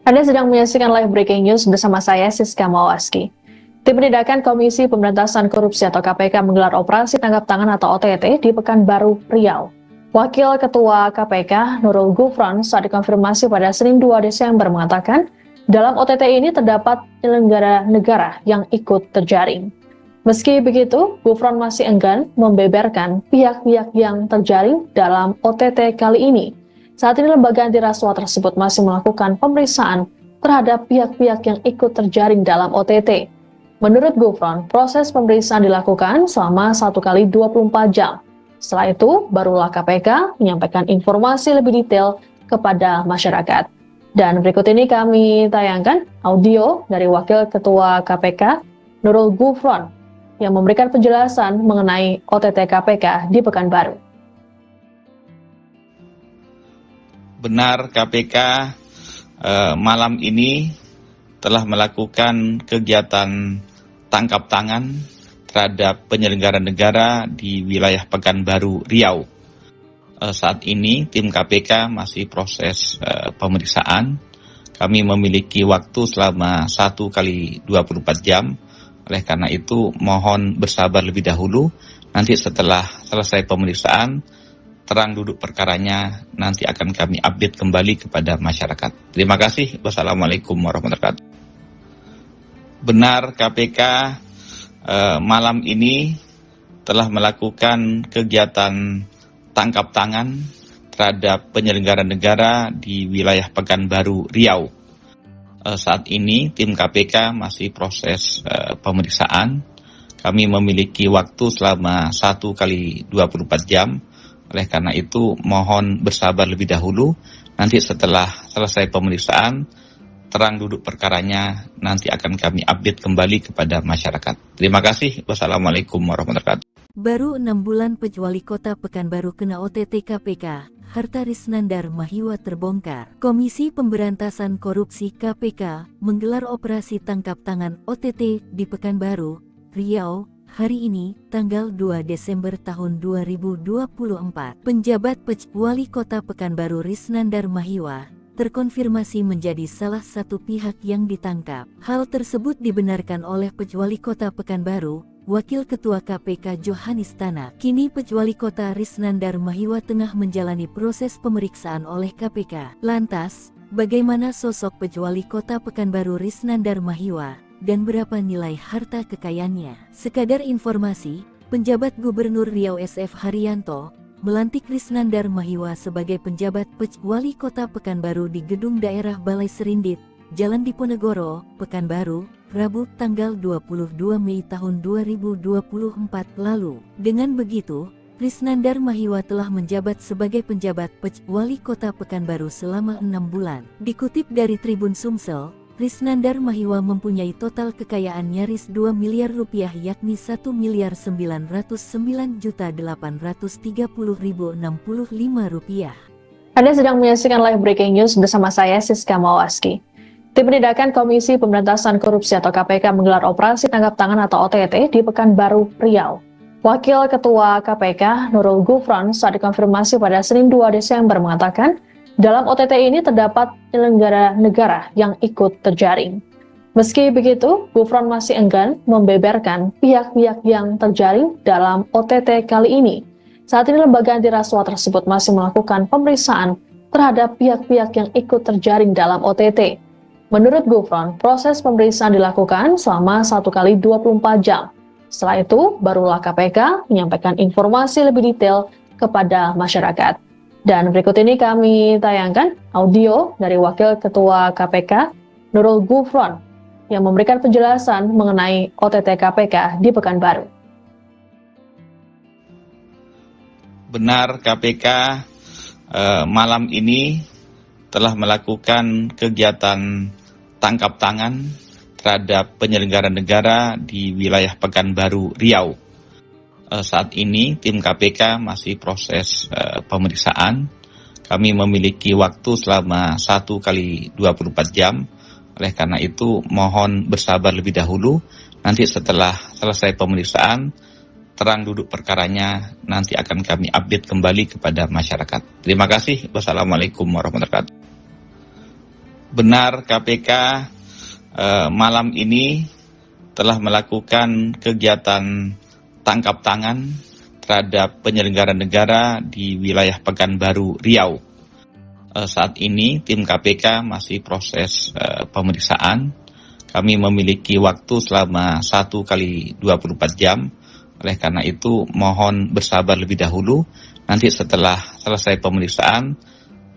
Anda sedang menyaksikan live breaking news bersama saya Siska Mawaski. Tim Penindakan Komisi Pemberantasan Korupsi atau KPK menggelar operasi tangkap tangan atau OTT di Pekanbaru, Riau. Wakil Ketua KPK Nurul Gufron saat dikonfirmasi pada Senin 2 Desember mengatakan, dalam OTT ini terdapat penyelenggara negara yang ikut terjaring. Meski begitu, Gufron masih enggan membeberkan pihak-pihak yang terjaring dalam OTT kali ini. Saat ini lembaga anti rasuah tersebut masih melakukan pemeriksaan terhadap pihak-pihak yang ikut terjaring dalam OTT. Menurut Gufron, proses pemeriksaan dilakukan selama 1 kali 24 jam. Setelah itu, barulah KPK menyampaikan informasi lebih detail kepada masyarakat. Dan berikut ini kami tayangkan audio dari Wakil Ketua KPK Nurul Gufron yang memberikan penjelasan mengenai OTT KPK di Pekanbaru. Benar, KPK malam ini telah melakukan kegiatan tangkap tangan terhadap penyelenggara negara di wilayah Pekanbaru, Riau. Saat ini tim KPK masih proses pemeriksaan. Kami memiliki waktu selama 1 kali 24 jam. Oleh karena itu mohon bersabar lebih dahulu. Nanti setelah selesai pemeriksaan, terang duduk perkaranya, nanti akan kami update kembali kepada masyarakat. Terima kasih. Wassalamualaikum warahmatullahi wabarakatuh. Benar, KPK malam ini telah melakukan kegiatan tangkap tangan terhadap penyelenggara negara di wilayah Pekanbaru, Riau. Saat ini tim KPK masih proses pemeriksaan. Kami memiliki waktu selama 1 kali 24 jam. Oleh karena itu mohon bersabar lebih dahulu. Nanti setelah selesai pemeriksaan, terang duduk perkaranya, nanti akan kami update kembali kepada masyarakat. Terima kasih. Wassalamualaikum warahmatullahi wabarakatuh. Baru 6 bulan Pejuali Kota Pekanbaru kena OTT KPK, harta Risnandar Mahiwa terbongkar. Komisi Pemberantasan Korupsi KPK menggelar operasi tangkap tangan OTT di Pekanbaru, Riau, hari ini, tanggal 2 Desember tahun 2024. Penjabat Pejuali Kota Pekanbaru Risnandar Mahiwa terkonfirmasi menjadi salah satu pihak yang ditangkap. Hal tersebut dibenarkan oleh Pejuali Kota Pekanbaru, Wakil Ketua KPK Johanis Tanak. Kini Pejuali Kota Risnandar Mahiwa tengah menjalani proses pemeriksaan oleh KPK. Lantas, bagaimana sosok Pejuali Kota Pekanbaru Risnandar Mahiwa dan berapa nilai harta kekayaannya. Sekadar informasi, penjabat Gubernur Riau SF Haryanto melantik Risnandar Mahiwa sebagai penjabat Wali Kota Pekanbaru di Gedung Daerah Balai Serindit, Jalan Diponegoro, Pekanbaru, Rabu tanggal 22 Mei tahun 2024 lalu. Dengan begitu, Risnandar Mahiwa telah menjabat sebagai penjabat Wali Kota Pekanbaru selama 6 bulan. Dikutip dari Tribun Sumsel, Risnandar Mahiwa mempunyai total kekayaan nyaris 2 miliar rupiah yakni 1.909.830.065 rupiah. Anda sedang menyaksikan live breaking news bersama saya Siska Mawaski. Tim Penindakan Komisi Pemberantasan Korupsi atau KPK menggelar operasi tangkap tangan atau OTT di Pekanbaru, Riau. Wakil Ketua KPK Nurul Gufron saat dikonfirmasi pada Senin 2 Desember mengatakan, dalam OTT ini terdapat penyelenggara negara yang ikut terjaring. Meski begitu, Gufron masih enggan membeberkan pihak-pihak yang terjaring dalam OTT kali ini. Saat ini lembaga anti rasuah tersebut masih melakukan pemeriksaan terhadap pihak-pihak yang ikut terjaring dalam OTT. Menurut Gufron, proses pemeriksaan dilakukan selama 1 kali 24 jam. Setelah itu, barulah KPK menyampaikan informasi lebih detail kepada masyarakat. Dan berikut ini kami tayangkan audio dari Wakil Ketua KPK Nurul Gufron yang memberikan penjelasan mengenai OTT KPK di Pekanbaru. Benar, KPK malam ini telah melakukan kegiatan tangkap tangan terhadap penyelenggara negara di wilayah Pekanbaru, Riau. Saat ini tim KPK masih proses pemeriksaan. Kami memiliki waktu selama 1 kali 24 jam. Oleh karena itu mohon bersabar lebih dahulu. Nanti setelah selesai pemeriksaan, terang duduk perkaranya nanti akan kami update kembali kepada masyarakat. Terima kasih. Wassalamualaikum warahmatullahi wabarakatuh. Benar, KPK malam ini telah melakukan kegiatan tangkap tangan terhadap penyelenggara negara di wilayah Pekanbaru, Riau. Saat ini tim KPK masih proses pemeriksaan. Kami memiliki waktu selama 1 kali 24 jam. Oleh karena itu mohon bersabar lebih dahulu. Nanti setelah selesai pemeriksaan,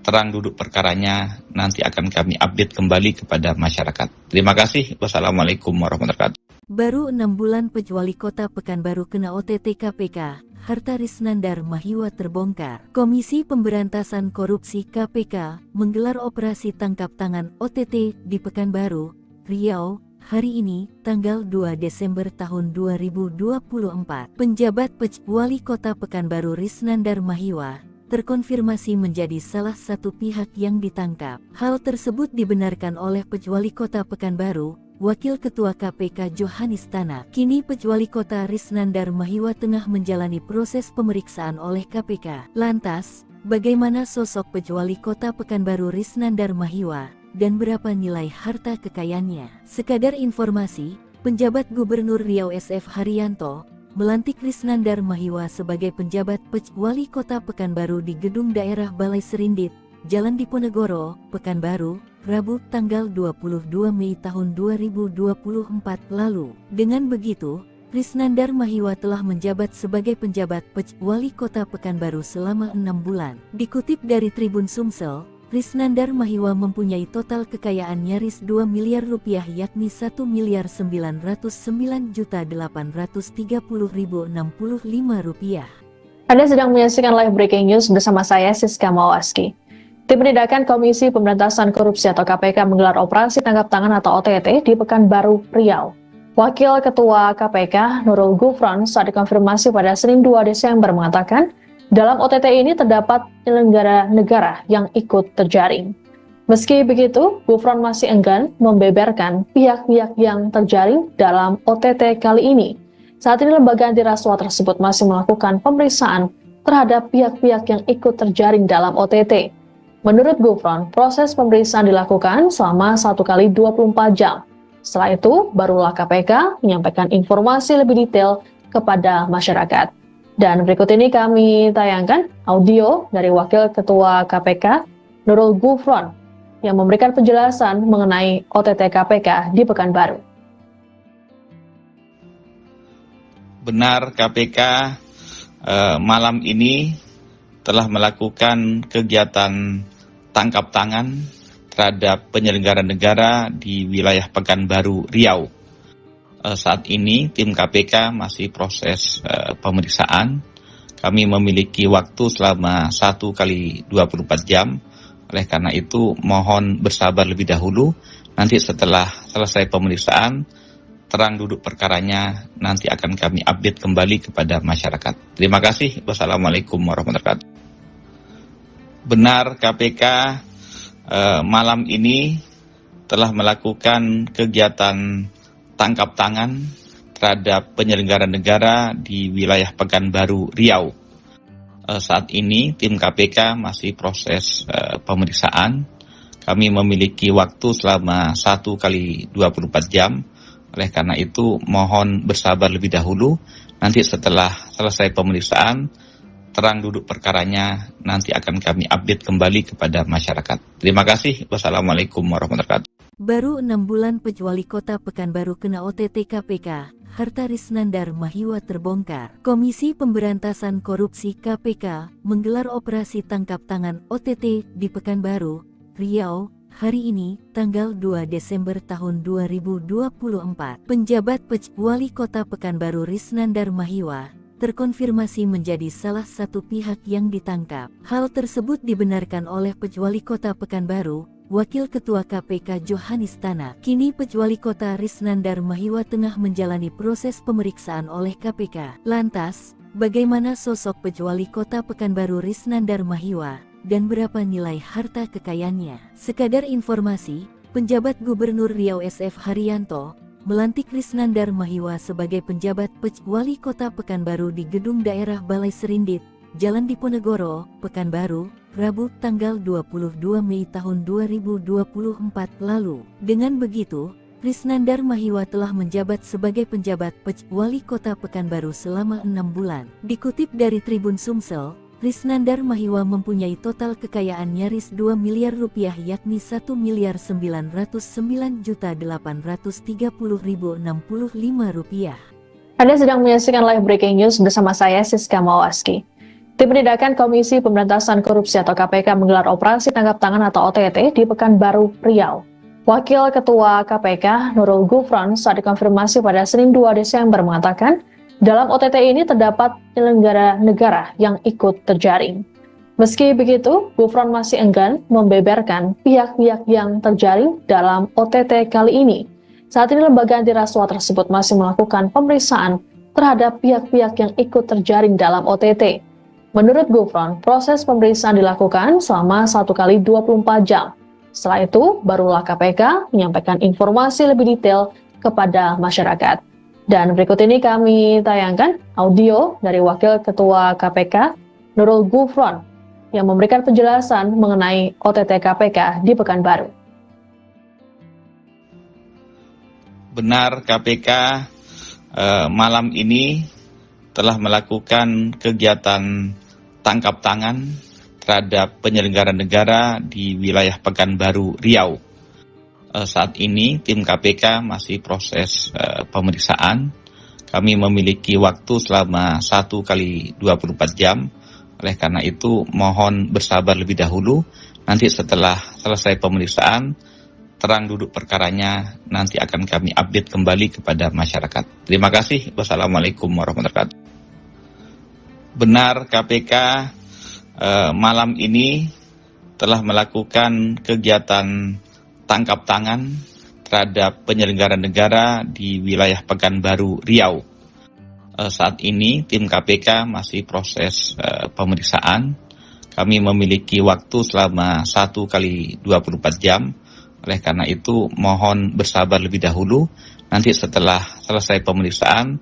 terang duduk perkaranya nanti akan kami update kembali kepada masyarakat. Terima kasih. Wassalamualaikum warahmatullahi wabarakatuh. Baru 6 bulan Wali Kota Pekanbaru kena OTT KPK, harta Risnandar Mahiwa terbongkar. Komisi Pemberantasan Korupsi KPK menggelar operasi tangkap tangan OTT di Pekanbaru, Riau, hari ini, tanggal 2 Desember tahun 2024. Penjabat Wali Kota Pekanbaru Risnandar Mahiwa terkonfirmasi menjadi salah satu pihak yang ditangkap. Hal tersebut dibenarkan oleh Wali Kota Pekanbaru, Wakil Ketua KPK Johanis Tanak. Kini Wali Kota Risnandar Mahiwa tengah menjalani proses pemeriksaan oleh KPK. Lantas, bagaimana sosok Wali Kota Pekanbaru Risnandar Mahiwa dan berapa nilai harta kekayaannya? Sekadar informasi, penjabat Gubernur Riau SF Haryanto melantik Risnandar Mahiwa sebagai penjabat Wali Kota Pekanbaru di Gedung Daerah Balai Serindit, Jalan Diponegoro, Pekanbaru, Rabu tanggal 22 Mei tahun 2024 lalu. Dengan begitu, Risnandar Mahiwa telah menjabat sebagai penjabat Wali Kota Pekanbaru selama 6 bulan. Dikutip dari Tribun Sumsel, Risnandar Mahiwa mempunyai total kekayaan nyaris 2 miliar rupiah yakni 1.909.830.065 rupiah. Anda sedang menyaksikan live breaking news bersama saya Siska Mawaski. Tim Penindakan Komisi Pemberantasan Korupsi atau KPK menggelar operasi tangkap tangan atau OTT di Pekanbaru, Riau. Wakil Ketua KPK Nurul Gufron saat dikonfirmasi pada Senin 2 Desember mengatakan, dalam OTT ini terdapat penyelenggara negara yang ikut terjaring. Meski begitu, Gufron masih enggan membeberkan pihak-pihak yang terjaring dalam OTT kali ini. Saat ini lembaga anti rasuah tersebut masih melakukan pemeriksaan terhadap pihak-pihak yang ikut terjaring dalam OTT. Menurut Gufron, proses pemeriksaan dilakukan selama 1 kali 24 jam. Setelah itu, barulah KPK menyampaikan informasi lebih detail kepada masyarakat. Dan berikut ini kami tayangkan audio dari Wakil Ketua KPK Nurul Gufron yang memberikan penjelasan mengenai OTT KPK di Pekanbaru. Benar KPK malam ini telah melakukan kegiatan tangkap tangan terhadap penyelenggara negara di wilayah Pekanbaru, Riau. Saat ini tim KPK masih proses pemeriksaan. Kami memiliki waktu selama 1 kali 24 jam. Oleh karena itu mohon bersabar lebih dahulu. Nanti setelah selesai pemeriksaan, terang duduk perkaranya nanti akan kami update kembali kepada masyarakat. Terima kasih. Wassalamualaikum warahmatullahi wabarakatuh. Benar KPK malam ini telah melakukan kegiatan tangkap tangan terhadap penyelenggara negara di wilayah Pekanbaru, Riau. Saat ini tim KPK masih proses pemeriksaan. Kami memiliki waktu selama 1 kali 24 jam. Oleh karena itu mohon bersabar lebih dahulu. Nanti setelah selesai pemeriksaan, terang duduk perkaranya nanti akan kami update kembali kepada masyarakat. Terima kasih. Wassalamualaikum warahmatullahi wabarakatuh. Baru 6 bulan Wali Kota Pekanbaru kena OTT KPK, harta Risnandar Mahiwa terbongkar. Komisi Pemberantasan Korupsi KPK menggelar operasi tangkap tangan OTT di Pekanbaru, Riau, hari ini, tanggal 2 Desember tahun 2024. Penjabat Wali Kota Pekanbaru Risnandar Mahiwa terkonfirmasi menjadi salah satu pihak yang ditangkap. Hal tersebut dibenarkan oleh Wali Kota Pekanbaru, Wakil Ketua KPK Johanis Tanak. Kini Wali Kota Risnandar Mahiwa tengah menjalani proses pemeriksaan oleh KPK. Lantas, bagaimana sosok Wali Kota Pekanbaru Risnandar Mahiwa dan berapa nilai harta kekayaannya? Sekadar informasi, penjabat Gubernur Riau SF Haryanto melantik Risnandar Mahiwa sebagai penjabat Wali Kota Pekanbaru di Gedung Daerah Balai Serindit, Jalan Diponegoro, Pekanbaru, Rabu tanggal 22 Mei tahun 2024 lalu. Dengan begitu, Risnandar Mahiwa telah menjabat sebagai penjabat Wali Kota Pekanbaru selama 6 bulan. Dikutip dari Tribun Sumsel, Risnandar Mahiwa mempunyai total kekayaan nyaris 2 miliar rupiah yakni 1.909.830.065 rupiah. Anda sedang menyaksikan live breaking news bersama saya Siska Mawaski. Tim Penindakan Komisi Pemberantasan Korupsi atau KPK menggelar operasi tangkap tangan atau OTT di Pekanbaru, Riau. Wakil Ketua KPK Nurul Gufron saat dikonfirmasi pada Senin 2 Desember mengatakan, dalam OTT ini terdapat penyelenggara negara yang ikut terjaring. Meski begitu, Gufron masih enggan membeberkan pihak-pihak yang terjaring dalam OTT kali ini. Saat ini lembaga anti rasuah tersebut masih melakukan pemeriksaan terhadap pihak-pihak yang ikut terjaring dalam OTT. Menurut Gufron, proses pemeriksaan dilakukan selama 1 kali 24 jam. Setelah itu, barulah KPK menyampaikan informasi lebih detail kepada masyarakat. Dan berikut ini kami tayangkan audio dari Wakil Ketua KPK, Nurul Gufron, yang memberikan penjelasan mengenai OTT KPK di Pekanbaru. Benar KPK malam ini telah melakukan kegiatan tangkap tangan terhadap penyelenggara negara di wilayah Pekanbaru, Riau. Saat ini tim KPK masih proses pemeriksaan. Kami memiliki waktu selama 1 kali 24 jam. Oleh karena itu mohon bersabar lebih dahulu. Nanti setelah selesai pemeriksaan, terang duduk perkaranya nanti akan kami update kembali kepada masyarakat. Terima kasih. Wassalamualaikum warahmatullahi wabarakatuh. Benar KPK malam ini telah melakukan kegiatan tangkap tangan terhadap penyelenggara negara di wilayah Pekanbaru, Riau. Saat ini tim KPK masih proses pemeriksaan. Kami memiliki waktu selama 1 kali 24 jam. Oleh karena itu mohon bersabar lebih dahulu. Nanti setelah selesai pemeriksaan,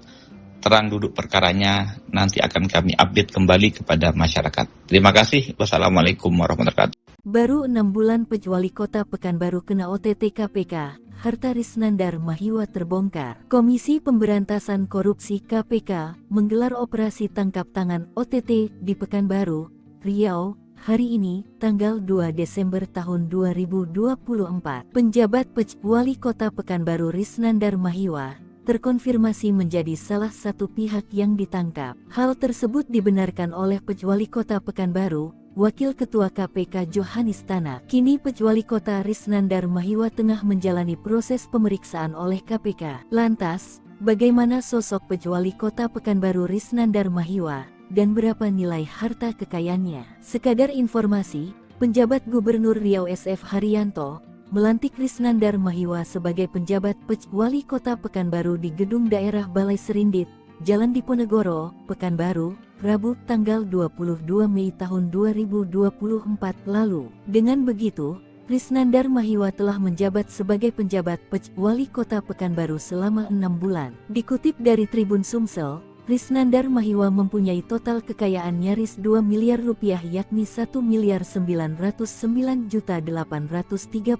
terang duduk perkaranya nanti akan kami update kembali kepada masyarakat. Terima kasih. Wassalamualaikum warahmatullahi wabarakatuh. Baru 6 bulan Wali Kota Pekanbaru kena OTT KPK, harta Risnandar Mahiwa terbongkar. Komisi Pemberantasan Korupsi KPK menggelar operasi tangkap tangan OTT di Pekanbaru, Riau, hari ini, tanggal 2 Desember tahun 2024. Penjabat Wali Kota Pekanbaru Risnandar Mahiwa terkonfirmasi menjadi salah satu pihak yang ditangkap. Hal tersebut dibenarkan oleh Pejwali Kota Pekanbaru, Wakil Ketua KPK Johanis Tanak. Kini Pejwali Kota Risnandar Mahiwa tengah menjalani proses pemeriksaan oleh KPK. Lantas, bagaimana sosok Pejwali Kota Pekanbaru Risnandar Mahiwa, dan berapa nilai harta kekayaannya? Sekadar informasi, penjabat Gubernur Riau SF Haryanto melantik Risnandar Mahiwa sebagai penjabat Pejwali Kota Pekanbaru di Gedung Daerah Balai Serindit, Jalan Diponegoro, Pekanbaru, Rabu tanggal 22 Mei tahun 2024 lalu. Dengan begitu, Risnandar Mahiwa telah menjabat sebagai penjabat Pejwali Kota Pekanbaru selama 6 bulan. Dikutip dari Tribun Sumsel, Risnandar Mahiwa mempunyai total kekayaan nyaris 2 miliar rupiah yakni 1.909.830.065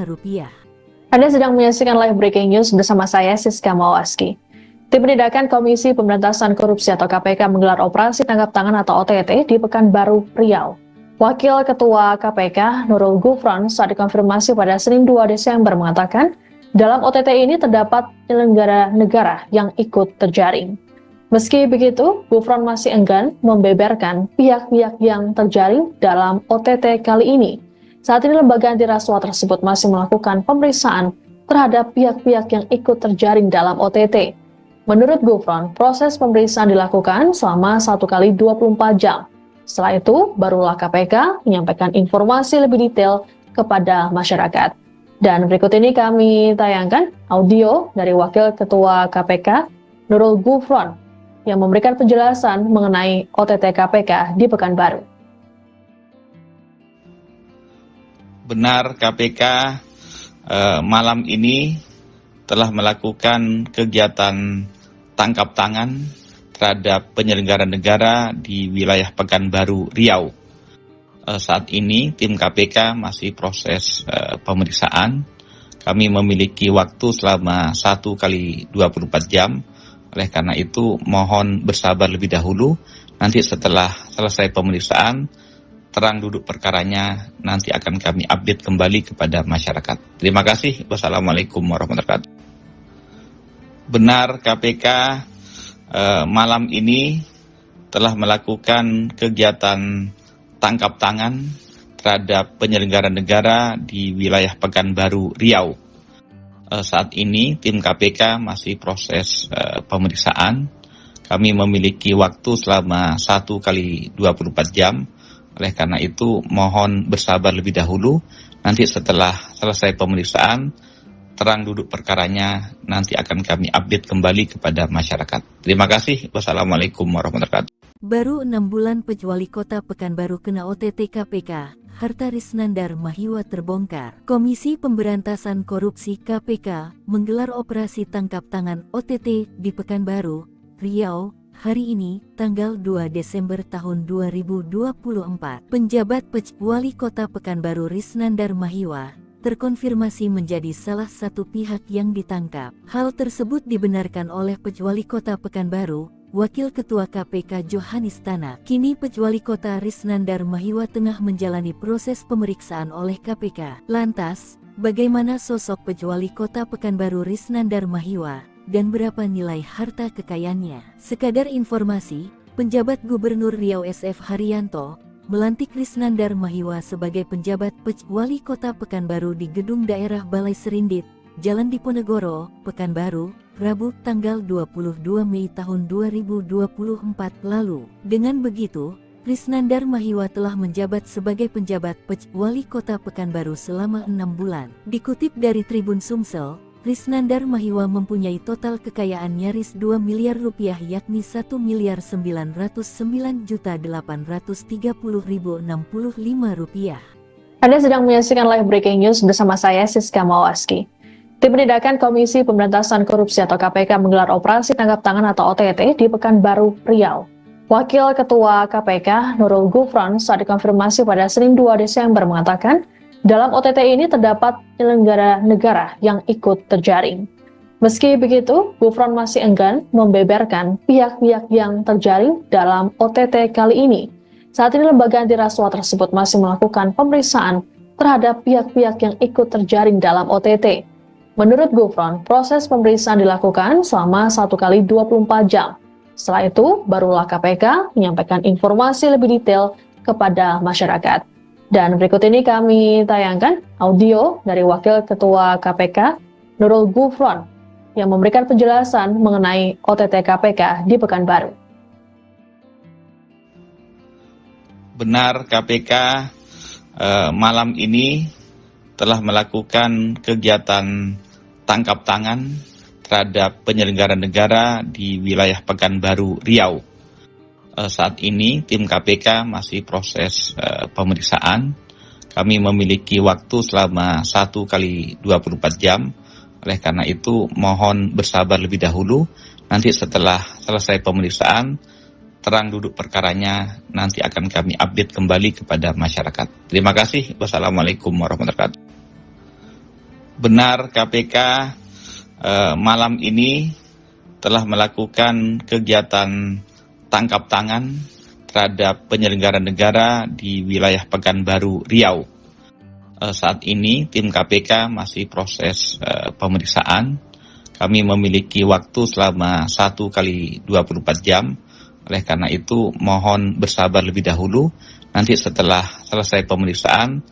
rupiah. Anda sedang menyaksikan live breaking news bersama saya Siska Mawaski. Tim Penindakan Komisi Pemberantasan Korupsi atau KPK menggelar operasi tangkap tangan atau OTT di Pekanbaru, Riau. Wakil Ketua KPK Nurul Gufron saat dikonfirmasi pada Senin 2 Desember mengatakan, dalam OTT ini terdapat penyelenggara negara yang ikut terjaring. Meski begitu, Gufron masih enggan membeberkan pihak-pihak yang terjaring dalam OTT kali ini. Saat ini lembaga anti rasuah tersebut masih melakukan pemeriksaan terhadap pihak-pihak yang ikut terjaring dalam OTT. Menurut Gufron, proses pemeriksaan dilakukan selama 1 kali 24 jam. Setelah itu, barulah KPK menyampaikan informasi lebih detail kepada masyarakat. Dan berikut ini kami tayangkan audio dari Wakil Ketua KPK Nurul Gufron yang memberikan penjelasan mengenai OTT KPK di Pekanbaru. Benar, KPK malam ini telah melakukan kegiatan tangkap tangan terhadap penyelenggara negara di wilayah Pekanbaru, Riau. Saat ini tim KPK masih proses pemeriksaan. Kami memiliki waktu selama 1 kali 24 jam. Oleh karena itu mohon bersabar lebih dahulu. Nanti setelah selesai pemeriksaan, terang duduk perkaranya nanti akan kami update kembali kepada masyarakat. Terima kasih. Wassalamualaikum warahmatullahi wabarakatuh. Benar, KPK malam ini telah melakukan kegiatan tangkap tangan terhadap penyelenggara negara di wilayah Pekanbaru, Riau. Saat ini tim KPK masih proses pemeriksaan. Kami memiliki waktu selama 1 kali 24 jam. Oleh karena itu mohon bersabar lebih dahulu. Nanti setelah selesai pemeriksaan, terang duduk perkaranya nanti akan kami update kembali kepada masyarakat. Terima kasih. Wassalamualaikum warahmatullahi wabarakatuh. Baru 6 bulan Pejwali Kota Pekanbaru kena OTT KPK, harta Risnandar Mahiwa terbongkar. Komisi Pemberantasan Korupsi KPK menggelar operasi tangkap tangan OTT di Pekanbaru, Riau, hari ini, tanggal 2 Desember tahun 2024. Penjabat Pejwali Kota Pekanbaru Risnandar Mahiwa terkonfirmasi menjadi salah satu pihak yang ditangkap. Hal tersebut dibenarkan oleh Pejwali Kota Pekanbaru, Wakil Ketua KPK Johanis Tanak. Kini Pejwali Kota Risnandar Mahiwa tengah menjalani proses pemeriksaan oleh KPK. Lantas, bagaimana sosok Pejwali Kota Pekanbaru Risnandar Mahiwa, dan berapa nilai harta kekayaannya? Sekadar informasi, penjabat Gubernur Riau SF Haryanto melantik Risnandar Mahiwa sebagai penjabat Pejwali Kota Pekanbaru di Gedung Daerah Balai Serindit, Jalan Diponegoro, Pekanbaru, Rabu tanggal 22 Mei tahun 2024 lalu. Dengan begitu, Risnandar Mahiwa telah menjabat sebagai penjabat Pejwali Kota Pekanbaru selama 6 bulan. Dikutip dari Tribun Sumsel, Risnandar Mahiwa mempunyai total kekayaan nyaris 2 miliar rupiah yakni 1.909.830.065 rupiah. Anda sedang menyaksikan live breaking news bersama saya Siska Mawaski. Tim Penindakan Komisi Pemberantasan Korupsi atau KPK menggelar operasi tangkap tangan atau OTT di Pekanbaru, Riau. Wakil Ketua KPK Nurul Gufron saat dikonfirmasi pada Senin 2 Desember mengatakan, dalam OTT ini terdapat penyelenggara negara yang ikut terjaring. Meski begitu, Gufron masih enggan membeberkan pihak-pihak yang terjaring dalam OTT kali ini. Saat ini lembaga anti rasuah tersebut masih melakukan pemeriksaan terhadap pihak-pihak yang ikut terjaring dalam OTT. Menurut Gufron, proses pemeriksaan dilakukan selama 1 kali 24 jam. Setelah itu, barulah KPK menyampaikan informasi lebih detail kepada masyarakat. Dan berikut ini kami tayangkan audio dari Wakil Ketua KPK, Nurul Gufron, yang memberikan penjelasan mengenai OTT KPK di Pekanbaru. Benar, KPK malam ini telah melakukan kegiatan tangkap tangan terhadap penyelenggara negara di wilayah Pekanbaru, Riau. Saat ini tim KPK masih proses pemeriksaan. Kami memiliki waktu selama 1 kali 24 jam. Oleh karena itu mohon bersabar lebih dahulu. Nanti setelah selesai pemeriksaan, terang duduk perkaranya nanti akan kami update kembali kepada masyarakat. Terima kasih. Wassalamualaikum warahmatullahi wabarakatuh. Benar, KPK malam ini telah melakukan kegiatan tangkap tangan terhadap penyelenggara negara di wilayah Pekanbaru, Riau. Saat ini tim KPK masih proses pemeriksaan. Kami memiliki waktu selama 1 kali 24 jam. Oleh karena itu mohon bersabar lebih dahulu. Nanti setelah selesai pemeriksaan,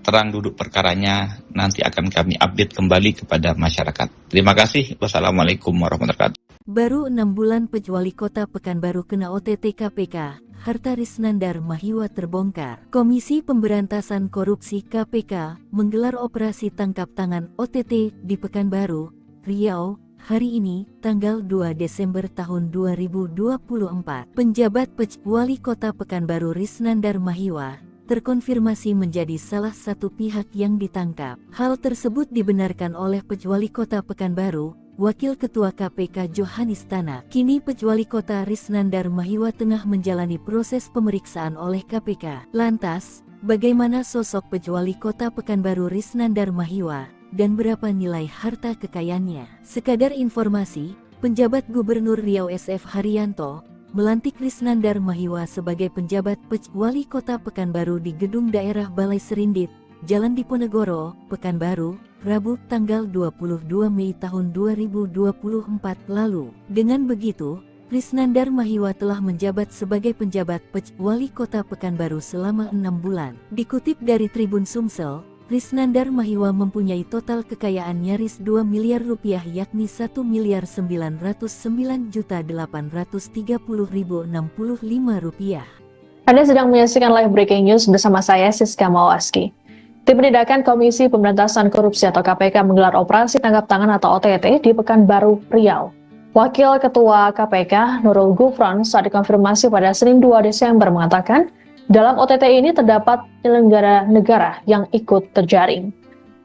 terang duduk perkaranya nanti akan kami update kembali kepada masyarakat. Terima kasih. Wassalamualaikum warahmatullahi wabarakatuh. Baru 6 bulan Wali Kota Pekanbaru kena OTT KPK, harta Risnandar Mahiwa terbongkar. Komisi Pemberantasan Korupsi KPK menggelar operasi tangkap tangan OTT di Pekanbaru, Riau, hari ini, tanggal 2 Desember tahun 2024. Penjabat Wali Kota Pekanbaru Risnandar Mahiwa terkonfirmasi menjadi salah satu pihak yang ditangkap. Hal tersebut dibenarkan oleh Wali Kota Pekanbaru, Wakil Ketua KPK Johanis Tanak. Kini Wali Kota Risnandar Mahiwa tengah menjalani proses pemeriksaan oleh KPK. Lantas, bagaimana sosok Wali Kota Pekanbaru Risnandar Mahiwa dan berapa nilai harta kekayaannya? Sekadar informasi, penjabat Gubernur Riau SF Haryanto melantik Risnandar Mahiwa sebagai penjabat Wali Kota Pekanbaru di Gedung Daerah Balai Serindit, Jalan Diponegoro, Pekanbaru, Rabu tanggal 22 Mei tahun 2024 lalu. Dengan begitu, Risnandar Mahiwa telah menjabat sebagai penjabat Wali Kota Pekanbaru selama 6 bulan. Dikutip dari Tribun Sumsel, Risnandar Mahiwa mempunyai total kekayaan nyaris 2 miliar rupiah yakni 1.909.830.065 rupiah. Anda sedang menyaksikan live breaking news bersama saya Siska Mawaski. Tim Penindakan Komisi Pemberantasan Korupsi atau KPK menggelar operasi tangkap tangan atau OTT di Pekanbaru, Riau. Wakil Ketua KPK Nurul Gufron saat dikonfirmasi pada Senin 2 Desember mengatakan, dalam OTT ini terdapat penyelenggara negara yang ikut terjaring.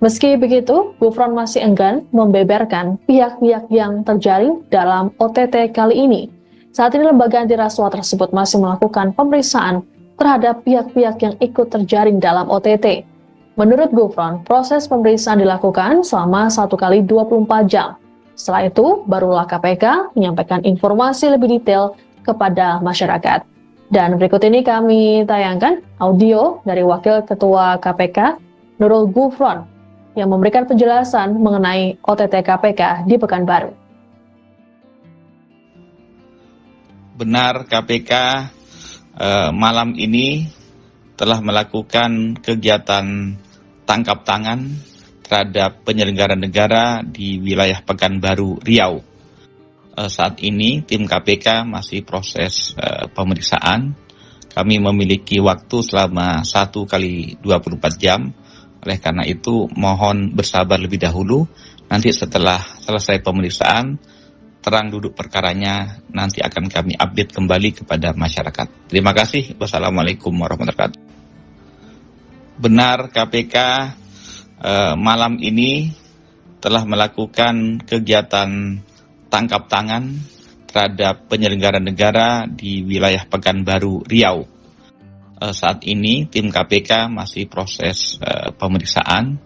Meski begitu, Gufron masih enggan membeberkan pihak-pihak yang terjaring dalam OTT kali ini. Saat ini lembaga anti rasuah tersebut masih melakukan pemeriksaan terhadap pihak-pihak yang ikut terjaring dalam OTT. Menurut Gufron, proses pemeriksaan dilakukan selama 1 kali 24 jam. Setelah itu, barulah KPK menyampaikan informasi lebih detail kepada masyarakat. Dan berikut ini kami tayangkan audio dari Wakil Ketua KPK, Nurul Gufron, yang memberikan penjelasan mengenai OTT KPK di Pekanbaru. Benar, KPK malam ini telah melakukan kegiatan tangkap tangan terhadap penyelenggara negara di wilayah Pekanbaru, Riau. Saat ini tim KPK masih proses pemeriksaan. Kami memiliki waktu selama 1 kali 24 jam. Oleh karena itu mohon bersabar lebih dahulu. Nanti setelah selesai pemeriksaan, terang duduk perkaranya nanti akan kami update kembali kepada masyarakat. Terima kasih. Wassalamualaikum warahmatullahi wabarakatuh. Benar, KPK malam ini telah melakukan kegiatan tangkap tangan terhadap penyelenggara negara di wilayah Pekanbaru, Riau. Saat ini tim KPK masih proses pemeriksaan.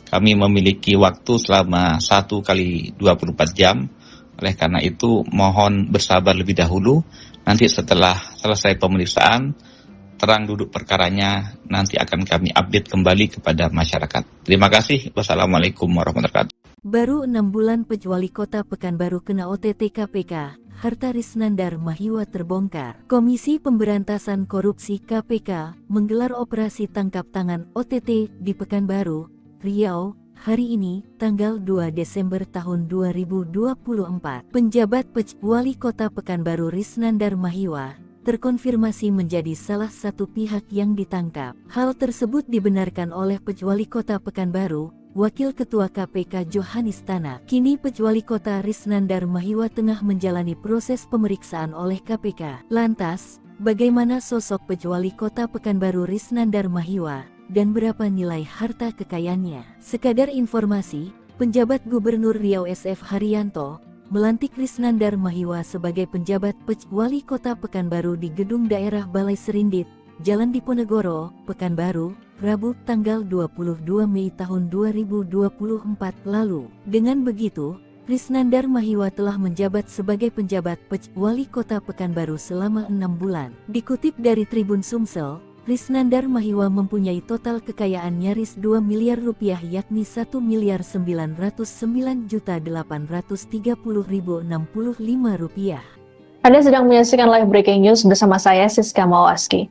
Kami memiliki waktu selama 1 kali 24 jam. Oleh karena itu mohon bersabar lebih dahulu. Nanti setelah selesai pemeriksaan, terang duduk perkaranya nanti akan kami update kembali kepada masyarakat. Terima kasih. Wassalamualaikum warahmatullahi wabarakatuh. Baru 6 bulan Wali Kota Pekanbaru kena OTT KPK, harta Risnandar Mahiwa terbongkar. Komisi Pemberantasan Korupsi KPK menggelar operasi tangkap tangan OTT di Pekanbaru, Riau, hari ini, tanggal 2 Desember tahun 2024. Penjabat Wali Kota Pekanbaru Risnandar Mahiwa terkonfirmasi menjadi salah satu pihak yang ditangkap. Hal tersebut dibenarkan oleh Wali Kota Pekanbaru, Wakil Ketua KPK Johanis Tanak. Kini Wali Kota Risnandar Mahiwa tengah menjalani proses pemeriksaan oleh KPK. Lantas, bagaimana sosok Wali Kota Pekanbaru Risnandar Mahiwa dan berapa nilai harta kekayaannya? Sekadar informasi, penjabat Gubernur Riau SF Haryanto melantik Risnandar Mahiwa sebagai penjabat Wali Kota Pekanbaru di Gedung Daerah Balai Serindit, Jalan Diponegoro, Pekanbaru, Rabu tanggal 22 Mei tahun 2024 lalu. Dengan begitu, Risnandar Mahiwa telah menjabat sebagai penjabat Wali Kota Pekanbaru selama 6 bulan. Dikutip dari Tribun Sumsel, Risnandar Mahiwa mempunyai total kekayaan nyaris 2 miliar rupiah yakni 1.909.830.065 rupiah. Anda sedang menyaksikan live breaking news bersama saya Siska Mawaski.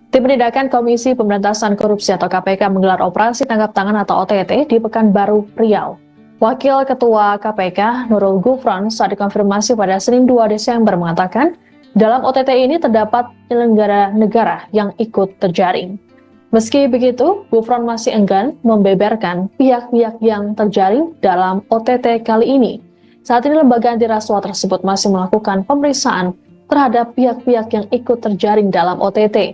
Tim Penindakan Komisi Pemberantasan Korupsi atau KPK menggelar operasi tangkap tangan atau OTT di Pekanbaru, Riau. Wakil Ketua KPK Nurul Gufron saat dikonfirmasi pada Senin 2 Desember mengatakan, dalam OTT ini terdapat penyelenggara negara yang ikut terjaring. Meski begitu, Gufron masih enggan membeberkan pihak-pihak yang terjaring dalam OTT kali ini. Saat ini lembaga anti rasuah tersebut masih melakukan pemeriksaan terhadap pihak-pihak yang ikut terjaring dalam OTT.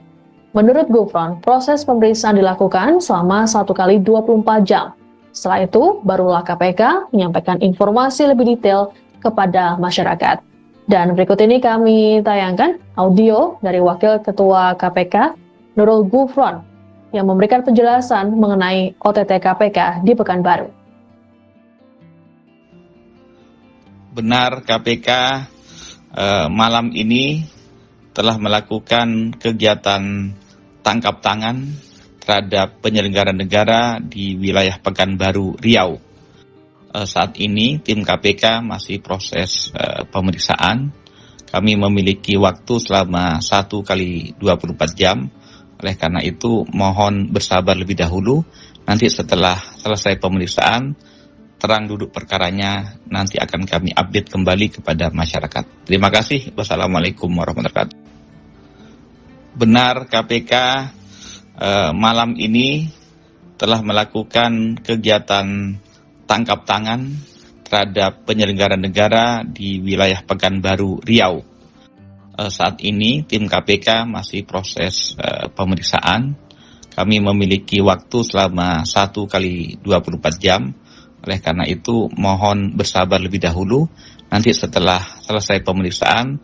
Menurut Gufron, proses pemeriksaan dilakukan selama 1 kali 24 jam. Setelah itu, barulah KPK menyampaikan informasi lebih detail kepada masyarakat. Dan berikut ini kami tayangkan audio dari Wakil Ketua KPK, Nurul Gufron, yang memberikan penjelasan mengenai OTT KPK di Pekanbaru. Benar, KPK malam ini telah melakukan kegiatan tangkap tangan terhadap penyelenggara negara di wilayah Pekanbaru, Riau. Saat ini tim KPK masih proses pemeriksaan. Kami memiliki waktu selama 1 kali 24 jam. Oleh karena itu mohon bersabar lebih dahulu. Nanti setelah selesai pemeriksaan, terang duduk perkaranya nanti akan kami update kembali kepada masyarakat. Terima kasih. Wassalamualaikum warahmatullahi wabarakatuh. Benar, KPK malam ini telah melakukan kegiatan tangkap tangan terhadap penyelenggara negara di wilayah Pekanbaru, Riau. Saat ini tim KPK masih proses pemeriksaan. Kami memiliki waktu selama 1 kali 24 jam. Oleh karena itu mohon bersabar lebih dahulu. Nanti setelah selesai pemeriksaan,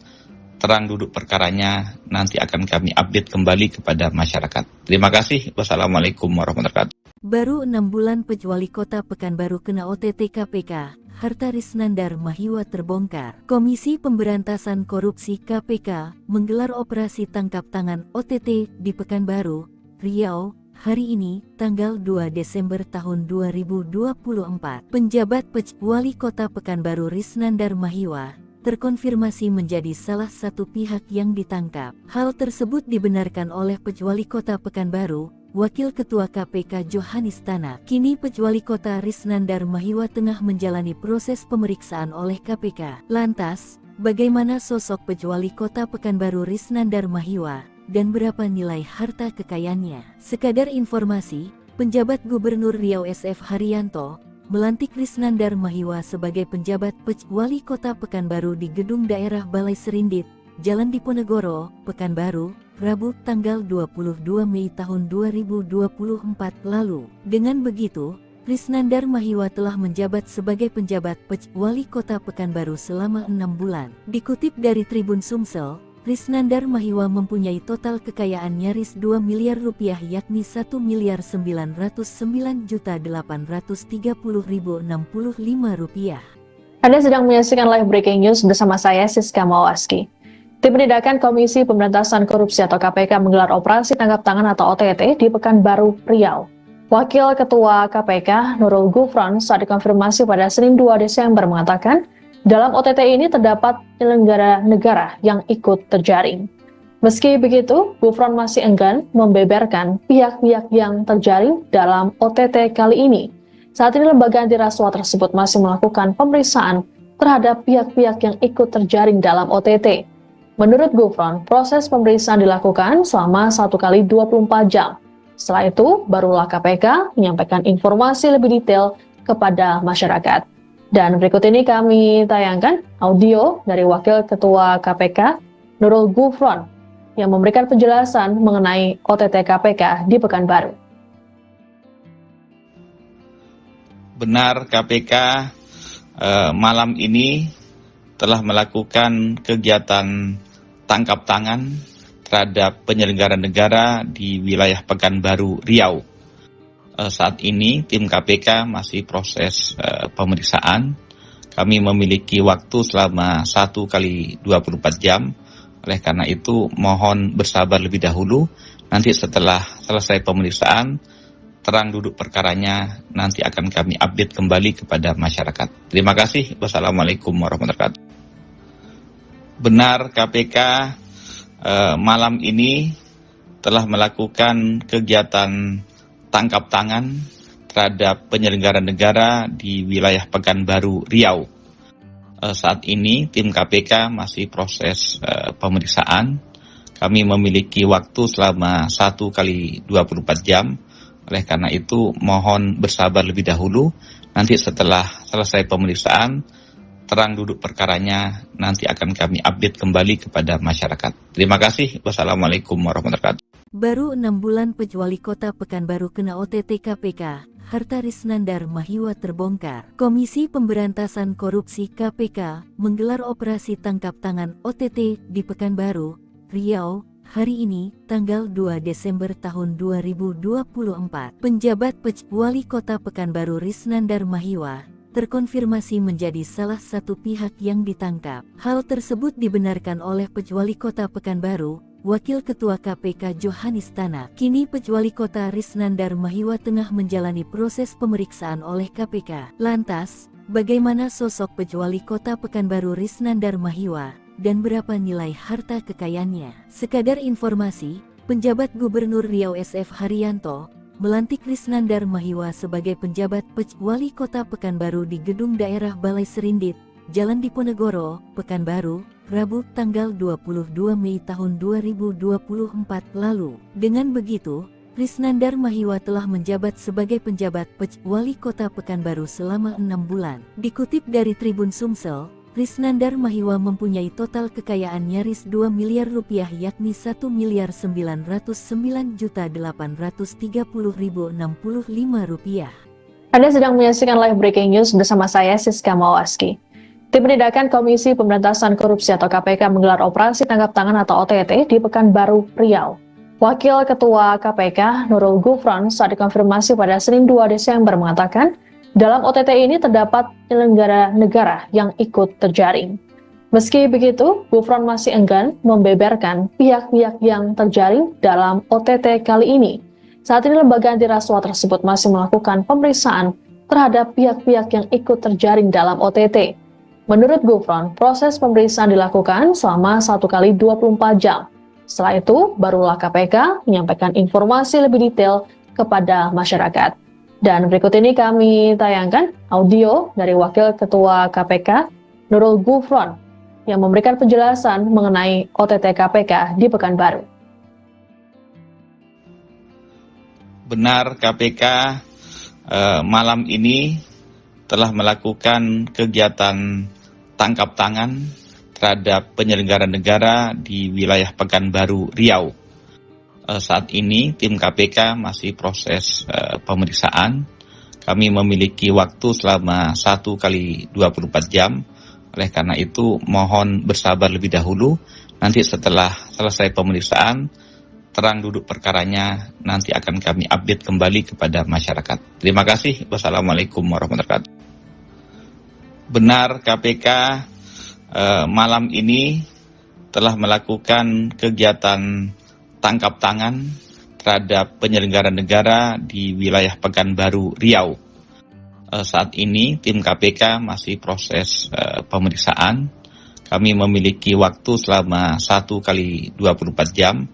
terang duduk perkaranya nanti akan kami update kembali kepada masyarakat. Terima kasih. Wassalamualaikum warahmatullahi wabarakatuh. Baru 6 bulan Wali Kota Pekanbaru kena OTT KPK, harta Risnandar Mahiwa terbongkar. Komisi Pemberantasan Korupsi KPK menggelar operasi tangkap tangan OTT di Pekanbaru, Riau, hari ini, tanggal 2 Desember tahun 2024. Penjabat Wali Kota Pekanbaru Risnandar Mahiwa terkonfirmasi menjadi salah satu pihak yang ditangkap. Hal tersebut dibenarkan oleh Wali Kota Pekanbaru, Wakil Ketua KPK Johanis Tanak. Kini Wali Kota Risnandar Mahiwa tengah menjalani proses pemeriksaan oleh KPK. Lantas, bagaimana sosok Wali Kota Pekanbaru Risnandar Mahiwa dan berapa nilai harta kekayaannya? Sekadar informasi, penjabat Gubernur Riau SF Haryanto melantik Risnandar Mahiwa sebagai penjabat Wali Kota Pekanbaru di Gedung Daerah Balai Serindit, Jalan Diponegoro, Pekanbaru, Rabu tanggal 22 Mei tahun 2024 lalu. Dengan begitu, Risnandar Mahiwa telah menjabat sebagai penjabat Wali Kota Pekanbaru selama 6 bulan. Dikutip dari Tribun Sumsel, Risnandar Mahiwa mempunyai total kekayaan nyaris 2 miliar rupiah yakni 1.909.830.065 rupiah. Anda sedang menyaksikan live breaking news bersama saya Siska Mawaski. Tim Penindakan Komisi Pemberantasan Korupsi atau KPK menggelar operasi tangkap tangan atau OTT di Pekanbaru, Riau. Wakil Ketua KPK Nurul Gufron saat dikonfirmasi pada Senin 2 Desember mengatakan, dalam OTT ini terdapat penyelenggara negara yang ikut terjaring. Meski begitu, Gufron masih enggan membeberkan pihak-pihak yang terjaring dalam OTT kali ini. Saat ini lembaga anti rasuah tersebut masih melakukan pemeriksaan terhadap pihak-pihak yang ikut terjaring dalam OTT. Menurut Gufron, proses pemeriksaan dilakukan selama 1 kali 24 jam. Setelah itu, barulah KPK menyampaikan informasi lebih detail kepada masyarakat. Dan berikut ini kami tayangkan audio dari Wakil Ketua KPK Nurul Gufron yang memberikan penjelasan mengenai OTT KPK di Pekanbaru. Benar, KPK malam ini telah melakukan kegiatan tangkap tangan terhadap penyelenggara negara di wilayah Pekanbaru, Riau. Saat ini tim KPK masih proses pemeriksaan. Kami memiliki waktu selama 1 kali 24 jam. Oleh karena itu mohon bersabar lebih dahulu. Nanti setelah selesai pemeriksaan, terang duduk perkaranya nanti akan kami update kembali kepada masyarakat. Terima kasih. Wassalamualaikum warahmatullahi wabarakatuh. Benar, KPK malam ini telah melakukan kegiatan tangkap tangan terhadap penyelenggara negara di wilayah Pekanbaru, Riau. Saat ini tim KPK masih proses pemeriksaan. Kami memiliki waktu selama 1 kali 24 jam. Oleh karena itu mohon bersabar lebih dahulu. Nanti setelah selesai pemeriksaan, terang duduk perkaranya nanti akan kami update kembali kepada masyarakat. Terima kasih. Wassalamualaikum warahmatullahi wabarakatuh. Baru 6 bulan Wali Kota Pekanbaru kena OTT KPK, harta Risnandar Mahiwa terbongkar. Komisi Pemberantasan Korupsi KPK menggelar operasi tangkap tangan OTT di Pekanbaru, Riau, hari ini, tanggal 2 Desember tahun 2024. Penjabat Wali Kota Pekanbaru Risnandar Mahiwa terkonfirmasi menjadi salah satu pihak yang ditangkap. Hal tersebut dibenarkan oleh Wali Kota Pekanbaru, Wakil Ketua KPK Johanis Tanak. Kini Wali Kota Risnandar Mahiwa tengah menjalani proses pemeriksaan oleh KPK. Lantas, bagaimana sosok Wali Kota Pekanbaru Risnandar Mahiwa dan berapa nilai harta kekayaannya? Sekadar informasi, penjabat Gubernur Riau SF Haryanto melantik Risnandar Mahiwa sebagai penjabat Wali Kota Pekanbaru di Gedung Daerah Balai Serindit, Jalan Diponegoro, Pekanbaru, Rabu tanggal 22 Mei tahun 2024 lalu. Dengan begitu, Risnandar Mahiwa telah menjabat sebagai penjabat Wali Kota Pekanbaru selama 6 bulan. Dikutip dari Tribun Sumsel, Risnandar Mahiwa mempunyai total kekayaan nyaris 2 miliar rupiah yakni 1.909.830.065 rupiah. Anda sedang menyaksikan live breaking news bersama saya Siska Mawaski. Tim Penindakan Komisi Pemberantasan Korupsi atau KPK menggelar operasi tangkap tangan atau OTT di Pekanbaru, Riau. Wakil Ketua KPK Nurul Gufron saat dikonfirmasi pada Senin 2 Desember mengatakan, dalam OTT ini terdapat penyelenggara negara yang ikut terjaring. Meski begitu, Gufron masih enggan membeberkan pihak-pihak yang terjaring dalam OTT kali ini. Saat ini lembaga anti rasuah tersebut masih melakukan pemeriksaan terhadap pihak-pihak yang ikut terjaring dalam OTT. Menurut Gufron, proses pemeriksaan dilakukan selama 1 kali 24 jam. Setelah itu, barulah KPK menyampaikan informasi lebih detail kepada masyarakat. Dan berikut ini kami tayangkan audio dari Wakil Ketua KPK Nurul Gufron yang memberikan penjelasan mengenai OTT KPK di Pekanbaru. Benar, KPK malam ini telah melakukan kegiatan tangkap tangan terhadap penyelenggara negara di wilayah Pekanbaru, Riau. Saat ini tim KPK masih proses pemeriksaan. Kami memiliki waktu selama 1 kali 24 jam. Oleh karena itu mohon bersabar lebih dahulu. Nanti setelah selesai pemeriksaan, terang duduk perkaranya nanti akan kami update kembali kepada masyarakat. Terima kasih. Wassalamualaikum warahmatullahi wabarakatuh. Benar, KPK malam ini telah melakukan kegiatan tangkap tangan terhadap penyelenggara negara di wilayah Pekanbaru, Riau. Saat ini tim KPK masih proses pemeriksaan. Kami memiliki waktu selama 1 kali 24 jam.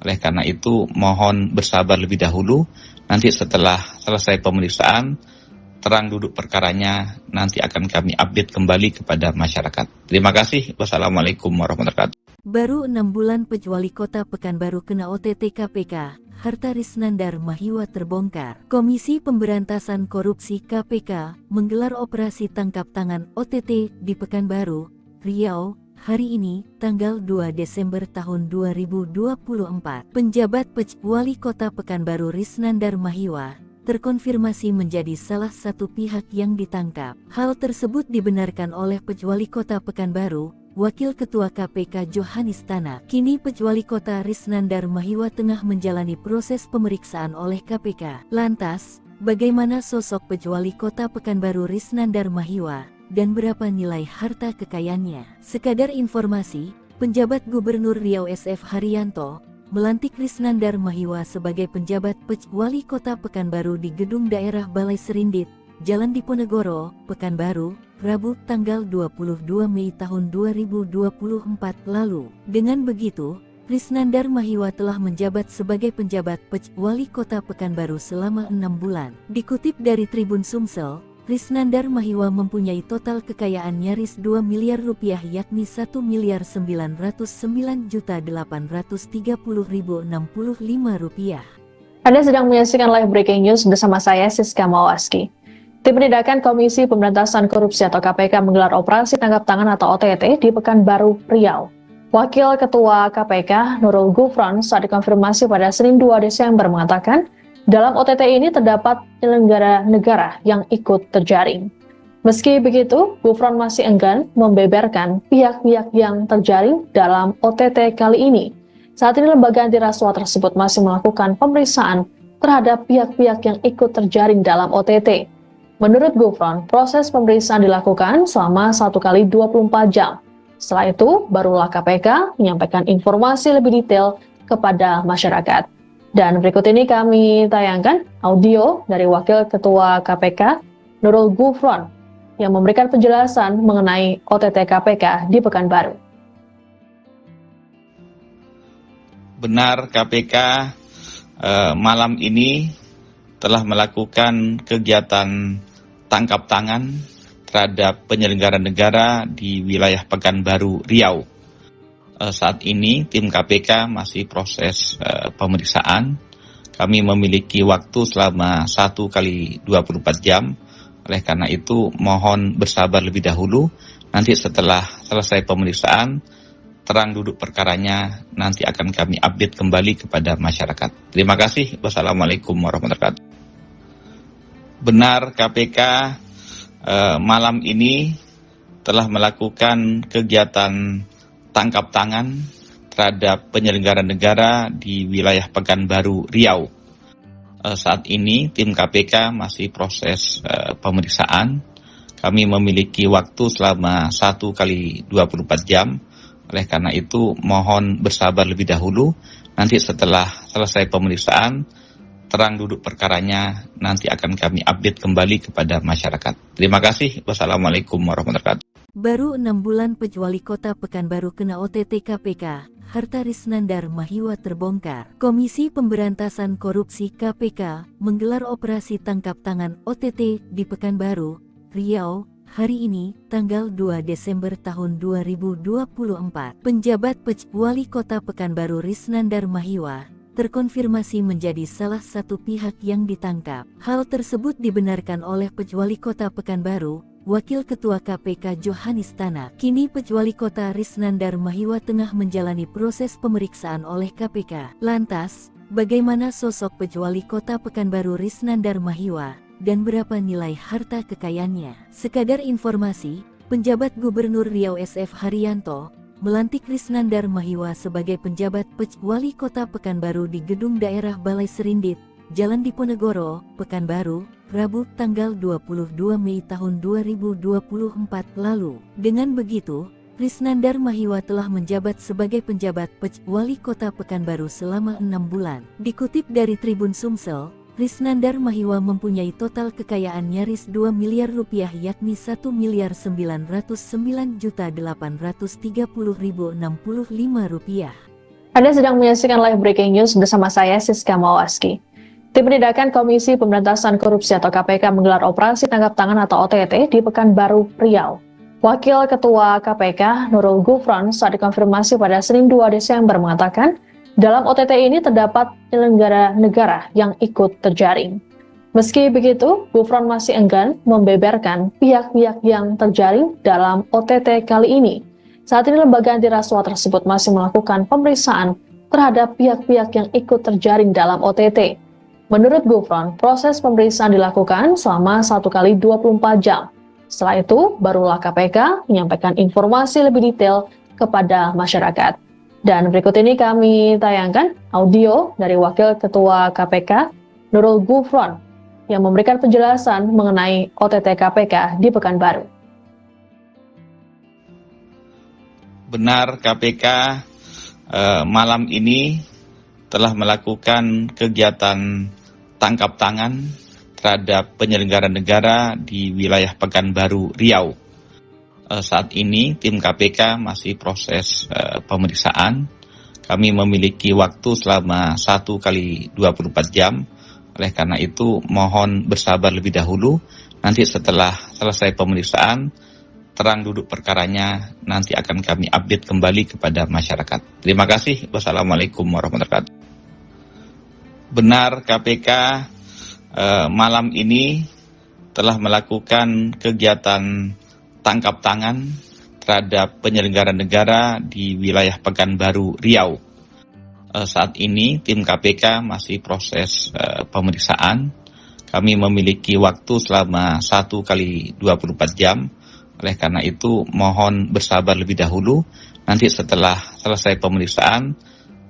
Oleh karena itu mohon bersabar lebih dahulu. Nanti setelah selesai pemeriksaan, terang duduk perkaranya nanti akan kami update kembali kepada masyarakat. Terima kasih. Wassalamualaikum warahmatullahi wabarakatuh. Baru 6 bulan Pejuali Kota Pekanbaru kena OTT KPK, harta Risnandar Mahiwa terbongkar. Komisi Pemberantasan Korupsi KPK menggelar operasi tangkap tangan OTT di Pekanbaru, Riau, hari ini, tanggal 2 Desember tahun 2024. Penjabat Pejuali Kota Pekanbaru Risnandar Mahiwa terkonfirmasi menjadi salah satu pihak yang ditangkap. Hal tersebut dibenarkan oleh Pejuali Kota Pekanbaru, Wakil Ketua KPK Johanis Tanak. Kini Pejuali Kota Risnandar Mahiwa tengah menjalani proses pemeriksaan oleh KPK. Lantas, bagaimana sosok Pejuali Kota Pekanbaru Risnandar Mahiwa dan berapa nilai harta kekayaannya? Sekadar informasi, penjabat Gubernur Riau SF Haryanto melantik Risnandar Mahiwa sebagai penjabat Pejuali Kota Pekanbaru di Gedung Daerah Balai Serindit, Jalan Diponegoro, Pekanbaru, Rabu tanggal 22 Mei tahun 2024 lalu. Dengan begitu, Risnandar Mahiwa telah menjabat sebagai penjabat Pejuali Kota Pekanbaru selama 6 bulan. Dikutip dari Tribun Sumsel, Risnandar Mahiwa mempunyai total kekayaan nyaris 2 miliar rupiah yakni 1.909.830.065 rupiah. Anda sedang menyaksikan live breaking news bersama saya Siska Mawaski. Tim Penindakan Komisi Pemberantasan Korupsi atau KPK menggelar operasi tangkap tangan atau OTT di Pekanbaru, Riau. Wakil Ketua KPK Nurul Gufron saat dikonfirmasi pada Senin 2 Desember mengatakan, dalam OTT ini terdapat penyelenggara negara yang ikut terjaring. Meski begitu, Gufron masih enggan membeberkan pihak-pihak yang terjaring dalam OTT kali ini. Saat ini lembaga anti rasuah tersebut masih melakukan pemeriksaan terhadap pihak-pihak yang ikut terjaring dalam OTT. Menurut Gufron, proses pemeriksaan dilakukan selama 1 kali 24 jam. Setelah itu, barulah KPK menyampaikan informasi lebih detail kepada masyarakat. Dan berikut ini kami tayangkan audio dari Wakil Ketua KPK Nurul Gufron yang memberikan penjelasan mengenai OTT KPK di Pekanbaru. Benar, KPK malam ini telah melakukan kegiatan tangkap tangan terhadap penyelenggara negara di wilayah Pekanbaru, Riau. Saat ini tim KPK masih proses pemeriksaan. Kami memiliki waktu selama 1 kali 24 jam. Oleh karena itu mohon bersabar lebih dahulu. Nanti setelah selesai pemeriksaan, terang duduk perkaranya nanti akan kami update kembali kepada masyarakat. Terima kasih. Wassalamualaikum warahmatullahi wabarakatuh. Benar, KPK malam ini telah melakukan kegiatan tangkap tangan terhadap penyelenggara negara di wilayah Pekanbaru, Riau. Saat ini tim KPK masih proses pemeriksaan. Kami memiliki waktu selama 1 kali 24 jam. Oleh karena itu mohon bersabar lebih dahulu. Nanti setelah selesai pemeriksaan, terang duduk perkaranya nanti akan kami update kembali kepada masyarakat. Terima kasih. Wassalamualaikum warahmatullahi wabarakatuh. Baru 6 bulan Pejuali Kota Pekanbaru kena OTT KPK, harta Risnandar Mahiwa terbongkar. Komisi Pemberantasan Korupsi KPK menggelar operasi tangkap tangan OTT di Pekanbaru, Riau, hari ini, tanggal 2 Desember tahun 2024. Penjabat Pejuali Kota Pekanbaru Risnandar Mahiwa terkonfirmasi menjadi salah satu pihak yang ditangkap. Hal tersebut dibenarkan oleh Pejuali Kota Pekanbaru, Wakil Ketua KPK Johanis Tanak. Kini Pejuali Kota Risnandar Mahiwa tengah menjalani proses pemeriksaan oleh KPK. Lantas, bagaimana sosok Pejuali Kota Pekanbaru Risnandar Mahiwa dan berapa nilai harta kekayaannya? Sekadar informasi, penjabat Gubernur Riau SF Haryanto melantik Risnandar Mahiwa sebagai penjabat Pejuali Kota Pekanbaru di Gedung Daerah Balai Serindit, Jalan Diponegoro, Pekanbaru, Rabu tanggal 22 Mei tahun 2024 lalu. Dengan begitu, Risnandar Mahiwa telah menjabat sebagai penjabat Wali Kota Pekanbaru selama 6 bulan. Dikutip dari Tribun Sumsel, Risnandar Mahiwa mempunyai total kekayaan nyaris 2 miliar rupiah yakni 1.909.830.065 rupiah. Anda sedang menyaksikan live breaking news bersama saya Siska Mawaski. Tim Penindakan Komisi Pemberantasan Korupsi atau KPK menggelar operasi tangkap tangan atau OTT di Pekanbaru, Riau. Wakil Ketua KPK Nurul Gufron saat dikonfirmasi pada Senin 2 Desember mengatakan, dalam OTT ini terdapat penyelenggara negara yang ikut terjaring. Meski begitu, Gufron masih enggan membeberkan pihak-pihak yang terjaring dalam OTT kali ini. Saat ini lembaga anti rasuah tersebut masih melakukan pemeriksaan terhadap pihak-pihak yang ikut terjaring dalam OTT. Menurut Gufron, proses pemeriksaan dilakukan selama 1 kali 24 jam. Setelah itu, barulah KPK menyampaikan informasi lebih detail kepada masyarakat. Dan berikut ini kami tayangkan audio dari Wakil Ketua KPK Nurul Gufron yang memberikan penjelasan mengenai OTT KPK di Pekanbaru. Benar, KPK malam ini telah melakukan kegiatan tangkap tangan terhadap penyelenggara negara di wilayah Pekanbaru, Riau. Saat ini tim KPK masih proses pemeriksaan. Kami memiliki waktu selama 1 kali 24 jam. Oleh karena itu mohon bersabar lebih dahulu. Nanti setelah selesai pemeriksaan, terang duduk perkaranya nanti akan kami update kembali kepada masyarakat. Terima kasih. Wassalamualaikum warahmatullahi wabarakatuh. Benar, KPK malam ini telah melakukan kegiatan tangkap tangan terhadap penyelenggara negara di wilayah Pekanbaru, Riau. Saat ini tim KPK masih proses pemeriksaan. Kami memiliki waktu selama 1 kali 24 jam. Oleh karena itu mohon bersabar lebih dahulu. Nanti setelah selesai pemeriksaan,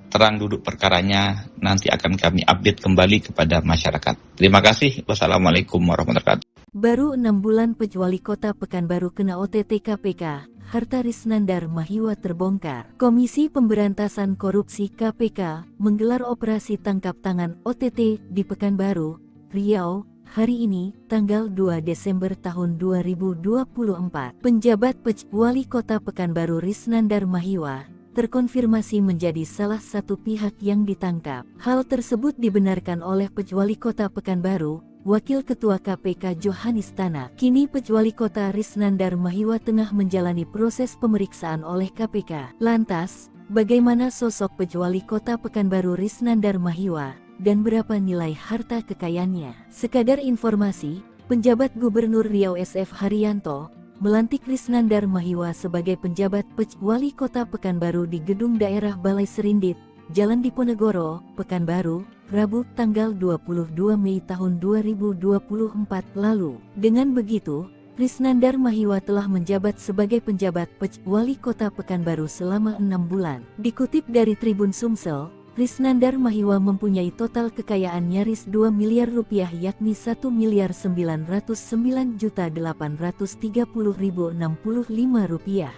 terang duduk perkaranya nanti akan kami update kembali kepada masyarakat. Terima kasih. Wassalamualaikum warahmatullahi wabarakatuh. Baru 6 bulan Wali Kota Pekanbaru kena OTT KPK, harta Risnandar Mahiwa terbongkar. Komisi Pemberantasan Korupsi KPK menggelar operasi tangkap tangan OTT di Pekanbaru, Riau, hari ini, tanggal 2 Desember tahun 2024. Penjabat Wali Kota Pekanbaru Risnandar Mahiwa terkonfirmasi menjadi salah satu pihak yang ditangkap. Hal tersebut dibenarkan oleh Wali Kota Pekanbaru, Wakil Ketua KPK Johanis Tanak. Kini Wali Kota Risnandar Mahiwa tengah menjalani proses pemeriksaan oleh KPK. Lantas, bagaimana sosok Wali Kota Pekanbaru Risnandar Mahiwa dan berapa nilai harta kekayaannya? Sekadar informasi, penjabat Gubernur Riau SF Haryanto melantik Risnandar Mahiwa sebagai penjabat Wali Kota Pekanbaru di Gedung Daerah Balai Serindit, Jalan Diponegoro, Pekanbaru, Rabu tanggal 22 Mei tahun 2024 lalu. Dengan begitu, Risnandar Mahiwa telah menjabat sebagai penjabat Wali Kota Pekanbaru selama 6 bulan. Dikutip dari Tribun Sumsel, Risnandar Mahiwa mempunyai total kekayaan nyaris 2 miliar rupiah yakni 1.909.830.065 rupiah.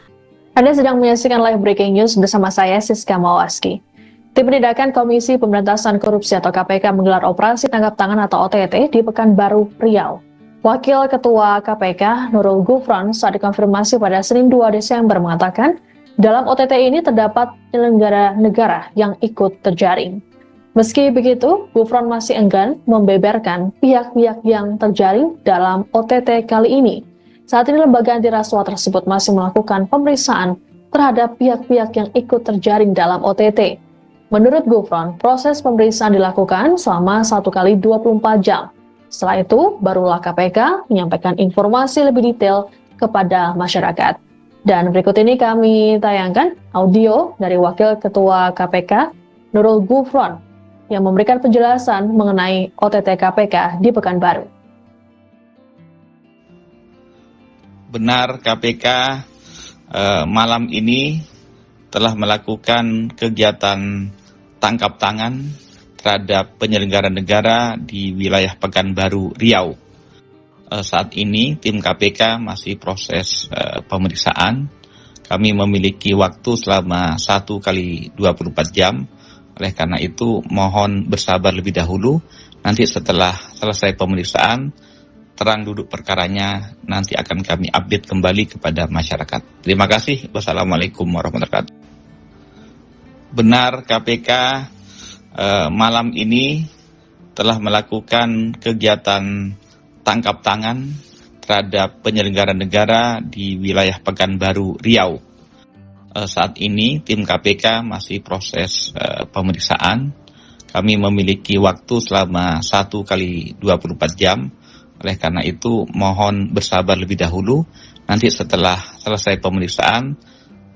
Anda sedang menyaksikan live breaking news bersama saya Siska Mawaski. Tim Penindakan Komisi Pemberantasan Korupsi atau KPK menggelar operasi tangkap tangan atau OTT di Pekanbaru, Riau. Wakil Ketua KPK Nurul Gufron saat dikonfirmasi pada Senin 2 Desember mengatakan, dalam OTT ini terdapat penyelenggara negara yang ikut terjaring. Meski begitu, Gufron masih enggan membeberkan pihak-pihak yang terjaring dalam OTT kali ini. Saat ini lembaga anti rasuah tersebut masih melakukan pemeriksaan terhadap pihak-pihak yang ikut terjaring dalam OTT. Menurut Gufron, proses pemeriksaan dilakukan selama 1 kali 24 jam. Setelah itu, barulah KPK menyampaikan informasi lebih detail kepada masyarakat. Dan berikut ini kami tayangkan audio dari Wakil Ketua KPK Nurul Gufron yang memberikan penjelasan mengenai OTT KPK di Pekanbaru. Benar, KPK malam ini telah melakukan kegiatan tangkap tangan terhadap penyelenggara negara di wilayah Pekanbaru, Riau. Saat ini tim KPK masih proses pemeriksaan. Kami memiliki waktu selama 1 kali 24 jam. Oleh karena itu, mohon bersabar lebih dahulu. Nanti setelah selesai pemeriksaan, terang duduk perkaranya, nanti akan kami update kembali kepada masyarakat. Terima kasih. Wassalamualaikum warahmatullahi wabarakatuh. Benar, KPK malam ini telah melakukan kegiatan tangkap tangan terhadap penyelenggara negara di wilayah Pekanbaru, Riau. Saat ini tim KPK masih proses pemeriksaan. Kami memiliki waktu selama 1 kali 24 jam. Oleh karena itu mohon bersabar lebih dahulu. Nanti setelah selesai pemeriksaan,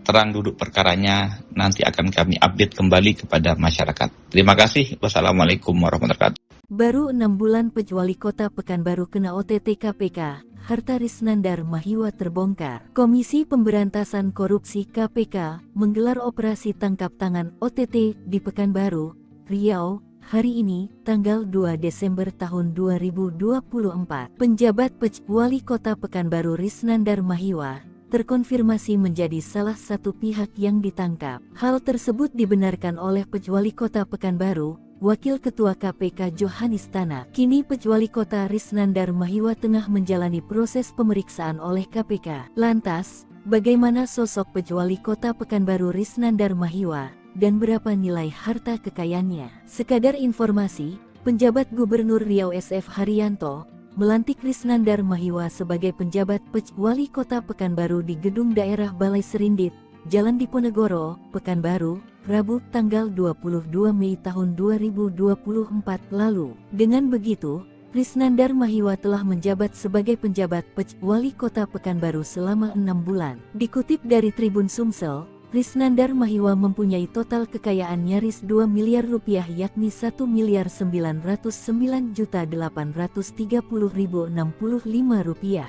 terang duduk perkaranya, nanti akan kami update kembali kepada masyarakat. Terima kasih. Wassalamualaikum warahmatullahi wabarakatuh. Baru 6 bulan Wali Kota Pekanbaru kena OTT KPK, harta Risnandar Mahiwa terbongkar. Komisi Pemberantasan Korupsi KPK menggelar operasi tangkap tangan OTT di Pekanbaru, Riau, hari ini, tanggal 2 Desember tahun 2024. Penjabat Wali Kota Pekanbaru Risnandar Mahiwa terkonfirmasi menjadi salah satu pihak yang ditangkap. Hal tersebut dibenarkan oleh Wali Kota Pekanbaru, Wakil Ketua KPK Johanis Tanak. Kini Wali Kota Risnandar Mahiwa tengah menjalani proses pemeriksaan oleh KPK. Lantas, bagaimana sosok Wali Kota Pekanbaru Risnandar Mahiwa dan berapa nilai harta kekayaannya? Sekadar informasi, penjabat Gubernur Riau SF Haryanto melantik Risnandar Mahiwa sebagai penjabat Wali Kota Pekanbaru di Gedung Daerah Balai Serindit, Jalan Diponegoro, Pekanbaru, Rabu tanggal 22 Mei tahun 2024 lalu. Dengan begitu, Risnandar Mahiwa telah menjabat sebagai penjabat Wali Kota Pekanbaru selama 6 bulan. Dikutip dari Tribun Sumsel, Risnandar Mahiwa mempunyai total kekayaan nyaris 2 miliar rupiah yakni 1.909.830.065 rupiah.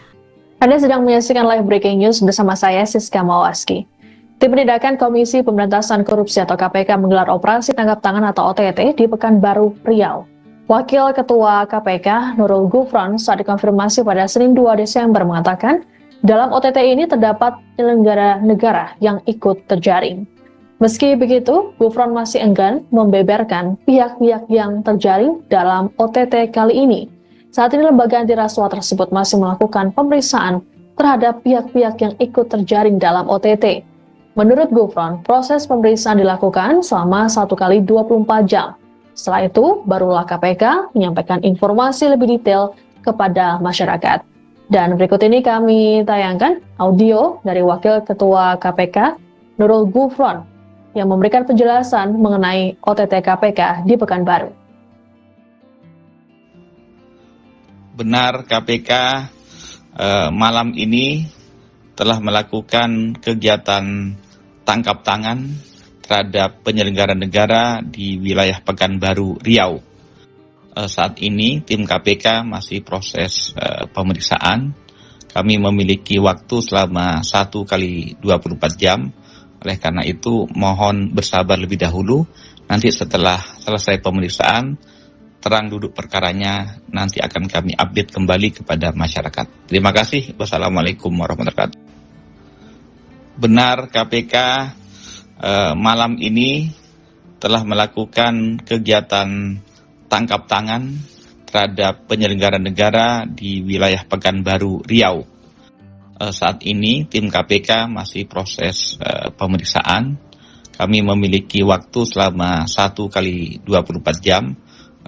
Anda sedang menyaksikan live breaking news bersama saya Siska Mawaski. Tim Penindakan Komisi Pemberantasan Korupsi atau KPK menggelar operasi tangkap tangan atau OTT di Pekanbaru, Riau. Wakil Ketua KPK Nurul Gufron saat dikonfirmasi pada Senin 2 Desember mengatakan, dalam OTT ini terdapat penyelenggara negara yang ikut terjaring. Meski begitu, Gufron masih enggan membeberkan pihak-pihak yang terjaring dalam OTT kali ini. Saat ini lembaga anti rasuah tersebut masih melakukan pemeriksaan terhadap pihak-pihak yang ikut terjaring dalam OTT. Menurut Gufron, proses pemeriksaan dilakukan selama 1 kali 24 jam. Setelah itu, barulah KPK menyampaikan informasi lebih detail kepada masyarakat. Dan berikut ini kami tayangkan audio dari Wakil Ketua KPK, Nurul Gufron, yang memberikan penjelasan mengenai OTT KPK di Pekanbaru. Benar, KPK malam ini telah melakukan kegiatan tangkap tangan terhadap penyelenggara negara di wilayah Pekanbaru, Riau. Saat ini tim KPK masih proses pemeriksaan. Kami memiliki waktu selama 1 kali 24 jam. Oleh karena itu mohon bersabar lebih dahulu. Nanti setelah selesai pemeriksaan, terang duduk perkaranya, nanti akan kami update kembali kepada masyarakat. Terima kasih. Wassalamualaikum warahmatullahi wabarakatuh. Benar, KPK malam ini telah melakukan kegiatan tangkap tangan terhadap penyelenggara negara di wilayah Pekanbaru, Riau. Saat ini tim KPK masih proses pemeriksaan. Kami memiliki waktu selama 1 kali 24 jam.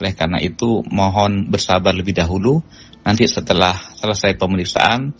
Oleh karena itu mohon bersabar lebih dahulu. Nanti setelah selesai pemeriksaan,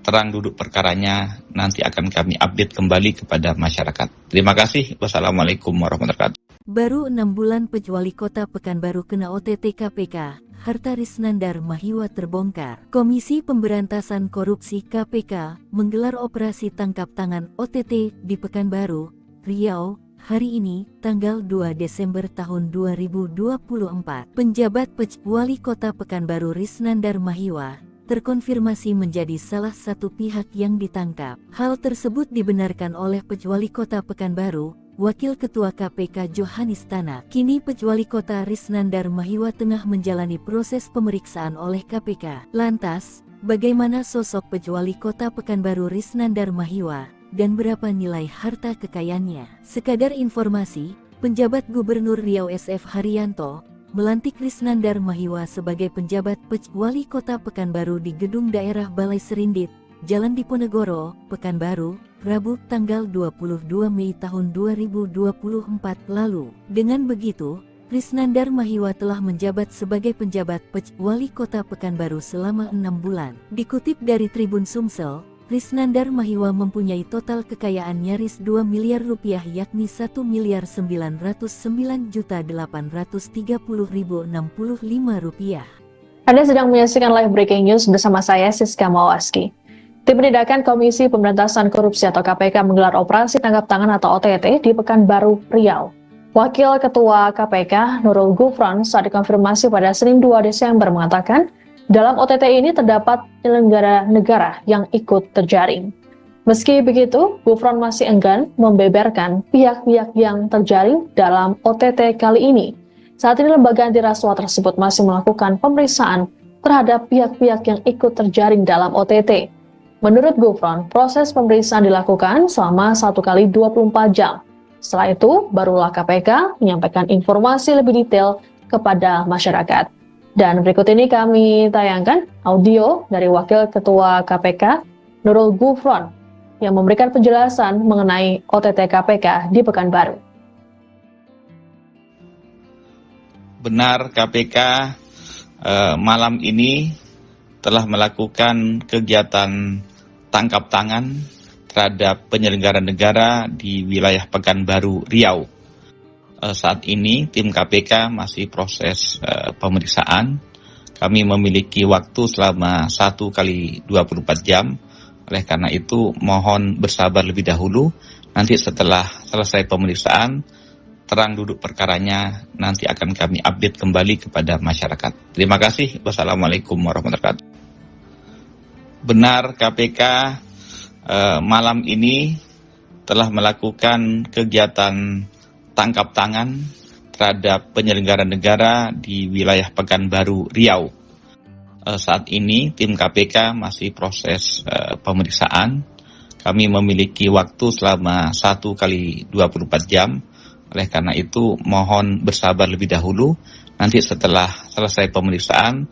terang duduk perkaranya, nanti akan kami update kembali kepada masyarakat. Terima kasih. Wassalamualaikum warahmatullahi wabarakatuh. Baru 6 bulan Wali Kota Pekanbaru kena OTT KPK, harta Risnandar Mahiwa terbongkar. Komisi Pemberantasan Korupsi KPK menggelar operasi tangkap tangan OTT di Pekanbaru, Riau, hari ini, tanggal 2 Desember tahun 2024. Penjabat Wali Kota Pekanbaru Risnandar Mahiwa terkonfirmasi menjadi salah satu pihak yang ditangkap. Hal tersebut dibenarkan oleh Wali Kota Pekanbaru, Wakil Ketua KPK Johanis Tanak. Kini Wali Kota Risnandar Mahiwa tengah menjalani proses pemeriksaan oleh KPK. Lantas, bagaimana sosok Wali Kota Pekanbaru Risnandar Mahiwa dan berapa nilai harta kekayaannya. Sekadar informasi, penjabat Gubernur Riau SF Haryanto melantik Risnandar Mahiwa sebagai penjabat Wali Kota Pekanbaru di Gedung Daerah Balai Serindit, Jalan Diponegoro, Pekanbaru, Rabu tanggal 22 Mei tahun 2024 lalu. Dengan begitu, Risnandar Mahiwa telah menjabat sebagai penjabat Wali Kota Pekanbaru selama 6 bulan. Dikutip dari Tribun Sumsel, Risnandar Mahiwa mempunyai total kekayaan nyaris 2 miliar rupiah yakni 1.909.830.065 rupiah. Anda sedang menyaksikan live breaking news bersama saya Siska Mawaski. Tim Penindakan Komisi Pemberantasan Korupsi atau KPK menggelar operasi tangkap tangan atau OTT di Pekanbaru, Riau. Wakil Ketua KPK Nurul Gufron saat dikonfirmasi pada Senin 2 Desember mengatakan, dalam OTT ini terdapat penyelenggara negara yang ikut terjaring. Meski begitu, Gufron masih enggan membeberkan pihak-pihak yang terjaring dalam OTT kali ini. Saat ini lembaga anti rasuah tersebut masih melakukan pemeriksaan terhadap pihak-pihak yang ikut terjaring dalam OTT. Menurut Gufron, proses pemeriksaan dilakukan selama 1 kali 24 jam. Setelah itu, barulah KPK menyampaikan informasi lebih detail kepada masyarakat. Dan berikut ini kami tayangkan audio dari Wakil Ketua KPK Nurul Gufron yang memberikan penjelasan mengenai OTT KPK di Pekanbaru. Benar, KPK malam ini telah melakukan kegiatan tangkap tangan terhadap penyelenggara negara di wilayah Pekanbaru, Riau. Saat ini tim KPK masih proses pemeriksaan. Kami memiliki waktu selama 1 kali 24 jam. Oleh karena itu mohon bersabar lebih dahulu. Nanti setelah selesai pemeriksaan, terang duduk perkaranya nanti akan kami update kembali kepada masyarakat. Terima kasih. Wassalamualaikum warahmatullahi wabarakatuh. Benar, KPK malam ini telah melakukan kegiatan tangkap tangan terhadap penyelenggara negara di wilayah Pekanbaru, Riau. Saat ini tim KPK masih proses pemeriksaan. Kami memiliki waktu selama 1 kali 24 jam. Oleh karena itu mohon bersabar lebih dahulu. Nanti setelah selesai pemeriksaan,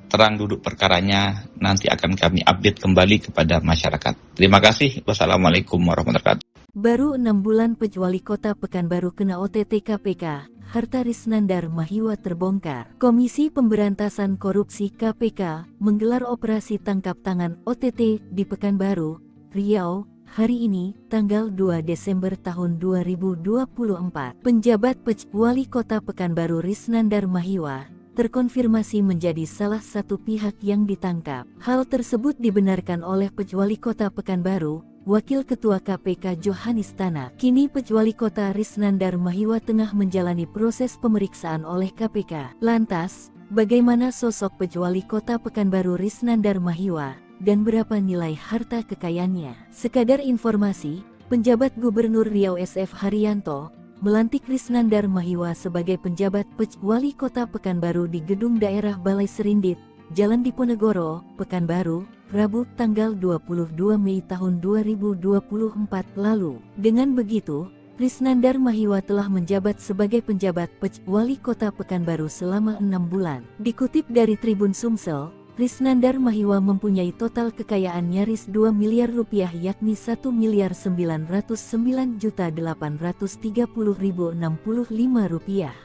terang duduk perkaranya nanti akan kami update kembali kepada masyarakat. Terima kasih. Wassalamualaikum warahmatullahi wabarakatuh. Baru 6 bulan Wali Kota Pekanbaru kena OTT KPK, harta Risnandar Mahiwa terbongkar. Komisi Pemberantasan Korupsi KPK menggelar operasi tangkap tangan OTT di Pekanbaru, Riau, hari ini, tanggal 2 Desember tahun 2024. Penjabat Wali Kota Pekanbaru Risnandar Mahiwa terkonfirmasi menjadi salah satu pihak yang ditangkap. Hal tersebut dibenarkan oleh Wali Kota Pekanbaru, Wakil Ketua KPK Johanis Tanak. Kini Wali Kota Risnandar Mahiwa tengah menjalani proses pemeriksaan oleh KPK. Lantas, bagaimana sosok Wali Kota Pekanbaru Risnandar Mahiwa dan berapa nilai harta kekayaannya? Sekadar informasi, penjabat Gubernur Riau SF Haryanto melantik Risnandar Mahiwa sebagai penjabat Wali Kota Pekanbaru di Gedung Daerah Balai Serindit, Jalan Diponegoro, Pekanbaru, Rabu tanggal 22 Mei tahun 2024 lalu. Dengan begitu, Risnandar Mahiwa telah menjabat sebagai penjabat Wali Kota Pekanbaru selama 6 bulan. Dikutip dari Tribun Sumsel, Risnandar Mahiwa mempunyai total kekayaan nyaris 2 miliar rupiah yakni 1.909.830.065 rupiah.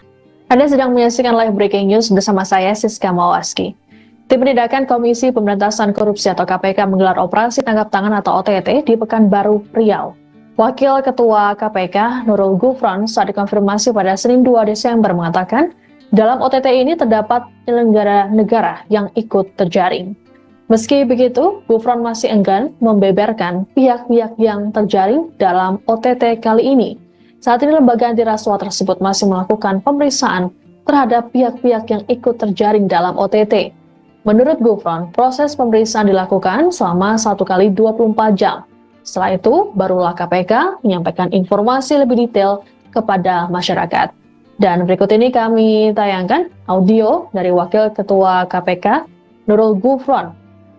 Anda sedang menyaksikan live breaking news bersama saya Siska Mawaski. Tim Penindakan Komisi Pemberantasan Korupsi atau KPK menggelar operasi tangkap tangan atau OTT di Pekanbaru, Riau. Wakil Ketua KPK Nurul Gufron saat dikonfirmasi pada Senin 2 Desember mengatakan, dalam OTT ini terdapat penyelenggara negara yang ikut terjaring. Meski begitu, Gufron masih enggan membeberkan pihak-pihak yang terjaring dalam OTT kali ini. Saat ini lembaga anti rasuah tersebut masih melakukan pemeriksaan terhadap pihak-pihak yang ikut terjaring dalam OTT. Menurut Gufron, proses pemeriksaan dilakukan selama 1 kali 24 jam. Setelah itu, barulah KPK menyampaikan informasi lebih detail kepada masyarakat. Dan berikut ini kami tayangkan audio dari Wakil Ketua KPK Nurul Gufron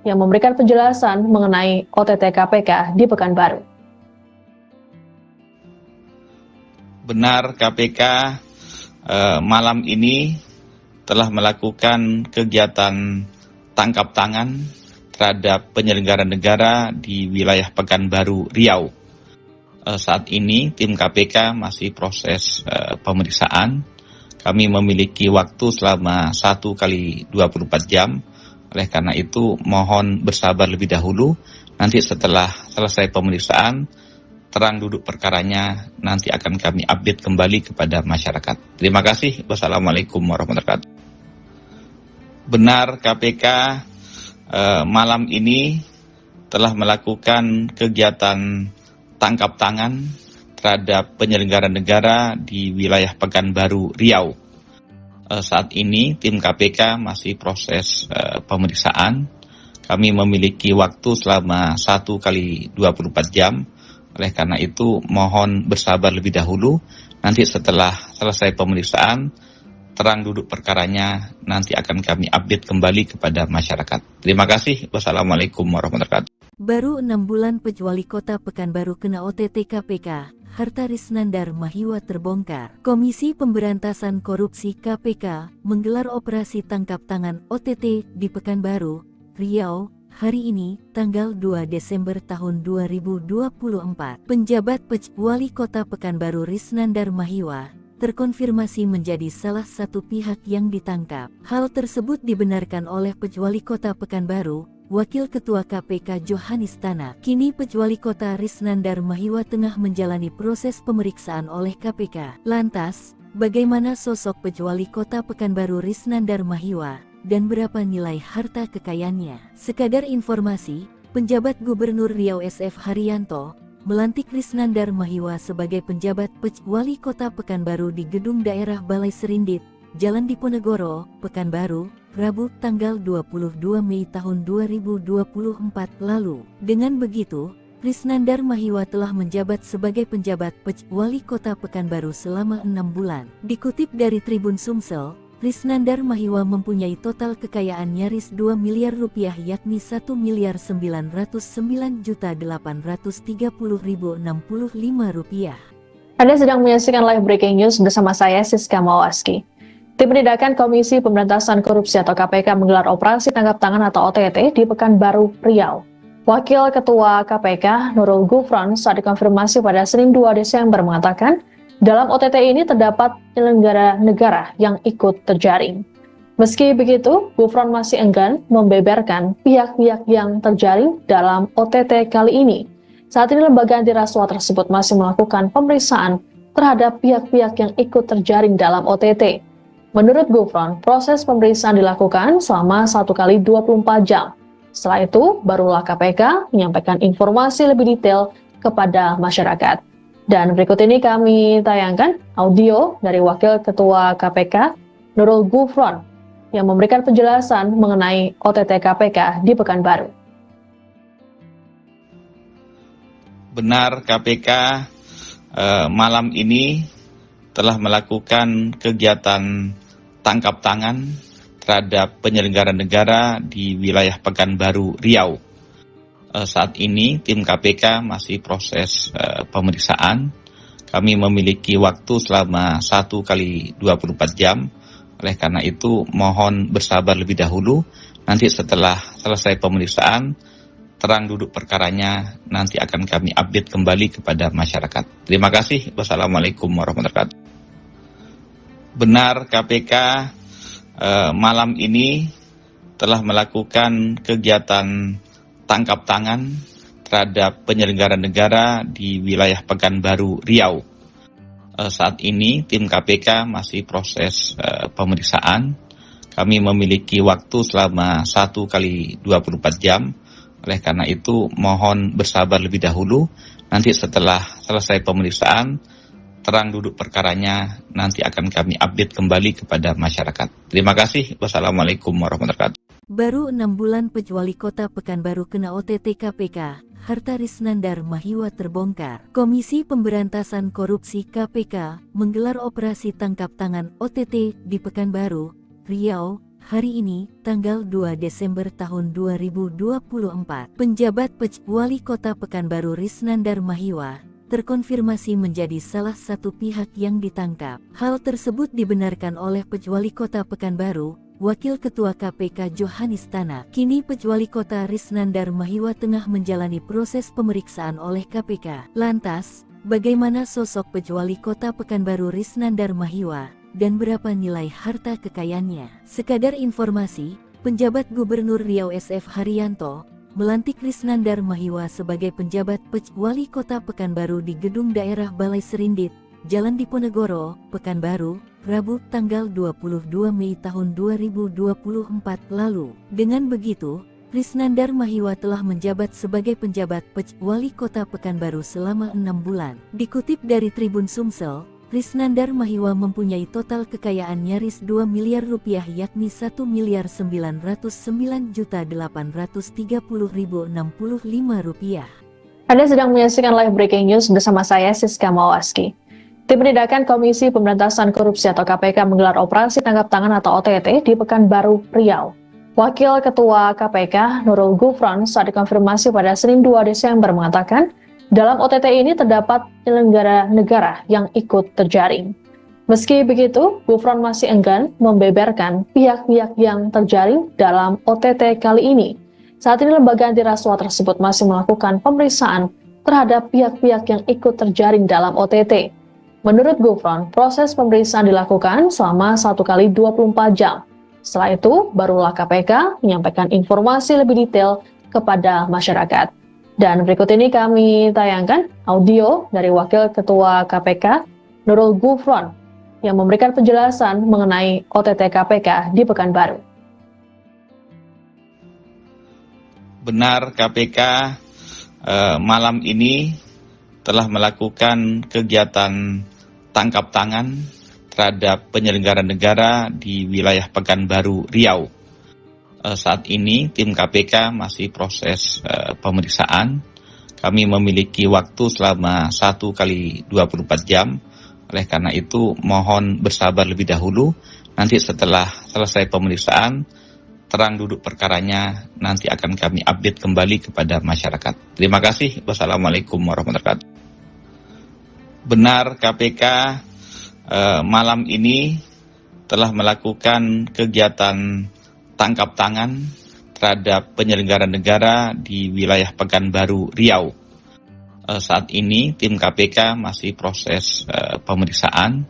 yang memberikan penjelasan mengenai OTT KPK di Pekanbaru. Benar KPK malam ini telah melakukan kegiatan tangkap tangan terhadap penyelenggara negara di wilayah Pekanbaru, Riau. Saat ini tim KPK masih proses pemeriksaan. Kami memiliki waktu selama 1 kali 24 jam. Oleh karena itu mohon bersabar lebih dahulu. Nanti setelah selesai pemeriksaan, terang duduk perkaranya nanti akan kami update kembali kepada masyarakat. Terima kasih. Wassalamualaikum warahmatullahi wabarakatuh. Benar KPK malam ini telah melakukan kegiatan tangkap tangan terhadap penyelenggara negara di wilayah Pekanbaru, Riau. Saat ini tim KPK masih proses pemeriksaan. Kami memiliki waktu selama 1 kali 24 jam. Oleh karena itu mohon bersabar lebih dahulu. Nanti setelah selesai pemeriksaan, terang duduk perkaranya nanti akan kami update kembali kepada masyarakat. Terima kasih. Wassalamualaikum warahmatullahi wabarakatuh. Baru 6 bulan Wali Kota Pekanbaru kena OTT KPK, harta Risnandar Mahiwa terbongkar. Komisi Pemberantasan Korupsi KPK menggelar operasi tangkap tangan OTT di Pekanbaru, Riau, hari ini, tanggal 2 Desember tahun 2024. Penjabat Wali Kota Pekanbaru Risnandar Mahiwa terkonfirmasi menjadi salah satu pihak yang ditangkap. Hal tersebut dibenarkan oleh Wali Kota Pekanbaru, Wakil Ketua KPK Johanis Tanak. Kini Wali Kota Risnandar Mahiwa tengah menjalani proses pemeriksaan oleh KPK. Lantas, bagaimana sosok Wali Kota Pekanbaru Risnandar Mahiwa? Dan berapa nilai harta kekayaannya? Sekadar informasi, penjabat Gubernur Riau SF Haryanto melantik Risnandar Mahiwa sebagai penjabat Wali Kota Pekanbaru di Gedung Daerah Balai Serindit, Jalan Diponegoro, Pekanbaru, Rabu tanggal 22 Mei tahun 2024 lalu. Dengan begitu, Risnandar Mahiwa telah menjabat sebagai penjabat Wali Kota Pekanbaru selama 6 bulan. Dikutip dari Tribun Sumsel, Risnandar Mahiwa mempunyai total kekayaan nyaris 2 miliar rupiah yakni 1.909.830.065 rupiah. Anda sedang menyaksikan live breaking news bersama saya Siska Mawaski. Tim Penindakan Komisi Pemberantasan Korupsi atau KPK menggelar operasi tangkap tangan atau OTT di Pekanbaru, Riau. Wakil Ketua KPK Nurul Gufron saat dikonfirmasi pada Senin 2 Desember mengatakan, dalam OTT ini terdapat penyelenggara negara yang ikut terjaring. Meski begitu, Gufron masih enggan membeberkan pihak-pihak yang terjaring dalam OTT kali ini. Saat ini lembaga anti rasuah tersebut masih melakukan pemeriksaan terhadap pihak-pihak yang ikut terjaring dalam OTT. Menurut Gufron, proses pemeriksaan dilakukan selama 1 kali 24 jam. Setelah itu, barulah KPK menyampaikan informasi lebih detail kepada masyarakat. Dan berikut ini kami tayangkan audio dari Wakil Ketua KPK Nurul Gufron yang memberikan penjelasan mengenai OTT KPK di Pekanbaru. Benar KPK malam ini telah melakukan kegiatan tangkap tangan terhadap penyelenggara negara di wilayah Pekanbaru, Riau. Saat ini tim KPK masih proses pemeriksaan. Kami memiliki waktu selama 1 kali 24 jam. Oleh karena itu mohon bersabar lebih dahulu. Nanti setelah selesai pemeriksaan, terang duduk perkaranya nanti akan kami update kembali kepada masyarakat. Terima kasih. Wassalamualaikum warahmatullahi wabarakatuh. Benar KPK malam ini telah melakukan kegiatan tangkap tangan terhadap penyelenggara negara di wilayah Pekanbaru, Riau. Saat ini tim KPK masih proses pemeriksaan. Kami memiliki waktu selama 1 kali 24 jam. Oleh karena itu mohon bersabar lebih dahulu. Nanti setelah selesai pemeriksaan, terang duduk perkaranya nanti akan kami update kembali kepada masyarakat. Terima kasih. Wassalamualaikum warahmatullahi wabarakatuh. Baru 6 bulan Wali Kota Pekanbaru kena OTT KPK, harta Risnandar Mahiwa terbongkar. Komisi Pemberantasan Korupsi KPK menggelar operasi tangkap tangan OTT di Pekanbaru, Riau, hari ini, tanggal 2 Desember tahun 2024. Penjabat Wali Kota Pekanbaru Risnandar Mahiwa terkonfirmasi menjadi salah satu pihak yang ditangkap. Hal tersebut dibenarkan oleh Pejuali Kota Pekanbaru, Wakil Ketua KPK Johanis Tanak. Kini Pejuali Kota Risnandar Mahiwa tengah menjalani proses pemeriksaan oleh KPK. Lantas, bagaimana sosok Pejuali Kota Pekanbaru Risnandar Mahiwa, dan berapa nilai harta kekayaannya? Sekadar informasi, penjabat Gubernur Riau SF Haryanto melantik Risnandar Mahiwa sebagai penjabat Pejuali Kota Pekanbaru di Gedung Daerah Balai Serindit, Jalan Diponegoro, Pekanbaru, Rabu tanggal 22 Mei tahun 2024 lalu. Dengan begitu, Risnandar Mahiwa telah menjabat sebagai penjabat Pejuali Kota Pekanbaru selama 6 bulan. Dikutip dari Tribun Sumsel, Risnandar Mahiwa mempunyai total kekayaan nyaris 2 miliar rupiah, yakni 1.909.830.065 rupiah. Anda sedang menyaksikan live breaking news bersama saya Siska Mawaski. Tim Penindakan Komisi Pemberantasan Korupsi atau KPK menggelar operasi tangkap tangan atau OTT di Pekanbaru, Riau. Wakil Ketua KPK Nurul Gufron saat dikonfirmasi pada Senin 2 Desember mengatakan, dalam OTT ini terdapat penyelenggara negara yang ikut terjaring. Meski begitu, Gufron masih enggan membeberkan pihak-pihak yang terjaring dalam OTT kali ini. Saat ini lembaga anti rasuah tersebut masih melakukan pemeriksaan terhadap pihak-pihak yang ikut terjaring dalam OTT. Menurut Gufron, proses pemeriksaan dilakukan selama 1 kali 24 jam. Setelah itu, barulah KPK menyampaikan informasi lebih detail kepada masyarakat. Dan berikut ini kami tayangkan audio dari Wakil Ketua KPK Nurul Gufron yang memberikan penjelasan mengenai OTT KPK di Pekanbaru. Benar, KPK malam ini telah melakukan kegiatan tangkap tangan terhadap penyelenggara negara di wilayah Pekanbaru, Riau. Saat ini tim KPK masih proses pemeriksaan. Kami memiliki waktu selama 1 kali 24 jam. Oleh karena itu mohon bersabar lebih dahulu. Nanti setelah selesai pemeriksaan, terang duduk perkaranya nanti akan kami update kembali kepada masyarakat. Terima kasih. Wassalamualaikum warahmatullahi wabarakatuh. Benar, KPK malam ini telah melakukan kegiatan tangkap tangan terhadap penyelenggara negara di wilayah Pekanbaru, Riau. Saat ini tim KPK masih proses pemeriksaan.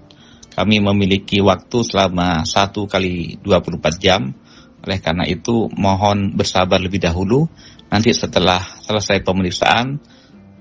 Kami memiliki waktu selama 1 kali 24 jam. Oleh karena itu mohon bersabar lebih dahulu. Nanti setelah selesai pemeriksaan,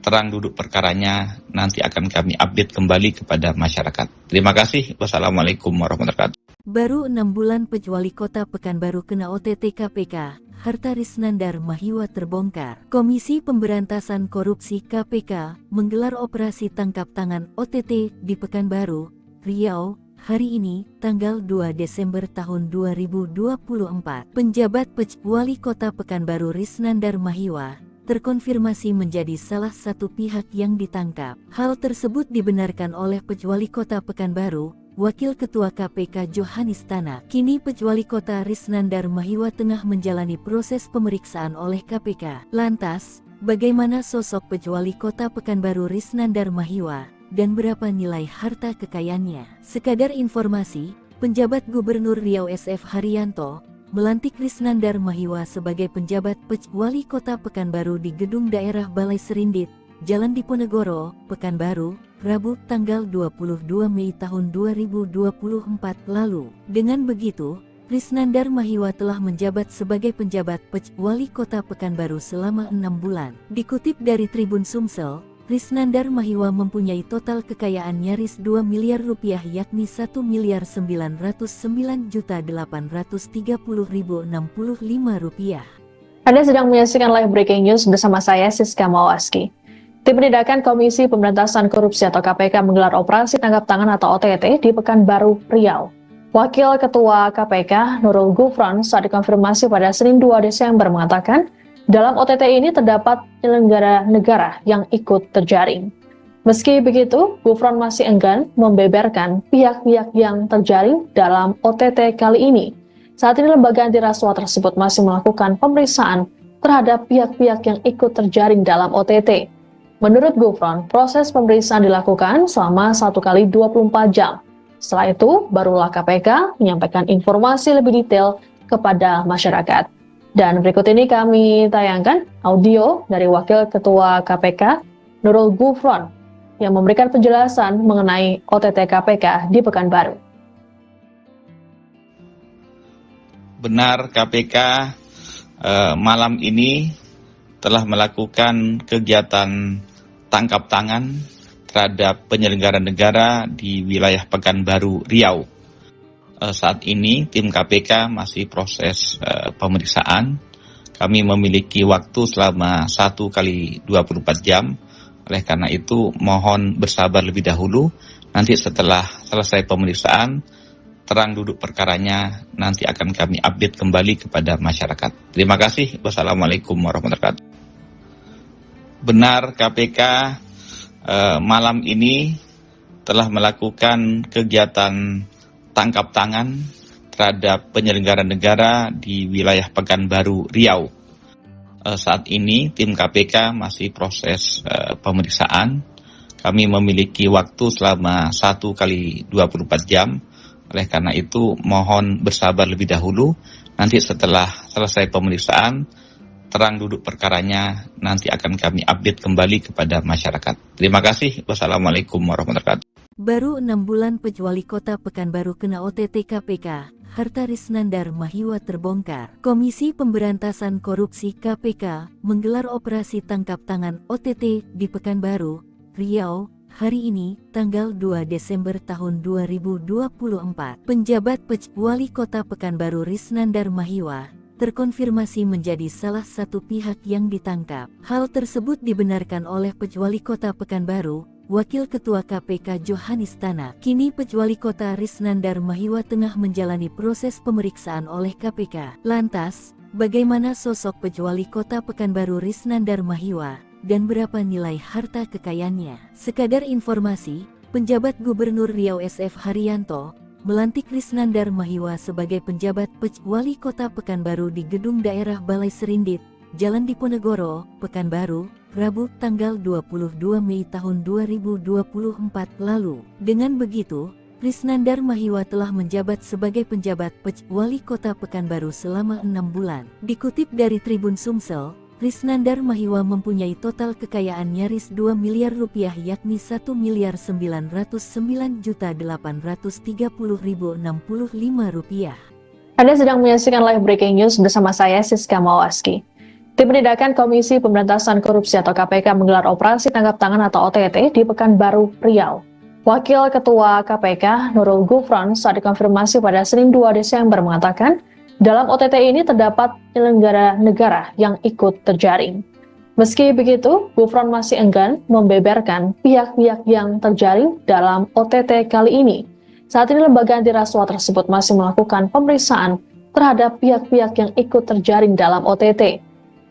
terang duduk perkaranya nanti akan kami update kembali kepada masyarakat. Terima kasih. Wassalamualaikum warahmatullahi wabarakatuh. Baru 6 bulan Pejuali Kota Pekanbaru kena OTT KPK, harta Risnandar Mahiwa terbongkar. Komisi Pemberantasan Korupsi KPK menggelar operasi tangkap tangan OTT di Pekanbaru, Riau, hari ini, tanggal 2 Desember tahun 2024. Penjabat Pejuali Kota Pekanbaru Risnandar Mahiwa terkonfirmasi menjadi salah satu pihak yang ditangkap. Hal tersebut dibenarkan oleh Pejuali Kota Pekanbaru, Wakil Ketua KPK Johanis Tanak. Kini Pejuali Kota Risnandar Mahiwa tengah menjalani proses pemeriksaan oleh KPK. Lantas, bagaimana sosok Pejuali Kota Pekanbaru Risnandar Mahiwa, dan berapa nilai harta kekayaannya? Sekadar informasi, penjabat Gubernur Riau SF Haryanto melantik Risnandar Mahiwa sebagai penjabat Pejuali Kota Pekanbaru di Gedung Daerah Balai Serindit, Jalan Diponegoro, Pekanbaru, Rabu tanggal 22 Mei tahun 2024 lalu. Dengan begitu, Risnandar Mahiwa telah menjabat sebagai penjabat Pejuali Kota Pekanbaru selama 6 bulan. Dikutip dari Tribun Sumsel, Risnandar Mahiwa mempunyai total kekayaan nyaris 2 miliar rupiah, yakni 1.909.830.065 rupiah. Anda sedang menyaksikan live breaking news bersama saya Siska Mawaski. Tim Penindakan Komisi Pemberantasan Korupsi atau KPK menggelar operasi tangkap tangan atau OTT di Pekanbaru, Riau. Wakil Ketua KPK Nurul Gufron saat dikonfirmasi pada Senin 2 Desember mengatakan, dalam OTT ini terdapat penyelenggara negara yang ikut terjaring. Meski begitu, Gufron masih enggan membeberkan pihak-pihak yang terjaring dalam OTT kali ini. Saat ini lembaga anti rasuah tersebut masih melakukan pemeriksaan terhadap pihak-pihak yang ikut terjaring dalam OTT. Menurut Gufron, proses pemeriksaan dilakukan selama 1 kali 24 jam. Setelah itu, barulah KPK menyampaikan informasi lebih detail kepada masyarakat. Dan berikut ini kami tayangkan audio dari Wakil Ketua KPK, Nurul Gufron, yang memberikan penjelasan mengenai OTT KPK di Pekanbaru. Benar, KPK malam ini telah melakukan kegiatan tangkap tangan terhadap penyelenggara negara di wilayah Pekanbaru, Riau. Saat ini tim KPK masih proses pemeriksaan. Kami memiliki waktu selama 1 kali 24 jam. Oleh karena itu mohon bersabar lebih dahulu. Nanti setelah selesai pemeriksaan, terang duduk perkaranya nanti akan kami update kembali kepada masyarakat. Terima kasih. Wassalamualaikum warahmatullahi wabarakatuh. Benar, KPK malam ini telah melakukan kegiatan tangkap tangan terhadap penyelenggara negara di wilayah Pekanbaru, Riau. Saat ini tim KPK masih proses pemeriksaan. Kami memiliki waktu selama 1 kali 24 jam. Oleh karena itu mohon bersabar lebih dahulu. Nanti setelah selesai pemeriksaan, terang duduk perkaranya nanti akan kami update kembali kepada masyarakat. Terima kasih. Wassalamualaikum warahmatullahi wabarakatuh. Baru 6 bulan Wali Kota Pekanbaru kena OTT KPK, harta Risnandar Mahiwa terbongkar. Komisi Pemberantasan Korupsi KPK menggelar operasi tangkap tangan OTT di Pekanbaru, Riau, hari ini, tanggal 2 Desember tahun 2024. Penjabat Wali Kota Pekanbaru Risnandar Mahiwa terkonfirmasi menjadi salah satu pihak yang ditangkap. Hal tersebut dibenarkan oleh Wali Kota Pekanbaru, Wakil Ketua KPK Johanis Tanak. Kini Wali Kota Risnandar Mahiwa tengah menjalani proses pemeriksaan oleh KPK. Lantas, bagaimana sosok Wali Kota Pekanbaru Risnandar Mahiwa dan berapa nilai harta kekayaannya? Sekadar informasi, penjabat Gubernur Riau SF Haryanto melantik Risnandar Mahiwa sebagai penjabat Wali Kota Pekanbaru di Gedung Daerah Balai Serindit, Jalan Diponegoro, Pekanbaru, Rabu tanggal 22 Mei tahun 2024 lalu. Dengan begitu, Risnandar Mahiwa telah menjabat sebagai penjabat Wali Kota Pekanbaru selama 6 bulan. Dikutip dari Tribun Sumsel, Risnandar Mahiwa mempunyai total kekayaan nyaris 2 miliar rupiah yakni 1.909.830.065 rupiah. Anda sedang menyaksikan live breaking news bersama saya Siska Mawaski. Tim Penindakan Komisi Pemberantasan Korupsi atau KPK menggelar operasi tangkap tangan atau OTT di Pekanbaru, Riau. Wakil Ketua KPK Nurul Gufron saat dikonfirmasi pada Senin 2 Desember mengatakan, dalam OTT ini terdapat penyelenggara negara yang ikut terjaring. Meski begitu, Gufron masih enggan membeberkan pihak-pihak yang terjaring dalam OTT kali ini. Saat ini lembaga anti rasuah tersebut masih melakukan pemeriksaan terhadap pihak-pihak yang ikut terjaring dalam OTT.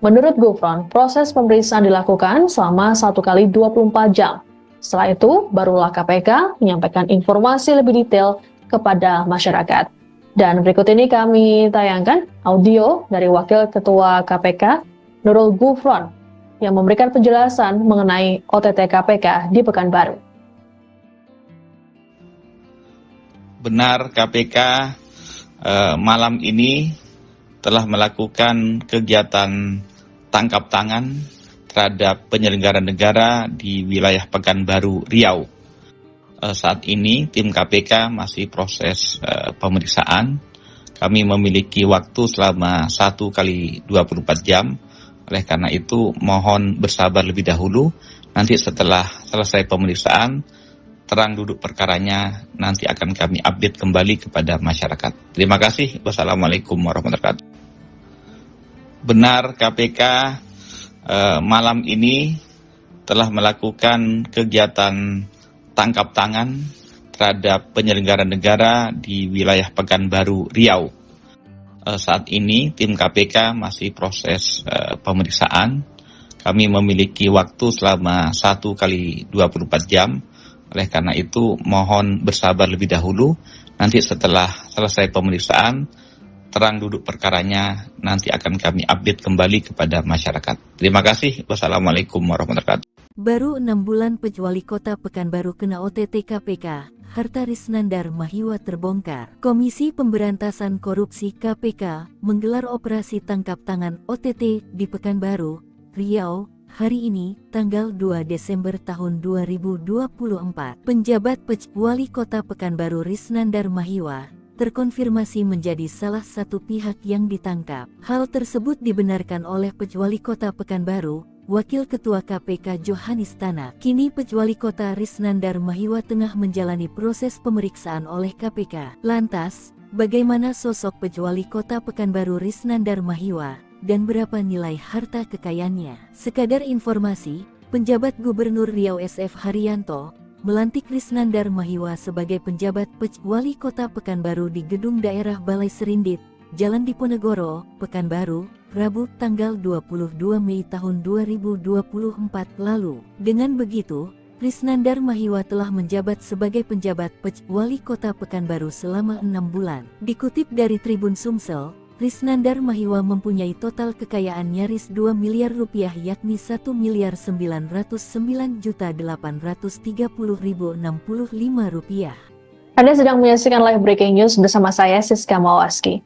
Menurut Gufron, proses pemeriksaan dilakukan selama 1 kali 24 jam. Setelah itu, barulah KPK menyampaikan informasi lebih detail kepada masyarakat. Dan berikut ini kami tayangkan audio dari Wakil Ketua KPK, Nurul Gufron, yang memberikan penjelasan mengenai OTT KPK di Pekanbaru. Benar, KPK malam ini telah melakukan kegiatan tangkap tangan terhadap penyelenggara negara di wilayah Pekanbaru, Riau. Saat ini tim KPK masih proses pemeriksaan. Kami memiliki waktu selama 1 kali 24 jam. Oleh karena itu mohon bersabar lebih dahulu. Nanti setelah selesai pemeriksaan, terang duduk perkaranya nanti akan kami update kembali kepada masyarakat. Terima kasih. Wassalamualaikum warahmatullahi wabarakatuh. Benar, KPK malam ini telah melakukan kegiatan tangkap tangan terhadap penyelenggara negara di wilayah Pekanbaru, Riau. Saat ini tim KPK masih proses pemeriksaan. Kami memiliki waktu selama 1 kali 24 jam. Oleh karena itu mohon bersabar lebih dahulu. Nanti setelah selesai pemeriksaan, terang duduk perkaranya nanti akan kami update kembali kepada masyarakat. Terima kasih. Wassalamualaikum warahmatullahi wabarakatuh. Baru 6 bulan Wali Kota Pekanbaru kena OTT KPK, harta Risnandar Mahiwa terbongkar. Komisi Pemberantasan Korupsi KPK menggelar operasi tangkap tangan OTT di Pekanbaru, Riau, hari ini, tanggal 2 Desember tahun 2024. Penjabat Wali Kota Pekanbaru Risnandar Mahiwa terkonfirmasi menjadi salah satu pihak yang ditangkap. Hal tersebut dibenarkan oleh Wali Kota Pekanbaru, Wakil Ketua KPK Johanis Tanak. Kini Wali Kota Risnandar Mahiwa tengah menjalani proses pemeriksaan oleh KPK. Lantas, bagaimana sosok Wali Kota Pekanbaru Risnandar Mahiwa dan berapa nilai harta kekayaannya? Sekadar informasi, penjabat Gubernur Riau SF Haryanto melantik Risnandar Mahiwa sebagai penjabat Wali Kota Pekanbaru di Gedung Daerah Balai Serindit, Jalan Diponegoro, Pekanbaru, Rabu tanggal 22 Mei tahun 2024 lalu. Dengan begitu, Risnandar Mahiwa telah menjabat sebagai penjabat Wali Kota Pekanbaru selama 6 bulan. Dikutip dari Tribun Sumsel, Risnandar Mahiwa mempunyai total kekayaan nyaris 2 miliar rupiah yakni 1.909.830.065 rupiah. Anda sedang menyaksikan live breaking news bersama saya Siska Mawaski.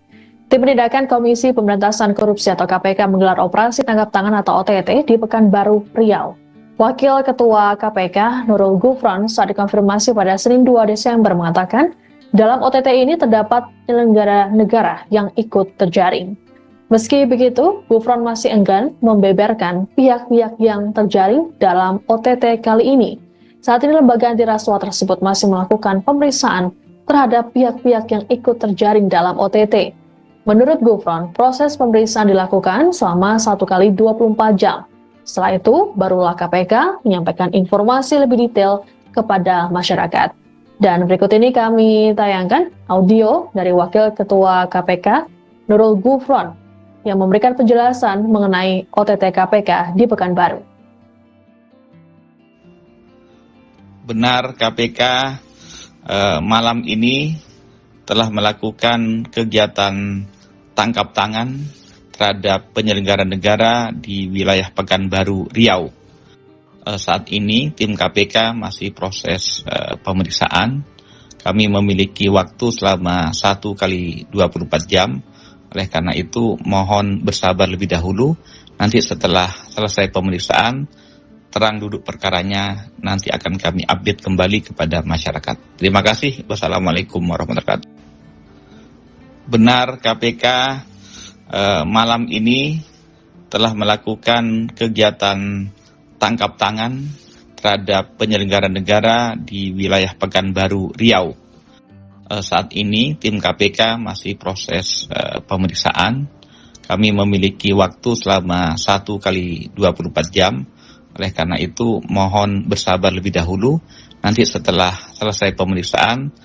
Tim Penindakan Komisi Pemberantasan Korupsi atau KPK menggelar operasi tangkap tangan atau OTT di Pekanbaru, Riau. Wakil Ketua KPK Nurul Gufron saat dikonfirmasi pada Senin 2 Desember mengatakan, dalam OTT ini terdapat penyelenggara negara yang ikut terjaring. Meski begitu, Gufron masih enggan membeberkan pihak-pihak yang terjaring dalam OTT kali ini. Saat ini lembaga anti rasuah tersebut masih melakukan pemeriksaan terhadap pihak-pihak yang ikut terjaring dalam OTT. Menurut Gufron, proses pemeriksaan dilakukan selama 1 kali 24 jam. Setelah itu, barulah KPK menyampaikan informasi lebih detail kepada masyarakat. Dan berikut ini kami tayangkan audio dari Wakil Ketua KPK, Nurul Gufron, yang memberikan penjelasan mengenai OTT KPK di Pekanbaru. Benar, KPK malam ini telah melakukan kegiatan tangkap tangan terhadap penyelenggara negara di wilayah Pekanbaru, Riau. Saat ini tim KPK masih proses pemeriksaan. Kami memiliki waktu selama 1 kali 24 jam. Oleh karena itu mohon bersabar lebih dahulu. Nanti setelah selesai pemeriksaan, terang duduk perkaranya nanti akan kami update kembali kepada masyarakat. Terima kasih. Wassalamualaikum warahmatullahi wabarakatuh. Benar, KPK malam ini telah melakukan kegiatan tangkap tangan terhadap penyelenggara negara di wilayah Pekanbaru, Riau. Saat ini tim KPK masih proses pemeriksaan. Kami memiliki waktu selama 1 kali 24 jam. Oleh karena itu mohon bersabar lebih dahulu. Nanti setelah selesai pemeriksaan,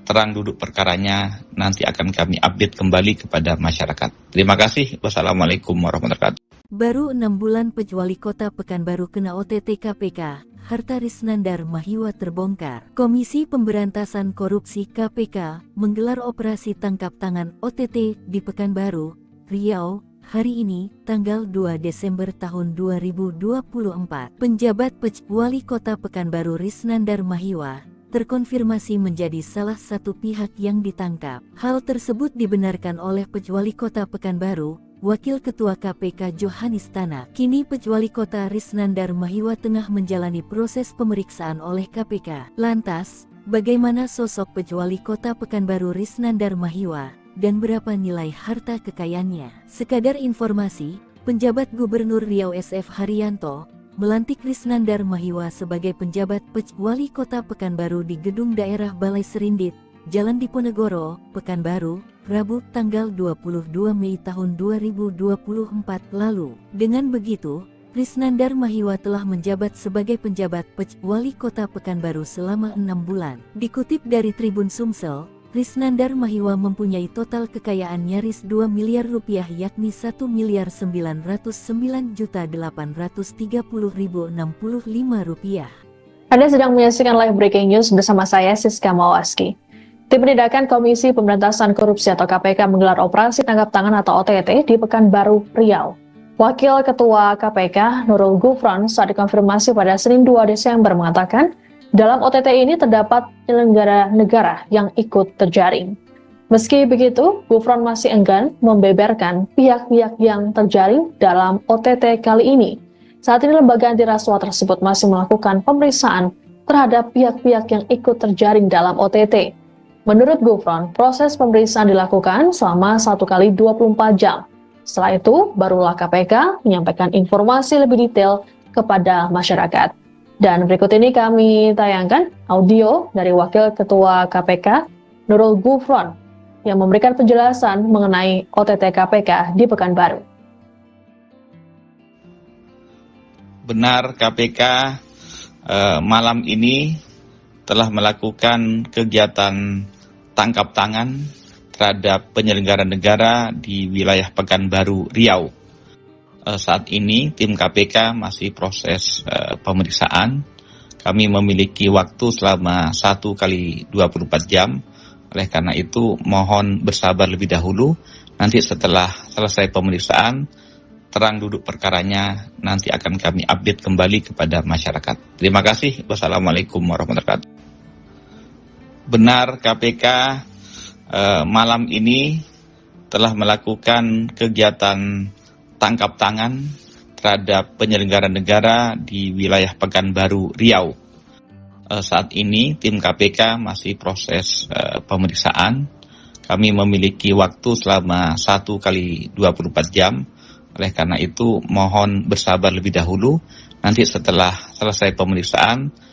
terang duduk perkaranya nanti akan kami update kembali kepada masyarakat. Terima kasih. Wassalamualaikum warahmatullahi wabarakatuh. Baru 6 bulan Wali Kota Pekanbaru kena OTT KPK, harta Risnandar Mahiwa terbongkar. Komisi Pemberantasan Korupsi KPK menggelar operasi tangkap tangan OTT di Pekanbaru, Riau, hari ini, tanggal 2 Desember tahun 2024. Penjabat Wali Kota Pekanbaru Risnandar Mahiwa terkonfirmasi menjadi salah satu pihak yang ditangkap. Hal tersebut dibenarkan oleh Wali Kota Pekanbaru, Wakil Ketua KPK Johanis Tanak. Kini Wali Kota Risnandar Mahiwa tengah menjalani proses pemeriksaan oleh KPK. Lantas, bagaimana sosok Wali Kota Pekanbaru Risnandar Mahiwa dan berapa nilai harta kekayaannya? Sekadar informasi, penjabat Gubernur Riau SF Haryanto melantik Risnandar Mahiwa sebagai penjabat Wali Kota Pekanbaru di Gedung Daerah Balai Serindit, Jalan Diponegoro, Pekanbaru, Rabu tanggal 22 Mei tahun 2024 lalu. Dengan begitu, Risnandar Mahiwa telah menjabat sebagai penjabat Wali Kota Pekanbaru selama 6 bulan. Dikutip dari Tribun Sumsel, Risnandar Mahiwa mempunyai total kekayaan nyaris 2 miliar rupiah yakni 1.909.830.065 rupiah. Anda sedang menyaksikan live breaking news bersama saya Siska Mawaski. Tim Penindakan Komisi Pemberantasan Korupsi atau KPK menggelar operasi tangkap tangan atau OTT di Pekanbaru, Riau. Wakil Ketua KPK Nurul Gufron saat dikonfirmasi pada Senin 2 Desember mengatakan, dalam OTT ini terdapat penyelenggara negara yang ikut terjaring. Meski begitu, Gufron masih enggan membeberkan pihak-pihak yang terjaring dalam OTT kali ini. Saat ini lembaga anti rasuah tersebut masih melakukan pemeriksaan terhadap pihak-pihak yang ikut terjaring dalam OTT. Menurut Gufron, proses pemeriksaan dilakukan selama 1 kali 24 jam. Setelah itu, barulah KPK menyampaikan informasi lebih detail kepada masyarakat. Dan berikut ini kami tayangkan audio dari Wakil Ketua KPK Nurul Gufron yang memberikan penjelasan mengenai OTT KPK di Pekanbaru. Benar, KPK malam ini telah melakukan kegiatan tangkap tangan terhadap penyelenggara negara di wilayah Pekanbaru, Riau. Saat ini tim KPK masih proses pemeriksaan. Kami memiliki waktu selama 1 kali 24 jam. Oleh karena itu mohon bersabar lebih dahulu. Nanti setelah selesai pemeriksaan, terang duduk perkaranya nanti akan kami update kembali kepada masyarakat. Terima kasih. Wassalamualaikum warahmatullahi wabarakatuh. Benar, KPK malam ini telah melakukan kegiatan tangkap tangan terhadap penyelenggara negara di wilayah Pekanbaru, Riau. Saat ini tim KPK masih proses pemeriksaan. Kami memiliki waktu selama 1 kali 24 jam. Oleh karena itu mohon bersabar lebih dahulu. Nanti setelah selesai pemeriksaan,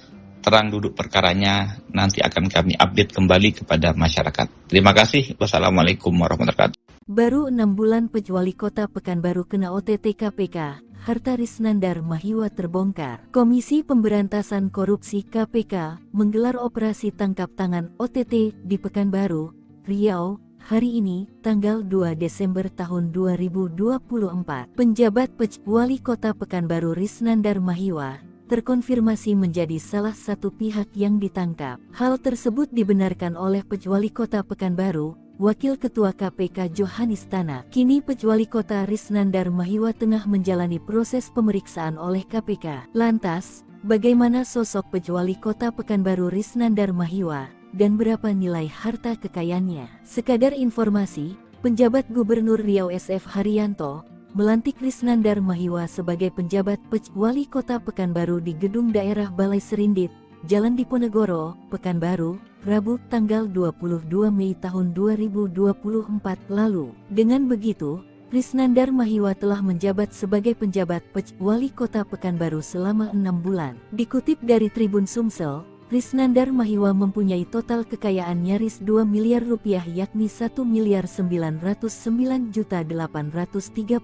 terang duduk perkaranya nanti akan kami update kembali kepada masyarakat. Terima kasih. Wassalamualaikum warahmatullahi wabarakatuh. Baru 6 bulan Wali Kota Pekanbaru kena OTT KPK, harta Risnandar Mahiwa terbongkar. Komisi Pemberantasan Korupsi KPK menggelar operasi tangkap tangan OTT di Pekanbaru, Riau, hari ini, tanggal 2 Desember tahun 2024. Penjabat Wali Kota Pekanbaru Risnandar Mahiwa terkonfirmasi menjadi salah satu pihak yang ditangkap. Hal tersebut dibenarkan oleh Wali Kota Pekanbaru, Wakil Ketua KPK Johanis Tanak. Kini Wali Kota Risnandar Mahiwa tengah menjalani proses pemeriksaan oleh KPK. Lantas, bagaimana sosok Wali Kota Pekanbaru Risnandar Mahiwa dan berapa nilai harta kekayaannya? Sekadar informasi, penjabat Gubernur Riau SF Haryanto melantik Risnandar Mahiwa sebagai penjabat Wali Kota Pekanbaru di Gedung Daerah Balai Serindit, Jalan Diponegoro, Pekanbaru, Rabu tanggal 22 Mei tahun 2024 lalu. Dengan begitu, Risnandar Mahiwa telah menjabat sebagai penjabat Wali Kota Pekanbaru selama 6 bulan. Dikutip dari Tribun Sumsel, Risnandar Mahiwa mempunyai total kekayaan nyaris 2 miliar rupiah yakni 1.909.830.065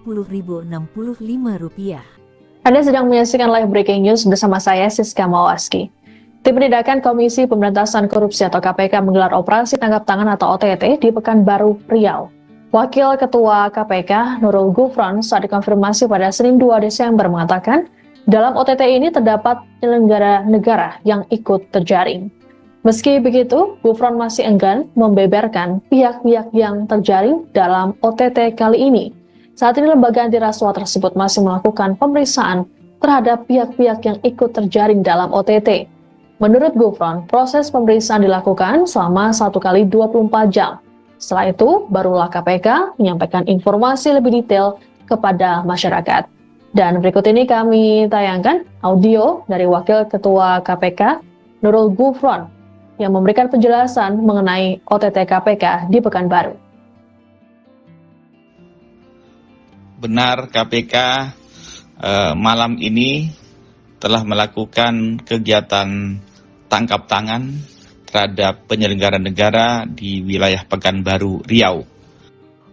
rupiah. Anda sedang menyaksikan live breaking news bersama saya Siska Mawaski. Tim Penindakan Komisi Pemberantasan Korupsi atau KPK menggelar operasi tangkap tangan atau OTT di Pekanbaru, Riau. Wakil Ketua KPK Nurul Gufron saat dikonfirmasi pada Senin 2 Desember mengatakan, dalam OTT ini terdapat penyelenggara negara yang ikut terjaring. Meski begitu, Gufron masih enggan membeberkan pihak-pihak yang terjaring dalam OTT kali ini. Saat ini lembaga anti rasuah tersebut masih melakukan pemeriksaan terhadap pihak-pihak yang ikut terjaring dalam OTT. Menurut Gufron, proses pemeriksaan dilakukan selama 1 kali 24 jam. Setelah itu, barulah KPK menyampaikan informasi lebih detail kepada masyarakat. Dan berikut ini kami tayangkan audio dari Wakil Ketua KPK Nurul Gufron yang memberikan penjelasan mengenai OTT KPK di Pekanbaru. Benar, KPK malam ini telah melakukan kegiatan tangkap tangan terhadap penyelenggara negara di wilayah Pekanbaru, Riau.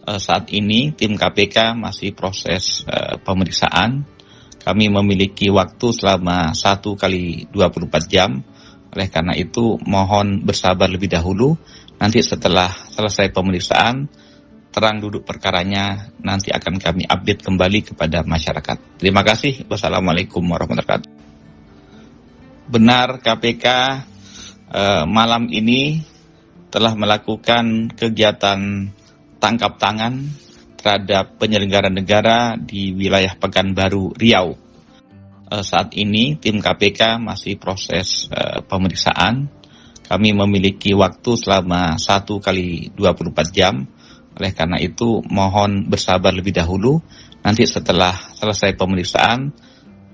Saat ini tim KPK masih proses pemeriksaan. Kami memiliki waktu selama 1 kali 24 jam. Oleh karena itu mohon bersabar lebih dahulu. Nanti setelah selesai pemeriksaan, terang duduk perkaranya nanti akan kami update kembali kepada masyarakat. Terima kasih. Wassalamualaikum warahmatullahi wabarakatuh. Benar, KPK malam ini telah melakukan kegiatan tangkap tangan terhadap penyelenggara negara di wilayah Pekanbaru, Riau. Saat ini tim KPK masih proses pemeriksaan. Kami memiliki waktu selama 1 kali 24 jam. Oleh karena itu mohon bersabar lebih dahulu. Nanti setelah selesai pemeriksaan,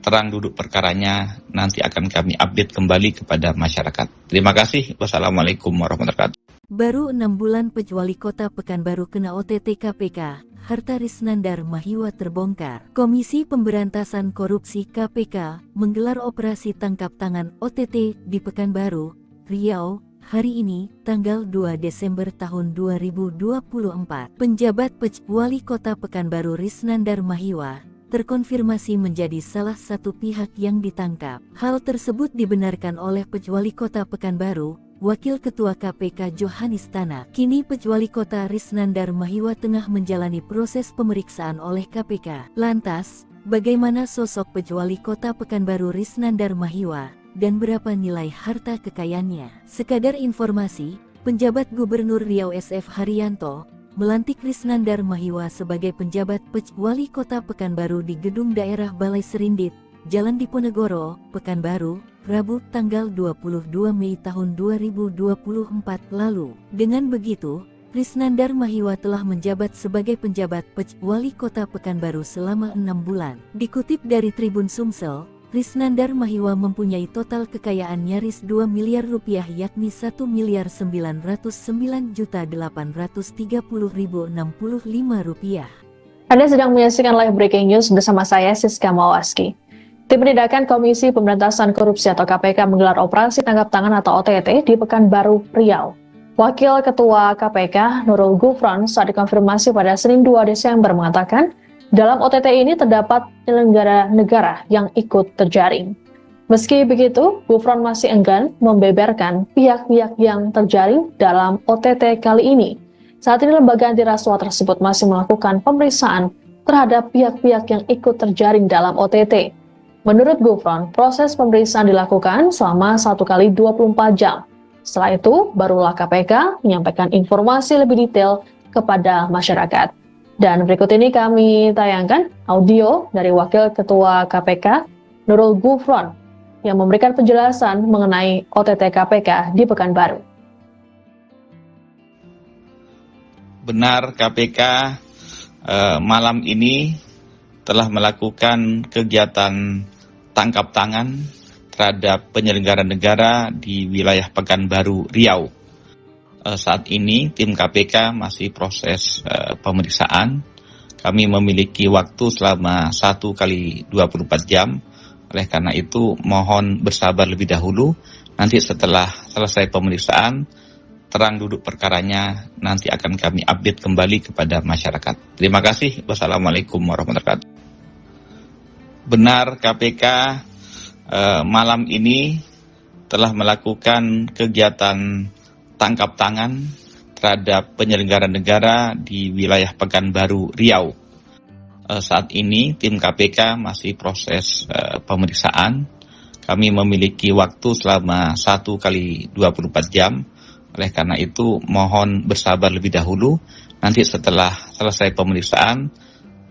terang duduk perkaranya nanti akan kami update kembali kepada masyarakat. Terima kasih. Wassalamualaikum warahmatullahi wabarakatuh. Baru 6 bulan Wali Kota Pekanbaru kena OTT KPK, harta Risnandar Mahiwa terbongkar. Komisi Pemberantasan Korupsi KPK menggelar operasi tangkap tangan OTT di Pekanbaru, Riau, hari ini, tanggal 2 Desember tahun 2024. Penjabat Wali Kota Pekanbaru Risnandar Mahiwa terkonfirmasi menjadi salah satu pihak yang ditangkap. Hal tersebut dibenarkan oleh Wali Kota Pekanbaru, Wakil Ketua KPK Johanis Tanak. Kini Wali Kota Risnandar Mahiwa tengah menjalani proses pemeriksaan oleh KPK. Lantas, bagaimana sosok Wali Kota Pekanbaru Risnandar Mahiwa dan berapa nilai harta kekayaannya? Sekadar informasi, penjabat Gubernur Riau SF Haryanto melantik Risnandar Mahiwa sebagai penjabat Wali Kota Pekanbaru di Gedung Daerah Balai Serindit, Jalan Diponegoro, Pekanbaru, Rabu tanggal 22 Mei tahun 2024 lalu. Dengan begitu, Risnandar Mahiwa telah menjabat sebagai penjabat Wali Kota Pekanbaru selama 6 bulan. Dikutip dari Tribun Sumsel, Risnandar Mahiwa mempunyai total kekayaan nyaris 2 miliar rupiah yakni 1.909.830.065 rupiah. Anda sedang menyaksikan live breaking news bersama saya Siska Mawaski. Tim Penindakan Komisi Pemberantasan Korupsi atau KPK menggelar operasi tangkap tangan atau OTT di Pekanbaru, Riau. Wakil Ketua KPK Nurul Gufron saat dikonfirmasi pada Senin 2 Desember mengatakan, dalam OTT ini terdapat penyelenggara negara yang ikut terjaring. Meski begitu, Gufron masih enggan membeberkan pihak-pihak yang terjaring dalam OTT kali ini. Saat ini lembaga anti rasuah tersebut masih melakukan pemeriksaan terhadap pihak-pihak yang ikut terjaring dalam OTT. Menurut Gufron, proses pemeriksaan dilakukan selama 1 kali 24 jam. Setelah itu, barulah KPK menyampaikan informasi lebih detail kepada masyarakat. Dan berikut ini kami tayangkan audio dari Wakil Ketua KPK, Nurul Gufron, yang memberikan penjelasan mengenai OTT KPK di Pekanbaru. Benar, KPK malam ini telah melakukan kegiatan tangkap tangan terhadap penyelenggara negara di wilayah Pekanbaru, Riau. Saat ini tim KPK masih proses pemeriksaan. Kami memiliki waktu selama 1 kali 24 jam. Oleh karena itu mohon bersabar lebih dahulu. Nanti setelah selesai pemeriksaan, terang duduk perkaranya nanti akan kami update kembali kepada masyarakat. Terima kasih. Wassalamualaikum warahmatullahi wabarakatuh. Benar, KPK malam ini telah melakukan kegiatan tangkap tangan terhadap penyelenggara negara di wilayah Pekanbaru, Riau. Saat ini tim KPK masih proses pemeriksaan. Kami memiliki waktu selama 1 kali 24 jam. Oleh karena itu mohon bersabar lebih dahulu. Nanti setelah selesai pemeriksaan,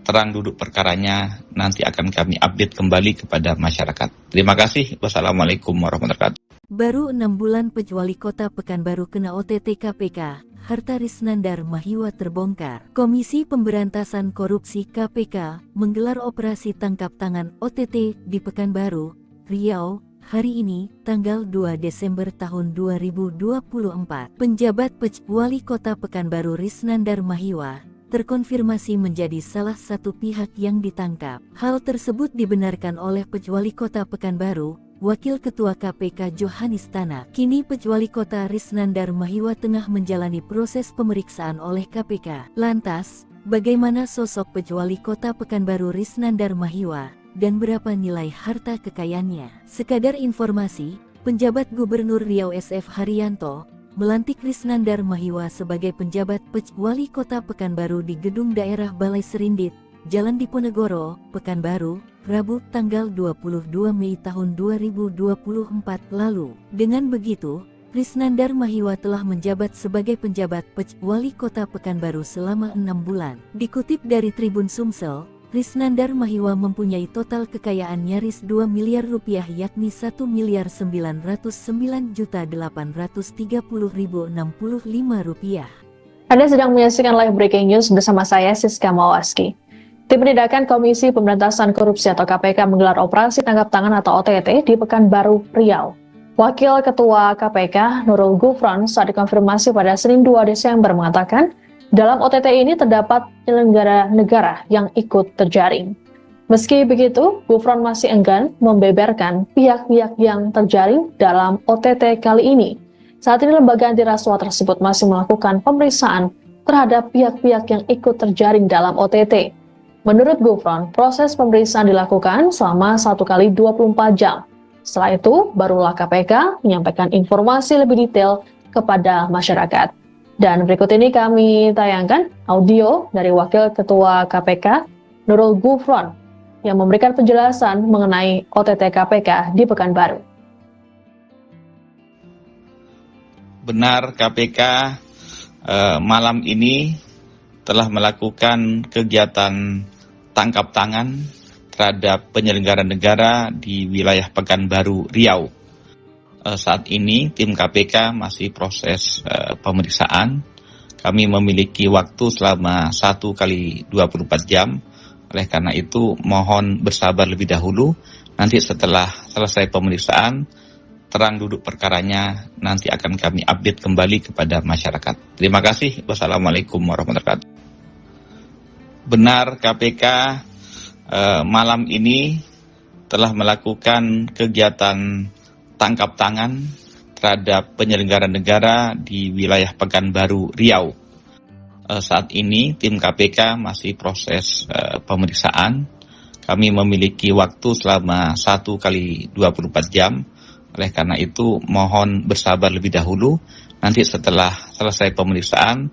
terang duduk perkaranya nanti akan kami update kembali kepada masyarakat. Terima kasih. Wassalamualaikum warahmatullahi wabarakatuh. Baru 6 bulan Wali Kota Pekanbaru kena OTT KPK, harta Risnandar Mahiwa terbongkar. Komisi Pemberantasan Korupsi KPK menggelar operasi tangkap tangan OTT di Pekanbaru, Riau, hari ini, tanggal 2 Desember tahun 2024. Penjabat Wali Kota Pekanbaru Risnandar Mahiwa terkonfirmasi menjadi salah satu pihak yang ditangkap. Hal tersebut dibenarkan oleh Wali Kota Pekanbaru, Wakil Ketua KPK Johanis Tanak. Kini Wali Kota Risnandar Mahiwa tengah menjalani proses pemeriksaan oleh KPK. Lantas, bagaimana sosok Wali Kota Pekanbaru Risnandar Mahiwa dan berapa nilai harta kekayaannya? Sekadar informasi, penjabat Gubernur Riau SF Haryanto melantik Risnandar Mahiwa sebagai penjabat Wali Kota Pekanbaru di Gedung Daerah Balai Serindit, Jalan Diponegoro, Pekanbaru, Rabu tanggal 22 Mei tahun 2024 lalu. Dengan begitu, Risnandar Mahiwa telah menjabat sebagai penjabat Wali Kota Pekanbaru selama 6 bulan. Dikutip dari Tribun Sumsel, Risnandar Mahiwa mempunyai total kekayaan nyaris 2 miliar rupiah yakni 1.909.830.065 rupiah. Anda sedang menyaksikan live breaking news bersama saya Siska Mawaski. Tim Penindakan Komisi Pemberantasan Korupsi atau KPK menggelar operasi tangkap tangan atau OTT di Pekanbaru, Riau. Wakil Ketua KPK Nurul Gufron saat dikonfirmasi pada Senin 2 Desember mengatakan, dalam OTT ini terdapat penyelenggara negara yang ikut terjaring. Meski begitu, Gufron masih enggan membeberkan pihak-pihak yang terjaring dalam OTT kali ini. Saat ini lembaga anti rasuah tersebut masih melakukan pemeriksaan terhadap pihak-pihak yang ikut terjaring dalam OTT. Menurut Gufron, proses pemeriksaan dilakukan selama 1 kali 24 jam. Setelah itu, barulah KPK menyampaikan informasi lebih detail kepada masyarakat. Dan berikut ini kami tayangkan audio dari Wakil Ketua KPK Nurul Gufron yang memberikan penjelasan mengenai OTT KPK di Pekanbaru. Benar, KPK malam ini telah melakukan kegiatan tangkap tangan terhadap penyelenggara negara di wilayah Pekanbaru, Riau. Saat ini tim KPK masih proses pemeriksaan. Kami memiliki waktu selama 1 kali 24 jam. Oleh karena itu mohon bersabar lebih dahulu. Nanti setelah selesai pemeriksaan, terang duduk perkaranya nanti akan kami update kembali kepada masyarakat. Terima kasih. Wassalamualaikum warahmatullahi wabarakatuh. Benar, KPK malam ini telah melakukan kegiatan tangkap tangan terhadap penyelenggara negara di wilayah Pekanbaru, Riau. Saat ini tim KPK masih proses pemeriksaan. Kami memiliki waktu selama 1 kali 24 jam. Oleh karena itu mohon bersabar lebih dahulu. Nanti setelah selesai pemeriksaan,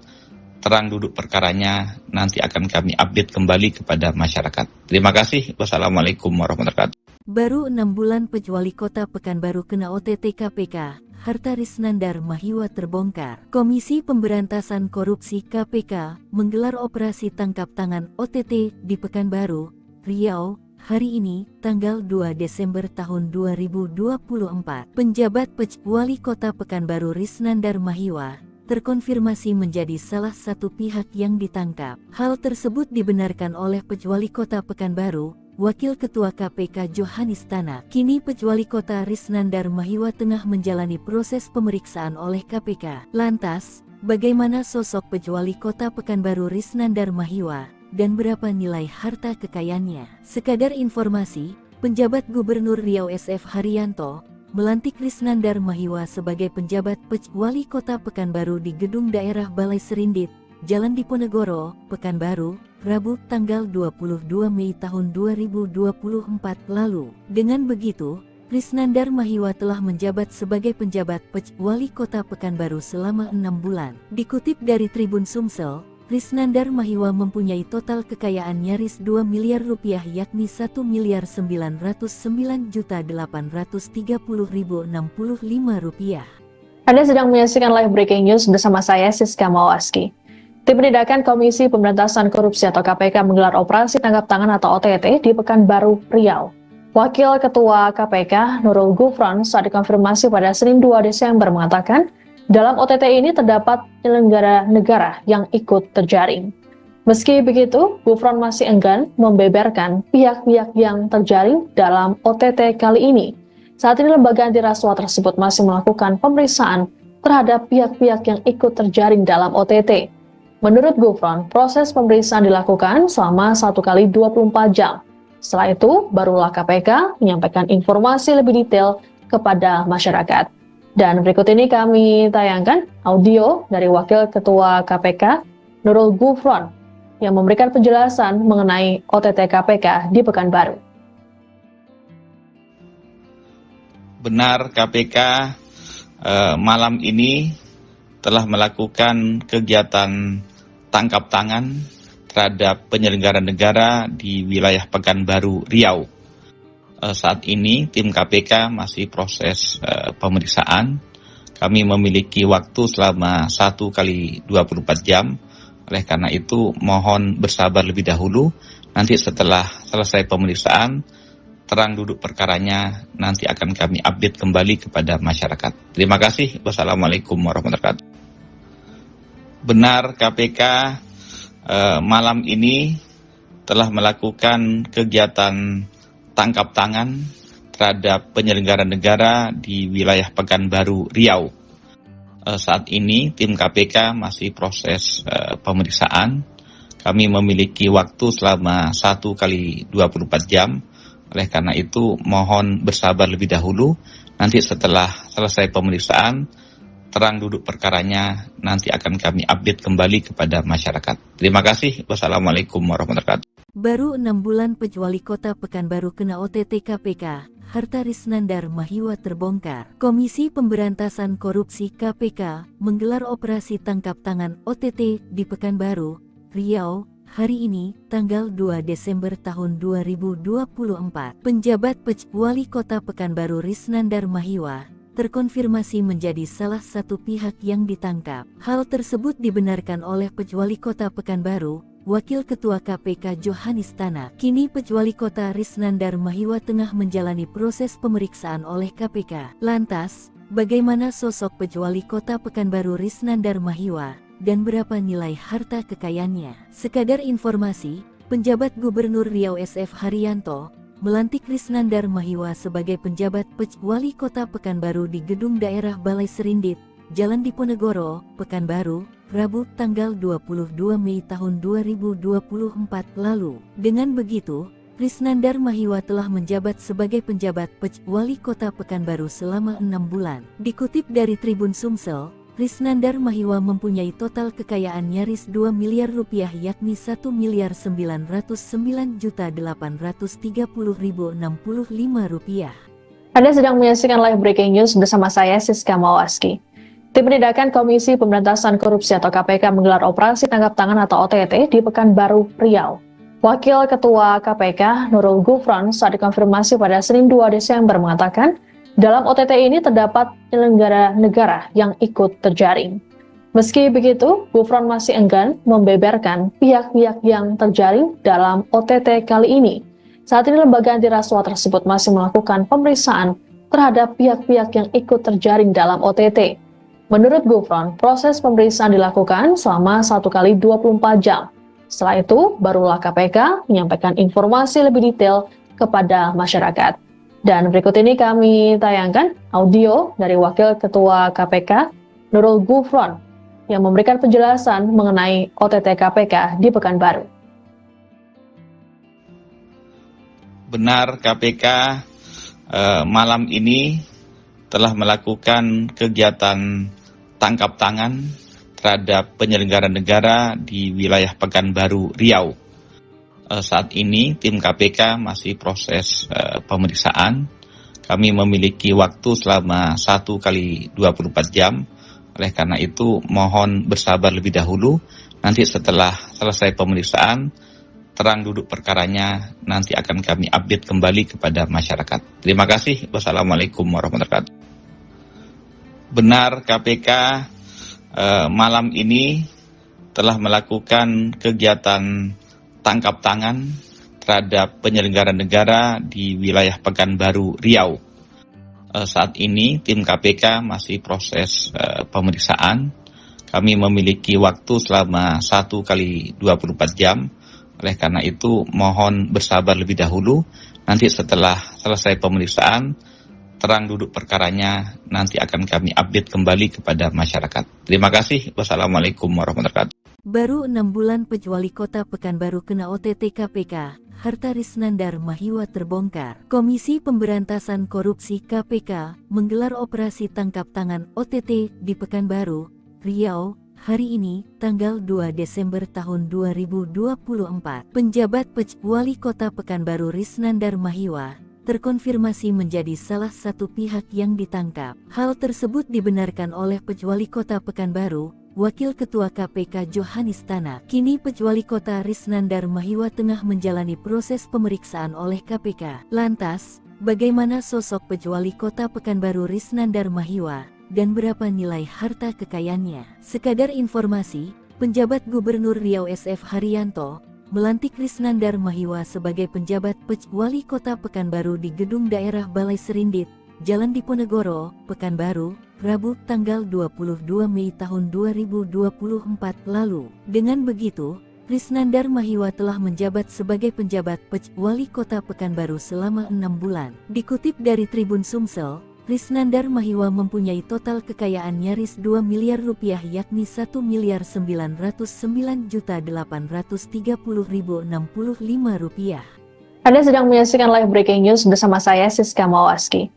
terang duduk perkaranya nanti akan kami update kembali kepada masyarakat. Terima kasih. Wassalamualaikum warahmatullahi wabarakatuh. Baru 6 bulan Wali Kota Pekanbaru kena OTT KPK, harta Risnandar Mahiwa terbongkar. Komisi Pemberantasan Korupsi KPK menggelar operasi tangkap tangan OTT di Pekanbaru, Riau, hari ini, tanggal 2 Desember tahun 2024. Penjabat Wali Kota Pekanbaru Risnandar Mahiwa terkonfirmasi menjadi salah satu pihak yang ditangkap. Hal tersebut dibenarkan oleh Wali Kota Pekanbaru, Wakil Ketua KPK Johanis Tanak. Kini Wali Kota Risnandar Mahiwa tengah menjalani proses pemeriksaan oleh KPK. Lantas, bagaimana sosok Wali Kota Pekanbaru Risnandar Mahiwa dan berapa nilai harta kekayaannya? Sekadar informasi, penjabat Gubernur Riau SF Haryanto melantik Risnandar Mahiwa sebagai penjabat Wali Kota Pekanbaru di Gedung Daerah Balai Serindit, Jalan Diponegoro, Pekanbaru, Rabu tanggal 22 Mei tahun 2024 lalu. Dengan begitu, Risnandar Mahiwa telah menjabat sebagai penjabat Wali Kota Pekanbaru selama 6 bulan. Dikutip dari Tribun Sumsel, Risnandar Mahiwa mempunyai total kekayaan nyaris 2 miliar rupiah yakni 1.909.830.065 rupiah. Anda sedang menyaksikan live breaking news bersama saya Siska Mawaski. Tim Penindakan Komisi Pemberantasan Korupsi atau KPK menggelar operasi tangkap tangan atau OTT di Pekanbaru, Riau. Wakil Ketua KPK Nurul Gufron saat dikonfirmasi pada Senin 2 Desember mengatakan, dalam OTT ini terdapat penyelenggara negara yang ikut terjaring. Meski begitu, Gufron masih enggan membeberkan pihak-pihak yang terjaring dalam OTT kali ini. Saat ini lembaga anti rasuah tersebut masih melakukan pemeriksaan terhadap pihak-pihak yang ikut terjaring dalam OTT. Menurut Gufron, proses pemeriksaan dilakukan selama 1 kali 24 jam. Setelah itu, barulah KPK menyampaikan informasi lebih detail kepada masyarakat. Dan berikut ini kami tayangkan audio dari Wakil Ketua KPK Nurul Gufron yang memberikan penjelasan mengenai OTT KPK di Pekanbaru. Benar, KPK malam ini telah melakukan kegiatan tangkap tangan terhadap penyelenggara negara di wilayah Pekanbaru, Riau. Saat ini tim KPK masih proses pemeriksaan. kami memiliki waktu selama 1 kali 24 jam. Oleh karena itu, mohon bersabar lebih dahulu. Nanti setelah selesai pemeriksaan, terang duduk perkaranya, nanti akan kami update kembali kepada masyarakat. Terima kasih. Wassalamualaikum warahmatullahi wabarakatuh. Benar, KPK malam ini telah melakukan kegiatan tangkap tangan terhadap penyelenggara negara di wilayah Pekanbaru, Riau. Saat ini tim KPK masih proses pemeriksaan. Kami memiliki waktu selama 1 kali 24 jam. Oleh karena itu mohon bersabar lebih dahulu. Nanti setelah selesai pemeriksaan, terang duduk perkaranya, nanti akan kami update kembali kepada masyarakat. Terima kasih. Wassalamualaikum warahmatullahi wabarakatuh. Baru 6 bulan Wali Kota Pekanbaru kena OTT KPK, harta Risnandar Mahiwa terbongkar. Komisi Pemberantasan Korupsi KPK menggelar operasi tangkap tangan OTT di Pekanbaru, Riau, hari ini, tanggal 2 Desember tahun 2024. Penjabat Wali Kota Pekanbaru Risnandar Mahiwa terkonfirmasi menjadi salah satu pihak yang ditangkap. Hal tersebut dibenarkan oleh Wali Kota Pekanbaru, Wakil Ketua KPK Johanis Tanak. Kini Wali Kota Risnandar Mahiwa tengah menjalani proses pemeriksaan oleh KPK. Lantas, bagaimana sosok Wali Kota Pekanbaru Risnandar Mahiwa dan berapa nilai harta kekayaannya? Sekadar informasi, penjabat Gubernur Riau SF Haryanto melantik Risnandar Mahiwa sebagai penjabat Wali Kota Pekanbaru di Gedung Daerah Balai Serindit, Jalan Diponegoro, Pekanbaru, Rabu tanggal 22 Mei tahun 2024 lalu. Dengan begitu, Risnandar Mahiwa telah menjabat sebagai penjabat Wali Kota Pekanbaru selama 6 bulan. Dikutip dari Tribun Sumsel, Risnandar Mahiwa mempunyai total kekayaan nyaris 2 miliar rupiah, yakni 1.909.830.065 rupiah. Anda sedang menyaksikan live breaking news bersama saya Siska Mawaski. Tim Penindakan Komisi Pemberantasan Korupsi atau KPK menggelar operasi tangkap tangan atau OTT di Pekanbaru, Riau. Wakil Ketua KPK Nurul Gufron saat dikonfirmasi pada Senin 2 Desember mengatakan, dalam OTT ini terdapat penyelenggara negara yang ikut terjaring. Meski begitu, Gufron masih enggan membeberkan pihak-pihak yang terjaring dalam OTT kali ini. Saat ini lembaga anti rasuah tersebut masih melakukan pemeriksaan terhadap pihak-pihak yang ikut terjaring dalam OTT. Menurut Gufron, proses pemeriksaan dilakukan selama 1 kali 24 jam. Setelah itu, barulah KPK menyampaikan informasi lebih detail kepada masyarakat. Dan berikut ini kami tayangkan audio dari Wakil Ketua KPK Nurul Gufron yang memberikan penjelasan mengenai OTT KPK di Pekanbaru. Benar, KPK malam ini telah melakukan kegiatan tangkap tangan terhadap penyelenggara negara di wilayah Pekanbaru, Riau. Saat ini tim KPK masih proses pemeriksaan. Kami memiliki waktu selama 1 kali 24 jam. Oleh karena itu mohon bersabar lebih dahulu. Nanti setelah selesai pemeriksaan, terang duduk perkaranya, nanti akan kami update kembali kepada masyarakat. Terima kasih. Wassalamualaikum warahmatullahi wabarakatuh. Benar, KPK malam ini telah melakukan kegiatan tangkap tangan terhadap penyelenggara negara di wilayah Pekanbaru, Riau. Saat ini tim KPK masih proses pemeriksaan. Kami memiliki waktu selama 1 kali 24 jam. Oleh karena itu mohon bersabar lebih dahulu. Nanti setelah selesai pemeriksaan, terang duduk perkaranya, nanti akan kami update kembali kepada masyarakat. Terima kasih. Wassalamualaikum warahmatullahi wabarakatuh. Baru 6 bulan Wali Kota Pekanbaru kena OTT KPK, harta Risnandar Mahiwa terbongkar. Komisi Pemberantasan Korupsi KPK menggelar operasi tangkap tangan OTT di Pekanbaru, Riau, hari ini, tanggal 2 Desember tahun 2024. Penjabat Wali Kota Pekanbaru Risnandar Mahiwa terkonfirmasi menjadi salah satu pihak yang ditangkap. Hal tersebut dibenarkan oleh Wali Kota Pekanbaru, Wakil Ketua KPK Johanis Tanak. Kini Wali Kota Risnandar Mahiwa tengah menjalani proses pemeriksaan oleh KPK. Lantas, bagaimana sosok Wali Kota Pekanbaru Risnandar Mahiwa dan berapa nilai harta kekayaannya. Sekadar informasi, penjabat Gubernur Riau SF Haryanto melantik Risnandar Mahiwa sebagai penjabat Wali Kota Pekanbaru di Gedung Daerah Balai Serindit, Jalan Diponegoro, Pekanbaru, Rabu tanggal 22 Mei tahun 2024 lalu. Dengan begitu, Risnandar Mahiwa telah menjabat sebagai penjabat Wali Kota Pekanbaru selama 6 bulan. Dikutip dari Tribun Sumsel, Risnandar Mahiwa mempunyai total kekayaan nyaris 2 miliar rupiah yakni 1.909.830.065 rupiah. Anda sedang menyaksikan live breaking news bersama saya Siska Mawaski.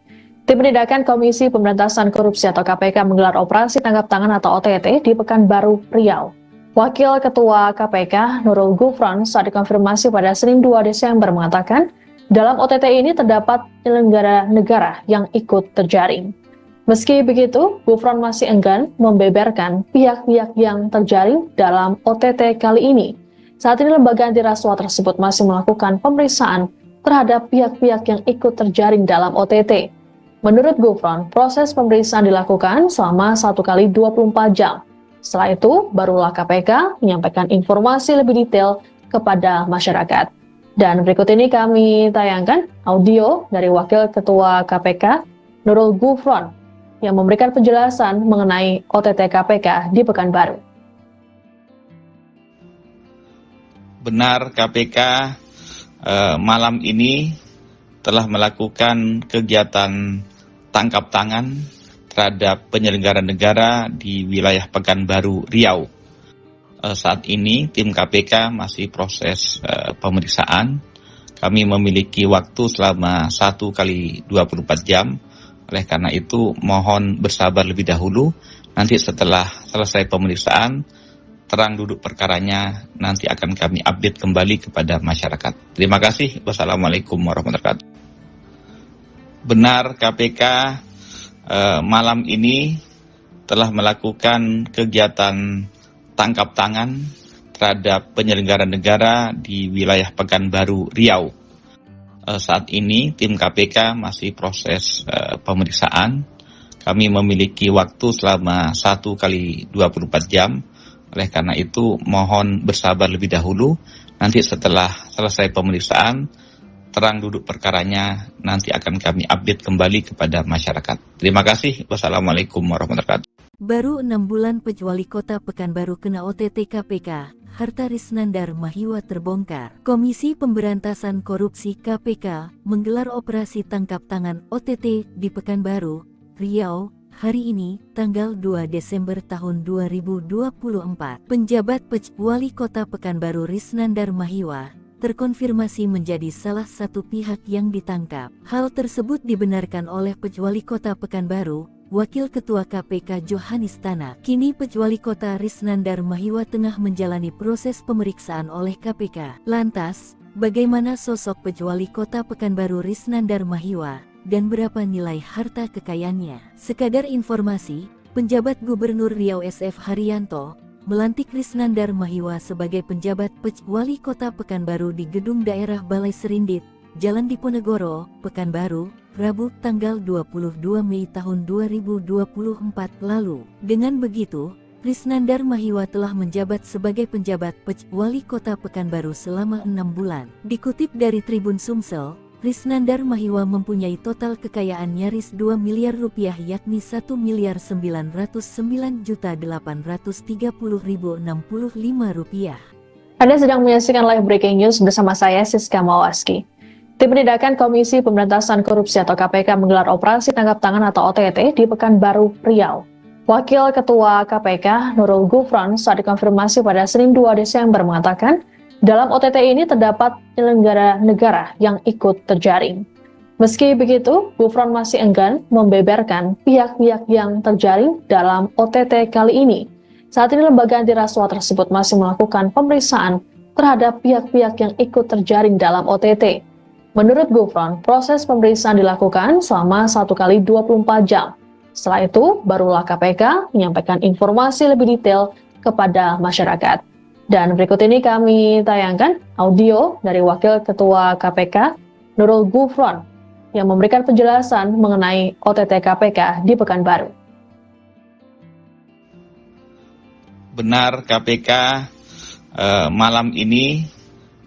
Tim Penindakan Komisi Pemberantasan Korupsi atau KPK menggelar operasi tangkap tangan atau OTT di Pekanbaru, Riau. Wakil Ketua KPK Nurul Gufron saat dikonfirmasi pada Senin 2 Desember mengatakan, dalam OTT ini terdapat penyelenggara negara yang ikut terjaring. Meski begitu, Gufron masih enggan membeberkan pihak-pihak yang terjaring dalam OTT kali ini. Saat ini lembaga anti rasuah tersebut masih melakukan pemeriksaan terhadap pihak-pihak yang ikut terjaring dalam OTT. Menurut Gufron, proses pemeriksaan dilakukan selama 1 kali 24 jam. Setelah itu, barulah KPK menyampaikan informasi lebih detail kepada masyarakat. Dan berikut ini kami tayangkan audio dari Wakil Ketua KPK Nurul Gufron yang memberikan penjelasan mengenai OTT KPK di Pekanbaru. Benar, KPK malam ini telah melakukan kegiatan tangkap tangan terhadap penyelenggara negara di wilayah Pekanbaru, Riau. Saat ini tim KPK masih proses pemeriksaan. Kami memiliki waktu selama 1 kali 24 jam. Oleh karena itu mohon bersabar lebih dahulu. Nanti setelah selesai pemeriksaan, terang duduk perkaranya nanti akan kami update kembali kepada masyarakat. Terima kasih. Wassalamualaikum warahmatullahi wabarakatuh. Benar, KPK malam ini telah melakukan kegiatan tangkap tangan terhadap penyelenggara negara di wilayah Pekanbaru, Riau. Saat ini tim KPK masih proses pemeriksaan. Kami memiliki waktu selama 1 kali 24 jam. Oleh karena itu mohon bersabar lebih dahulu. Nanti setelah selesai pemeriksaan, terang duduk perkaranya nanti akan kami update kembali kepada masyarakat. Terima kasih. Wassalamualaikum warahmatullahi wabarakatuh. Baru 6 bulan Wali Kota Pekanbaru kena OTT KPK, harta Risnandar Mahiwa terbongkar. Komisi Pemberantasan Korupsi KPK menggelar operasi tangkap tangan OTT di Pekanbaru, Riau, hari ini, tanggal 2 Desember tahun 2024. Penjabat Wali Kota Pekanbaru Risnandar Mahiwa terkonfirmasi menjadi salah satu pihak yang ditangkap. Hal tersebut dibenarkan oleh Wali Kota Pekanbaru, Wakil Ketua KPK Johanis Tanak. Kini Wali Kota Risnandar Mahiwa tengah menjalani proses pemeriksaan oleh KPK. Lantas, bagaimana sosok Wali Kota Pekanbaru Risnandar Mahiwa dan berapa nilai harta kekayaannya? Sekadar informasi, penjabat Gubernur Riau SF Haryanto melantik Risnandar Mahiwa sebagai penjabat Wali Kota Pekanbaru di Gedung Daerah Balai Serindit, Jalan Diponegoro, Pekanbaru, Rabu tanggal 22 Mei tahun 2024 lalu. Dengan begitu, Risnandar Mahiwa telah menjabat sebagai penjabat Wali Kota Pekanbaru selama 6 bulan. Dikutip dari Tribun Sumsel, Risnandar Mahiwa mempunyai total kekayaan nyaris 2 miliar rupiah yakni 1.909.830.065 rupiah. Anda sedang menyaksikan live breaking news bersama saya Siska Mawaski. Tim Penindakan Komisi Pemberantasan Korupsi atau KPK menggelar operasi tangkap tangan atau OTT di Pekanbaru, Riau. Wakil Ketua KPK Nurul Gufron saat dikonfirmasi pada Senin 2 Desember mengatakan, dalam OTT ini terdapat penyelenggara negara yang ikut terjaring. Meski begitu, Gufron masih enggan membeberkan pihak-pihak yang terjaring dalam OTT kali ini. Saat ini lembaga anti rasuah tersebut masih melakukan pemeriksaan terhadap pihak-pihak yang ikut terjaring dalam OTT. Menurut Gufron, proses pemeriksaan dilakukan selama 1 kali 24 jam. Setelah itu, barulah KPK menyampaikan informasi lebih detail kepada masyarakat. Dan berikut ini kami tayangkan audio dari Wakil Ketua KPK Nurul Gufron yang memberikan penjelasan mengenai OTT KPK di Pekanbaru. Benar KPK malam ini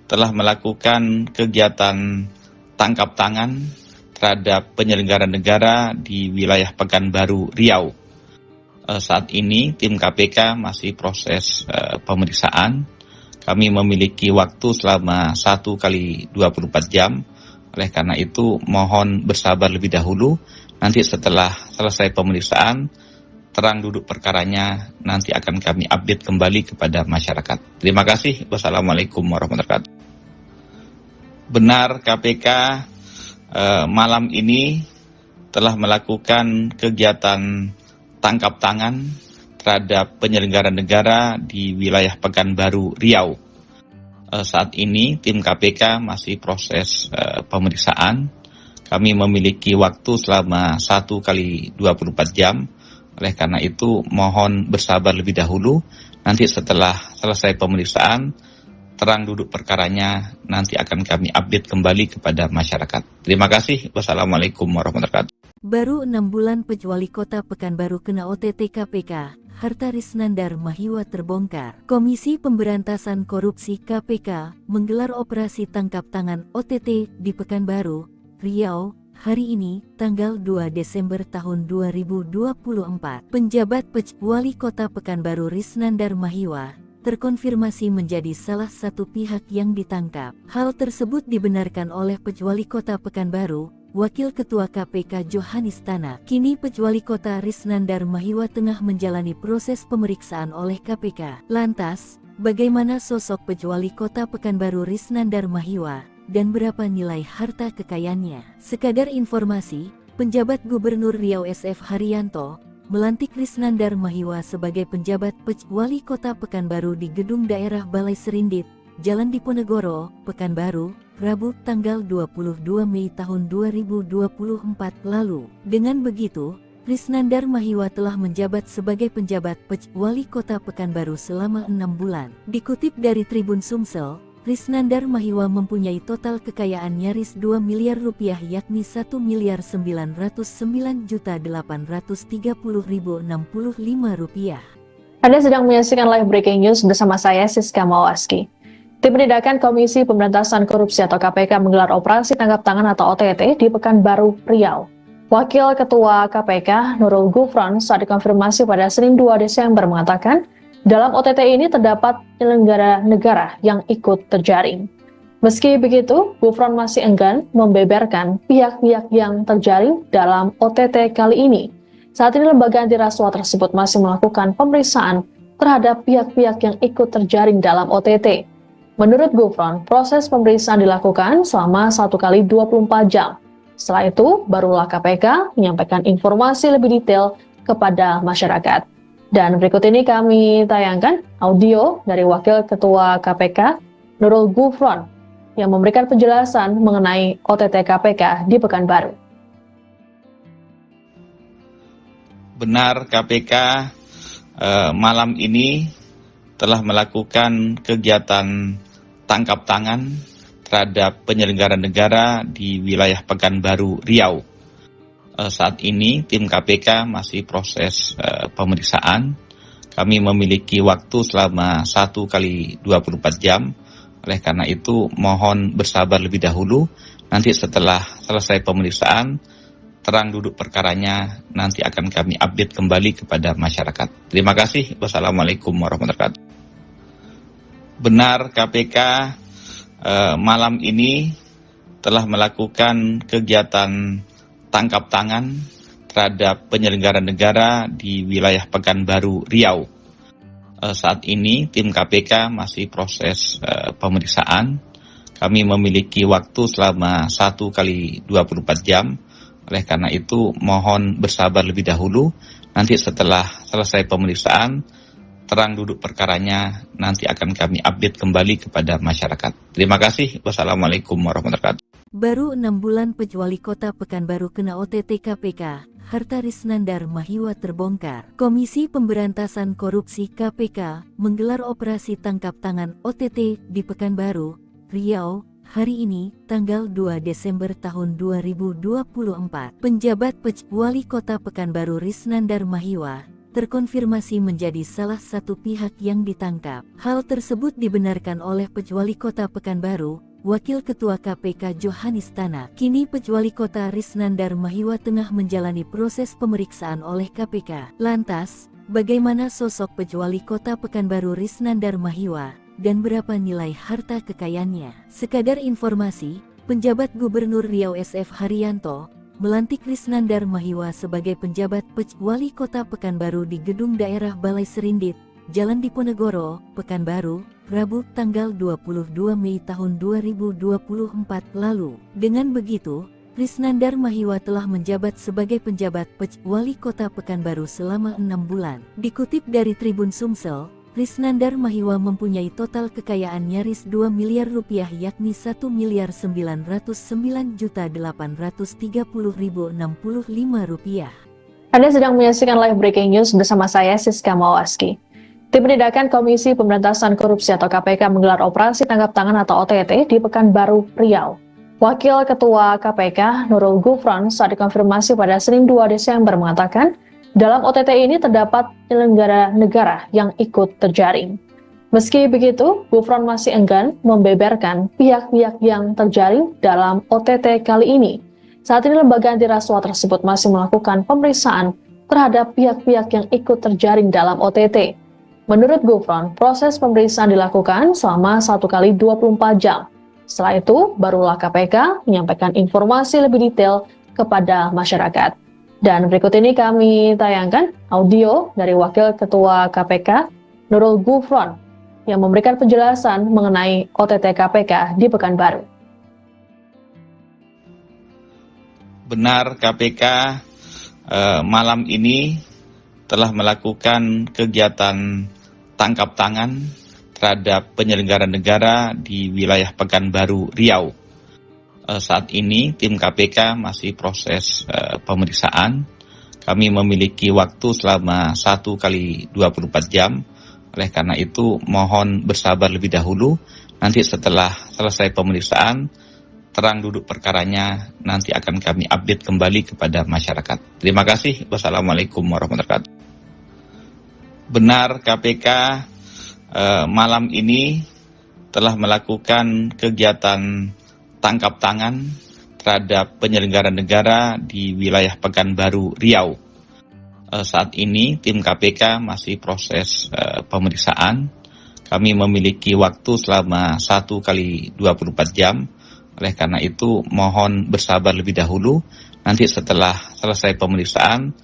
telah melakukan kegiatan tangkap tangan terhadap penyelenggara negara di wilayah Pekanbaru, Riau. Saat ini tim KPK masih proses pemeriksaan. Kami memiliki waktu selama 1 kali 24 jam. Oleh karena itu mohon bersabar lebih dahulu. Nanti setelah selesai pemeriksaan, terang duduk perkaranya nanti akan kami update kembali kepada masyarakat. Terima kasih. Wassalamualaikum warahmatullahi wabarakatuh. Benar KPK malam ini telah melakukan kegiatan tangkap tangan terhadap penyelenggara negara di wilayah Pekanbaru, Riau. Saat ini tim KPK masih proses pemeriksaan. Kami memiliki waktu selama 1 kali 24 jam. Oleh karena itu mohon bersabar lebih dahulu. Nanti setelah selesai pemeriksaan, terang duduk perkaranya nanti akan kami update kembali kepada masyarakat. Terima kasih. Wassalamualaikum warahmatullahi wabarakatuh. Baru 6 bulan Wali Kota Pekanbaru kena OTT KPK, harta Risnandar Mahiwa terbongkar. Komisi Pemberantasan Korupsi KPK menggelar operasi tangkap tangan OTT di Pekanbaru, Riau, hari ini, tanggal 2 Desember tahun 2024. Penjabat Wali Kota Pekanbaru Risnandar Mahiwa terkonfirmasi menjadi salah satu pihak yang ditangkap. Hal tersebut dibenarkan oleh Wali Kota Pekanbaru, Wakil Ketua KPK Johanis Tanak. Kini Wali Kota Risnandar Mahiwa tengah menjalani proses pemeriksaan oleh KPK. Lantas, bagaimana sosok Wali Kota Pekanbaru Risnandar Mahiwa? Dan berapa nilai harta kekayaannya? Sekadar informasi, penjabat Gubernur Riau SF Haryanto melantik Risnandar Mahiwa sebagai penjabat Wali Kota Pekanbaru di Gedung Daerah Balai Serindit, Jalan Diponegoro, Pekanbaru, Rabu tanggal 22 Mei tahun 2024 lalu. Dengan begitu, Risnandar Mahiwa telah menjabat sebagai penjabat Wali Kota Pekanbaru selama 6 bulan. Dikutip dari Tribun Sumsel, Risnandar Mahiwa mempunyai total kekayaan nyaris 2 miliar rupiah yakni 1.909.830.065 rupiah. Anda sedang menyaksikan live breaking news bersama saya Siska Mawaski. Tim Penindakan Komisi Pemberantasan Korupsi atau KPK menggelar operasi tangkap tangan atau OTT di Pekanbaru, Riau. Wakil Ketua KPK Nurul Gufron saat dikonfirmasi pada Senin 2 Desember mengatakan, dalam OTT ini terdapat penyelenggara negara yang ikut terjaring. Meski begitu, Gufron masih enggan membeberkan pihak-pihak yang terjaring dalam OTT kali ini. Saat ini lembaga anti rasuah tersebut masih melakukan pemeriksaan terhadap pihak-pihak yang ikut terjaring dalam OTT. Menurut Gufron, proses pemeriksaan dilakukan selama 1 kali 24 jam. Setelah itu, barulah KPK menyampaikan informasi lebih detail kepada masyarakat. Dan berikut ini kami tayangkan audio dari Wakil Ketua KPK Nurul Gufron yang memberikan penjelasan mengenai OTT KPK di Pekanbaru. Benar KPK malam ini telah melakukan kegiatan tangkap tangan terhadap penyelenggara negara di wilayah Pekanbaru, Riau. Saat ini tim KPK masih proses pemeriksaan. Kami memiliki waktu selama 1 kali 24 jam. Oleh karena itu mohon bersabar lebih dahulu. Nanti setelah selesai pemeriksaan, terang duduk perkaranya nanti akan kami update kembali kepada masyarakat. Terima kasih. Wassalamualaikum warahmatullahi wabarakatuh. Benar KPK malam ini telah melakukan kegiatan tangkap tangan terhadap penyelenggara negara di wilayah Pekanbaru, Riau. Saat ini tim KPK masih proses pemeriksaan. Kami memiliki waktu selama 1 kali 24 jam. Oleh karena itu mohon bersabar lebih dahulu. Nanti setelah selesai pemeriksaan, terang duduk perkaranya nanti akan kami update kembali kepada masyarakat. Terima kasih. Wassalamualaikum warahmatullahi wabarakatuh. Baru 6 bulan Wali Kota Pekanbaru kena OTT KPK, harta Risnandar Mahiwa terbongkar. Komisi Pemberantasan Korupsi KPK menggelar operasi tangkap tangan OTT di Pekanbaru, Riau, hari ini, tanggal 2 Desember tahun 2024. Penjabat Wali Kota Pekanbaru Risnandar Mahiwa terkonfirmasi menjadi salah satu pihak yang ditangkap. Hal tersebut dibenarkan oleh Pejwali Kota Pekanbaru, Wakil Ketua KPK Johanis Tanak. Kini Pejwali Kota Risnandar Mahiwa tengah menjalani proses pemeriksaan oleh KPK. Lantas, bagaimana sosok Pejwali Kota Pekanbaru Risnandar Mahiwa, dan berapa nilai harta kekayaannya? Sekadar informasi, penjabat Gubernur Riau SF Haryanto melantik Risnandar Mahiwa sebagai penjabat Pejwali Kota Pekanbaru di Gedung Daerah Balai Serindit, Jalan Diponegoro, Pekanbaru, Rabu tanggal 22 Mei tahun 2024 lalu. Dengan begitu, Risnandar Mahiwa telah menjabat sebagai penjabat Pejwali Kota Pekanbaru selama 6 bulan. Dikutip dari Tribun Sumsel, Risnandar Mahiwa mempunyai total kekayaan nyaris 2 miliar rupiah yakni 1.909.830.065 rupiah. Anda sedang menyaksikan live breaking news bersama saya Siska Mawaski. Tim Penindakan Komisi Pemberantasan Korupsi atau KPK menggelar operasi tangkap tangan atau OTT di Pekanbaru, Riau. Wakil Ketua KPK Nurul Gufron saat dikonfirmasi pada Senin 2 Desember mengatakan, dalam OTT ini terdapat penyelenggara negara yang ikut terjaring. Meski begitu, Gufron masih enggan membeberkan pihak-pihak yang terjaring dalam OTT kali ini. Saat ini lembaga anti rasuah tersebut masih melakukan pemeriksaan terhadap pihak-pihak yang ikut terjaring dalam OTT. Menurut Gufron, proses pemeriksaan dilakukan selama 1 kali 24 jam. Setelah itu, barulah KPK menyampaikan informasi lebih detail kepada masyarakat. Dan berikut ini kami tayangkan audio dari Wakil Ketua KPK Nurul Gufron yang memberikan penjelasan mengenai OTT KPK di Pekanbaru. Benar, KPK malam ini telah melakukan kegiatan tangkap tangan terhadap penyelenggara negara di wilayah Pekanbaru, Riau. Saat ini tim KPK masih proses pemeriksaan. Kami memiliki waktu selama 1 kali 24 jam. Oleh karena itu mohon bersabar lebih dahulu. Nanti setelah selesai pemeriksaan, terang duduk perkaranya nanti akan kami update kembali kepada masyarakat. Terima kasih. Wassalamualaikum warahmatullahi wabarakatuh. Benar, KPK malam ini telah melakukan kegiatan tangkap tangan terhadap penyelenggara negara di wilayah Pekanbaru, Riau. Saat ini tim KPK masih proses pemeriksaan. Kami memiliki waktu selama 1 kali 24 jam. Oleh karena itu mohon bersabar lebih dahulu. Nanti setelah selesai pemeriksaan,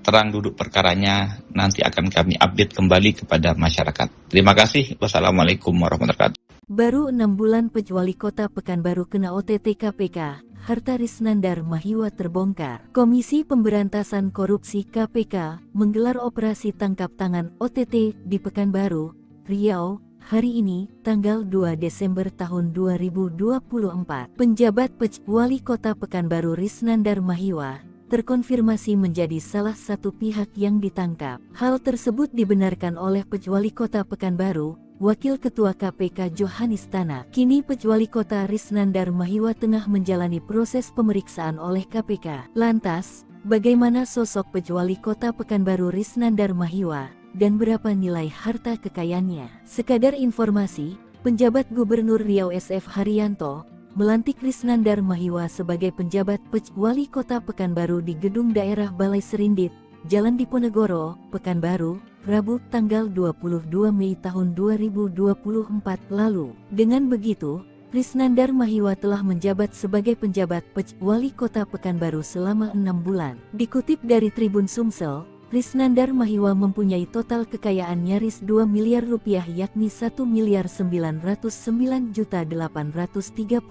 terang duduk perkaranya nanti akan kami update kembali kepada masyarakat. Terima kasih. Wassalamualaikum warahmatullahi wabarakatuh. Baru 6 bulan Pejwali Kota Pekanbaru kena OTT KPK, harta Risnandar Mahiwa terbongkar. Komisi Pemberantasan Korupsi KPK menggelar operasi tangkap tangan OTT di Pekanbaru, Riau, hari ini, tanggal 2 Desember tahun 2024. Penjabat Pejwali Kota Pekanbaru Risnandar Mahiwa terkonfirmasi menjadi salah satu pihak yang ditangkap. Hal tersebut dibenarkan oleh Pejwali Kota Pekanbaru, Wakil Ketua KPK Johanis Tanak. Kini Pejwali Kota Risnandar Mahiwa tengah menjalani proses pemeriksaan oleh KPK. Lantas, bagaimana sosok Pejwali Kota Pekanbaru Risnandar Mahiwa, dan berapa nilai harta kekayaannya? Sekadar informasi, penjabat Gubernur Riau SF Haryanto melantik Risnandar Mahiwa sebagai penjabat Pejwali Kota Pekanbaru di Gedung Daerah Balai Serindit, Jalan Diponegoro, Pekanbaru, Rabu tanggal 22 Mei tahun 2024 lalu. Dengan begitu, Risnandar Mahiwa telah menjabat sebagai penjabat Pejwali Kota Pekanbaru selama 6 bulan. Dikutip dari Tribun Sumsel, Risnandar Mahiwa mempunyai total kekayaan nyaris 2 miliar rupiah yakni 1.909.830.065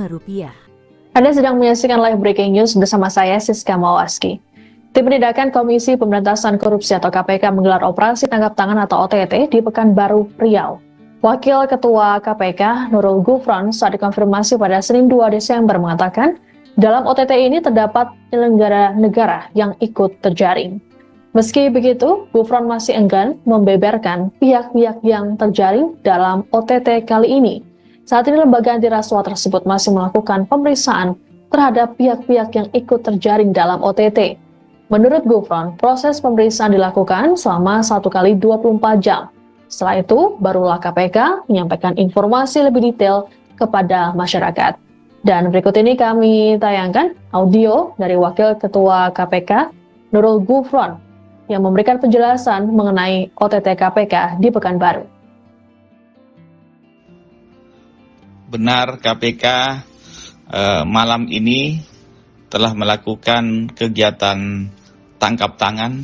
rupiah. Anda sedang menyaksikan live breaking news bersama saya Siska Mawaski. Tim Penindakan Komisi Pemberantasan Korupsi atau KPK menggelar operasi tangkap tangan atau OTT di Pekanbaru, Riau. Wakil Ketua KPK Nurul Gufron saat dikonfirmasi pada Senin 2 Desember mengatakan, dalam OTT ini terdapat penyelenggara negara yang ikut terjaring. Meski begitu, Gufron masih enggan membeberkan pihak-pihak yang terjaring dalam OTT kali ini. Saat ini lembaga anti rasuah tersebut masih melakukan pemeriksaan terhadap pihak-pihak yang ikut terjaring dalam OTT. Menurut Gufron, proses pemeriksaan dilakukan selama 1 kali 24 jam. Setelah itu, barulah KPK menyampaikan informasi lebih detail kepada masyarakat. Dan berikut ini kami tayangkan audio dari Wakil Ketua KPK, Nurul Gufron, yang memberikan penjelasan mengenai OTT KPK di Pekanbaru. Benar, KPK malam ini telah melakukan kegiatan tangkap tangan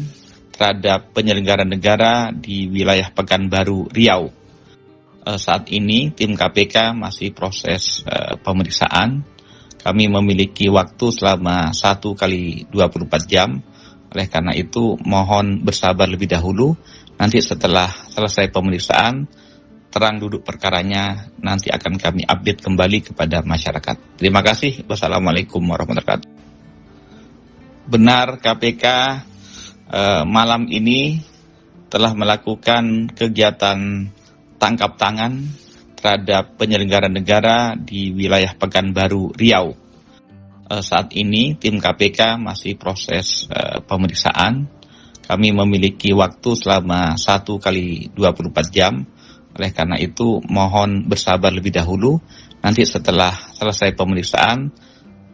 terhadap penyelenggara negara di wilayah Pekanbaru, Riau. Saat ini tim KPK masih proses pemeriksaan. Kami memiliki waktu selama 1 kali 24 jam. Oleh karena itu mohon bersabar lebih dahulu. Nanti setelah selesai pemeriksaan, terang duduk perkaranya nanti akan kami update kembali kepada masyarakat. Terima kasih. Wassalamualaikum warahmatullahi wabarakatuh. Benar, KPK malam ini telah melakukan kegiatan tangkap tangan terhadap penyelenggara negara di wilayah Pekanbaru, Riau. Saat ini tim KPK masih proses pemeriksaan. Kami memiliki waktu selama 1 kali 24 jam. Oleh karena itu mohon bersabar lebih dahulu. Nanti setelah selesai pemeriksaan,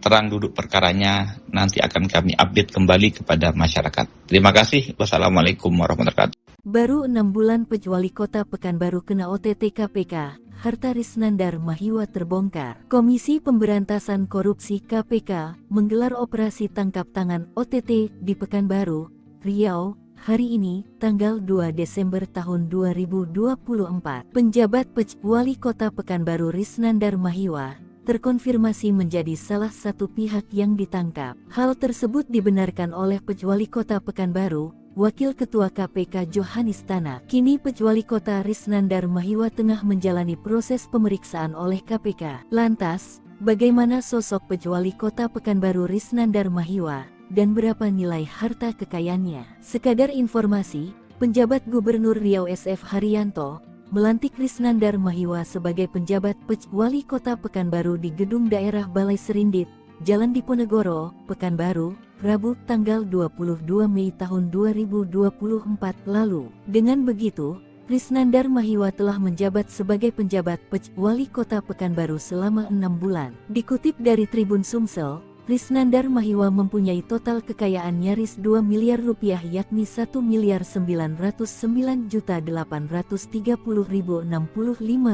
terang duduk perkaranya nanti akan kami update kembali kepada masyarakat. Terima kasih. Wassalamualaikum warahmatullahi wabarakatuh. Baru 6 bulan Wali Kota Pekanbaru kena OTT KPK, harta Risnandar Mahiwa terbongkar. Komisi Pemberantasan Korupsi KPK menggelar operasi tangkap tangan OTT di Pekanbaru, Riau, hari ini, tanggal 2 Desember tahun 2024. Penjabat Wali Kota Pekanbaru Risnandar Mahiwa terkonfirmasi menjadi salah satu pihak yang ditangkap. Hal tersebut dibenarkan oleh Wali Kota Pekanbaru, Wakil Ketua KPK Johanis Tanak. Kini Wali Kota Risnandar Mahiwa tengah menjalani proses pemeriksaan oleh KPK. Lantas, bagaimana sosok Wali Kota Pekanbaru Risnandar Mahiwa dan berapa nilai harta kekayaannya? Sekadar informasi, penjabat Gubernur Riau SF Haryanto melantik Risnandar Mahiwa sebagai penjabat Wali Kota Pekanbaru di Gedung Daerah Balai Serindit, Jalan Diponegoro, Pekanbaru, Rabu tanggal 22 Mei tahun 2024 lalu. Dengan begitu, Risnandar Mahiwa telah menjabat sebagai penjabat Wali Kota Pekanbaru selama 6 bulan. Dikutip dari Tribun Sumsel, Risnandar Mahiwa mempunyai total kekayaan nyaris 2 miliar rupiah, yakni 1.909.830.065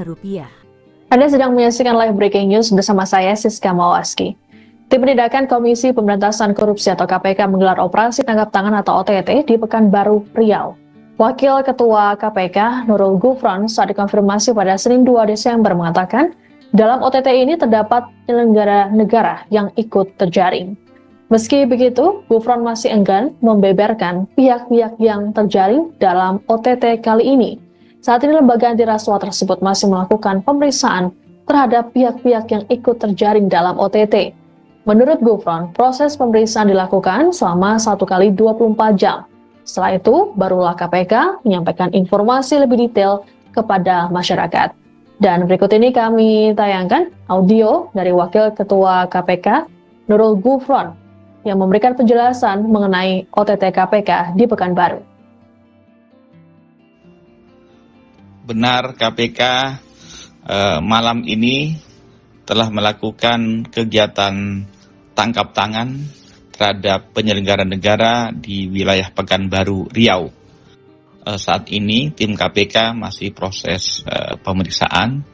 rupiah. Anda sedang menyaksikan live breaking news bersama saya Siska Mawaski. Tim Penindakan Komisi Pemberantasan Korupsi atau KPK menggelar operasi tangkap tangan atau OTT di Pekanbaru, Riau. Wakil Ketua KPK Nurul Gufron saat dikonfirmasi pada Senin 2 Desember mengatakan, dalam OTT ini terdapat penyelenggara negara yang ikut terjaring. Meski begitu, Gufron masih enggan membeberkan pihak-pihak yang terjaring dalam OTT kali ini. Saat ini lembaga anti rasuah tersebut masih melakukan pemeriksaan terhadap pihak-pihak yang ikut terjaring dalam OTT. Menurut Gufron, proses pemeriksaan dilakukan selama 1 kali 24 jam. Setelah itu, barulah KPK menyampaikan informasi lebih detail kepada masyarakat. Dan berikut ini kami tayangkan audio dari Wakil Ketua KPK, Nurul Gufron, yang memberikan penjelasan mengenai OTT KPK di Pekanbaru. Benar, KPK malam ini telah melakukan kegiatan tangkap tangan terhadap penyelenggara negara di wilayah Pekanbaru, Riau. Saat ini tim KPK masih proses pemeriksaan.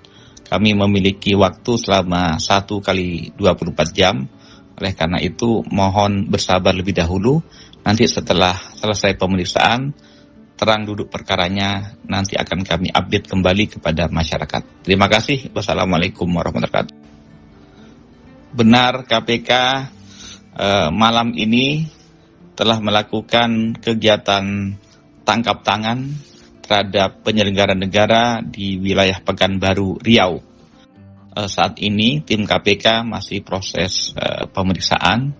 Kami memiliki waktu selama 1 kali 24 jam. Oleh karena itu mohon bersabar lebih dahulu. Nanti setelah selesai pemeriksaan, terang duduk perkaranya nanti akan kami update kembali kepada masyarakat. Terima kasih. Wassalamualaikum warahmatullahi wabarakatuh. Benar, KPK malam ini telah melakukan kegiatan tangkap tangan terhadap penyelenggara negara di wilayah Pekanbaru, Riau. Saat ini tim KPK masih proses pemeriksaan.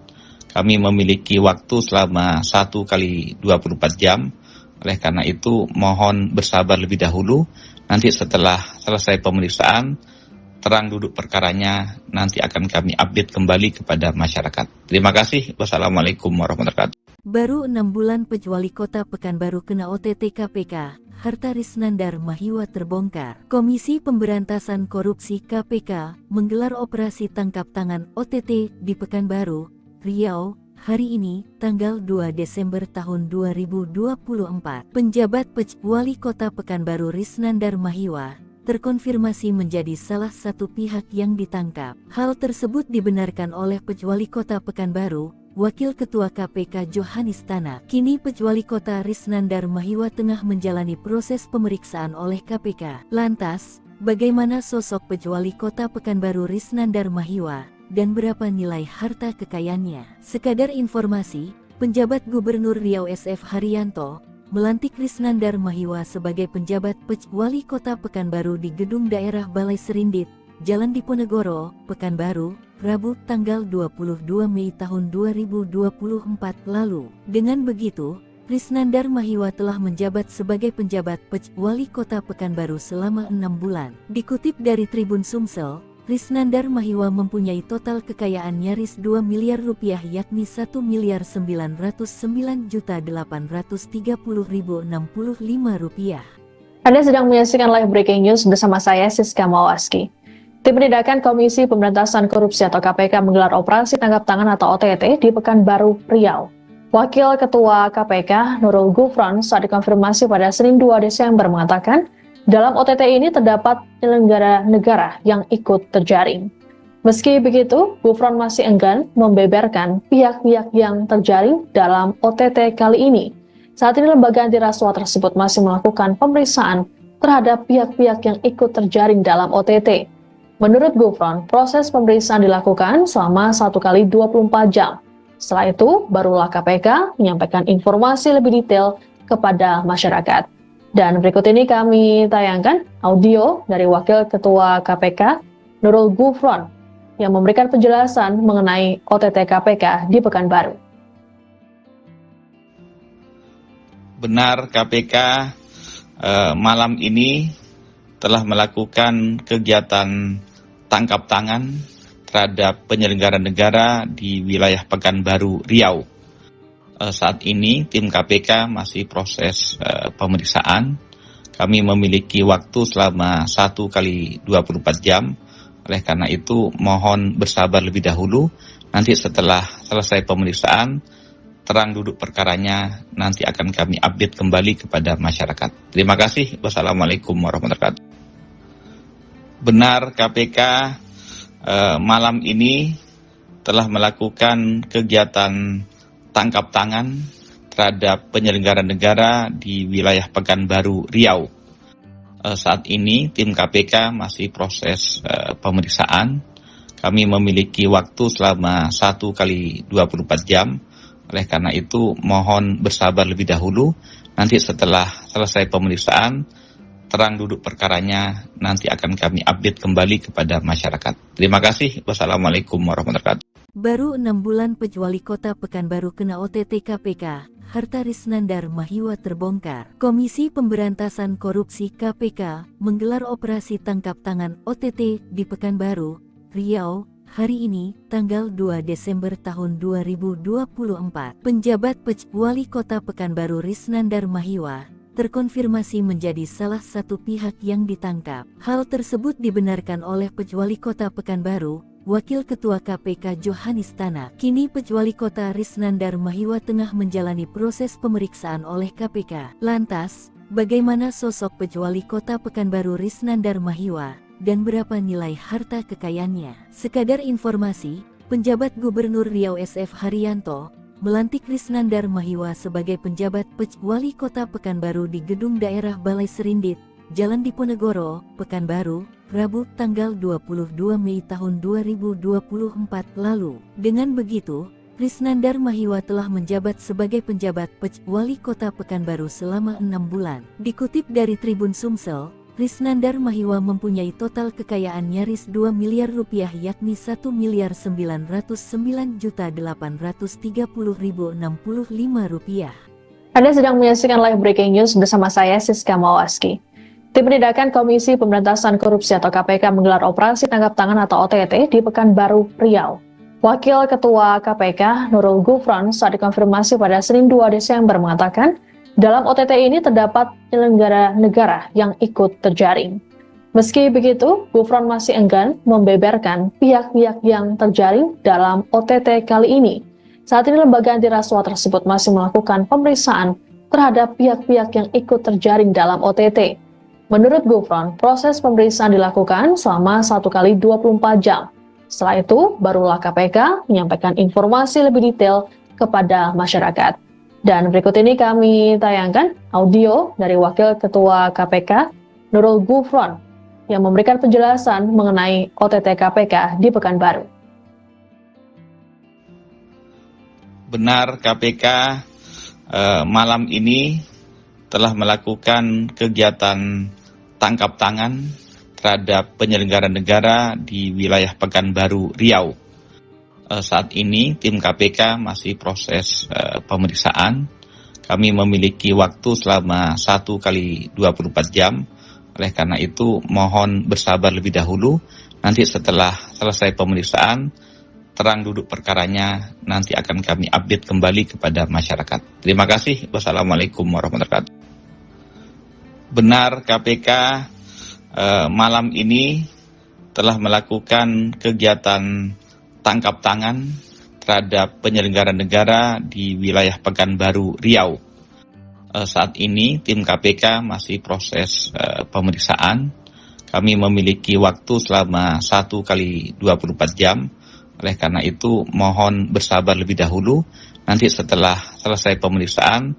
Kami memiliki waktu selama 1 kali 24 jam. Oleh karena itu mohon bersabar lebih dahulu. Nanti setelah selesai pemeriksaan, terang duduk perkaranya nanti akan kami update kembali kepada masyarakat. Terima kasih. Wassalamualaikum warahmatullahi wabarakatuh. Baru 6 bulan Wali Kota Pekanbaru kena OTT KPK, harta Risnandar Mahiwa terbongkar. Komisi Pemberantasan Korupsi KPK menggelar operasi tangkap tangan OTT di Pekanbaru, Riau, hari ini, tanggal 2 Desember tahun 2024. Penjabat Wali Kota Pekanbaru Risnandar Mahiwa terkonfirmasi menjadi salah satu pihak yang ditangkap. Hal tersebut dibenarkan oleh Wali Kota Pekanbaru, Wakil Ketua KPK Johanis Tanak. Kini Wali Kota Risnandar Mahiwa tengah menjalani proses pemeriksaan oleh KPK. Lantas, bagaimana sosok Wali Kota Pekanbaru Risnandar Mahiwa dan berapa nilai harta kekayaannya? Sekadar informasi, penjabat Gubernur Riau SF Haryanto melantik Risnandar Mahiwa sebagai penjabat Wali Kota Pekanbaru di Gedung Daerah Balai Serindit, Jalan Diponegoro, Pekanbaru, Rabu tanggal 22 Mei tahun 2024 lalu. Dengan begitu, Risnandar Mahiwa telah menjabat sebagai penjabat Wali Kota Pekanbaru selama 6 bulan. Dikutip dari Tribun Sumsel, Risnandar Mahiwa mempunyai total kekayaan nyaris 2 miliar rupiah, yakni 1.909.830.065 rupiah. Anda sedang menyaksikan live breaking news bersama saya Siska Mawaski. Tim Penindakan Komisi Pemberantasan Korupsi atau KPK menggelar operasi tangkap tangan atau OTT di Pekanbaru, Riau. Wakil Ketua KPK Nurul Gufron saat dikonfirmasi pada Senin 2 Desember mengatakan, dalam OTT ini terdapat penyelenggara negara yang ikut terjaring. Meski begitu, Gufron masih enggan membeberkan pihak-pihak yang terjaring dalam OTT kali ini. Saat ini lembaga anti rasuah tersebut masih melakukan pemeriksaan terhadap pihak-pihak yang ikut terjaring dalam OTT. Menurut Gufron, proses pemeriksaan dilakukan selama 1 kali 24 jam. Setelah itu, barulah KPK menyampaikan informasi lebih detail kepada masyarakat. Dan berikut ini kami tayangkan audio dari Wakil Ketua KPK Nurul Gufron yang memberikan penjelasan mengenai OTT KPK di Pekanbaru. Benar, KPK malam ini telah melakukan kegiatan tangkap tangan terhadap penyelenggara negara di wilayah Pekanbaru, Riau. Saat ini tim KPK masih proses pemeriksaan. Kami memiliki waktu selama 1 kali 24 jam. Oleh karena itu mohon bersabar lebih dahulu. Nanti setelah selesai pemeriksaan, terang duduk perkaranya nanti akan kami update kembali kepada masyarakat. Terima kasih. Wassalamualaikum warahmatullahi wabarakatuh. Benar, KPK malam ini telah melakukan kegiatan tangkap tangan terhadap penyelenggara negara di wilayah Pekanbaru, Riau. Saat ini tim KPK masih proses pemeriksaan. Kami memiliki waktu selama 1 kali 24 jam. Oleh karena itu mohon bersabar lebih dahulu. Nanti setelah selesai pemeriksaan, terang duduk perkaranya nanti akan kami update kembali kepada masyarakat. Terima kasih. Wassalamualaikum warahmatullahi wabarakatuh. Baru 6 bulan Wali Kota Pekanbaru kena OTT KPK, harta Risnandar Mahiwa terbongkar. Komisi Pemberantasan Korupsi KPK menggelar operasi tangkap tangan OTT di Pekanbaru, Riau, hari ini, tanggal 2 Desember tahun 2024. Penjabat Wali Kota Pekanbaru Risnandar Mahiwa terkonfirmasi menjadi salah satu pihak yang ditangkap. Hal tersebut dibenarkan oleh Wali Kota Pekanbaru, Wakil Ketua KPK Johanis Tanak. Kini Wali Kota Risnandar Mahiwa tengah menjalani proses pemeriksaan oleh KPK. Lantas, bagaimana sosok Wali Kota Pekanbaru Risnandar Mahiwa dan berapa nilai harta kekayaannya? Sekadar informasi, penjabat Gubernur Riau SF Haryanto melantik Risnandar Mahiwa sebagai penjabat Wali Kota Pekanbaru di Gedung Daerah Balai Serindit, Jalan Diponegoro, Pekanbaru, Rabu tanggal 22 Mei tahun 2024 lalu. Dengan begitu, Risnandar Mahiwa telah menjabat sebagai penjabat Wali Kota Pekanbaru selama 6 bulan. Dikutip dari Tribun Sumsel, Risnandar Mahiwa mempunyai total kekayaan nyaris 2 miliar rupiah, yakni 1.909.830.065 rupiah. Anda sedang menyaksikan live breaking news bersama saya Siska Mawaski. Tim Penindakan Komisi Pemberantasan Korupsi atau KPK menggelar operasi tangkap tangan atau OTT di Pekanbaru, Riau. Wakil Ketua KPK Nurul Gufron saat dikonfirmasi pada Senin 2 Desember mengatakan, dalam OTT ini terdapat penyelenggara negara yang ikut terjaring. Meski begitu, Gufron masih enggan membeberkan pihak-pihak yang terjaring dalam OTT kali ini. Saat ini lembaga anti rasuah tersebut masih melakukan pemeriksaan terhadap pihak-pihak yang ikut terjaring dalam OTT. Menurut Gufron, proses pemeriksaan dilakukan selama 1 kali 24 jam. Setelah itu, barulah KPK menyampaikan informasi lebih detail kepada masyarakat. Dan berikut ini kami tayangkan audio dari Wakil Ketua KPK Nurul Gufron yang memberikan penjelasan mengenai OTT KPK di Pekanbaru. Benar, KPK malam ini telah melakukan kegiatan tangkap tangan terhadap penyelenggara negara di wilayah Pekanbaru, Riau. Saat ini tim KPK masih proses pemeriksaan. Kami memiliki waktu selama 1 kali 24 jam. Oleh karena itu mohon bersabar lebih dahulu. Nanti setelah selesai pemeriksaan, terang duduk perkaranya nanti akan kami update kembali kepada masyarakat. Terima kasih. Wassalamualaikum warahmatullahi wabarakatuh. Benar, KPK malam ini telah melakukan kegiatan tangkap tangan terhadap penyelenggara negara di wilayah Pekanbaru, Riau. Saat ini tim KPK masih proses pemeriksaan. Kami memiliki waktu selama 1 kali 24 jam. Oleh karena itu mohon bersabar lebih dahulu. Nanti setelah selesai pemeriksaan,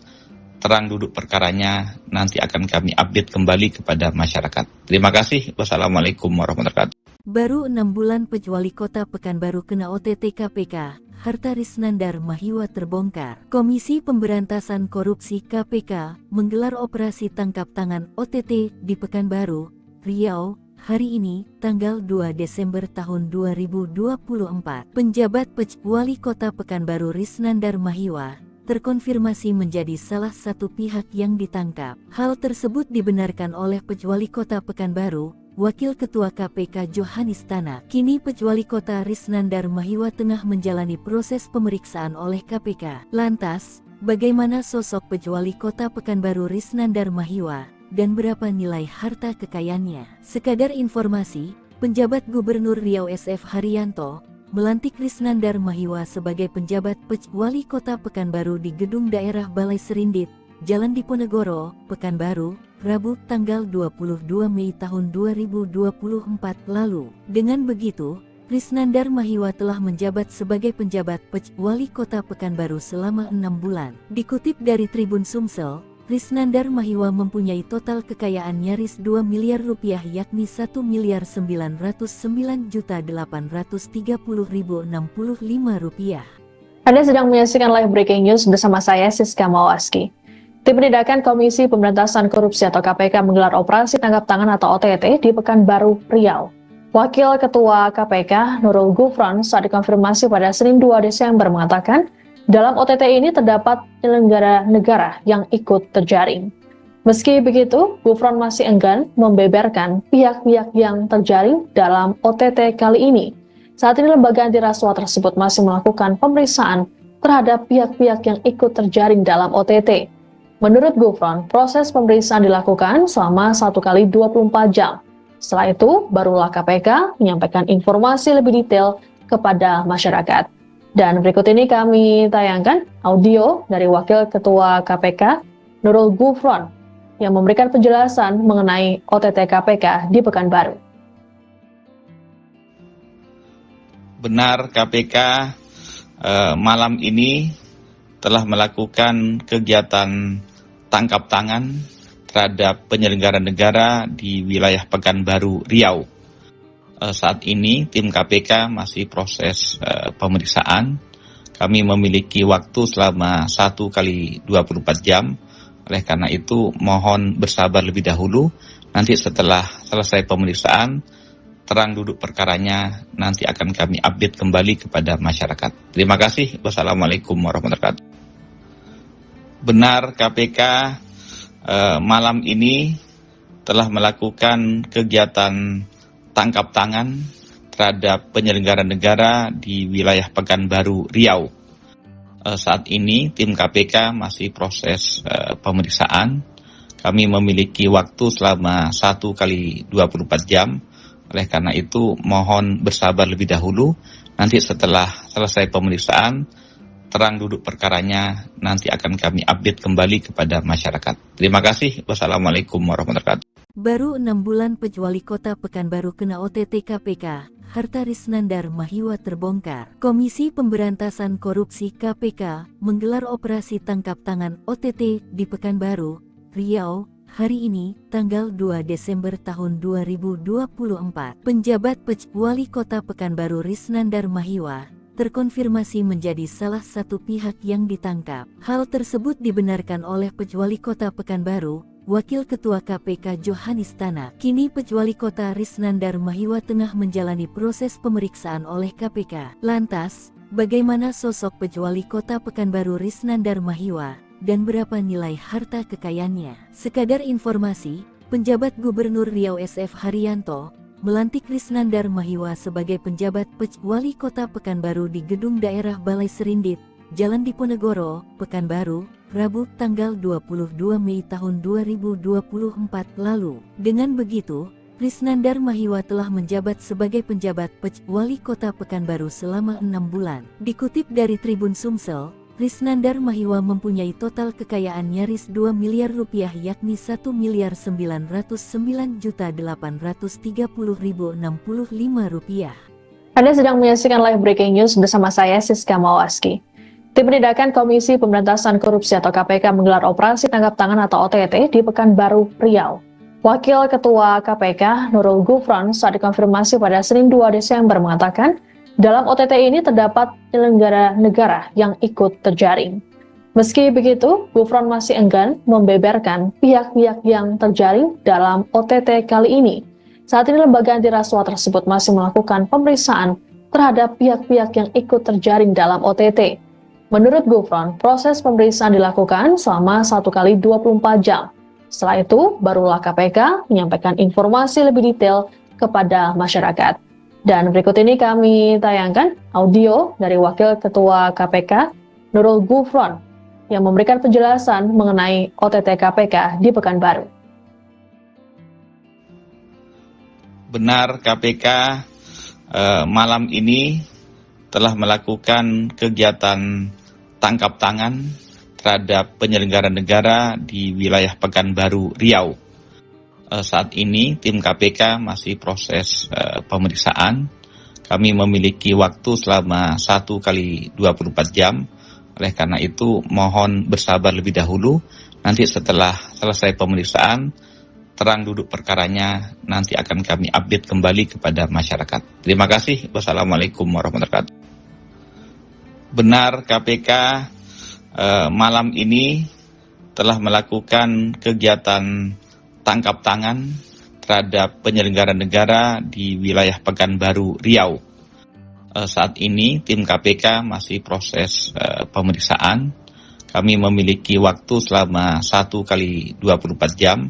terang duduk perkaranya nanti akan kami update kembali kepada masyarakat. Terima kasih. Wassalamualaikum warahmatullahi wabarakatuh. Baru 6 bulan Wali Kota Pekanbaru kena OTT KPK, harta Risnandar Mahiwa terbongkar. Komisi Pemberantasan Korupsi KPK menggelar operasi tangkap tangan OTT di Pekanbaru, Riau, hari ini, tanggal 2 Desember tahun 2024. Penjabat Wali Kota Pekanbaru Risnandar Mahiwa terkonfirmasi menjadi salah satu pihak yang ditangkap. Hal tersebut dibenarkan oleh Wali Kota Pekanbaru, Wakil Ketua KPK Johanis Tanak. Kini Wali Kota Risnandar Mahiwa tengah menjalani proses pemeriksaan oleh KPK. Lantas, bagaimana sosok Wali Kota Pekanbaru Risnandar Mahiwa dan berapa nilai harta kekayaannya? Sekadar informasi, penjabat Gubernur Riau SF Haryanto melantik Risnandar Mahiwa sebagai penjabat Wali Kota Pekanbaru di Gedung Daerah Balai Serindit, Jalan Diponegoro, Pekanbaru, Rabu tanggal 22 Mei tahun 2024 lalu. Dengan begitu, Risnandar Mahiwa telah menjabat sebagai penjabat Wali Kota Pekanbaru selama 6 bulan. Dikutip dari Tribun Sumsel, Risnandar Mahiwa mempunyai total kekayaan nyaris 2 miliar rupiah yakni 1.909.830.065 rupiah. Anda sedang menyaksikan live breaking news bersama saya Siska Mawaski. Tim Penindakan Komisi Pemberantasan Korupsi atau KPK menggelar operasi tangkap tangan atau OTT di Pekanbaru, Riau. Wakil Ketua KPK Nurul Gufron saat dikonfirmasi pada Senin 2 Desember mengatakan, dalam OTT ini terdapat penyelenggara negara yang ikut terjaring. Meski begitu, Gufron masih enggan membeberkan pihak-pihak yang terjaring dalam OTT kali ini. Saat ini lembaga anti rasuah tersebut masih melakukan pemeriksaan terhadap pihak-pihak yang ikut terjaring dalam OTT. Menurut Gufron, proses pemeriksaan dilakukan selama 1 kali 24 jam. Setelah itu, barulah KPK menyampaikan informasi lebih detail kepada masyarakat. Dan berikut ini kami tayangkan audio dari Wakil Ketua KPK Nurul Gufron yang memberikan penjelasan mengenai OTT KPK di Pekanbaru. Benar, KPK malam ini telah melakukan kegiatan tangkap tangan terhadap penyelenggara negara di wilayah Pekanbaru, Riau. Saat ini tim KPK masih proses pemeriksaan. Kami memiliki waktu selama 1 kali 24 jam. Oleh karena itu mohon bersabar lebih dahulu. Nanti setelah selesai pemeriksaan, terang duduk perkaranya nanti akan kami update kembali kepada masyarakat. Terima kasih. Wassalamualaikum warahmatullahi wabarakatuh. Benar, KPK malam ini telah melakukan kegiatan tangkap tangan terhadap penyelenggara negara di wilayah Pekanbaru, Riau. Saat ini tim KPK masih proses pemeriksaan. Kami memiliki waktu selama 1 kali 24 jam. Oleh karena itu mohon bersabar lebih dahulu. Nanti setelah selesai pemeriksaan, terang duduk perkaranya nanti akan kami update kembali kepada masyarakat. Terima kasih. Wassalamualaikum warahmatullahi wabarakatuh. Baru 6 bulan Wali Kota Pekanbaru kena OTT KPK, harta Risnandar Mahiwa terbongkar. Komisi Pemberantasan Korupsi KPK menggelar operasi tangkap tangan OTT di Pekanbaru, Riau, hari ini, tanggal 2 Desember tahun 2024. Penjabat Wali Kota Pekanbaru Risnandar Mahiwa terkonfirmasi menjadi salah satu pihak yang ditangkap. Hal tersebut dibenarkan oleh Wali Kota Pekanbaru, Wakil Ketua KPK Johanis Tanak. Kini Wali Kota Risnandar Mahiwa tengah menjalani proses pemeriksaan oleh KPK. Lantas, bagaimana sosok Wali Kota Pekanbaru Risnandar Mahiwa dan berapa nilai harta kekayaannya? Sekadar informasi, penjabat Gubernur Riau SF Haryanto melantik Risnandar Mahiwa sebagai penjabat Wali Kota Pekanbaru di Gedung Daerah Balai Serindit, Jalan Diponegoro, Pekanbaru, Rabu tanggal 22 Mei tahun 2024 lalu. Dengan begitu, Risnandar Mahiwa telah menjabat sebagai penjabat Wali Kota Pekanbaru selama 6 bulan. Dikutip dari Tribun Sumsel, Risnandar Mahiwa mempunyai total kekayaan nyaris 2 miliar rupiah, yakni 1.909.830.065 rupiah. Anda sedang menyaksikan live breaking news bersama saya Siska Mawaski. Tim Penindakan Komisi Pemberantasan Korupsi atau KPK menggelar operasi tangkap tangan atau OTT di Pekanbaru, Riau. Wakil Ketua KPK Nurul Gufron saat dikonfirmasi pada Senin 2 Desember mengatakan, dalam OTT ini terdapat penyelenggara negara yang ikut terjaring. Meski begitu, Gufron masih enggan membeberkan pihak-pihak yang terjaring dalam OTT kali ini. Saat ini lembaga anti rasuah tersebut masih melakukan pemeriksaan terhadap pihak-pihak yang ikut terjaring dalam OTT. Menurut Gufron, proses pemeriksaan dilakukan selama 1 kali 24 jam. Setelah itu, barulah KPK menyampaikan informasi lebih detail kepada masyarakat. Dan berikut ini kami tayangkan audio dari Wakil Ketua KPK Nurul Gufron yang memberikan penjelasan mengenai OTT KPK di Pekanbaru. Benar, KPK malam ini telah melakukan kegiatan tangkap tangan terhadap penyelenggara negara di wilayah Pekanbaru, Riau. Saat ini tim KPK masih proses pemeriksaan. Kami memiliki waktu selama 1 kali 24 jam. Oleh karena itu mohon bersabar lebih dahulu. Nanti setelah selesai pemeriksaan, terang duduk perkaranya nanti akan kami update kembali kepada masyarakat. Terima kasih. Wassalamualaikum warahmatullahi wabarakatuh. Benar, KPK malam ini telah melakukan kegiatan tangkap tangan terhadap penyelenggara negara di wilayah Pekanbaru, Riau. Saat ini tim KPK masih proses pemeriksaan. Kami memiliki waktu selama 1 kali 24 jam.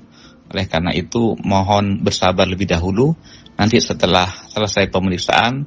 Oleh karena itu mohon bersabar lebih dahulu. Nanti setelah selesai pemeriksaan,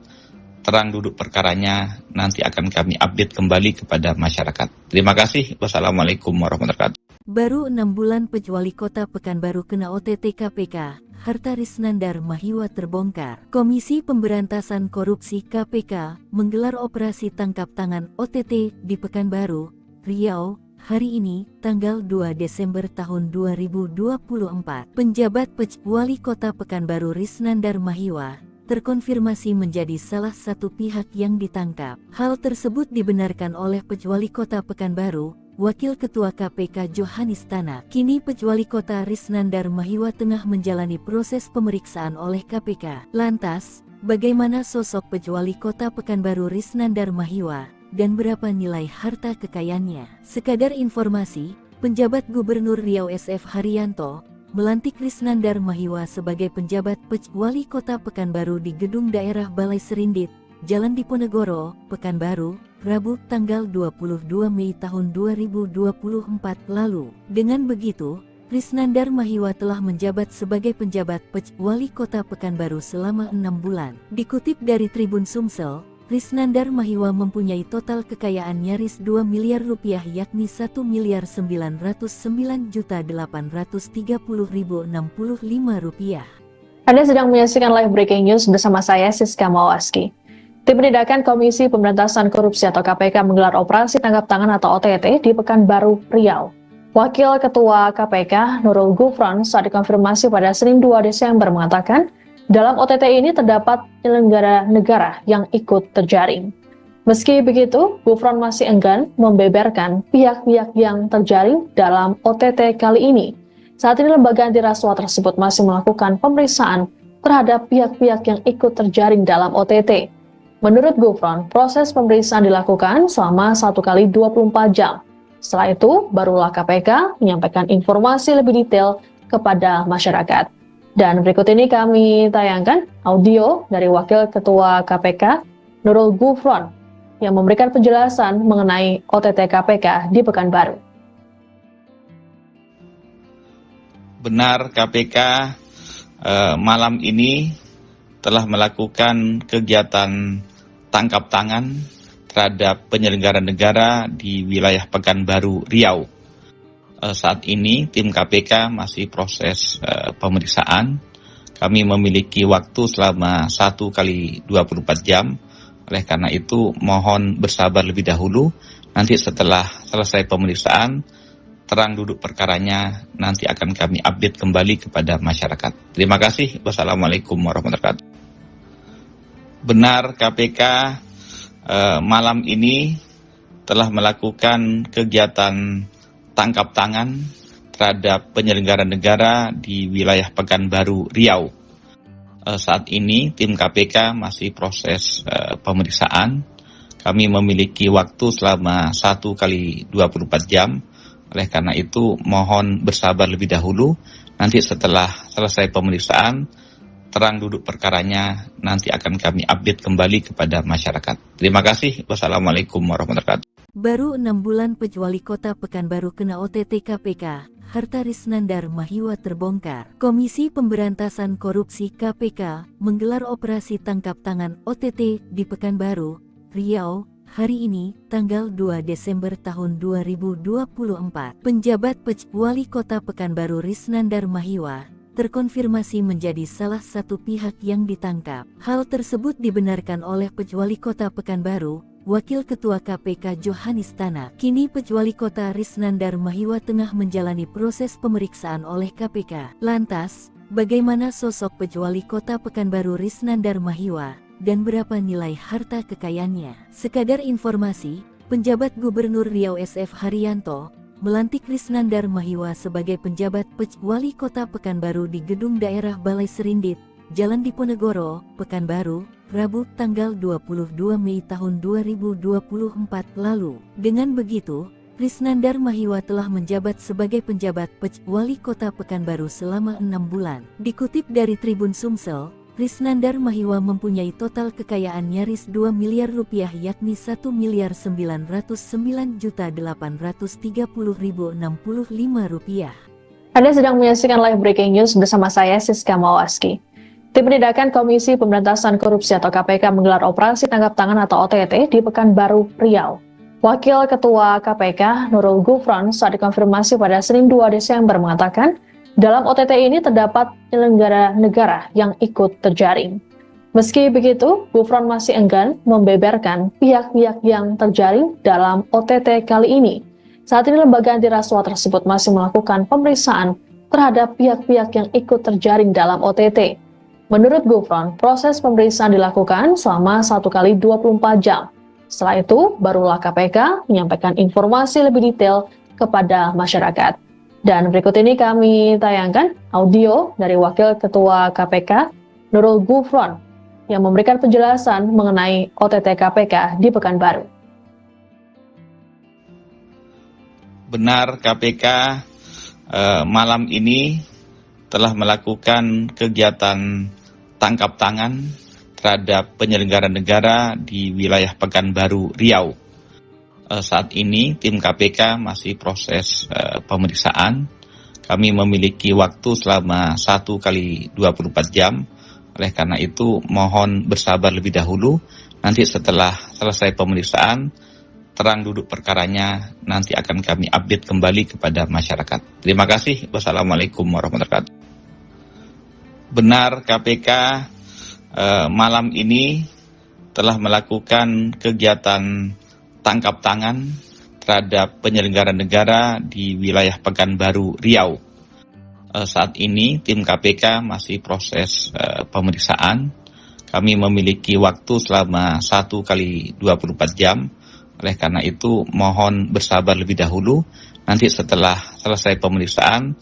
terang duduk perkaranya nanti akan kami update kembali kepada masyarakat. Terima kasih. Wassalamualaikum warahmatullahi wabarakatuh. Baru 6 bulan Wali Kota Pekanbaru kena OTT KPK, harta Risnandar Mahiwa terbongkar. Komisi Pemberantasan Korupsi KPK menggelar operasi tangkap tangan OTT di Pekanbaru, Riau, hari ini, tanggal 2 Desember tahun 2024. Penjabat Wali Kota Pekanbaru Risnandar Mahiwa terkonfirmasi menjadi salah satu pihak yang ditangkap. Hal tersebut dibenarkan oleh Wali Kota Pekanbaru, Wakil Ketua KPK Johanis Tanak. Kini Wali Kota Risnandar Mahiwa tengah menjalani proses pemeriksaan oleh KPK. Lantas, bagaimana sosok Wali Kota Pekanbaru Risnandar Mahiwa dan berapa nilai harta kekayaannya? Sekadar informasi, penjabat Gubernur Riau SF Haryanto melantik Risnandar Mahiwa sebagai penjabat Wali Kota Pekanbaru di Gedung Daerah Balai Serindit, Jalan Diponegoro, Pekanbaru, Rabu tanggal 22 Mei tahun 2024 lalu. Dengan begitu, Risnandar Mahiwa telah menjabat sebagai penjabat Wali Kota Pekanbaru selama 6 bulan. Dikutip dari Tribun Sumsel, Risnandar Mahiwa mempunyai total kekayaan nyaris 2 miliar rupiah yakni 1.909.830.065 rupiah. Anda sedang menyaksikan live breaking news bersama saya Siska Mawaski. Tim Penindakan Komisi Pemberantasan Korupsi atau KPK menggelar operasi tangkap tangan atau OTT di Pekanbaru, Riau. Wakil Ketua KPK Nurul Gufron saat dikonfirmasi pada Senin 2 Desember mengatakan, dalam OTT ini terdapat penyelenggara negara yang ikut terjaring. Meski begitu, Gufron masih enggan membeberkan pihak-pihak yang terjaring dalam OTT kali ini. Saat ini lembaga anti rasuah tersebut masih melakukan pemeriksaan terhadap pihak-pihak yang ikut terjaring dalam OTT. Menurut Gufron, proses pemeriksaan dilakukan selama 1 kali 24 jam. Setelah itu, barulah KPK menyampaikan informasi lebih detail kepada masyarakat. Dan berikut ini kami tayangkan audio dari Wakil Ketua KPK Nurul Gufron yang memberikan penjelasan mengenai OTT KPK di Pekanbaru. Benar, KPK malam ini telah melakukan kegiatan tangkap tangan terhadap penyelenggara negara di wilayah Pekanbaru, Riau. Saat ini tim KPK masih proses pemeriksaan. Kami memiliki waktu selama 1 kali 24 jam. Oleh karena itu mohon bersabar lebih dahulu. Nanti setelah selesai pemeriksaan, terang duduk perkaranya nanti akan kami update kembali kepada masyarakat. Terima kasih. Wassalamualaikum warahmatullahi wabarakatuh. Benar, KPK malam ini telah melakukan kegiatan tangkap tangan terhadap penyelenggara negara di wilayah Pekanbaru, Riau. Saat ini tim KPK masih proses pemeriksaan. Kami memiliki waktu selama 1 kali 24 jam. Oleh karena itu mohon bersabar lebih dahulu. Nanti setelah selesai pemeriksaan, terang duduk perkaranya nanti akan kami update kembali kepada masyarakat. Terima kasih. Wassalamualaikum warahmatullahi wabarakatuh. Baru 6 bulan Wali Kota Pekanbaru kena OTT KPK, harta Risnandar Mahiwa terbongkar. Komisi Pemberantasan Korupsi KPK menggelar operasi tangkap tangan OTT di Pekanbaru, Riau, hari ini, tanggal 2 Desember tahun 2024. Penjabat Wali Kota Pekanbaru Risnandar Mahiwa terkonfirmasi menjadi salah satu pihak yang ditangkap. Hal tersebut dibenarkan oleh Wali Kota Pekanbaru, Wakil Ketua KPK Johanis Tanak. Kini Wali Kota Risnandar Mahiwa tengah menjalani proses pemeriksaan oleh KPK. Lantas, bagaimana sosok Wali Kota Pekanbaru Risnandar Mahiwa dan berapa nilai harta kekayaannya? Sekadar informasi, penjabat Gubernur Riau SF Haryanto melantik Risnandar Mahiwa sebagai penjabat Wali Kota Pekanbaru di Gedung Daerah Balai Serindit, Jalan Diponegoro, Pekanbaru, Rabu tanggal 22 Mei tahun 2024 lalu. Dengan begitu, Risnandar Mahiwa telah menjabat sebagai penjabat Wali Kota Pekanbaru selama 6 bulan. Dikutip dari Tribun Sumsel, Risnandar Mahiwa mempunyai total kekayaan nyaris 2 miliar rupiah yakni 1.909.830.065 rupiah. Anda sedang menyaksikan live breaking news bersama saya Siska Mawaski. Tim Penindakan Komisi Pemberantasan Korupsi atau KPK menggelar operasi tangkap tangan atau OTT di Pekanbaru, Riau. Wakil Ketua KPK Nurul Gufron saat dikonfirmasi pada Senin 2 Desember mengatakan, dalam OTT ini terdapat penyelenggara negara yang ikut terjaring. Meski begitu, Gufron masih enggan membeberkan pihak-pihak yang terjaring dalam OTT kali ini. Saat ini lembaga anti rasuah tersebut masih melakukan pemeriksaan terhadap pihak-pihak yang ikut terjaring dalam OTT. Menurut Gufron, proses pemeriksaan dilakukan selama 1 kali 24 jam. Setelah itu, barulah KPK menyampaikan informasi lebih detail kepada masyarakat. Dan berikut ini kami tayangkan audio dari Wakil Ketua KPK Nurul Gufron yang memberikan penjelasan mengenai OTT KPK di Pekanbaru. Benar, KPK malam ini telah melakukan kegiatan tangkap tangan terhadap penyelenggara negara di wilayah Pekanbaru, Riau. Saat ini tim KPK masih proses pemeriksaan. Kami memiliki waktu selama 1 kali 24 jam. Oleh karena itu, mohon bersabar lebih dahulu. Nanti setelah selesai pemeriksaan, terang duduk perkaranya, nanti akan kami update kembali kepada masyarakat. Terima kasih. Wassalamualaikum warahmatullahi wabarakatuh. Benar, KPK malam ini telah melakukan kegiatan tangkap tangan terhadap penyelenggara negara di wilayah Pekanbaru, Riau. Saat ini tim KPK masih proses pemeriksaan. Kami memiliki waktu selama 1 kali 24 jam. Oleh karena itu mohon bersabar lebih dahulu. Nanti setelah selesai pemeriksaan,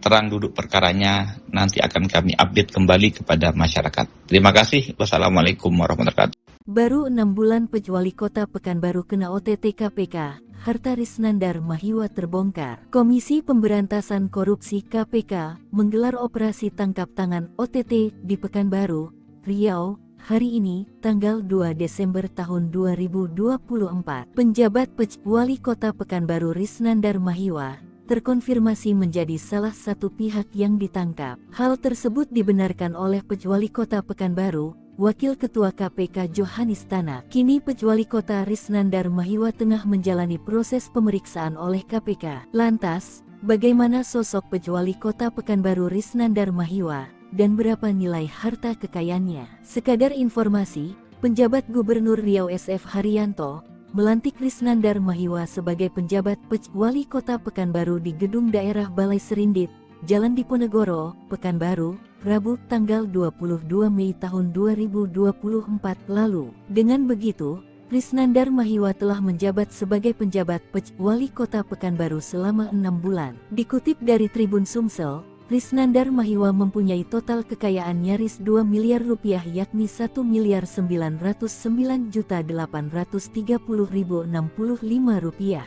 terang duduk perkaranya, nanti akan kami update kembali kepada masyarakat. Terima kasih. Wassalamualaikum warahmatullahi wabarakatuh. Baru 6 bulan Wali Kota Pekanbaru kena OTT KPK, harta Risnandar Mahiwa terbongkar. Komisi Pemberantasan Korupsi KPK menggelar operasi tangkap tangan OTT di Pekanbaru, Riau, hari ini, tanggal 2 Desember tahun 2024. Penjabat Wali Kota Pekanbaru Risnandar Mahiwa terkonfirmasi menjadi salah satu pihak yang ditangkap. Hal tersebut dibenarkan oleh Wali Kota Pekanbaru, Wakil Ketua KPK Johanis Tanak. Kini Wali Kota Risnandar Mahiwa tengah menjalani proses pemeriksaan oleh KPK. Lantas, bagaimana sosok Wali Kota Pekanbaru Risnandar Mahiwa dan berapa nilai harta kekayaannya? Sekadar informasi, penjabat Gubernur Riau SF Haryanto melantik Risnandar Mahiwa sebagai penjabat Wali Kota Pekanbaru di Gedung Daerah Balai Serindit, Jalan Diponegoro, Pekanbaru, Rabu tanggal 22 Mei tahun 2024 lalu. Dengan begitu, Risnandar Mahiwa telah menjabat sebagai penjabat Wali Kota Pekanbaru selama 6 bulan. Dikutip dari Tribun Sumsel, Risnandar Mahiwa mempunyai total kekayaan nyaris 2 miliar rupiah, yakni 1.909.830.065 rupiah.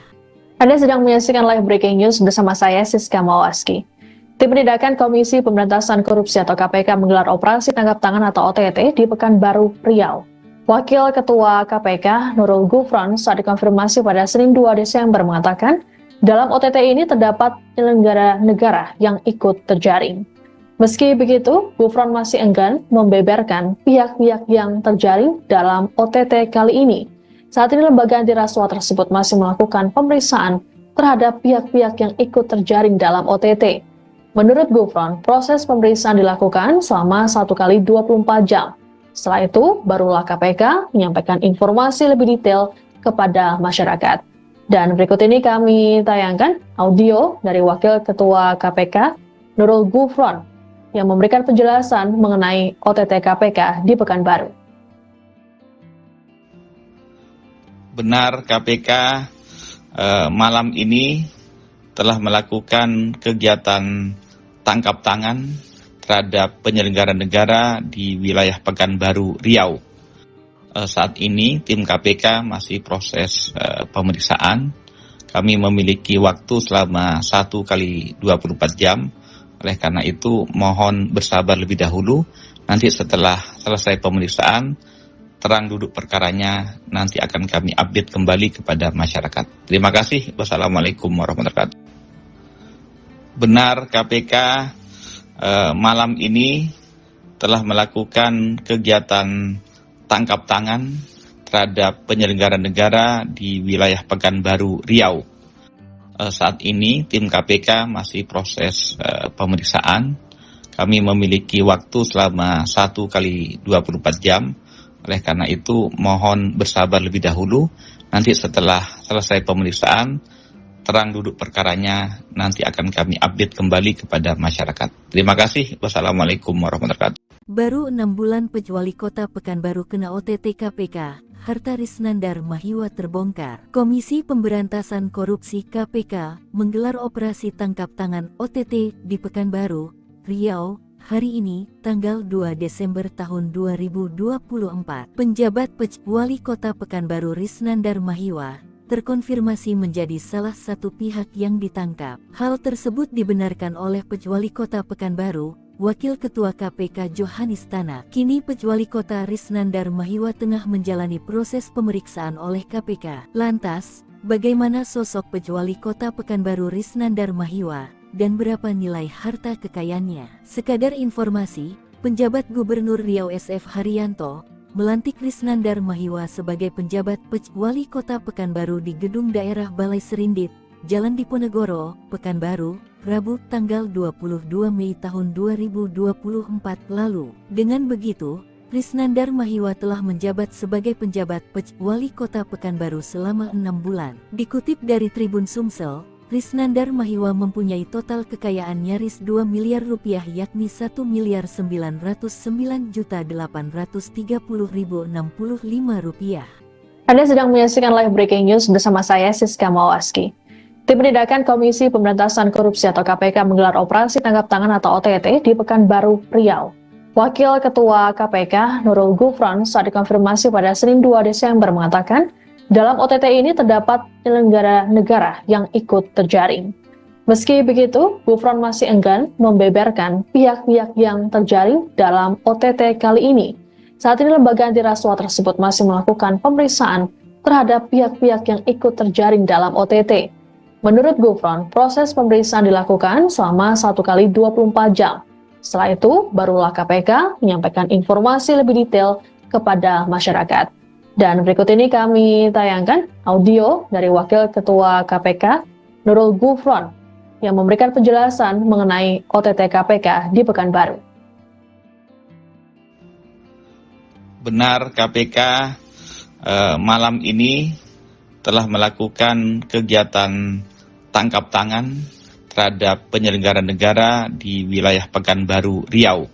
Anda sedang menyaksikan live breaking news bersama saya Siska Mawaski. Tim Penindakan Komisi Pemberantasan Korupsi atau KPK menggelar operasi tangkap tangan atau OTT di Pekanbaru, Riau. Wakil Ketua KPK Nurul Gufron saat dikonfirmasi pada Senin 2 Desember mengatakan, dalam OTT ini terdapat penyelenggara negara yang ikut terjaring. Meski begitu, Gufron masih enggan membeberkan pihak-pihak yang terjaring dalam OTT kali ini. Saat ini lembaga anti rasuah tersebut masih melakukan pemeriksaan terhadap pihak-pihak yang ikut terjaring dalam OTT. Menurut Gufron, proses pemeriksaan dilakukan selama 1 kali 24 jam. Setelah itu, barulah KPK menyampaikan informasi lebih detail kepada masyarakat. Dan berikut ini kami tayangkan audio dari Wakil Ketua KPK, Nurul Gufron, yang memberikan penjelasan mengenai OTT KPK di Pekanbaru. Benar, KPK malam ini telah melakukan kegiatan tangkap tangan terhadap penyelenggara negara di wilayah Pekanbaru, Riau. Saat ini tim KPK masih proses pemeriksaan. Kami memiliki waktu selama 1 kali 24 jam. Oleh karena itu mohon bersabar lebih dahulu. Nanti setelah selesai pemeriksaan, terang duduk perkaranya, nanti akan kami update kembali kepada masyarakat. Terima kasih. Wassalamualaikum warahmatullahi wabarakatuh. Benar, KPK malam ini telah melakukan kegiatan tangkap tangan terhadap penyelenggara negara di wilayah Pekanbaru, Riau. Saat ini tim KPK masih proses pemeriksaan. Kami memiliki waktu selama 1 kali 24 jam. Oleh karena itu mohon bersabar lebih dahulu. Nanti setelah selesai pemeriksaan, terang duduk perkaranya, nanti akan kami update kembali kepada masyarakat. Terima kasih. Wassalamualaikum warahmatullahi wabarakatuh. Baru 6 bulan Wali Kota Pekanbaru kena OTT KPK, harta Risnandar Mahiwa terbongkar. Komisi Pemberantasan Korupsi KPK menggelar operasi tangkap tangan OTT di Pekanbaru, Riau, hari ini, tanggal 2 Desember tahun 2024. Penjabat Wali Kota Pekanbaru Risnandar Mahiwa terkonfirmasi menjadi salah satu pihak yang ditangkap. Hal tersebut dibenarkan oleh Wali Kota Pekanbaru, Wakil Ketua KPK Johanis Tanak. Kini Wali Kota Risnandar Mahiwa tengah menjalani proses pemeriksaan oleh KPK. Lantas, bagaimana sosok Wali Kota Pekanbaru Risnandar Mahiwa dan berapa nilai harta kekayaannya. Sekadar informasi, penjabat Gubernur Riau SF Haryanto melantik Risnandar Mahiwa sebagai penjabat Wali Kota Pekanbaru di Gedung Daerah Balai Serindit, Jalan Diponegoro, Pekanbaru, Rabu tanggal 22 Mei tahun 2024 lalu. Dengan begitu, Risnandar Mahiwa telah menjabat sebagai penjabat Wali Kota Pekanbaru selama 6 bulan. Dikutip dari Tribun Sumsel, Risnandar Mahiwa mempunyai total kekayaan nyaris 2 miliar rupiah yakni 1.909.830.065 rupiah. Anda sedang menyaksikan live breaking news bersama saya Siska Mawaski. Tim Penindakan Komisi Pemberantasan Korupsi atau KPK menggelar operasi tangkap tangan atau OTT di Pekanbaru, Riau. Wakil Ketua KPK Nurul Gufron saat dikonfirmasi pada Senin 2 Desember mengatakan, dalam OTT ini terdapat penyelenggara negara yang ikut terjaring. Meski begitu, Gufron masih enggan membeberkan pihak-pihak yang terjaring dalam OTT kali ini. Saat ini lembaga anti rasuah tersebut masih melakukan pemeriksaan terhadap pihak-pihak yang ikut terjaring dalam OTT. Menurut Gufron, proses pemeriksaan dilakukan selama 1 kali 24 jam. Setelah itu, barulah KPK menyampaikan informasi lebih detail kepada masyarakat. Dan berikut ini kami tayangkan audio dari Wakil Ketua KPK Nurul Gufron yang memberikan penjelasan mengenai OTT KPK di Pekanbaru. Benar, KPK malam ini telah melakukan kegiatan tangkap tangan terhadap penyelenggara negara di wilayah Pekanbaru, Riau.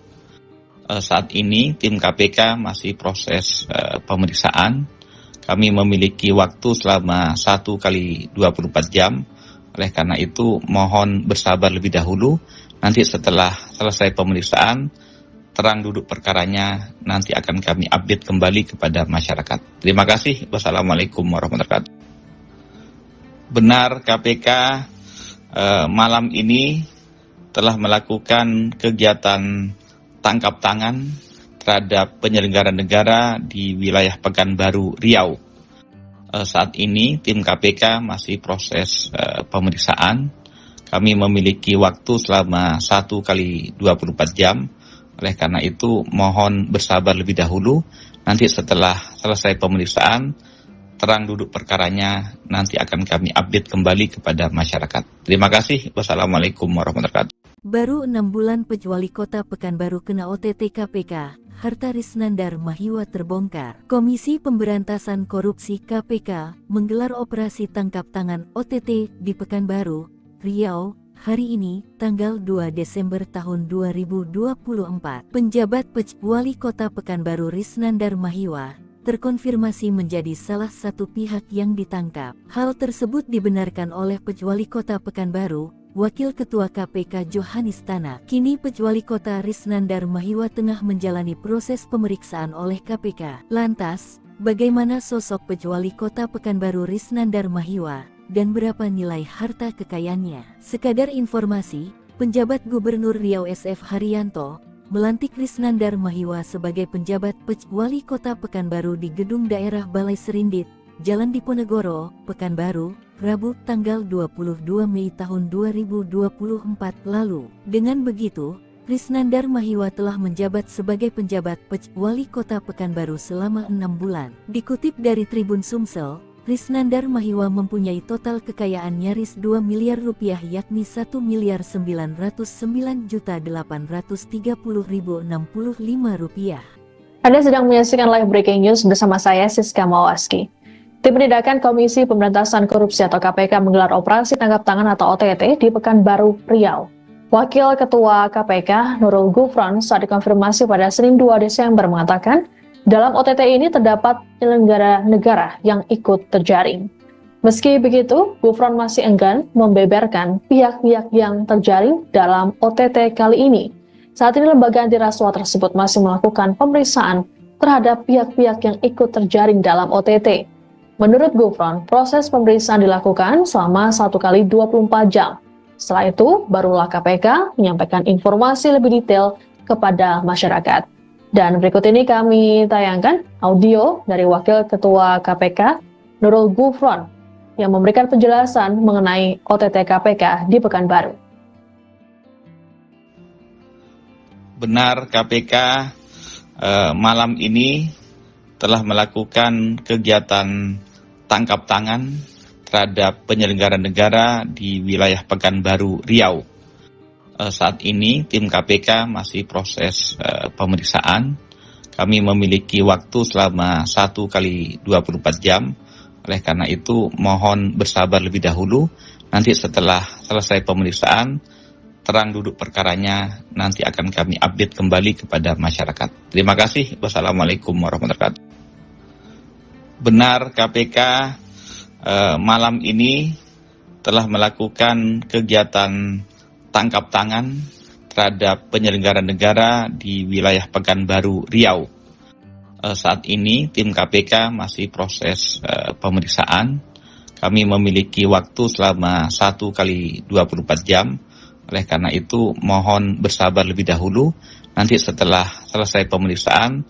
Saat ini tim KPK masih proses pemeriksaan. Kami memiliki waktu selama 1 kali 24 jam. Oleh karena itu mohon bersabar lebih dahulu. Nanti setelah selesai pemeriksaan, terang duduk perkaranya nanti akan kami update kembali kepada masyarakat. Terima kasih. Wassalamualaikum warahmatullahi wabarakatuh. Benar, KPK malam ini telah melakukan kegiatan tangkap tangan terhadap penyelenggara negara di wilayah Pekanbaru, Riau. Saat ini tim KPK masih proses pemeriksaan. Kami memiliki waktu selama 1 kali 24 jam. Oleh karena itu mohon bersabar lebih dahulu. Nanti setelah selesai pemeriksaan, terang duduk perkaranya nanti akan kami update kembali kepada masyarakat. Terima kasih. Wassalamualaikum warahmatullahi wabarakatuh. Baru 6 bulan Wali Kota Pekanbaru kena OTT KPK, harta Risnandar Mahiwa terbongkar. Komisi Pemberantasan Korupsi KPK menggelar operasi tangkap tangan OTT di Pekanbaru, Riau, hari ini, tanggal 2 Desember tahun 2024. Penjabat Wali Kota Pekanbaru Risnandar Mahiwa terkonfirmasi menjadi salah satu pihak yang ditangkap. Hal tersebut dibenarkan oleh Wali Kota Pekanbaru, Wakil Ketua KPK Johanis Tanak. Kini Wali Kota Risnandar Mahiwa tengah menjalani proses pemeriksaan oleh KPK. Lantas, bagaimana sosok Wali Kota Pekanbaru Risnandar Mahiwa dan berapa nilai harta kekayaannya? Sekadar informasi, penjabat Gubernur Riau SF Haryanto melantik Risnandar Mahiwa sebagai penjabat Wali Kota Pekanbaru di Gedung Daerah Balai Serindit, Jalan Diponegoro, Pekanbaru, Rabu tanggal 22 Mei tahun 2024 lalu. Dengan begitu, Risnandar Mahiwa telah menjabat sebagai penjabat Wali Kota Pekanbaru selama 6 bulan. Dikutip dari Tribun Sumsel, Risnandar Mahiwa mempunyai total kekayaan nyaris 2 miliar rupiah yakni 1.909.830.065 rupiah. Anda sedang menyaksikan live breaking news bersama saya Siska Mawaski. Tim Penindakan Komisi Pemberantasan Korupsi atau KPK menggelar operasi tangkap tangan atau OTT di Pekanbaru, Riau. Wakil Ketua KPK Nurul Gufron saat dikonfirmasi pada Senin 2 Desember mengatakan, dalam OTT ini terdapat penyelenggara negara yang ikut terjaring. Meski begitu, Gufron masih enggan membeberkan pihak-pihak yang terjaring dalam OTT kali ini. Saat ini lembaga anti rasuah tersebut masih melakukan pemeriksaan terhadap pihak-pihak yang ikut terjaring dalam OTT. Menurut Gufron, proses pemeriksaan dilakukan selama 1 kali 24 jam. Setelah itu, barulah KPK menyampaikan informasi lebih detail kepada masyarakat. Dan berikut ini kami tayangkan audio dari Wakil Ketua KPK Nurul Gufron yang memberikan penjelasan mengenai OTT KPK di Pekanbaru. Benar KPK malam ini telah melakukan kegiatan tangkap tangan terhadap penyelenggara negara di wilayah Pekanbaru, Riau. Saat ini tim KPK masih proses pemeriksaan. Kami memiliki waktu selama 1 kali 24 jam. Oleh karena itu mohon bersabar lebih dahulu. Nanti setelah selesai pemeriksaan, terang duduk perkaranya nanti akan kami update kembali kepada masyarakat. Terima kasih. Wassalamualaikum warahmatullahi wabarakatuh. Benar KPK malam ini telah melakukan kegiatan tangkap tangan terhadap penyelenggara negara di wilayah Pekanbaru, Riau. Saat ini tim KPK masih proses pemeriksaan. Kami memiliki waktu selama 1 kali 24 jam. Oleh karena itu mohon bersabar lebih dahulu. Nanti setelah selesai pemeriksaan,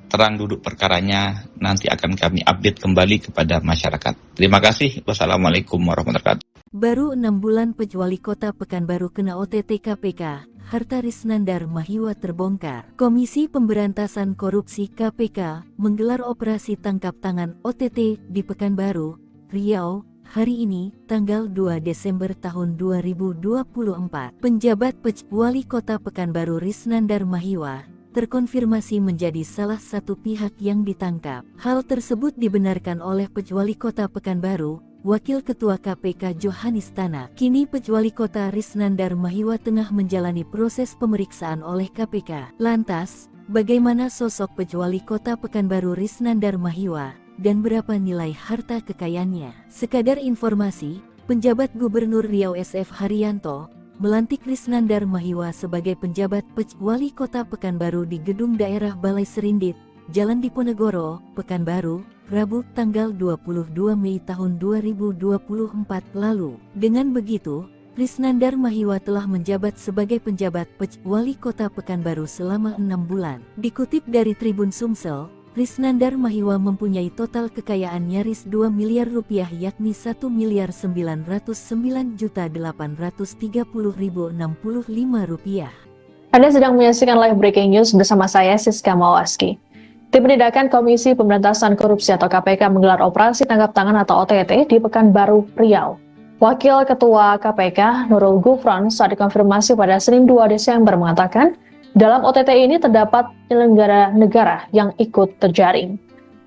terang duduk perkaranya nanti akan kami update kembali kepada masyarakat. Terima kasih. Wassalamualaikum warahmatullahi wabarakatuh. Baru 6 bulan Wali Kota Pekanbaru kena OTT KPK, harta Risnandar Mahiwa terbongkar. Komisi Pemberantasan Korupsi KPK menggelar operasi tangkap tangan OTT di Pekanbaru, Riau, hari ini, tanggal 2 Desember tahun 2024. Penjabat Wali Kota Pekanbaru Risnandar Mahiwa terkonfirmasi menjadi salah satu pihak yang ditangkap. Hal tersebut dibenarkan oleh Wali Kota Pekanbaru, Wakil Ketua KPK Johanis Tanak. Kini Wali Kota Risnandar Mahiwa tengah menjalani proses pemeriksaan oleh KPK. Lantas, bagaimana sosok Wali Kota Pekanbaru Risnandar Mahiwa dan berapa nilai harta kekayaannya? Sekadar informasi, penjabat Gubernur Riau SF Haryanto melantik Risnandar Mahiwa sebagai penjabat Wali Kota Pekanbaru di Gedung Daerah Balai Serindit, Jalan Diponegoro, Pekanbaru, Rabu tanggal 22 Mei tahun 2024 lalu. Dengan begitu, Risnandar Mahiwa telah menjabat sebagai penjabat Wali Kota Pekanbaru selama 6 bulan. Dikutip dari Tribun Sumsel, Risnandar Mahiwa mempunyai total kekayaan nyaris 2 miliar rupiah yakni 1.909.830.065 rupiah. Anda sedang menyaksikan live breaking news bersama saya Siska Mawaski. Tim Penindakan Komisi Pemberantasan Korupsi atau KPK menggelar operasi tangkap tangan atau OTT di Pekanbaru, Riau. Wakil Ketua KPK Nurul Gufron saat dikonfirmasi pada Senin 2 Desember mengatakan, dalam OTT ini terdapat penyelenggara negara yang ikut terjaring.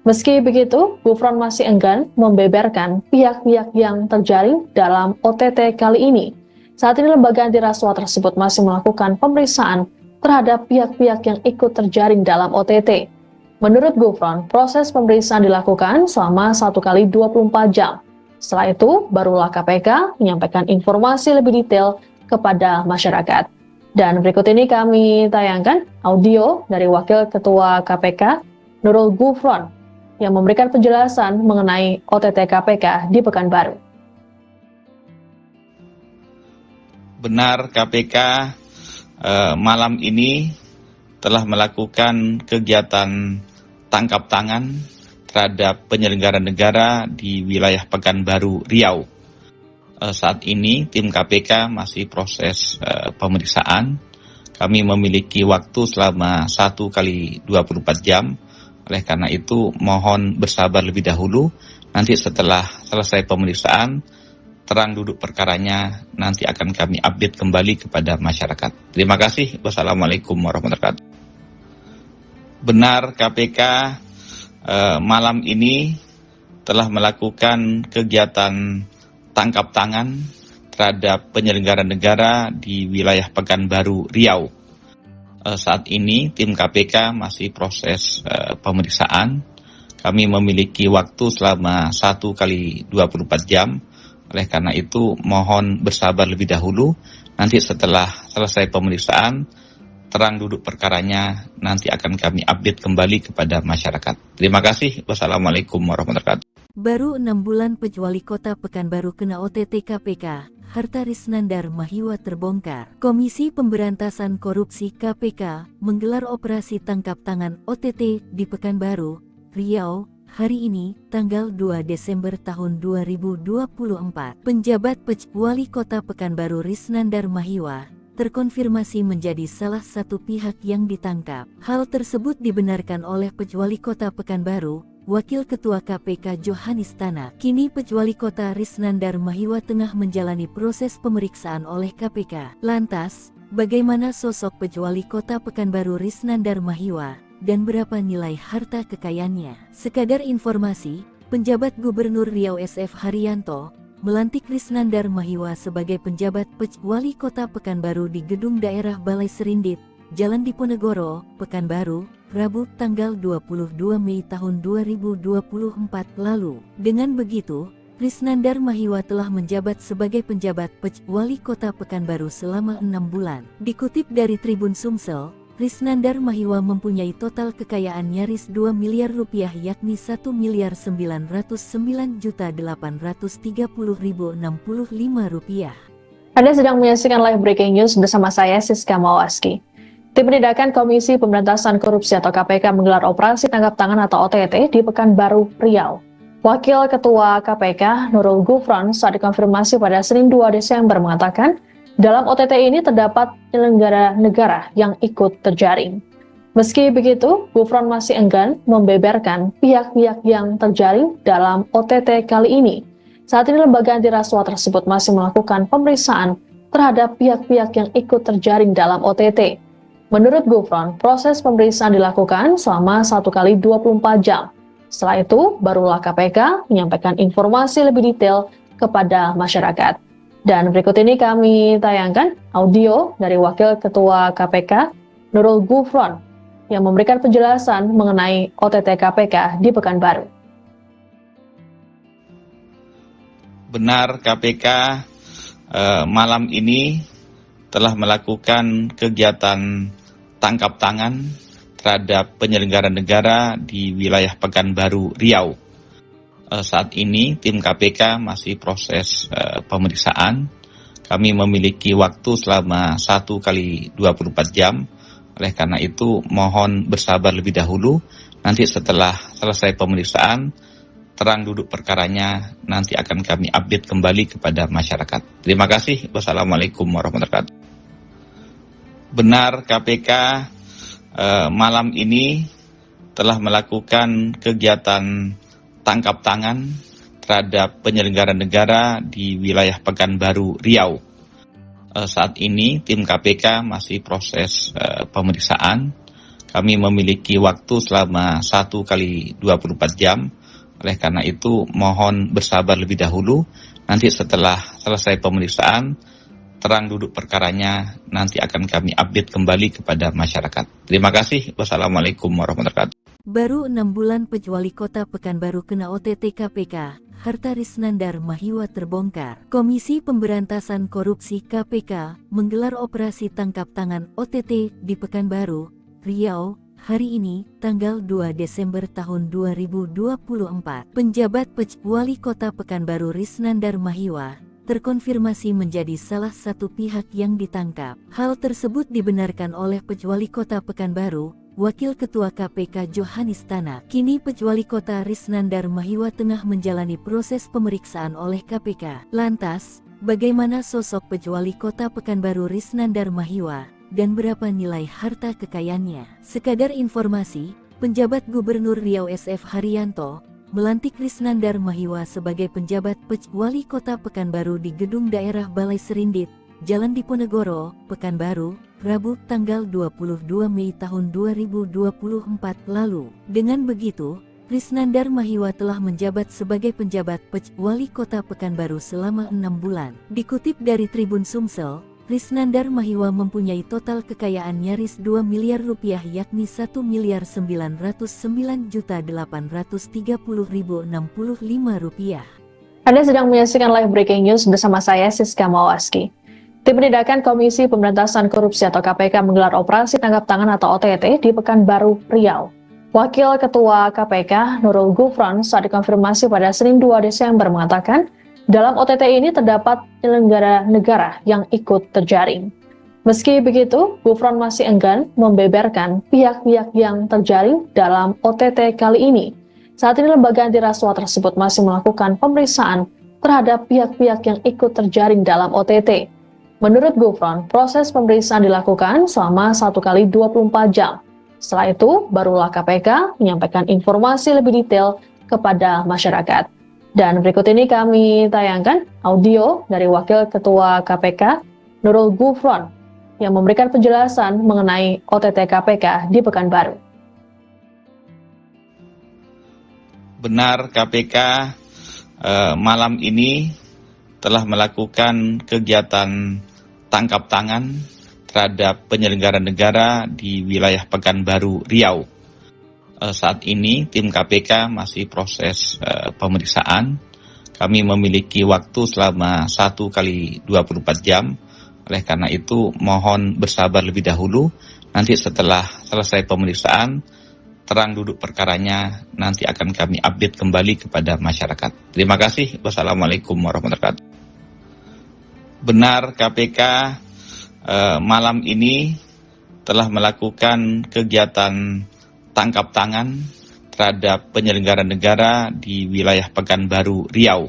Meski begitu, Gufron masih enggan membeberkan pihak-pihak yang terjaring dalam OTT kali ini. Saat ini lembaga anti rasuah tersebut masih melakukan pemeriksaan terhadap pihak-pihak yang ikut terjaring dalam OTT. Menurut Gufron, proses pemeriksaan dilakukan selama 1 kali 24 jam. Setelah itu, barulah KPK menyampaikan informasi lebih detail kepada masyarakat. Dan berikut ini kami tayangkan audio dari Wakil Ketua KPK, Nurul Gufron, yang memberikan penjelasan mengenai OTT KPK di Pekanbaru. Benar KPK malam ini telah melakukan kegiatan tangkap tangan terhadap penyelenggara negara di wilayah Pekanbaru, Riau. Saat ini tim KPK masih proses pemeriksaan. Kami memiliki waktu selama 1 kali 24 jam. Oleh karena itu mohon bersabar lebih dahulu. Nanti setelah selesai pemeriksaan, terang duduk perkaranya nanti akan kami update kembali kepada masyarakat. Terima kasih. Wassalamualaikum warahmatullahi wabarakatuh. Benar KPK malam ini telah melakukan kegiatan tangkap tangan terhadap penyelenggara negara di wilayah Pekanbaru, Riau. Saat ini tim KPK masih proses pemeriksaan. Kami memiliki waktu selama 1 kali 24 jam. Oleh karena itu mohon bersabar lebih dahulu. Nanti setelah selesai pemeriksaan, terang duduk perkaranya nanti akan kami update kembali kepada masyarakat. Terima kasih. Wassalamualaikum warahmatullahi wabarakatuh. Baru 6 bulan Wali Kota Pekanbaru kena OTT KPK, harta Risnandar Mahiwa terbongkar. Komisi Pemberantasan Korupsi KPK menggelar operasi tangkap tangan OTT di Pekanbaru, Riau, hari ini, tanggal 2 Desember tahun 2024. Penjabat Wali Kota Pekanbaru Risnandar Mahiwa terkonfirmasi menjadi salah satu pihak yang ditangkap. Hal tersebut dibenarkan oleh Pejuali Kota Pekanbaru, Wakil Ketua KPK Johanis Tanak. Kini Pejuali Kota Risnandar Mahiwa tengah menjalani proses pemeriksaan oleh KPK. Lantas, bagaimana sosok Pejuali Kota Pekanbaru Risnandar Mahiwa, dan berapa nilai harta kekayaannya? Sekadar informasi, penjabat Gubernur Riau SF Haryanto melantik Risnandar Mahiwa sebagai penjabat Pejuali Kota Pekanbaru di Gedung Daerah Balai Serindit, Jalan Diponegoro, Pekanbaru, Rabu tanggal 22 Mei tahun 2024 lalu. Dengan begitu, Risnandar Mahiwa telah menjabat sebagai penjabat Pejuali Kota Pekanbaru selama 6 bulan. Dikutip dari Tribun Sumsel, Risnandar Mahiwa mempunyai total kekayaan nyaris 2 miliar rupiah yakni 1.909.830.065 rupiah. Anda sedang menyaksikan live breaking news bersama saya Siska Mawaski. Tim Penindakan Komisi Pemberantasan Korupsi atau KPK menggelar operasi tangkap tangan atau OTT di Pekanbaru, Riau. Wakil Ketua KPK Nurul Gufron saat dikonfirmasi pada Senin 2 Desember mengatakan, dalam OTT ini terdapat penyelenggara negara yang ikut terjaring. Meski begitu, Gufron masih enggan membeberkan pihak-pihak yang terjaring dalam OTT kali ini. Saat ini lembaga anti rasuah tersebut masih melakukan pemeriksaan terhadap pihak-pihak yang ikut terjaring dalam OTT. Menurut Gufron, proses pemeriksaan dilakukan selama 1 kali 24 jam. Setelah itu, barulah KPK menyampaikan informasi lebih detail kepada masyarakat. Dan berikut ini kami tayangkan audio dari Wakil Ketua KPK Nurul Gufron yang memberikan penjelasan mengenai OTT KPK di Pekanbaru. Benar, KPK malam ini telah melakukan kegiatan tangkap tangan terhadap penyelenggara negara di wilayah Pekanbaru, Riau. Saat ini tim KPK masih proses pemeriksaan. Kami memiliki waktu selama 1 kali 24 jam. Oleh karena itu mohon bersabar lebih dahulu. Nanti setelah selesai pemeriksaan, terang duduk perkaranya nanti akan kami update kembali kepada masyarakat. Terima kasih. Wassalamualaikum warahmatullahi wabarakatuh. Benar, KPK malam ini telah melakukan kegiatan tangkap tangan terhadap penyelenggara negara di wilayah Pekanbaru, Riau. Saat ini tim KPK masih proses pemeriksaan. Kami memiliki waktu selama 1 kali 24 jam. Oleh karena itu mohon bersabar lebih dahulu. Nanti setelah selesai pemeriksaan, terang duduk perkaranya nanti akan kami update kembali kepada masyarakat. Terima kasih. Wassalamualaikum warahmatullahi wabarakatuh. Baru 6 bulan Pejuali Kota Pekanbaru kena OTT KPK, harta Risnandar Mahiwa terbongkar. Komisi Pemberantasan Korupsi KPK menggelar operasi tangkap tangan OTT di Pekanbaru, Riau, hari ini, tanggal 2 Desember tahun 2024. Penjabat Pejuali Kota Pekanbaru Risnandar Mahiwa terkonfirmasi menjadi salah satu pihak yang ditangkap. Hal tersebut dibenarkan oleh Pejuali Kota Pekanbaru, Wakil Ketua KPK Johanis Tanak. Kini Pejuali Kota Risnandar Mahiwa tengah menjalani proses pemeriksaan oleh KPK. Lantas, bagaimana sosok Pejuali Kota Pekanbaru Risnandar Mahiwa, dan berapa nilai harta kekayaannya? Sekadar informasi, penjabat Gubernur Riau SF Haryanto melantik Risnandar Mahiwa sebagai penjabat Pejuali Kota Pekanbaru di Gedung Daerah Balai Serindit, Jalan Diponegoro, Pekanbaru, Rabu tanggal 22 Mei tahun 2024 lalu. Dengan begitu, Risnandar Mahiwa telah menjabat sebagai penjabat Pejuali Kota Pekanbaru selama 6 bulan. Dikutip dari Tribun Sumsel, Risnandar Mahiwa mempunyai total kekayaan nyaris 2 miliar rupiah yakni 1.909.830.065 rupiah. Anda sedang menyaksikan live breaking news bersama saya Siska Mawaski. Tim Penindakan Komisi Pemberantasan Korupsi atau KPK menggelar operasi tangkap tangan atau OTT di Pekanbaru, Riau. Wakil Ketua KPK Nurul Gufron saat dikonfirmasi pada Senin 2 Desember mengatakan, dalam OTT ini terdapat penyelenggara negara yang ikut terjaring. Meski begitu, Gufron masih enggan membeberkan pihak-pihak yang terjaring dalam OTT kali ini. Saat ini lembaga anti rasuah tersebut masih melakukan pemeriksaan terhadap pihak-pihak yang ikut terjaring dalam OTT. Menurut Gufron, proses pemeriksaan dilakukan selama 1 kali 24 jam. Setelah itu, barulah KPK menyampaikan informasi lebih detail kepada masyarakat. Dan berikut ini kami tayangkan audio dari Wakil Ketua KPK, Nurul Gufron, yang memberikan penjelasan mengenai OTT KPK di Pekanbaru. Benar, KPK malam ini telah melakukan kegiatan tangkap tangan terhadap penyelenggara negara di wilayah Pekanbaru, Riau. Saat ini tim KPK masih proses pemeriksaan. Kami memiliki waktu selama 1 kali 24 jam. Oleh karena itu mohon bersabar lebih dahulu. Nanti setelah selesai pemeriksaan, terang duduk perkaranya nanti akan kami update kembali kepada masyarakat. Terima kasih. Wassalamualaikum warahmatullahi wabarakatuh. Benar, KPK malam ini telah melakukan kegiatan tangkap tangan terhadap penyelenggara negara di wilayah Pekanbaru, Riau.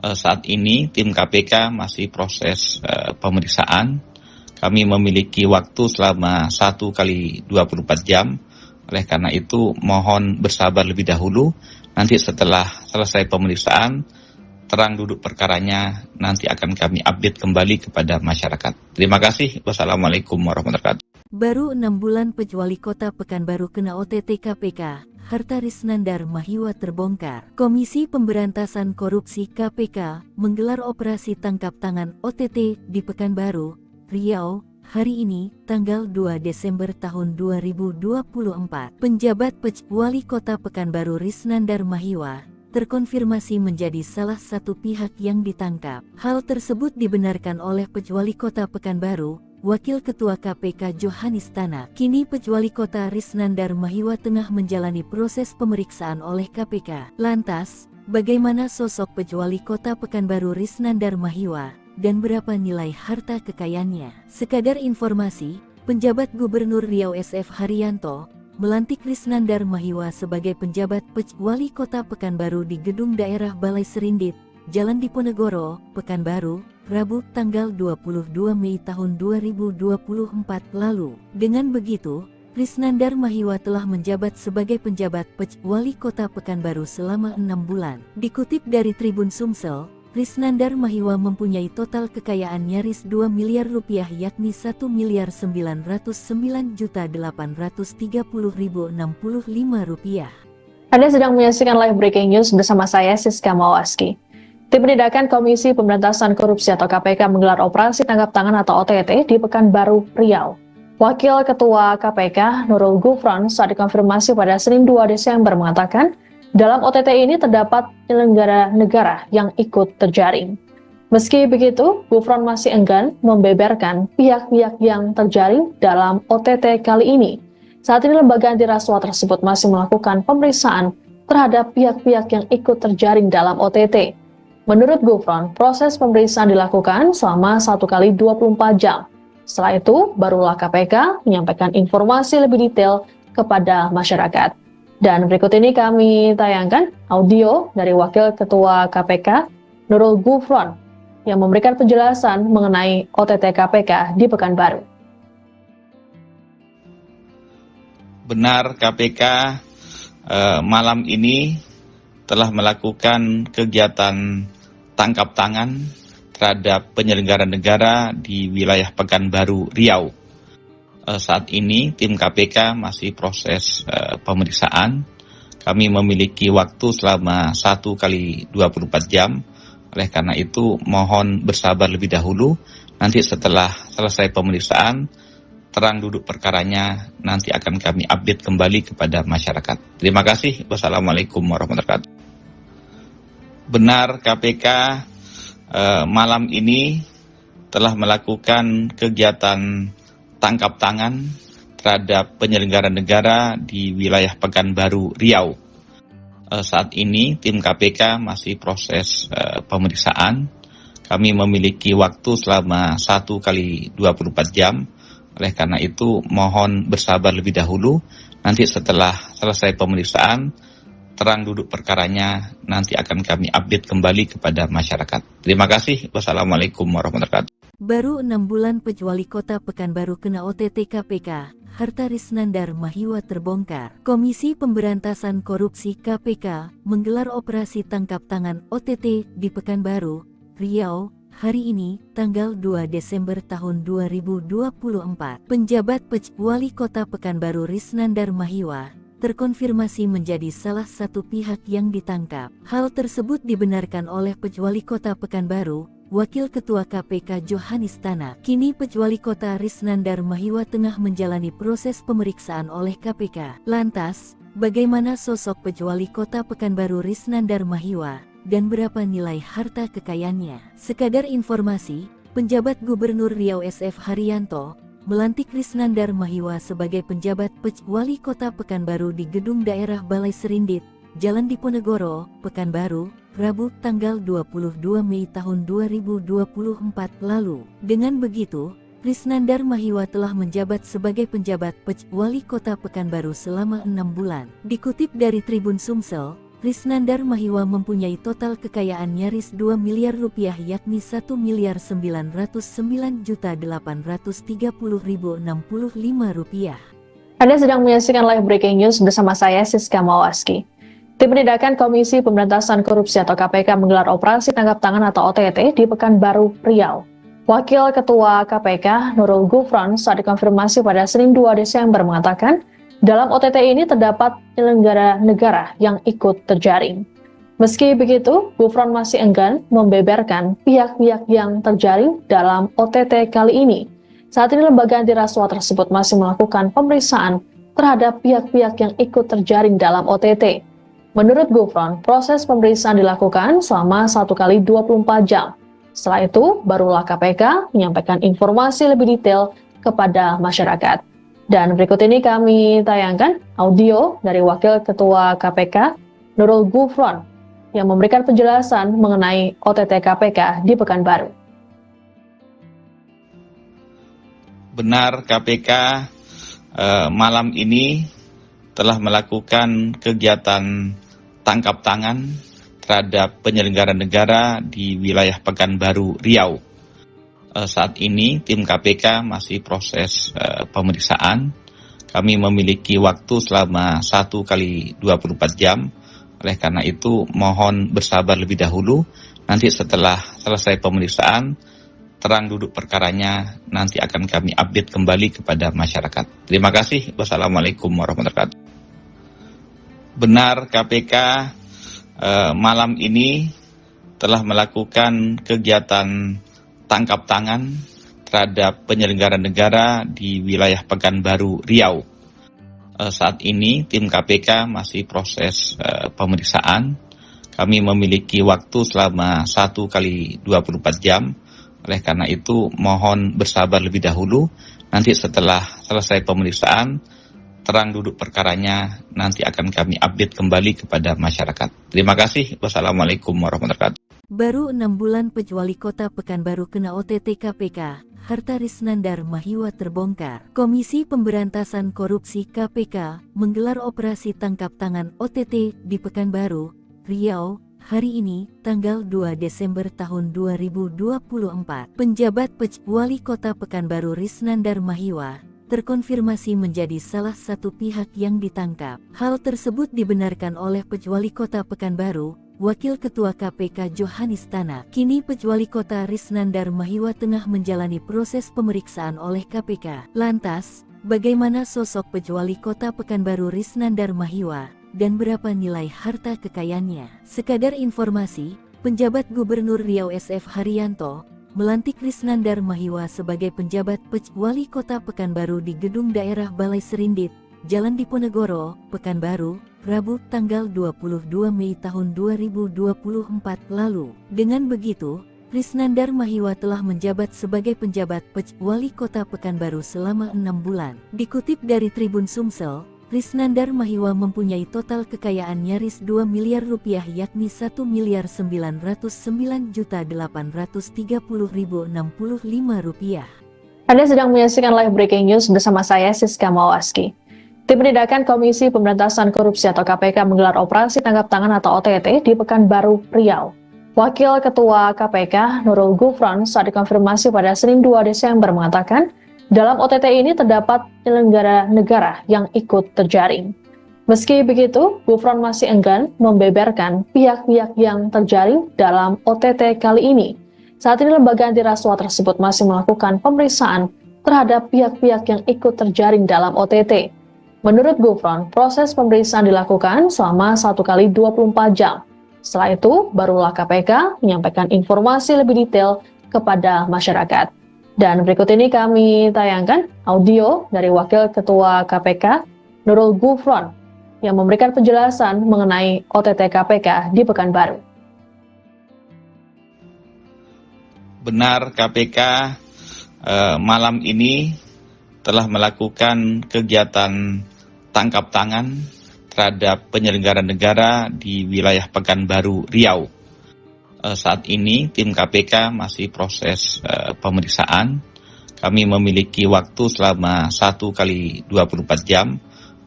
Saat ini tim KPK masih proses pemeriksaan. Kami memiliki waktu selama 1 kali 24 jam. Oleh karena itu mohon bersabar lebih dahulu. Nanti setelah selesai pemeriksaan, terang duduk perkaranya nanti akan kami update kembali kepada masyarakat. Terima kasih. Wassalamualaikum warahmatullahi wabarakatuh. Baru 6 bulan Wali Kota Pekanbaru kena OTT KPK, harta Risnandar Mahiwa terbongkar. Komisi Pemberantasan Korupsi KPK menggelar operasi tangkap tangan OTT di Pekanbaru, Riau, hari ini, tanggal 2 Desember tahun 2024. Penjabat Wali Kota Pekanbaru Risnandar Mahiwa terkonfirmasi menjadi salah satu pihak yang ditangkap. Hal tersebut dibenarkan oleh Wali Kota Pekanbaru, Wakil Ketua KPK Johanis Tanak. Kini Wali Kota Risnandar Mahiwa tengah menjalani proses pemeriksaan oleh KPK. Lantas, bagaimana sosok Wali Kota Pekanbaru Risnandar Mahiwa dan berapa nilai harta kekayaannya? Sekadar informasi, penjabat Gubernur Riau SF Haryanto melantik Risnandar Mahiwa sebagai penjabat Wali Kota Pekanbaru di Gedung Daerah Balai Serindit, Jalan Diponegoro, Pekanbaru, Rabu tanggal 22 Mei tahun 2024 lalu. Dengan begitu, Risnandar Mahiwa telah menjabat sebagai penjabat Wali Kota Pekanbaru selama 6 bulan. Dikutip dari Tribun Sumsel, Risnandar Mahiwa mempunyai total kekayaan nyaris 2 miliar rupiah, yakni 1.909.830.065 rupiah. Anda sedang menyaksikan live breaking news bersama saya Siska Mawaski. Tim Penindakan Komisi Pemberantasan Korupsi atau KPK menggelar operasi tangkap tangan atau OTT di Pekanbaru, Riau. Wakil Ketua KPK Nurul Gufron saat dikonfirmasi pada Senin 2 Desember mengatakan, dalam OTT ini terdapat penyelenggara negara yang ikut terjaring. Meski begitu, Gufron masih enggan membeberkan pihak-pihak yang terjaring dalam OTT kali ini. Saat ini lembaga anti rasuah tersebut masih melakukan pemeriksaan terhadap pihak-pihak yang ikut terjaring dalam OTT. Menurut Gufron, proses pemeriksaan dilakukan selama 1 kali 24 jam. Setelah itu, barulah KPK menyampaikan informasi lebih detail kepada masyarakat. Dan berikut ini kami tayangkan audio dari Wakil Ketua KPK, Nurul Gufron, yang memberikan penjelasan mengenai OTT KPK di Pekanbaru. Benar, KPK malam ini telah melakukan kegiatan tangkap tangan terhadap penyelenggara negara di wilayah Pekanbaru, Riau. Saat ini tim KPK masih proses pemeriksaan. Kami memiliki waktu selama 1 kali 24 jam. Oleh karena itu mohon bersabar lebih dahulu. Nanti setelah selesai pemeriksaan, terang duduk perkaranya nanti akan kami update kembali kepada masyarakat. Terima kasih. Wassalamualaikum warahmatullahi wabarakatuh. Benar, KPK malam ini telah melakukan kegiatan tangkap tangan terhadap penyelenggara negara di wilayah Pekanbaru, Riau. Saat ini tim KPK masih proses pemeriksaan. Kami memiliki waktu selama 1 kali 24 jam. Oleh karena itu mohon bersabar lebih dahulu. Nanti setelah selesai pemeriksaan, terang duduk perkaranya nanti akan kami update kembali kepada masyarakat. Terima kasih. Wassalamualaikum warahmatullahi wabarakatuh. Baru 6 bulan Wali Kota Pekanbaru kena OTT KPK, harta Risnandar Mahiwa terbongkar. Komisi Pemberantasan Korupsi KPK menggelar operasi tangkap tangan OTT di Pekanbaru, Riau, hari ini, tanggal 2 Desember tahun 2024. Penjabat Wali Kota Pekanbaru Risnandar Mahiwa terkonfirmasi menjadi salah satu pihak yang ditangkap. Hal tersebut dibenarkan oleh Wali Kota Pekanbaru, Wakil Ketua KPK Johanis Tanak. Kini Wali Kota Risnandar Mahiwa tengah menjalani proses pemeriksaan oleh KPK. Lantas, bagaimana sosok Wali Kota Pekanbaru Risnandar Mahiwa dan berapa nilai harta kekayaannya? Sekadar informasi, penjabat Gubernur Riau SF Haryanto melantik Risnandar Mahiwa sebagai penjabat Wali Kota Pekanbaru di Gedung Daerah Balai Serindit, Jalan Diponegoro, Pekanbaru, Rabu tanggal 22 Mei tahun 2024 lalu. Dengan begitu, Risnandar Mahiwa telah menjabat sebagai penjabat Wali Kota Pekanbaru selama 6 bulan. Dikutip dari Tribun Sumsel, Risnandar Mahiwa mempunyai total kekayaan nyaris 2 miliar rupiah yakni 1.909.830.065 rupiah. Anda sedang menyaksikan live breaking news bersama saya Siska Mawaski. Tim Penindakan Komisi Pemberantasan Korupsi atau KPK menggelar operasi tangkap tangan atau OTT di Pekanbaru, Riau. Wakil Ketua KPK Nurul Gufron saat dikonfirmasi pada Senin 2 Desember mengatakan, dalam OTT ini terdapat penyelenggara negara yang ikut terjaring. Meski begitu, Gufron masih enggan membeberkan pihak-pihak yang terjaring dalam OTT kali ini. Saat ini lembaga anti rasuah tersebut masih melakukan pemeriksaan terhadap pihak-pihak yang ikut terjaring dalam OTT. Menurut Gufron, proses pemeriksaan dilakukan selama 1 kali 24 jam. Setelah itu, barulah KPK menyampaikan informasi lebih detail kepada masyarakat. Dan berikut ini kami tayangkan audio dari Wakil Ketua KPK Nurul Gufron yang memberikan penjelasan mengenai OTT KPK di Pekanbaru. Benar, KPK malam ini telah melakukan kegiatan tangkap tangan terhadap penyelenggara negara di wilayah Pekanbaru, Riau. Saat ini tim KPK masih proses pemeriksaan. Kami memiliki waktu selama 1 kali 24 jam. Oleh karena itu mohon bersabar lebih dahulu. Nanti setelah selesai pemeriksaan, terang duduk perkaranya nanti akan kami update kembali kepada masyarakat. Terima kasih. Wassalamualaikum warahmatullahi wabarakatuh. Benar, KPK malam ini telah melakukan kegiatan tangkap tangan terhadap penyelenggara negara di wilayah Pekanbaru, Riau. Saat ini tim KPK masih proses pemeriksaan. Kami memiliki waktu selama 1 kali 24 jam. Oleh karena itu mohon bersabar lebih dahulu. Nanti setelah selesai pemeriksaan, terang duduk perkaranya nanti akan kami update kembali kepada masyarakat. Terima kasih. Wassalamualaikum warahmatullahi wabarakatuh. Baru 6 bulan Wali Kota Pekanbaru kena OTT KPK, harta Risnandar Mahiwa terbongkar. Komisi Pemberantasan Korupsi KPK menggelar operasi tangkap tangan OTT di Pekanbaru, Riau, hari ini, tanggal 2 Desember tahun 2024. Penjabat Wali Kota Pekanbaru Risnandar Mahiwa terkonfirmasi menjadi salah satu pihak yang ditangkap. Hal tersebut dibenarkan oleh Wali Kota Pekanbaru, Wakil Ketua KPK Johanis Tanak. Kini Wali Kota Risnandar Mahiwa tengah menjalani proses pemeriksaan oleh KPK. Lantas, bagaimana sosok Wali Kota Pekanbaru Risnandar Mahiwa dan berapa nilai harta kekayaannya? Sekadar informasi, penjabat Gubernur Riau SF Haryanto melantik Risnandar Mahiwa sebagai penjabat Wali Kota Pekanbaru di Gedung Daerah Balai Serindit, Jalan Diponegoro, Pekanbaru, Rabu tanggal 22 Mei tahun 2024 lalu. Dengan begitu, Risnandar Mahiwa telah menjabat sebagai penjabat Wali Kota Pekanbaru selama 6 bulan. Dikutip dari Tribun Sumsel, Risnandar Mahiwa mempunyai total kekayaan nyaris 2 miliar rupiah yakni 1.909.830.065 rupiah. Anda sedang menyaksikan live breaking news bersama saya Siska Mawaski. Tim Penindakan Komisi Pemberantasan Korupsi atau KPK menggelar operasi tangkap tangan atau OTT di Pekanbaru, Riau. Wakil Ketua KPK Nurul Gufron saat dikonfirmasi pada Senin 2 Desember mengatakan, dalam OTT ini terdapat penyelenggara negara yang ikut terjaring. Meski begitu, Gufron masih enggan membeberkan pihak-pihak yang terjaring dalam OTT kali ini. Saat ini lembaga anti rasuah tersebut masih melakukan pemeriksaan terhadap pihak-pihak yang ikut terjaring dalam OTT. Menurut Gufron, proses pemeriksaan dilakukan selama 1 kali 24 jam. Setelah itu, barulah KPK menyampaikan informasi lebih detail kepada masyarakat. Dan berikut ini kami tayangkan audio dari Wakil Ketua KPK Nurul Gufron yang memberikan penjelasan mengenai OTT KPK di Pekanbaru. Benar, KPK malam ini telah melakukan kegiatan tangkap tangan terhadap penyelenggara negara di wilayah Pekanbaru, Riau. Saat ini tim KPK masih proses pemeriksaan. Kami memiliki waktu selama 1 kali 24 jam.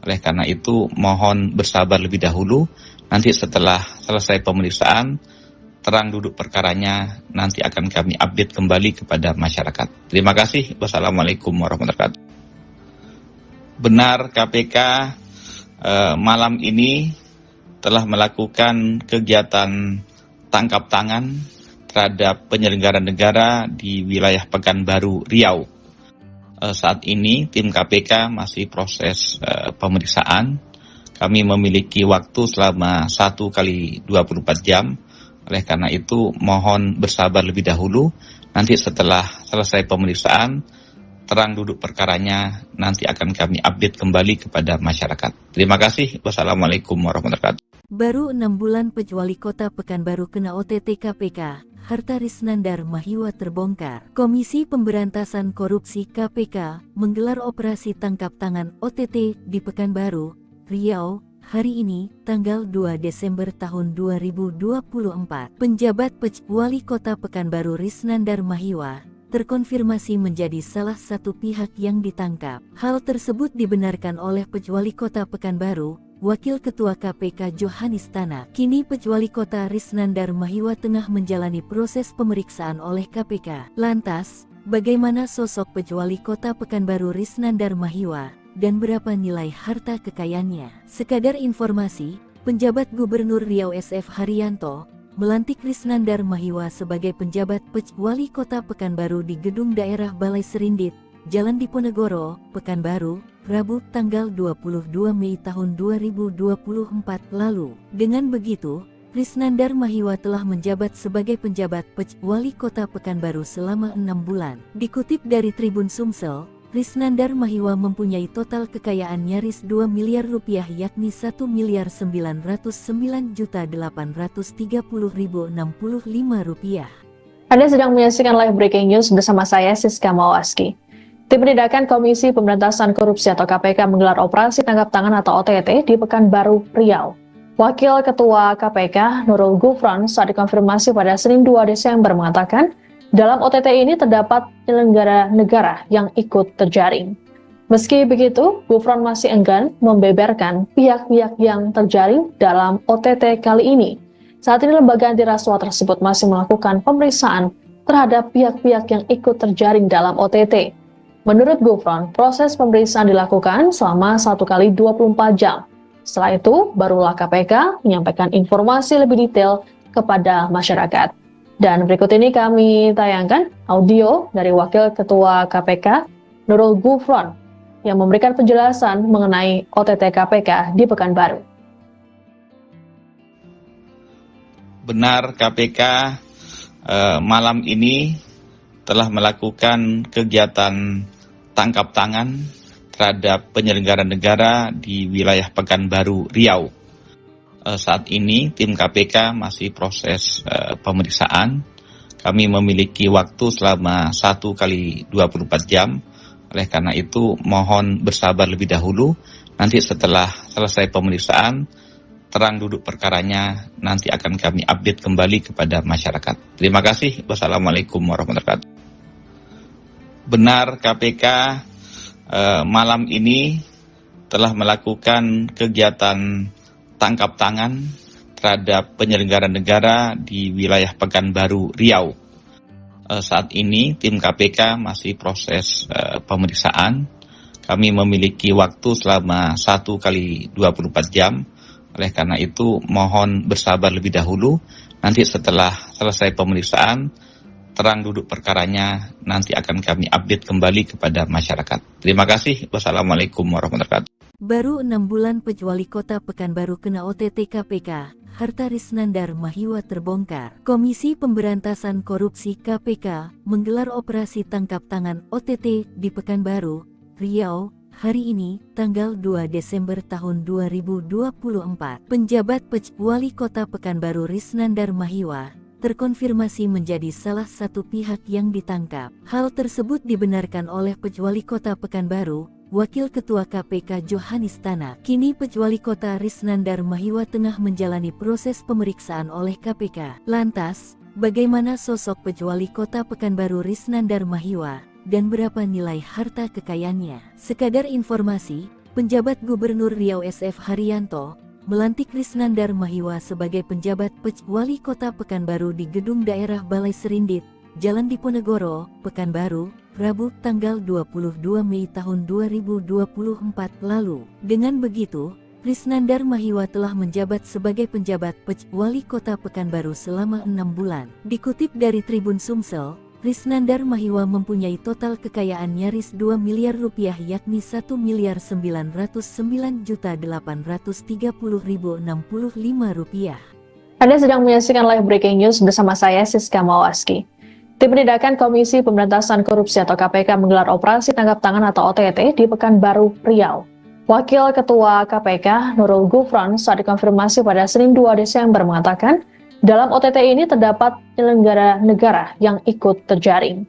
Oleh karena itu mohon bersabar lebih dahulu. Nanti setelah selesai pemeriksaan, terang duduk perkaranya nanti akan kami update kembali kepada masyarakat. Terima kasih. Wassalamualaikum warahmatullahi wabarakatuh. Benar, KPK malam ini telah melakukan kegiatan tangkap tangan terhadap penyelenggara negara di wilayah Pekanbaru, Riau. Saat ini tim KPK masih proses pemeriksaan. Kami memiliki waktu selama 1 kali 24 jam. Oleh karena itu mohon bersabar lebih dahulu. Nanti setelah selesai pemeriksaan, terang duduk perkaranya nanti akan kami update kembali kepada masyarakat. Terima kasih. Wassalamualaikum warahmatullahi wabarakatuh. Baru 6 bulan Wali Kota Pekanbaru kena OTT KPK, harta Risnandar Mahiwa terbongkar. Komisi Pemberantasan Korupsi KPK menggelar operasi tangkap tangan OTT di Pekanbaru, Riau, hari ini, tanggal 2 Desember tahun 2024. Penjabat Wali Kota Pekanbaru Risnandar Mahiwa terkonfirmasi menjadi salah satu pihak yang ditangkap. Hal tersebut dibenarkan oleh Wali Kota Pekanbaru, Wakil Ketua KPK Johanis Tanak. Kini Wali Kota Risnandar Mahiwa tengah menjalani proses pemeriksaan oleh KPK. Lantas, bagaimana sosok Wali Kota Pekanbaru Risnandar Mahiwa dan berapa nilai harta kekayaannya? Sekadar informasi, penjabat Gubernur Riau SF Haryanto melantik Risnandar Mahiwa sebagai penjabat Wali Kota Pekanbaru di Gedung Daerah Balai Serindit, Jalan Diponegoro, Pekanbaru, Rabu tanggal 22 Mei tahun 2024 lalu. Dengan begitu, Risnandar Mahiwa telah menjabat sebagai penjabat Wali Kota Pekanbaru selama 6 bulan. Dikutip dari Tribun Sumsel, Risnandar Mahiwa mempunyai total kekayaan nyaris 2 miliar rupiah yakni 1.909.830.065 rupiah. Anda sedang menyaksikan live breaking news bersama saya Siska Mawaski. Tim Penindakan Komisi Pemberantasan Korupsi atau KPK menggelar operasi tangkap tangan atau OTT di Pekanbaru, Riau. Wakil Ketua KPK Nurul Gufron saat dikonfirmasi pada Senin 2 Desember mengatakan, dalam OTT ini terdapat penyelenggara negara yang ikut terjaring. Meski begitu, Gufron masih enggan membeberkan pihak-pihak yang terjaring dalam OTT kali ini. Saat ini lembaga anti rasuah tersebut masih melakukan pemeriksaan terhadap pihak-pihak yang ikut terjaring dalam OTT. Menurut Gufron, proses pemeriksaan dilakukan selama 1 kali 24 jam. Setelah itu, barulah KPK menyampaikan informasi lebih detail kepada masyarakat. Dan berikut ini kami tayangkan audio dari Wakil Ketua KPK Nurul Gufron yang memberikan penjelasan mengenai OTT KPK di Pekanbaru. Benar, KPK malam ini telah melakukan kegiatan tangkap tangan terhadap penyelenggara negara di wilayah Pekanbaru, Riau. Saat ini tim KPK masih proses pemeriksaan. Kami memiliki waktu selama 1 kali 24 jam. Oleh karena itu mohon bersabar lebih dahulu. Nanti setelah selesai pemeriksaan, terang duduk perkaranya nanti akan kami update kembali kepada masyarakat. Terima kasih. Wassalamualaikum warahmatullahi wabarakatuh. Benar, KPK malam ini telah melakukan kegiatan tangkap tangan terhadap penyelenggara negara di wilayah Pekanbaru, Riau. Saat ini tim KPK masih proses pemeriksaan. Kami memiliki waktu selama 1 kali 24 jam. Oleh karena itu mohon bersabar lebih dahulu. Nanti setelah selesai pemeriksaan, terang duduk perkaranya nanti akan kami update kembali kepada masyarakat. Terima kasih. Wassalamualaikum warahmatullahi wabarakatuh. Baru 6 bulan Wali Kota Pekanbaru kena OTT KPK, harta Risnandar Mahiwa terbongkar. Komisi Pemberantasan Korupsi KPK menggelar operasi tangkap tangan OTT di Pekanbaru, Riau, hari ini, tanggal 2 Desember tahun 2024. Penjabat Wali Kota Pekanbaru Risnandar Mahiwa terkonfirmasi menjadi salah satu pihak yang ditangkap. Hal tersebut dibenarkan oleh Wali Kota Pekanbaru, Wakil Ketua KPK Johanis Tanak. Kini Wali Kota Risnandar Mahiwa tengah menjalani proses pemeriksaan oleh KPK. Lantas, bagaimana sosok Wali Kota Pekanbaru Risnandar Mahiwa dan berapa nilai harta kekayaannya? Sekadar informasi, penjabat Gubernur Riau SF Haryanto melantik Risnandar Mahiwa sebagai penjabat Wali Kota Pekanbaru di Gedung Daerah Balai Serindit, Jalan Diponegoro, Pekanbaru, Rabu tanggal 22 Mei tahun 2024 lalu. Dengan begitu, Risnandar Mahiwa telah menjabat sebagai penjabat Wali Kota Pekanbaru selama 6 bulan. Dikutip dari Tribun Sumsel, Risnandar Mahiwa mempunyai total kekayaan nyaris 2 miliar rupiah yakni 1.909.830.065 rupiah. Anda sedang menyaksikan live breaking news bersama saya Siska Mawaski. Tim Penindakan Komisi Pemberantasan Korupsi atau KPK menggelar operasi tangkap tangan atau OTT di Pekanbaru, Riau. Wakil Ketua KPK Nurul Gufron saat dikonfirmasi pada Senin 2 Desember mengatakan, dalam OTT ini terdapat penyelenggara negara yang ikut terjaring.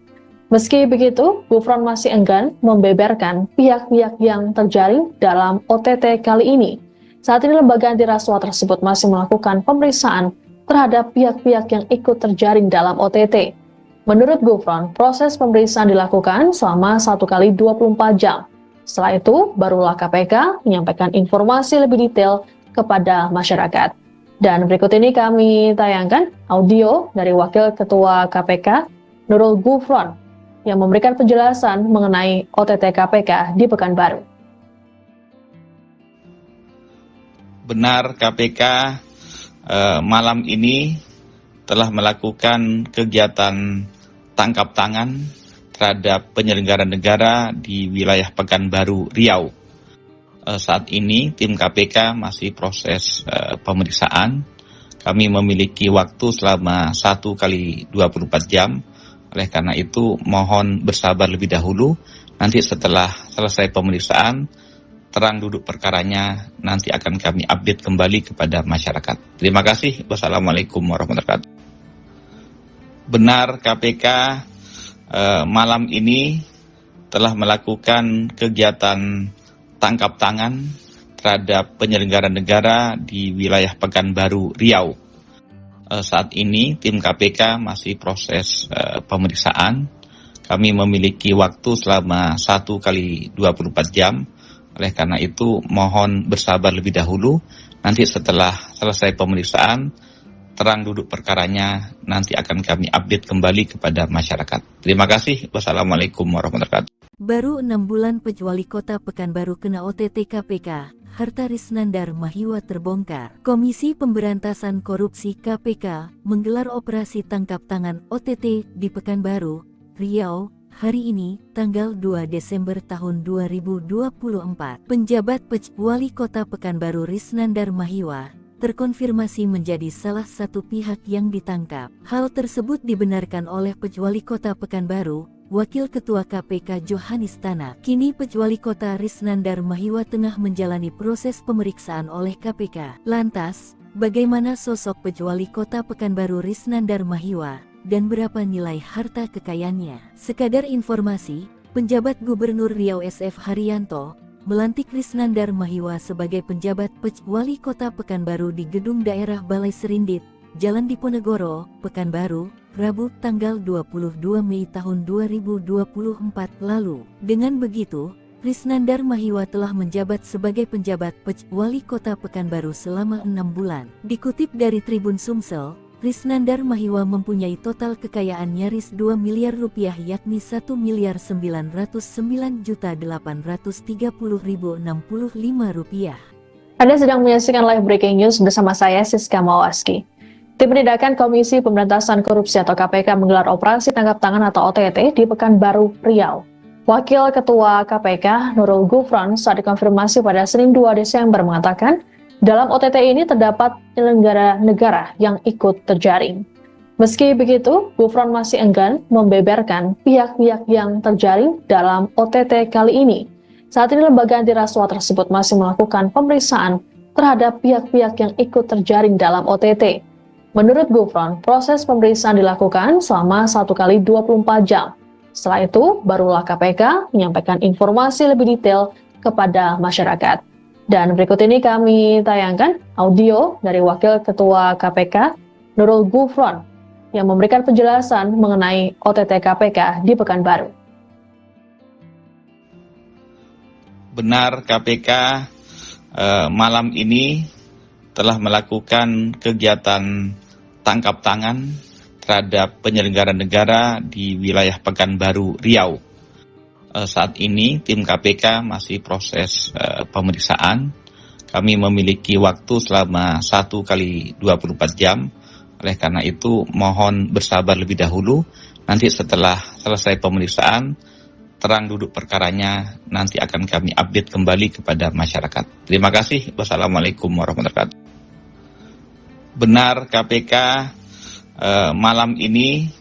Meski begitu, Gufron masih enggan membeberkan pihak-pihak yang terjaring dalam OTT kali ini. Saat ini lembaga anti rasuah tersebut masih melakukan pemeriksaan terhadap pihak-pihak yang ikut terjaring dalam OTT. Menurut Gufron, proses pemeriksaan dilakukan selama 1 kali 24 jam. Setelah itu, barulah KPK menyampaikan informasi lebih detail kepada masyarakat. Dan berikut ini kami tayangkan audio dari Wakil Ketua KPK, Nurul Gufron, yang memberikan penjelasan mengenai OTT KPK di Pekanbaru. Benar, KPK malam ini telah melakukan kegiatan tangkap tangan terhadap penyelenggara negara di wilayah Pekanbaru, Riau. Saat ini tim KPK masih proses pemeriksaan. Kami memiliki waktu selama 1 kali 24 jam. Oleh karena itu mohon bersabar lebih dahulu. Nanti setelah selesai pemeriksaan, terang duduk perkaranya nanti akan kami update kembali kepada masyarakat. Terima kasih. Wassalamualaikum warahmatullahi wabarakatuh. Benar, KPK malam ini telah melakukan kegiatan tangkap tangan terhadap penyelenggara negara di wilayah Pekanbaru, Riau. Saat ini tim KPK masih proses pemeriksaan. Kami memiliki waktu selama 1 kali 24 jam. Oleh karena itu mohon bersabar lebih dahulu. Nanti setelah selesai pemeriksaan, terang duduk perkaranya nanti akan kami update kembali kepada masyarakat. Terima kasih. Wassalamualaikum warahmatullahi wabarakatuh. Baru 6 bulan Wali Kota Pekanbaru kena OTT KPK, harta Risnandar Mahiwa terbongkar. Komisi Pemberantasan Korupsi KPK menggelar operasi tangkap tangan OTT di Pekanbaru, Riau, hari ini, tanggal 2 Desember tahun 2024. Penjabat Wali Kota Pekanbaru Risnandar Mahiwa terkonfirmasi menjadi salah satu pihak yang ditangkap. Hal tersebut dibenarkan oleh Wali Kota Pekanbaru, Wakil Ketua KPK Johanis Tanak. Kini Wali Kota Risnandar Mahiwa tengah menjalani proses pemeriksaan oleh KPK. Lantas, bagaimana sosok Wali Kota Pekanbaru Risnandar Mahiwa dan berapa nilai harta kekayaannya? Sekadar informasi, penjabat Gubernur Riau SF Haryanto melantik Risnandar Mahiwa sebagai penjabat Wali Kota Pekanbaru di Gedung Daerah Balai Serindit, Jalan Diponegoro, Pekanbaru, Rabu tanggal 22 Mei tahun 2024 lalu. Dengan begitu, Risnandar Mahiwa telah menjabat sebagai penjabat Wali Kota Pekanbaru selama 6 bulan. Dikutip dari Tribun Sumsel, Risnandar Mahiwa mempunyai total kekayaan nyaris 2 miliar rupiah yakni 1.909.830.065 rupiah. Anda sedang menyaksikan live breaking news bersama saya Siska Mawaski. Tim Penindakan Komisi Pemberantasan Korupsi atau KPK menggelar operasi tangkap tangan atau OTT di Pekanbaru, Riau. Wakil Ketua KPK Nurul Gufron saat dikonfirmasi pada Senin 2 Desember mengatakan, dalam OTT ini terdapat penyelenggara negara yang ikut terjaring. Meski begitu, Gufron masih enggan membeberkan pihak-pihak yang terjaring dalam OTT kali ini. Saat ini lembaga anti rasuah tersebut masih melakukan pemeriksaan terhadap pihak-pihak yang ikut terjaring dalam OTT. Menurut Gufron, proses pemeriksaan dilakukan selama 1 kali 24 jam. Setelah itu, barulah KPK menyampaikan informasi lebih detail kepada masyarakat. Dan berikut ini kami tayangkan audio dari Wakil Ketua KPK, Nurul Gufron, yang memberikan penjelasan mengenai OTT KPK di Pekanbaru. Benar, KPK malam ini telah melakukan kegiatan tangkap tangan terhadap penyelenggara negara di wilayah Pekanbaru, Riau. Saat ini tim KPK masih proses pemeriksaan. Kami memiliki waktu selama 1 kali 24 jam. Oleh karena itu mohon bersabar lebih dahulu. Nanti setelah selesai pemeriksaan, terang duduk perkaranya nanti akan kami update kembali kepada masyarakat. Terima kasih. Wassalamualaikum warahmatullahi wabarakatuh. Benar, KPK malam ini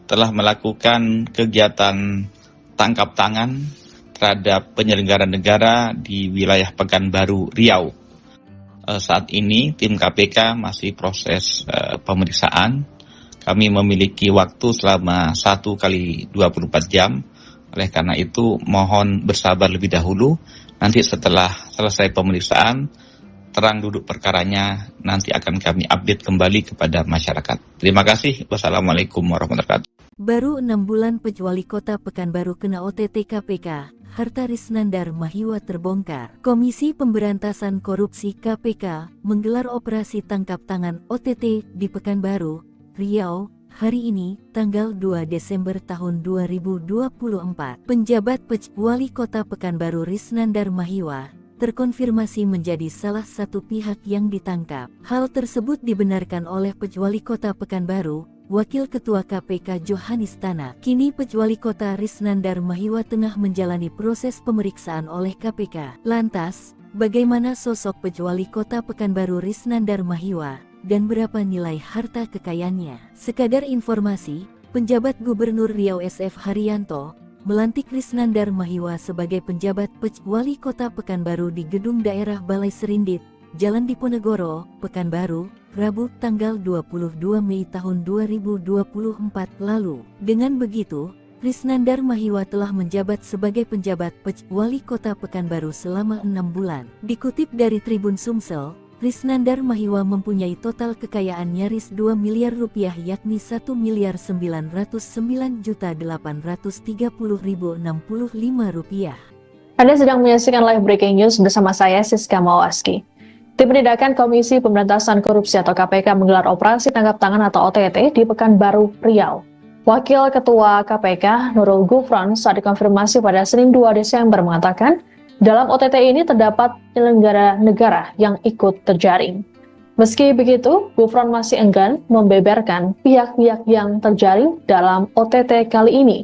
telah melakukan kegiatan tangkap tangan terhadap penyelenggara negara di wilayah Pekanbaru, Riau. Saat ini tim KPK masih proses pemeriksaan. Kami memiliki waktu selama 1 kali 24 jam. Oleh karena itu mohon bersabar lebih dahulu. Nanti setelah selesai pemeriksaan, terang duduk perkaranya nanti akan kami update kembali kepada masyarakat. Terima kasih. Wassalamualaikum warahmatullahi wabarakatuh. Baru 6 bulan Wali Kota Pekanbaru kena OTT KPK, harta Risnandar Mahiwa terbongkar. Komisi Pemberantasan Korupsi KPK menggelar operasi tangkap tangan OTT di Pekanbaru, Riau, hari ini, tanggal 2 Desember tahun 2024. Penjabat Wali Kota Pekanbaru Risnandar Mahiwa terkonfirmasi menjadi salah satu pihak yang ditangkap. Hal tersebut dibenarkan oleh Wali Kota Pekanbaru, Wakil Ketua KPK Johanis Tanak. Kini Wali Kota Risnandar Mahiwa tengah menjalani proses pemeriksaan oleh KPK. Lantas, bagaimana sosok Wali Kota Pekanbaru Risnandar Mahiwa dan berapa nilai harta kekayaannya? Sekadar informasi, penjabat Gubernur Riau SF Haryanto melantik Risnandar Mahiwa sebagai penjabat Wali Kota Pekanbaru di Gedung Daerah Balai Serindit, Jalan Diponegoro, Pekanbaru, Rabu tanggal 22 Mei tahun 2024 lalu. Dengan begitu, Risnandar Mahiwa telah menjabat sebagai penjabat Wali Kota Pekanbaru selama 6 bulan. Dikutip dari Tribun Sumsel, Risnandar Mahiwa mempunyai total kekayaan nyaris 2 miliar rupiah yakni 1.909.830.065 rupiah. Anda sedang menyaksikan live breaking news bersama saya Siska Mawaski. Tim Penindakan Komisi Pemberantasan Korupsi atau KPK menggelar operasi tangkap tangan atau OTT di Pekanbaru, Riau. Wakil Ketua KPK Nurul Gufron saat dikonfirmasi pada Senin 2 Desember mengatakan, dalam OTT ini terdapat penyelenggara negara yang ikut terjaring. Meski begitu, Gufron masih enggan membeberkan pihak-pihak yang terjaring dalam OTT kali ini.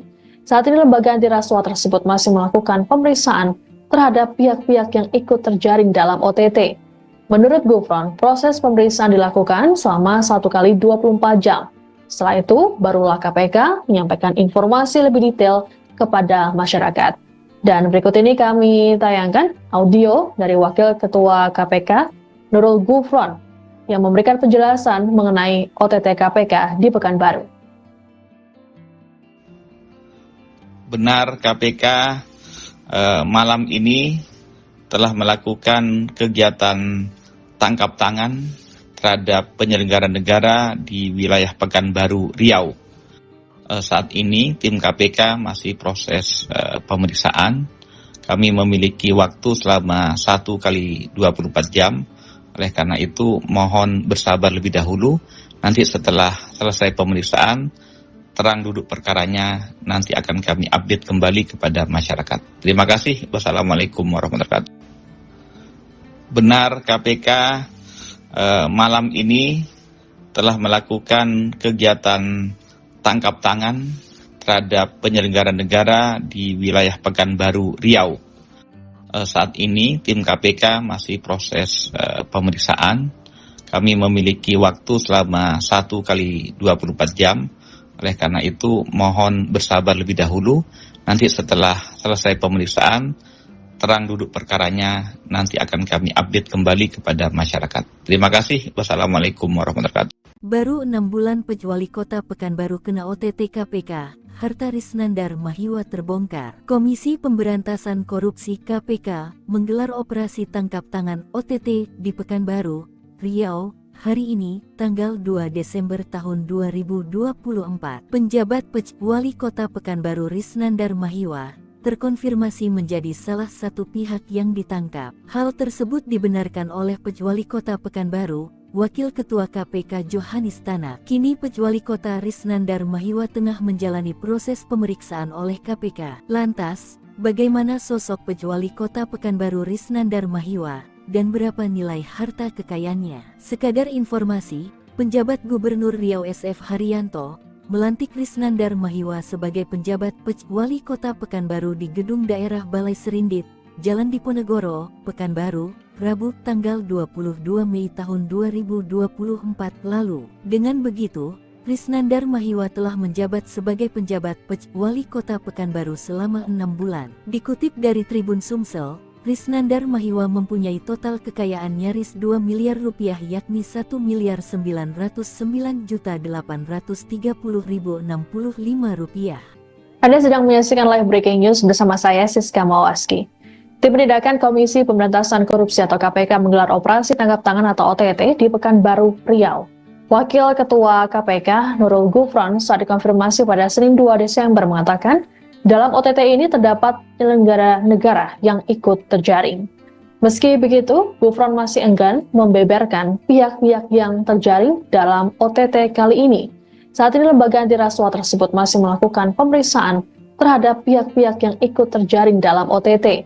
Saat ini lembaga anti rasuah tersebut masih melakukan pemeriksaan terhadap pihak-pihak yang ikut terjaring dalam OTT. Menurut Gufron, proses pemeriksaan dilakukan selama 1 kali 24 jam. Setelah itu, barulah KPK menyampaikan informasi lebih detail kepada masyarakat. Dan berikut ini kami tayangkan audio dari Wakil Ketua KPK, Nurul Gufron, yang memberikan penjelasan mengenai OTT KPK di Pekanbaru. Benar, KPK malam ini telah melakukan kegiatan tangkap tangan terhadap penyelenggara negara di wilayah Pekanbaru, Riau. Saat ini tim KPK masih proses pemeriksaan. kami memiliki waktu selama 1 kali 24 jam. Oleh karena itu, mohon bersabar lebih dahulu. Nanti setelah selesai pemeriksaan, terang duduk perkaranya, nanti akan kami update kembali kepada masyarakat. Terima kasih. Wassalamualaikum warahmatullahi wabarakatuh. Benar, KPK malam ini telah melakukan kegiatan tangkap tangan terhadap penyelenggara negara di wilayah Pekanbaru, Riau. Saat ini tim KPK masih proses pemeriksaan. Kami memiliki waktu selama 1 kali 24 jam. Oleh karena itu mohon bersabar lebih dahulu. Nanti setelah selesai pemeriksaan, terang duduk perkaranya, nanti akan kami update kembali kepada masyarakat. Terima kasih. Wassalamualaikum warahmatullahi wabarakatuh. Baru 6 bulan Wali Kota Pekanbaru kena OTT KPK, harta Risnandar Mahiwa terbongkar. Komisi Pemberantasan Korupsi KPK menggelar operasi tangkap tangan OTT di Pekanbaru, Riau, hari ini, tanggal 2 Desember tahun 2024. Penjabat Wali Kota Pekanbaru Risnandar Mahiwa terkonfirmasi menjadi salah satu pihak yang ditangkap. Hal tersebut dibenarkan oleh Wali Kota Pekanbaru, Wakil Ketua KPK Johanis Tanak. Kini Wali Kota Risnandar Mahiwa tengah menjalani proses pemeriksaan oleh KPK. Lantas, bagaimana sosok Wali Kota Pekanbaru Risnandar Mahiwa dan berapa nilai harta kekayaannya? Sekadar informasi, penjabat Gubernur Riau SF Haryanto melantik Risnandar Mahiwa sebagai penjabat Wali Kota Pekanbaru di Gedung Daerah Balai Serindit, Jalan Diponegoro, Pekanbaru, Rabu tanggal 22 Mei tahun 2024 lalu. Dengan begitu, Risnandar Mahiwa telah menjabat sebagai penjabat Wali Kota Pekanbaru selama 6 bulan. Dikutip dari Tribun Sumsel, Risnandar Mahiwa mempunyai total kekayaan nyaris 2 miliar rupiah, yakni 1.909.830.065 rupiah. Anda sedang menyaksikan live breaking news bersama saya Siska Mawaski. Tim Penindakan Komisi Pemberantasan Korupsi atau KPK menggelar operasi tangkap tangan atau OTT di Pekanbaru, Riau. Wakil Ketua KPK Nurul Gufron saat dikonfirmasi pada Senin 2 Desember mengatakan, dalam OTT ini terdapat penyelenggara negara yang ikut terjaring. Meski begitu, Gufron masih enggan membeberkan pihak-pihak yang terjaring dalam OTT kali ini. Saat ini lembaga anti rasuah tersebut masih melakukan pemeriksaan terhadap pihak-pihak yang ikut terjaring dalam OTT.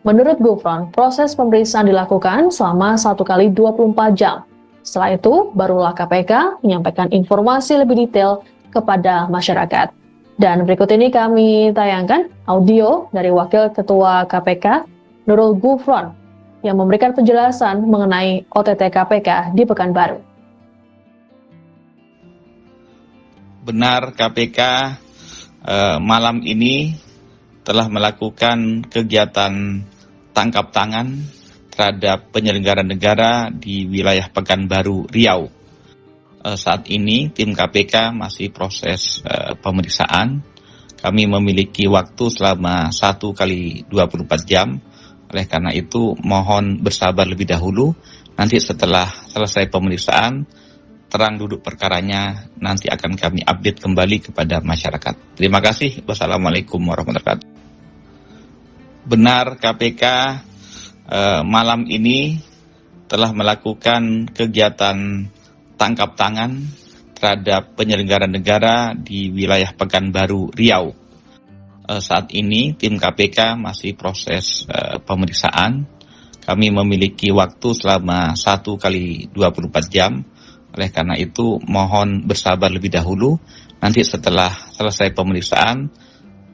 Menurut Gufron, proses pemeriksaan dilakukan selama 1 kali 24 jam. Setelah itu, barulah KPK menyampaikan informasi lebih detail kepada masyarakat. Dan berikut ini kami tayangkan audio dari Wakil Ketua KPK, Nurul Gufron, yang memberikan penjelasan mengenai OTT KPK di Pekanbaru. Benar, KPK malam ini telah melakukan kegiatan tangkap tangan terhadap penyelenggara negara di wilayah Pekanbaru, Riau. Saat ini tim KPK masih proses pemeriksaan. Kami memiliki waktu selama 1 kali 24 jam. Oleh karena itu mohon bersabar lebih dahulu. Nanti setelah selesai pemeriksaan, terang duduk perkaranya, nanti akan kami update kembali kepada masyarakat. Terima kasih. Wassalamualaikum warahmatullahi wabarakatuh. Benar, KPK malam ini telah melakukan kegiatan tangkap tangan terhadap penyelenggara negara di wilayah Pekanbaru, Riau. Saat ini tim KPK masih proses pemeriksaan. Kami memiliki waktu selama 1 kali 24 jam. Oleh karena itu mohon bersabar lebih dahulu. Nanti setelah selesai pemeriksaan,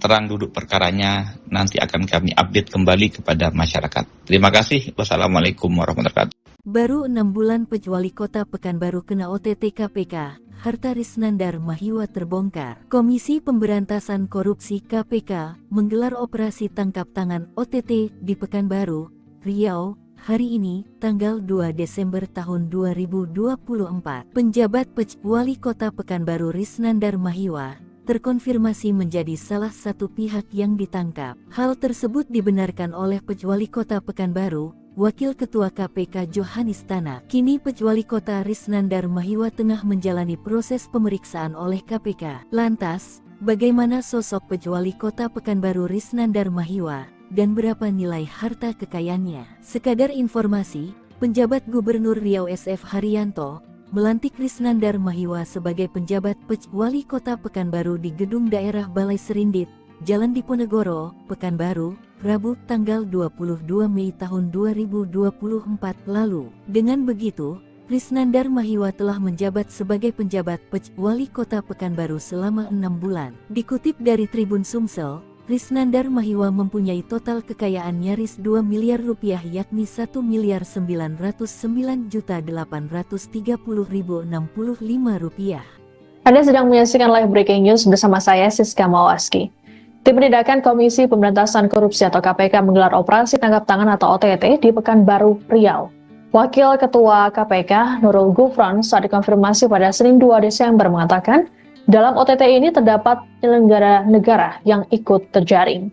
terang duduk perkaranya, nanti akan kami update kembali kepada masyarakat. Terima kasih. Wassalamualaikum warahmatullahi wabarakatuh. Baru 6 bulan Wali Kota Pekanbaru kena OTT KPK, harta Risnandar Mahiwa terbongkar. Komisi Pemberantasan Korupsi KPK menggelar operasi tangkap tangan OTT di Pekanbaru, Riau, hari ini, tanggal 2 Desember tahun 2024. Penjabat Wali Kota Pekanbaru Risnandar Mahiwa terkonfirmasi menjadi salah satu pihak yang ditangkap. Hal tersebut dibenarkan oleh Wali Kota Pekanbaru, Wakil Ketua KPK Johanis Tanak. Kini Wali Kota Risnandar Mahiwa tengah menjalani proses pemeriksaan oleh KPK. Lantas, bagaimana sosok Wali Kota Pekanbaru Risnandar Mahiwa dan berapa nilai harta kekayaannya. Sekadar informasi, penjabat Gubernur Riau SF Haryanto melantik Krisnandar Mahiwa sebagai penjabat Wali Kota Pekanbaru di Gedung Daerah Balai Serindit, Jalan Diponegoro, Pekanbaru, Rabu tanggal 22 Mei tahun 2024 lalu. Dengan begitu, Krisnandar Mahiwa telah menjabat sebagai penjabat Wali Kota Pekanbaru selama 6 bulan. Dikutip dari Tribun Sumsel, Krisnandar Mahiwa mempunyai total kekayaan nyaris 2 miliar rupiah yakni 1.909.830.065 rupiah. Anda sedang menyaksikan live breaking news bersama saya Siska Mawaski. Tim Penindakan Komisi Pemberantasan Korupsi atau KPK menggelar operasi tangkap tangan atau OTT di Pekanbaru, Riau. Wakil Ketua KPK Nurul Gufron saat dikonfirmasi pada Senin 2 Desember mengatakan, dalam OTT ini terdapat penyelenggara negara yang ikut terjaring.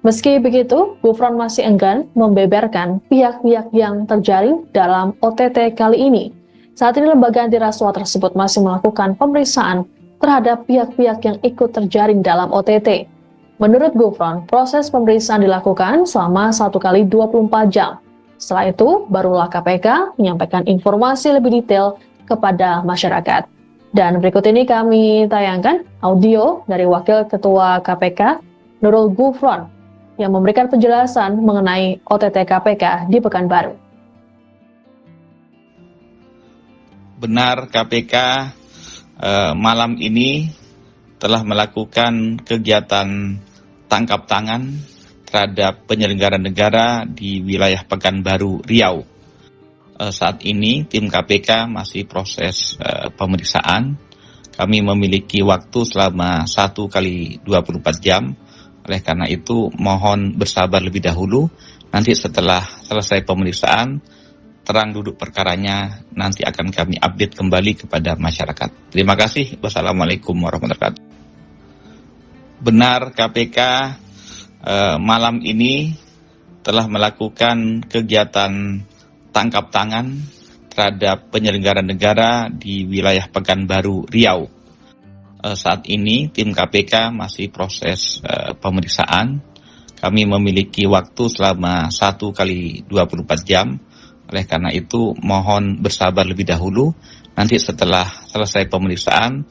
Meski begitu, Gufron masih enggan membeberkan pihak-pihak yang terjaring dalam OTT kali ini. Saat ini lembaga anti rasuah tersebut masih melakukan pemeriksaan terhadap pihak-pihak yang ikut terjaring dalam OTT. Menurut Gufron, proses pemeriksaan dilakukan selama 1 kali 24 jam. Setelah itu, barulah KPK menyampaikan informasi lebih detail kepada masyarakat. Dan berikut ini kami tayangkan audio dari Wakil Ketua KPK Nurul Gufron yang memberikan penjelasan mengenai OTT KPK di Pekanbaru. Benar, KPK malam ini telah melakukan kegiatan tangkap tangan terhadap penyelenggara negara di wilayah Pekanbaru, Riau. Saat ini tim KPK masih proses pemeriksaan. Kami memiliki waktu selama 1 kali 24 jam. Oleh karena itu mohon bersabar lebih dahulu. Nanti setelah selesai pemeriksaan, terang duduk perkaranya nanti akan kami update kembali kepada masyarakat. Terima kasih. Wassalamualaikum warahmatullahi wabarakatuh. Benar, KPK malam ini telah melakukan kegiatan tangkap tangan terhadap penyelenggara negara di wilayah Pekanbaru, Riau. Saat ini tim KPK masih proses pemeriksaan. Kami memiliki waktu selama 1 kali 24 jam. Oleh karena itu mohon bersabar lebih dahulu. Nanti setelah selesai pemeriksaan,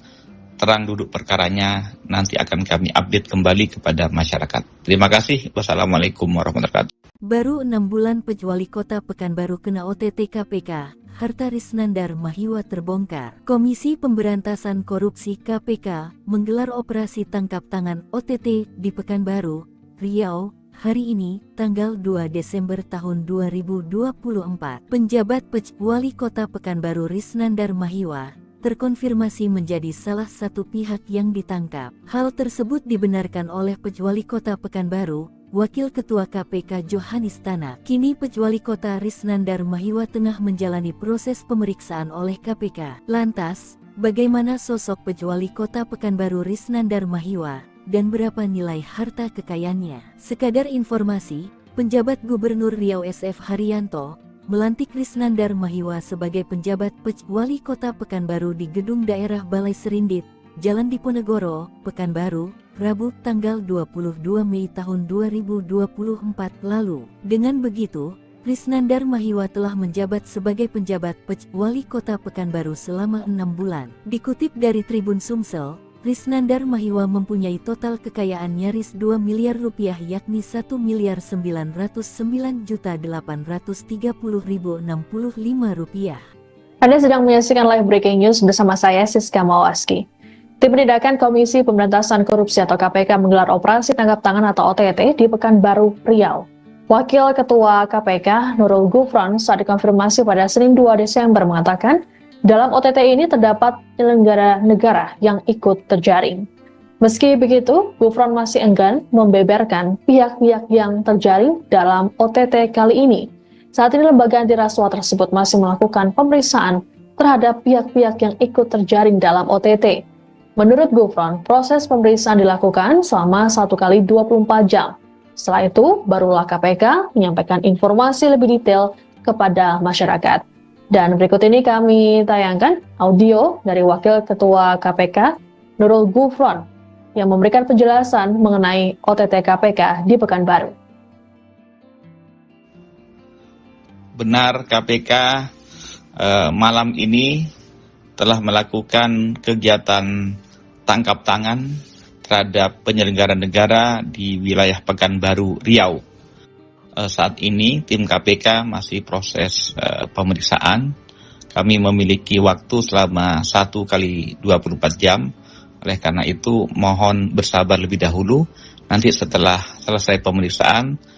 terang duduk perkaranya nanti akan kami update kembali kepada masyarakat. Terima kasih. Wassalamualaikum warahmatullahi wabarakatuh. Baru 6 bulan Wali Kota Pekanbaru kena OTT KPK, harta Krisnandar Mahiwa terbongkar. Komisi Pemberantasan Korupsi KPK menggelar operasi tangkap tangan OTT di Pekanbaru, Riau, hari ini, tanggal 2 Desember tahun 2024. Penjabat Wali Kota Pekanbaru Krisnandar Mahiwa terkonfirmasi menjadi salah satu pihak yang ditangkap. Hal tersebut dibenarkan oleh Wali Kota Pekanbaru, Wakil Ketua KPK Johanis Tanak. Kini Wali Kota Krisnandar Mahiwa tengah menjalani proses pemeriksaan oleh KPK. Lantas, bagaimana sosok Wali Kota Pekanbaru Krisnandar Mahiwa dan berapa nilai harta kekayaannya? Sekadar informasi, penjabat Gubernur Riau SF Haryanto melantik Krisnandar Mahiwa sebagai penjabat Wali Kota Pekanbaru di Gedung Daerah Balai Serindit, Jalan Diponegoro, Pekanbaru, Rabu tanggal 22 Mei tahun 2024 lalu. Dengan begitu, Krisnandar Mahiwa telah menjabat sebagai penjabat Wali Kota Pekanbaru selama 6 bulan. Dikutip dari Tribun Sumsel, Krisnandar Mahiwa mempunyai total kekayaan nyaris 2 miliar rupiah yakni 1.909.830.065 rupiah. Anda sedang menyaksikan live breaking news bersama saya Siska Mawaski. Tim Penindakan Komisi Pemberantasan Korupsi atau KPK menggelar operasi tangkap tangan atau OTT di Pekanbaru, Riau. Wakil Ketua KPK Nurul Gufron saat dikonfirmasi pada Senin 2 Desember mengatakan, dalam OTT ini terdapat penyelenggara negara yang ikut terjaring. Meski begitu, Gufron masih enggan membeberkan pihak-pihak yang terjaring dalam OTT kali ini. Saat ini lembaga anti rasuah tersebut masih melakukan pemeriksaan terhadap pihak-pihak yang ikut terjaring dalam OTT. Menurut Gufron, proses pemeriksaan dilakukan selama 1 kali 24 jam. Setelah itu, barulah KPK menyampaikan informasi lebih detail kepada masyarakat. Dan berikut ini kami tayangkan audio dari Wakil Ketua KPK Nurul Gufron yang memberikan penjelasan mengenai OTT KPK di Pekanbaru. Benar KPK malam ini telah melakukan kegiatan tangkap tangan terhadap penyelenggara negara di wilayah Pekanbaru, Riau. Saat ini tim KPK masih proses pemeriksaan. Kami memiliki waktu selama 1 kali 24 jam. Oleh karena itu mohon bersabar lebih dahulu. Nanti setelah selesai pemeriksaan,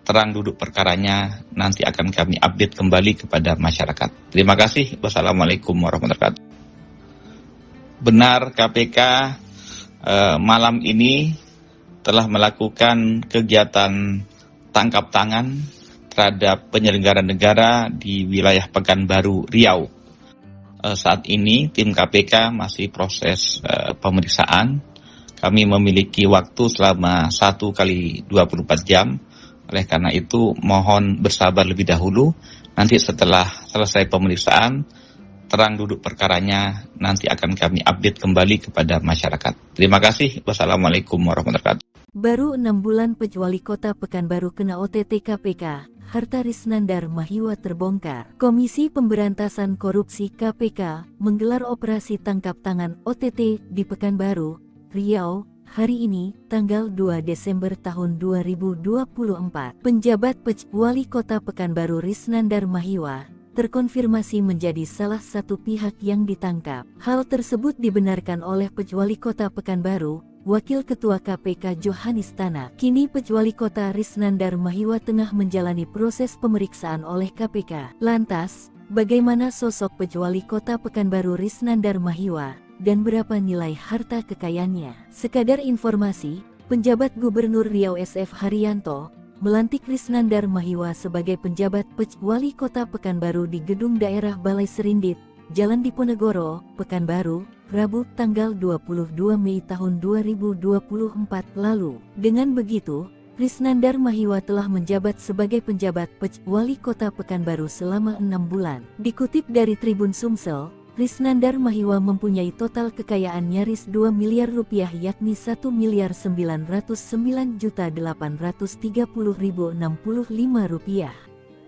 terang duduk perkaranya nanti akan kami update kembali kepada masyarakat. Terima kasih. Wassalamualaikum warahmatullahi wabarakatuh. Benar KPK malam ini telah melakukan kegiatan tangkap tangan terhadap penyelenggara negara di wilayah Pekanbaru, Riau. Saat ini tim KPK masih proses pemeriksaan. Kami memiliki waktu selama 1 kali 24 jam. Oleh karena itu mohon bersabar lebih dahulu. Nanti setelah selesai pemeriksaan, terang duduk perkaranya nanti akan kami update kembali kepada masyarakat. Terima kasih. Wassalamualaikum warahmatullahi wabarakatuh. Baru 6 bulan Wali Kota Pekanbaru kena OTT KPK, harta Risnandar Mahiwa terbongkar. Komisi Pemberantasan Korupsi KPK menggelar operasi tangkap tangan OTT di Pekanbaru, Riau, hari ini, tanggal 2 Desember tahun 2024. Penjabat Wali Kota Pekanbaru Risnandar Mahiwa terkonfirmasi menjadi salah satu pihak yang ditangkap. Hal tersebut dibenarkan oleh Wali Kota Pekanbaru, Wakil Ketua KPK Johanis Tanak. Kini Wali Kota Risnandar Mahiwa tengah menjalani proses pemeriksaan oleh KPK. Lantas, bagaimana sosok Wali Kota Pekanbaru Risnandar Mahiwa dan berapa nilai harta kekayaannya? Sekadar informasi, penjabat Gubernur Riau SF Haryanto melantik Risnandar Mahiwa sebagai penjabat Wali Kota Pekanbaru di Gedung Daerah Balai Serindit, Jalan Diponegoro, Pekanbaru, Rabu tanggal 22 Mei tahun 2024 lalu. Dengan begitu, Risnandar Mahiwa telah menjabat sebagai penjabat Wali Kota Pekanbaru selama 6 bulan. Dikutip dari Tribun Sumsel, Risnandar Mahiwa mempunyai total kekayaan nyaris 2 miliar rupiah yakni 1.909.830.065 rupiah.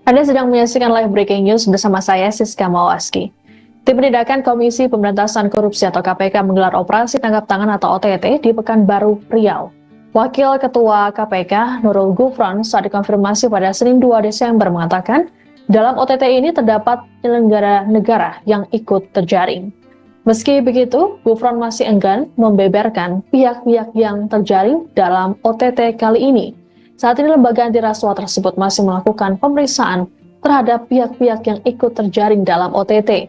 Anda sedang menyaksikan live breaking news bersama saya Siska Mawaski. Tim Penindakan Komisi Pemberantasan Korupsi atau KPK menggelar operasi tangkap tangan atau OTT di Pekanbaru, Riau. Wakil Ketua KPK Nurul Gufron saat dikonfirmasi pada Senin 2 Desember mengatakan, dalam OTT ini terdapat penyelenggara negara yang ikut terjaring. Meski begitu, Gufron masih enggan membeberkan pihak-pihak yang terjaring dalam OTT kali ini. Saat ini lembaga anti rasuah tersebut masih melakukan pemeriksaan terhadap pihak-pihak yang ikut terjaring dalam OTT.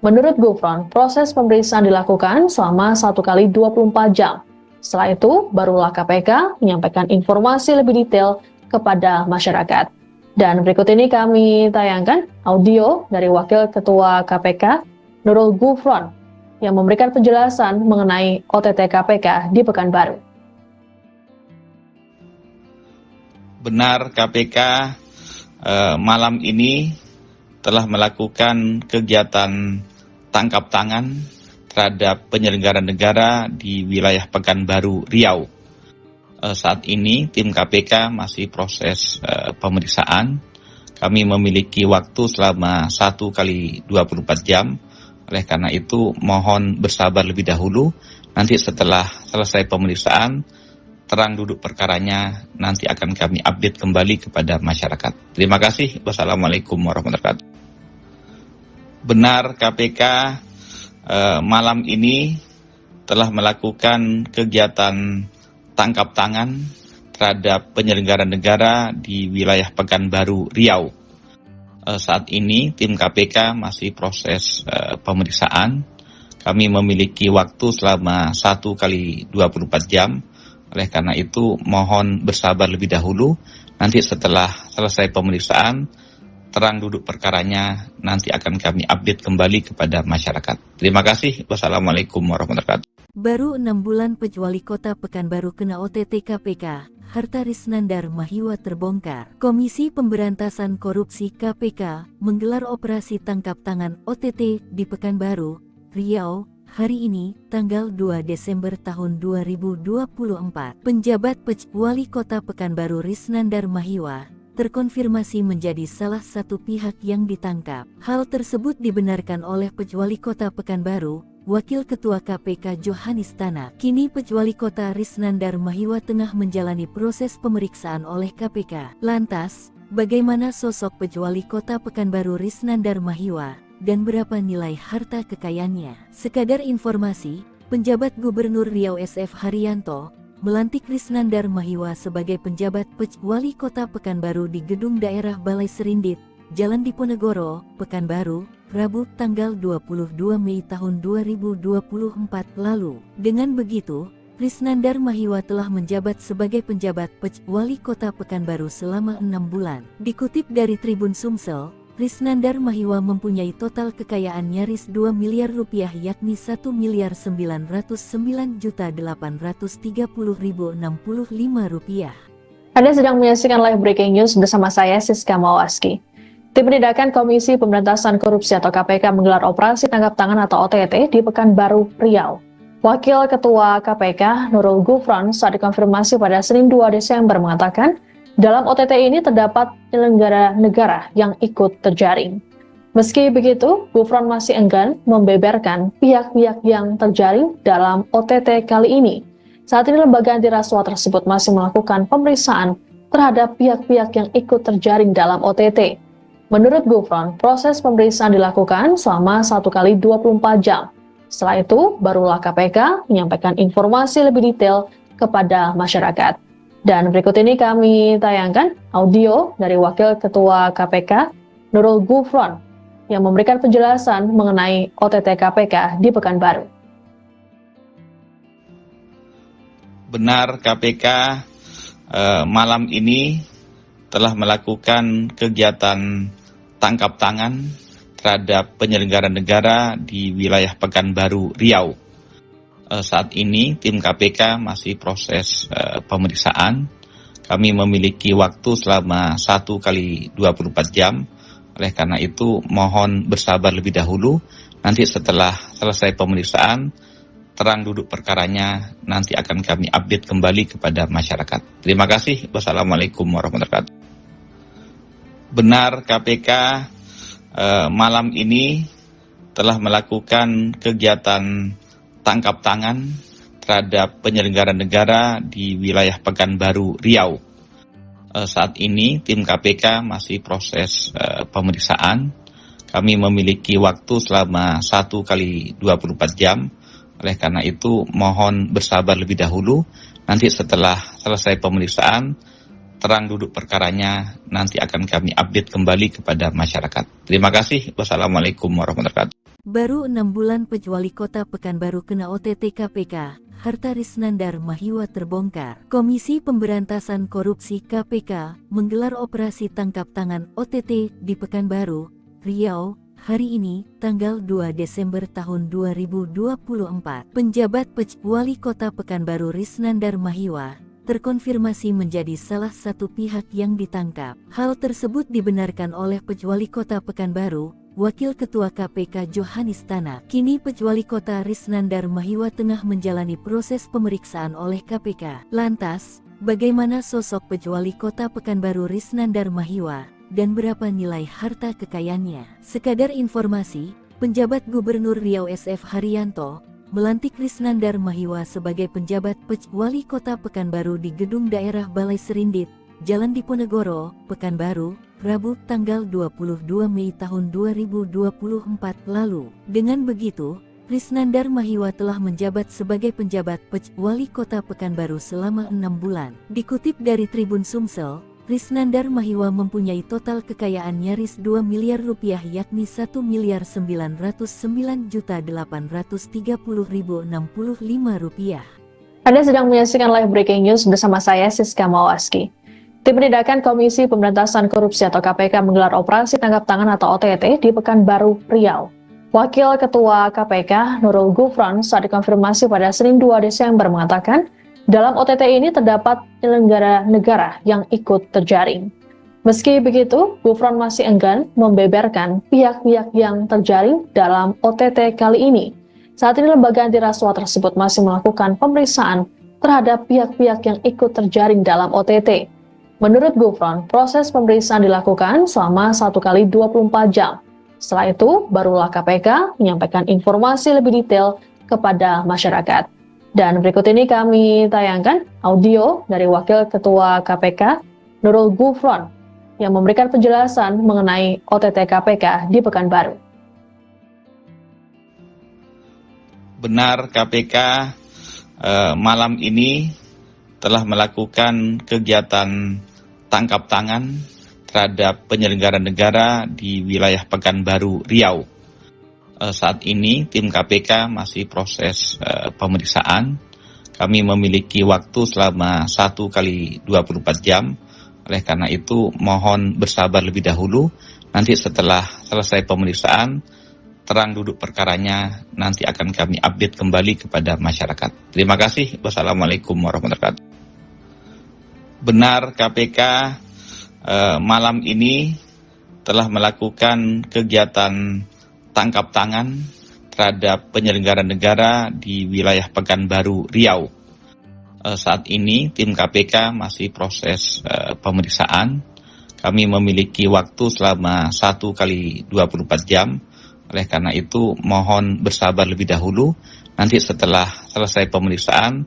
Menurut Gufron, proses pemeriksaan dilakukan selama 1 kali 24 jam. Setelah itu, barulah KPK menyampaikan informasi lebih detail kepada masyarakat. Dan berikut ini kami tayangkan audio dari Wakil Ketua KPK, Nurul Gufron, yang memberikan penjelasan mengenai OTT KPK di Pekanbaru. Benar KPK malam ini telah melakukan kegiatan tangkap tangan terhadap penyelenggara negara di wilayah Pekanbaru, Riau. Saat ini tim KPK masih proses pemeriksaan. Kami memiliki waktu selama 1 kali 24 jam. Oleh karena itu mohon bersabar lebih dahulu. Nanti setelah selesai pemeriksaan, terang duduk perkaranya nanti akan kami update kembali kepada masyarakat. Terima kasih. Wassalamualaikum warahmatullahi wabarakatuh. Benar KPK malam ini telah melakukan kegiatan tangkap tangan terhadap penyelenggara negara di wilayah Pekanbaru, Riau. Saat ini tim KPK masih proses pemeriksaan. Kami memiliki waktu selama 1 kali 24 jam. Oleh karena itu mohon bersabar lebih dahulu. Nanti setelah selesai pemeriksaan, terang duduk perkaranya nanti akan kami update kembali kepada masyarakat. Terima kasih. Wassalamualaikum warahmatullahi wabarakatuh. Baru 6 bulan Wali Kota Pekanbaru kena OTT KPK, harta Risnandar Mahiwa terbongkar. Komisi Pemberantasan Korupsi KPK menggelar operasi tangkap tangan OTT di Pekanbaru, Riau, hari ini, tanggal 2 Desember tahun 2024. Penjabat Wali Kota Pekanbaru Risnandar Mahiwa terkonfirmasi menjadi salah satu pihak yang ditangkap. Hal tersebut dibenarkan oleh Pejwali Kota Pekanbaru, Wakil Ketua KPK Johanis Tanak. Kini Pejwali Kota Risnandar Mahiwa tengah menjalani proses pemeriksaan oleh KPK. Lantas, bagaimana sosok Pejwali Kota Pekanbaru Risnandar Mahiwa, dan berapa nilai harta kekayaannya? Sekadar informasi, penjabat Gubernur Riau SF Haryanto melantik Risnandar Mahiwa sebagai penjabat Pejwali Kota Pekanbaru di Gedung Daerah Balai Serindit, Jalan Diponegoro, Pekanbaru, Rabu tanggal 22 Mei tahun 2024 lalu. Dengan begitu, Risnandar Mahiwa telah menjabat sebagai penjabat Pejwali Kota Pekanbaru selama 6 bulan. Dikutip dari Tribun Sumsel, Risnandar Mahiwa mempunyai total kekayaan nyaris 2 miliar rupiah, yakni 1.909.830.065 rupiah. Anda sedang menyaksikan live breaking news bersama saya Siska Mawaski. Tim Penindakan Komisi Pemberantasan Korupsi atau KPK menggelar operasi tangkap tangan atau OTT di Pekanbaru, Riau. Wakil Ketua KPK Nurul Gufron saat dikonfirmasi pada Senin 2 Desember mengatakan, dalam OTT ini terdapat penyelenggara negara yang ikut terjaring. Meski begitu, Gufron masih enggan membeberkan pihak-pihak yang terjaring dalam OTT kali ini. Saat ini lembaga anti rasuah tersebut masih melakukan pemeriksaan terhadap pihak-pihak yang ikut terjaring dalam OTT. Menurut Gufron, proses pemeriksaan dilakukan selama 1 kali 24 jam. Setelah itu, barulah KPK menyampaikan informasi lebih detail kepada masyarakat. Dan berikut ini kami tayangkan audio dari Wakil Ketua KPK Nurul Gufron yang memberikan penjelasan mengenai OTT KPK di Pekanbaru. Benar, KPK malam ini telah melakukan kegiatan tangkap tangan terhadap penyelenggara negara di wilayah Pekanbaru, Riau. Saat ini tim KPK masih proses pemeriksaan. Kami memiliki waktu selama 1 kali 24 jam. Oleh karena itu mohon bersabar lebih dahulu. Nanti setelah selesai pemeriksaan, terang duduk perkaranya nanti akan kami update kembali kepada masyarakat. Terima kasih. Wassalamualaikum warahmatullahi wabarakatuh. Benar, KPK malam ini telah melakukan kegiatan tangkap tangan terhadap penyelenggara negara di wilayah Pekanbaru, Riau. Saat ini tim KPK masih proses pemeriksaan. Kami memiliki waktu selama 1 kali 24 jam. Oleh karena itu mohon bersabar lebih dahulu. Nanti setelah selesai pemeriksaan, terang duduk perkaranya nanti akan kami update kembali kepada masyarakat. Terima kasih. Wassalamualaikum warahmatullahi wabarakatuh. Baru 6 bulan Pejwali Kota Pekanbaru kena OTT KPK, harta Risnandar Mahiwa terbongkar. Komisi Pemberantasan Korupsi KPK menggelar operasi tangkap tangan OTT di Pekanbaru, Riau, hari ini, tanggal 2 Desember tahun 2024. Penjabat Pejwali Kota Pekanbaru Risnandar Mahiwa terkonfirmasi menjadi salah satu pihak yang ditangkap. Hal tersebut dibenarkan oleh Pejwali Kota Pekanbaru, Wakil Ketua KPK Johanis Tanak. Kini Pejwali Kota Risnandar Mahiwa tengah menjalani proses pemeriksaan oleh KPK. Lantas, bagaimana sosok Pejwali Kota Pekanbaru Risnandar Mahiwa, dan berapa nilai harta kekayaannya? Sekadar informasi, penjabat Gubernur Riau SF Haryanto melantik Risnandar Mahiwa sebagai penjabat Pejwali Kota Pekanbaru di Gedung Daerah Balai Serindit, Jalan Diponegoro, Pekanbaru, Rabu tanggal 22 Mei tahun 2024 lalu. Dengan begitu, Risnandar Mahiwa telah menjabat sebagai penjabat Pejwali Kota Pekanbaru selama 6 bulan. Dikutip dari Tribun Sumsel, Risnandar Mahiwa mempunyai total kekayaan nyaris 2 miliar rupiah, yakni 1.909.830.065 rupiah. Anda sedang menyaksikan live breaking news bersama saya Siska Mawaski. Tim Penindakan Komisi Pemberantasan Korupsi atau KPK menggelar operasi tangkap tangan atau OTT di Pekanbaru, Riau. Wakil Ketua KPK Nurul Gufron saat dikonfirmasi pada Senin 2 Desember mengatakan, dalam OTT ini terdapat penyelenggara negara yang ikut terjaring. Meski begitu, Gufron masih enggan membeberkan pihak-pihak yang terjaring dalam OTT kali ini. Saat ini lembaga anti rasuah tersebut masih melakukan pemeriksaan terhadap pihak-pihak yang ikut terjaring dalam OTT. Menurut Gufron, proses pemeriksaan dilakukan selama 1 kali 24 jam. Setelah itu, barulah KPK menyampaikan informasi lebih detail kepada masyarakat. Dan berikut ini kami tayangkan audio dari Wakil Ketua KPK, Nurul Gufron, yang memberikan penjelasan mengenai OTT KPK di Pekanbaru. Benar, KPK malam ini telah melakukan kegiatan tangkap tangan terhadap penyelenggara negara di wilayah Pekanbaru, Riau. Saat ini tim KPK masih proses pemeriksaan. Kami memiliki waktu selama 1 kali 24 jam. Oleh karena itu mohon bersabar lebih dahulu. Nanti setelah selesai pemeriksaan, terang duduk perkaranya nanti akan kami update kembali kepada masyarakat. Terima kasih. Wassalamualaikum warahmatullahi wabarakatuh. Benar, KPK malam ini telah melakukan kegiatan tangkap tangan terhadap penyelenggara negara di wilayah Pekanbaru, Riau. Saat ini tim KPK masih proses pemeriksaan. Kami memiliki waktu selama 1 kali 24 jam. Oleh karena itu mohon bersabar lebih dahulu. Nanti setelah selesai pemeriksaan,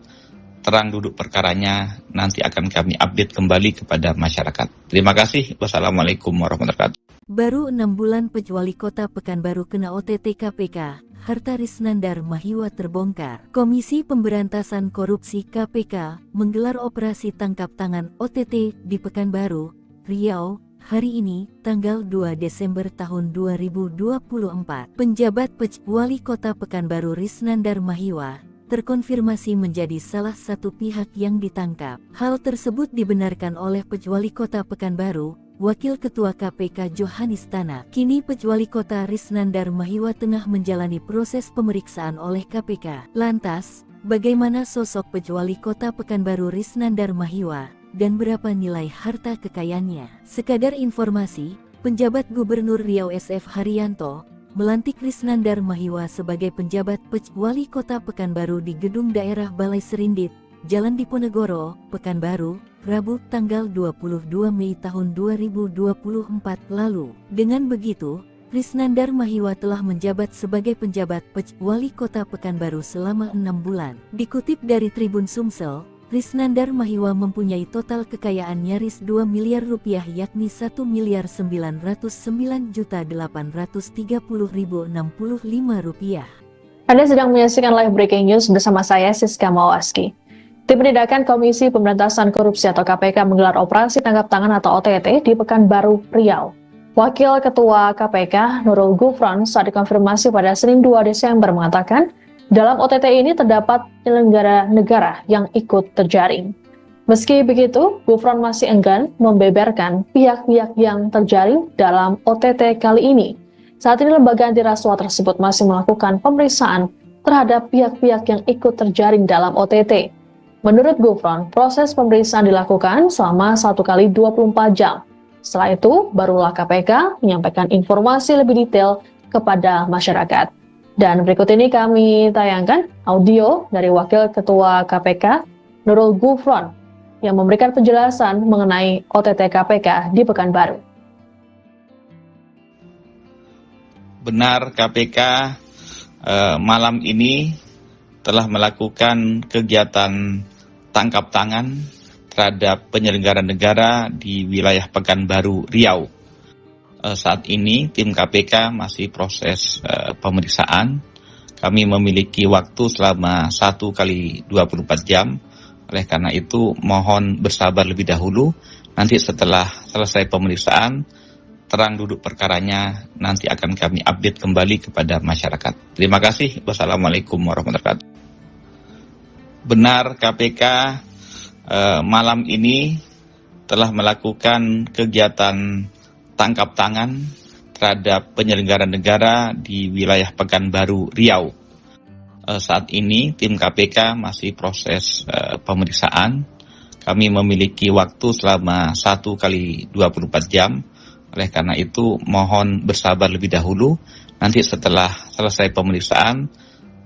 terang duduk perkaranya nanti akan kami update kembali kepada masyarakat. Terima kasih. Wassalamualaikum warahmatullahi wabarakatuh. Baru 6 bulan Pejuali Kota Pekanbaru kena OTT KPK, harta Risnandar Mahiwa terbongkar. Komisi Pemberantasan Korupsi KPK menggelar operasi tangkap tangan OTT di Pekanbaru, Riau, hari ini, tanggal 2 Desember tahun 2024. Penjabat Wali Kota Pekanbaru Risnandar Mahiwa terkonfirmasi menjadi salah satu pihak yang ditangkap. Hal tersebut dibenarkan oleh Wali Kota Pekanbaru, Wakil Ketua KPK Johanis Tanak. Kini Wali Kota Risnandar Mahiwa tengah menjalani proses pemeriksaan oleh KPK. Lantas, bagaimana sosok Wali Kota Pekanbaru Risnandar Mahiwa dan berapa nilai harta kekayaannya? Sekadar informasi, penjabat Gubernur Riau SF Haryanto melantik Risnandar Mahiwa sebagai penjabat Wali Kota Pekanbaru di Gedung Daerah Balai Serindit, Jalan Diponegoro, Pekanbaru, Rabu tanggal 22 Mei tahun 2024 lalu. Dengan begitu, Risnandar Mahiwa telah menjabat sebagai penjabat Wali Kota Pekanbaru selama 6 bulan. Dikutip dari Tribun Sumsel, Risnandar Mahiwa mempunyai total kekayaan nyaris 2 miliar rupiah yakni 1.909.830.065 rupiah. Anda sedang menyaksikan live breaking news bersama saya Siska Mawaski. Tim Penindakan Komisi Pemberantasan Korupsi atau KPK menggelar operasi tangkap tangan atau OTT di Pekanbaru, Riau. Wakil Ketua KPK Nurul Gufron saat dikonfirmasi pada Senin 2 Desember mengatakan, dalam OTT ini terdapat penyelenggara negara yang ikut terjaring. Meski begitu, Gufron masih enggan membeberkan pihak-pihak yang terjaring dalam OTT kali ini. Saat ini lembaga anti rasuah tersebut masih melakukan pemeriksaan terhadap pihak-pihak yang ikut terjaring dalam OTT. Menurut Gufron, proses pemeriksaan dilakukan selama 1 kali 24 jam. Setelah itu, barulah KPK menyampaikan informasi lebih detail kepada masyarakat. Dan berikut ini kami tayangkan audio dari Wakil Ketua KPK, Nurul Gufron, yang memberikan penjelasan mengenai OTT KPK di Pekanbaru. Benar, KPK malam ini telah melakukan kegiatan tangkap tangan terhadap penyelenggara negara di wilayah Pekanbaru, Riau. Saat ini tim KPK masih proses pemeriksaan. Kami memiliki waktu selama 1 kali 24 jam. Oleh karena itu mohon bersabar lebih dahulu. Nanti setelah selesai pemeriksaan, terang duduk perkaranya nanti akan kami update kembali kepada masyarakat. Terima kasih. Wassalamualaikum warahmatullahi wabarakatuh. Benar, KPK malam ini telah melakukan kegiatan tangkap tangan terhadap penyelenggara negara di wilayah Pekanbaru, Riau. Saat ini tim KPK masih proses pemeriksaan. Kami memiliki waktu selama 1 kali 24 jam. Oleh karena itu mohon bersabar lebih dahulu. Nanti setelah selesai pemeriksaan,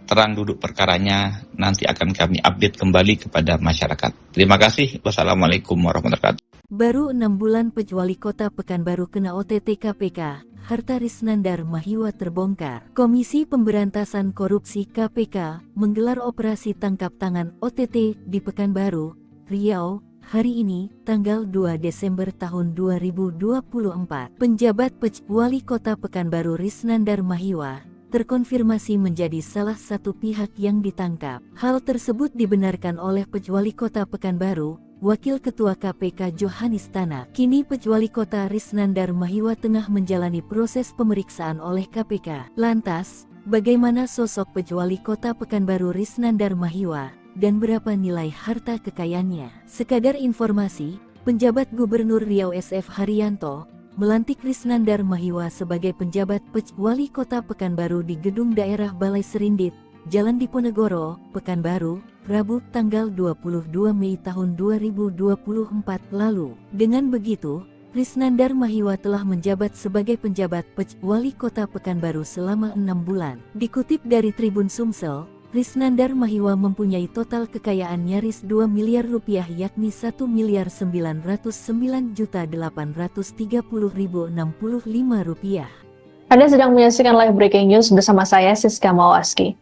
terang duduk perkaranya nanti akan kami update kembali kepada masyarakat. Terima kasih. Wassalamualaikum warahmatullahi wabarakatuh. Baru 6 bulan Pejuali Kota Pekanbaru kena OTT KPK, harta Risnandar Mahiwa terbongkar. Komisi Pemberantasan Korupsi KPK menggelar operasi tangkap tangan OTT di Pekanbaru, Riau, hari ini, tanggal 2 Desember tahun 2024. Penjabat Wali Kota Pekanbaru Risnandar Mahiwa terkonfirmasi menjadi salah satu pihak yang ditangkap. Hal tersebut dibenarkan oleh Wali Kota Pekanbaru, Wakil Ketua KPK Johanis Tanak. Kini Wali Kota Risnandar Mahiwa tengah menjalani proses pemeriksaan oleh KPK. Lantas, bagaimana sosok Wali Kota Pekanbaru Risnandar Mahiwa dan berapa nilai harta kekayaannya? Sekadar informasi, penjabat Gubernur Riau SF Haryanto melantik Risnandar Mahiwa sebagai penjabat Wali Kota Pekanbaru di Gedung Daerah Balai Serindit, Jalan Diponegoro, Pekanbaru, Rabu tanggal 22 Mei tahun 2024 lalu. Dengan begitu, Risnandar Mahiwa telah menjabat sebagai penjabat Wali Kota Pekanbaru selama 6 bulan. Dikutip dari Tribun Sumsel, Risnandar Mahiwa mempunyai total kekayaan nyaris 2 miliar rupiah yakni 1.909.830.065 rupiah. Anda sedang menyaksikan live breaking news bersama saya Siska Mawaski.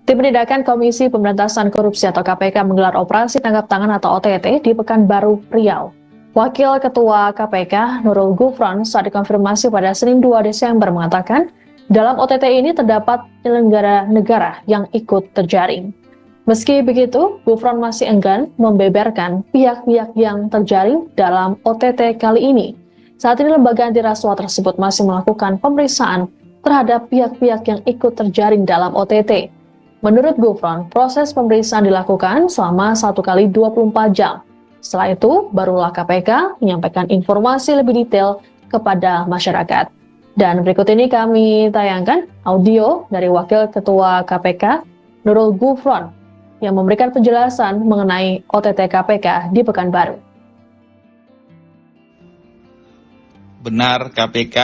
Tim Penindakan Komisi Pemberantasan Korupsi atau KPK menggelar operasi tangkap tangan atau OTT di Pekanbaru, Riau. Wakil Ketua KPK Nurul Gufron saat dikonfirmasi pada Senin 2 Desember mengatakan, dalam OTT ini terdapat penyelenggara negara yang ikut terjaring. Meski begitu, Gufron masih enggan membeberkan pihak-pihak yang terjaring dalam OTT kali ini. Saat ini lembaga anti rasuah tersebut masih melakukan pemeriksaan terhadap pihak-pihak yang ikut terjaring dalam OTT. Menurut Gufron, proses pemeriksaan dilakukan selama 1 kali 24 jam. Setelah itu, barulah KPK menyampaikan informasi lebih detail kepada masyarakat. Dan berikut ini kami tayangkan audio dari Wakil Ketua KPK Nurul Gufron yang memberikan penjelasan mengenai OTT KPK di Pekanbaru. Benar, KPK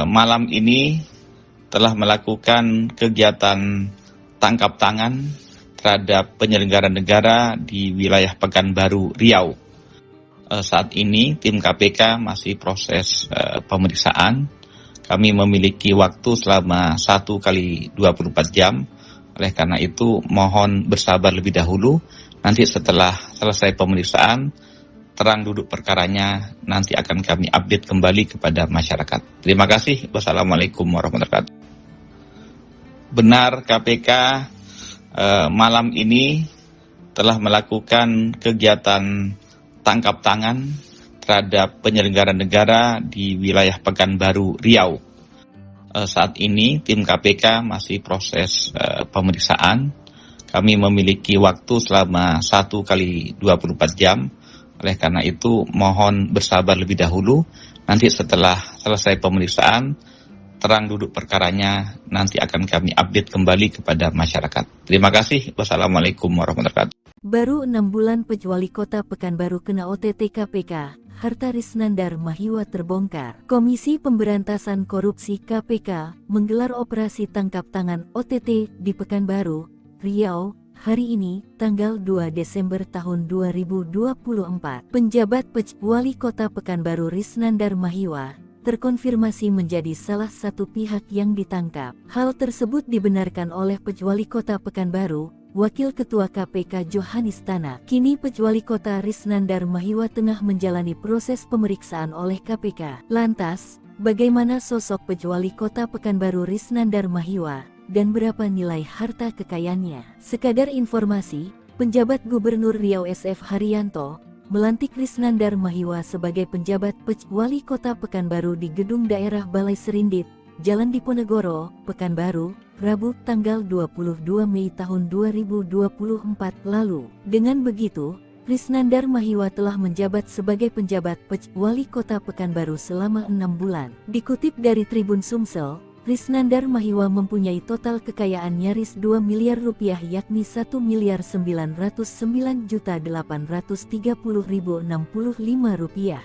malam ini telah melakukan kegiatan tangkap tangan terhadap penyelenggara negara di wilayah Pekanbaru, Riau. Saat ini tim KPK masih proses pemeriksaan. Kami memiliki waktu selama 1 kali 24 jam. Oleh karena itu mohon bersabar lebih dahulu. Nanti setelah selesai pemeriksaan, terang duduk perkaranya nanti akan kami update kembali kepada masyarakat. Terima kasih. Wassalamualaikum warahmatullahi wabarakatuh. Benar, KPK malam ini telah melakukan kegiatan tangkap tangan terhadap penyelenggara negara di wilayah Pekanbaru, Riau. Saat ini tim KPK masih proses pemeriksaan. Kami memiliki waktu selama 1 kali 24 jam. Oleh karena itu mohon bersabar lebih dahulu. Nanti setelah selesai pemeriksaan, terang duduk perkaranya nanti akan kami update kembali kepada masyarakat. Terima kasih. Wassalamualaikum warahmatullahi wabarakatuh. Baru 6 bulan Wali Kota Pekanbaru kena OTT KPK, harta Risnandar Mahiwa terbongkar. Komisi Pemberantasan Korupsi KPK menggelar operasi tangkap tangan OTT di Pekanbaru, Riau, hari ini, tanggal 2 Desember tahun 2024. Penjabat Wali Kota Pekanbaru Risnandar Mahiwa terkonfirmasi menjadi salah satu pihak yang ditangkap. Hal tersebut dibenarkan oleh Wali Kota Pekanbaru, Wakil Ketua KPK Johanis Tanak. Kini Wali Kota Risnandar Mahiwa tengah menjalani proses pemeriksaan oleh KPK. Lantas, bagaimana sosok Wali Kota Pekanbaru Risnandar Mahiwa dan berapa nilai harta kekayaannya? Sekadar informasi, penjabat Gubernur Riau SF Haryanto melantik Risnandar Mahiwa sebagai penjabat Wali Kota Pekanbaru di Gedung Daerah Balai Serindit, Jalan Diponegoro, Pekanbaru, Rabu tanggal 22 Mei tahun 2024 lalu. Dengan begitu, Risnandar Mahiwa telah menjabat sebagai penjabat Wali Kota Pekanbaru selama 6 bulan. Dikutip dari Tribun Sumsel, Risnandar Mahiwa mempunyai total kekayaan nyaris 2 miliar rupiah yakni 1.909.830.065 rupiah.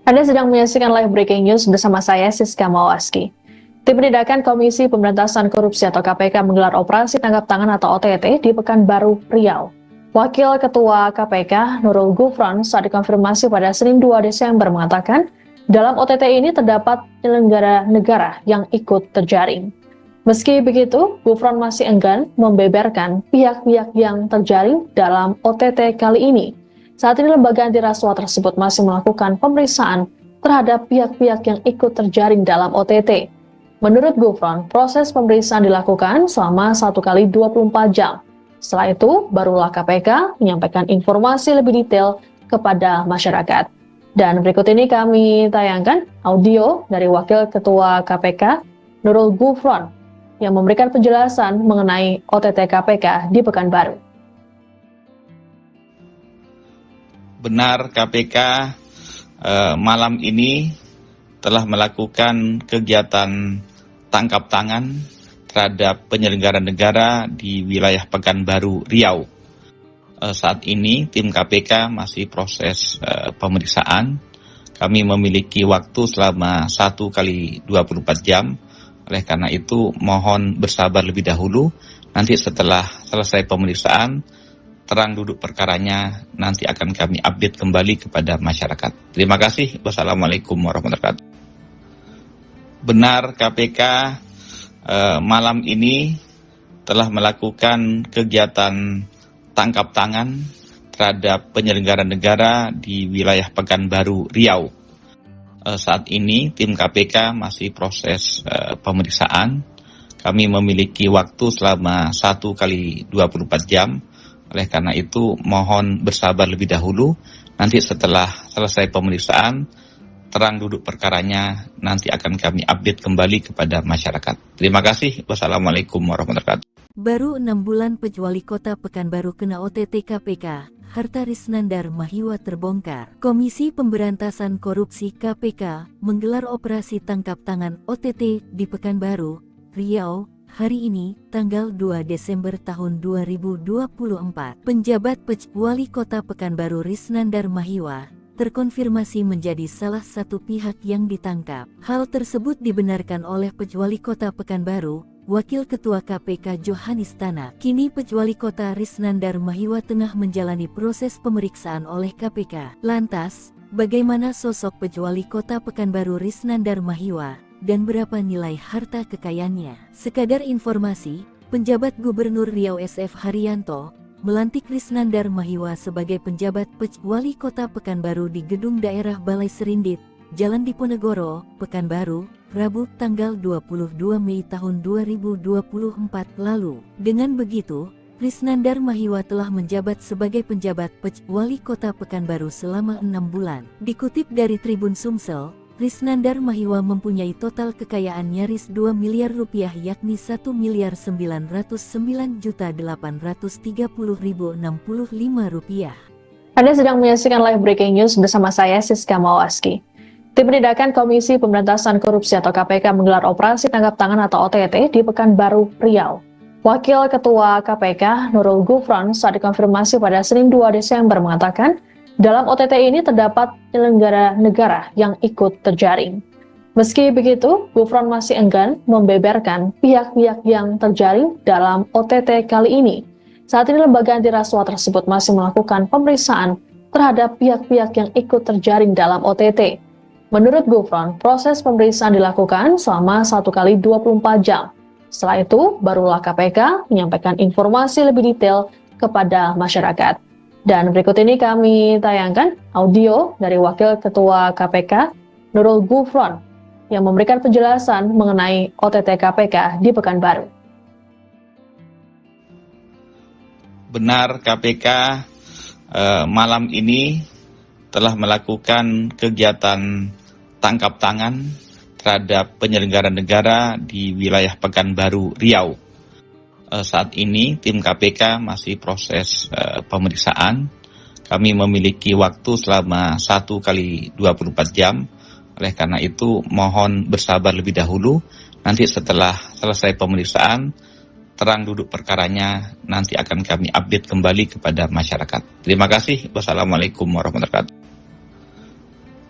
Anda sedang menyaksikan live breaking news bersama saya Siska Mawaski. Tim Penindakan Komisi Pemberantasan Korupsi atau KPK menggelar operasi tangkap tangan atau OTT di Pekanbaru, Riau. Wakil Ketua KPK Nurul Gufron saat dikonfirmasi pada Senin 2 Desember mengatakan, dalam OTT ini terdapat penyelenggara negara yang ikut terjaring. Meski begitu, Gufron masih enggan membeberkan pihak-pihak yang terjaring dalam OTT kali ini. Saat ini lembaga anti rasuah tersebut masih melakukan pemeriksaan terhadap pihak-pihak yang ikut terjaring dalam OTT. Menurut Gufron, proses pemeriksaan dilakukan selama 1 kali 24 jam. Setelah itu, barulah KPK menyampaikan informasi lebih detail kepada masyarakat. Dan berikut ini kami tayangkan audio dari Wakil Ketua KPK Nurul Gufron yang memberikan penjelasan mengenai OTT KPK di Pekanbaru. Benar, KPK malam ini telah melakukan kegiatan tangkap tangan terhadap penyelenggara negara di wilayah Pekanbaru, Riau. Saat ini tim KPK masih proses pemeriksaan. Kami memiliki waktu selama 1 kali 24 jam. Oleh karena itu mohon bersabar lebih dahulu. Nanti setelah selesai pemeriksaan, terang duduk perkaranya nanti akan kami update kembali kepada masyarakat. Terima kasih. Wassalamualaikum warahmatullahi wabarakatuh. Benar, KPK malam ini telah melakukan kegiatan tangkap tangan terhadap penyelenggara negara di wilayah Pekanbaru, Riau. Saat ini tim KPK masih proses pemeriksaan. Kami memiliki waktu selama 1 kali 24 jam. Oleh karena itu mohon bersabar lebih dahulu. Nanti setelah selesai pemeriksaan, terang duduk perkaranya nanti akan kami update kembali kepada masyarakat. Terima kasih. Wassalamualaikum warahmatullahi wabarakatuh. Baru 6 bulan Wali Kota Pekanbaru kena OTT KPK, harta Risnandar Mahiwa terbongkar. Komisi Pemberantasan Korupsi KPK menggelar operasi tangkap tangan OTT di Pekanbaru, Riau, hari ini, tanggal 2 Desember tahun 2024. Penjabat Wali Kota Pekanbaru Risnandar Mahiwa terkonfirmasi menjadi salah satu pihak yang ditangkap. Hal tersebut dibenarkan oleh Wali Kota Pekanbaru, Wakil Ketua KPK Johanis Tanak. Kini Wali Kota Risnandar Mahiwa tengah menjalani proses pemeriksaan oleh KPK. Lantas, bagaimana sosok Wali Kota Pekanbaru Risnandar Mahiwa dan berapa nilai harta kekayaannya? Sekadar informasi, penjabat Gubernur Riau SF Haryanto melantik Risnandar Mahiwa sebagai penjabat Wali Kota Pekanbaru di Gedung Daerah Balai Serindit, Jalan Diponegoro, Pekanbaru, Rabu tanggal 22 Mei tahun 2024 lalu. Dengan begitu, Risnandar Mahiwa telah menjabat sebagai penjabat Wali Kota Pekanbaru selama 6 bulan. Dikutip dari Tribun Sumsel, Risnandar Mahiwa mempunyai total kekayaan nyaris 2 miliar rupiah yakni 1.909.830.065 rupiah. Anda sedang menyaksikan live breaking news bersama saya Siska Mawaski. Tim Penindakan Komisi Pemberantasan Korupsi atau KPK menggelar operasi tangkap tangan atau OTT di Pekanbaru, Riau. Wakil Ketua KPK Nurul Gufron saat dikonfirmasi pada Senin 2 Desember mengatakan, dalam OTT ini terdapat penyelenggara negara yang ikut terjaring. Meski begitu, Gufron masih enggan membeberkan pihak-pihak yang terjaring dalam OTT kali ini. Saat ini lembaga anti rasuah tersebut masih melakukan pemeriksaan terhadap pihak-pihak yang ikut terjaring dalam OTT. Menurut Gufron, proses pemeriksaan dilakukan selama 1 kali 24 jam. Setelah itu, barulah KPK menyampaikan informasi lebih detail kepada masyarakat. Dan berikut ini kami tayangkan audio dari Wakil Ketua KPK Nurul Gufron yang memberikan penjelasan mengenai OTT KPK di Pekanbaru. Benar, KPK malam ini telah melakukan kegiatan tangkap tangan terhadap penyelenggara negara di wilayah Pekanbaru, Riau. Saat ini tim KPK masih proses pemeriksaan. Kami memiliki waktu selama 1 kali 24 jam. Oleh karena itu mohon bersabar lebih dahulu. Nanti setelah selesai pemeriksaan, terang duduk perkaranya nanti akan kami update kembali kepada masyarakat. Terima kasih. Wassalamualaikum warahmatullahi wabarakatuh.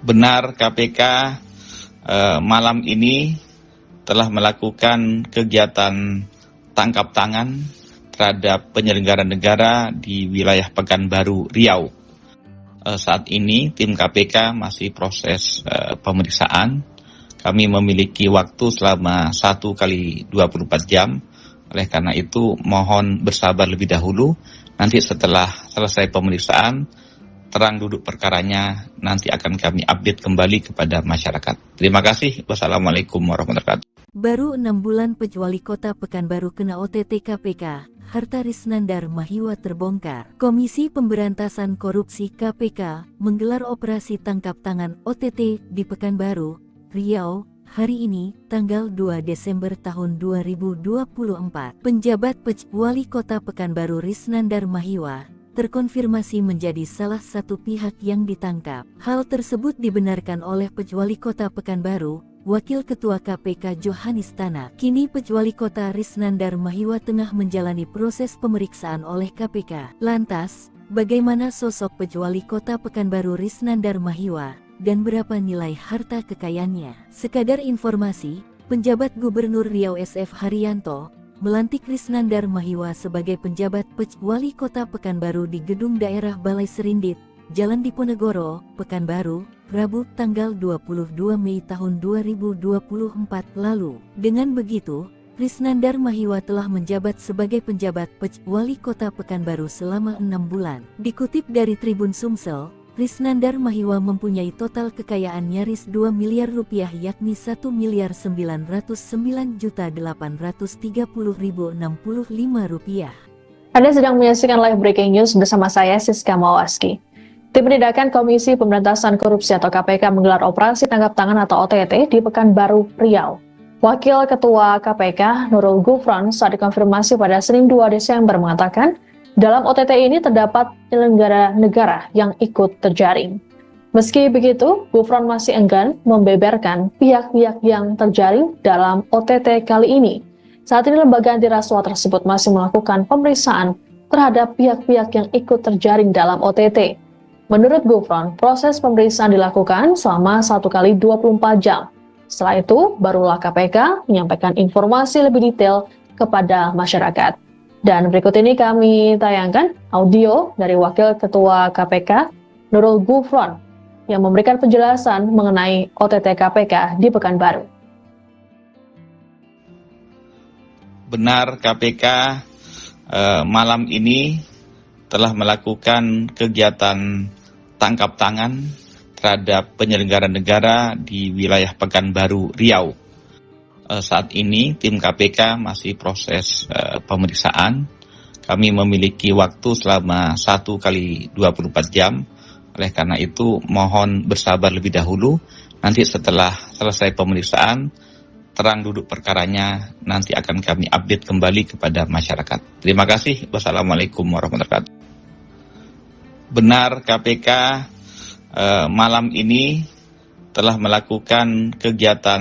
Benar, KPK malam ini telah melakukan kegiatan tangkap tangan terhadap penyelenggara negara di wilayah Pekanbaru, Riau. Saat ini tim KPK masih proses pemeriksaan. Kami memiliki waktu selama 1 kali 24 jam. Oleh karena itu mohon bersabar lebih dahulu. Nanti setelah selesai pemeriksaan, terang duduk perkaranya nanti akan kami update kembali kepada masyarakat. Terima kasih. Wassalamualaikum warahmatullahi wabarakatuh. Baru 6 bulan Wali Kota Pekanbaru kena OTT KPK, harta Risnandar Mahiwa terbongkar. Komisi Pemberantasan Korupsi KPK menggelar operasi tangkap tangan OTT di Pekanbaru, Riau, hari ini, tanggal 2 Desember tahun 2024. Penjabat Wali Kota Pekanbaru Risnandar Mahiwa terkonfirmasi menjadi salah satu pihak yang ditangkap. Hal tersebut dibenarkan oleh Wali Kota Pekanbaru, Wakil Ketua KPK Johanis Tanak. Kini Wali Kota Risnandar Mahiwa tengah menjalani proses pemeriksaan oleh KPK. Lantas, bagaimana sosok Wali Kota Pekanbaru Risnandar Mahiwa dan berapa nilai harta kekayaannya? Sekadar informasi, penjabat Gubernur Riau SF Haryanto melantik Risnandar Mahiwa sebagai penjabat Wali Kota Pekanbaru di Gedung Daerah Balai Serindit, Jalan Diponegoro, Pekanbaru, Rabu tanggal 22 Mei tahun 2024 lalu. Dengan begitu, Risnandar Mahiwa telah menjabat sebagai penjabat Wali Kota Pekanbaru selama 6 bulan. Dikutip dari Tribun Sumsel, Risnandar Mahiwa mempunyai total kekayaan nyaris 2 miliar rupiah yakni 1.909.830.065 rupiah. Anda sedang menyaksikan live breaking news bersama saya Siska Mawaski. Tim Penindakan Komisi Pemberantasan Korupsi atau KPK menggelar operasi tangkap tangan atau OTT di Pekanbaru, Riau. Wakil Ketua KPK Nurul Gufron saat dikonfirmasi pada Senin 2 Desember mengatakan, dalam OTT ini terdapat penyelenggara negara yang ikut terjaring. Meski begitu, Gufron masih enggan membeberkan pihak-pihak yang terjaring dalam OTT kali ini. Saat ini lembaga anti rasuah tersebut masih melakukan pemeriksaan terhadap pihak-pihak yang ikut terjaring dalam OTT. Menurut Gufron, proses pemeriksaan dilakukan selama 1 kali 24 jam. Setelah itu, barulah KPK menyampaikan informasi lebih detail kepada masyarakat. Dan berikut ini kami tayangkan audio dari Wakil Ketua KPK, Nurul Gufron, yang memberikan penjelasan mengenai OTT KPK di Pekanbaru. Benar, KPK malam ini telah melakukan kegiatan tangkap tangan terhadap penyelenggara negara di wilayah Pekanbaru, Riau. Saat ini tim KPK masih proses pemeriksaan. Kami memiliki waktu selama 1 kali 24 jam. Oleh karena itu mohon bersabar lebih dahulu. Nanti setelah selesai pemeriksaan, terang duduk perkaranya nanti akan kami update kembali kepada masyarakat. Terima kasih. Wassalamualaikum warahmatullahi wabarakatuh. Benar, KPK malam ini telah melakukan kegiatan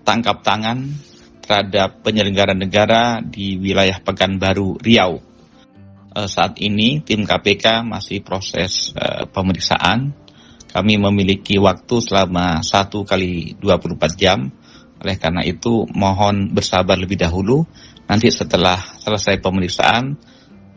tangkap tangan terhadap penyelenggara negara di wilayah Pekanbaru, Riau. Saat ini tim KPK masih proses pemeriksaan. Kami memiliki waktu selama 1 kali 24 jam. Oleh karena itu mohon bersabar lebih dahulu. Nanti setelah selesai pemeriksaan,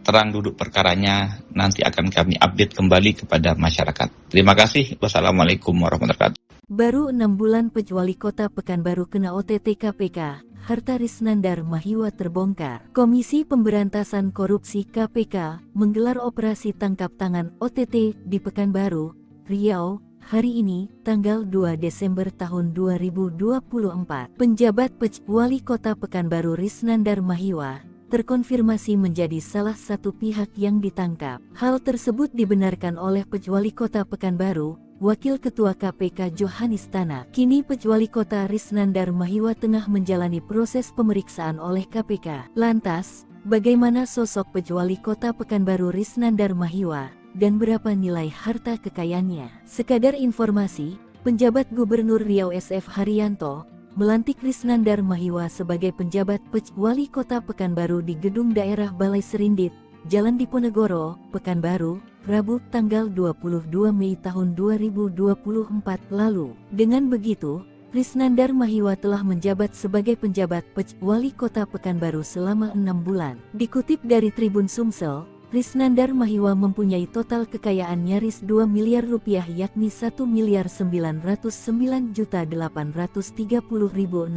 terang duduk perkaranya nanti akan kami update kembali kepada masyarakat. Terima kasih. Wassalamualaikum warahmatullahi wabarakatuh. Baru 6 bulan Wali Kota Pekanbaru kena OTT KPK, harta Risnandar Mahiwa terbongkar. Komisi Pemberantasan Korupsi KPK menggelar operasi tangkap tangan OTT di Pekanbaru, Riau, hari ini, tanggal 2 Desember tahun 2024. Penjabat Wali Kota Pekanbaru Risnandar Mahiwa terkonfirmasi menjadi salah satu pihak yang ditangkap. Hal tersebut dibenarkan oleh Wali Kota Pekanbaru, Wakil Ketua KPK Johanis Tanak. Kini Wali Kota Risnandar Mahiwa tengah menjalani proses pemeriksaan oleh KPK. Lantas, bagaimana sosok Wali Kota Pekanbaru Risnandar Mahiwa dan berapa nilai harta kekayaannya? Sekadar informasi, penjabat Gubernur Riau SF Haryanto melantik Risnandar Mahiwa sebagai penjabat Wali Kota Pekanbaru di Gedung Daerah Balai Serindit, Jalan Diponegoro, Pekanbaru, Rabu tanggal 22 Mei tahun 2024 lalu. Dengan begitu, Risnandar Mahiwa telah menjabat sebagai penjabat Wali Kota Pekanbaru selama 6 bulan. Dikutip dari Tribun Sumsel, Risnandar Mahiwa mempunyai total kekayaan nyaris 2 miliar rupiah yakni 1.909.830.065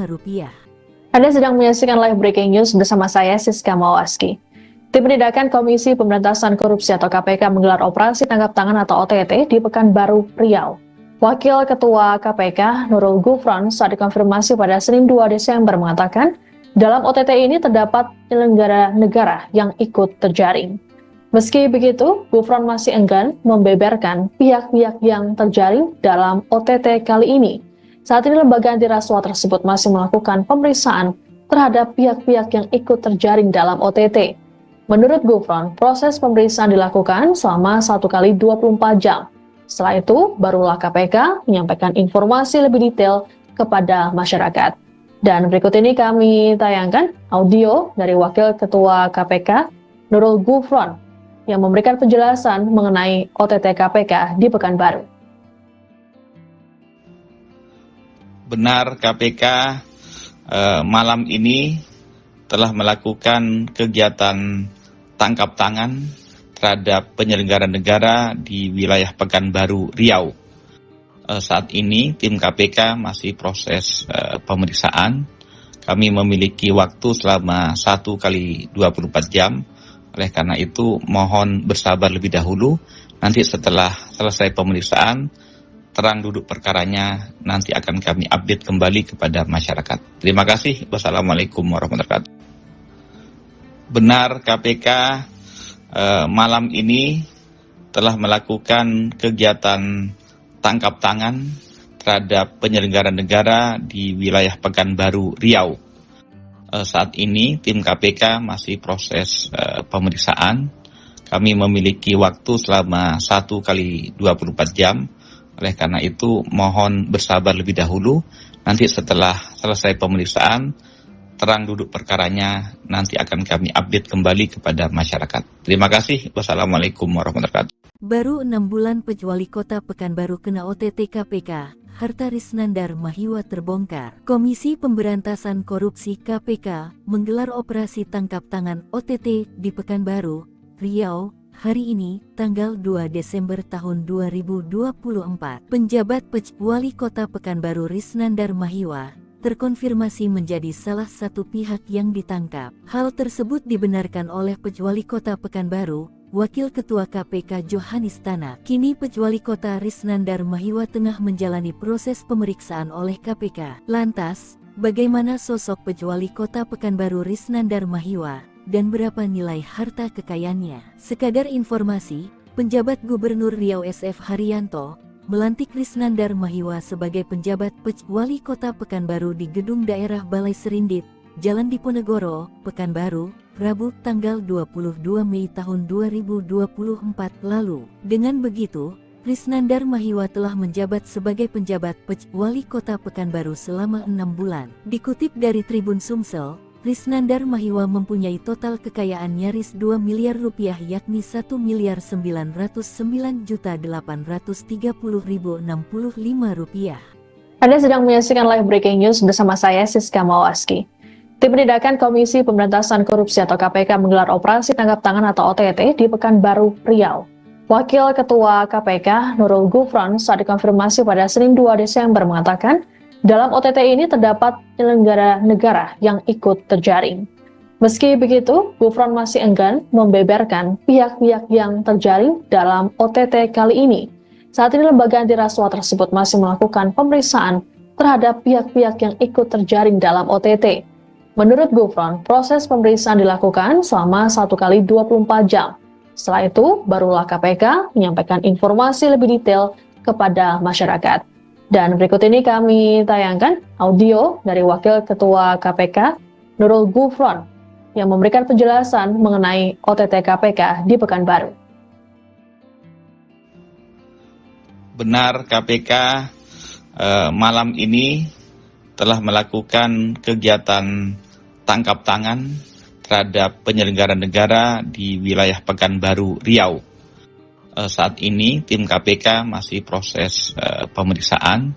rupiah. Anda sedang menyaksikan live breaking news bersama saya Siska Mawaski. Tim Penindakan Komisi Pemberantasan Korupsi atau KPK menggelar operasi tangkap tangan atau OTT di Pekanbaru, Riau. Wakil Ketua KPK Nurul Gufron saat dikonfirmasi pada Senin 2 Desember mengatakan, dalam OTT ini terdapat penyelenggara negara yang ikut terjaring. Meski begitu, Gufron masih enggan membeberkan pihak-pihak yang terjaring dalam OTT kali ini. Saat ini lembaga anti rasuah tersebut masih melakukan pemeriksaan terhadap pihak-pihak yang ikut terjaring dalam OTT. Menurut Gufron, proses pemeriksaan dilakukan selama 1 kali 24 jam. Setelah itu, barulah KPK menyampaikan informasi lebih detail kepada masyarakat. Dan berikut ini kami tayangkan audio dari Wakil Ketua KPK Nurul Gufron yang memberikan penjelasan mengenai OTT KPK di Pekanbaru. Benar, KPK malam ini telah melakukan kegiatan tangkap tangan terhadap penyelenggara negara di wilayah Pekanbaru, Riau. Saat ini tim KPK masih proses pemeriksaan. Kami memiliki waktu selama 1 kali 24 jam. Oleh karena itu mohon bersabar lebih dahulu. Nanti setelah selesai pemeriksaan, terang duduk perkaranya nanti akan kami update kembali kepada masyarakat. Terima kasih. Wassalamualaikum warahmatullahi wabarakatuh. Benar, KPK malam ini telah melakukan kegiatan tangkap tangan terhadap penyelenggara negara di wilayah Pekanbaru, Riau. Saat ini tim KPK masih proses pemeriksaan. Kami memiliki waktu selama 1 kali 24 jam. Oleh karena itu mohon bersabar lebih dahulu. Nanti setelah selesai pemeriksaan, terang duduk perkaranya nanti akan kami update kembali kepada masyarakat. Terima kasih. Wassalamualaikum warahmatullahi wabarakatuh. Baru 6 bulan Wali Kota Pekanbaru kena OTT KPK, harta Risnandar Mahiwa terbongkar. Komisi Pemberantasan Korupsi KPK menggelar operasi tangkap tangan OTT di Pekanbaru, Riau, hari ini, tanggal 2 Desember tahun 2024. Penjabat Wali Kota Pekanbaru Risnandar Mahiwa terkonfirmasi menjadi salah satu pihak yang ditangkap. Hal tersebut dibenarkan oleh Wali Kota Pekanbaru, Wakil Ketua KPK Johanis Tanak. Kini Wali Kota Risnandar Mahiwa tengah menjalani proses pemeriksaan oleh KPK. Lantas, bagaimana sosok Wali Kota Pekanbaru Risnandar Mahiwa? Dan berapa nilai harta kekayaannya? Sekadar informasi, penjabat Gubernur Riau SF Haryanto melantik Risnandar Mahiwa sebagai penjabat Wali Kota Pekanbaru di Gedung Daerah Balai Serindit, Jalan Diponegoro, Pekanbaru, Rabu tanggal 22 Mei tahun 2024 lalu. Dengan begitu, Risnandar Mahiwa telah menjabat sebagai penjabat Wali Kota Pekanbaru selama 6 bulan. Dikutip dari Tribun Sumsel, Risnandar Mahiwa mempunyai total kekayaan nyaris 2 miliar rupiah yakni 1.909.830.065 rupiah. Anda sedang menyaksikan live breaking news bersama saya Siska Mawaski. Tim Penindakan Komisi Pemberantasan Korupsi atau KPK menggelar operasi tangkap tangan atau OTT di Pekanbaru, Riau. Wakil Ketua KPK Nurul Gufron saat dikonfirmasi pada Senin 2 Desember mengatakan, dalam OTT ini terdapat penyelenggara negara yang ikut terjaring. Meski begitu, Gufron masih enggan membeberkan pihak-pihak yang terjaring dalam OTT kali ini. Saat ini lembaga anti rasuah tersebut masih melakukan pemeriksaan terhadap pihak-pihak yang ikut terjaring dalam OTT. Menurut Gufron, proses pemeriksaan dilakukan selama 1 kali 24 jam. Setelah itu, barulah KPK menyampaikan informasi lebih detail kepada masyarakat. Dan berikut ini kami tayangkan audio dari Wakil Ketua KPK Nurul Gufron yang memberikan penjelasan mengenai OTT KPK di Pekanbaru. Benar, KPK malam ini telah melakukan kegiatan tangkap tangan terhadap penyelenggara negara di wilayah Pekanbaru, Riau. Saat ini tim KPK masih proses pemeriksaan.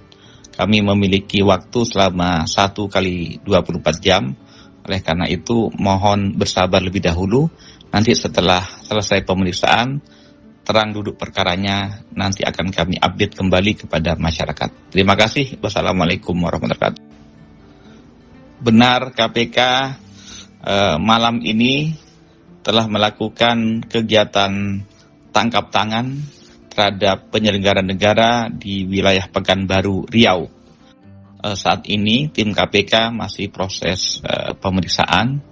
Kami memiliki waktu selama 1 kali 24 jam. Oleh karena itu, mohon bersabar lebih dahulu. Nanti setelah selesai pemeriksaan, terang duduk perkaranya, nanti akan kami update kembali kepada masyarakat. Terima kasih. Wassalamualaikum warahmatullahi wabarakatuh. Benar, KPK malam ini telah melakukan kegiatan tangkap tangan terhadap penyelenggara negara di wilayah Pekanbaru, Riau. Saat ini tim KPK masih proses pemeriksaan.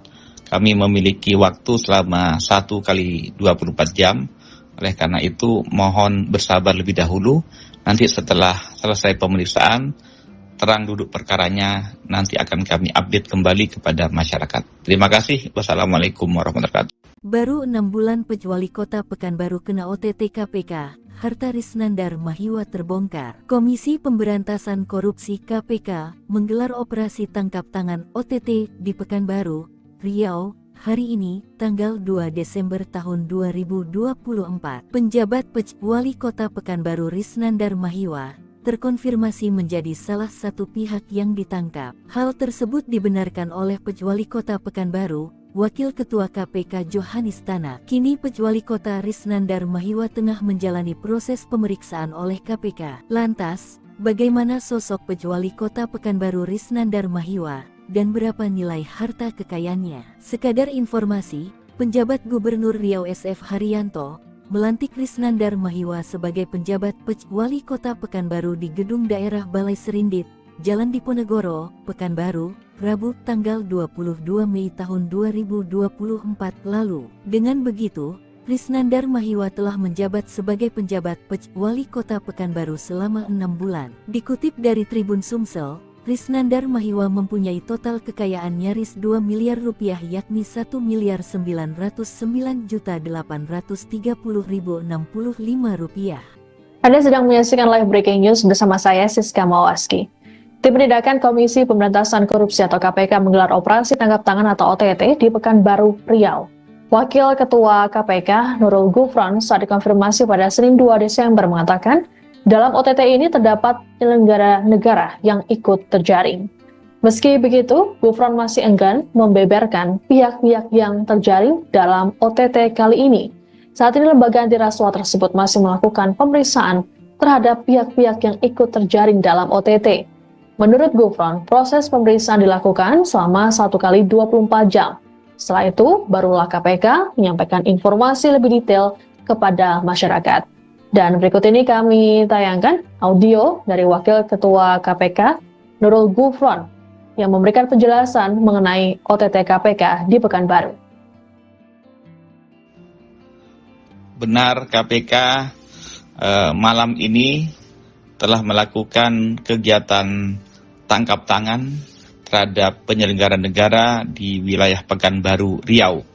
Kami memiliki waktu selama 1 kali 24 jam. Oleh karena itu mohon bersabar lebih dahulu. Nanti setelah selesai pemeriksaan, terang duduk perkaranya, nanti akan kami update kembali kepada masyarakat. Terima kasih. Wassalamualaikum warahmatullahi wabarakatuh. Baru 6 bulan Pejuali Kota Pekanbaru kena OTT KPK, harta Risnandar Mahiwa terbongkar. Komisi Pemberantasan Korupsi KPK menggelar operasi tangkap tangan OTT di Pekanbaru, Riau, hari ini, tanggal 2 Desember tahun 2024. Penjabat Pejuali Kota Pekanbaru Risnandar Mahiwa terkonfirmasi menjadi salah satu pihak yang ditangkap. Hal tersebut dibenarkan oleh Pejuali Kota Pekanbaru, Wakil Ketua KPK Johanis Tanak. Kini Pejuali Kota Risnandar Mahiwa tengah menjalani proses pemeriksaan oleh KPK. Lantas, bagaimana sosok Pejuali Kota Pekanbaru Risnandar Mahiwa dan berapa nilai harta kekayaannya? Sekadar informasi, penjabat Gubernur Riau SF Haryanto melantik Risnandar Mahiwa sebagai penjabat Pejuali Kota Pekanbaru di Gedung Daerah Balai Serindit, Jalan Diponegoro, Pekanbaru, Rabu tanggal 22 Mei tahun 2024 lalu. Dengan begitu, Risnandar Mahiwa telah menjabat sebagai penjabat Pejuali Kota Pekanbaru selama 6 bulan. Dikutip dari Tribun Sumsel, Risnandar Mahiwa mempunyai total kekayaan nyaris 2 miliar rupiah, yakni 1.909.830.065 rupiah. Anda sedang menyaksikan live breaking news bersama saya Siska Mawaski. Tim Penindakan Komisi Pemberantasan Korupsi atau KPK menggelar operasi tangkap tangan atau OTT di Pekanbaru, Riau. Wakil Ketua KPK Nurul Gufron saat dikonfirmasi pada Senin 2 Desember mengatakan, dalam OTT ini terdapat penyelenggara negara yang ikut terjaring. Meski begitu, Gufron masih enggan membeberkan pihak-pihak yang terjaring dalam OTT kali ini. Saat ini lembaga anti rasuah tersebut masih melakukan pemeriksaan terhadap pihak-pihak yang ikut terjaring dalam OTT. Menurut Gufron, proses pemeriksaan dilakukan selama 1 kali 24 jam. Setelah itu, barulah KPK menyampaikan informasi lebih detail kepada masyarakat. Dan berikut ini kami tayangkan audio dari Wakil Ketua KPK, Nurul Gufron, yang memberikan penjelasan mengenai OTT KPK di Pekanbaru. Benar, KPK malam ini telah melakukan kegiatan tangkap tangan terhadap penyelenggara negara di wilayah Pekanbaru, Riau.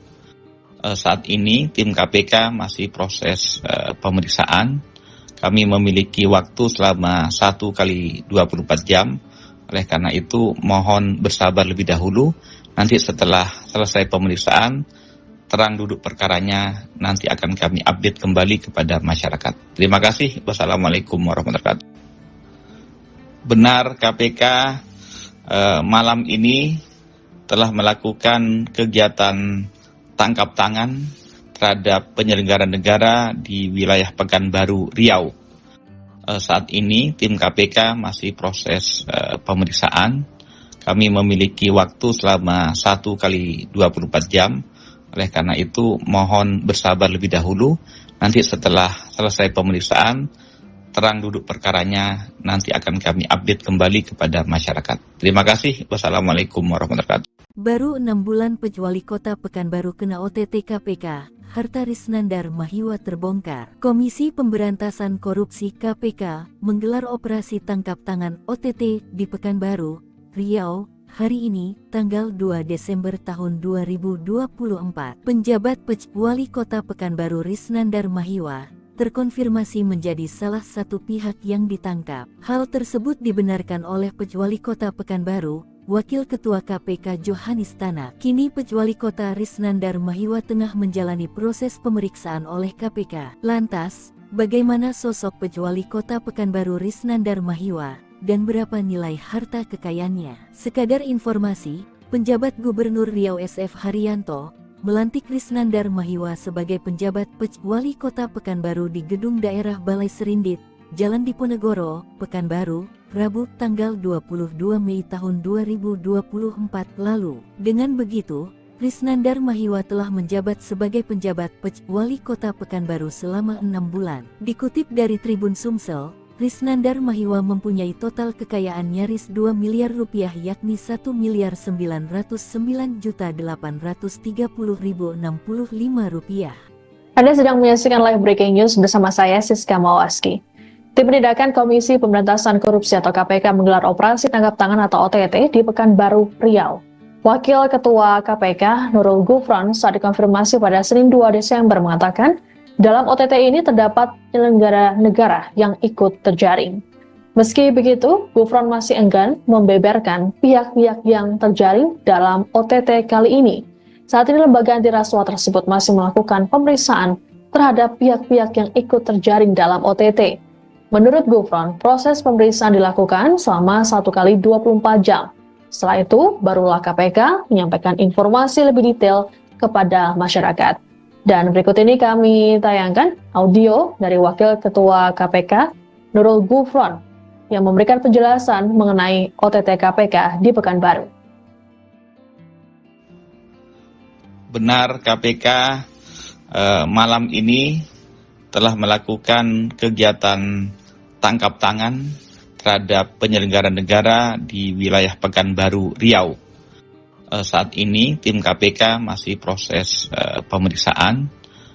Saat ini tim KPK masih proses pemeriksaan. Kami memiliki waktu selama 1 kali 24 jam. Oleh karena itu mohon bersabar lebih dahulu. Nanti setelah selesai pemeriksaan, terang duduk perkaranya, nanti akan kami update kembali kepada masyarakat. Terima kasih. Wassalamualaikum warahmatullahi wabarakatuh. Benar, KPK malam ini telah melakukan kegiatan tangkap tangan terhadap penyelenggara negara di wilayah Pekanbaru, Riau. Saat ini tim KPK masih proses pemeriksaan. Kami memiliki waktu selama 1 kali 24 jam. Oleh karena itu mohon bersabar lebih dahulu. Nanti setelah selesai pemeriksaan, terang duduk perkaranya, nanti akan kami update kembali kepada masyarakat. Terima kasih. Wassalamualaikum warahmatullahi wabarakatuh. Baru 6 bulan Pejuali Kota Pekanbaru kena OTT KPK, harta Risnandar Mahiwa terbongkar. Komisi Pemberantasan Korupsi KPK menggelar operasi tangkap tangan OTT di Pekanbaru, Riau, hari ini, tanggal 2 Desember tahun 2024. Penjabat Pejuali Kota Pekanbaru Risnandar Mahiwa terkonfirmasi menjadi salah satu pihak yang ditangkap. Hal tersebut dibenarkan oleh Pejuali Kota Pekanbaru, Wakil Ketua KPK Johanis Tanak. Kini Pejuali Kota Risnandar Mahiwa tengah menjalani proses pemeriksaan oleh KPK. Lantas, bagaimana sosok Pejuali Kota Pekanbaru Risnandar Mahiwa dan berapa nilai harta kekayaannya. Sekadar informasi, penjabat Gubernur Riau SF Haryanto melantik Risnandar Mahiwa sebagai penjabat Wali Kota Pekanbaru di Gedung Daerah Balai Serindit, Jalan Diponegoro, Pekanbaru, Rabu tanggal 22 Mei tahun 2024 lalu. Dengan begitu, Risnandar Mahiwa telah menjabat sebagai penjabat Wali Kota Pekanbaru selama 6 bulan. Dikutip dari Tribun Sumsel, Risnandar Mahiwa mempunyai total kekayaan nyaris 2 miliar rupiah yakni 1.909.830.065 rupiah. Anda sedang menyaksikan live breaking news bersama saya Siska Mawaski. Tim Penindakan Komisi Pemberantasan Korupsi atau KPK menggelar operasi tangkap tangan atau OTT di Pekanbaru, Riau. Wakil Ketua KPK Nurul Gufron saat dikonfirmasi pada Senin 2 Desember mengatakan, dalam OTT ini terdapat penyelenggara negara yang ikut terjaring. Meski begitu, Gufron masih enggan membeberkan pihak-pihak yang terjaring dalam OTT kali ini. Saat ini lembaga anti rasuah tersebut masih melakukan pemeriksaan terhadap pihak-pihak yang ikut terjaring dalam OTT. Menurut Gufron, proses pemeriksaan dilakukan selama 1 kali 24 jam. Setelah itu, barulah KPK menyampaikan informasi lebih detail kepada masyarakat. Dan berikut ini kami tayangkan audio dari Wakil Ketua KPK Nurul Gufron yang memberikan penjelasan mengenai OTT KPK di Pekanbaru. Benar, KPK malam ini telah melakukan kegiatan tangkap tangan terhadap penyelenggara negara di wilayah Pekanbaru, Riau. Saat ini tim KPK masih proses pemeriksaan.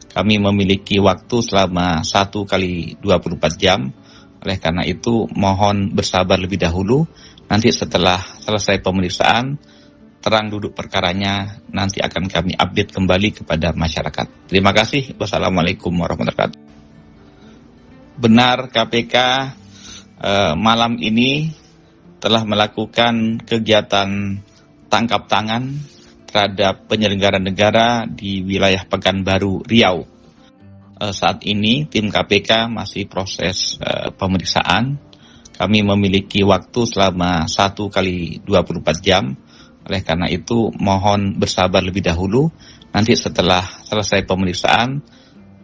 Kami memiliki waktu selama 1 kali 24 jam. Oleh karena itu mohon bersabar lebih dahulu. Nanti setelah selesai pemeriksaan, terang duduk perkaranya nanti akan kami update kembali kepada masyarakat. Terima kasih. Wassalamualaikum warahmatullahi wabarakatuh. Benar, KPK malam ini telah melakukan kegiatan tangkap tangan terhadap penyelenggara negara di wilayah Pekanbaru, Riau. Saat ini tim KPK masih proses pemeriksaan. Kami memiliki waktu selama 1 kali 24 jam. Oleh karena itu mohon bersabar lebih dahulu. Nanti setelah selesai pemeriksaan,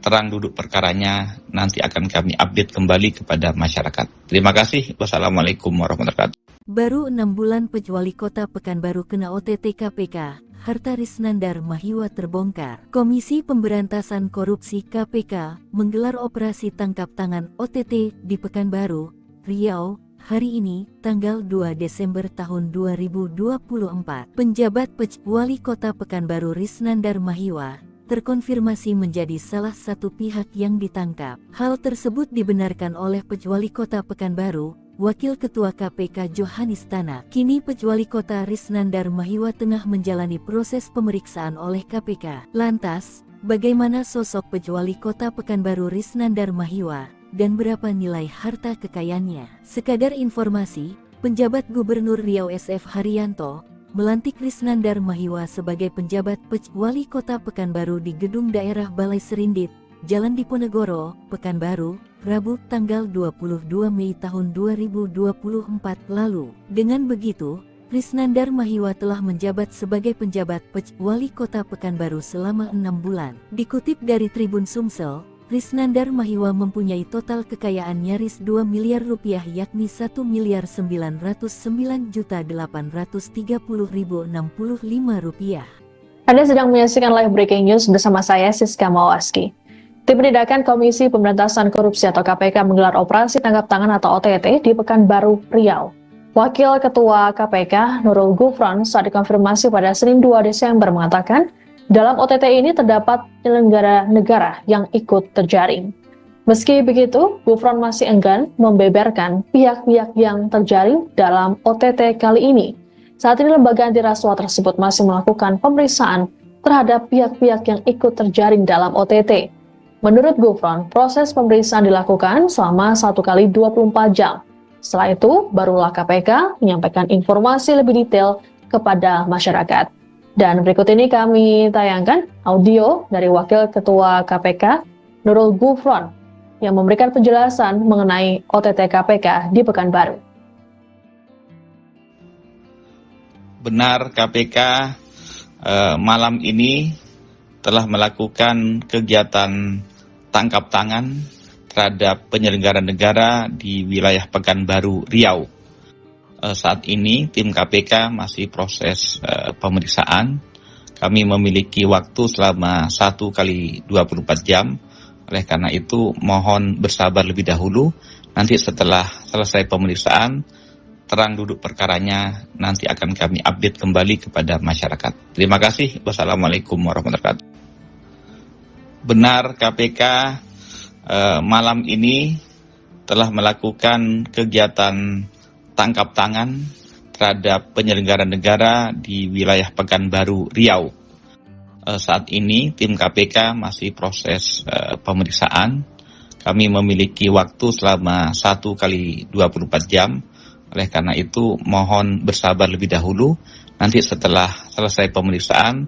terang duduk perkaranya nanti akan kami update kembali kepada masyarakat. Terima kasih. Wassalamualaikum warahmatullahi wabarakatuh. Baru 6 bulan Wali Kota Pekanbaru kena OTT KPK, harta Risnandar Mahiwa terbongkar. Komisi Pemberantasan Korupsi KPK menggelar operasi tangkap tangan OTT di Pekanbaru, Riau, hari ini, tanggal 2 Desember tahun 2024. Penjabat Wali Kota Pekanbaru Risnandar Mahiwa terkonfirmasi menjadi salah satu pihak yang ditangkap. Hal tersebut dibenarkan oleh Wali Kota Pekanbaru, Wakil Ketua KPK Johanis Tanak. Kini Wali Kota Risnandar Mahiwa tengah menjalani proses pemeriksaan oleh KPK. Lantas, bagaimana sosok Wali Kota Pekanbaru Risnandar Mahiwa dan berapa nilai harta kekayaannya? Sekadar informasi, penjabat Gubernur Riau SF Haryanto melantik Risnandar Mahiwa sebagai penjabat Wali Kota Pekanbaru di Gedung Daerah Balai Serindit, Jalan Diponegoro, Pekanbaru, Rabu tanggal 22 Mei tahun 2024 lalu. Dengan begitu, Risnandar Mahiwa telah menjabat sebagai penjabat Wali Kota Pekanbaru selama 6 bulan. Dikutip dari Tribun Sumsel, Risnandar Mahiwa mempunyai total kekayaan nyaris 2 miliar rupiah yakni 1.909.830.065 rupiah. Anda sedang menyaksikan live breaking news bersama saya Siska Mawaski. Tim Penindakan Komisi Pemberantasan Korupsi atau KPK menggelar operasi tangkap tangan atau OTT di Pekanbaru, Riau. Wakil Ketua KPK Nurul Gufron saat dikonfirmasi pada Senin 2 Desember mengatakan, dalam OTT ini terdapat penyelenggara negara yang ikut terjaring. Meski begitu, Gufron masih enggan membeberkan pihak-pihak yang terjaring dalam OTT kali ini. Saat ini lembaga anti rasuah tersebut masih melakukan pemeriksaan terhadap pihak-pihak yang ikut terjaring dalam OTT. Menurut Gufron, proses pemeriksaan dilakukan selama 1 kali 24 jam. Setelah itu, barulah KPK menyampaikan informasi lebih detail kepada masyarakat. Dan berikut ini kami tayangkan audio dari Wakil Ketua KPK Nurul Gufron yang memberikan penjelasan mengenai OTT KPK di Pekanbaru. Benar KPK malam ini telah melakukan kegiatan tangkap tangan terhadap penyelenggara negara di wilayah Pekanbaru, Riau. Saat ini tim KPK masih proses pemeriksaan. Kami memiliki waktu selama 1 kali 24 jam. Oleh karena itu mohon bersabar lebih dahulu. Nanti setelah selesai pemeriksaan, terang duduk perkaranya nanti akan kami update kembali kepada masyarakat. Terima kasih. Wassalamualaikum warahmatullahi wabarakatuh. Benar KPK malam ini telah melakukan kegiatan tangkap tangan terhadap penyelenggara negara di wilayah Pekanbaru, Riau. Saat ini tim KPK masih proses pemeriksaan. Kami memiliki waktu selama 1 kali 24 jam. Oleh karena itu mohon bersabar lebih dahulu. Nanti setelah selesai pemeriksaan,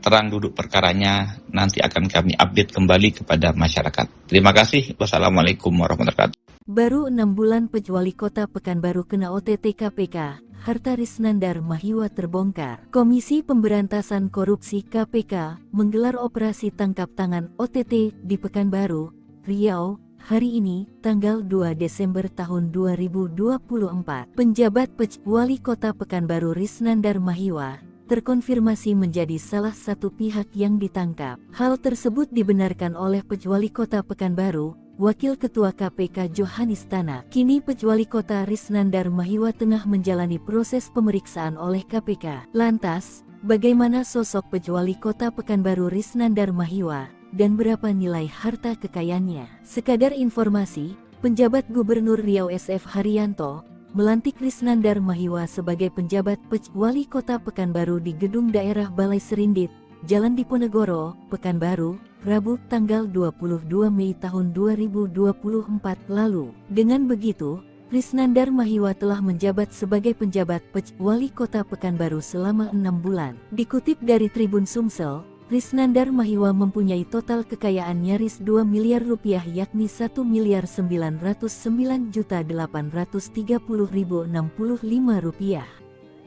terang duduk perkaranya nanti akan kami update kembali kepada masyarakat. Terima kasih. Wassalamualaikum warahmatullahi wabarakatuh. Baru 6 bulan Pejuali Kota Pekanbaru kena OTT KPK, harta Risnandar Mahiwa terbongkar. Komisi Pemberantasan Korupsi KPK menggelar operasi tangkap tangan OTT di Pekanbaru, Riau, hari ini, tanggal 2 Desember tahun 2024. Penjabat Wali Kota Pekanbaru Risnandar Mahiwa terkonfirmasi menjadi salah satu pihak yang ditangkap. Hal tersebut dibenarkan oleh Wali Kota Pekanbaru, Wakil Ketua KPK Johanis Tanak. Kini Wali Kota Risnandar Mahiwa tengah menjalani proses pemeriksaan oleh KPK. Lantas, bagaimana sosok Wali Kota Pekanbaru Risnandar Mahiwa dan berapa nilai harta kekayaannya? Sekadar informasi, penjabat Gubernur Riau SF Haryanto melantik Risnandar Mahiwa sebagai penjabat Wali Kota Pekanbaru di Gedung Daerah Balai Serindit, Jalan Diponegoro, Pekanbaru, Rabu tanggal 22 Mei tahun 2024 lalu. Dengan begitu, Risnandar Mahiwa telah menjabat sebagai penjabat Wali Kota Pekanbaru selama 6 bulan. Dikutip dari Tribun Sumsel, Risnandar Mahiwa mempunyai total kekayaan nyaris 2 miliar rupiah yakni 1.909.830.065 rupiah.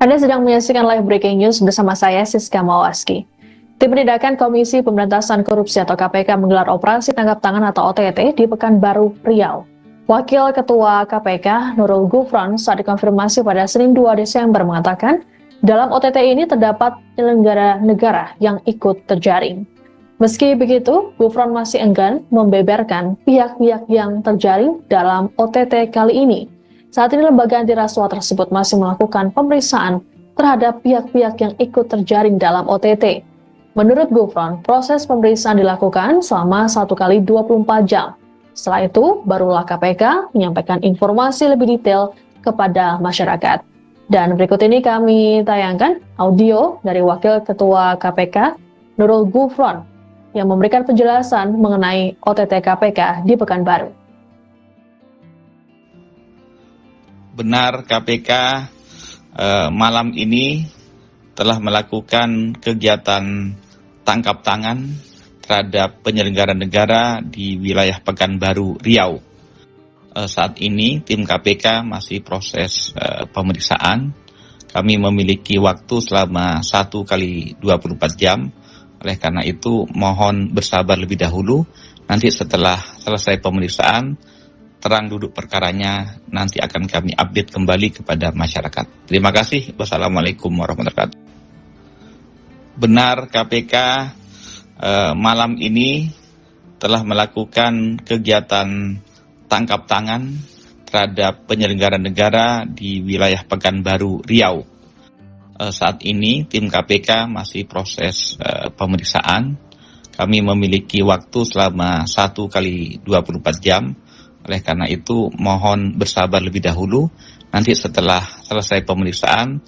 Anda sedang menyaksikan live breaking news bersama saya Siska Mawaski. Tim Penindakan Komisi Pemberantasan Korupsi atau KPK menggelar operasi tangkap tangan atau OTT di Pekanbaru, Riau. Wakil Ketua KPK Nurul Gufron saat dikonfirmasi pada Senin 2 Desember mengatakan, dalam OTT ini terdapat penyelenggara negara yang ikut terjaring. Meski begitu, Gufron masih enggan membeberkan pihak-pihak yang terjaring dalam OTT kali ini. Saat ini lembaga anti rasuah tersebut masih melakukan pemeriksaan terhadap pihak-pihak yang ikut terjaring dalam OTT. Menurut Gufron, proses pemeriksaan dilakukan selama 1 kali 24 jam. Setelah itu, barulah KPK menyampaikan informasi lebih detail kepada masyarakat. Dan berikut ini kami tayangkan audio dari Wakil Ketua KPK, Nurul Gufron, yang memberikan penjelasan mengenai OTT KPK di Pekanbaru. Benar KPK malam ini telah melakukan kegiatan tangkap tangan terhadap penyelenggara negara di wilayah Pekanbaru, Riau. Saat ini tim KPK masih proses pemeriksaan. Kami memiliki waktu selama 1 kali 24 jam. Oleh karena itu mohon bersabar lebih dahulu. Nanti setelah selesai pemeriksaan, terang duduk perkaranya nanti akan kami update kembali kepada masyarakat. Terima kasih. Wassalamualaikum warahmatullahi wabarakatuh. Benar KPK malam ini telah melakukan kegiatan tangkap tangan terhadap penyelenggara negara di wilayah Pekanbaru, Riau. Saat ini tim KPK masih proses pemeriksaan. Kami memiliki waktu selama 1 kali 24 jam. Oleh karena itu mohon bersabar lebih dahulu. Nanti setelah selesai pemeriksaan,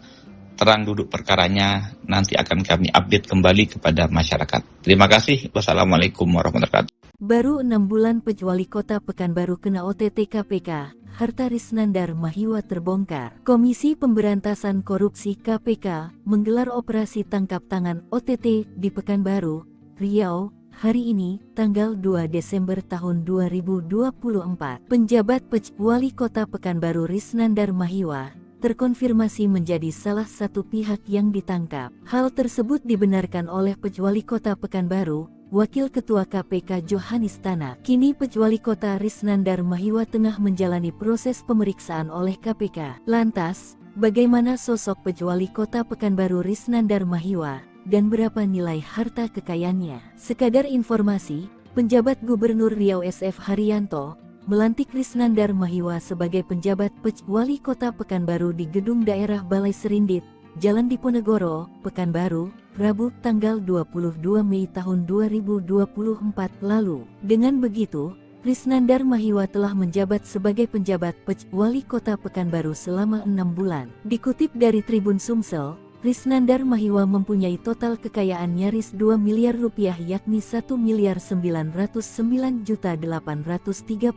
terang duduk perkaranya nanti akan kami update kembali kepada masyarakat. Terima kasih. Wassalamualaikum warahmatullahi wabarakatuh. Baru 6 bulan Wali Kota Pekanbaru kena OTT KPK, harta Risnandar Mahiwa terbongkar. Komisi Pemberantasan Korupsi KPK menggelar operasi tangkap tangan OTT di Pekanbaru, Riau, hari ini, tanggal 2 Desember tahun 2024. Penjabat Wali Kota Pekanbaru Risnandar Mahiwa terkonfirmasi menjadi salah satu pihak yang ditangkap. Hal tersebut dibenarkan oleh Pejwali Kota Pekanbaru, Wakil Ketua KPK Johanis Tanak. Kini Pejwali Kota Risnandar Mahiwa tengah menjalani proses pemeriksaan oleh KPK. Lantas, bagaimana sosok Pejwali Kota Pekanbaru Risnandar Mahiwa, dan berapa nilai harta kekayaannya? Sekadar informasi, penjabat Gubernur Riau SF Haryanto melantik Risnandar Mahiwa sebagai penjabat Pejwali Kota Pekanbaru di Gedung Daerah Balai Serindit, Jalan Diponegoro, Pekanbaru, Rabu tanggal 22 Mei tahun 2024 lalu. Dengan begitu, Risnandar Mahiwa telah menjabat sebagai penjabat Pejwali Kota Pekanbaru selama 6 bulan. Dikutip dari Tribun Sumsel, Risnandar Mahiwa mempunyai total kekayaan nyaris 2 miliar rupiah yakni 1.909.830.065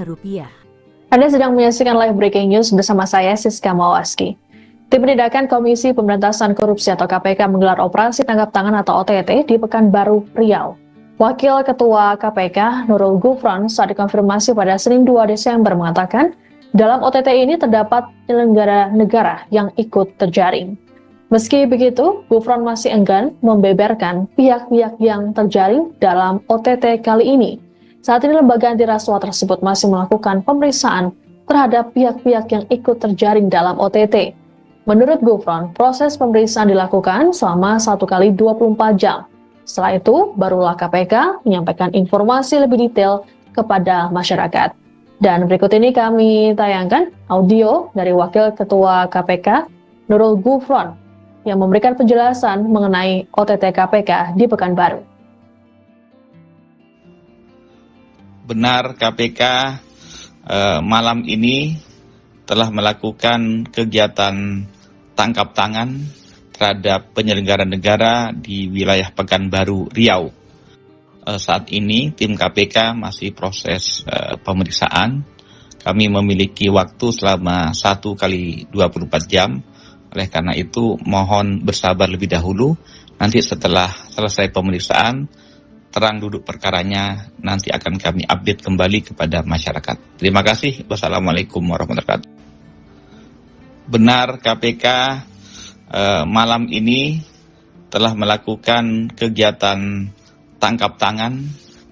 rupiah. Anda sedang menyaksikan live breaking news bersama saya Siska Mawaski. Tim Penindakan Komisi Pemberantasan Korupsi atau KPK menggelar operasi tangkap tangan atau OTT di Pekanbaru, Riau. Wakil Ketua KPK Nurul Gufron saat dikonfirmasi pada Senin 2 Desember mengatakan, dalam OTT ini terdapat penyelenggara negara yang ikut terjaring. Meski begitu, Gufron masih enggan membeberkan pihak-pihak yang terjaring dalam OTT kali ini. Saat ini lembaga anti rasuah tersebut masih melakukan pemeriksaan terhadap pihak-pihak yang ikut terjaring dalam OTT. Menurut Gufron, proses pemeriksaan dilakukan selama 1 kali 24 jam. Setelah itu, barulah KPK menyampaikan informasi lebih detail kepada masyarakat. Dan berikut ini kami tayangkan audio dari Wakil Ketua KPK Nurul Gufron yang memberikan penjelasan mengenai OTT KPK di Pekanbaru. Benar, KPK malam ini telah melakukan kegiatan tangkap tangan terhadap penyelenggara negara di wilayah Pekanbaru, Riau. Saat ini tim KPK masih proses pemeriksaan. Kami memiliki waktu selama 1 kali 24 jam. Oleh karena itu mohon bersabar lebih dahulu. Nanti setelah selesai pemeriksaan, terang duduk perkaranya nanti akan kami update kembali kepada masyarakat. Terima kasih. Wassalamualaikum warahmatullahi wabarakatuh. Benar, KPK malam ini telah melakukan kegiatan tangkap tangan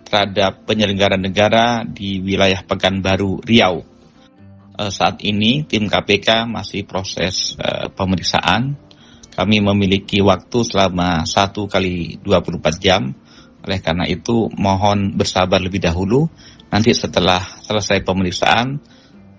terhadap penyelenggara negara di wilayah Pekanbaru, Riau. Saat ini tim KPK masih proses pemeriksaan. Kami memiliki waktu selama 1 kali 24 jam. Oleh karena itu mohon bersabar lebih dahulu. Nanti setelah selesai pemeriksaan,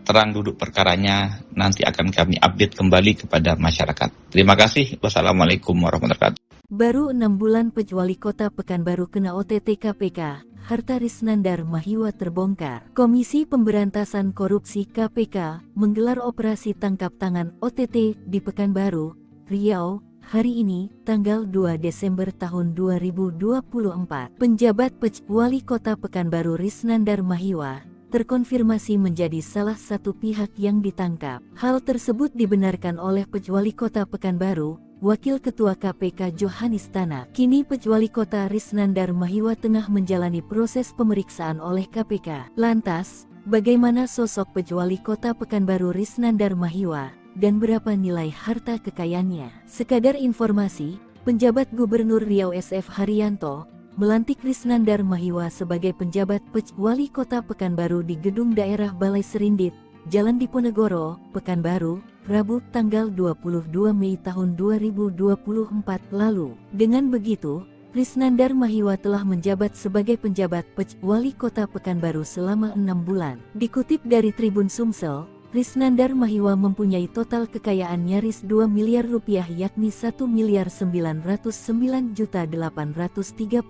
terang duduk perkaranya nanti akan kami update kembali kepada masyarakat. Terima kasih. Wassalamualaikum warahmatullahi wabarakatuh. Baru 6 bulan Pejwali Kota Pekanbaru kena OTT KPK, harta Risnandar Mahiwa terbongkar. Komisi Pemberantasan Korupsi KPK menggelar operasi tangkap tangan OTT di Pekanbaru, Riau, hari ini, tanggal 2 Desember tahun 2024. Penjabat Pejwali Kota Pekanbaru Risnandar Mahiwa terkonfirmasi menjadi salah satu pihak yang ditangkap. Hal tersebut dibenarkan oleh Pejwali Kota Pekanbaru, Wakil Ketua KPK Johanis Tanak. Kini Pejwali Kota Risnandar Mahiwa tengah menjalani proses pemeriksaan oleh KPK. Lantas, bagaimana sosok Pejwali Kota Pekanbaru Risnandar Mahiwa, dan berapa nilai harta kekayaannya? Sekadar informasi, penjabat Gubernur Riau SF Haryanto melantik Risnandar Mahiwa sebagai penjabat Pejwali Kota Pekanbaru di Gedung Daerah Balai Serindit, Jalan Diponegoro, Pekanbaru, Rabu tanggal 22 Mei tahun 2024 lalu. Dengan begitu, Risnandar Mahiwa telah menjabat sebagai penjabat Pejwali Kota Pekanbaru selama 6 bulan. Dikutip dari Tribun Sumsel, Risnandar Mahiwa mempunyai total kekayaan nyaris 2 miliar rupiah yakni 1.909.830.065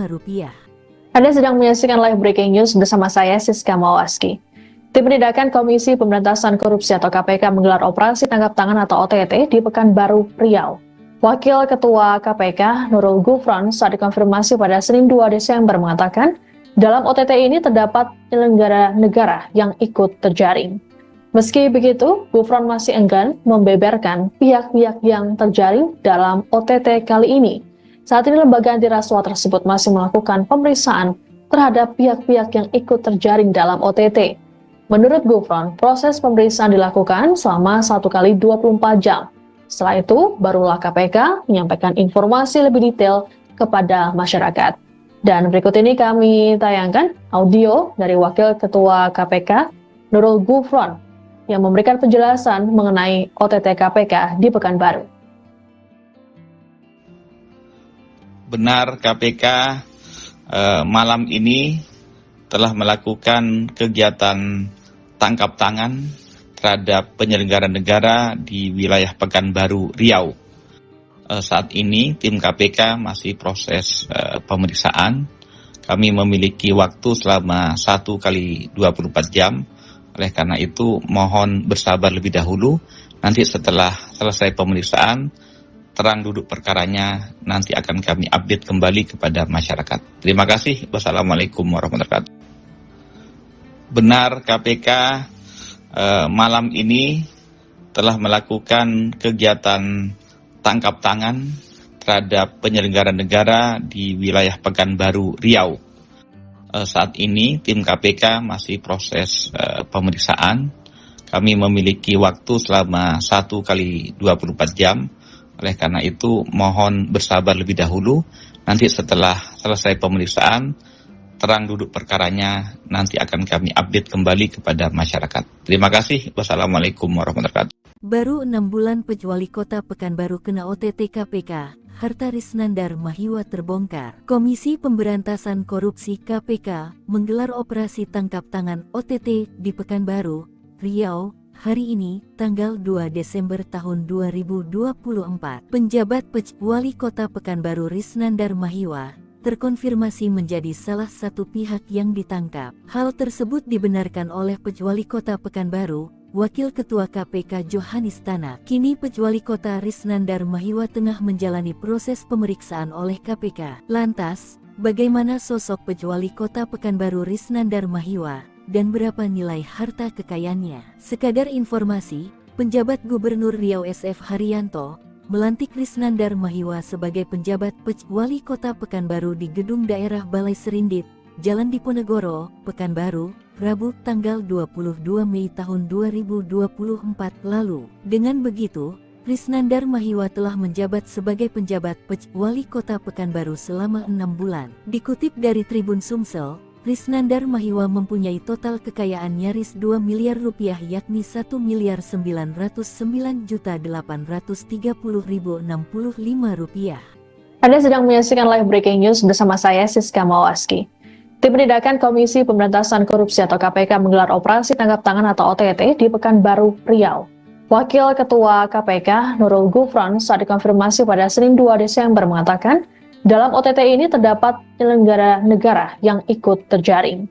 rupiah. Anda sedang menyaksikan live breaking news bersama saya Siska Mawaski. Tim Penindakan Komisi Pemberantasan Korupsi atau KPK menggelar operasi tangkap tangan atau OTT di Pekanbaru, Riau. Wakil Ketua KPK Nurul Gufron saat dikonfirmasi pada Senin 2 Desember mengatakan, dalam OTT ini terdapat penyelenggara negara yang ikut terjaring. Meski begitu, Gufron masih enggan membeberkan pihak-pihak yang terjaring dalam OTT kali ini. Saat ini lembaga anti rasuah tersebut masih melakukan pemeriksaan terhadap pihak-pihak yang ikut terjaring dalam OTT. Menurut Gufron, proses pemeriksaan dilakukan selama 1 kali 24 jam. Setelah itu, barulah KPK menyampaikan informasi lebih detail kepada masyarakat. Dan berikut ini kami tayangkan audio dari Wakil Ketua KPK, Nurul Gufron, yang memberikan penjelasan mengenai OTT KPK di Pekanbaru. Benar, KPK malam ini telah melakukan kegiatan tangkap tangan terhadap penyelenggara negara di wilayah Pekanbaru, Riau. Saat ini tim KPK masih proses pemeriksaan. Kami memiliki waktu selama 1 kali 24 jam. Oleh karena itu mohon bersabar lebih dahulu. Nanti setelah selesai pemeriksaan, terang duduk perkaranya nanti akan kami update kembali kepada masyarakat. Terima kasih. Wassalamualaikum warahmatullahi wabarakatuh. Benar, KPK malam ini telah melakukan kegiatan tangkap tangan terhadap penyelenggara negara di wilayah Pekanbaru, Riau. Saat ini tim KPK masih proses pemeriksaan. Kami memiliki waktu selama 1 kali 24 jam. Oleh karena itu mohon bersabar lebih dahulu. Nanti setelah selesai pemeriksaan, terang duduk perkaranya nanti akan kami update kembali kepada masyarakat. Terima kasih. Wassalamualaikum warahmatullahi wabarakatuh. Baru 6 bulan Wali Kota Pekanbaru kena OTT KPK, harta Risnandar Mahiwa terbongkar. Komisi Pemberantasan Korupsi KPK menggelar operasi tangkap tangan OTT di Pekanbaru, Riau, hari ini, tanggal 2 Desember tahun 2024. Penjabat Wali Kota Pekanbaru Risnandar Mahiwa terkonfirmasi menjadi salah satu pihak yang ditangkap. Hal tersebut dibenarkan oleh Wali Kota Pekanbaru, Wakil Ketua KPK Johanis Tanak. Kini Wali Kota Risnandar Mahiwa tengah menjalani proses pemeriksaan oleh KPK. Lantas, bagaimana sosok Wali Kota Pekanbaru Risnandar Mahiwa dan berapa nilai harta kekayaannya? Sekadar informasi, penjabat Gubernur Riau SF Haryanto melantik Risnandar Mahiwa sebagai penjabat Wali Kota Pekanbaru di Gedung Daerah Balai Serindit, Jalan Diponegoro, Pekanbaru, Rabu tanggal 22 Mei tahun 2024 lalu. Dengan begitu, Risnandar Mahiwa telah menjabat sebagai penjabat Wali Kota Pekanbaru selama 6 bulan. Dikutip dari Tribun Sumsel, Risnandar Mahiwa mempunyai total kekayaan nyaris 2 miliar rupiah yakni 1.909.830.065 rupiah. Anda sedang menyaksikan live breaking news bersama saya Siska Mawaski. Tim Penindakan Komisi Pemberantasan Korupsi atau KPK menggelar operasi tangkap tangan atau OTT di Pekanbaru, Riau. Wakil Ketua KPK Nurul Gufron saat dikonfirmasi pada Senin 2 Desember mengatakan, dalam OTT ini terdapat penyelenggara negara yang ikut terjaring.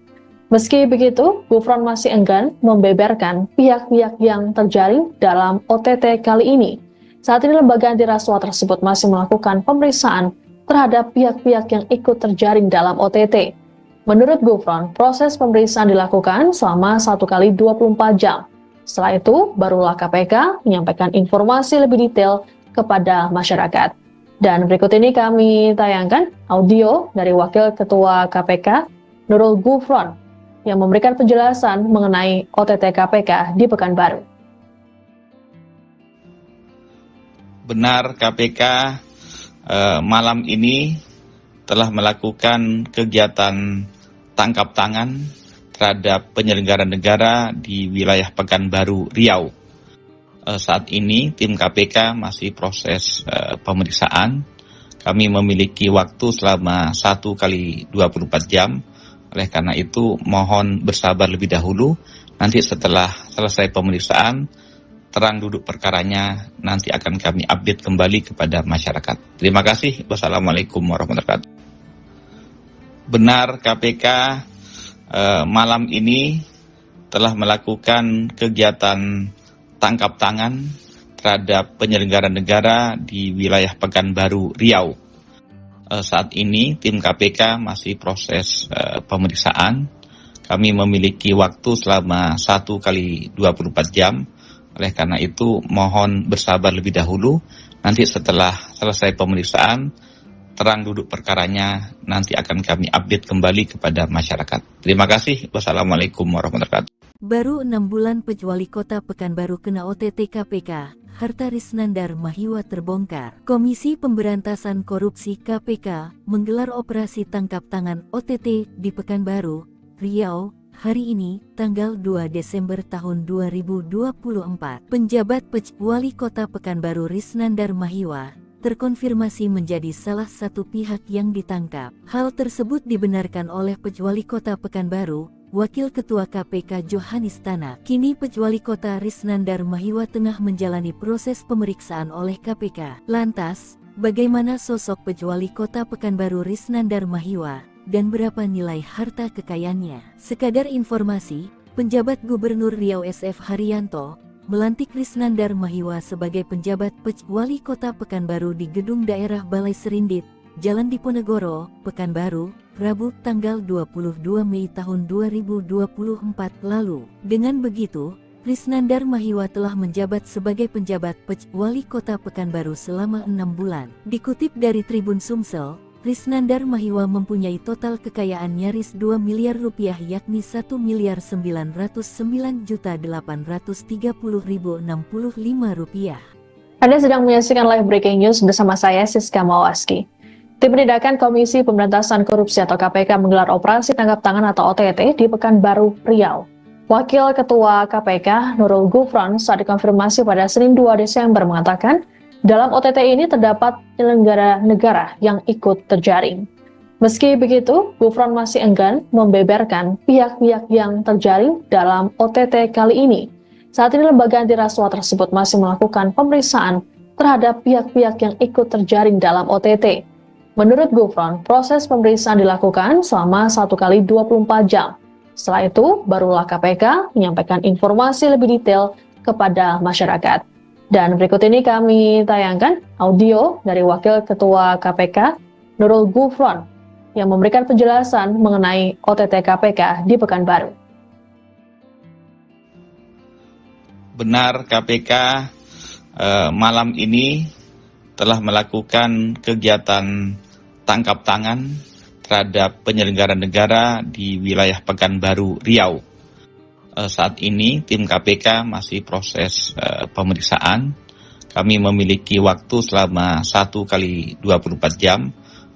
Meski begitu, Gufron masih enggan membeberkan pihak-pihak yang terjaring dalam OTT kali ini. Saat ini lembaga anti rasuah tersebut masih melakukan pemeriksaan terhadap pihak-pihak yang ikut terjaring dalam OTT. Menurut Gufron, proses pemeriksaan dilakukan selama 1 kali 24 jam. Setelah itu, barulah KPK menyampaikan informasi lebih detail kepada masyarakat. Dan berikut ini kami tayangkan audio dari Wakil Ketua KPK, Nurul Gufron, yang memberikan penjelasan mengenai OTT KPK di Pekanbaru. Benar, KPK malam ini telah melakukan kegiatan tangkap tangan terhadap penyelenggara negara di wilayah Pekanbaru, Riau. Saat ini tim KPK masih proses pemeriksaan. Kami memiliki waktu selama 1 kali 24 jam. Oleh karena itu mohon bersabar lebih dahulu. Nanti setelah selesai pemeriksaan, terang duduk perkaranya nanti akan kami update kembali kepada masyarakat. Terima kasih. Wassalamualaikum warahmatullahi wabarakatuh. Benar, KPK malam ini telah melakukan kegiatan tangkap tangan terhadap penyelenggara negara di wilayah Pekanbaru, Riau. Saat ini tim KPK masih proses pemeriksaan. Kami memiliki waktu selama 1 kali 24 jam. Oleh karena itu mohon bersabar lebih dahulu. Nanti setelah selesai pemeriksaan, terang duduk perkaranya nanti akan kami update kembali kepada masyarakat. Terima kasih. Wassalamualaikum warahmatullahi wabarakatuh. Baru 6 bulan Wali Kota Pekanbaru kena OTT KPK, harta Risnandar Mahiwa terbongkar. Komisi Pemberantasan Korupsi KPK menggelar operasi tangkap tangan OTT di Pekanbaru, Riau, hari ini, tanggal 2 Desember tahun 2024. Penjabat Wali Kota Pekanbaru Risnandar Mahiwa terkonfirmasi menjadi salah satu pihak yang ditangkap. Hal tersebut dibenarkan oleh Wali Kota Pekanbaru, Wakil Ketua KPK Johanis Tanak. Kini Wali Kota Risnandar Mahiwa tengah menjalani proses pemeriksaan oleh KPK. Lantas, bagaimana sosok Wali Kota Pekanbaru Risnandar Mahiwa dan berapa nilai harta kekayaannya? Sekadar informasi, penjabat Gubernur Riau SF Haryanto melantik Risnandar Mahiwa sebagai penjabat Wali Kota Pekanbaru di Gedung Daerah Balai Serindit, Jalan Diponegoro, Pekanbaru, Rabu tanggal 22 Mei tahun 2024 lalu. Dengan begitu, Risnandar Mahiwa telah menjabat sebagai penjabat Wali Kota Pekanbaru selama 6 bulan. Dikutip dari Tribun Sumsel, Risnandar Mahiwa mempunyai total kekayaan nyaris 2 miliar rupiah yakni 1.909.830.065 rupiah. Anda sedang menyaksikan live breaking news bersama saya Siska Mawaski. Tim Penindakan Komisi Pemberantasan Korupsi atau KPK menggelar operasi tangkap tangan atau OTT di Pekanbaru, Riau. Wakil Ketua KPK Nurul Gufron saat dikonfirmasi pada Senin 2 Desember mengatakan, dalam OTT ini terdapat penyelenggara negara yang ikut terjaring. Meski begitu, Gufron masih enggan membeberkan pihak-pihak yang terjaring dalam OTT kali ini. Saat ini lembaga anti rasuah tersebut masih melakukan pemeriksaan terhadap pihak-pihak yang ikut terjaring dalam OTT. Menurut Gufron, proses pemeriksaan dilakukan selama 1 kali 24 jam. Setelah itu, barulah KPK menyampaikan informasi lebih detail kepada masyarakat. Dan berikut ini kami tayangkan audio dari Wakil Ketua KPK, Nurul Gufron, yang memberikan penjelasan mengenai OTT KPK di Pekanbaru. Benar, KPK malam ini telah melakukan kegiatan tangkap tangan terhadap penyelenggara negara di wilayah Pekanbaru, Riau. Saat ini tim KPK masih proses pemeriksaan. Kami memiliki waktu selama 1 kali 24 jam.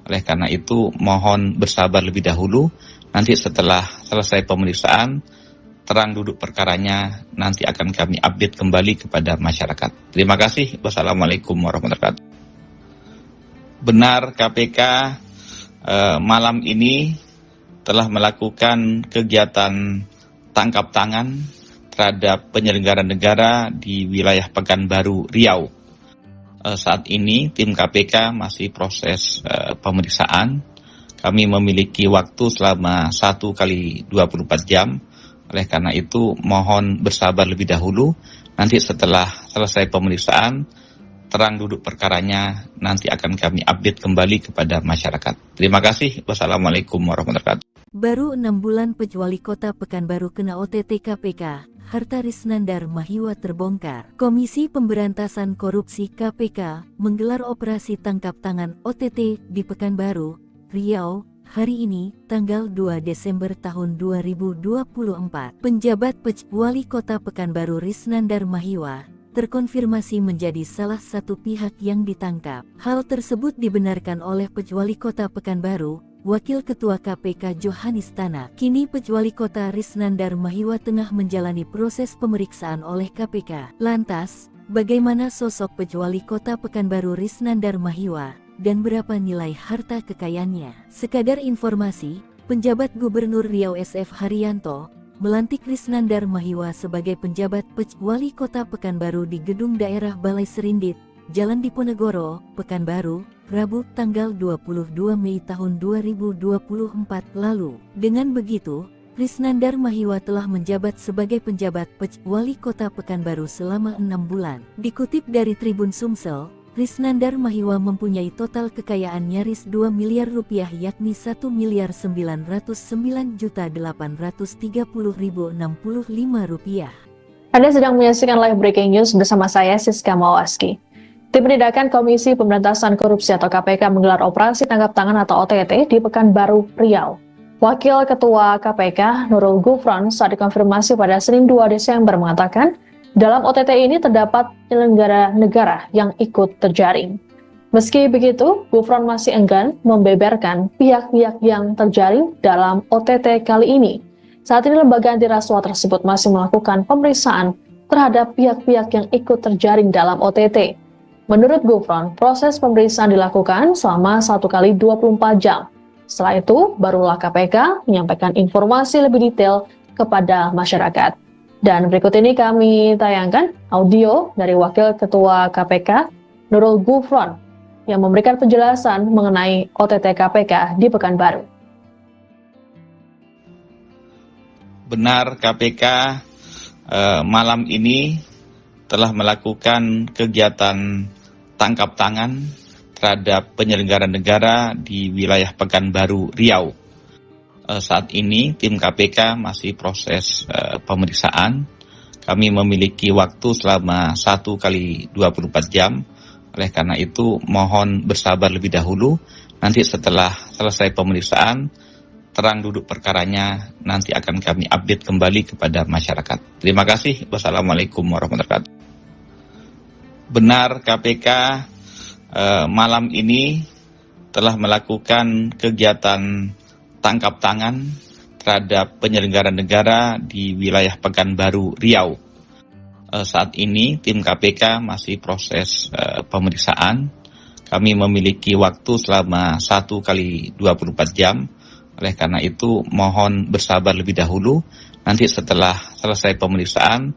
Oleh karena itu mohon bersabar lebih dahulu. Nanti setelah selesai pemeriksaan, terang duduk perkaranya nanti akan kami update kembali kepada masyarakat. Terima kasih. Wassalamualaikum warahmatullahi wabarakatuh. Benar, KPK malam ini telah melakukan kegiatan tangkap tangan terhadap penyelenggara negara di wilayah Pekanbaru, Riau. Saat ini tim KPK masih proses pemeriksaan. Kami memiliki waktu selama 1 kali 24 jam. Oleh karena itu mohon bersabar lebih dahulu. Nanti setelah selesai pemeriksaan, terang duduk perkaranya nanti akan kami update kembali kepada masyarakat. Terima kasih. Wassalamualaikum warahmatullahi wabarakatuh. Baru 6 bulan Wali Kota Pekanbaru kena OTT KPK, harta Risnandar Mahiwa terbongkar. Komisi Pemberantasan Korupsi KPK menggelar operasi tangkap tangan OTT di Pekanbaru, Riau, hari ini, tanggal 2 Desember tahun 2024. Penjabat Wali Kota Pekanbaru Risnandar Mahiwa terkonfirmasi menjadi salah satu pihak yang ditangkap. Hal tersebut dibenarkan oleh Wali Kota Pekanbaru, Wakil Ketua KPK Johanis Tanak. Kini Wali Kota Risnandar Mahiwa tengah menjalani proses pemeriksaan oleh KPK. Lantas, bagaimana sosok Wali Kota Pekanbaru Risnandar Mahiwa dan berapa nilai harta kekayaannya? Sekadar informasi, penjabat Gubernur Riau SF Haryanto melantik Risnandar Mahiwa sebagai penjabat Wali Kota Pekanbaru di Gedung Daerah Balai Serindit, Jalan Diponegoro, Pekanbaru, Rabu tanggal 22 Mei tahun 2024 lalu. Dengan begitu, Risnandar Mahiwa telah menjabat sebagai penjabat Wali Kota Pekanbaru selama 6 bulan. Dikutip dari Tribun Sumsel, Risnandar Mahiwa mempunyai total kekayaan nyaris 2 miliar rupiah yakni 1.909.830.065 rupiah. Anda sedang menyaksikan live breaking news bersama saya Siska Mawaski. Tim Penindakan Komisi Pemberantasan Korupsi atau KPK menggelar operasi tangkap tangan atau OTT di Pekanbaru, Riau. Wakil Ketua KPK Nurul Gufron saat dikonfirmasi pada Senin 2 Desember mengatakan, dalam OTT ini terdapat penyelenggara negara yang ikut terjaring. Meski begitu, Gufron masih enggan membeberkan pihak-pihak yang terjaring dalam OTT kali ini. Saat ini lembaga anti rasuah tersebut masih melakukan pemeriksaan terhadap pihak-pihak yang ikut terjaring dalam OTT. Menurut Gufron, proses pemeriksaan dilakukan selama 1 kali 24 jam. Setelah itu, barulah KPK menyampaikan informasi lebih detail kepada masyarakat. Dan berikut ini kami tayangkan audio dari Wakil Ketua KPK Nurul Gufron yang memberikan penjelasan mengenai OTT KPK di Pekanbaru. Benar, KPK malam ini telah melakukan kegiatan tangkap tangan terhadap penyelenggara negara di wilayah Pekanbaru, Riau. Saat ini tim KPK masih proses pemeriksaan. Kami memiliki waktu selama 1 kali 24 jam. Oleh karena itu mohon bersabar lebih dahulu. Nanti setelah selesai pemeriksaan, terang duduk perkaranya nanti akan kami update kembali kepada masyarakat. Terima kasih. Wassalamualaikum warahmatullahi wabarakatuh. Benar, KPK malam ini telah melakukan kegiatan tangkap tangan terhadap penyelenggara negara di wilayah Pekanbaru, Riau. Saat ini tim KPK masih proses pemeriksaan. Kami memiliki waktu selama 1 kali 24 jam. Oleh karena itu mohon bersabar lebih dahulu. Nanti setelah selesai pemeriksaan,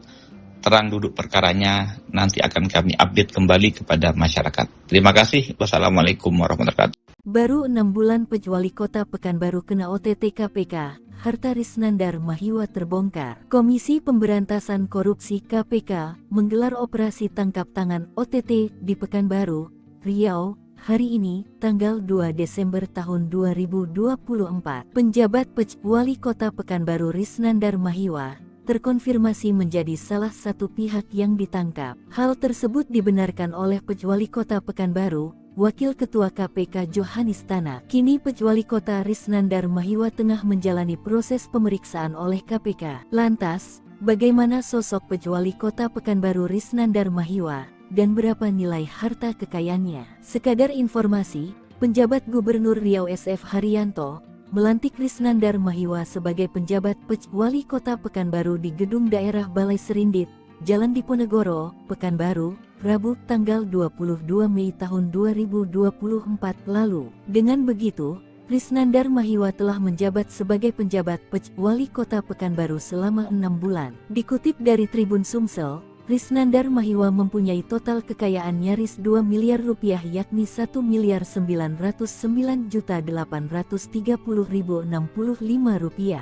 terang duduk perkaranya nanti akan kami update kembali kepada masyarakat. Terima kasih. Wassalamualaikum warahmatullahi wabarakatuh. Baru 6 bulan Wali Kota Pekanbaru kena OTT KPK, harta Risnandar Mahiwa terbongkar. Komisi Pemberantasan Korupsi KPK menggelar operasi tangkap tangan OTT di Pekanbaru, Riau, hari ini, tanggal 2 Desember tahun 2024. Penjabat Wali Kota Pekanbaru Risnandar Mahiwa terkonfirmasi menjadi salah satu pihak yang ditangkap. Hal tersebut dibenarkan oleh Wali Kota Pekanbaru, Wakil Ketua KPK Johanis Tanak. Kini Wali Kota Risnandar Mahiwa tengah menjalani proses pemeriksaan oleh KPK. Lantas, bagaimana sosok Wali Kota Pekanbaru Risnandar Mahiwa dan berapa nilai harta kekayaannya? Sekadar informasi, penjabat Gubernur Riau SF Haryanto melantik Risnandar Mahiwa sebagai penjabat Wali Kota Pekanbaru di Gedung Daerah Balai Serindit, Jalan Diponegoro, Pekanbaru, Rabu tanggal 22 Mei tahun 2024 lalu. Dengan begitu, Risnandar Mahiwa telah menjabat sebagai penjabat Wali Kota Pekanbaru selama 6 bulan. Dikutip dari Tribun Sumsel, Risnandar Mahiwa mempunyai total kekayaan nyaris 2 miliar rupiah yakni 1.909.830.065 rupiah.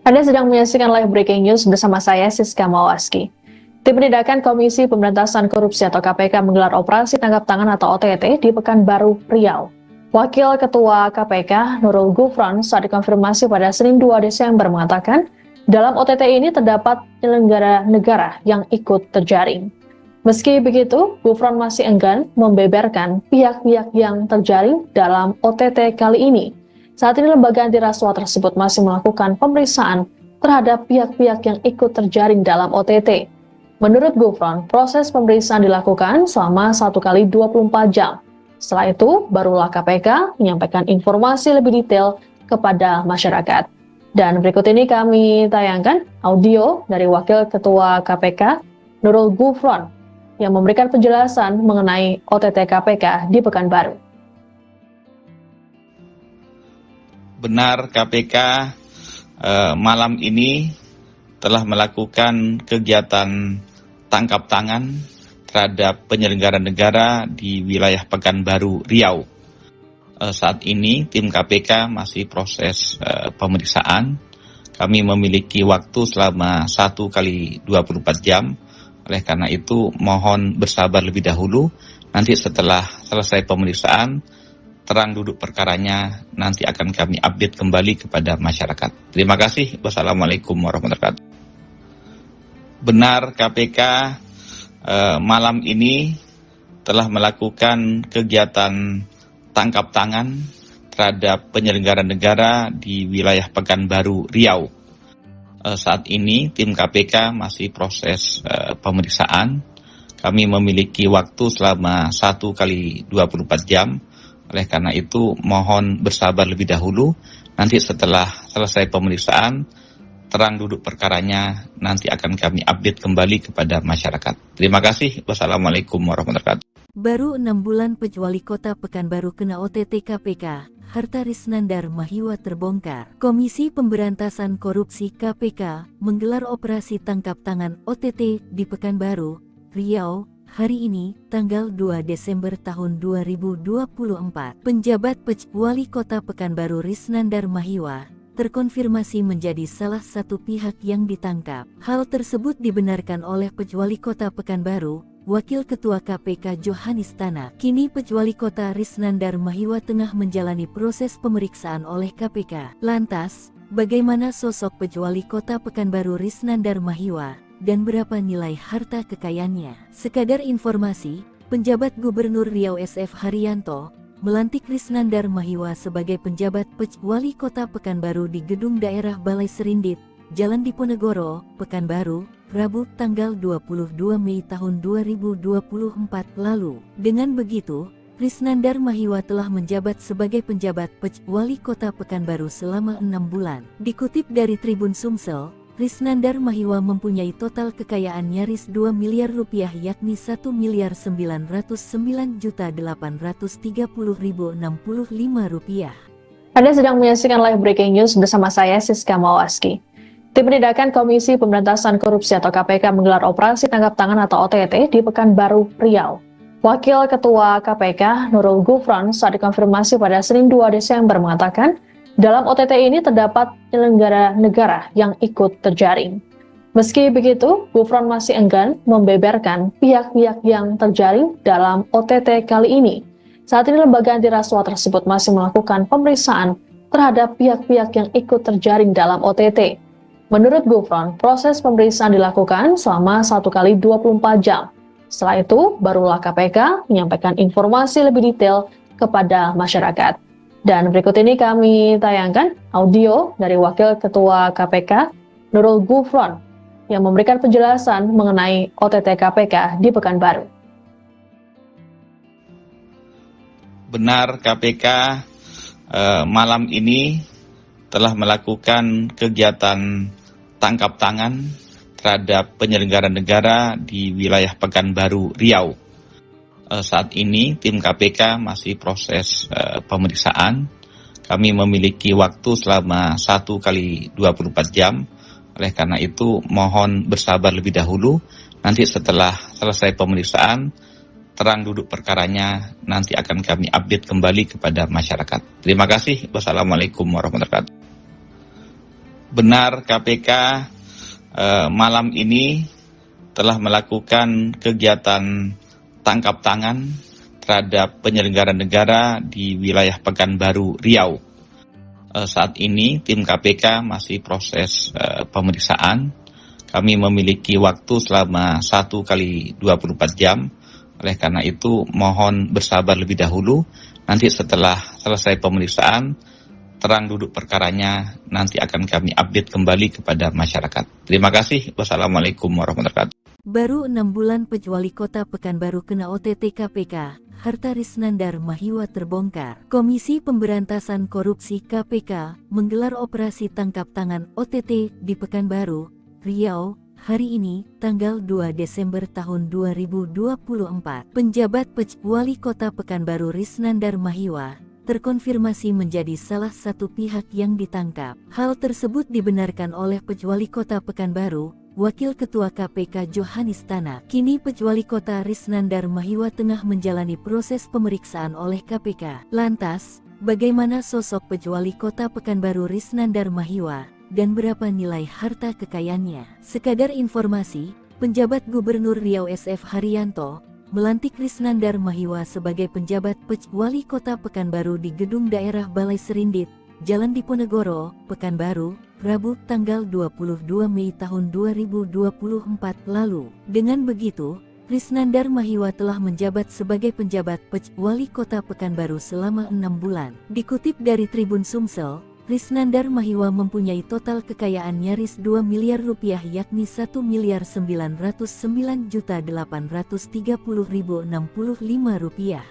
Anda sedang menyaksikan live breaking news bersama saya Siska Mawaski. Tim Penindakan Komisi Pemberantasan Korupsi atau KPK menggelar operasi tangkap tangan atau OTT di Pekanbaru, Riau. Wakil Ketua KPK Nurul Gufron saat dikonfirmasi pada Senin 2 Desember mengatakan, dalam OTT ini terdapat penyelenggara negara yang ikut terjaring. Meski begitu, Gufron masih enggan membeberkan pihak-pihak yang terjaring dalam OTT kali ini. Saat ini lembaga anti rasuah tersebut masih melakukan pemeriksaan terhadap pihak-pihak yang ikut terjaring dalam OTT. Menurut Gufron, proses pemeriksaan dilakukan selama 1 kali 24 jam. Setelah itu, barulah KPK menyampaikan informasi lebih detail kepada masyarakat. Dan berikut ini kami tayangkan audio dari Wakil Ketua KPK Nurul Gufron yang memberikan penjelasan mengenai OTT KPK di Pekanbaru. Benar, KPK malam ini telah melakukan kegiatan tangkap tangan terhadap penyelenggara negara di wilayah Pekanbaru, Riau. Saat ini tim KPK masih proses pemeriksaan. Kami memiliki waktu selama 1 kali 24 jam. Oleh karena itu mohon bersabar lebih dahulu. Nanti setelah selesai pemeriksaan, terang duduk perkaranya nanti akan kami update kembali kepada masyarakat. Terima kasih. Wassalamualaikum warahmatullahi wabarakatuh. Benar, KPK malam ini telah melakukan kegiatan tangkap tangan terhadap penyelenggara negara di wilayah Pekanbaru, Riau. Saat ini tim KPK masih proses pemeriksaan. Kami memiliki waktu selama 1 kali 24 jam. Oleh karena itu mohon bersabar lebih dahulu. Nanti setelah selesai pemeriksaan, terang duduk perkaranya, nanti akan kami update kembali kepada masyarakat. Terima kasih. Wassalamualaikum warahmatullahi wabarakatuh. Baru 6 bulan Wali Kota Pekanbaru kena OTT KPK, harta Risnandar Mahiwa terbongkar. Komisi Pemberantasan Korupsi KPK menggelar operasi tangkap tangan OTT di Pekanbaru, Riau, hari ini, tanggal 2 Desember tahun 2024. Penjabat Wali Kota Pekanbaru Risnandar Mahiwa terkonfirmasi menjadi salah satu pihak yang ditangkap. Hal tersebut dibenarkan oleh Wali Kota Pekanbaru, Wakil Ketua KPK Johanis Tanak. Kini Wali Kota Risnandar Mahiwa tengah menjalani proses pemeriksaan oleh KPK. Lantas, bagaimana sosok Wali Kota Pekanbaru Risnandar Mahiwa dan berapa nilai harta kekayaannya? Sekadar informasi, penjabat Gubernur Riau SF Haryanto melantik Risnandar Mahiwa sebagai penjabat Wali Kota Pekanbaru di Gedung Daerah Balai Serindit, Jalan Diponegoro, Pekanbaru, Rabu tanggal 22 Mei tahun 2024 lalu. Dengan begitu, Risnandar Mahiwa telah menjabat sebagai penjabat Wali Kota Pekanbaru selama 6 bulan. Dikutip dari Tribun Sumsel, Risnandar Mahiwa mempunyai total kekayaan nyaris 2 miliar rupiah, yakni 1.909.830.065 rupiah. Anda sedang menyaksikan live breaking news bersama saya Siska Mawaski. Tim Penindakan Komisi Pemberantasan Korupsi atau KPK menggelar operasi tangkap tangan atau OTT di Pekanbaru, Riau. Wakil Ketua KPK Nurul Gufron saat dikonfirmasi pada Senin 2 Desember mengatakan, dalam OTT ini terdapat penyelenggara negara yang ikut terjaring. Meski begitu, Gufron masih enggan membeberkan pihak-pihak yang terjaring dalam OTT kali ini. Saat ini lembaga anti rasuah tersebut masih melakukan pemeriksaan terhadap pihak-pihak yang ikut terjaring dalam OTT. Menurut Gufron, proses pemeriksaan dilakukan selama 1 kali 24 jam. Setelah itu, barulah KPK menyampaikan informasi lebih detail kepada masyarakat. Dan berikut ini kami tayangkan audio dari Wakil Ketua KPK Nurul Gufron yang memberikan penjelasan mengenai OTT KPK di Pekanbaru. Benar, KPK malam ini telah melakukan kegiatan tangkap tangan terhadap penyelenggara negara di wilayah Pekanbaru, Riau. Saat ini tim KPK masih proses pemeriksaan. Kami memiliki waktu selama 1 kali 24 jam. Oleh karena itu mohon bersabar lebih dahulu. Nanti setelah selesai pemeriksaan, terang duduk perkaranya, nanti akan kami update kembali kepada masyarakat. Terima kasih. Wassalamualaikum warahmatullahi wabarakatuh. Benar, KPK malam ini telah melakukan kegiatan tangkap tangan terhadap penyelenggara negara di wilayah Pekanbaru, Riau. Saat ini tim KPK masih proses pemeriksaan. Kami memiliki waktu selama 1 kali 24 jam. Oleh karena itu mohon bersabar lebih dahulu. Nanti setelah selesai pemeriksaan, terang duduk perkaranya, nanti akan kami update kembali kepada masyarakat. Terima kasih. Wassalamualaikum warahmatullahi wabarakatuh. Baru 6 bulan Wali Kota Pekanbaru kena OTT KPK, harta Risnandar Mahiwa terbongkar. Komisi Pemberantasan Korupsi KPK menggelar operasi tangkap tangan OTT di Pekanbaru, Riau, hari ini, tanggal 2 Desember tahun 2024. Penjabat Wali Kota Pekanbaru Risnandar Mahiwa terkonfirmasi menjadi salah satu pihak yang ditangkap. Hal tersebut dibenarkan oleh Wali Kota Pekanbaru, Wakil Ketua KPK Johanis Tanak. Kini Wali Kota Risnandar Mahiwa tengah menjalani proses pemeriksaan oleh KPK. Lantas, bagaimana sosok Wali Kota Pekanbaru Risnandar Mahiwa dan berapa nilai harta kekayaannya? Sekadar informasi, penjabat Gubernur Riau SF Haryanto melantik Risnandar Mahiwa sebagai penjabat Wali Kota Pekanbaru di Gedung Daerah Balai Serindit, Jalan Diponegoro, Pekanbaru, Rabu tanggal 22 Mei tahun 2024 lalu. Dengan begitu, Risnandar Mahiwa telah menjabat sebagai penjabat Wali Kota Pekanbaru selama 6 bulan. Dikutip dari Tribun Sumsel, Risnandar Mahiwa mempunyai total kekayaan nyaris 2 miliar rupiah yakni 1.909.830.065 rupiah.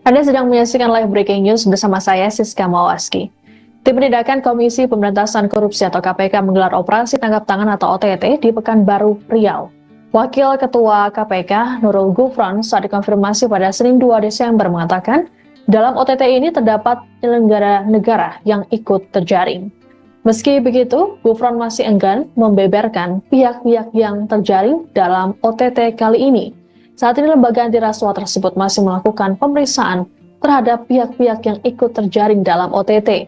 Anda sedang menyaksikan live breaking news bersama saya Siska Mawaski. Tim Penindakan Komisi Pemberantasan Korupsi atau KPK menggelar operasi tangkap tangan atau OTT di Pekanbaru, Riau. Wakil Ketua KPK Nurul Gufron saat dikonfirmasi pada Senin 2 Desember mengatakan, dalam OTT ini terdapat penyelenggara negara yang ikut terjaring. Meski begitu, Gufron masih enggan membeberkan pihak-pihak yang terjaring dalam OTT kali ini. Saat ini lembaga anti rasuah tersebut masih melakukan pemeriksaan terhadap pihak-pihak yang ikut terjaring dalam OTT.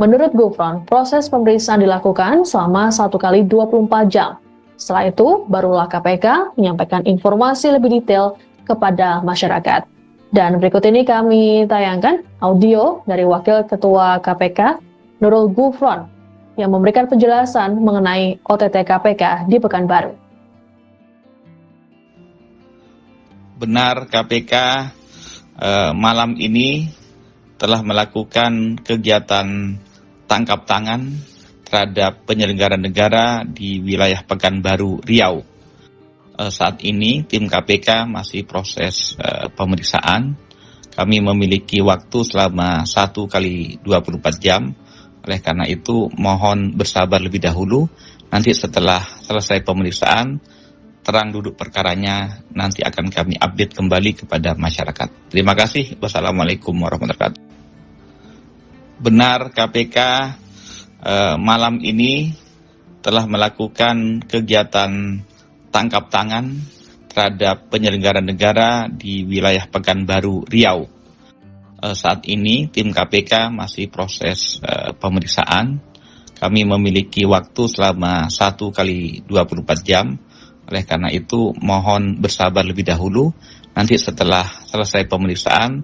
Menurut Gufron, proses pemeriksaan dilakukan selama 1 kali 24 jam. Setelah itu, barulah KPK menyampaikan informasi lebih detail kepada masyarakat. Dan berikut ini kami tayangkan audio dari Wakil Ketua KPK Nurul Gufron yang memberikan penjelasan mengenai OTT KPK di Pekanbaru. Benar, KPK malam ini telah melakukan kegiatan tangkap tangan terhadap penyelenggara negara di wilayah Pekanbaru, Riau. Saat ini tim KPK masih proses pemeriksaan. Kami memiliki waktu selama 1 kali 24 jam. Oleh karena itu mohon bersabar lebih dahulu. Nanti setelah selesai pemeriksaan, terang duduk perkaranya nanti akan kami update kembali kepada masyarakat. Terima kasih. Wassalamualaikum warahmatullahi wabarakatuh. Benar, KPK malam ini telah melakukan kegiatan tangkap tangan terhadap penyelenggara negara di wilayah Pekanbaru, Riau. Saat ini tim KPK masih proses pemeriksaan. Kami memiliki waktu selama 1 kali 24 jam. Oleh karena itu mohon bersabar lebih dahulu. Nanti setelah selesai pemeriksaan,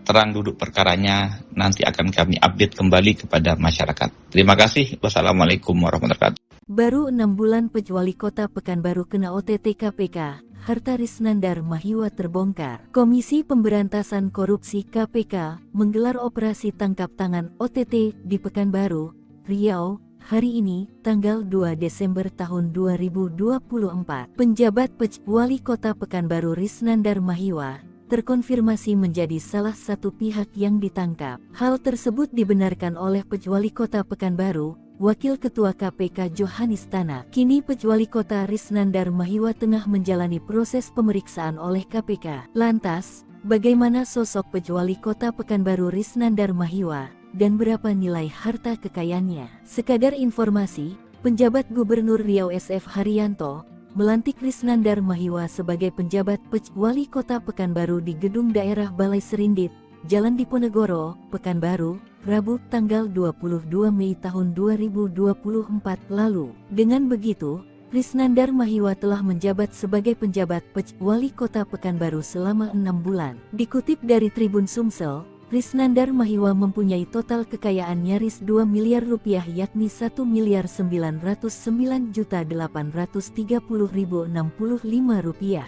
terang duduk perkaranya nanti akan kami update kembali kepada masyarakat. Terima kasih. Wassalamualaikum warahmatullahi wabarakatuh. Baru 6 bulan Wali Kota Pekanbaru kena OTT KPK, harta Risnandar Mahiwa terbongkar. Komisi Pemberantasan Korupsi KPK menggelar operasi tangkap tangan OTT di Pekanbaru, Riau, hari ini, tanggal 2 Desember tahun 2024. Penjabat Wali Kota Pekanbaru Risnandar Mahiwa terkonfirmasi menjadi salah satu pihak yang ditangkap. Hal tersebut dibenarkan oleh Wali Kota Pekanbaru, Wakil Ketua KPK Johanis Tanak. Kini Wali Kota Risnandar Mahiwa tengah menjalani proses pemeriksaan oleh KPK. Lantas, bagaimana sosok Wali Kota Pekanbaru Risnandar Mahiwa dan berapa nilai harta kekayaannya? Sekadar informasi, penjabat Gubernur Riau SF Haryanto melantik Risnandar Mahiwa sebagai penjabat Wali Kota Pekanbaru di Gedung Daerah Balai Serindit, Jalan Diponegoro, Pekanbaru, Rabu tanggal 22 Mei tahun 2024 lalu. Dengan begitu, Risnandar Mahiwa telah menjabat sebagai penjabat Wali Kota Pekanbaru selama 6 bulan. Dikutip dari Tribun Sumsel, Risnandar Mahiwa mempunyai total kekayaan nyaris 2 miliar rupiah yakni 1.909.830.065 rupiah.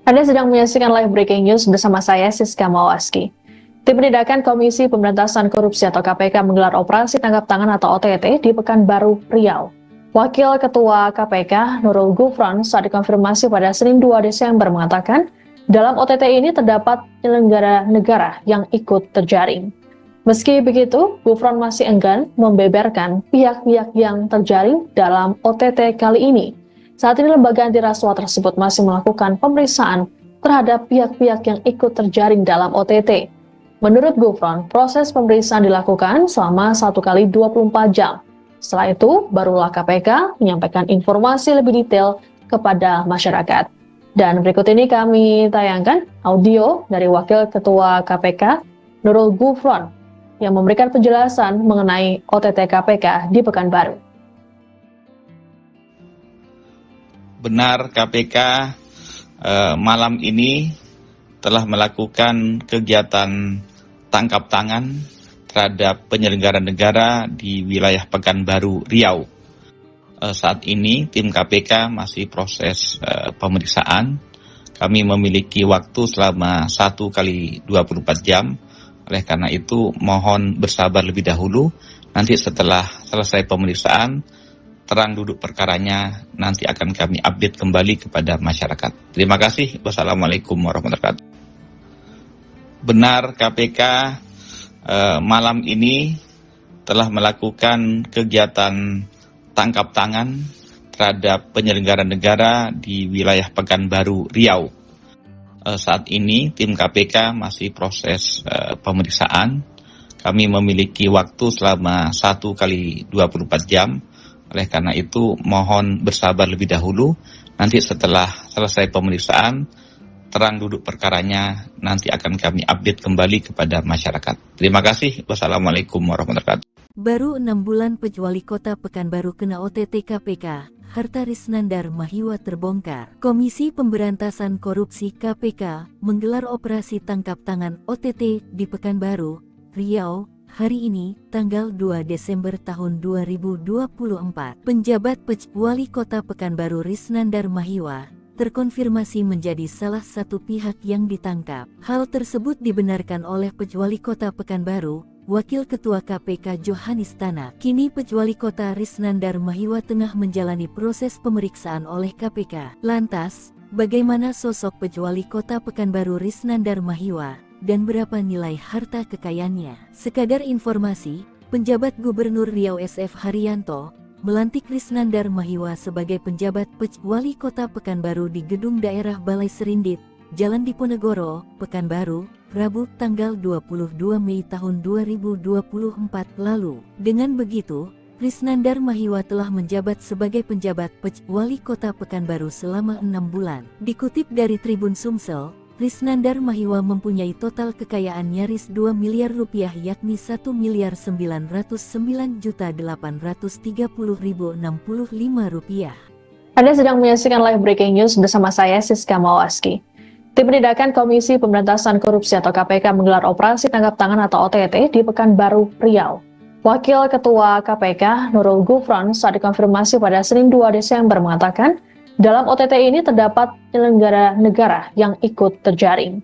Anda sedang menyaksikan live breaking news bersama saya Siska Mawaski. Tim Penindakan Komisi Pemberantasan Korupsi atau KPK menggelar operasi tangkap tangan atau OTT di Pekanbaru, Riau. Wakil Ketua KPK Nurul Gufron saat dikonfirmasi pada Senin 2 Desember mengatakan, dalam OTT ini terdapat penyelenggara negara yang ikut terjaring. Meski begitu, Gufron masih enggan membeberkan pihak-pihak yang terjaring dalam OTT kali ini. Saat ini lembaga anti rasuah tersebut masih melakukan pemeriksaan terhadap pihak-pihak yang ikut terjaring dalam OTT. Menurut Gufron, proses pemeriksaan dilakukan selama 1 kali 24 jam. Setelah itu, barulah KPK menyampaikan informasi lebih detail kepada masyarakat. Dan berikut ini kami tayangkan audio dari Wakil Ketua KPK Nurul Gufron yang memberikan penjelasan mengenai OTT KPK di Pekanbaru. Benar, KPK malam ini telah melakukan kegiatan tangkap tangan terhadap penyelenggara negara di wilayah Pekanbaru, Riau. Saat ini tim KPK masih proses pemeriksaan. Kami memiliki waktu selama 1 kali 24 jam. Oleh karena itu, mohon bersabar lebih dahulu. Nanti setelah selesai pemeriksaan, terang duduk perkaranya, nanti akan kami update kembali kepada masyarakat. Terima kasih. Wassalamualaikum warahmatullahi wabarakatuh. Benar, KPK malam ini telah melakukan kegiatan tangkap tangan terhadap penyelenggara negara di wilayah Pekanbaru, Riau. Saat ini tim KPK masih proses pemeriksaan. Kami memiliki waktu selama 1 kali 24 jam. Oleh karena itu mohon bersabar lebih dahulu. Nanti setelah selesai pemeriksaan, terang duduk perkaranya, nanti akan kami update kembali kepada masyarakat. Terima kasih. Wassalamualaikum warahmatullahi wabarakatuh. Baru 6 bulan Pejuali Kota Pekanbaru kena OTT KPK, harta Risnandar Mahiwa terbongkar. Komisi Pemberantasan Korupsi KPK menggelar operasi tangkap tangan OTT di Pekanbaru, Riau, hari ini, tanggal 2 Desember tahun 2024. Penjabat Wali Kota Pekanbaru Risnandar Mahiwa terkonfirmasi menjadi salah satu pihak yang ditangkap. Hal tersebut dibenarkan oleh Wali Kota Pekanbaru, Wakil Ketua KPK Johanis Tanak. Kini Wali Kota Risnandar Mahiwa tengah menjalani proses pemeriksaan oleh KPK. Lantas, bagaimana sosok Wali Kota Pekanbaru Risnandar Mahiwa dan berapa nilai harta kekayaannya? Sekadar informasi, penjabat Gubernur Riau SF Haryanto melantik Risnandar Mahiwa sebagai penjabat Wali Kota Pekanbaru di Gedung Daerah Balai Serindit, Jalan Diponegoro, Pekanbaru, Rabu tanggal 22 Mei tahun 2024 lalu. Dengan begitu, Risnandar Mahiwa telah menjabat sebagai penjabat Wali Kota Pekanbaru selama 6 bulan. Dikutip dari Tribun Sumsel, Risnandar Mahiwa mempunyai total kekayaan nyaris 2 miliar rupiah, yakni 1.909.830.065 rupiah. Anda sedang menyaksikan live breaking news bersama saya Siska Mawaski. Tim Penindakan Komisi Pemberantasan Korupsi atau KPK menggelar operasi tangkap tangan atau OTT di Pekanbaru, Riau. Wakil Ketua KPK Nurul Gufron saat dikonfirmasi pada Senin 2 Desember mengatakan, dalam OTT ini terdapat penyelenggara negara yang ikut terjaring.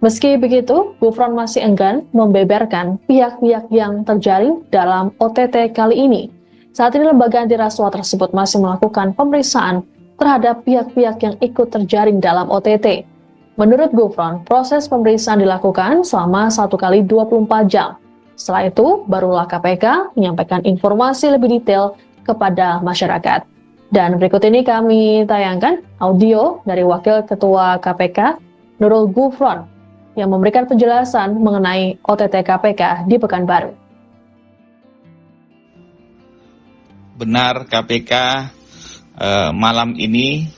Meski begitu, Gufron masih enggan membeberkan pihak-pihak yang terjaring dalam OTT kali ini. Saat ini lembaga anti rasuah tersebut masih melakukan pemeriksaan terhadap pihak-pihak yang ikut terjaring dalam OTT. Menurut Gufron, proses pemeriksaan dilakukan selama 1 kali 24 jam. Setelah itu, barulah KPK menyampaikan informasi lebih detail kepada masyarakat. Dan berikut ini kami tayangkan audio dari Wakil Ketua KPK, Nurul Gufron, yang memberikan penjelasan mengenai OTT KPK di Pekanbaru. Benar, KPK malam ini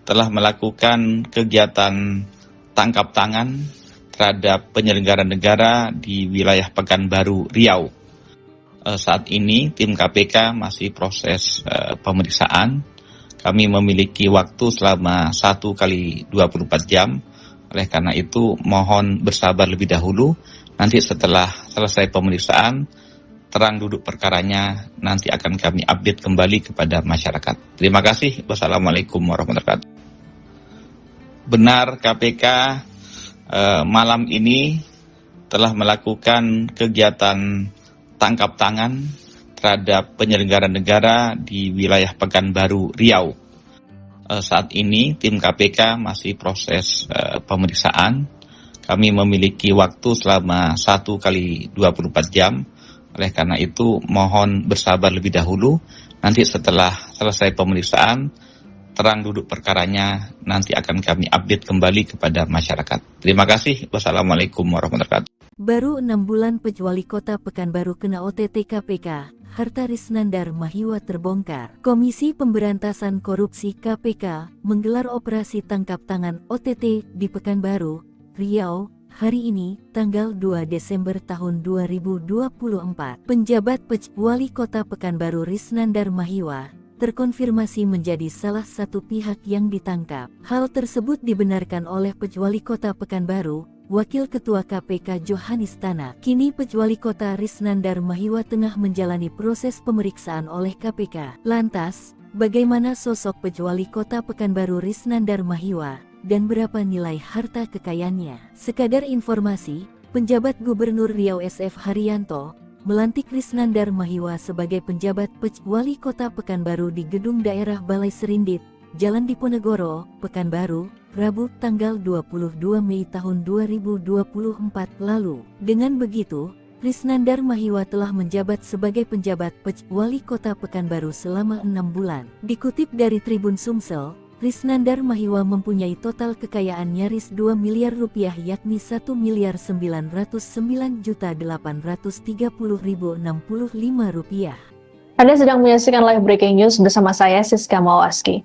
telah melakukan kegiatan tangkap tangan terhadap penyelenggara negara di wilayah Pekanbaru, Riau. Saat ini tim KPK masih proses pemeriksaan. Kami memiliki waktu selama 1 kali 24 jam. Oleh karena itu mohon bersabar lebih dahulu. Nanti setelah selesai pemeriksaan, terang duduk perkaranya, nanti akan kami update kembali kepada masyarakat. Terima kasih. Wassalamualaikum warahmatullahi wabarakatuh. Benar, KPK malam ini telah melakukan kegiatan tangkap tangan terhadap penyelenggara negara di wilayah Pekanbaru, Riau. Saat ini tim KPK masih proses pemeriksaan. Kami memiliki waktu selama 1 kali 24 jam. Oleh karena itu mohon bersabar lebih dahulu. Nanti setelah selesai pemeriksaan, terang duduk perkaranya, nanti akan kami update kembali kepada masyarakat. Terima kasih. Wassalamualaikum warahmatullahi wabarakatuh. Baru 6 bulan Wali Kota Pekanbaru kena OTT KPK, harta Risnandar Mahiwa terbongkar. Komisi Pemberantasan Korupsi KPK menggelar operasi tangkap tangan OTT di Pekanbaru, Riau, hari ini, tanggal 2 Desember tahun 2024. Penjabat Wali Kota Pekanbaru Risnandar Mahiwa terkonfirmasi menjadi salah satu pihak yang ditangkap. Hal tersebut dibenarkan oleh Wali Kota Pekanbaru, Wakil Ketua KPK Johanis Tanak. Kini Wali Kota Risnandar Mahiwa tengah menjalani proses pemeriksaan oleh KPK. Lantas, bagaimana sosok Wali Kota Pekanbaru Risnandar Mahiwa dan berapa nilai harta kekayaannya. Sekadar informasi, penjabat Gubernur Riau SF Haryanto melantik Risnandar Mahiwa sebagai penjabat Wali Kota Pekanbaru di Gedung Daerah Balai Serindit, Jalan Diponegoro, Pekanbaru, Rabu tanggal 22 Mei tahun 2024 lalu. Dengan begitu, Risnandar Mahiwa telah menjabat sebagai penjabat Wali Kota Pekanbaru selama 6 bulan. Dikutip dari Tribun Sumsel, Risnandar Mahiwa mempunyai total kekayaan nyaris 2 miliar rupiah yakni 1.909.830.065 rupiah. Anda sedang menyaksikan live breaking news bersama saya Siska Mawaski.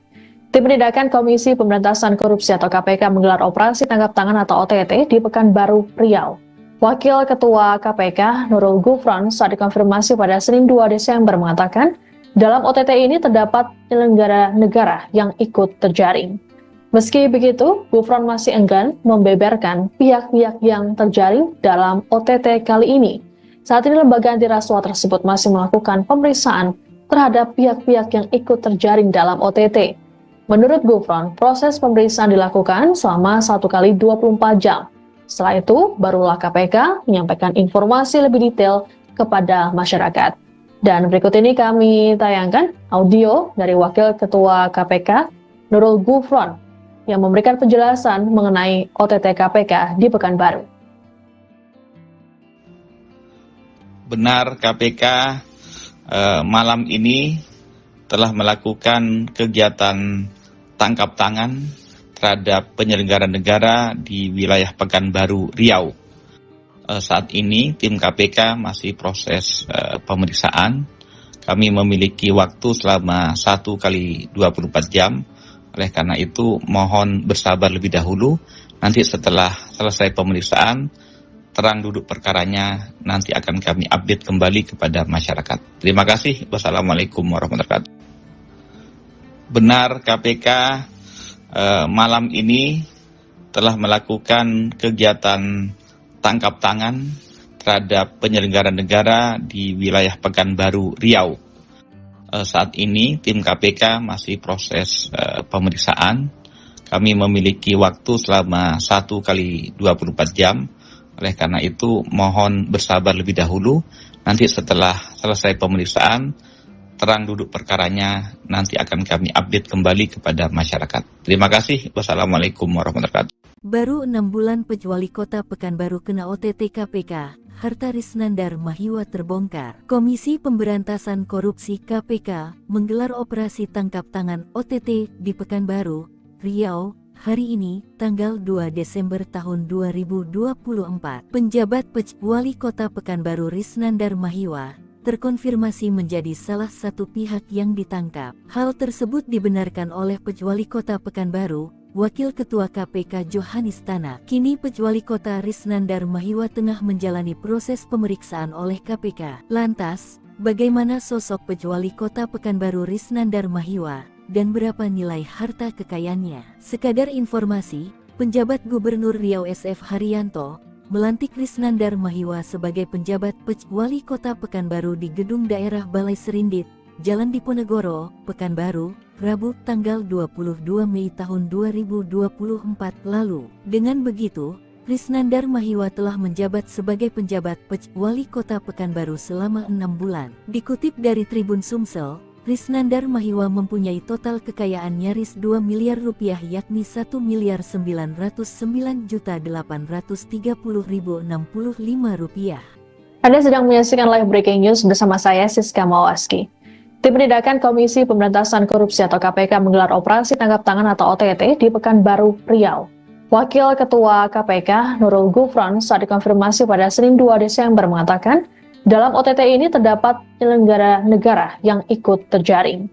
Tim Penindakan Komisi Pemberantasan Korupsi atau KPK menggelar operasi tangkap tangan atau OTT di Pekanbaru, Riau. Wakil Ketua KPK Nurul Gufron saat dikonfirmasi pada Senin 2 Desember mengatakan, dalam OTT ini terdapat penyelenggara negara yang ikut terjaring. Meski begitu, Gufron masih enggan membeberkan pihak-pihak yang terjaring dalam OTT kali ini. Saat ini lembaga anti rasuah tersebut masih melakukan pemeriksaan terhadap pihak-pihak yang ikut terjaring dalam OTT. Menurut Gufron, proses pemeriksaan dilakukan selama 1 kali 24 jam. Setelah itu, barulah KPK menyampaikan informasi lebih detail kepada masyarakat. Dan berikut ini kami tayangkan audio dari Wakil Ketua KPK Nurul Gufron yang memberikan penjelasan mengenai OTT KPK di Pekanbaru. Benar, KPK malam ini telah melakukan kegiatan tangkap tangan terhadap penyelenggara negara di wilayah Pekanbaru, Riau. Saat ini tim KPK masih proses pemeriksaan. Kami memiliki waktu selama 1 kali 24 jam. Oleh karena itu mohon bersabar lebih dahulu. Nanti setelah selesai pemeriksaan, terang duduk perkaranya nanti akan kami update kembali kepada masyarakat. Terima kasih. Wassalamualaikum warahmatullahi wabarakatuh. Benar, KPK malam ini telah melakukan kegiatan tangkap tangan terhadap penyelenggara negara di wilayah Pekanbaru, Riau. Saat ini tim KPK masih proses pemeriksaan. Kami memiliki waktu selama 1 kali 24 jam. Oleh karena itu mohon bersabar lebih dahulu. Nanti setelah selesai pemeriksaan, terang duduk perkaranya nanti akan kami update kembali kepada masyarakat. Terima kasih. Wassalamualaikum warahmatullahi wabarakatuh. Baru 6 bulan Wali Kota Pekanbaru kena OTT KPK, harta Risnandar Mahiwa terbongkar. Komisi Pemberantasan Korupsi KPK menggelar operasi tangkap tangan OTT di Pekanbaru, Riau, hari ini, tanggal 2 Desember tahun 2024. Penjabat Wali Kota Pekanbaru Risnandar Mahiwa terkonfirmasi menjadi salah satu pihak yang ditangkap. Hal tersebut dibenarkan oleh Wali Kota Pekanbaru, Wakil Ketua KPK Johanis Tanak. Kini Wali Kota Risnandar Mahiwa tengah menjalani proses pemeriksaan oleh KPK. Lantas, bagaimana sosok Wali Kota Pekanbaru Risnandar Mahiwa dan berapa nilai harta kekayaannya? Sekadar informasi, penjabat Gubernur Riau SF Haryanto melantik Risnandar Mahiwa sebagai penjabat Wali Kota Pekanbaru di Gedung Daerah Balai Serindit, Jalan Diponegoro, Pekanbaru, Rabu tanggal 22 Mei tahun 2024 lalu. Dengan begitu, Risnandar Mahiwa telah menjabat sebagai penjabat Wali Kota Pekanbaru selama 6 bulan. Dikutip dari Tribun Sumsel, Risnandar Mahiwa mempunyai total kekayaan nyaris 2 miliar rupiah yakni 1.909.830.065 rupiah. Anda sedang menyaksikan live breaking news bersama saya Siska Mawaski. Tim Penindakan Komisi Pemberantasan Korupsi atau KPK menggelar operasi tangkap tangan atau OTT di Pekanbaru, Riau. Wakil Ketua KPK Nurul Gufron saat dikonfirmasi pada Senin 2 Desember mengatakan, dalam OTT ini terdapat penyelenggara negara yang ikut terjaring.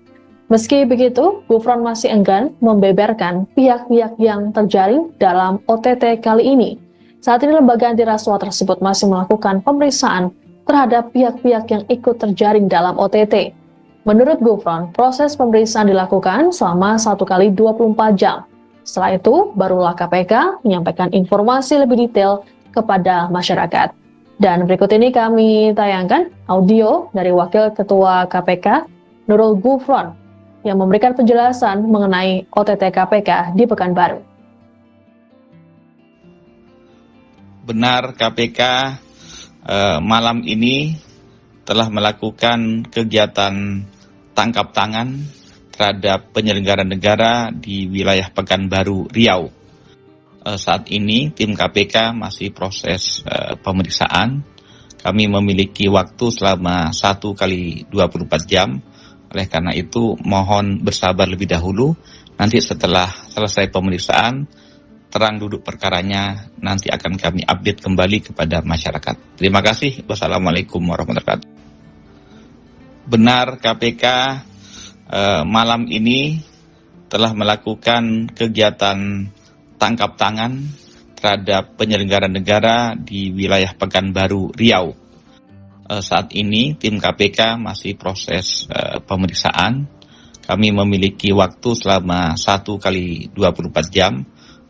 Meski begitu, Gufron masih enggan membeberkan pihak-pihak yang terjaring dalam OTT kali ini. Saat ini lembaga anti rasuah tersebut masih melakukan pemeriksaan terhadap pihak-pihak yang ikut terjaring dalam OTT. Menurut Gufron, proses pemeriksaan dilakukan selama 1 kali 24 jam. Setelah itu, barulah KPK menyampaikan informasi lebih detail kepada masyarakat. Dan berikut ini kami tayangkan audio dari Wakil Ketua KPK Nurul Gufron yang memberikan penjelasan mengenai OTT KPK di Pekanbaru. Benar KPK malam ini telah melakukan kegiatan tangkap tangan terhadap penyelenggara negara di wilayah Pekanbaru, Riau. Saat ini tim KPK masih proses pemeriksaan. Kami memiliki waktu selama 1 kali 24 jam. Oleh karena itu mohon bersabar lebih dahulu. Nanti setelah selesai pemeriksaan, terang duduk perkaranya nanti akan kami update kembali kepada masyarakat. Terima kasih. Wassalamualaikum warahmatullahi wabarakatuh. Benar KPK malam ini telah melakukan kegiatan tangkap tangan terhadap penyelenggara negara di wilayah Pekanbaru, Riau. Saat ini tim KPK masih proses pemeriksaan. Kami memiliki waktu selama 1 kali 24 jam.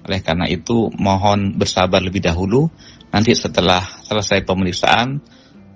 Oleh karena itu mohon bersabar lebih dahulu. Nanti setelah selesai pemeriksaan,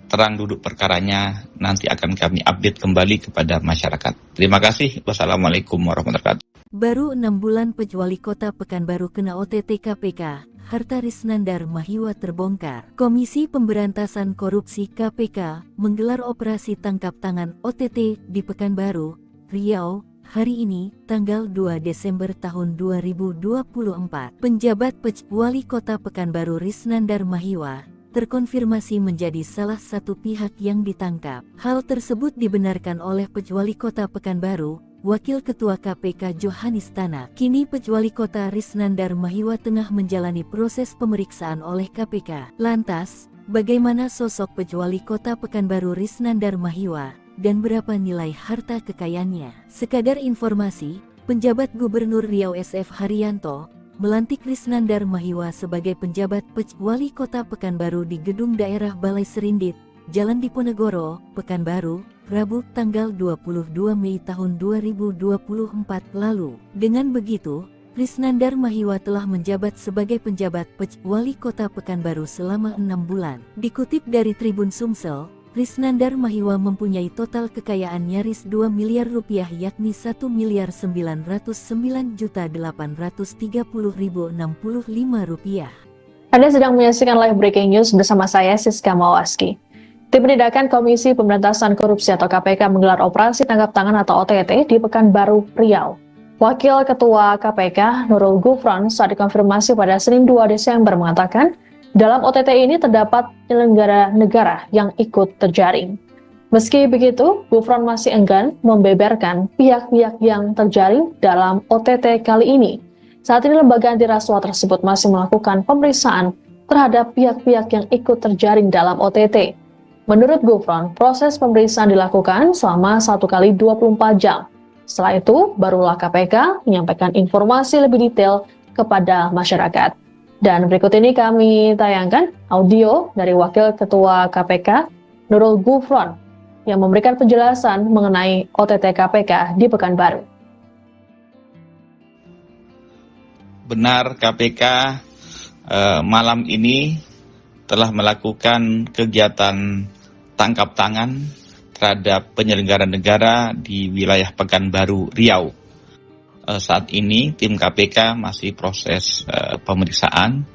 terang duduk perkaranya nanti akan kami update kembali kepada masyarakat. Terima kasih. Wassalamualaikum warahmatullahi wabarakatuh. Baru 6 bulan Wali Kota Pekanbaru kena OTT KPK, harta Risnandar Mahiwa terbongkar. Komisi Pemberantasan Korupsi KPK menggelar operasi tangkap tangan OTT di Pekanbaru, Riau, hari ini, tanggal 2 Desember tahun 2024. Penjabat Wali Kota Pekanbaru Risnandar Mahiwa terkonfirmasi menjadi salah satu pihak yang ditangkap. Hal tersebut dibenarkan oleh Wali Kota Pekanbaru, Wakil Ketua KPK Johanis Tanak. Kini Wali Kota Risnandar Mahiwa tengah menjalani proses pemeriksaan oleh KPK. Lantas, bagaimana sosok Wali Kota Pekanbaru Risnandar Mahiwa dan berapa nilai harta kekayaannya? Sekadar informasi, penjabat Gubernur Riau SF Haryanto melantik Risnandar Mahiwa sebagai penjabat Wali Kota Pekanbaru di Gedung Daerah Balai Serindit, Jalan Diponegoro, Pekanbaru, Rabu tanggal 22 Mei tahun 2024 lalu. Dengan begitu, Risnandar Mahiwa telah menjabat sebagai penjabat Wali Kota Pekanbaru selama 6 bulan. Dikutip dari Tribun Sumsel, Risnandar Mahiwa mempunyai total kekayaan nyaris 2 miliar rupiah yakni 1.909.830.065 rupiah. Anda sedang menyaksikan live breaking news bersama saya Siska Mawaski. Tim Penindakan Komisi Pemberantasan Korupsi atau KPK menggelar operasi tangkap tangan atau OTT di Pekanbaru, Riau. Wakil Ketua KPK Nurul Gufron saat dikonfirmasi pada Senin 2 Desember mengatakan, dalam OTT ini terdapat penyelenggara negara yang ikut terjaring. Meski begitu, Gufron masih enggan membeberkan pihak-pihak yang terjaring dalam OTT kali ini. Saat ini lembaga anti rasuah tersebut masih melakukan pemeriksaan terhadap pihak-pihak yang ikut terjaring dalam OTT. Menurut Gufron, proses pemeriksaan dilakukan selama 1 kali 24 jam. Setelah itu, barulah KPK menyampaikan informasi lebih detail kepada masyarakat. Dan berikut ini kami tayangkan audio dari Wakil Ketua KPK, Nurul Gufron, yang memberikan penjelasan mengenai OTT KPK di Pekanbaru. Benar KPK malam ini telah melakukan kegiatan tangkap tangan terhadap penyelenggara negara di wilayah Pekanbaru, Riau. Saat ini tim KPK masih proses pemeriksaan.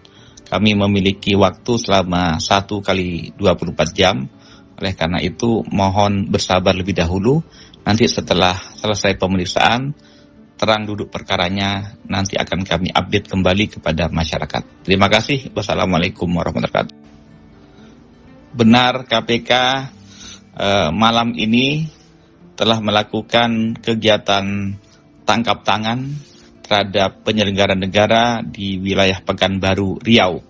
Kami memiliki waktu selama 1 kali 24 jam. Oleh karena itu mohon bersabar lebih dahulu. Nanti setelah selesai pemeriksaan, terang duduk perkaranya nanti akan kami update kembali kepada masyarakat. Terima kasih. Wassalamualaikum warahmatullahi wabarakatuh. Benar KPK malam ini telah melakukan kegiatan tangkap tangan terhadap penyelenggara negara di wilayah Pekanbaru, Riau.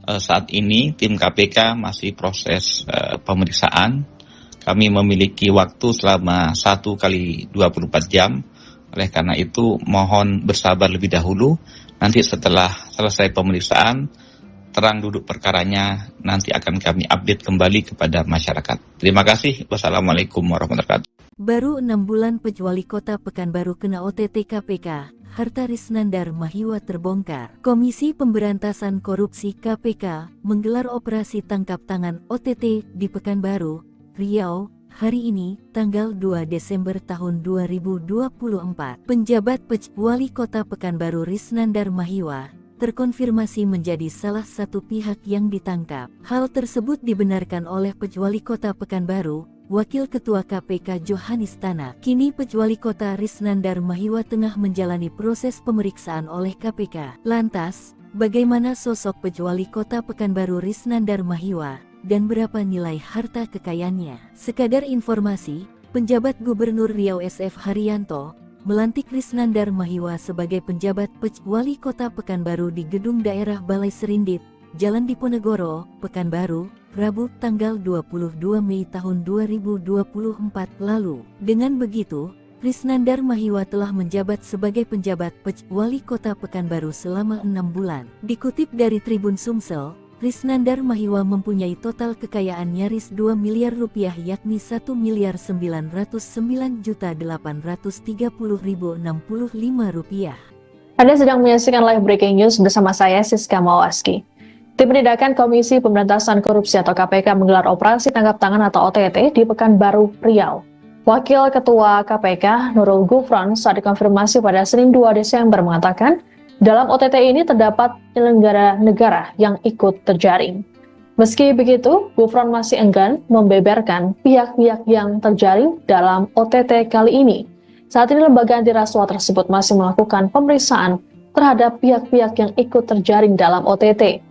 Saat ini tim KPK masih proses pemeriksaan. Kami memiliki waktu selama 1 kali 24 jam. Oleh karena itu mohon bersabar lebih dahulu. Nanti setelah selesai pemeriksaan, terang duduk perkaranya nanti akan kami update kembali kepada masyarakat. Terima kasih. Wassalamualaikum warahmatullahi wabarakatuh. Baru 6 bulan Wali Kota Pekanbaru kena OTT KPK, harta Risnandar Mahiwa terbongkar. Komisi Pemberantasan Korupsi KPK menggelar operasi tangkap tangan OTT di Pekanbaru, Riau, hari ini, tanggal 2 Desember tahun 2024. Penjabat Wali Kota Pekanbaru Risnandar Mahiwa terkonfirmasi menjadi salah satu pihak yang ditangkap. Hal tersebut dibenarkan oleh Pejuali Kota Pekanbaru, Wakil Ketua KPK Johanis Tanak. Kini Pejuali Kota Risnandar Mahiwa tengah menjalani proses pemeriksaan oleh KPK. Lantas, bagaimana sosok Pejuali Kota Pekanbaru Risnandar Mahiwa, dan berapa nilai harta kekayaannya? Sekadar informasi, penjabat Gubernur Riau SF Haryanto melantik Risnandar Mahiwa sebagai penjabat Pejuali Kota Pekanbaru di Gedung Daerah Balai Serindit, Jalan Diponegoro, Pekanbaru, Rabu tanggal 22 Mei tahun 2024 lalu. Dengan begitu, Risnandar Mahiwa telah menjabat sebagai penjabat Pejuali Kota Pekanbaru selama 6 bulan. Dikutip dari Tribun Sumsel, Risnandar Mahiwa mempunyai total kekayaan nyaris 2 miliar rupiah yakni 1.909.830.065 rupiah. Anda sedang menyaksikan live breaking news bersama saya Siska Mawaski. Tim Penindakan Komisi Pemberantasan Korupsi atau KPK menggelar operasi tangkap tangan atau OTT di Pekanbaru, Riau. Wakil Ketua KPK Nurul Gufron saat dikonfirmasi pada Senin 2 Desember mengatakan, dalam OTT ini terdapat penyelenggara negara yang ikut terjaring. Meski begitu, Gufron masih enggan membeberkan pihak-pihak yang terjaring dalam OTT kali ini. Saat ini lembaga anti rasuah tersebut masih melakukan pemeriksaan terhadap pihak-pihak yang ikut terjaring dalam OTT.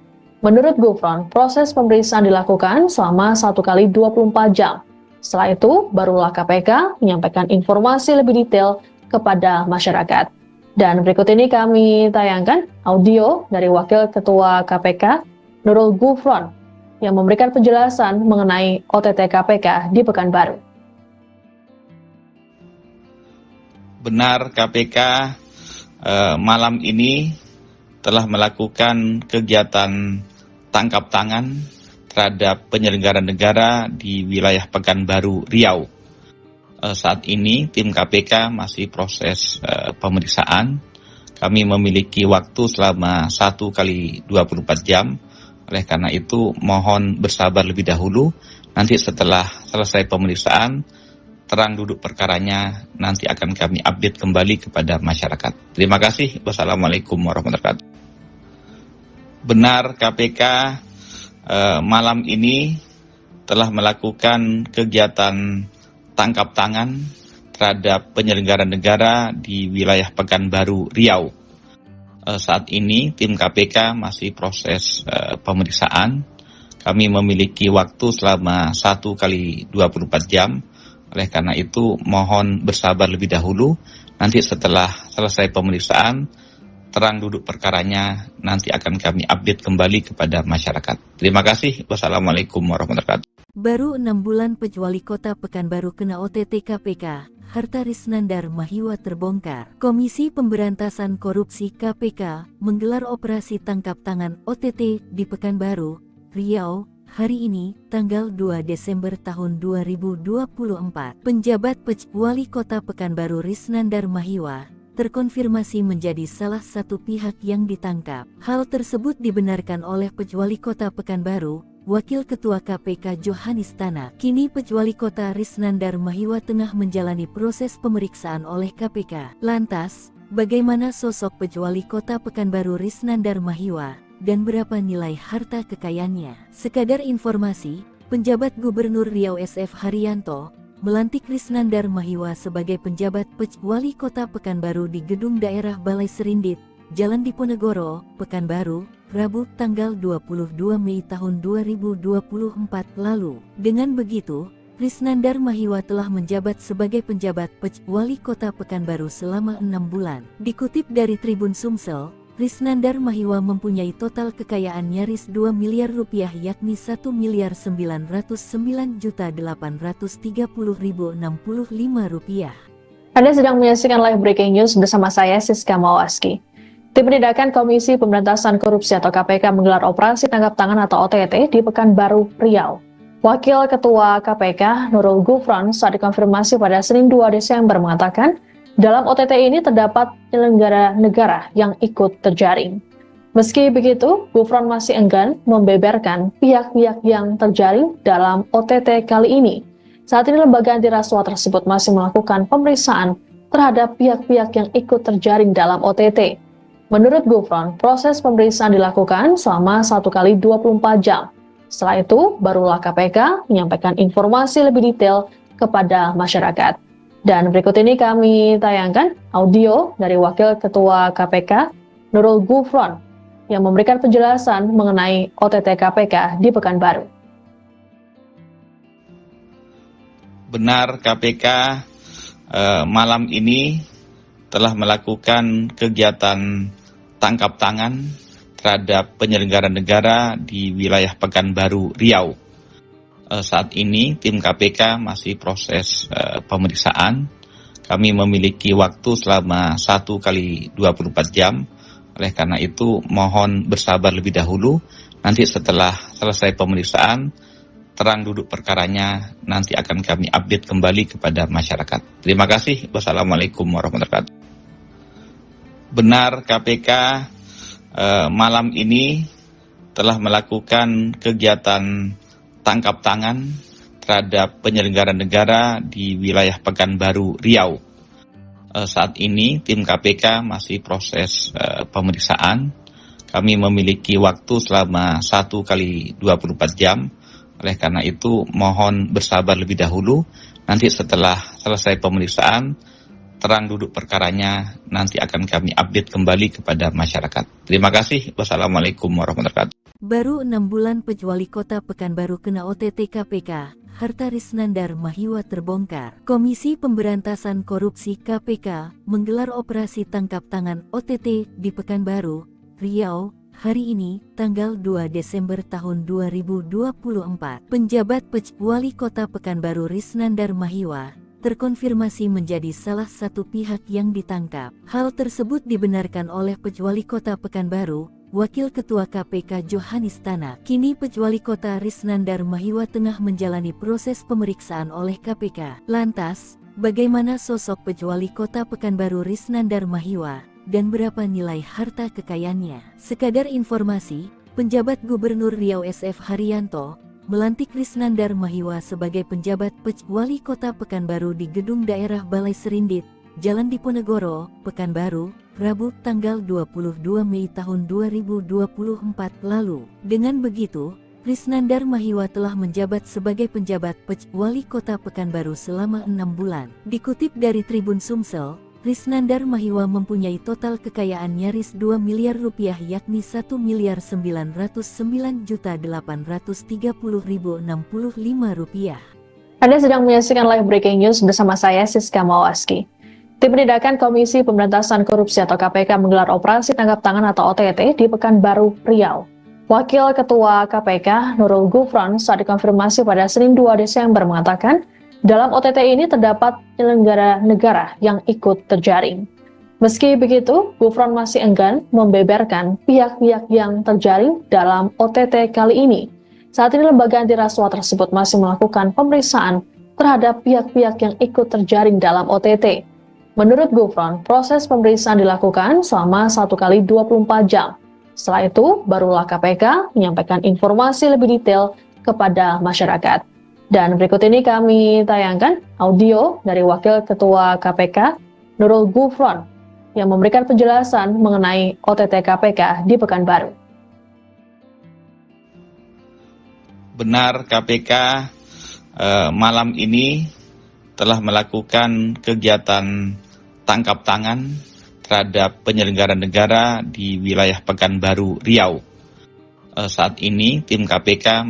Menurut Gufron, proses pemeriksaan dilakukan selama 1 kali 24 jam. Setelah itu, barulah KPK menyampaikan informasi lebih detail kepada masyarakat. Dan berikut ini kami tayangkan audio dari Wakil Ketua KPK Nurul Gufron yang memberikan penjelasan mengenai OTT KPK di Pekanbaru. Benar, KPK malam ini telah melakukan kegiatan tangkap tangan terhadap penyelenggara negara di wilayah Pekanbaru, Riau. Saat ini tim KPK masih proses pemeriksaan. Kami memiliki waktu selama 1 kali 24 jam. Oleh karena itu mohon bersabar lebih dahulu. Nanti setelah selesai pemeriksaan, terang duduk perkaranya nanti akan kami update kembali kepada masyarakat. Terima kasih. Wassalamualaikum warahmatullahi wabarakatuh. Benar, KPK malam ini telah melakukan kegiatan tangkap tangan terhadap penyelenggara negara di wilayah Pekanbaru, Riau. Saat ini tim KPK masih proses pemeriksaan. Kami memiliki waktu selama 1 kali 24 jam. Oleh karena itu mohon bersabar lebih dahulu. Nanti setelah selesai pemeriksaan, terang duduk perkaranya nanti akan kami update kembali kepada masyarakat. Terima kasih. Wassalamualaikum warahmatullahi wabarakatuh. Baru 6 bulan Pejuali Kota Pekanbaru kena OTT KPK, harta Risnandar Mahiwa terbongkar. Komisi Pemberantasan Korupsi KPK menggelar operasi tangkap tangan OTT di Pekanbaru, Riau, hari ini, tanggal 2 Desember tahun 2024. Penjabat Pejuali Kota Pekanbaru Risnandar Mahiwa terkonfirmasi menjadi salah satu pihak yang ditangkap. Hal tersebut dibenarkan oleh Pejuali Kota Pekanbaru, Wakil Ketua KPK Johanis Tanak. Kini Pejuali Kota Risnandar Mahiwa tengah menjalani proses pemeriksaan oleh KPK. Lantas, bagaimana sosok Pejuali Kota Pekanbaru Risnandar Mahiwa, dan berapa nilai harta kekayaannya? Sekadar informasi, penjabat Gubernur Riau SF Haryanto melantik Risnandar Mahiwa sebagai penjabat Pejuali Kota Pekanbaru di Gedung Daerah Balai Serindit, Jalan Diponegoro, Pekanbaru, Rabu tanggal 22 Mei tahun 2024 lalu. Dengan begitu, Risnandar Mahiwa telah menjabat sebagai penjabat Pejuali Kota Pekanbaru selama 6 bulan. Dikutip dari Tribun Sumsel, Risnandar Mahiwa mempunyai total kekayaan nyaris 2 miliar rupiah yakni 1.909.830.065 rupiah. Anda sedang menyaksikan live breaking news bersama saya Siska Mawaski. Tim Penindakan Komisi Pemberantasan Korupsi atau KPK menggelar operasi tangkap tangan atau OTT di Pekanbaru, Riau. Wakil Ketua KPK Nurul Gufron saat dikonfirmasi pada Senin 2 Desember mengatakan, dalam OTT ini terdapat penyelenggara negara yang ikut terjaring. Meski begitu, Gufron masih enggan membeberkan pihak-pihak yang terjaring dalam OTT kali ini. Saat ini lembaga anti rasuah tersebut masih melakukan pemeriksaan terhadap pihak-pihak yang ikut terjaring dalam OTT. Menurut Gufron, proses pemeriksaan dilakukan selama 1 kali 24 jam. Setelah itu, barulah KPK menyampaikan informasi lebih detail kepada masyarakat. Dan berikut ini kami tayangkan audio dari Wakil Ketua KPK, Nurul Gufron, yang memberikan penjelasan mengenai OTT KPK di Pekanbaru. Benar, KPK malam ini telah melakukan kegiatan tangkap tangan terhadap penyelenggara negara di wilayah Pekanbaru, Riau. Saat ini tim KPK masih proses pemeriksaan. Kami memiliki waktu selama 1 kali 24 jam. Oleh karena itu mohon bersabar lebih dahulu. Nanti setelah selesai pemeriksaan, terang duduk perkaranya nanti akan kami update kembali kepada masyarakat. Terima kasih. Wassalamualaikum warahmatullahi wabarakatuh. Benar, KPK malam ini telah melakukan kegiatan tangkap tangan terhadap penyelenggara negara di wilayah Pekanbaru, Riau. Saat ini tim KPK masih proses pemeriksaan. Kami memiliki waktu selama 1 kali 24 jam. Oleh karena itu mohon bersabar lebih dahulu. Nanti setelah selesai pemeriksaan, terang duduk perkaranya nanti akan kami update kembali kepada masyarakat. Terima kasih. Wassalamualaikum warahmatullahi wabarakatuh. Baru 6 bulan Pejuali Kota Pekanbaru kena OTT KPK, harta Risnandar Mahiwa terbongkar. Komisi Pemberantasan Korupsi KPK menggelar operasi tangkap tangan OTT di Pekanbaru, Riau, hari ini, tanggal 2 Desember tahun 2024. Penjabat Pejuali Kota Pekanbaru Risnandar Mahiwa terkonfirmasi menjadi salah satu pihak yang ditangkap. Hal tersebut dibenarkan oleh Pejuali Kota Pekanbaru, Wakil Ketua KPK Johanis Tanak. Kini Pejuali Kota Risnandar Mahiwa tengah menjalani proses pemeriksaan oleh KPK. Lantas, bagaimana sosok Pejuali Kota Pekanbaru Risnandar Mahiwa dan berapa nilai harta kekayaannya? Sekadar informasi, penjabat Gubernur Riau SF Haryanto melantik Risnandar Mahiwa sebagai penjabat Pejuali Kota Pekanbaru di Gedung Daerah Balai Serindit, Jalan Diponegoro, Pekanbaru, Rabu tanggal 22 Mei tahun 2024 lalu. Dengan begitu, Risnandar Mahiwa telah menjabat sebagai penjabat Pejuali Kota Pekanbaru selama 6 bulan. Dikutip dari Tribun Sumsel, Risnandar Mahiwa mempunyai total kekayaan nyaris 2 miliar rupiah yakni 1.909.830.065 rupiah. Anda sedang menyaksikan live breaking news bersama saya Siska Mawaski. Tim Penindakan Komisi Pemberantasan Korupsi atau KPK menggelar operasi tangkap tangan atau OTT di Pekanbaru, Riau. Wakil Ketua KPK Nurul Gufron saat dikonfirmasi pada Senin 2 Desember mengatakan, dalam OTT ini terdapat penyelenggara negara yang ikut terjaring. Meski begitu, Gufron masih enggan membeberkan pihak-pihak yang terjaring dalam OTT kali ini. Saat ini lembaga anti rasuah tersebut masih melakukan pemeriksaan terhadap pihak-pihak yang ikut terjaring dalam OTT. Menurut Gufron, proses pemeriksaan dilakukan selama 1 kali 24 jam. Setelah itu, barulah KPK menyampaikan informasi lebih detail kepada masyarakat. Dan berikut ini kami tayangkan audio dari Wakil Ketua KPK, Nurul Gufron, yang memberikan penjelasan mengenai OTT KPK di Pekanbaru. Benar, KPK malam ini telah melakukan kegiatan tangkap tangan terhadap penyelenggara negara di wilayah Pekanbaru, Riau. Saat ini tim KPK